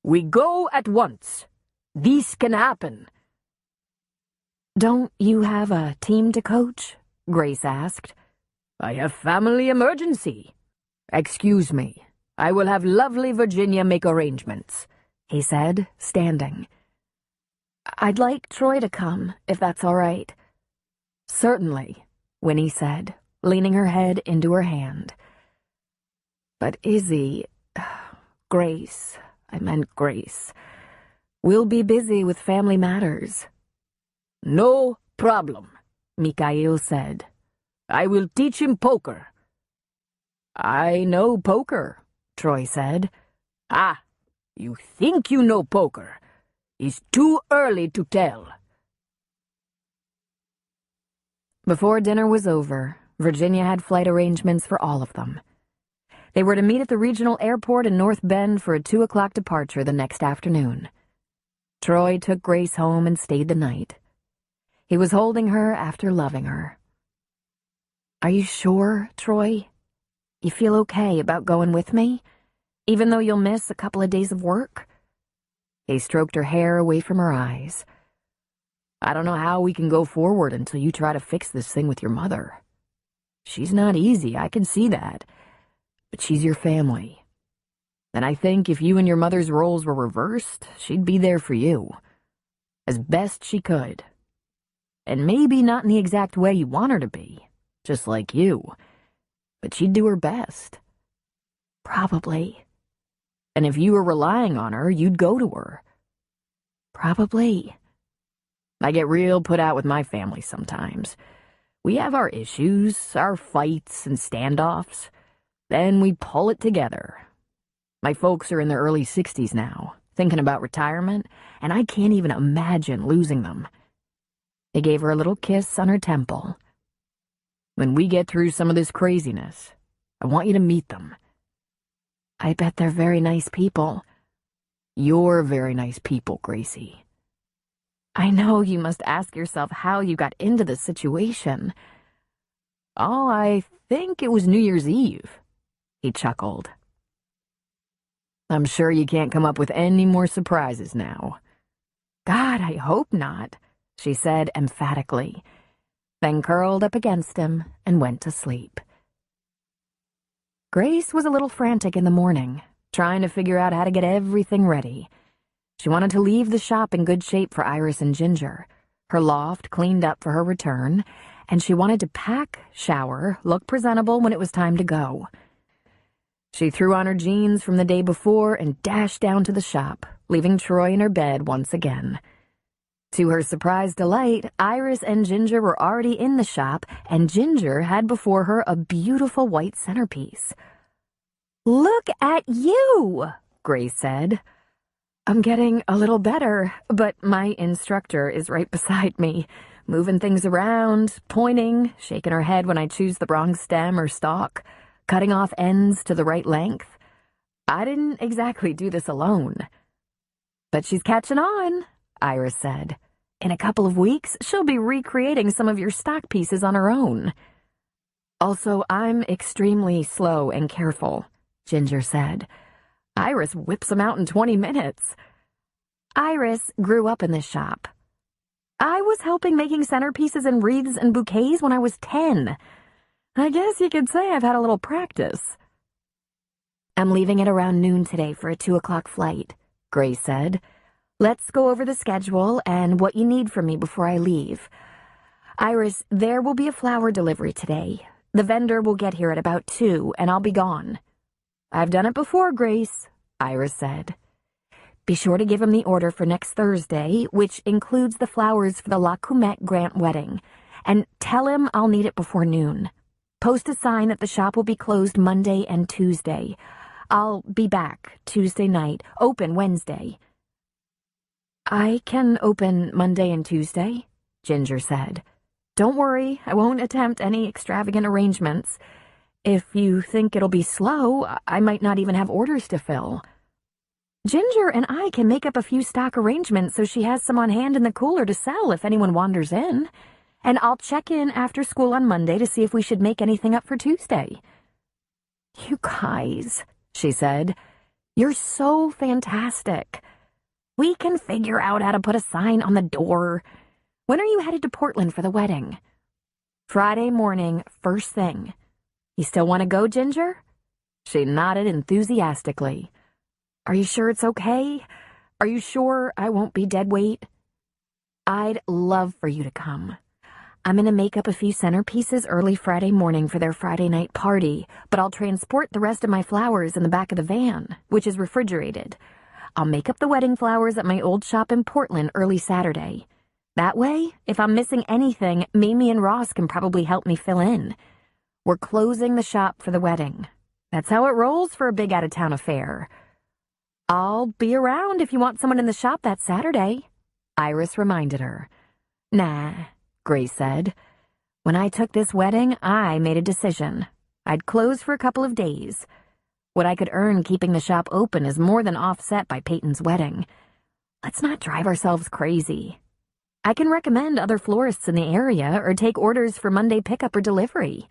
We go at once. This can happen. Don't you have a team to coach? Grace asked. I have family emergency. Excuse me. I will have lovely Virginia make arrangements, he said, standing. I'd like Troy to come, if that's all right. Certainly, Winnie said, leaning her head into her hand. But Izzy, Grace, I meant Grace, we'll be busy with family matters. No problem, Mikhail said. I will teach him poker. I know poker, Troy said. Ah, you think you know poker. It's too early to tell. Before dinner was over, Virginia had flight arrangements for all of them. They were to meet at the regional airport in North Bend for a 2 o'clock departure the next afternoon. Troy took Grace home and stayed the night. He was holding her after loving her. Are you sure, Troy? You feel okay about going with me, even though you'll miss a couple of days of work? He stroked her hair away from her eyes. I don't know how we can go forward until you try to fix this thing with your mother. She's not easy, I can see that. But she's your family. And I think if you and your mother's roles were reversed, she'd be there for you. As best she could. And maybe not in the exact way you want her to be, just like you. But she'd do her best. Probably. And if you were relying on her, you'd go to her. Probably. I get real put out with my family sometimes. We have our issues, our fights and standoffs. Then we pull it together. My folks are in their early 60s now, thinking about retirement, and I can't even imagine losing them. He gave her a little kiss on her temple. When we get through some of this craziness, I want you to meet them. I bet they're very nice people. You're very nice people, Gracie. I know you must ask yourself how you got into this situation. Oh, I think it was New Year's Eve, he chuckled. I'm sure you can't come up with any more surprises now. God, I hope not, she said emphatically, then curled up against him and went to sleep. Grace was a little frantic in the morning, trying to figure out how to get everything ready. She wanted to leave the shop in good shape for Iris and Ginger, her loft cleaned up for her return, and she wanted to pack, shower, look presentable when it was time to go. She threw on her jeans from the day before and dashed down to the shop, leaving Troy in her bed once again. To her surprised delight, Iris and Ginger were already in the shop, and Ginger had before her a beautiful white centerpiece. "Look at you," Grace said. "I'm getting a little better, but my instructor is right beside me, moving things around, pointing, shaking her head when I choose the wrong stem or stalk, cutting off ends to the right length. I didn't exactly do this alone." "But she's catching on," Iris said. "In a couple of weeks, she'll be recreating some of your stock pieces on her own." Also, I'm extremely slow and careful, Ginger said. Iris whips them out in 20 minutes. Iris grew up in this shop. I was helping making centerpieces and wreaths and bouquets when I was 10. I guess you could say I've had a little practice. I'm leaving at around noon today for a 2:00 flight, Grace said. Let's go over the schedule and what you need from me before I leave. Iris, there will be a flower delivery today. The vendor will get here at about 2, and I'll be gone. I've done it before, Grace, Iris said. Be sure to give him the order for next Thursday, which includes the flowers for the La Coumette Grant wedding, and tell him I'll need it before noon. Post a sign that the shop will be closed Monday and Tuesday. I'll be back Tuesday night, open Wednesday. I can open Monday and Tuesday, Ginger said. Don't worry, I won't attempt any extravagant arrangements. If you think it'll be slow, I might not even have orders to fill. Ginger and I can make up a few stock arrangements so she has some on hand in the cooler to sell if anyone wanders in. And I'll check in after school on Monday to see if we should make anything up for Tuesday. You guys, she said, you're so fantastic. We can figure out how to put a sign on the door. When are you headed to Portland for the wedding? Friday morning, first thing. You still want to go, Ginger? She nodded enthusiastically. Are you sure it's okay? Are you sure I won't be dead weight? I'd love for you to come. I'm going to make up a few centerpieces early Friday morning for their Friday night party, but I'll transport the rest of my flowers in the back of the van, which is refrigerated. I'll make up the wedding flowers at my old shop in Portland early Saturday. That way, if I'm missing anything, Mimi and Ross can probably help me fill in. We're closing the shop for the wedding. That's how it rolls for a big out-of-town affair. I'll be around if you want someone in the shop that Saturday, Iris reminded her. Nah, Grace said. When I took this wedding, I made a decision. I'd close for a couple of days. What I could earn keeping the shop open is more than offset by Peyton's wedding. Let's not drive ourselves crazy. I can recommend other florists in the area or take orders for Monday pickup or delivery.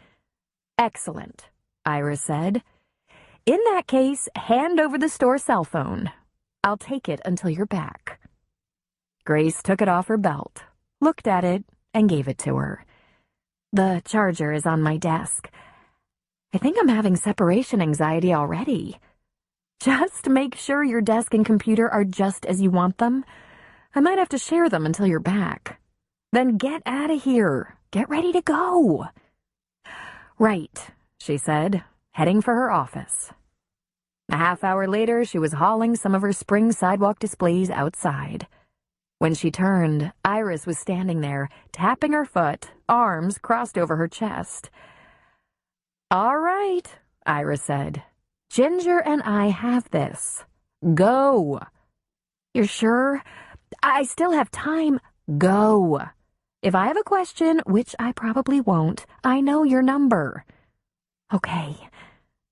Excellent, Iris said. In that case, hand over the store cell phone. I'll take it until you're back. Grace took it off her belt, looked at it, and gave it to her. The charger is on my desk. I think I'm having separation anxiety already. Just make sure your desk and computer are just as you want them. I might have to share them until you're back. Then get out of here. Get ready to go. Right, she said, heading for her office. A half hour later, she was hauling some of her spring sidewalk displays outside. When she turned, Iris was standing there, tapping her foot, arms crossed over her chest. All right, Iris said. Ginger and I have this. Go. You're sure? I still have time. Go. If I have a question, which I probably won't, I know your number. Okay.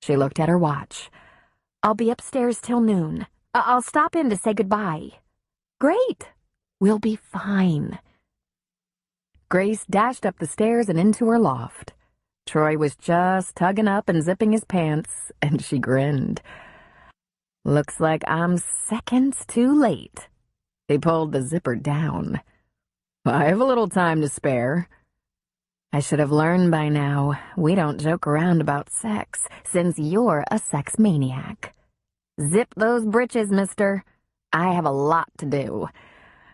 She looked at her watch. I'll be upstairs till noon. I'll stop in to say goodbye. Great. We'll be fine. Grace dashed up the stairs and into her loft. Troy was just tugging up and zipping his pants, and she grinned. Looks like I'm seconds too late. He pulled the zipper down. I have a little time to spare. I should have learned by now, we don't joke around about sex, since you're a sex maniac. Zip those britches, mister. I have a lot to do.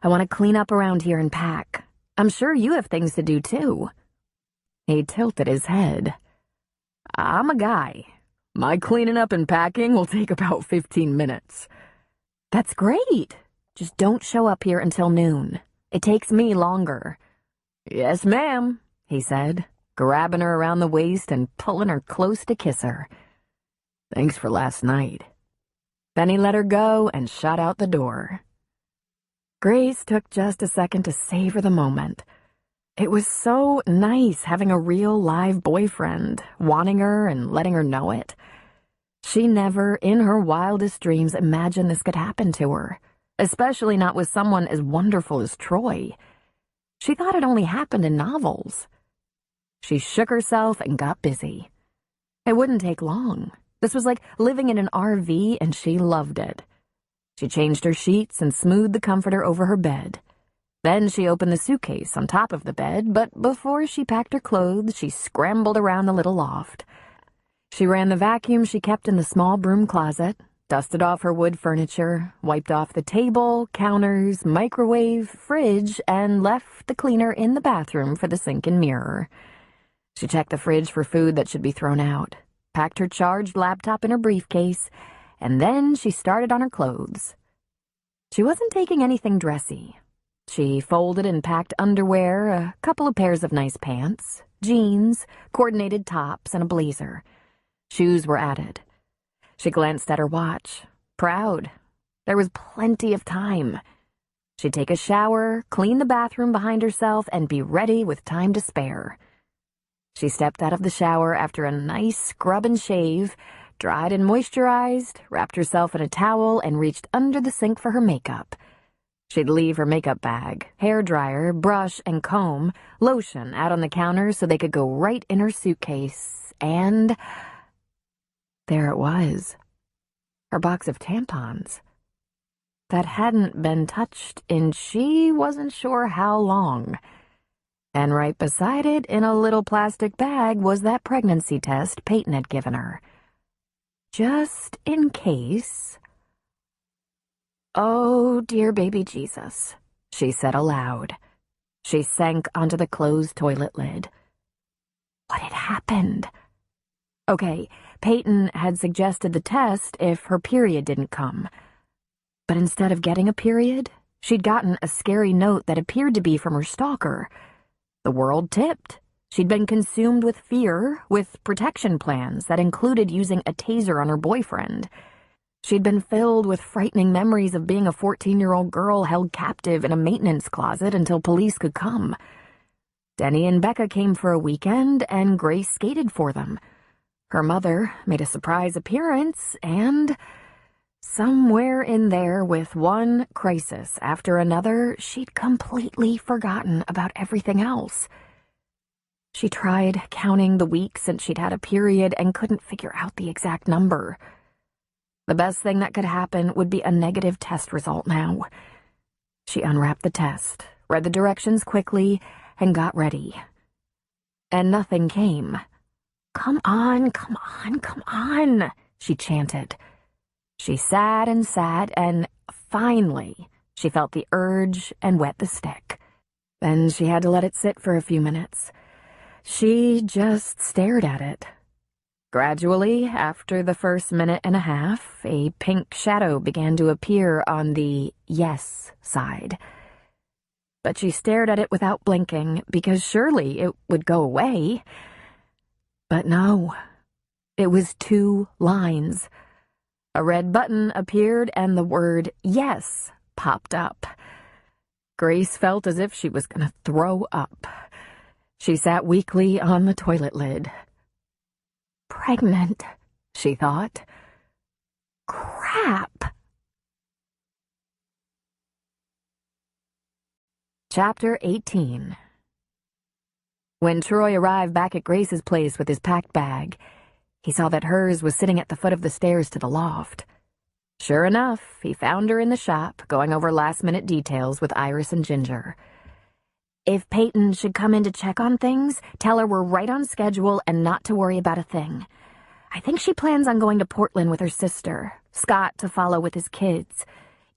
I want to clean up around here and pack. I'm sure you have things to do, too. He tilted his head. I'm a guy. My cleaning up and packing will take about 15 minutes. That's great. Just don't show up here until noon. It takes me longer. Yes, ma'am, he said, grabbing her around the waist and pulling her close to kiss her. Thanks for last night. Then he let her go and shot out the door. Grace took just a second to savor the moment. It was so nice having a real live boyfriend, wanting her and letting her know it. She never, in her wildest dreams, imagined this could happen to her, especially not with someone as wonderful as Troy. She thought it only happened in novels. She shook herself and got busy. It wouldn't take long. This was like living in an RV, and she loved it. She changed her sheets and smoothed the comforter over her bed. Then she opened the suitcase on top of the bed, but before she packed her clothes, she scrambled around the little loft. She ran the vacuum she kept in the small broom closet, dusted off her wood furniture, wiped off the table, counters, microwave, fridge, and left the cleaner in the bathroom for the sink and mirror. She checked the fridge for food that should be thrown out, packed her charged laptop in her briefcase, and then she started on her clothes. She wasn't taking anything dressy. She folded and packed underwear, a couple of pairs of nice pants, jeans, coordinated tops, and a blazer. Shoes were added. She glanced at her watch, proud. There was plenty of time. She'd take a shower, clean the bathroom behind herself, and be ready with time to spare. She stepped out of the shower after a nice scrub and shave, dried and moisturized, wrapped herself in a towel, and reached under the sink for her makeup. She'd leave her makeup bag, hairdryer, brush, and comb, lotion out on the counter so they could go right in her suitcase, and there it was, her box of tampons that hadn't been touched in she wasn't sure how long. And right beside it, in a little plastic bag, was that pregnancy test Peyton had given her. Just in case. "Oh, dear baby Jesus," she said aloud. She sank onto the closed toilet lid. What had happened? Okay, Peyton had suggested the test if her period didn't come. But instead of getting a period, she'd gotten a scary note that appeared to be from her stalker. The world tipped. She'd been consumed with fear, with protection plans that included using a taser on her boyfriend. She'd been filled with frightening memories of being a 14-year-old girl held captive in a maintenance closet until police could come. Denny and Becca came for a weekend, and Grace skated for them. Her mother made a surprise appearance, and somewhere in there, with one crisis after another, she'd completely forgotten about everything else. She tried counting the weeks since she'd had a period and couldn't figure out the exact number. The best thing that could happen would be a negative test result now. She unwrapped the test, read the directions quickly, and got ready. And nothing came. "Come on, come on, come on," she chanted. She sat, and finally, she felt the urge and wet the stick. Then she had to let it sit for a few minutes. She just stared at it. Gradually, after the first minute and a half, a pink shadow began to appear on the yes side. But she stared at it without blinking, because surely it would go away. But no, it was 2 lines. A red button appeared and the word yes popped up. Grace felt as if she was going to throw up. She sat weakly on the toilet lid. Pregnant, she thought. Crap. Chapter 18. When Troy arrived back at Grace's place with his packed bag, he saw that hers was sitting at the foot of the stairs to the loft. Sure enough, he found her in the shop, going over last-minute details with Iris and Ginger. "If Peyton should come in to check on things, tell her we're right on schedule and not to worry about a thing. I think she plans on going to Portland with her sister, Scott to follow with his kids.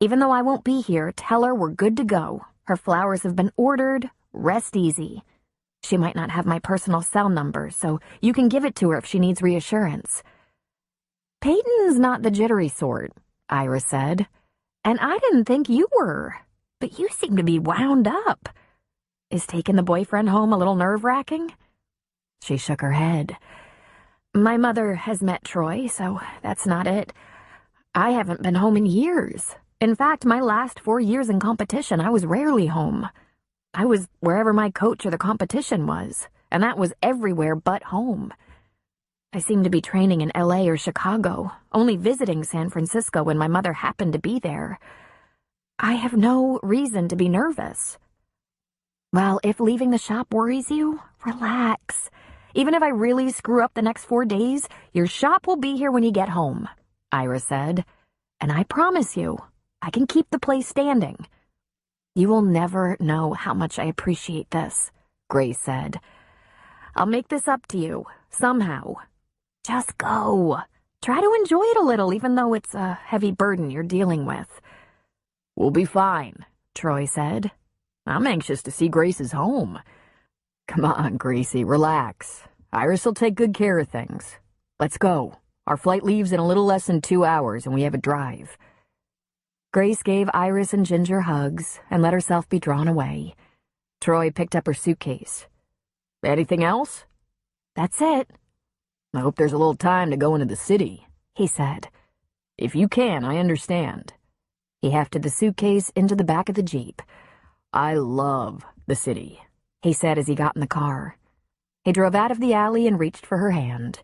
Even though I won't be here, tell her we're good to go. Her flowers have been ordered. Rest easy. She might not have my personal cell number, so you can give it to her if she needs reassurance." "Peyton's not the jittery sort," Iris said. "And I didn't think you were, but you seem to be wound up. Is taking the boyfriend home a little nerve-wracking?" She shook her head. "My mother has met Troy, so that's not it. I haven't been home in years. In fact, my last 4 years in competition, I was rarely home. I was wherever my coach or the competition was, and that was everywhere but home. I seemed to be training in LA or Chicago, only visiting San Francisco when my mother happened to be there. I have no reason to be nervous." "Well, if leaving the shop worries you, Relax. Even if I really screw up the next 4 days, your shop will be here when you get home, Iris said. And I promise you, I can keep the place standing. You will never know how much I appreciate this, Grace said. I'll make this up to you, somehow. Just go. Try to enjoy it a little, even though it's a heavy burden you're dealing with. We'll be fine, Troy said. I'm anxious to see Grace's home. Come on, Gracie, relax. Iris will take good care of things. Let's go. Our flight leaves in a little less than 2 hours, and we have a drive. Grace gave Iris and Ginger hugs and let herself be drawn away. Troy picked up her suitcase. Anything else? That's it. I hope there's a little time to go into the city, he said. If you can, I understand. He hefted the suitcase into the back of the Jeep. I love the city, he said as he got in the car. He drove out of the alley and reached for her hand.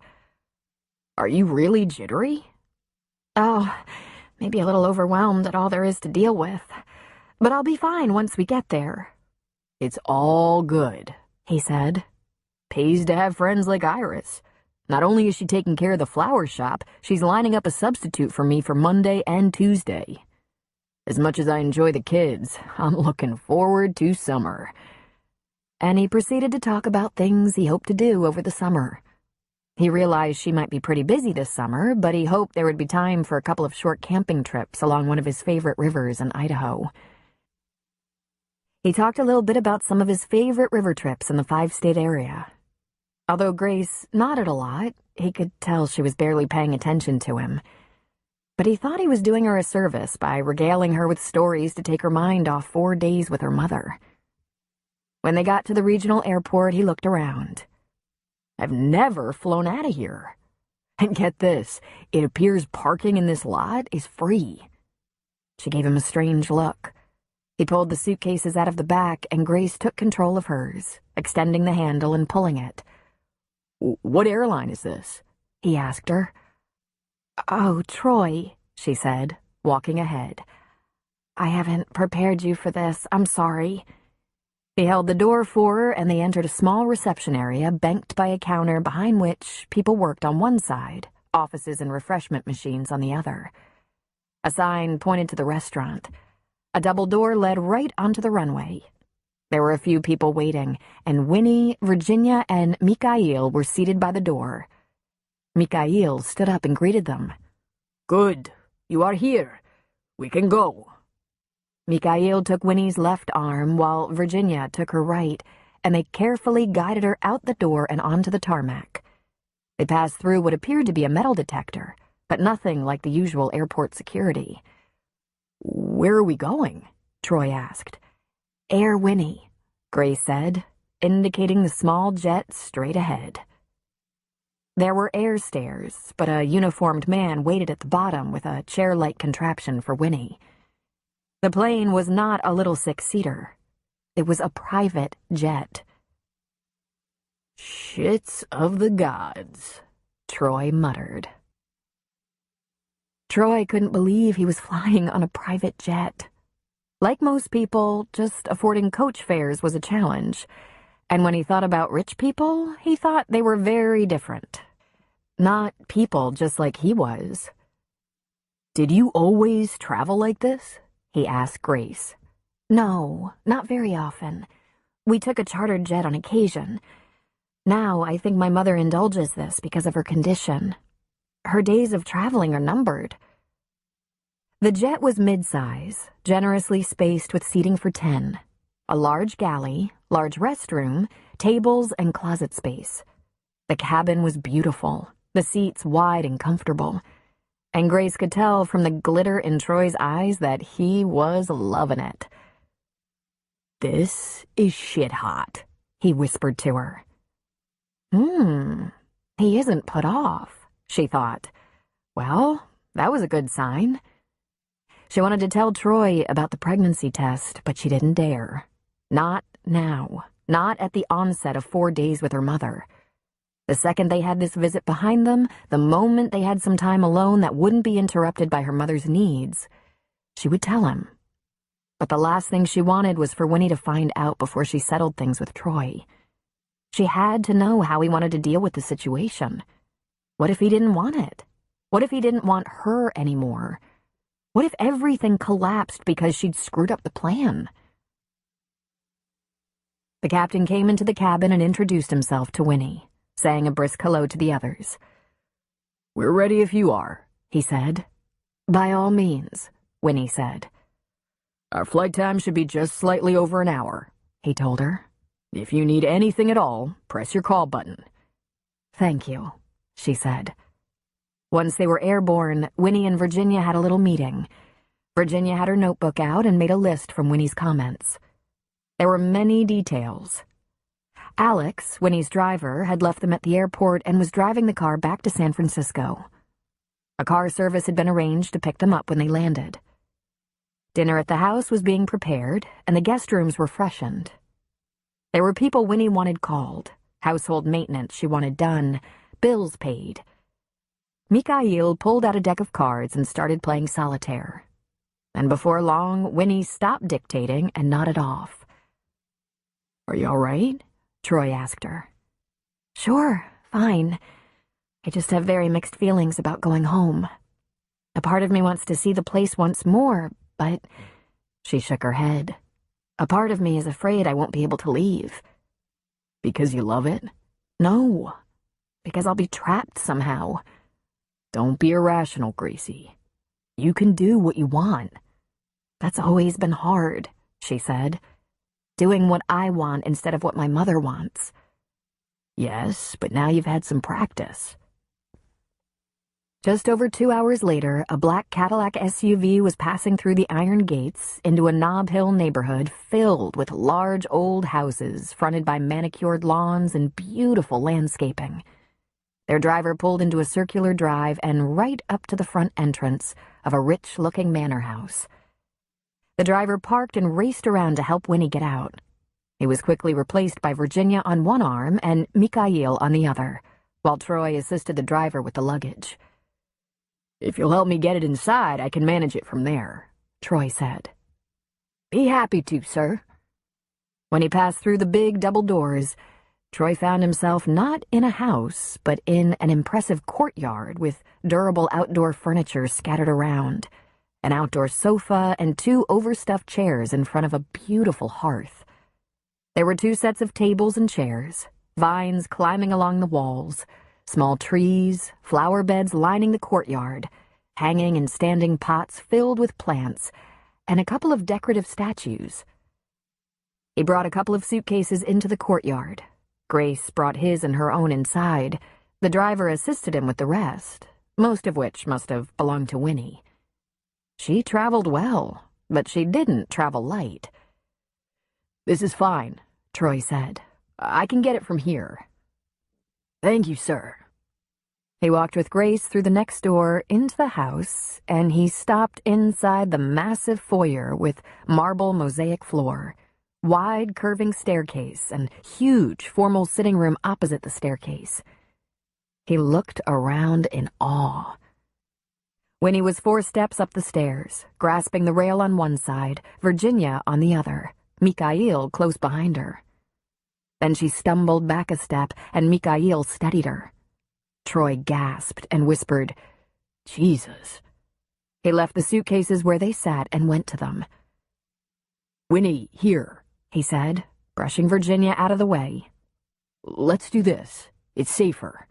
Are you really jittery? Oh, maybe a little overwhelmed at all there is to deal with. But I'll be fine once we get there. It's all good, he said. Pays to have friends like Iris. Not only is she taking care of the flower shop, she's lining up a substitute for me for Monday and Tuesday. As much as I enjoy the kids, I'm looking forward to summer. And he proceeded to talk about things he hoped to do over the summer. He realized she might be pretty busy this summer, but he hoped there would be time for a couple of short camping trips along one of his favorite rivers in Idaho. He talked a little bit about some of his favorite river trips in the 5-state area. Although Grace nodded a lot, he could tell she was barely paying attention to him. But he thought he was doing her a service by regaling her with stories to take her mind off 4 days with her mother. When they got to the regional airport, he looked around. I've never flown out of here. And get this, it appears parking in this lot is free. She gave him a strange look. He pulled the suitcases out of the back, and Grace took control of hers, extending the handle and pulling it. What airline is this? He asked her. Oh, Troy, she said, walking ahead. I haven't prepared you for this. I'm sorry. He held the door for her, and they entered a small reception area banked by a counter behind which people worked on one side, offices and refreshment machines on the other. A sign pointed to the restaurant. A double door led right onto the runway. There were a few people waiting, and Winnie, Virginia, and Mikhail were seated by the door. Mikhail stood up and greeted them. Good. You are here. We can go. Mikhail took Winnie's left arm while Virginia took her right, and they carefully guided her out the door and onto the tarmac. They passed through what appeared to be a metal detector, but nothing like the usual airport security. Where are we going? Troy asked. Air Winnie, Grace said, indicating the small jet straight ahead. There were air stairs, but a uniformed man waited at the bottom with a chair-like contraption for Winnie. The plane was not a little six-seater. It was a private jet. Shits of the gods, Troy muttered. Troy couldn't believe he was flying on a private jet. Like most people, just affording coach fares was a challenge. And when he thought about rich people, he thought they were very different. Not people just like he was. Did you always travel like this? He asked Grace. No, not very often. We took a chartered jet on occasion. Now I think my mother indulges this because of her condition. Her days of traveling are numbered. The jet was mid-size, generously spaced with seating for 10. A large galley, large restroom, tables, and closet space. The cabin was beautiful, the seats wide and comfortable. And Grace could tell from the glitter in Troy's eyes that he was loving it. This is shit hot, he whispered to her. He isn't put off, she thought. Well, that was a good sign. She wanted to tell Troy about the pregnancy test, but she didn't dare. Not now, not at the onset of 4 days with her mother. The second they had this visit behind them, the moment they had some time alone that wouldn't be interrupted by her mother's needs, she would tell him. But the last thing she wanted was for Winnie to find out before she settled things with Troy. She had to know how he wanted to deal with the situation. What if he didn't want it? What if he didn't want her anymore? What if everything collapsed because she'd screwed up the plan? The captain came into the cabin and introduced himself to Winnie, saying a brisk hello to the others. "We're ready if you are," he said. "By all means," Winnie said. "Our flight time should be just slightly over an hour," he told her. "If you need anything at all, press your call button." "Thank you," she said. Once they were airborne, Winnie and Virginia had a little meeting. Virginia had her notebook out and made a list from Winnie's comments. There were many details. Alex, Winnie's driver, had left them at the airport and was driving the car back to San Francisco. A car service had been arranged to pick them up when they landed. Dinner at the house was being prepared, and the guest rooms were freshened. There were people Winnie wanted called, household maintenance she wanted done, bills paid. Mikhail pulled out a deck of cards and started playing solitaire. And before long, Winnie stopped dictating and nodded off. "Are you all right?" Troy asked her. "Sure, fine. I just have very mixed feelings about going home. A part of me wants to see the place once more, but—" She shook her head. "A part of me is afraid I won't be able to leave." "Because you love it?" "No, because I'll be trapped somehow." "Don't be irrational, Gracie. You can do what you want." "That's always been hard," she said. "Doing what I want instead of what my mother wants." "Yes, but now you've had some practice." Just over 2 hours later, a black Cadillac SUV was passing through the iron gates into a Nob Hill neighborhood filled with large old houses fronted by manicured lawns and beautiful landscaping. Their driver pulled into a circular drive and right up to the front entrance of a rich-looking manor house. The driver parked and raced around to help Winnie get out. He was quickly replaced by Virginia on one arm and Mikhail on the other, while Troy assisted the driver with the luggage. "If you'll help me get it inside, I can manage it from there," Troy said. "Be happy to, sir." When he passed through the big double doors, Troy found himself not in a house, but in an impressive courtyard with durable outdoor furniture scattered around, an outdoor sofa and 2 overstuffed chairs in front of a beautiful hearth. There were 2 sets of tables and chairs, vines climbing along the walls, small trees, flower beds lining the courtyard, hanging and standing pots filled with plants, and a couple of decorative statues. He brought a couple of suitcases into the courtyard. Grace brought his and her own inside. The driver assisted him with the rest, most of which must have belonged to Winnie. She traveled well, but she didn't travel light. "This is fine," Troy said. "I can get it from here." "Thank you, sir." He walked with Grace through the next door into the house, and he stopped inside the massive foyer with marble mosaic floor, wide curving staircase, and huge formal sitting room opposite the staircase. He looked around in awe. Winnie was 4 steps up the stairs, grasping the rail on one side, Virginia on the other, Mikhail close behind her. Then she stumbled back a step, and Mikhail steadied her. Troy gasped and whispered, "Jesus." He left the suitcases where they sat and went to them. "Winnie, here," he said, brushing Virginia out of the way. "Let's do this. It's safer."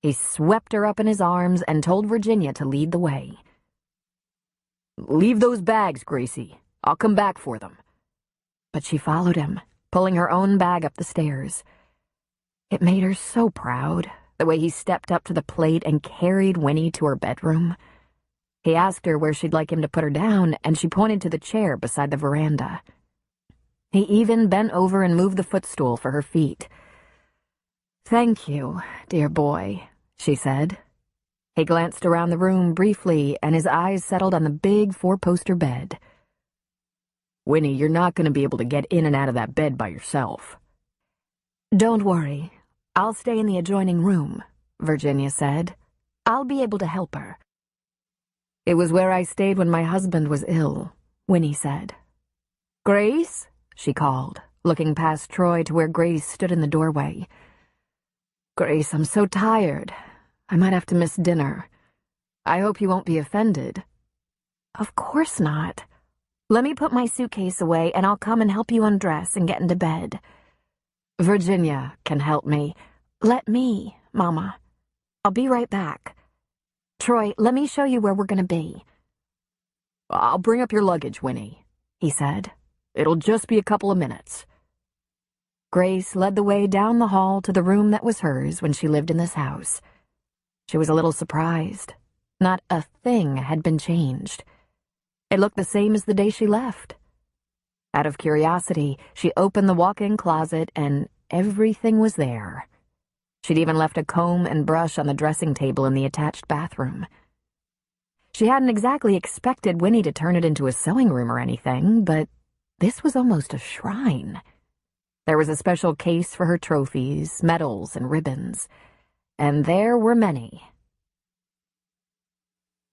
He swept her up in his arms and told Virginia to lead the way. "Leave those bags, Gracie. I'll come back for them." But she followed him, pulling her own bag up the stairs. It made her so proud, the way he stepped up to the plate and carried Winnie to her bedroom. He asked her where she'd like him to put her down, and she pointed to the chair beside the veranda. He even bent over and moved the footstool for her feet. "Thank you, dear boy," she said. He glanced around the room briefly, and his eyes settled on the big 4-poster bed. "Winnie, you're not going to be able to get in and out of that bed by yourself." "Don't worry. I'll stay in the adjoining room," Virginia said. "I'll be able to help her." "It was where I stayed when my husband was ill," Winnie said. "Grace?" she called, looking past Troy to where Grace stood in the doorway. "Grace, I'm so tired. I might have to miss dinner. I hope you won't be offended." "Of course not. Let me put my suitcase away and I'll come and help you undress and get into bed." "Virginia can help me." "Let me, Mama. I'll be right back. Troy, let me show you where we're gonna be." "I'll bring up your luggage, Winnie," he said. "It'll just be a couple of minutes." Grace led the way down the hall to the room that was hers when she lived in this house. She was a little surprised. Not a thing had been changed. It looked the same as the day she left. Out of curiosity, she opened the walk-in closet and everything was there. She'd even left a comb and brush on the dressing table in the attached bathroom. She hadn't exactly expected Winnie to turn it into a sewing room or anything, but this was almost a shrine. There was a special case for her trophies, medals, and ribbons, and there were many.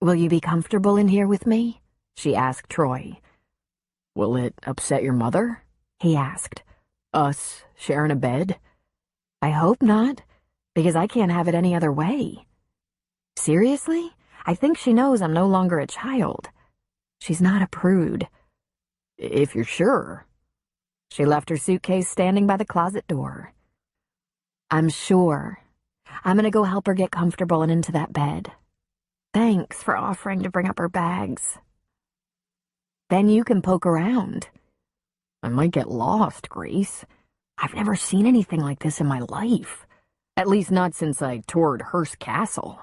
"Will you be comfortable in here with me?" she asked Troy. "Will it upset your mother?" he asked. "Us sharing a bed?" "I hope not, because I can't have it any other way. Seriously, I think she knows I'm no longer a child. She's not a prude." "If you're sure." She left her suitcase standing by the closet door. "I'm sure. I'm gonna go help her get comfortable and into that bed. Thanks for offering to bring up her bags. Then you can poke around." "I might get lost, Grace. I've never seen anything like this in my life. At least not since I toured Hearst Castle."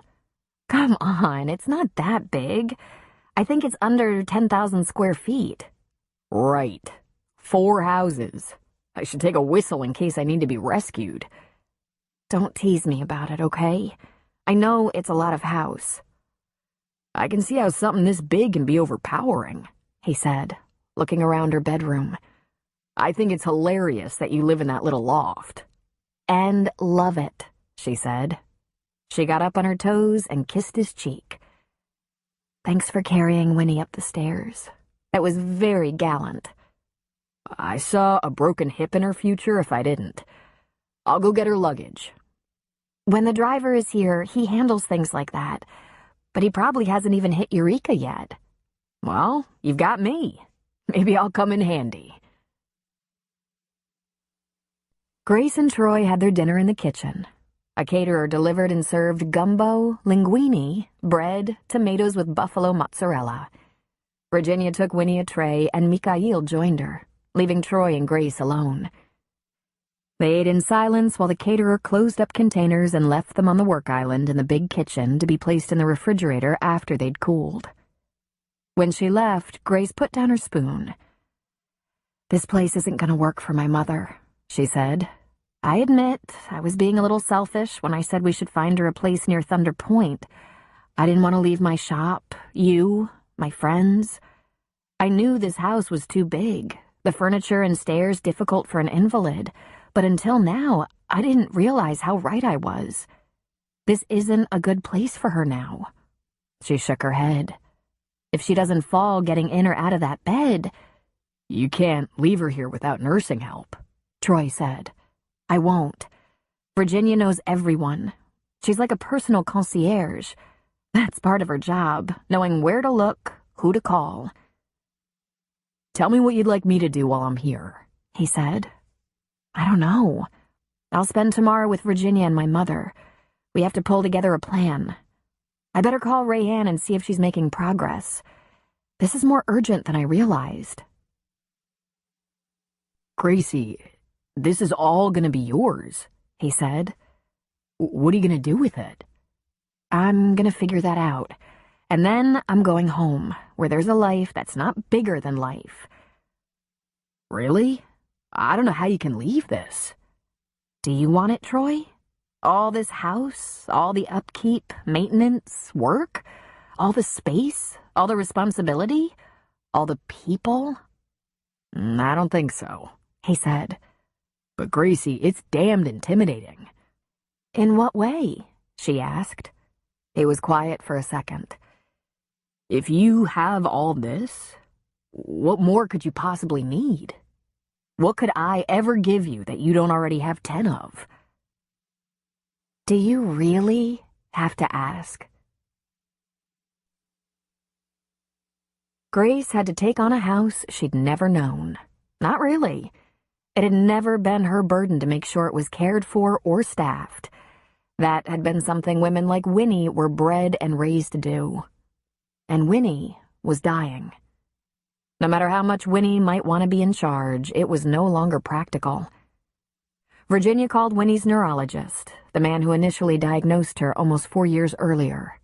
Come on, it's not that big. I think it's under 10,000 square feet. "Right. 4 houses. I should take a whistle in case I need to be rescued." "Don't tease me about it, okay? I know it's a lot of house." "I can see how something this big can be overpowering," he said, looking around her bedroom. "I think it's hilarious that you live in that little loft." "And love it," she said. She got up on her toes and kissed his cheek. "Thanks for carrying Winnie up the stairs. That was very gallant." "I saw a broken hip in her future if I didn't. I'll go get her luggage." "When the driver is here, he handles things like that. But he probably hasn't even hit Eureka yet." "Well, you've got me. Maybe I'll come in handy." Grace and Troy had their dinner in the kitchen. A caterer delivered and served gumbo, linguine, bread, tomatoes with buffalo mozzarella. Virginia took Winnie a tray, and Mikhail joined her, leaving Troy and Grace alone. They ate in silence while the caterer closed up containers and left them on the work island in the big kitchen to be placed in the refrigerator after they'd cooled. When she left, Grace put down her spoon. "This place isn't going to work for my mother," she said. "I admit I was being a little selfish when I said we should find her a place near Thunder Point. I didn't want to leave my shop, you, my friends. I knew this house was too big, the furniture and stairs difficult for an invalid, but until now, I didn't realize how right I was. This isn't a good place for her now." She shook her head. "If she doesn't fall getting in or out of that bed—" "You can't leave her here without nursing help," Troy said. "I won't. Virginia knows everyone. She's like a personal concierge. That's part of her job, knowing where to look, who to call." "Tell me what you'd like me to do while I'm here," he said. "I don't know. I'll spend tomorrow with Virginia and my mother. We have to pull together a plan. I better call Rayanne and see if she's making progress. This is more urgent than I realized." "Gracie, this is all gonna be yours," he said. "What are you gonna do with it?" "I'm gonna figure that out. And then I'm going home, where there's a life that's not bigger than life." "Really? I don't know how you can leave this." "Do you want it, Troy? All this house, all the upkeep, maintenance, work, all the space, all the responsibility, all the people?" "I don't think so," he said. "But Gracie, it's damned intimidating." "In what way?" she asked. It was quiet for a second. "If you have all this, what more could you possibly need?" What could I ever give you that you don't already have 10 of? Do you really have to ask? Grace had to take on a house she'd never known. Not really. It had never been her burden to make sure it was cared for or staffed. That had been something women like Winnie were bred and raised to do. And Winnie was dying. No matter how much Winnie might want to be in charge, it was no longer practical. Virginia called Winnie's neurologist, the man who initially diagnosed her almost 4 years earlier.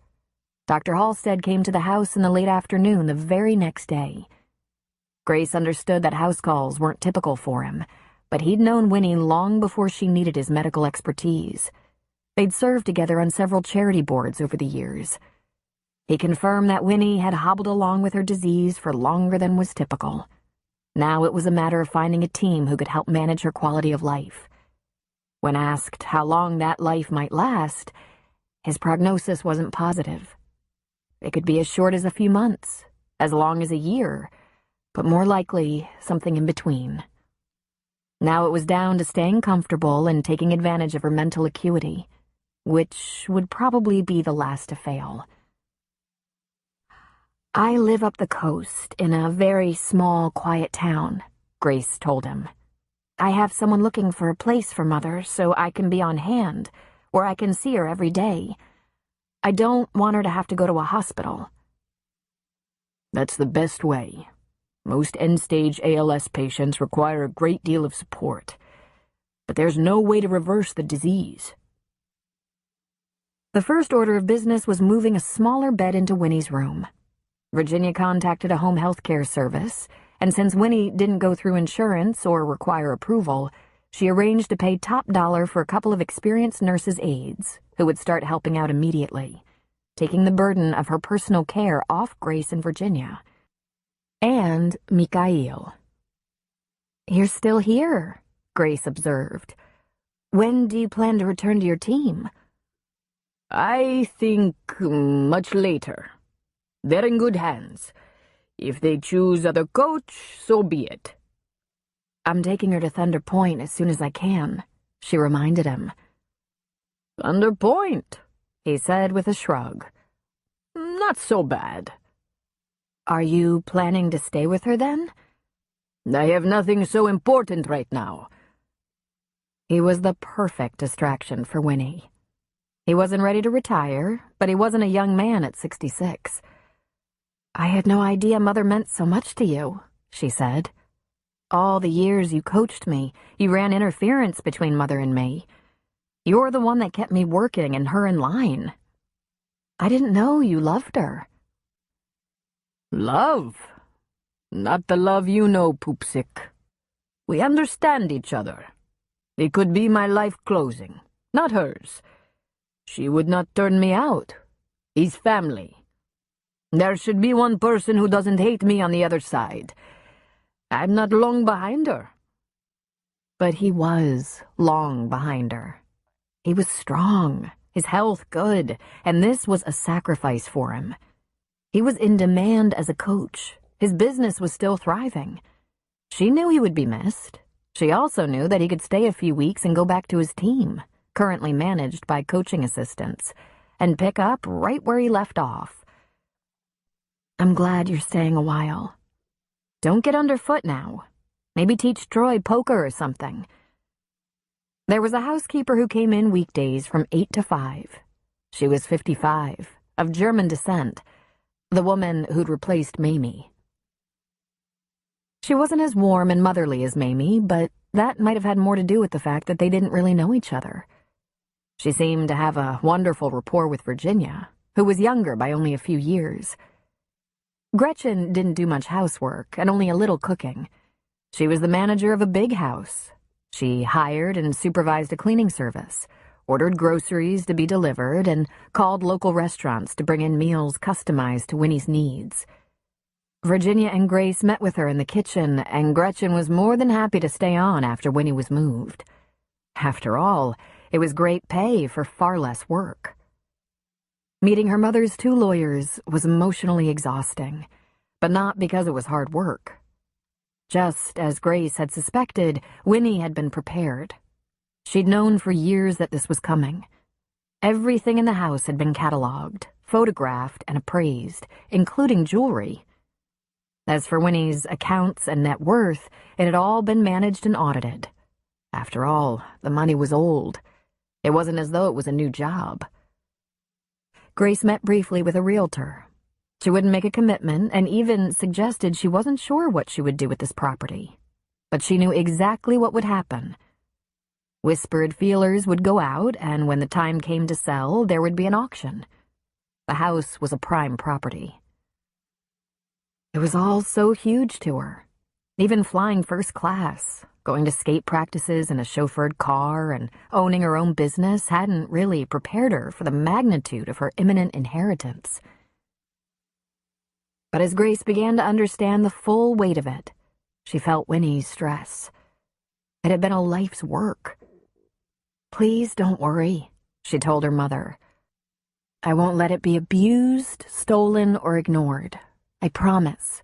Dr. Halstead came to the house in the late afternoon the very next day. Grace understood that house calls weren't typical for him, but he'd known Winnie long before she needed his medical expertise. They'd served together on several charity boards over the years. He confirmed that Winnie had hobbled along with her disease for longer than was typical. Now it was a matter of finding a team who could help manage her quality of life. When asked how long that life might last, his prognosis wasn't positive. It could be as short as a few months, as long as a year, but more likely something in between. Now it was down to staying comfortable and taking advantage of her mental acuity, which would probably be the last to fail. "I live up the coast in a very small, quiet town," Grace told him. "I have someone looking for a place for Mother so I can be on hand, where I can see her every day. I don't want her to have to go to a hospital." That's the best way. Most end-stage ALS patients require a great deal of support, but there's no way to reverse the disease. The first order of business was moving a smaller bed into Winnie's room. Virginia contacted a home health care service, and since Winnie didn't go through insurance or require approval, she arranged to pay top dollar for a couple of experienced nurses' aides who would start helping out immediately, taking the burden of her personal care off Grace and Virginia. And Mikhail. "You're still here," Grace observed. "When do you plan to return to your team?" I think much later. They're in good hands. If they choose other coach, so be it. "I'm taking her to Thunder Point as soon as I can," she reminded him. Thunder Point, he said with a shrug. Not so bad. "Are you planning to stay with her then?" I have nothing so important right now. He was the perfect distraction for Winnie. He wasn't ready to retire, but he wasn't a young man at 66. "I had no idea Mother meant so much to you," she said. "All the years you coached me, you ran interference between Mother and me. You're the one that kept me working and her in line. I didn't know you loved her." Love? Not the love you know, Poopsick. We understand each other. It could be my life closing, not hers. She would not turn me out. He's family. There should be one person who doesn't hate me on the other side. I'm not long behind her. But he was long behind her. He was strong, his health good, and this was a sacrifice for him. He was in demand as a coach. His business was still thriving. She knew he would be missed. She also knew that he could stay a few weeks and go back to his team, currently managed by coaching assistants, and pick up right where he left off. "I'm glad you're staying a while. Don't get underfoot now. Maybe teach Troy poker or something." There was a housekeeper who came in weekdays from 8 to 5. She was 55, of German descent, the woman who'd replaced Mamie. She wasn't as warm and motherly as Mamie, but that might have had more to do with the fact that they didn't really know each other. She seemed to have a wonderful rapport with Virginia, who was younger by only a few years. Gretchen didn't do much housework and only a little cooking. She was the manager of a big house. She hired and supervised a cleaning service, ordered groceries to be delivered, and called local restaurants to bring in meals customized to Winnie's needs. Virginia and Grace met with her in the kitchen, and Gretchen was more than happy to stay on after Winnie was moved. After all, it was great pay for far less work. Meeting her mother's 2 lawyers was emotionally exhausting, but not because it was hard work. Just as Grace had suspected, Winnie had been prepared. She'd known for years that this was coming. Everything in the house had been cataloged, photographed, and appraised, including jewelry. As for Winnie's accounts and net worth, it had all been managed and audited. After all, the money was old. It wasn't as though it was a new job. Grace met briefly with a realtor. She wouldn't make a commitment and even suggested she wasn't sure what she would do with this property. But she knew exactly what would happen. Whispered feelers would go out, and when the time came to sell, there would be an auction. The house was a prime property. It was all so huge to her. Even flying first class, going to skate practices in a chauffeured car, and owning her own business hadn't really prepared her for the magnitude of her imminent inheritance. But as Grace began to understand the full weight of it, she felt Winnie's stress. It had been a life's work. "Please don't worry," she told her mother. "I won't let it be abused, stolen, or ignored. I promise."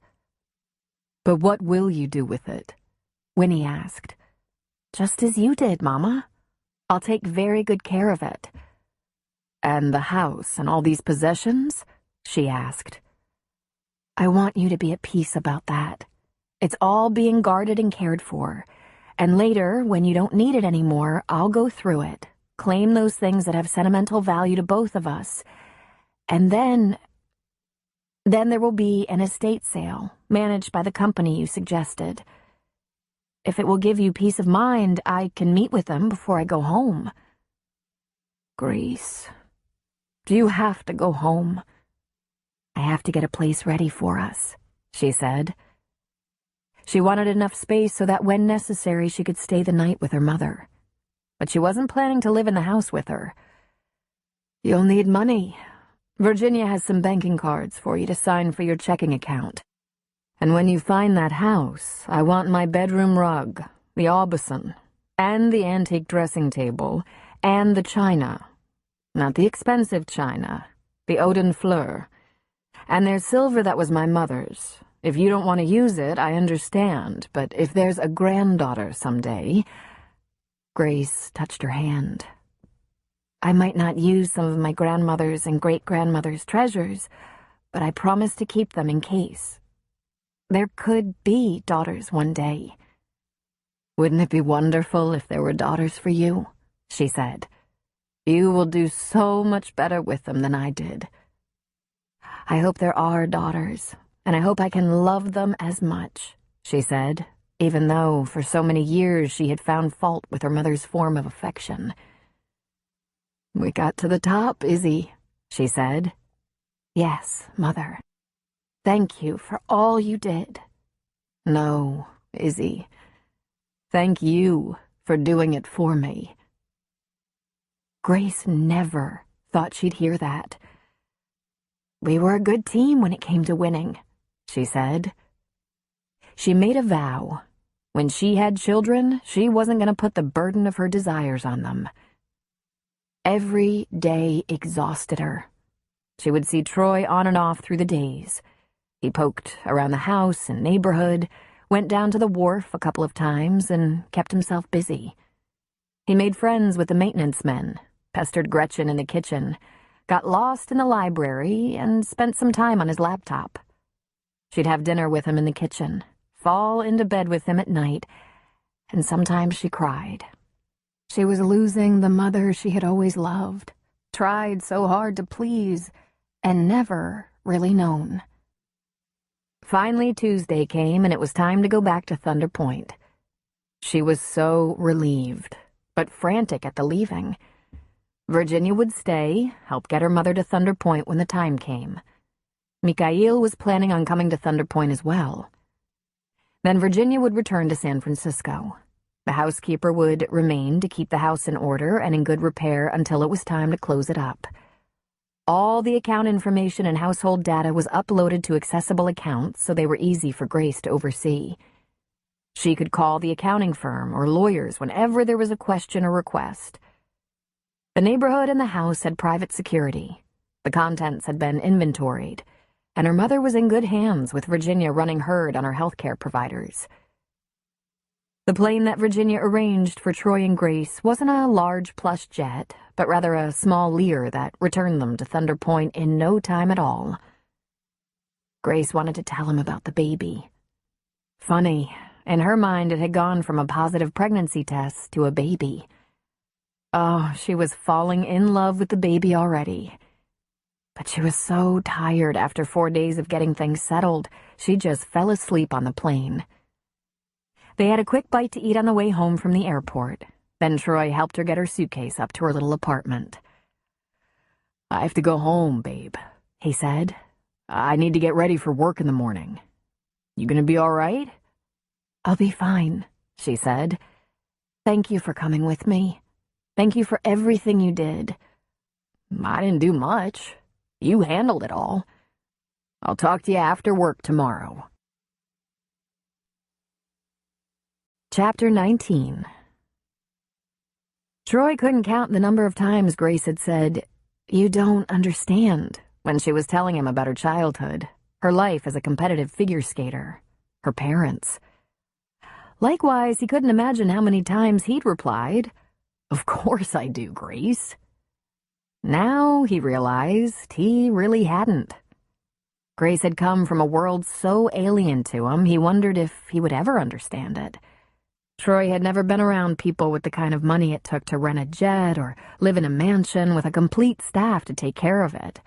"But what will you do with it?" Winnie asked. "Just as you did, Mama. I'll take very good care of it." "And the house and all these possessions?" she asked. "I want you to be at peace about that. It's all being guarded and cared for. And later, when you don't need it anymore, I'll go through it, claim those things that have sentimental value to both of us. And then there will be an estate sale, managed by the company you suggested. If it will give you peace of mind, I can meet with them before I go home." "Grace, do you have to go home?" "I have to get a place ready for us," she said. She wanted enough space so that when necessary she could stay the night with her mother. But she wasn't planning to live in the house with her. "You'll need money. Virginia has some banking cards for you to sign for your checking account. And when you find that house, I want my bedroom rug, the Aubusson, and the antique dressing table, and the china. Not the expensive china, the Odin Fleur. And there's silver that was my mother's. If you don't want to use it, I understand, but if there's a granddaughter someday—" Grace touched her hand. "I might not use some of my grandmother's and great-grandmother's treasures, but I promise to keep them in case. There could be daughters one day." "Wouldn't it be wonderful if there were daughters for you?" she said. "You will do so much better with them than I did." "I hope there are daughters, and I hope I can love them as much," she said, even though for so many years she had found fault with her mother's form of affection. "We got to the top, Izzy," she said. "Yes, Mother. Thank you for all you did." "No, Izzy. Thank you for doing it for me." Grace never thought she'd hear that. "We were a good team when it came to winning," she said. She made a vow. When she had children, she wasn't going to put the burden of her desires on them. Every day exhausted her. She would see Troy on and off through the days. He poked around the house and neighborhood, went down to the wharf a couple of times, and kept himself busy. He made friends with the maintenance men, pestered Gretchen in the kitchen, got lost in the library, and spent some time on his laptop. She'd have dinner with him in the kitchen, fall into bed with him at night, and sometimes she cried. She was losing the mother she had always loved, tried so hard to please, and never really known. Finally, Tuesday came, and it was time to go back to Thunder Point. She was so relieved, but frantic at the leaving. Virginia would stay, help get her mother to Thunder Point when the time came. Mikhail was planning on coming to Thunder Point as well. Then Virginia would return to San Francisco. The housekeeper would remain to keep the house in order and in good repair until it was time to close it up. All the account information and household data was uploaded to accessible accounts, so they were easy for Grace to oversee. She could call the accounting firm or lawyers whenever there was a question or request. The neighborhood and the house had private security. The contents had been inventoried, and her mother was in good hands with Virginia running herd on her healthcare providers. The plane that Virginia arranged for Troy and Grace wasn't a large plush jet, but rather a small Lear that returned them to Thunder Point in no time at all. Grace wanted to tell him about the baby. Funny, in her mind it had gone from a positive pregnancy test to a baby. Oh, she was falling in love with the baby already. But she was so tired after 4 days of getting things settled, she just fell asleep on the plane. They had a quick bite to eat on the way home from the airport. Then Troy helped her get her suitcase up to her little apartment. I have to go home, babe, he said. I need to get ready for work in the morning. You gonna be all right? I'll be fine, she said. Thank you for coming with me. Thank you for everything you did. I didn't do much. You handled it all. I'll talk to you after work tomorrow. Chapter 19. Troy couldn't count the number of times Grace had said, "You don't understand," when she was telling him about her childhood, her life as a competitive figure skater, her parents. Likewise, he couldn't imagine how many times he'd replied, "Of course I do, Grace." Now he realized he really hadn't. Grace had come from a world so alien to him, he wondered if he would ever understand it. Troy had never been around people with the kind of money it took to rent a jet or live in a mansion with a complete staff to take care of it.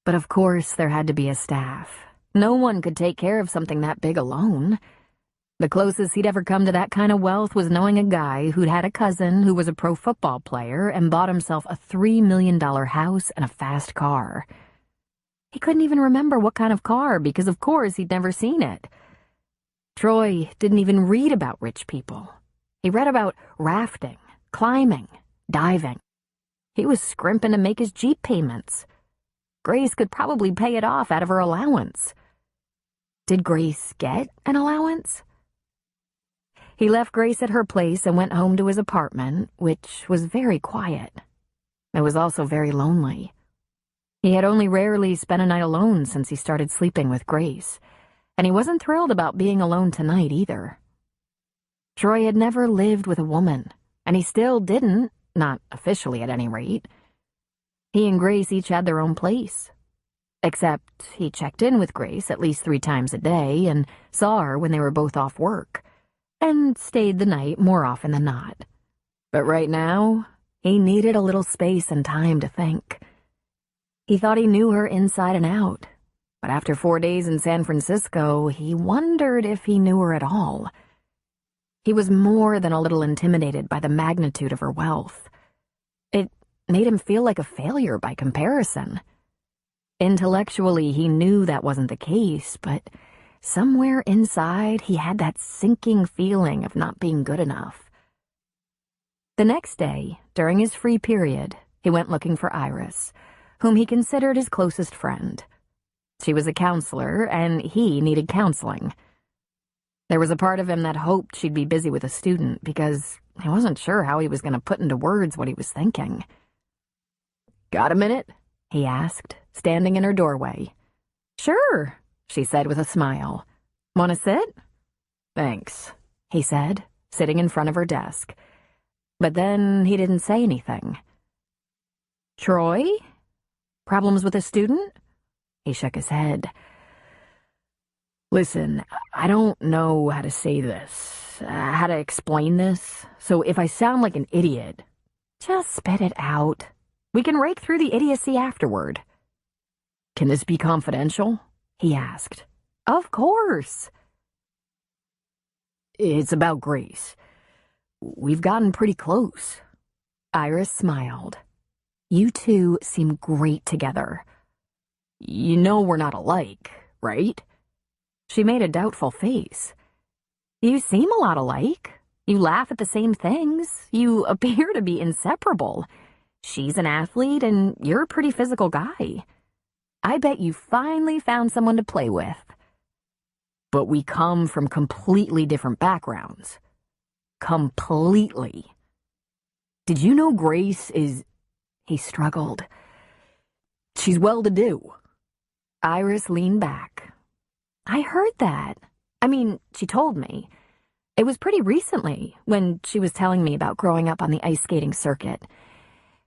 But of course there had to be a staff. No one could take care of something that big alone. The closest he'd ever come to that kind of wealth was knowing a guy who'd had a cousin who was a pro football player and bought himself a $3 million house and a fast car. He couldn't even remember what kind of car because, of course, he'd never seen it. Troy didn't even read about rich people. He read about rafting, climbing, diving. He was scrimping to make his Jeep payments. Grace could probably pay it off out of her allowance. Did Grace get an allowance? He left Grace at her place and went home to his apartment, which was very quiet. It was also very lonely. He had only rarely spent a night alone since he started sleeping with Grace, and he wasn't thrilled about being alone tonight either. Troy had never lived with a woman, and he still didn't, not officially at any rate. He and Grace each had their own place. Except he checked in with Grace at least 3 times a day and saw her when they were both off work, and stayed the night more often than not. But right now, he needed a little space and time to think. He thought he knew her inside and out, but after 4 days in San Francisco, he wondered if he knew her at all. He was more than a little intimidated by the magnitude of her wealth. It made him feel like a failure by comparison. Intellectually, he knew that wasn't the case, but somewhere inside, he had that sinking feeling of not being good enough. The next day, during his free period, he went looking for Iris, whom he considered his closest friend. She was a counselor, and he needed counseling. There was a part of him that hoped she'd be busy with a student because he wasn't sure how he was going to put into words what he was thinking. "Got a minute?" he asked, standing in her doorway. "Sure," she said with a smile. "Want to sit?" "Thanks," he said, sitting in front of her desk. But then he didn't say anything. "Troy? Problems with a student?" He shook his head. "Listen, I don't know how to say this, how to explain this, so if I sound like an idiot..." "Just spit it out. We can rake through the idiocy afterward." "Can this be confidential?" he asked. "Of course." "It's about Grace. We've gotten pretty close." Iris smiled. "You two seem great together." "You know we're not alike, right?" She made a doubtful face. "You seem a lot alike. You laugh at the same things. You appear to be inseparable. She's an athlete, and you're a pretty physical guy. I bet you finally found someone to play with." "But we come from completely different backgrounds." "Completely. Did you know Grace is..." He struggled. "She's well-to-do." Iris leaned back. "I heard that. I mean, she told me. It was pretty recently when she was telling me about growing up on the ice skating circuit.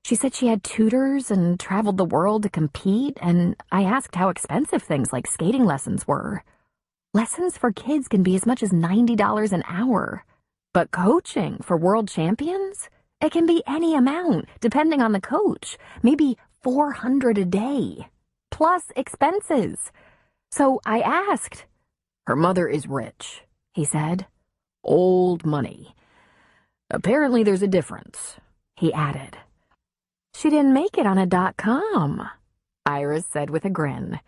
She said she had tutors and traveled the world to compete, and I asked how expensive things like skating lessons were. Lessons for kids can be as much as $90 an hour. But coaching for world champions? It can be any amount, depending on the coach. Maybe $400 a day. Plus expenses. So I asked. Her mother is rich, He said. Old money. Apparently there's a difference, He added. She didn't make it on a .com, Iris said with a grin.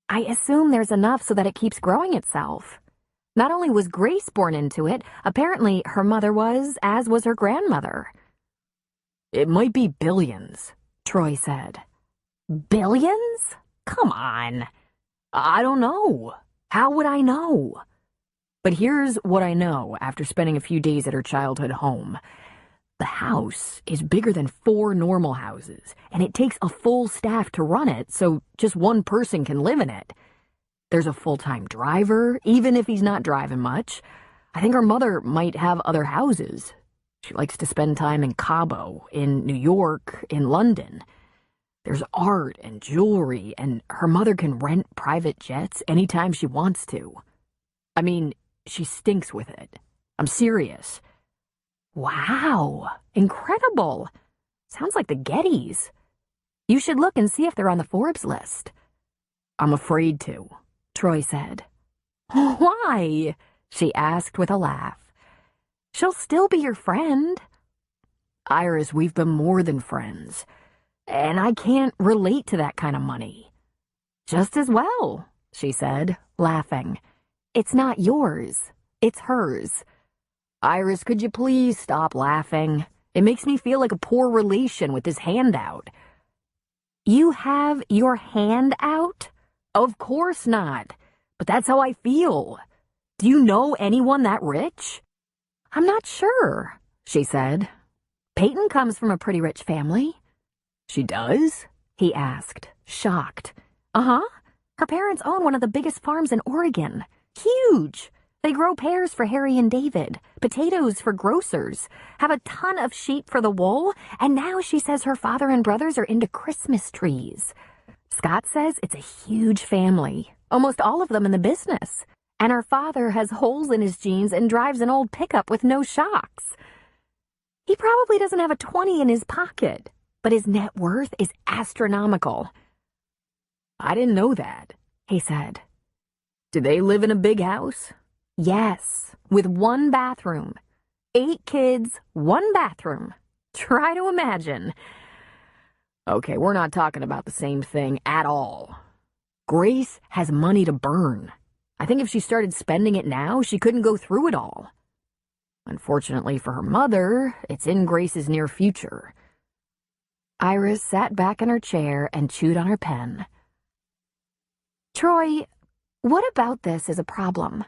I assume there's enough so that it keeps growing itself. Not only was Grace born into it, apparently her mother was, as was her grandmother. It might be billions, Troy said. Billions? Come on. I don't know. How would I know? But here's what I know after spending a few days at her childhood home. The house is bigger than 4 normal houses, and it takes a full staff to run it, so just one person can live in it. There's a full-time driver, even if he's not driving much. I think her mother might have other houses. She likes to spend time in Cabo, in New York, in London. There's art and jewelry, and her mother can rent private jets anytime she wants to. I mean, she stinks with it. I'm serious. Wow, incredible. Sounds like the Gettys. You should look and see if they're on the Forbes list. I'm afraid to, Troy said. Why? She asked with a laugh. She'll still be your friend. Iris, we've been more than friends, and I can't relate to that kind of money. Just as well, she said, laughing. It's not yours. It's hers. Iris, could you please stop laughing? It makes me feel like a poor relation with this handout. You have your hand out? Of course not. But that's how I feel. Do you know anyone that rich? I'm not sure, she said. Peyton comes from a pretty rich family. She does? He asked, shocked. Uh-huh. Her parents own one of the biggest farms in Oregon. Huge. They grow pears for Harry and David, potatoes for grocers, have a ton of sheep for the wool, and now she says her father and brothers are into Christmas trees. Scott says it's a huge family, almost all of them in the business, and her father has holes in his jeans and drives an old pickup with no shocks. He probably doesn't have a 20 in his pocket, but his net worth is astronomical. I didn't know that, he said. Do they live in a big house? Yes, with 1 bathroom. 8 kids, 1 bathroom. Try to imagine. Okay, we're not talking about the same thing at all. Grace has money to burn. I think if she started spending it now, she couldn't go through it all. Unfortunately for her mother, it's in Grace's near future. Iris sat back in her chair and chewed on her pen. Troy, what about this is a problem?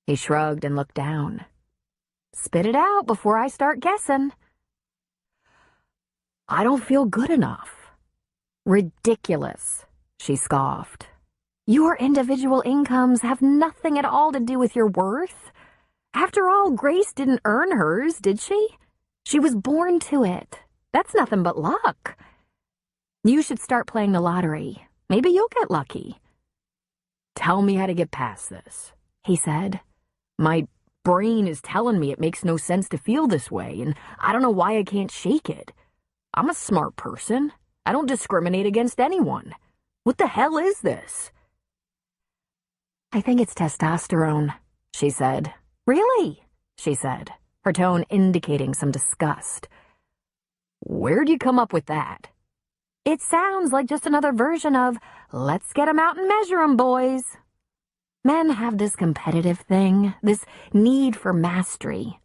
He shrugged and looked down. Spit it out before I start guessing. I don't feel good enough. Ridiculous, she scoffed. Your individual incomes have nothing at all to do with your worth. After all, Grace didn't earn hers, did she? She was born to it. That's nothing but luck. You should start playing the lottery. Maybe you'll get lucky. Tell me how to get past this, he said. My brain is telling me it makes no sense to feel this way, and I don't know why I can't shake it. I'm a smart person. I don't discriminate against anyone. What the hell is this? I think it's testosterone, she said. Really? She said, her tone indicating some disgust. Where'd you come up with that? It sounds like just another version of, let's get 'em out and measure 'em, boys. Men have this competitive thing, this need for mastery.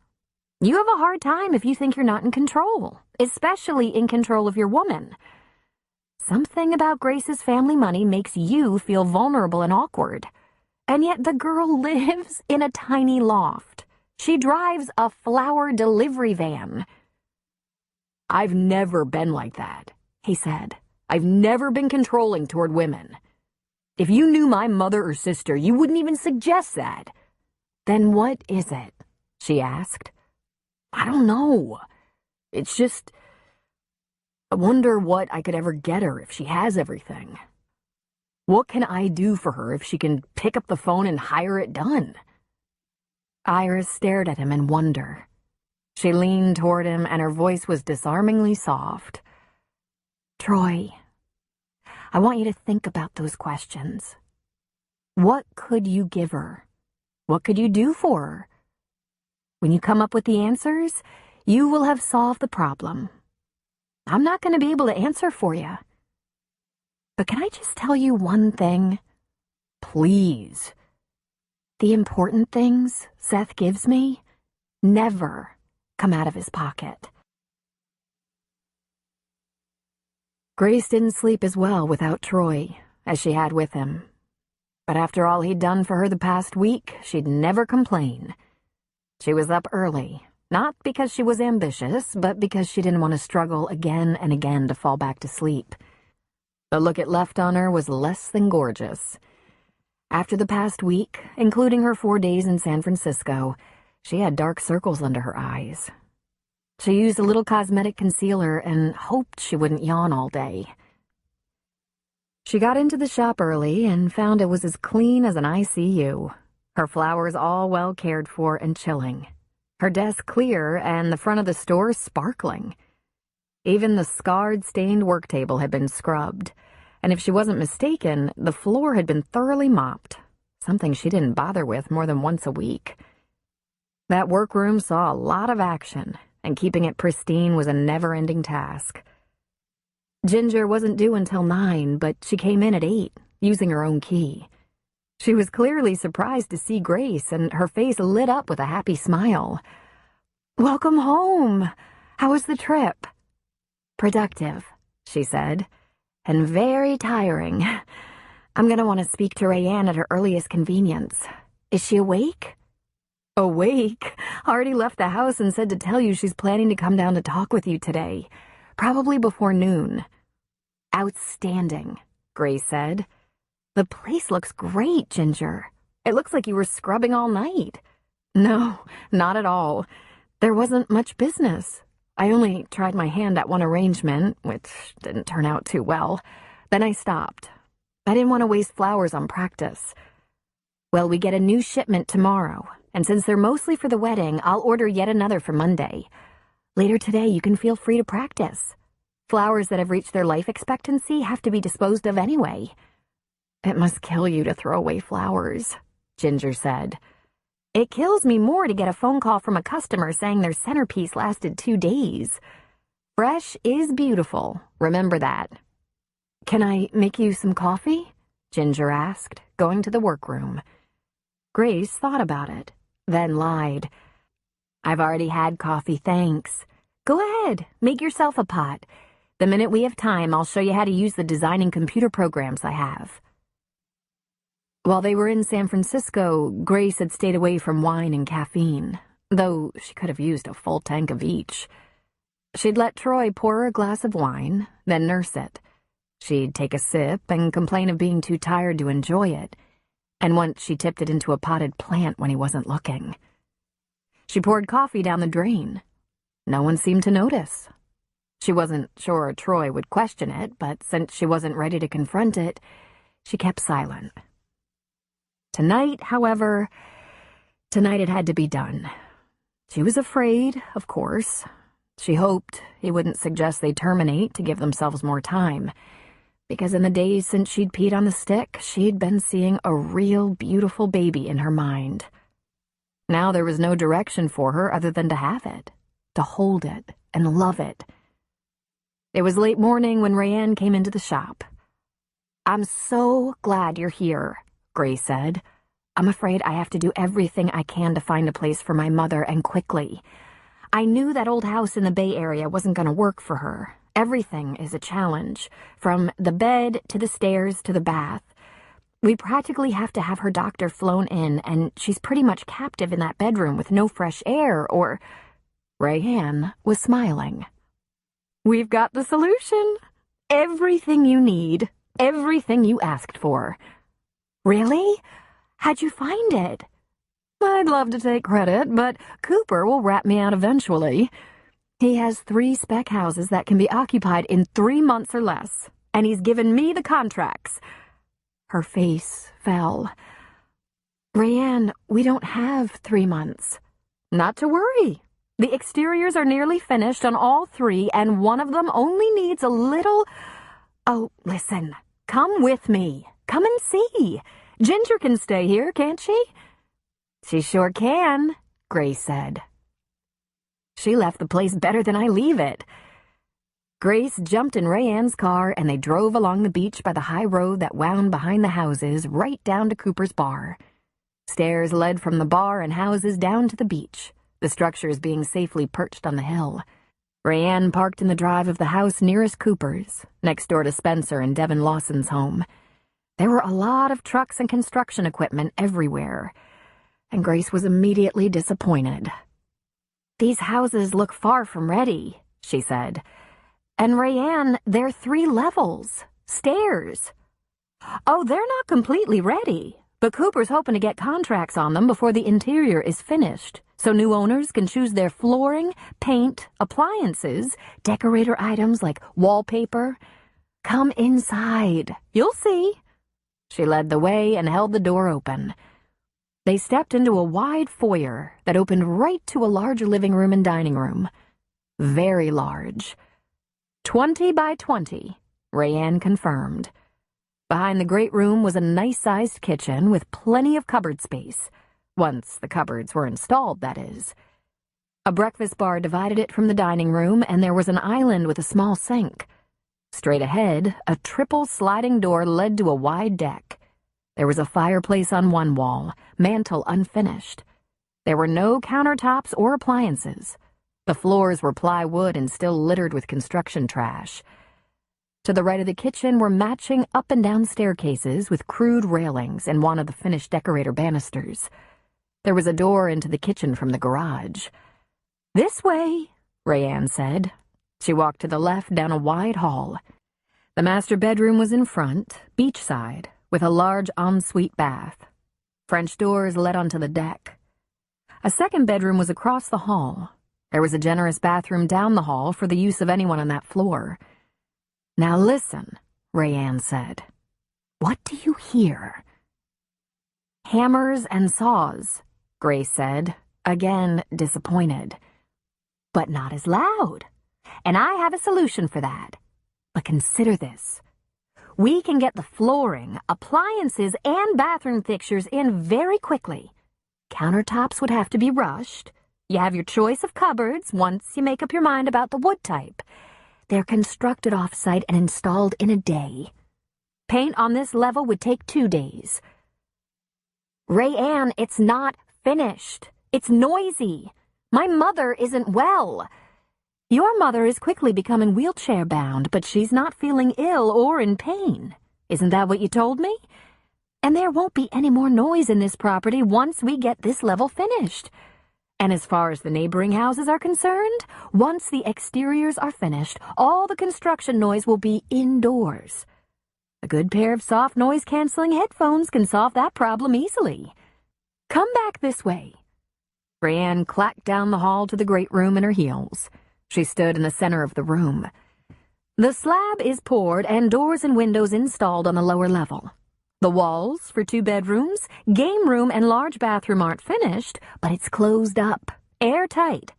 You have a hard time if you think you're not in control, especially in control of your woman. Something about Grace's family money makes you feel vulnerable and awkward. And yet the girl lives in a tiny loft. She drives a flower delivery van. I've never been like that, he said. I've never been controlling toward women. If you knew my mother or sister, you wouldn't even suggest that. Then what is it? she asked. "I don't know. It's just, I wonder what I could ever get her if she has everything. What can I do for her if she can pick up the phone and hire it done?" Iris stared at him in wonder. She leaned toward him, and her voice was disarmingly soft. "Troy, I want you to think about those questions. What could you give her? What could you do for her? When you come up with the answers, you will have solved the problem. I'm not going to be able to answer for you. But can I just tell you one thing? Please. The important things Seth gives me never come out of his pocket." Grace didn't sleep as well without Troy as she had with him. But after all he'd done for her the past week, she'd never complain. She was up early, not because she was ambitious, but because she didn't want to struggle again and again to fall back to sleep. The look it left on her was less than gorgeous. After the past week, including her 4 days in San Francisco, she had dark circles under her eyes. She used a little cosmetic concealer and hoped she wouldn't yawn all day. She got into the shop early and found it was as clean as an ICU. Her flowers all well cared for and chilling. Her desk clear and the front of the store sparkling. Even the scarred, stained work table had been scrubbed, and if she wasn't mistaken, the floor had been thoroughly mopped, something she didn't bother with more than once a week. That workroom saw a lot of action, and keeping it pristine was a never-ending task. Ginger wasn't due until 9, but she came in at 8, using her own key. She was clearly surprised to see Grace, and her face lit up with a happy smile. "Welcome home. How was the trip?" "Productive," she said, "and very tiring. I'm going to want to speak to Rayanne at her earliest convenience. Is she awake?" "Awake? Already left the house and said to tell you she's planning to come down to talk with you today, probably before noon." "Outstanding," Grace said. "The place looks great, Ginger. It looks like you were scrubbing all night." "No, not at all. There wasn't much business. I only tried my hand at one arrangement, which didn't turn out too well. Then I stopped. I didn't want to waste flowers on practice. Well, we get a new shipment tomorrow, and since they're mostly for the wedding, I'll order yet another for Monday. Later today, you can feel free to practice. Flowers that have reached their life expectancy have to be disposed of anyway." "It must kill you to throw away flowers," Ginger said. "It kills me more to get a phone call from a customer saying their centerpiece lasted 2 days. Fresh is beautiful, remember that." "Can I make you some coffee?" Ginger asked, going to the workroom. Grace thought about it, then lied. "I've already had coffee, thanks. Go ahead, make yourself a pot. The minute we have time, I'll show you how to use the designing computer programs I have." While they were in San Francisco, Grace had stayed away from wine and caffeine, though she could have used a full tank of each. She'd let Troy pour her a glass of wine, then nurse it. She'd take a sip and complain of being too tired to enjoy it, and once she tipped it into a potted plant when he wasn't looking. She poured coffee down the drain. No one seemed to notice. She wasn't sure Troy would question it, but since she wasn't ready to confront it, she kept silent. Tonight, however, it had to be done. She was afraid, of course. She hoped he wouldn't suggest they terminate to give themselves more time, because in the days since she'd peed on the stick, she'd been seeing a real beautiful baby in her mind. Now there was no direction for her other than to have it, to hold it and love it. It was late morning when Rayanne came into the shop. "I'm so glad you're here," Grace said. "I'm afraid I have to do everything I can to find a place for my mother, and quickly. I knew that old house in the Bay Area wasn't going to work for her. Everything is a challenge, from the bed to the stairs to the bath. We practically have to have her doctor flown in, and she's pretty much captive in that bedroom with no fresh air or—" Rayanne was smiling. "We've got the solution. Everything you need, everything you asked for." "Really? How'd you find it?" I'd love to take credit, but Cooper will rat me out eventually. He has 3 spec houses that can be occupied in 3 months or less, and he's given me the contracts. Her face fell. Rayanne, we don't have 3 months. Not to worry. The exteriors are nearly finished on all 3, and one of them only needs a little... Oh, listen. Come with me. Come and see. Ginger can stay here, can't she? She sure can, Grace said. She left the place better than I leave it. Grace jumped in Rayanne's car, and they drove along the beach by the high road that wound behind the houses right down to Cooper's bar. Stairs led from the bar and houses down to the beach, the structures being safely perched on the hill. Rayanne parked in the drive of the house nearest Cooper's, next door to Spencer and Devin Lawson's home. There were a lot of trucks and construction equipment everywhere, and Grace was immediately disappointed. These houses look far from ready, she said. And Rayanne, they're 3 levels, stairs. Oh, they're not completely ready, but Cooper's hoping to get contracts on them before the interior is finished, so new owners can choose their flooring, paint, appliances, decorator items like wallpaper. Come inside. You'll see. She led the way and held the door open. They stepped into a wide foyer that opened right to a large living room and dining room. Very large. 20 by 20, Rayanne confirmed. Behind the great room was a nice-sized kitchen with plenty of cupboard space. Once the cupboards were installed, that is. A breakfast bar divided it from the dining room, and there was an island with a small sink. Straight ahead, a triple sliding door led to a wide deck. There was a fireplace on one wall, mantel unfinished. There were no countertops or appliances. The floors were plywood and still littered with construction trash. To the right of the kitchen were matching up and down staircases with crude railings and one of the finished decorator banisters. There was a door into the kitchen from the garage. This way, Rayanne said. She walked to the left down a wide hall. The master bedroom was in front, beachside, with a large ensuite bath. French doors led onto the deck. A second bedroom was across the hall. There was a generous bathroom down the hall for the use of anyone on that floor. Now listen, Rayanne said. What do you hear? Hammers and saws, Grace said, again disappointed. But not as loud. And I have a solution for that. But consider this. We can get the flooring, appliances, and bathroom fixtures in very quickly. Countertops would have to be rushed. You have your choice of cupboards once you make up your mind about the wood type. They're constructed off-site and installed in a day. Paint on this level would take 2 days. Rayanne, it's not finished. It's noisy. My mother isn't well. Your mother is quickly becoming wheelchair-bound, but she's not feeling ill or in pain. Isn't that what you told me? And there won't be any more noise in this property once we get this level finished. And as far as the neighboring houses are concerned, once the exteriors are finished, all the construction noise will be indoors. A good pair of soft noise-canceling headphones can solve that problem easily. Come back this way. Rayanne clacked down the hall to the great room in her heels. She stood in the center of the room. The slab is poured and doors and windows installed on the lower level. The walls for 2 bedrooms, game room, and large bathroom aren't finished, but it's closed up, airtight.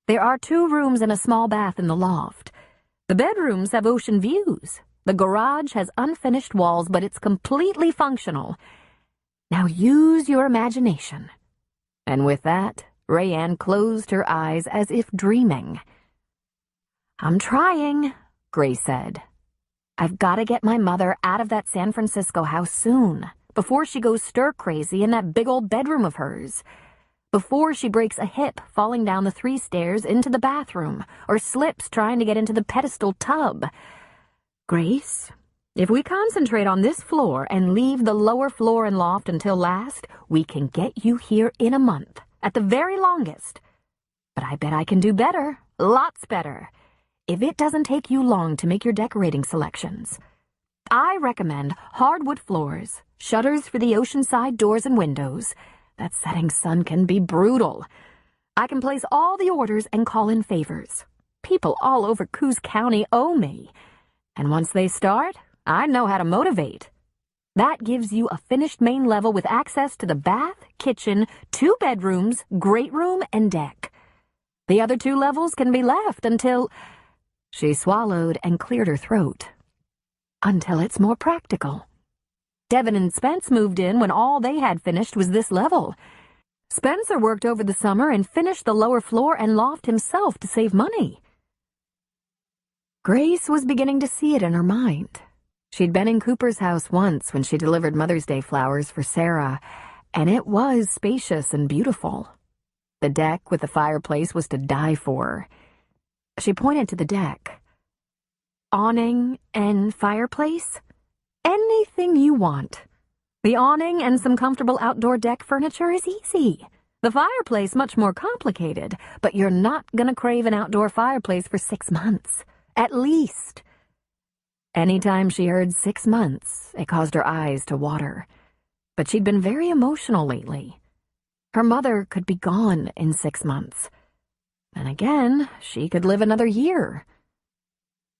There are 2 rooms and a small bath in the loft. The bedrooms have ocean views. The garage has unfinished walls, but it's completely functional. Now use your imagination. And with that, Rayanne closed her eyes as if dreaming. I'm trying, Grace said. I've got to get my mother out of that San Francisco house soon, before she goes stir-crazy in that big old bedroom of hers, before she breaks a hip falling down the 3 stairs into the bathroom, or slips trying to get into the pedestal tub. Grace, if we concentrate on this floor and leave the lower floor and loft until last, we can get you here in a month, at the very longest. But I bet I can do better, lots better. If it doesn't take you long to make your decorating selections. I recommend hardwood floors, shutters for the oceanside doors and windows, that setting sun can be brutal. I can place all the orders and call in favors. People all over Coos County owe me. And once they start, I know how to motivate. That gives you a finished main level with access to the bath, kitchen, 2 bedrooms, great room, and deck. The other 2 levels can be left until... She swallowed and cleared her throat. Until it's more practical. Devin and Spence moved in when all they had finished was this level. Spencer worked over the summer and finished the lower floor and loft himself to save money. Grace was beginning to see it in her mind. She'd been in Cooper's house once when she delivered Mother's Day flowers for Sarah, and it was spacious and beautiful. The deck with the fireplace was to die for. She pointed to the deck. Awning and fireplace? Anything you want. The awning and some comfortable outdoor deck furniture is easy. The fireplace much more complicated, but you're not gonna crave an outdoor fireplace for 6 months. At least. Anytime she heard 6 months, it caused her eyes to water. But she'd been very emotional lately. Her mother could be gone in 6 months. And again, she could live another year.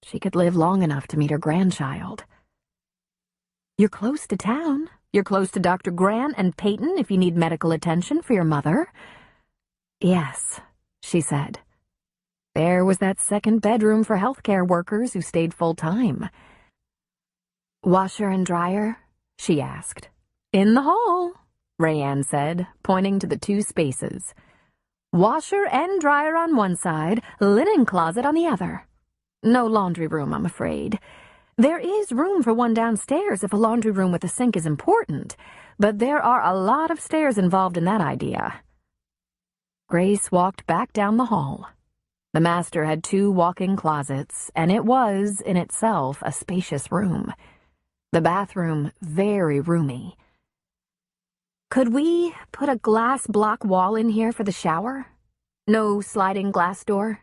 She could live long enough to meet her grandchild. You're close to town. You're close to Dr. Grant and Peyton if you need medical attention for your mother. Yes, she said. There was that 2nd bedroom for healthcare workers who stayed full-time. Washer and dryer? She asked. In the hall, Rayanne said, pointing to the 2 spaces. Washer and dryer on one side, linen closet on the other. No laundry room, I'm afraid. There is room for one downstairs if a laundry room with a sink is important, but there are a lot of stairs involved in that idea. Grace walked back down the hall. The master had 2 walk-in closets, and it was, in itself, a spacious room. The bathroom very roomy. Could we put a glass block wall in here for the shower? No sliding glass door?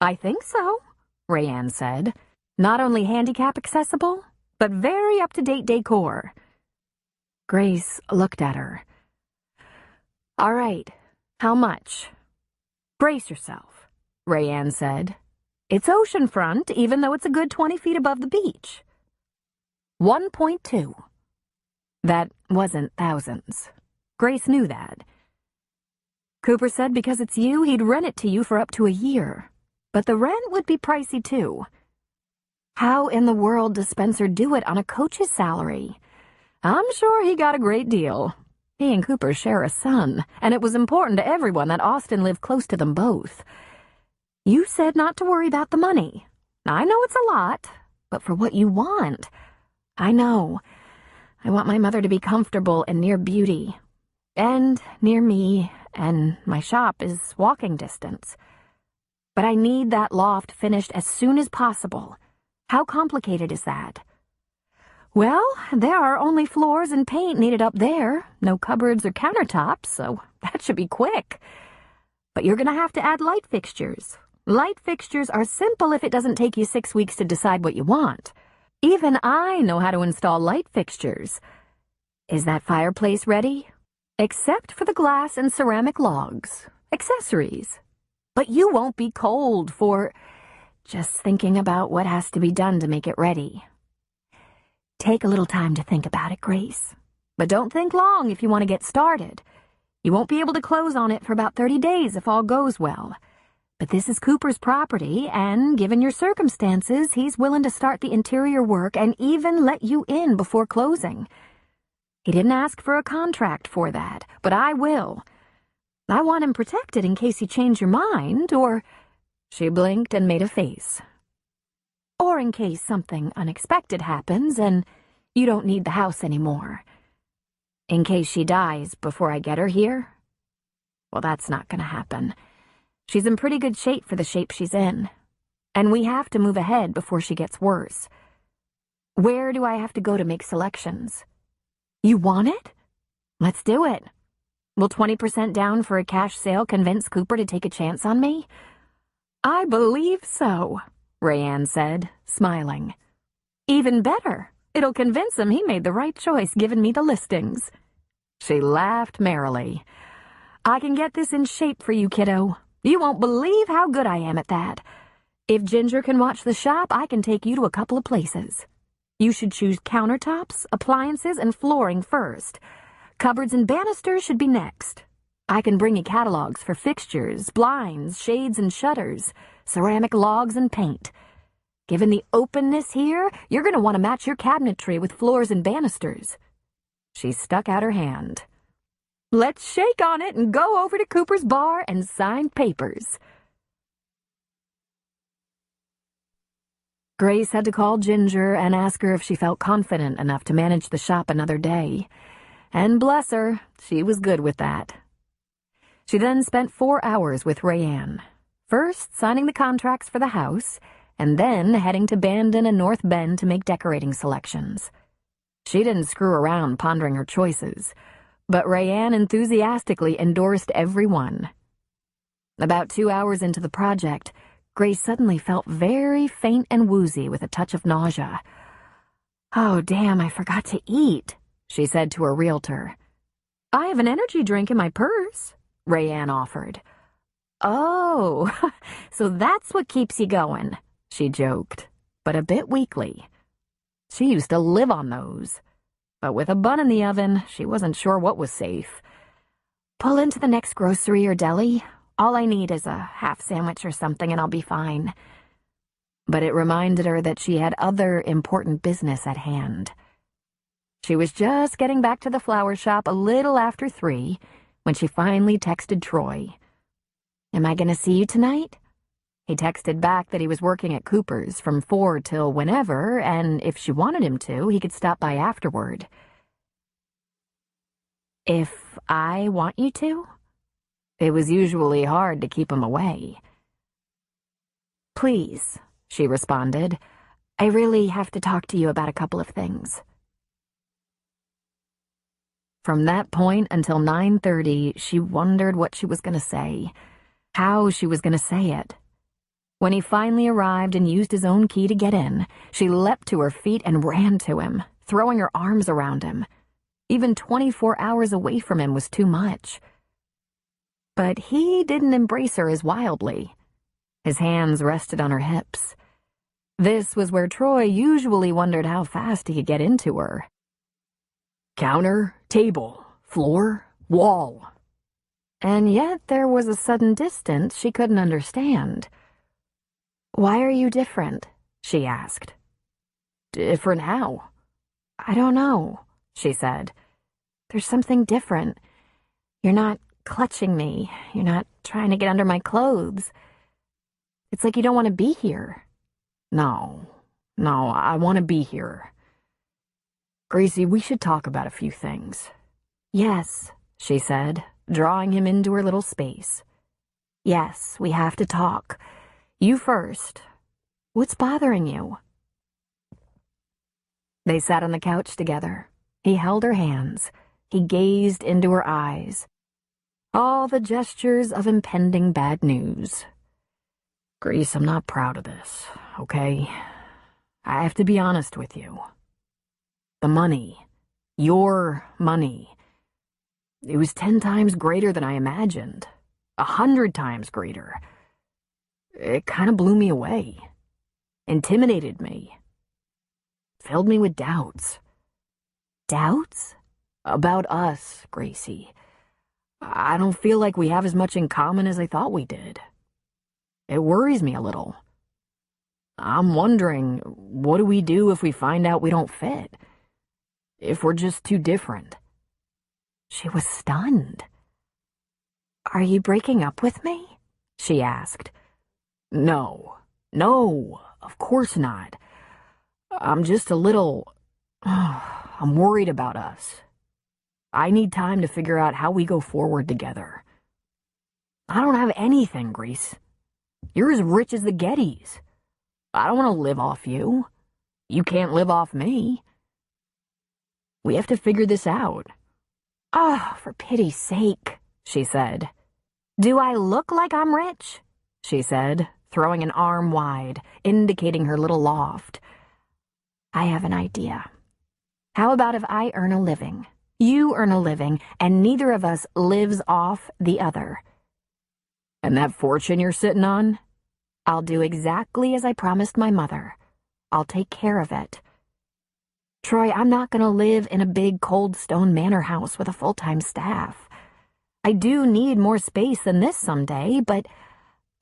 I think so, Rayanne said. Not only handicap accessible, but very up-to-date decor. Grace looked at her. All right, how much? Brace yourself, Rayanne said. It's oceanfront, even though it's a good 20 feet above the beach. 1.2. That wasn't thousands. Grace knew that. Cooper said because it's you, he'd rent it to you for up to a year. But the rent would be pricey, too. How in the world does Spencer do it on a coach's salary? I'm sure he got a great deal. He and Cooper share a son, and it was important to everyone that Austin lived close to them both. You said not to worry about the money. I know it's a lot, but for what you want, I know. I want my mother to be comfortable and near Beauty, and near me, and my shop is walking distance. But I need that loft finished as soon as possible. How complicated is that? Well, there are only floors and paint needed up there, no cupboards or countertops, so that should be quick. But you're gonna have to add light fixtures. Light fixtures are simple if it doesn't take you 6 weeks to decide what you want. Even I know how to install light fixtures. Is that fireplace ready? Except for the glass and ceramic logs. Accessories. But you won't be cold for... Just thinking about what has to be done to make it ready. Take a little time to think about it, Grace. But don't think long if you want to get started. You won't be able to close on it for about 30 days if all goes well. But this is Cooper's property, and given your circumstances, he's willing to start the interior work and even let you in before closing. He didn't ask for a contract for that, but I will. I want him protected in case you change your mind, or... She blinked and made a face. Or in case something unexpected happens and you don't need the house anymore. In case she dies before I get her here? Well, that's not gonna happen. She's in pretty good shape for the shape she's in. And we have to move ahead before she gets worse. Where do I have to go to make selections? You want it? Let's do it. Will 20% down for a cash sale convince Cooper to take a chance on me? I believe so, Rayanne said, smiling. Even better. It'll convince him he made the right choice giving me the listings. She laughed merrily. "I can get this in shape for you, kiddo. You won't believe how good I am at that. If Ginger can watch the shop, I can take you to a couple of places. You should choose countertops, appliances, and flooring first. Cupboards and banisters should be next. I can bring you catalogs for fixtures, blinds, shades, and shutters, ceramic logs, and paint. Given the openness here, you're going to want to match your cabinetry with floors and banisters." She stuck out her hand. "Let's shake on it and go over to Cooper's bar and sign papers." Grace had to call Ginger and ask her if she felt confident enough to manage the shop another day. And bless her, she was good with that. She then spent 4 hours with Rayanne, first signing the contracts for the house, and then heading to Bandon and North Bend to make decorating selections. She didn't screw around pondering her choices, but Rayanne enthusiastically endorsed every one. About 2 hours into the project, Grace suddenly felt very faint and woozy with a touch of nausea. "Oh, damn, I forgot to eat," she said to her realtor. "I have an energy drink in my purse," Rayanne offered. "Oh, so that's what keeps you going," she joked, but a bit weakly. She used to live on those. But with a bun in the oven, she wasn't sure what was safe. "Pull into the next grocery or deli. All I need is a half sandwich or something and I'll be fine." But it reminded her that she had other important business at hand. She was just getting back to the flower shop a little after 3 when she finally texted Troy. "Am I going to see you tonight?" He texted back that he was working at Cooper's from 4 till whenever, and if she wanted him to, he could stop by afterward. "If I want you to?" It was usually hard to keep him away. "Please," she responded. "I really have to talk to you about a couple of things." From that point until 9:30, she wondered what she was going to say, how she was going to say it. When he finally arrived and used his own key to get in, she leapt to her feet and ran to him, throwing her arms around him. Even 24 hours away from him was too much. But he didn't embrace her as wildly. His hands rested on her hips. This was where Troy usually wondered how fast he could get into her. Counter, table, floor, wall. And yet there was a sudden distance she couldn't understand. "Why are you different?" she asked. Different how? "I don't know," she said. "There's something different. You're not clutching me. You're not trying to get under my clothes. It's like you don't want to be here." No, I want to be here. Gracie, we should talk about a few things. "Yes," she said, drawing him into her little space. "Yes, we have to talk. You first. What's bothering you?" They sat on the couch together. He held her hands. He gazed into her eyes. All the gestures of impending bad news. Grace, I'm not proud of this, okay? I have to be honest with you. The money, your money, it was 10 times greater than I imagined. 100 times greater. It kind of blew me away. Intimidated me. Filled me with doubts. "Doubts?" About us, Gracie. I don't feel like we have as much in common as I thought we did. It worries me a little. I'm wondering, what do we do if we find out we don't fit? If we're just too different? She was stunned. "Are you breaking up with me?" she asked. No, of course not. I'm just a little... I'm worried about us. I need time to figure out how we go forward together. I don't have anything, Grace. You're as rich as the Gettys. I don't want to live off you. You can't live off me. We have to figure this out. "Oh, for pity's sake," she said. "Do I look like I'm rich?" she said, throwing an arm wide, indicating her little loft. "I have an idea. How about if I earn a living? You earn a living, and neither of us lives off the other. And that fortune you're sitting on? I'll do exactly as I promised my mother. I'll take care of it. Troy, I'm not going to live in a big cold stone manor house with a full-time staff. I do need more space than this someday, but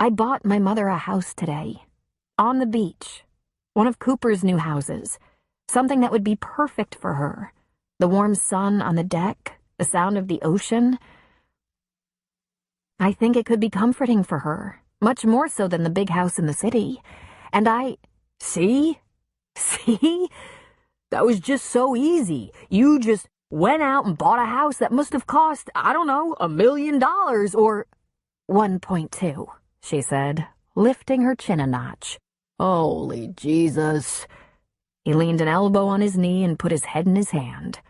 I bought my mother a house today. On the beach. One of Cooper's new houses. Something that would be perfect for her. The warm sun on the deck, the sound of the ocean. I think it could be comforting for her, much more so than the big house in the city. And See? That was just so easy. You just went out and bought a house that must have cost, I don't know, $1 million or... 1.2, she said, lifting her chin a notch. Holy Jesus. He leaned an elbow on his knee and put his head in his hand.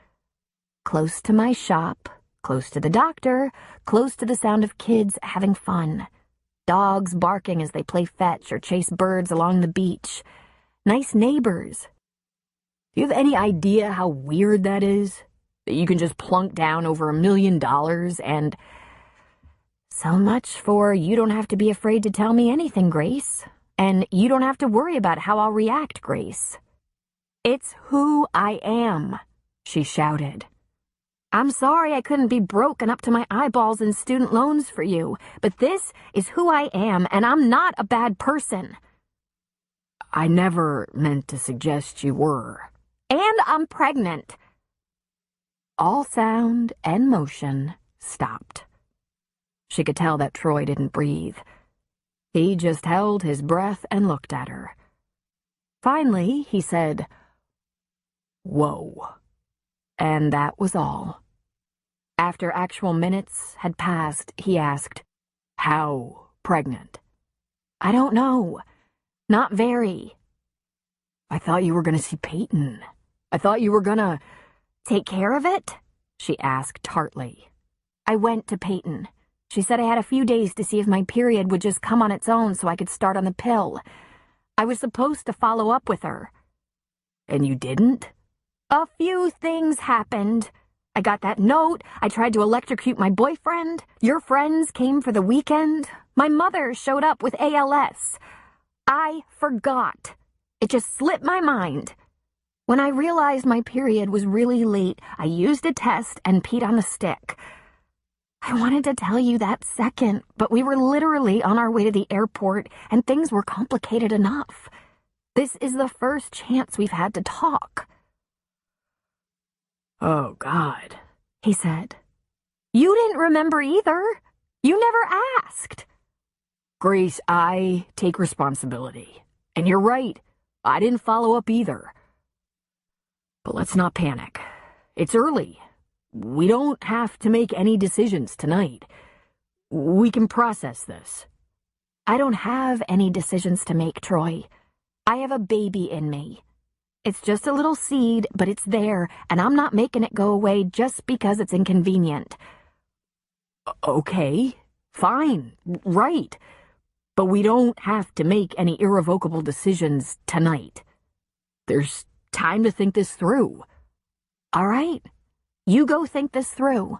Close to my shop, close to the doctor, close to the sound of kids having fun. Dogs barking as they play fetch or chase birds along the beach. Nice neighbors. Do you have any idea how weird that is? That you can just plunk down over $1 million and... So much for you don't have to be afraid to tell me anything, Grace. And you don't have to worry about how I'll react, Grace. It's who I am, she shouted. I'm sorry I couldn't be broken up to my eyeballs in student loans for you, but this is who I am, and I'm not a bad person. I never meant to suggest you were. And I'm pregnant. All sound and motion stopped. She could tell that Troy didn't breathe. He just held his breath and looked at her. Finally, he said, "Whoa." And that was all. After actual minutes had passed, he asked, "How pregnant?" "I don't know. Not very." "I thought you were going to see Peyton. I thought you were going to..." "Take care of it?" she asked tartly. "I went to Peyton. She said I had a few days to see if my period would just come on its own so I could start on the pill. I was supposed to follow up with her." "And you didn't?" "A few things happened. I got that note. I tried to electrocute my boyfriend. Your friends came for the weekend. My mother showed up with ALS. I forgot. It just slipped my mind. When I realized my period was really late, I used a test and peed on the stick. I wanted to tell you that second, but we were literally on our way to the airport, and things were complicated enough. This is the first chance we've had to talk." "Oh, God," he said. "You didn't remember either. You never asked." "Grace, I take responsibility. And you're right. I didn't follow up either. But let's not panic. It's early. We don't have to make any decisions tonight. We can process this." "I don't have any decisions to make, Troy. I have a baby in me. It's just a little seed, but it's there, and I'm not making it go away just because it's inconvenient." "Okay, fine, right. But we don't have to make any irrevocable decisions tonight. There's time to think this through." "All right. You go think this through.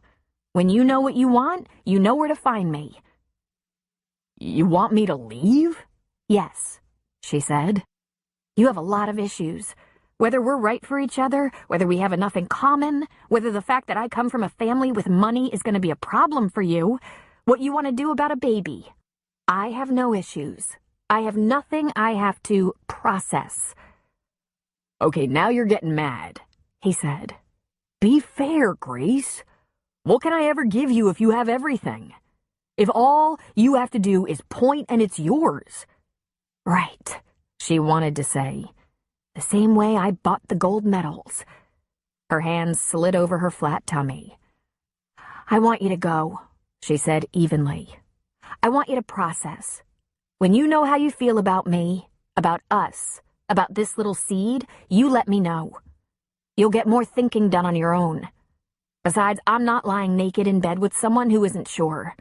When you know what you want, you know where to find me." "You want me to leave?" "Yes," she said. "You have a lot of issues. Whether we're right for each other, whether we have enough in common, whether the fact that I come from a family with money is going to be a problem for you, what you want to do about a baby. I have no issues. I have nothing I have to process." "Okay, now you're getting mad," he said. "Be fair, Grace. What can I ever give you if you have everything? If all you have to do is point and it's yours." "Right," she wanted to say. "The same way I bought the gold medals." Her hands slid over her flat tummy. "I want you to go," she said evenly. "I want you to process. When you know how you feel about me, about us, about this little seed, you let me know. You'll get more thinking done on your own. Besides, I'm not lying naked in bed with someone who isn't sure.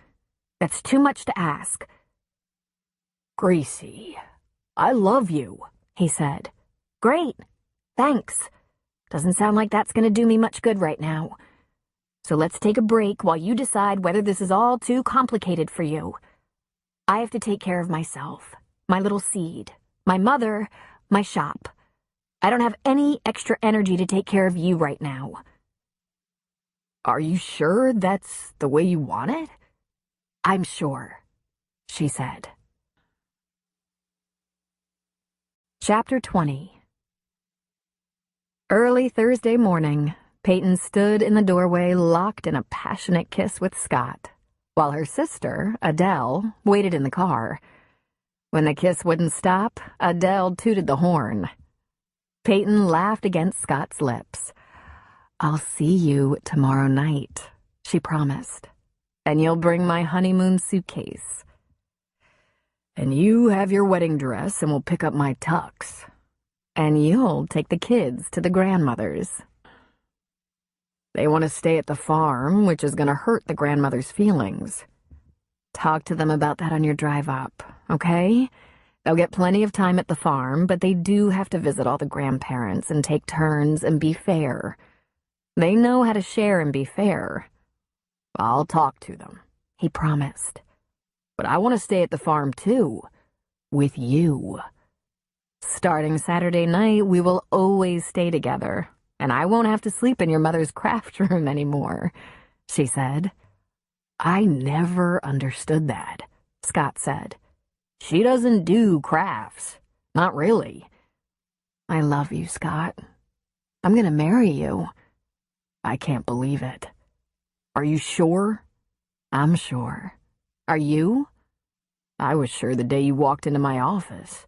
That's too much to ask." "Gracie, I love you," he said. "Great. Thanks. Doesn't sound like that's going to do me much good right now. So let's take a break while you decide whether this is all too complicated for you. I have to take care of myself, my little seed, my mother, my shop. I don't have any extra energy to take care of you right now. Are you sure that's the way you want it? I'm sure, she said. Chapter 20. Early Thursday morning, Peyton stood in the doorway locked in a passionate kiss with Scott, while her sister, Adele, waited in the car. When the kiss wouldn't stop, Adele tooted the horn. Peyton laughed against Scott's lips. "I'll see you tomorrow night," she promised. "And you'll bring my honeymoon suitcase." "And you have your wedding dress and we'll pick up my tux." "And you'll take the kids to the grandmother's." "They want to stay at the farm, which is going to hurt the grandmother's feelings." "Talk to them about that on your drive up, okay? They'll get plenty of time at the farm, but they do have to visit all the grandparents and take turns and be fair. They know how to share and be fair." "I'll talk to them," he promised. "But I want to stay at the farm too, with you." "Starting Saturday night, we will always stay together, and I won't have to sleep in your mother's craft room anymore," she said. "I never understood that," Scott said. "She doesn't do crafts. Not really." "I love you, Scott. I'm gonna marry you." "I can't believe it. Are you sure?" "I'm sure. Are you?" "I was sure the day you walked into my office.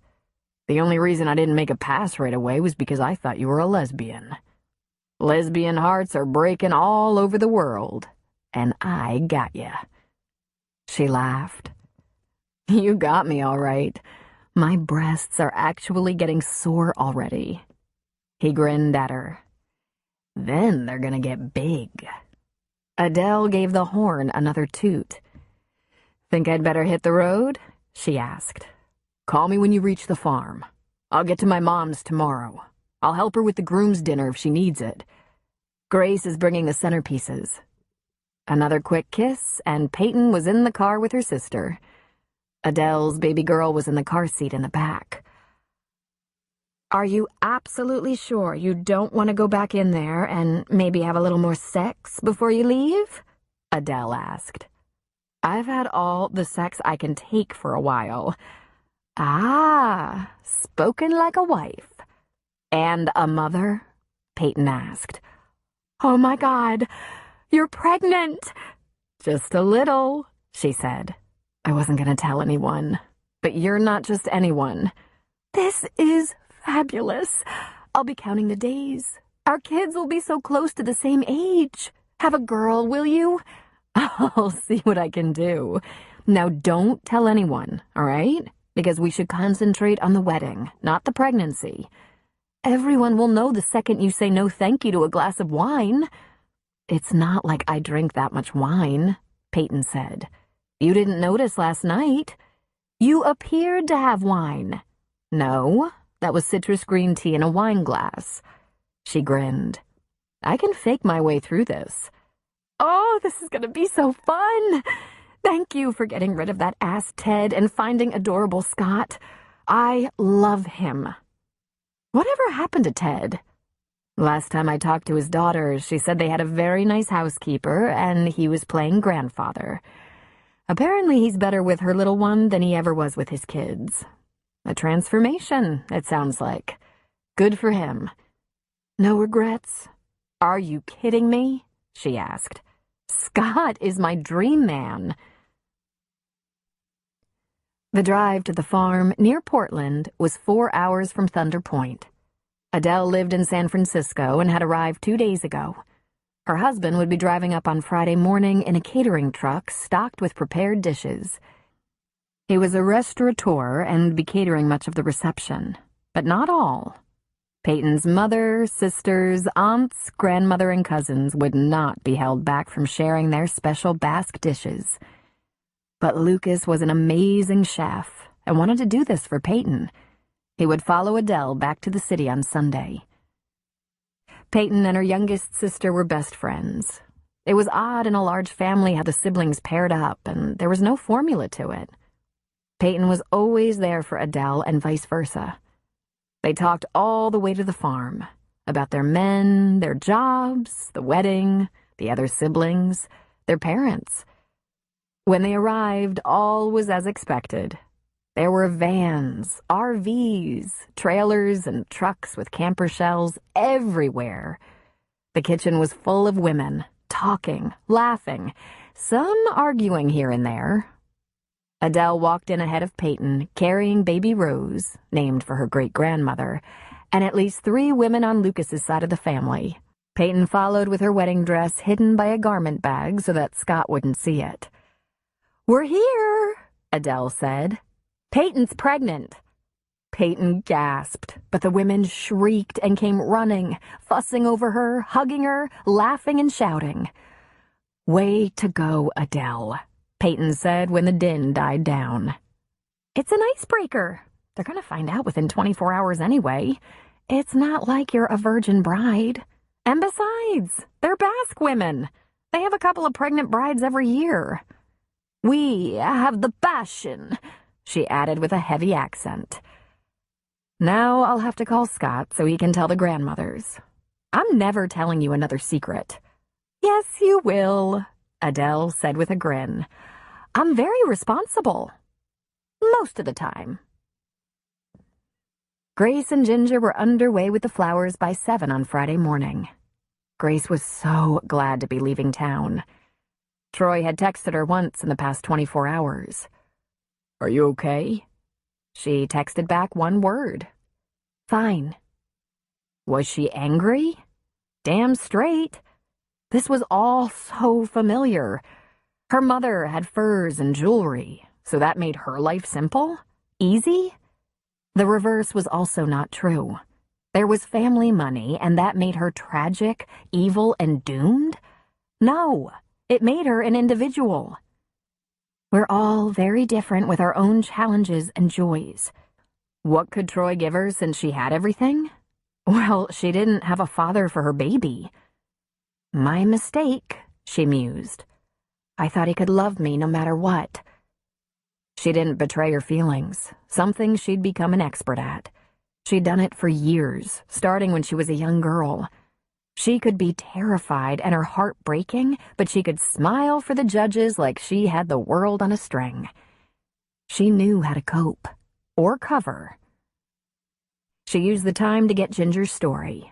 The only reason I didn't make a pass right away was because I thought you were a lesbian. Lesbian hearts are breaking all over the world, and I got ya." She laughed. "You got me all right. My breasts are actually getting sore already." He grinned at her. "Then they're gonna get big." Adele gave the horn another toot. "Think I'd better hit the road?" she asked. "Call me when you reach the farm. I'll get to my mom's tomorrow. I'll help her with the groom's dinner if she needs it." "Grace is bringing the centerpieces." Another quick kiss, and Peyton was in the car with her sister. Adele's baby girl was in the car seat in the back. "Are you absolutely sure you don't want to go back in there and maybe have a little more sex before you leave?" Adele asked. "I've had all the sex I can take for a while." "Ah, spoken like a wife." "And a mother?" Peyton asked. "Oh my God, you're pregnant!" "Just a little," she said. "I wasn't going to tell anyone, but you're not just anyone." "This is fabulous. I'll be counting the days. Our kids will be so close to the same age. Have a girl, will you?" "I'll see what I can do. Now don't tell anyone, all right? Because we should concentrate on the wedding, not the pregnancy. Everyone will know the second you say no thank you to a glass of wine." "It's not like I drink that much wine," Peyton said. "You didn't notice last night. You appeared to have wine." "No, that was citrus green tea in a wine glass." She grinned. "I can fake my way through this." "Oh, this is going to be so fun. Thank you for getting rid of that ass Ted and finding adorable Scott. I love him." "Whatever happened to Ted?" "Last time I talked to his daughter, she said they had a very nice housekeeper and he was playing grandfather. Apparently he's better with her little one than he ever was with his kids. A transformation, it sounds like. Good for him." "No regrets?" "Are you kidding me?" she asked. "Scott is my dream man." The drive to the farm near Portland was 4 hours from Thunder Point. Adele lived in San Francisco and had arrived 2 days ago. Her husband would be driving up on Friday morning in a catering truck stocked with prepared dishes. He was a restaurateur and would be catering much of the reception, but not all. Peyton's mother, sisters, aunts, grandmother, and cousins would not be held back from sharing their special Basque dishes. But Lucas was an amazing chef and wanted to do this for Peyton. He would follow Adele back to the city on Sunday. Peyton and her youngest sister were best friends. It was odd in a large family how the siblings paired up, and there was no formula to it. Peyton was always there for Adele and vice versa. They talked all the way to the farm, about their men, their jobs, the wedding, the other siblings, their parents. When they arrived, all was as expected. There were vans, RVs, trailers, and trucks with camper shells everywhere. The kitchen was full of women, talking, laughing, some arguing here and there. Adele walked in ahead of Peyton, carrying baby Rose, named for her great-grandmother, and at least 3 women on Lucas's side of the family. Peyton followed with her wedding dress hidden by a garment bag so that Scott wouldn't see it. "We're here," Adele said. "Peyton's pregnant." Peyton gasped, but the women shrieked and came running, fussing over her, hugging her, laughing and shouting. "Way to go, Adele," Peyton said when the din died down. "It's an icebreaker. They're going to find out within 24 hours anyway. It's not like you're a virgin bride. And besides, they're Basque women. They have a couple of pregnant brides every year. We have the passion," she added with a heavy accent. "Now I'll have to call Scott so he can tell the grandmothers. I'm never telling you another secret." "Yes, you will," Adele said with a grin. "I'm very responsible. Most of the time." Grace and Ginger were underway with the flowers by 7 on Friday morning. Grace was so glad to be leaving town. Troy had texted her once in the past 24 hours. "Are you okay?" She texted back one word. "Fine." Was she angry? Damn straight. This was all so familiar. Her mother had furs and jewelry, so that made her life simple? Easy? The reverse was also not true. There was family money, and that made her tragic, evil, and doomed? No, it made her an individual. We're all very different with our own challenges and joys. What could Troy give her since she had everything? Well, she didn't have a father for her baby. My mistake, she mused. I thought he could love me no matter what. She didn't betray her feelings, something she'd become an expert at. She'd done it for years, starting when she was a young girl. She could be terrified and her heart breaking, but she could smile for the judges like she had the world on a string. She knew how to cope, or cover. She used the time to get Ginger's story.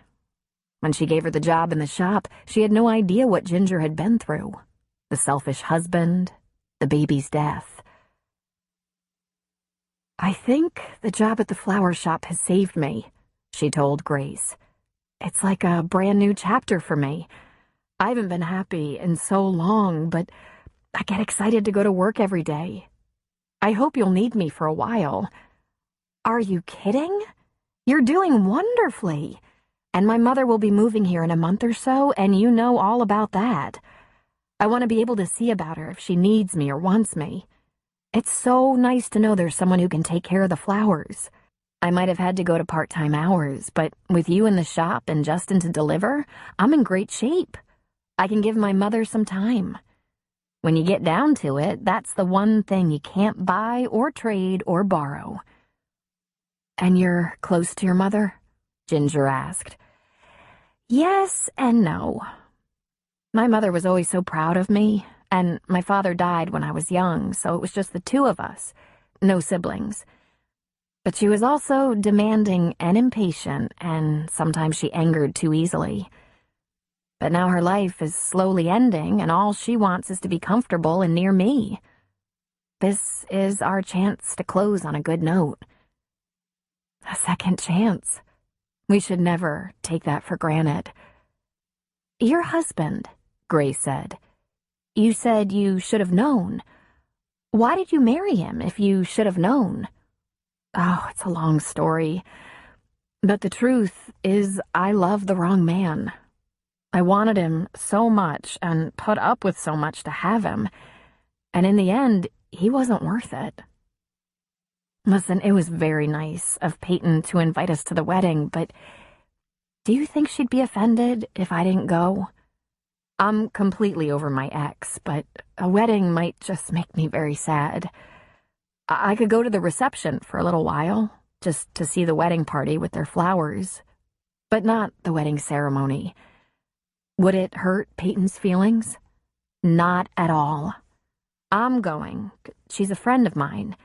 When she gave her the job in the shop, she had no idea what Ginger had been through. The selfish husband, the baby's death. I think the job at the flower shop has saved me, she told Grace. It's like a brand new chapter for me. I haven't been happy in so long, but I get excited to go to work every day. I hope you'll need me for a while. Are you kidding? You're doing wonderfully. And my mother will be moving here in a month or so, and you know all about that. I want to be able to see about her if she needs me or wants me. It's so nice to know there's someone who can take care of the flowers. I might have had to go to part-time hours, but with you in the shop and Justin to deliver, I'm in great shape. I can give my mother some time. When you get down to it, that's the one thing you can't buy or trade or borrow. And you're close to your mother? Ginger asked. Yes and no. My mother was always so proud of me, and my father died when I was young, so it was just the two of us, no siblings. But she was also demanding and impatient, and sometimes she angered too easily. But now her life is slowly ending, and all she wants is to be comfortable and near me. This is our chance to close on a good note. A second chance. We should never take that for granted. Your husband, Grace said. You said you should have known. Why did you marry him if you should have known? Oh, it's a long story. But the truth is I loved the wrong man. I wanted him so much and put up with so much to have him. And in the end, he wasn't worth it. Listen, it was very nice of Peyton to invite us to the wedding, but do you think she'd be offended if I didn't go? I'm completely over my ex, but a wedding might just make me very sad. I could go to the reception for a little while, just to see the wedding party with their flowers, but not the wedding ceremony. Would it hurt Peyton's feelings? Not at all. I'm going. She's a friend of mine.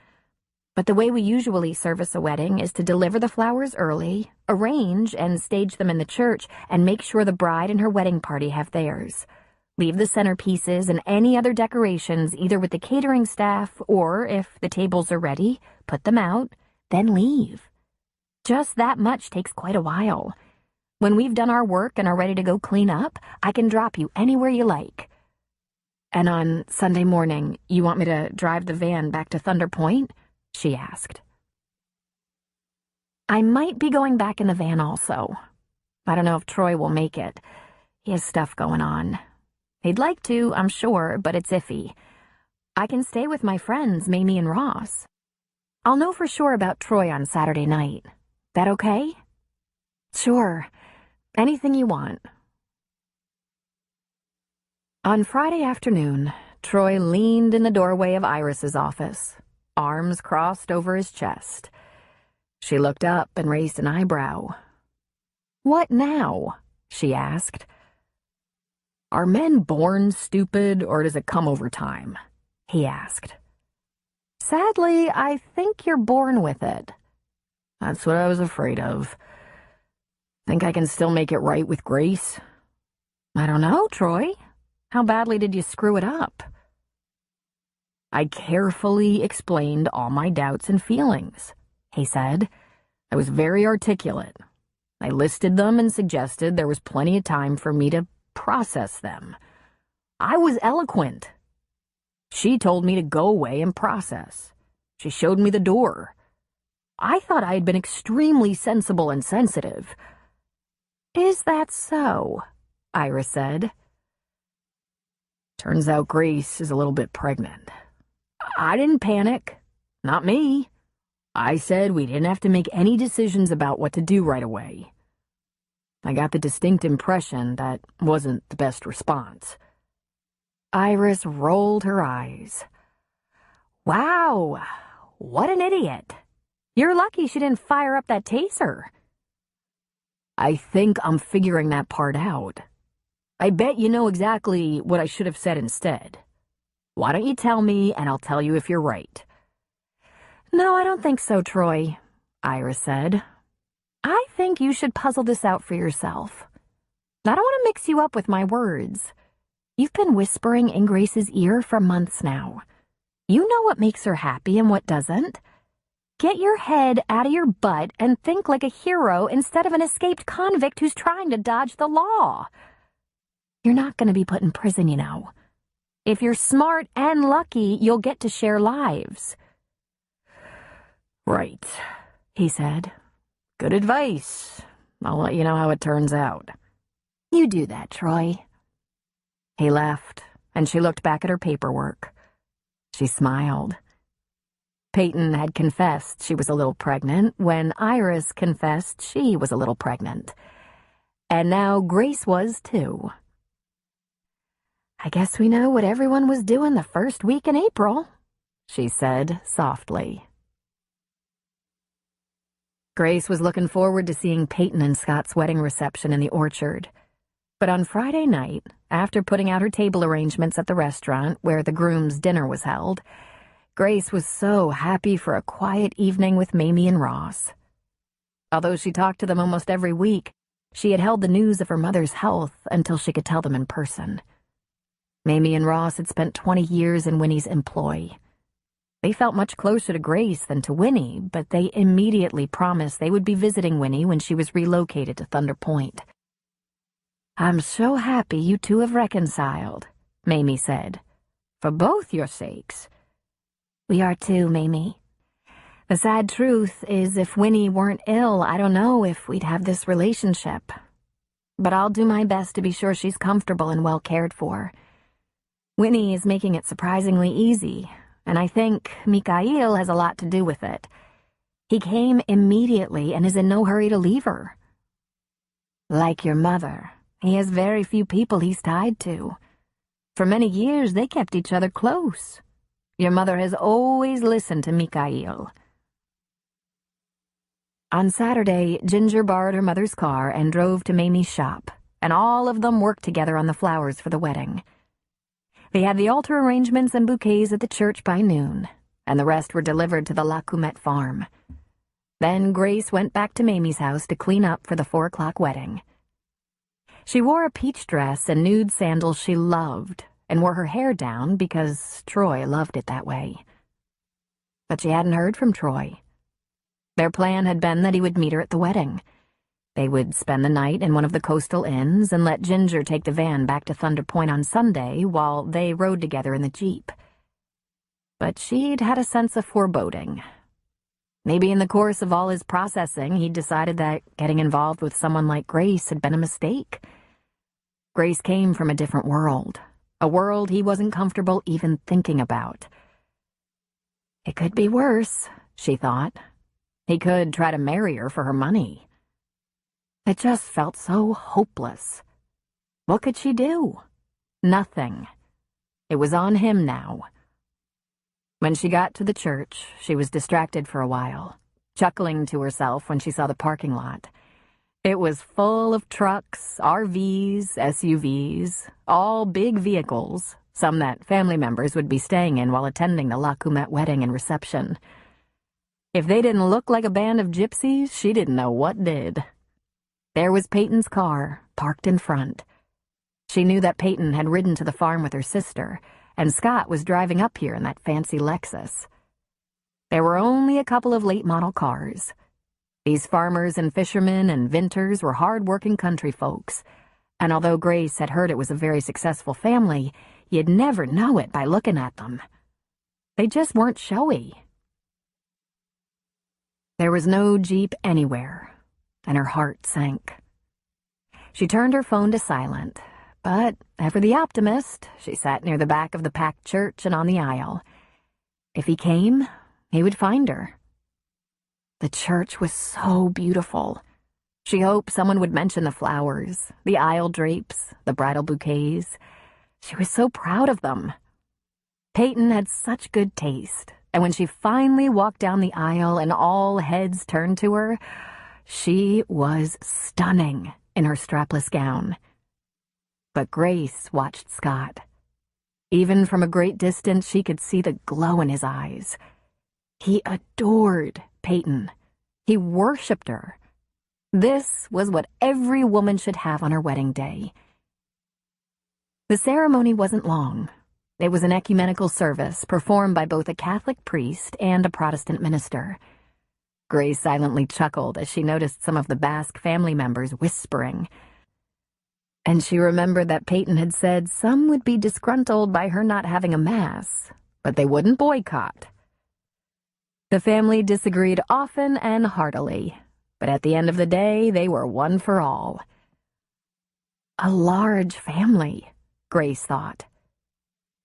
But the way we usually service a wedding is to deliver the flowers early, arrange and stage them in the church, and make sure the bride and her wedding party have theirs. Leave the centerpieces and any other decorations either with the catering staff or, if the tables are ready, put them out, then leave. Just that much takes quite a while. When we've done our work and are ready to go clean up, I can drop you anywhere you like. And on Sunday morning, you want me to drive the van back to Thunder Point? She asked. I might be going back in the van also. I don't know if Troy will make it. He has stuff going on. He'd like to, I'm sure, but it's iffy. I can stay with my friends, Mamie and Ross. I'll know for sure about Troy on Saturday night. That okay? Sure. Anything you want. On Friday afternoon, Troy leaned in the doorway of Iris's office, arms crossed over his chest. She looked up and raised an eyebrow. What now? She asked. Are men born stupid, or does it come over time? He asked. Sadly, I think you're born with it. That's what I was afraid of. Think I can still make it right with Grace? I don't know, Troy. How badly did you screw it up? I carefully explained all my doubts and feelings, he said. I was very articulate. I listed them and suggested there was plenty of time for me to process them. I was eloquent. She told me to go away and process. She showed me the door. I thought I had been extremely sensible and sensitive. Is that so? Iris said. Turns out Grace is a little bit pregnant. I didn't panic. Not me. I said we didn't have to make any decisions about what to do right away. I got the distinct impression that wasn't the best response. Iris rolled her eyes. Wow, what an idiot. You're lucky she didn't fire up that taser. I think I'm figuring that part out. I bet you know exactly what I should have said instead. Why don't you tell me, and I'll tell you if you're right. No, I don't think so, Troy, Iris said. I think you should puzzle this out for yourself. I don't want to mix you up with my words. You've been whispering in Grace's ear for months now. You know what makes her happy and what doesn't. Get your head out of your butt and think like a hero instead of an escaped convict who's trying to dodge the law. You're not going to be put in prison, you know. If you're smart and lucky, you'll get to share lives. Right, he said. Good advice. I'll let you know how it turns out. You do that, Troy. He left, and she looked back at her paperwork. She smiled. Peyton had confessed she was a little pregnant when Iris confessed she was a little pregnant. And now Grace was, too. I guess we know what everyone was doing the first week in April, she said softly. Grace was looking forward to seeing Peyton and Scott's wedding reception in the orchard. But on Friday night, after putting out her table arrangements at the restaurant where the groom's dinner was held, Grace was so happy for a quiet evening with Mamie and Ross. Although she talked to them almost every week, she had held the news of her mother's health until she could tell them in person. Mamie and Ross had spent 20 years in Winnie's employ. They felt much closer to Grace than to Winnie, but they immediately promised they would be visiting Winnie when she was relocated to Thunder Point. I'm so happy you two have reconciled, Mamie said. For both your sakes. We are too, Mamie. The sad truth is if Winnie weren't ill, I don't know if we'd have this relationship. But I'll do my best to be sure she's comfortable and well cared for. Winnie is making it surprisingly easy, and I think Mikhail has a lot to do with it. He came immediately and is in no hurry to leave her. Like your mother, He has very few people he's tied to. For many years, they kept each other close. Your mother has always listened to Mikhail." On Saturday, Ginger borrowed her mother's car and drove to Mamie's shop, and all of them worked together on the flowers for the wedding. They had the altar arrangements and bouquets at the church by noon, and the rest were delivered to the Lacumet farm. Then Grace went back to Mamie's house to clean up for the 4 o'clock wedding. She wore a peach dress and nude sandals she loved, and wore her hair down because Troy loved it that way. But she hadn't heard from Troy. Their plan had been that he would meet her at the wedding. They would spend the night in one of the coastal inns and let Ginger take the van back to Thunder Point on Sunday while they rode together in the Jeep. But she'd had a sense of foreboding. Maybe in the course of all his processing, he'd decided that getting involved with someone like Grace had been a mistake. Grace came from a different world, a world he wasn't comfortable even thinking about. It could be worse, she thought. He could try to marry her for her money. It just felt so hopeless. What could she do? Nothing. It was on him now. When she got to the church, she was distracted for a while, chuckling to herself when she saw the parking lot. It was full of trucks, RVs, SUVs, all big vehicles, some that family members would be staying in while attending the Lacumet wedding and reception. If they didn't look like a band of gypsies, she didn't know what did. There was Peyton's car, parked in front. She knew that Peyton had ridden to the farm with her sister, and Scott was driving up here in that fancy Lexus. There were only a couple of late-model cars. These farmers and fishermen and vintners were hard-working country folks, and although Grace had heard it was a very successful family, you'd never know it by looking at them. They just weren't showy. There was no Jeep anywhere, and her heart sank. She turned her phone to silent, but, ever the optimist, she sat near the back of the packed church and on the aisle. If he came, he would find her. The church was so beautiful. She hoped someone would mention the flowers, the aisle drapes, the bridal bouquets. She was so proud of them. Peyton had such good taste, and when she finally walked down the aisle and all heads turned to her, she was stunning in her strapless gown. But Grace watched Scott. Even from a great distance, she could see the glow in his eyes. He adored Peyton. He worshipped her. This was what every woman should have on her wedding day. The ceremony wasn't long. It was an ecumenical service performed by both a Catholic priest and a Protestant minister. Grace silently chuckled as she noticed some of the Basque family members whispering. And she remembered that Peyton had said some would be disgruntled by her not having a mass, but they wouldn't boycott. The family disagreed often and heartily, but at the end of the day, they were one for all. A large family, Grace thought.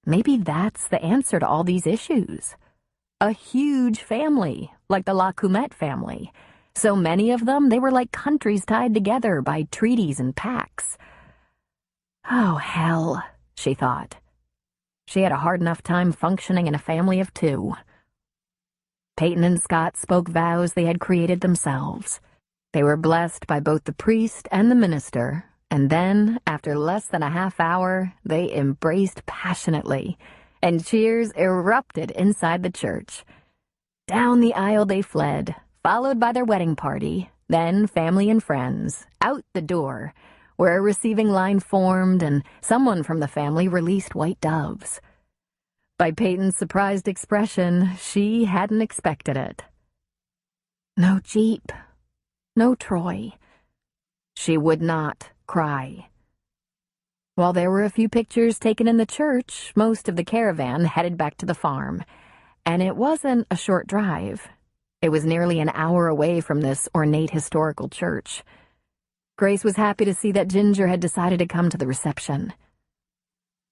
Maybe that's the answer to all these issues. A huge family, like the Lacumet family. So many of them, they were like countries tied together by treaties and pacts. Oh, hell, she thought. She had a hard enough time functioning in a family of 2. Peyton and Scott spoke vows they had created themselves. They were blessed by both the priest and the minister, and then, after less than a half hour, they embraced passionately, and cheers erupted inside the church. Down the aisle they fled, followed by their wedding party, then family and friends, out the door, where a receiving line formed and someone from the family released white doves. By Peyton's surprised expression, she hadn't expected it. No Jeep. No Troy. She would not cry. While there were a few pictures taken in the church, most of the caravan headed back to the farm, and it wasn't a short drive. It was nearly an hour away from this ornate historical church. Grace was happy to see that Ginger had decided to come to the reception.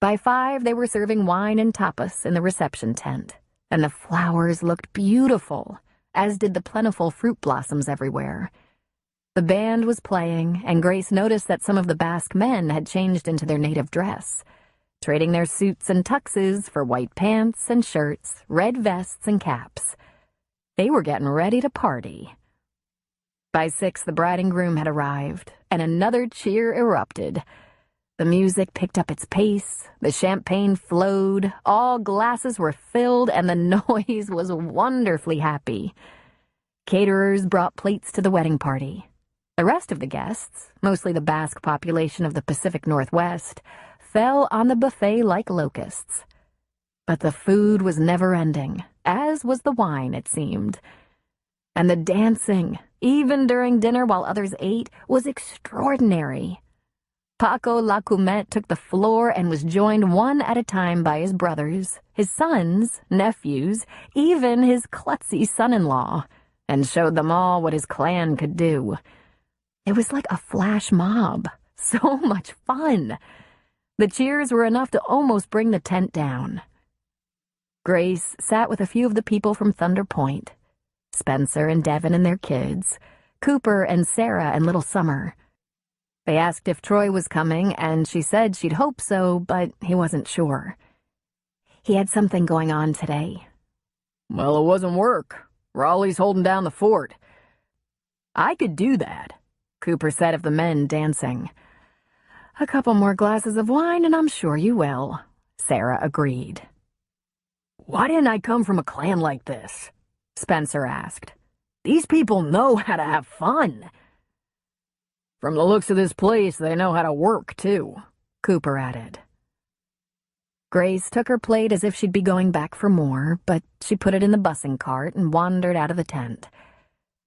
By 5, they were serving wine and tapas in the reception tent, and the flowers looked beautiful, as did the plentiful fruit blossoms everywhere. The band was playing, and Grace noticed that some of the Basque men had changed into their native dress, trading their suits and tuxes for white pants and shirts, red vests and caps. They were getting ready to party. By 6, the bride and groom had arrived, and another cheer erupted. The music picked up its pace, the champagne flowed, all glasses were filled, and the noise was wonderfully happy. Caterers brought plates to the wedding party. The rest of the guests, mostly the Basque population of the Pacific Northwest, fell on the buffet like locusts. But the food was never-ending, as was the wine, it seemed. And the dancing, even during dinner while others ate, was extraordinary. Paco Lacumet took the floor and was joined one at a time by his brothers, his sons, nephews, even his klutzy son-in-law, and showed them all what his clan could do. It was like a flash mob. So much fun. The cheers were enough to almost bring the tent down. Grace sat with a few of the people from Thunder Point, Spencer and Devin and their kids, Cooper and Sarah and little Summer. They asked if Troy was coming, and she said she'd hope so, but he wasn't sure. He had something going on today. Well, it wasn't work. Raleigh's holding down the fort. I could do that, Cooper said of the men dancing. A couple more glasses of wine, and I'm sure you will, Sarah agreed. Why didn't I come from a clan like this? Spencer asked. These people know how to have fun. From the looks of this place, they know how to work, too, Cooper added. Grace took her plate as if she'd be going back for more, but she put it in the bussing cart and wandered out of the tent.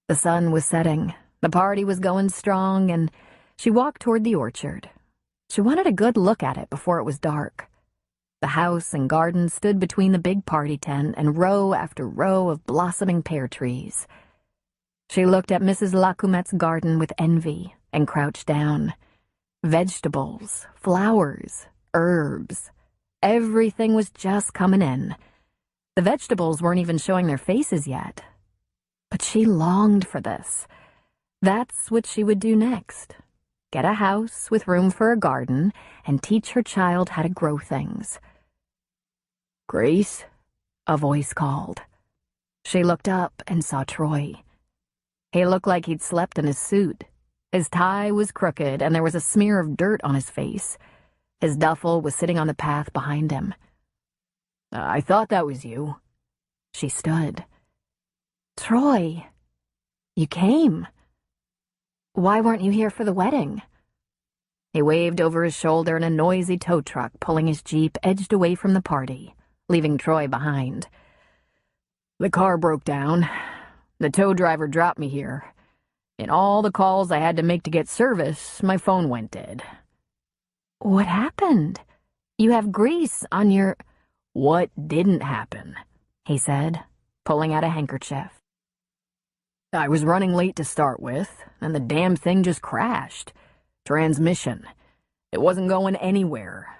The sun was setting, the party was going strong, and she walked toward the orchard. She wanted a good look at it before it was dark. The house and garden stood between the big party tent and row after row of blossoming pear trees. She looked at Mrs. Lacumet's garden with envy and crouched down. Vegetables, flowers, herbs. Everything was just coming in. The vegetables weren't even showing their faces yet. But she longed for this. That's what she would do next. Get a house with room for a garden and teach her child how to grow things. Grace? A voice called. She looked up and saw Troy. He looked like he'd slept in his suit. His tie was crooked and there was a smear of dirt on his face. His duffel was sitting on the path behind him. I thought that was you. She stood. Troy, you came. Why weren't you here for the wedding? He waved over his shoulder and a noisy tow truck pulling his Jeep edged away from the party, leaving Troy behind. The car broke down. The tow driver dropped me here. In all the calls I had to make to get service, my phone went dead. What happened? You have grease on your... What didn't happen? He said, pulling out a handkerchief. I was running late to start with, and the damn thing just crashed. Transmission. It wasn't going anywhere.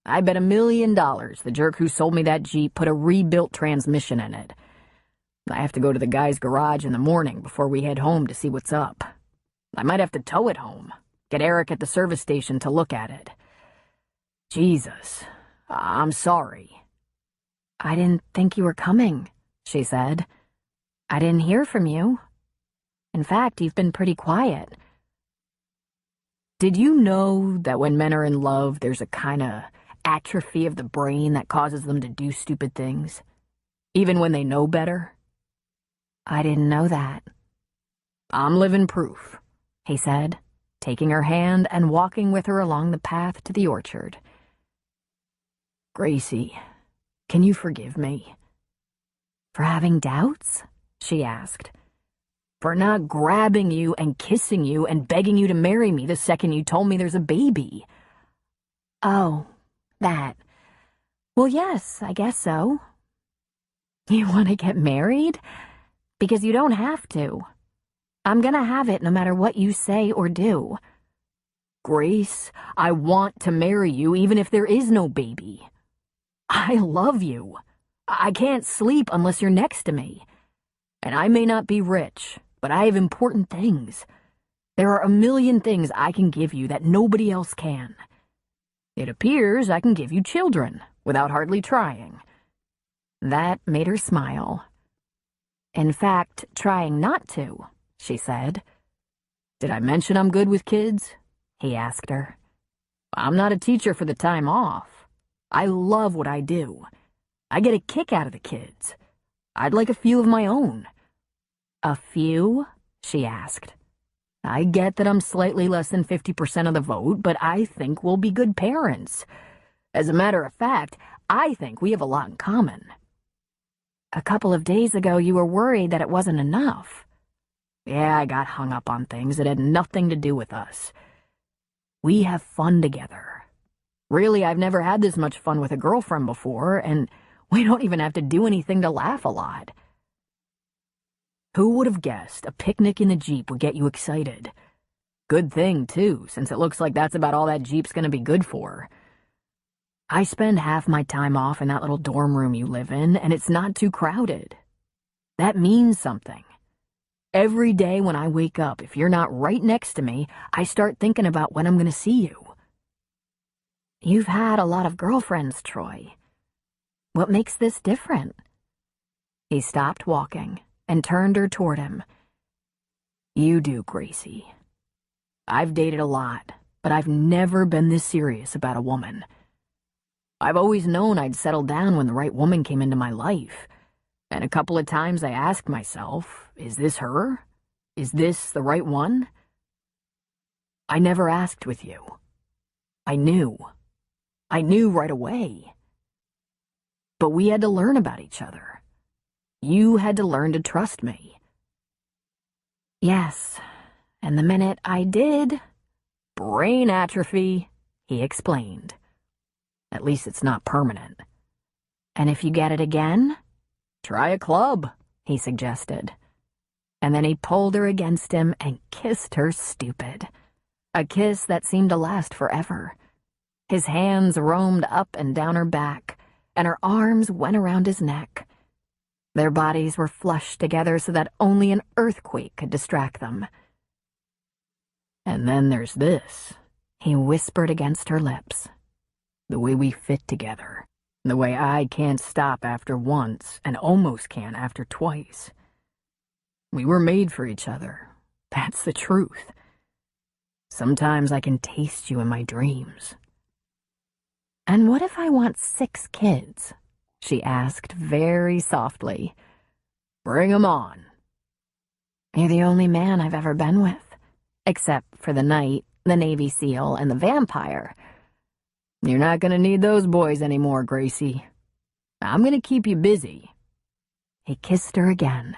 I bet $1 million the jerk who sold me that Jeep put a rebuilt transmission in it. I have to go to the guy's garage in the morning before we head home to see what's up. I might have to tow it home, get Eric at the service station to look at it. Jesus, I'm sorry. I didn't think you were coming, she said. I didn't hear from you. In fact, you've been pretty quiet. Did you know that when men are in love, there's a kind of atrophy of the brain that causes them to do stupid things? Even when they know better? I didn't know that. I'm living proof, he said, taking her hand and walking with her along the path to the orchard. Gracie, can you forgive me? For having doubts? She asked. For not grabbing you and kissing you and begging you to marry me the second you told me there's a baby. Oh, that. Well, yes, I guess so. You want to get married? Because you don't have to. I'm gonna have it no matter what you say or do. Grace, I want to marry you even if there is no baby. I love you. I can't sleep unless you're next to me. And I may not be rich, but I have important things. There are a million things I can give you that nobody else can. It appears I can give you children without hardly trying." That made her smile. "In fact, trying not to," she said. "Did I mention I'm good with kids?" he asked her. "I'm not a teacher for the time off. I love what I do. I get a kick out of the kids. I'd like a few of my own." "A few?" she asked. "I get that I'm slightly less than 50% of the vote, but I think we'll be good parents. As a matter of fact, I think we have a lot in common." "A couple of days ago you were worried that it wasn't enough." "Yeah, I got hung up on things that had nothing to do with us. We have fun together. Really, I've never had this much fun with a girlfriend before, and we don't even have to do anything to laugh a lot." Who would have guessed a picnic in the Jeep would get you excited? Good thing, too, since it looks like that's about all that Jeep's gonna be good for. I spend half my time off in that little dorm room you live in, and it's not too crowded. That means something. Every day when I wake up, if you're not right next to me, I start thinking about when I'm gonna see you. "You've had a lot of girlfriends, Troy. What makes this different?" He stopped walking and turned her toward him. "You do, Gracie. I've dated a lot, but I've never been this serious about a woman. I've always known I'd settle down when the right woman came into my life, and a couple of times I asked myself, is this her? Is this the right one? I never asked with you. I knew. I knew right away. But we had to learn about each other. You had to learn to trust me." "Yes, and the minute I did—" "Brain atrophy," he explained. "At least it's not permanent." "And if you get it again?" "Try a club," he suggested. And then he pulled her against him and kissed her stupid. A kiss that seemed to last forever. His hands roamed up and down her back, and her arms went around his neck. Their bodies were flushed together so that only an earthquake could distract them. "And then there's this," he whispered against her lips. "The way we fit together. The way I can't stop after once and almost can't after twice. We were made for each other. That's the truth. Sometimes I can taste you in my dreams." "And what if I want 6 kids?" she asked very softly. "Bring 'em on." "You're the only man I've ever been with, except for the knight, the Navy SEAL, and the vampire." "You're not gonna need those boys anymore, Gracie. I'm gonna keep you busy." He kissed her again.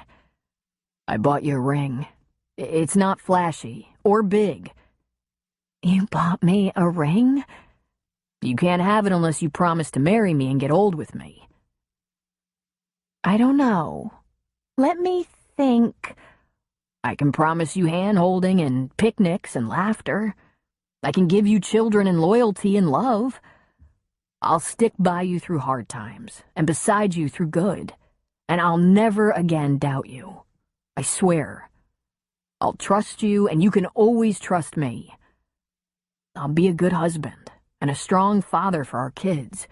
"I bought you a ring. It's not flashy or big." "You bought me a ring?" "You can't have it unless you promise to marry me and get old with me." "I don't know. Let me think." "I can promise you hand-holding and picnics and laughter. I can give you children and loyalty and love. I'll stick by you through hard times and beside you through good, and I'll never again doubt you. I swear. I'll trust you, and you can always trust me. I'll be a good husband and a strong father for our kids.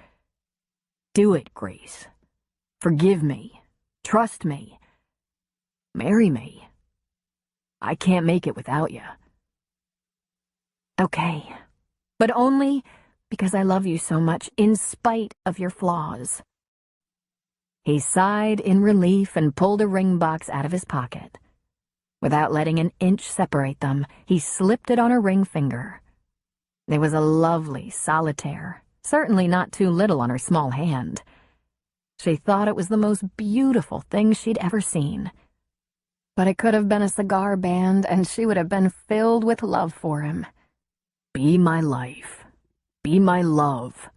Do it, Grace. Forgive me. Trust me. Marry me. I can't make it without you." "Okay, but only because I love you so much in spite of your flaws." He sighed in relief and pulled a ring box out of his pocket. Without letting an inch separate them, he slipped it on her ring finger. There was a lovely solitaire, certainly not too little on her small hand. She thought it was the most beautiful thing she'd ever seen. But it could have been a cigar band, and she would have been filled with love for him. "Be my life. Be my love.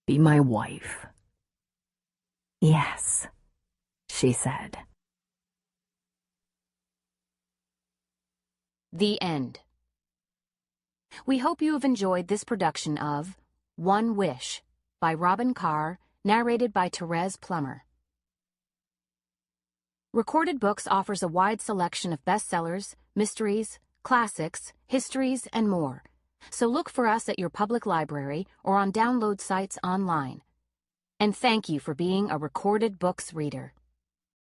Be my wife." "Yes," she said. The end. We hope you have enjoyed this production of One Wish by Robyn Carr, narrated by Therese Plummer. Recorded Books offers a wide selection of bestsellers, mysteries, classics, histories, and more. So look for us at your public library or on download sites online. And thank you for being a Recorded Books reader.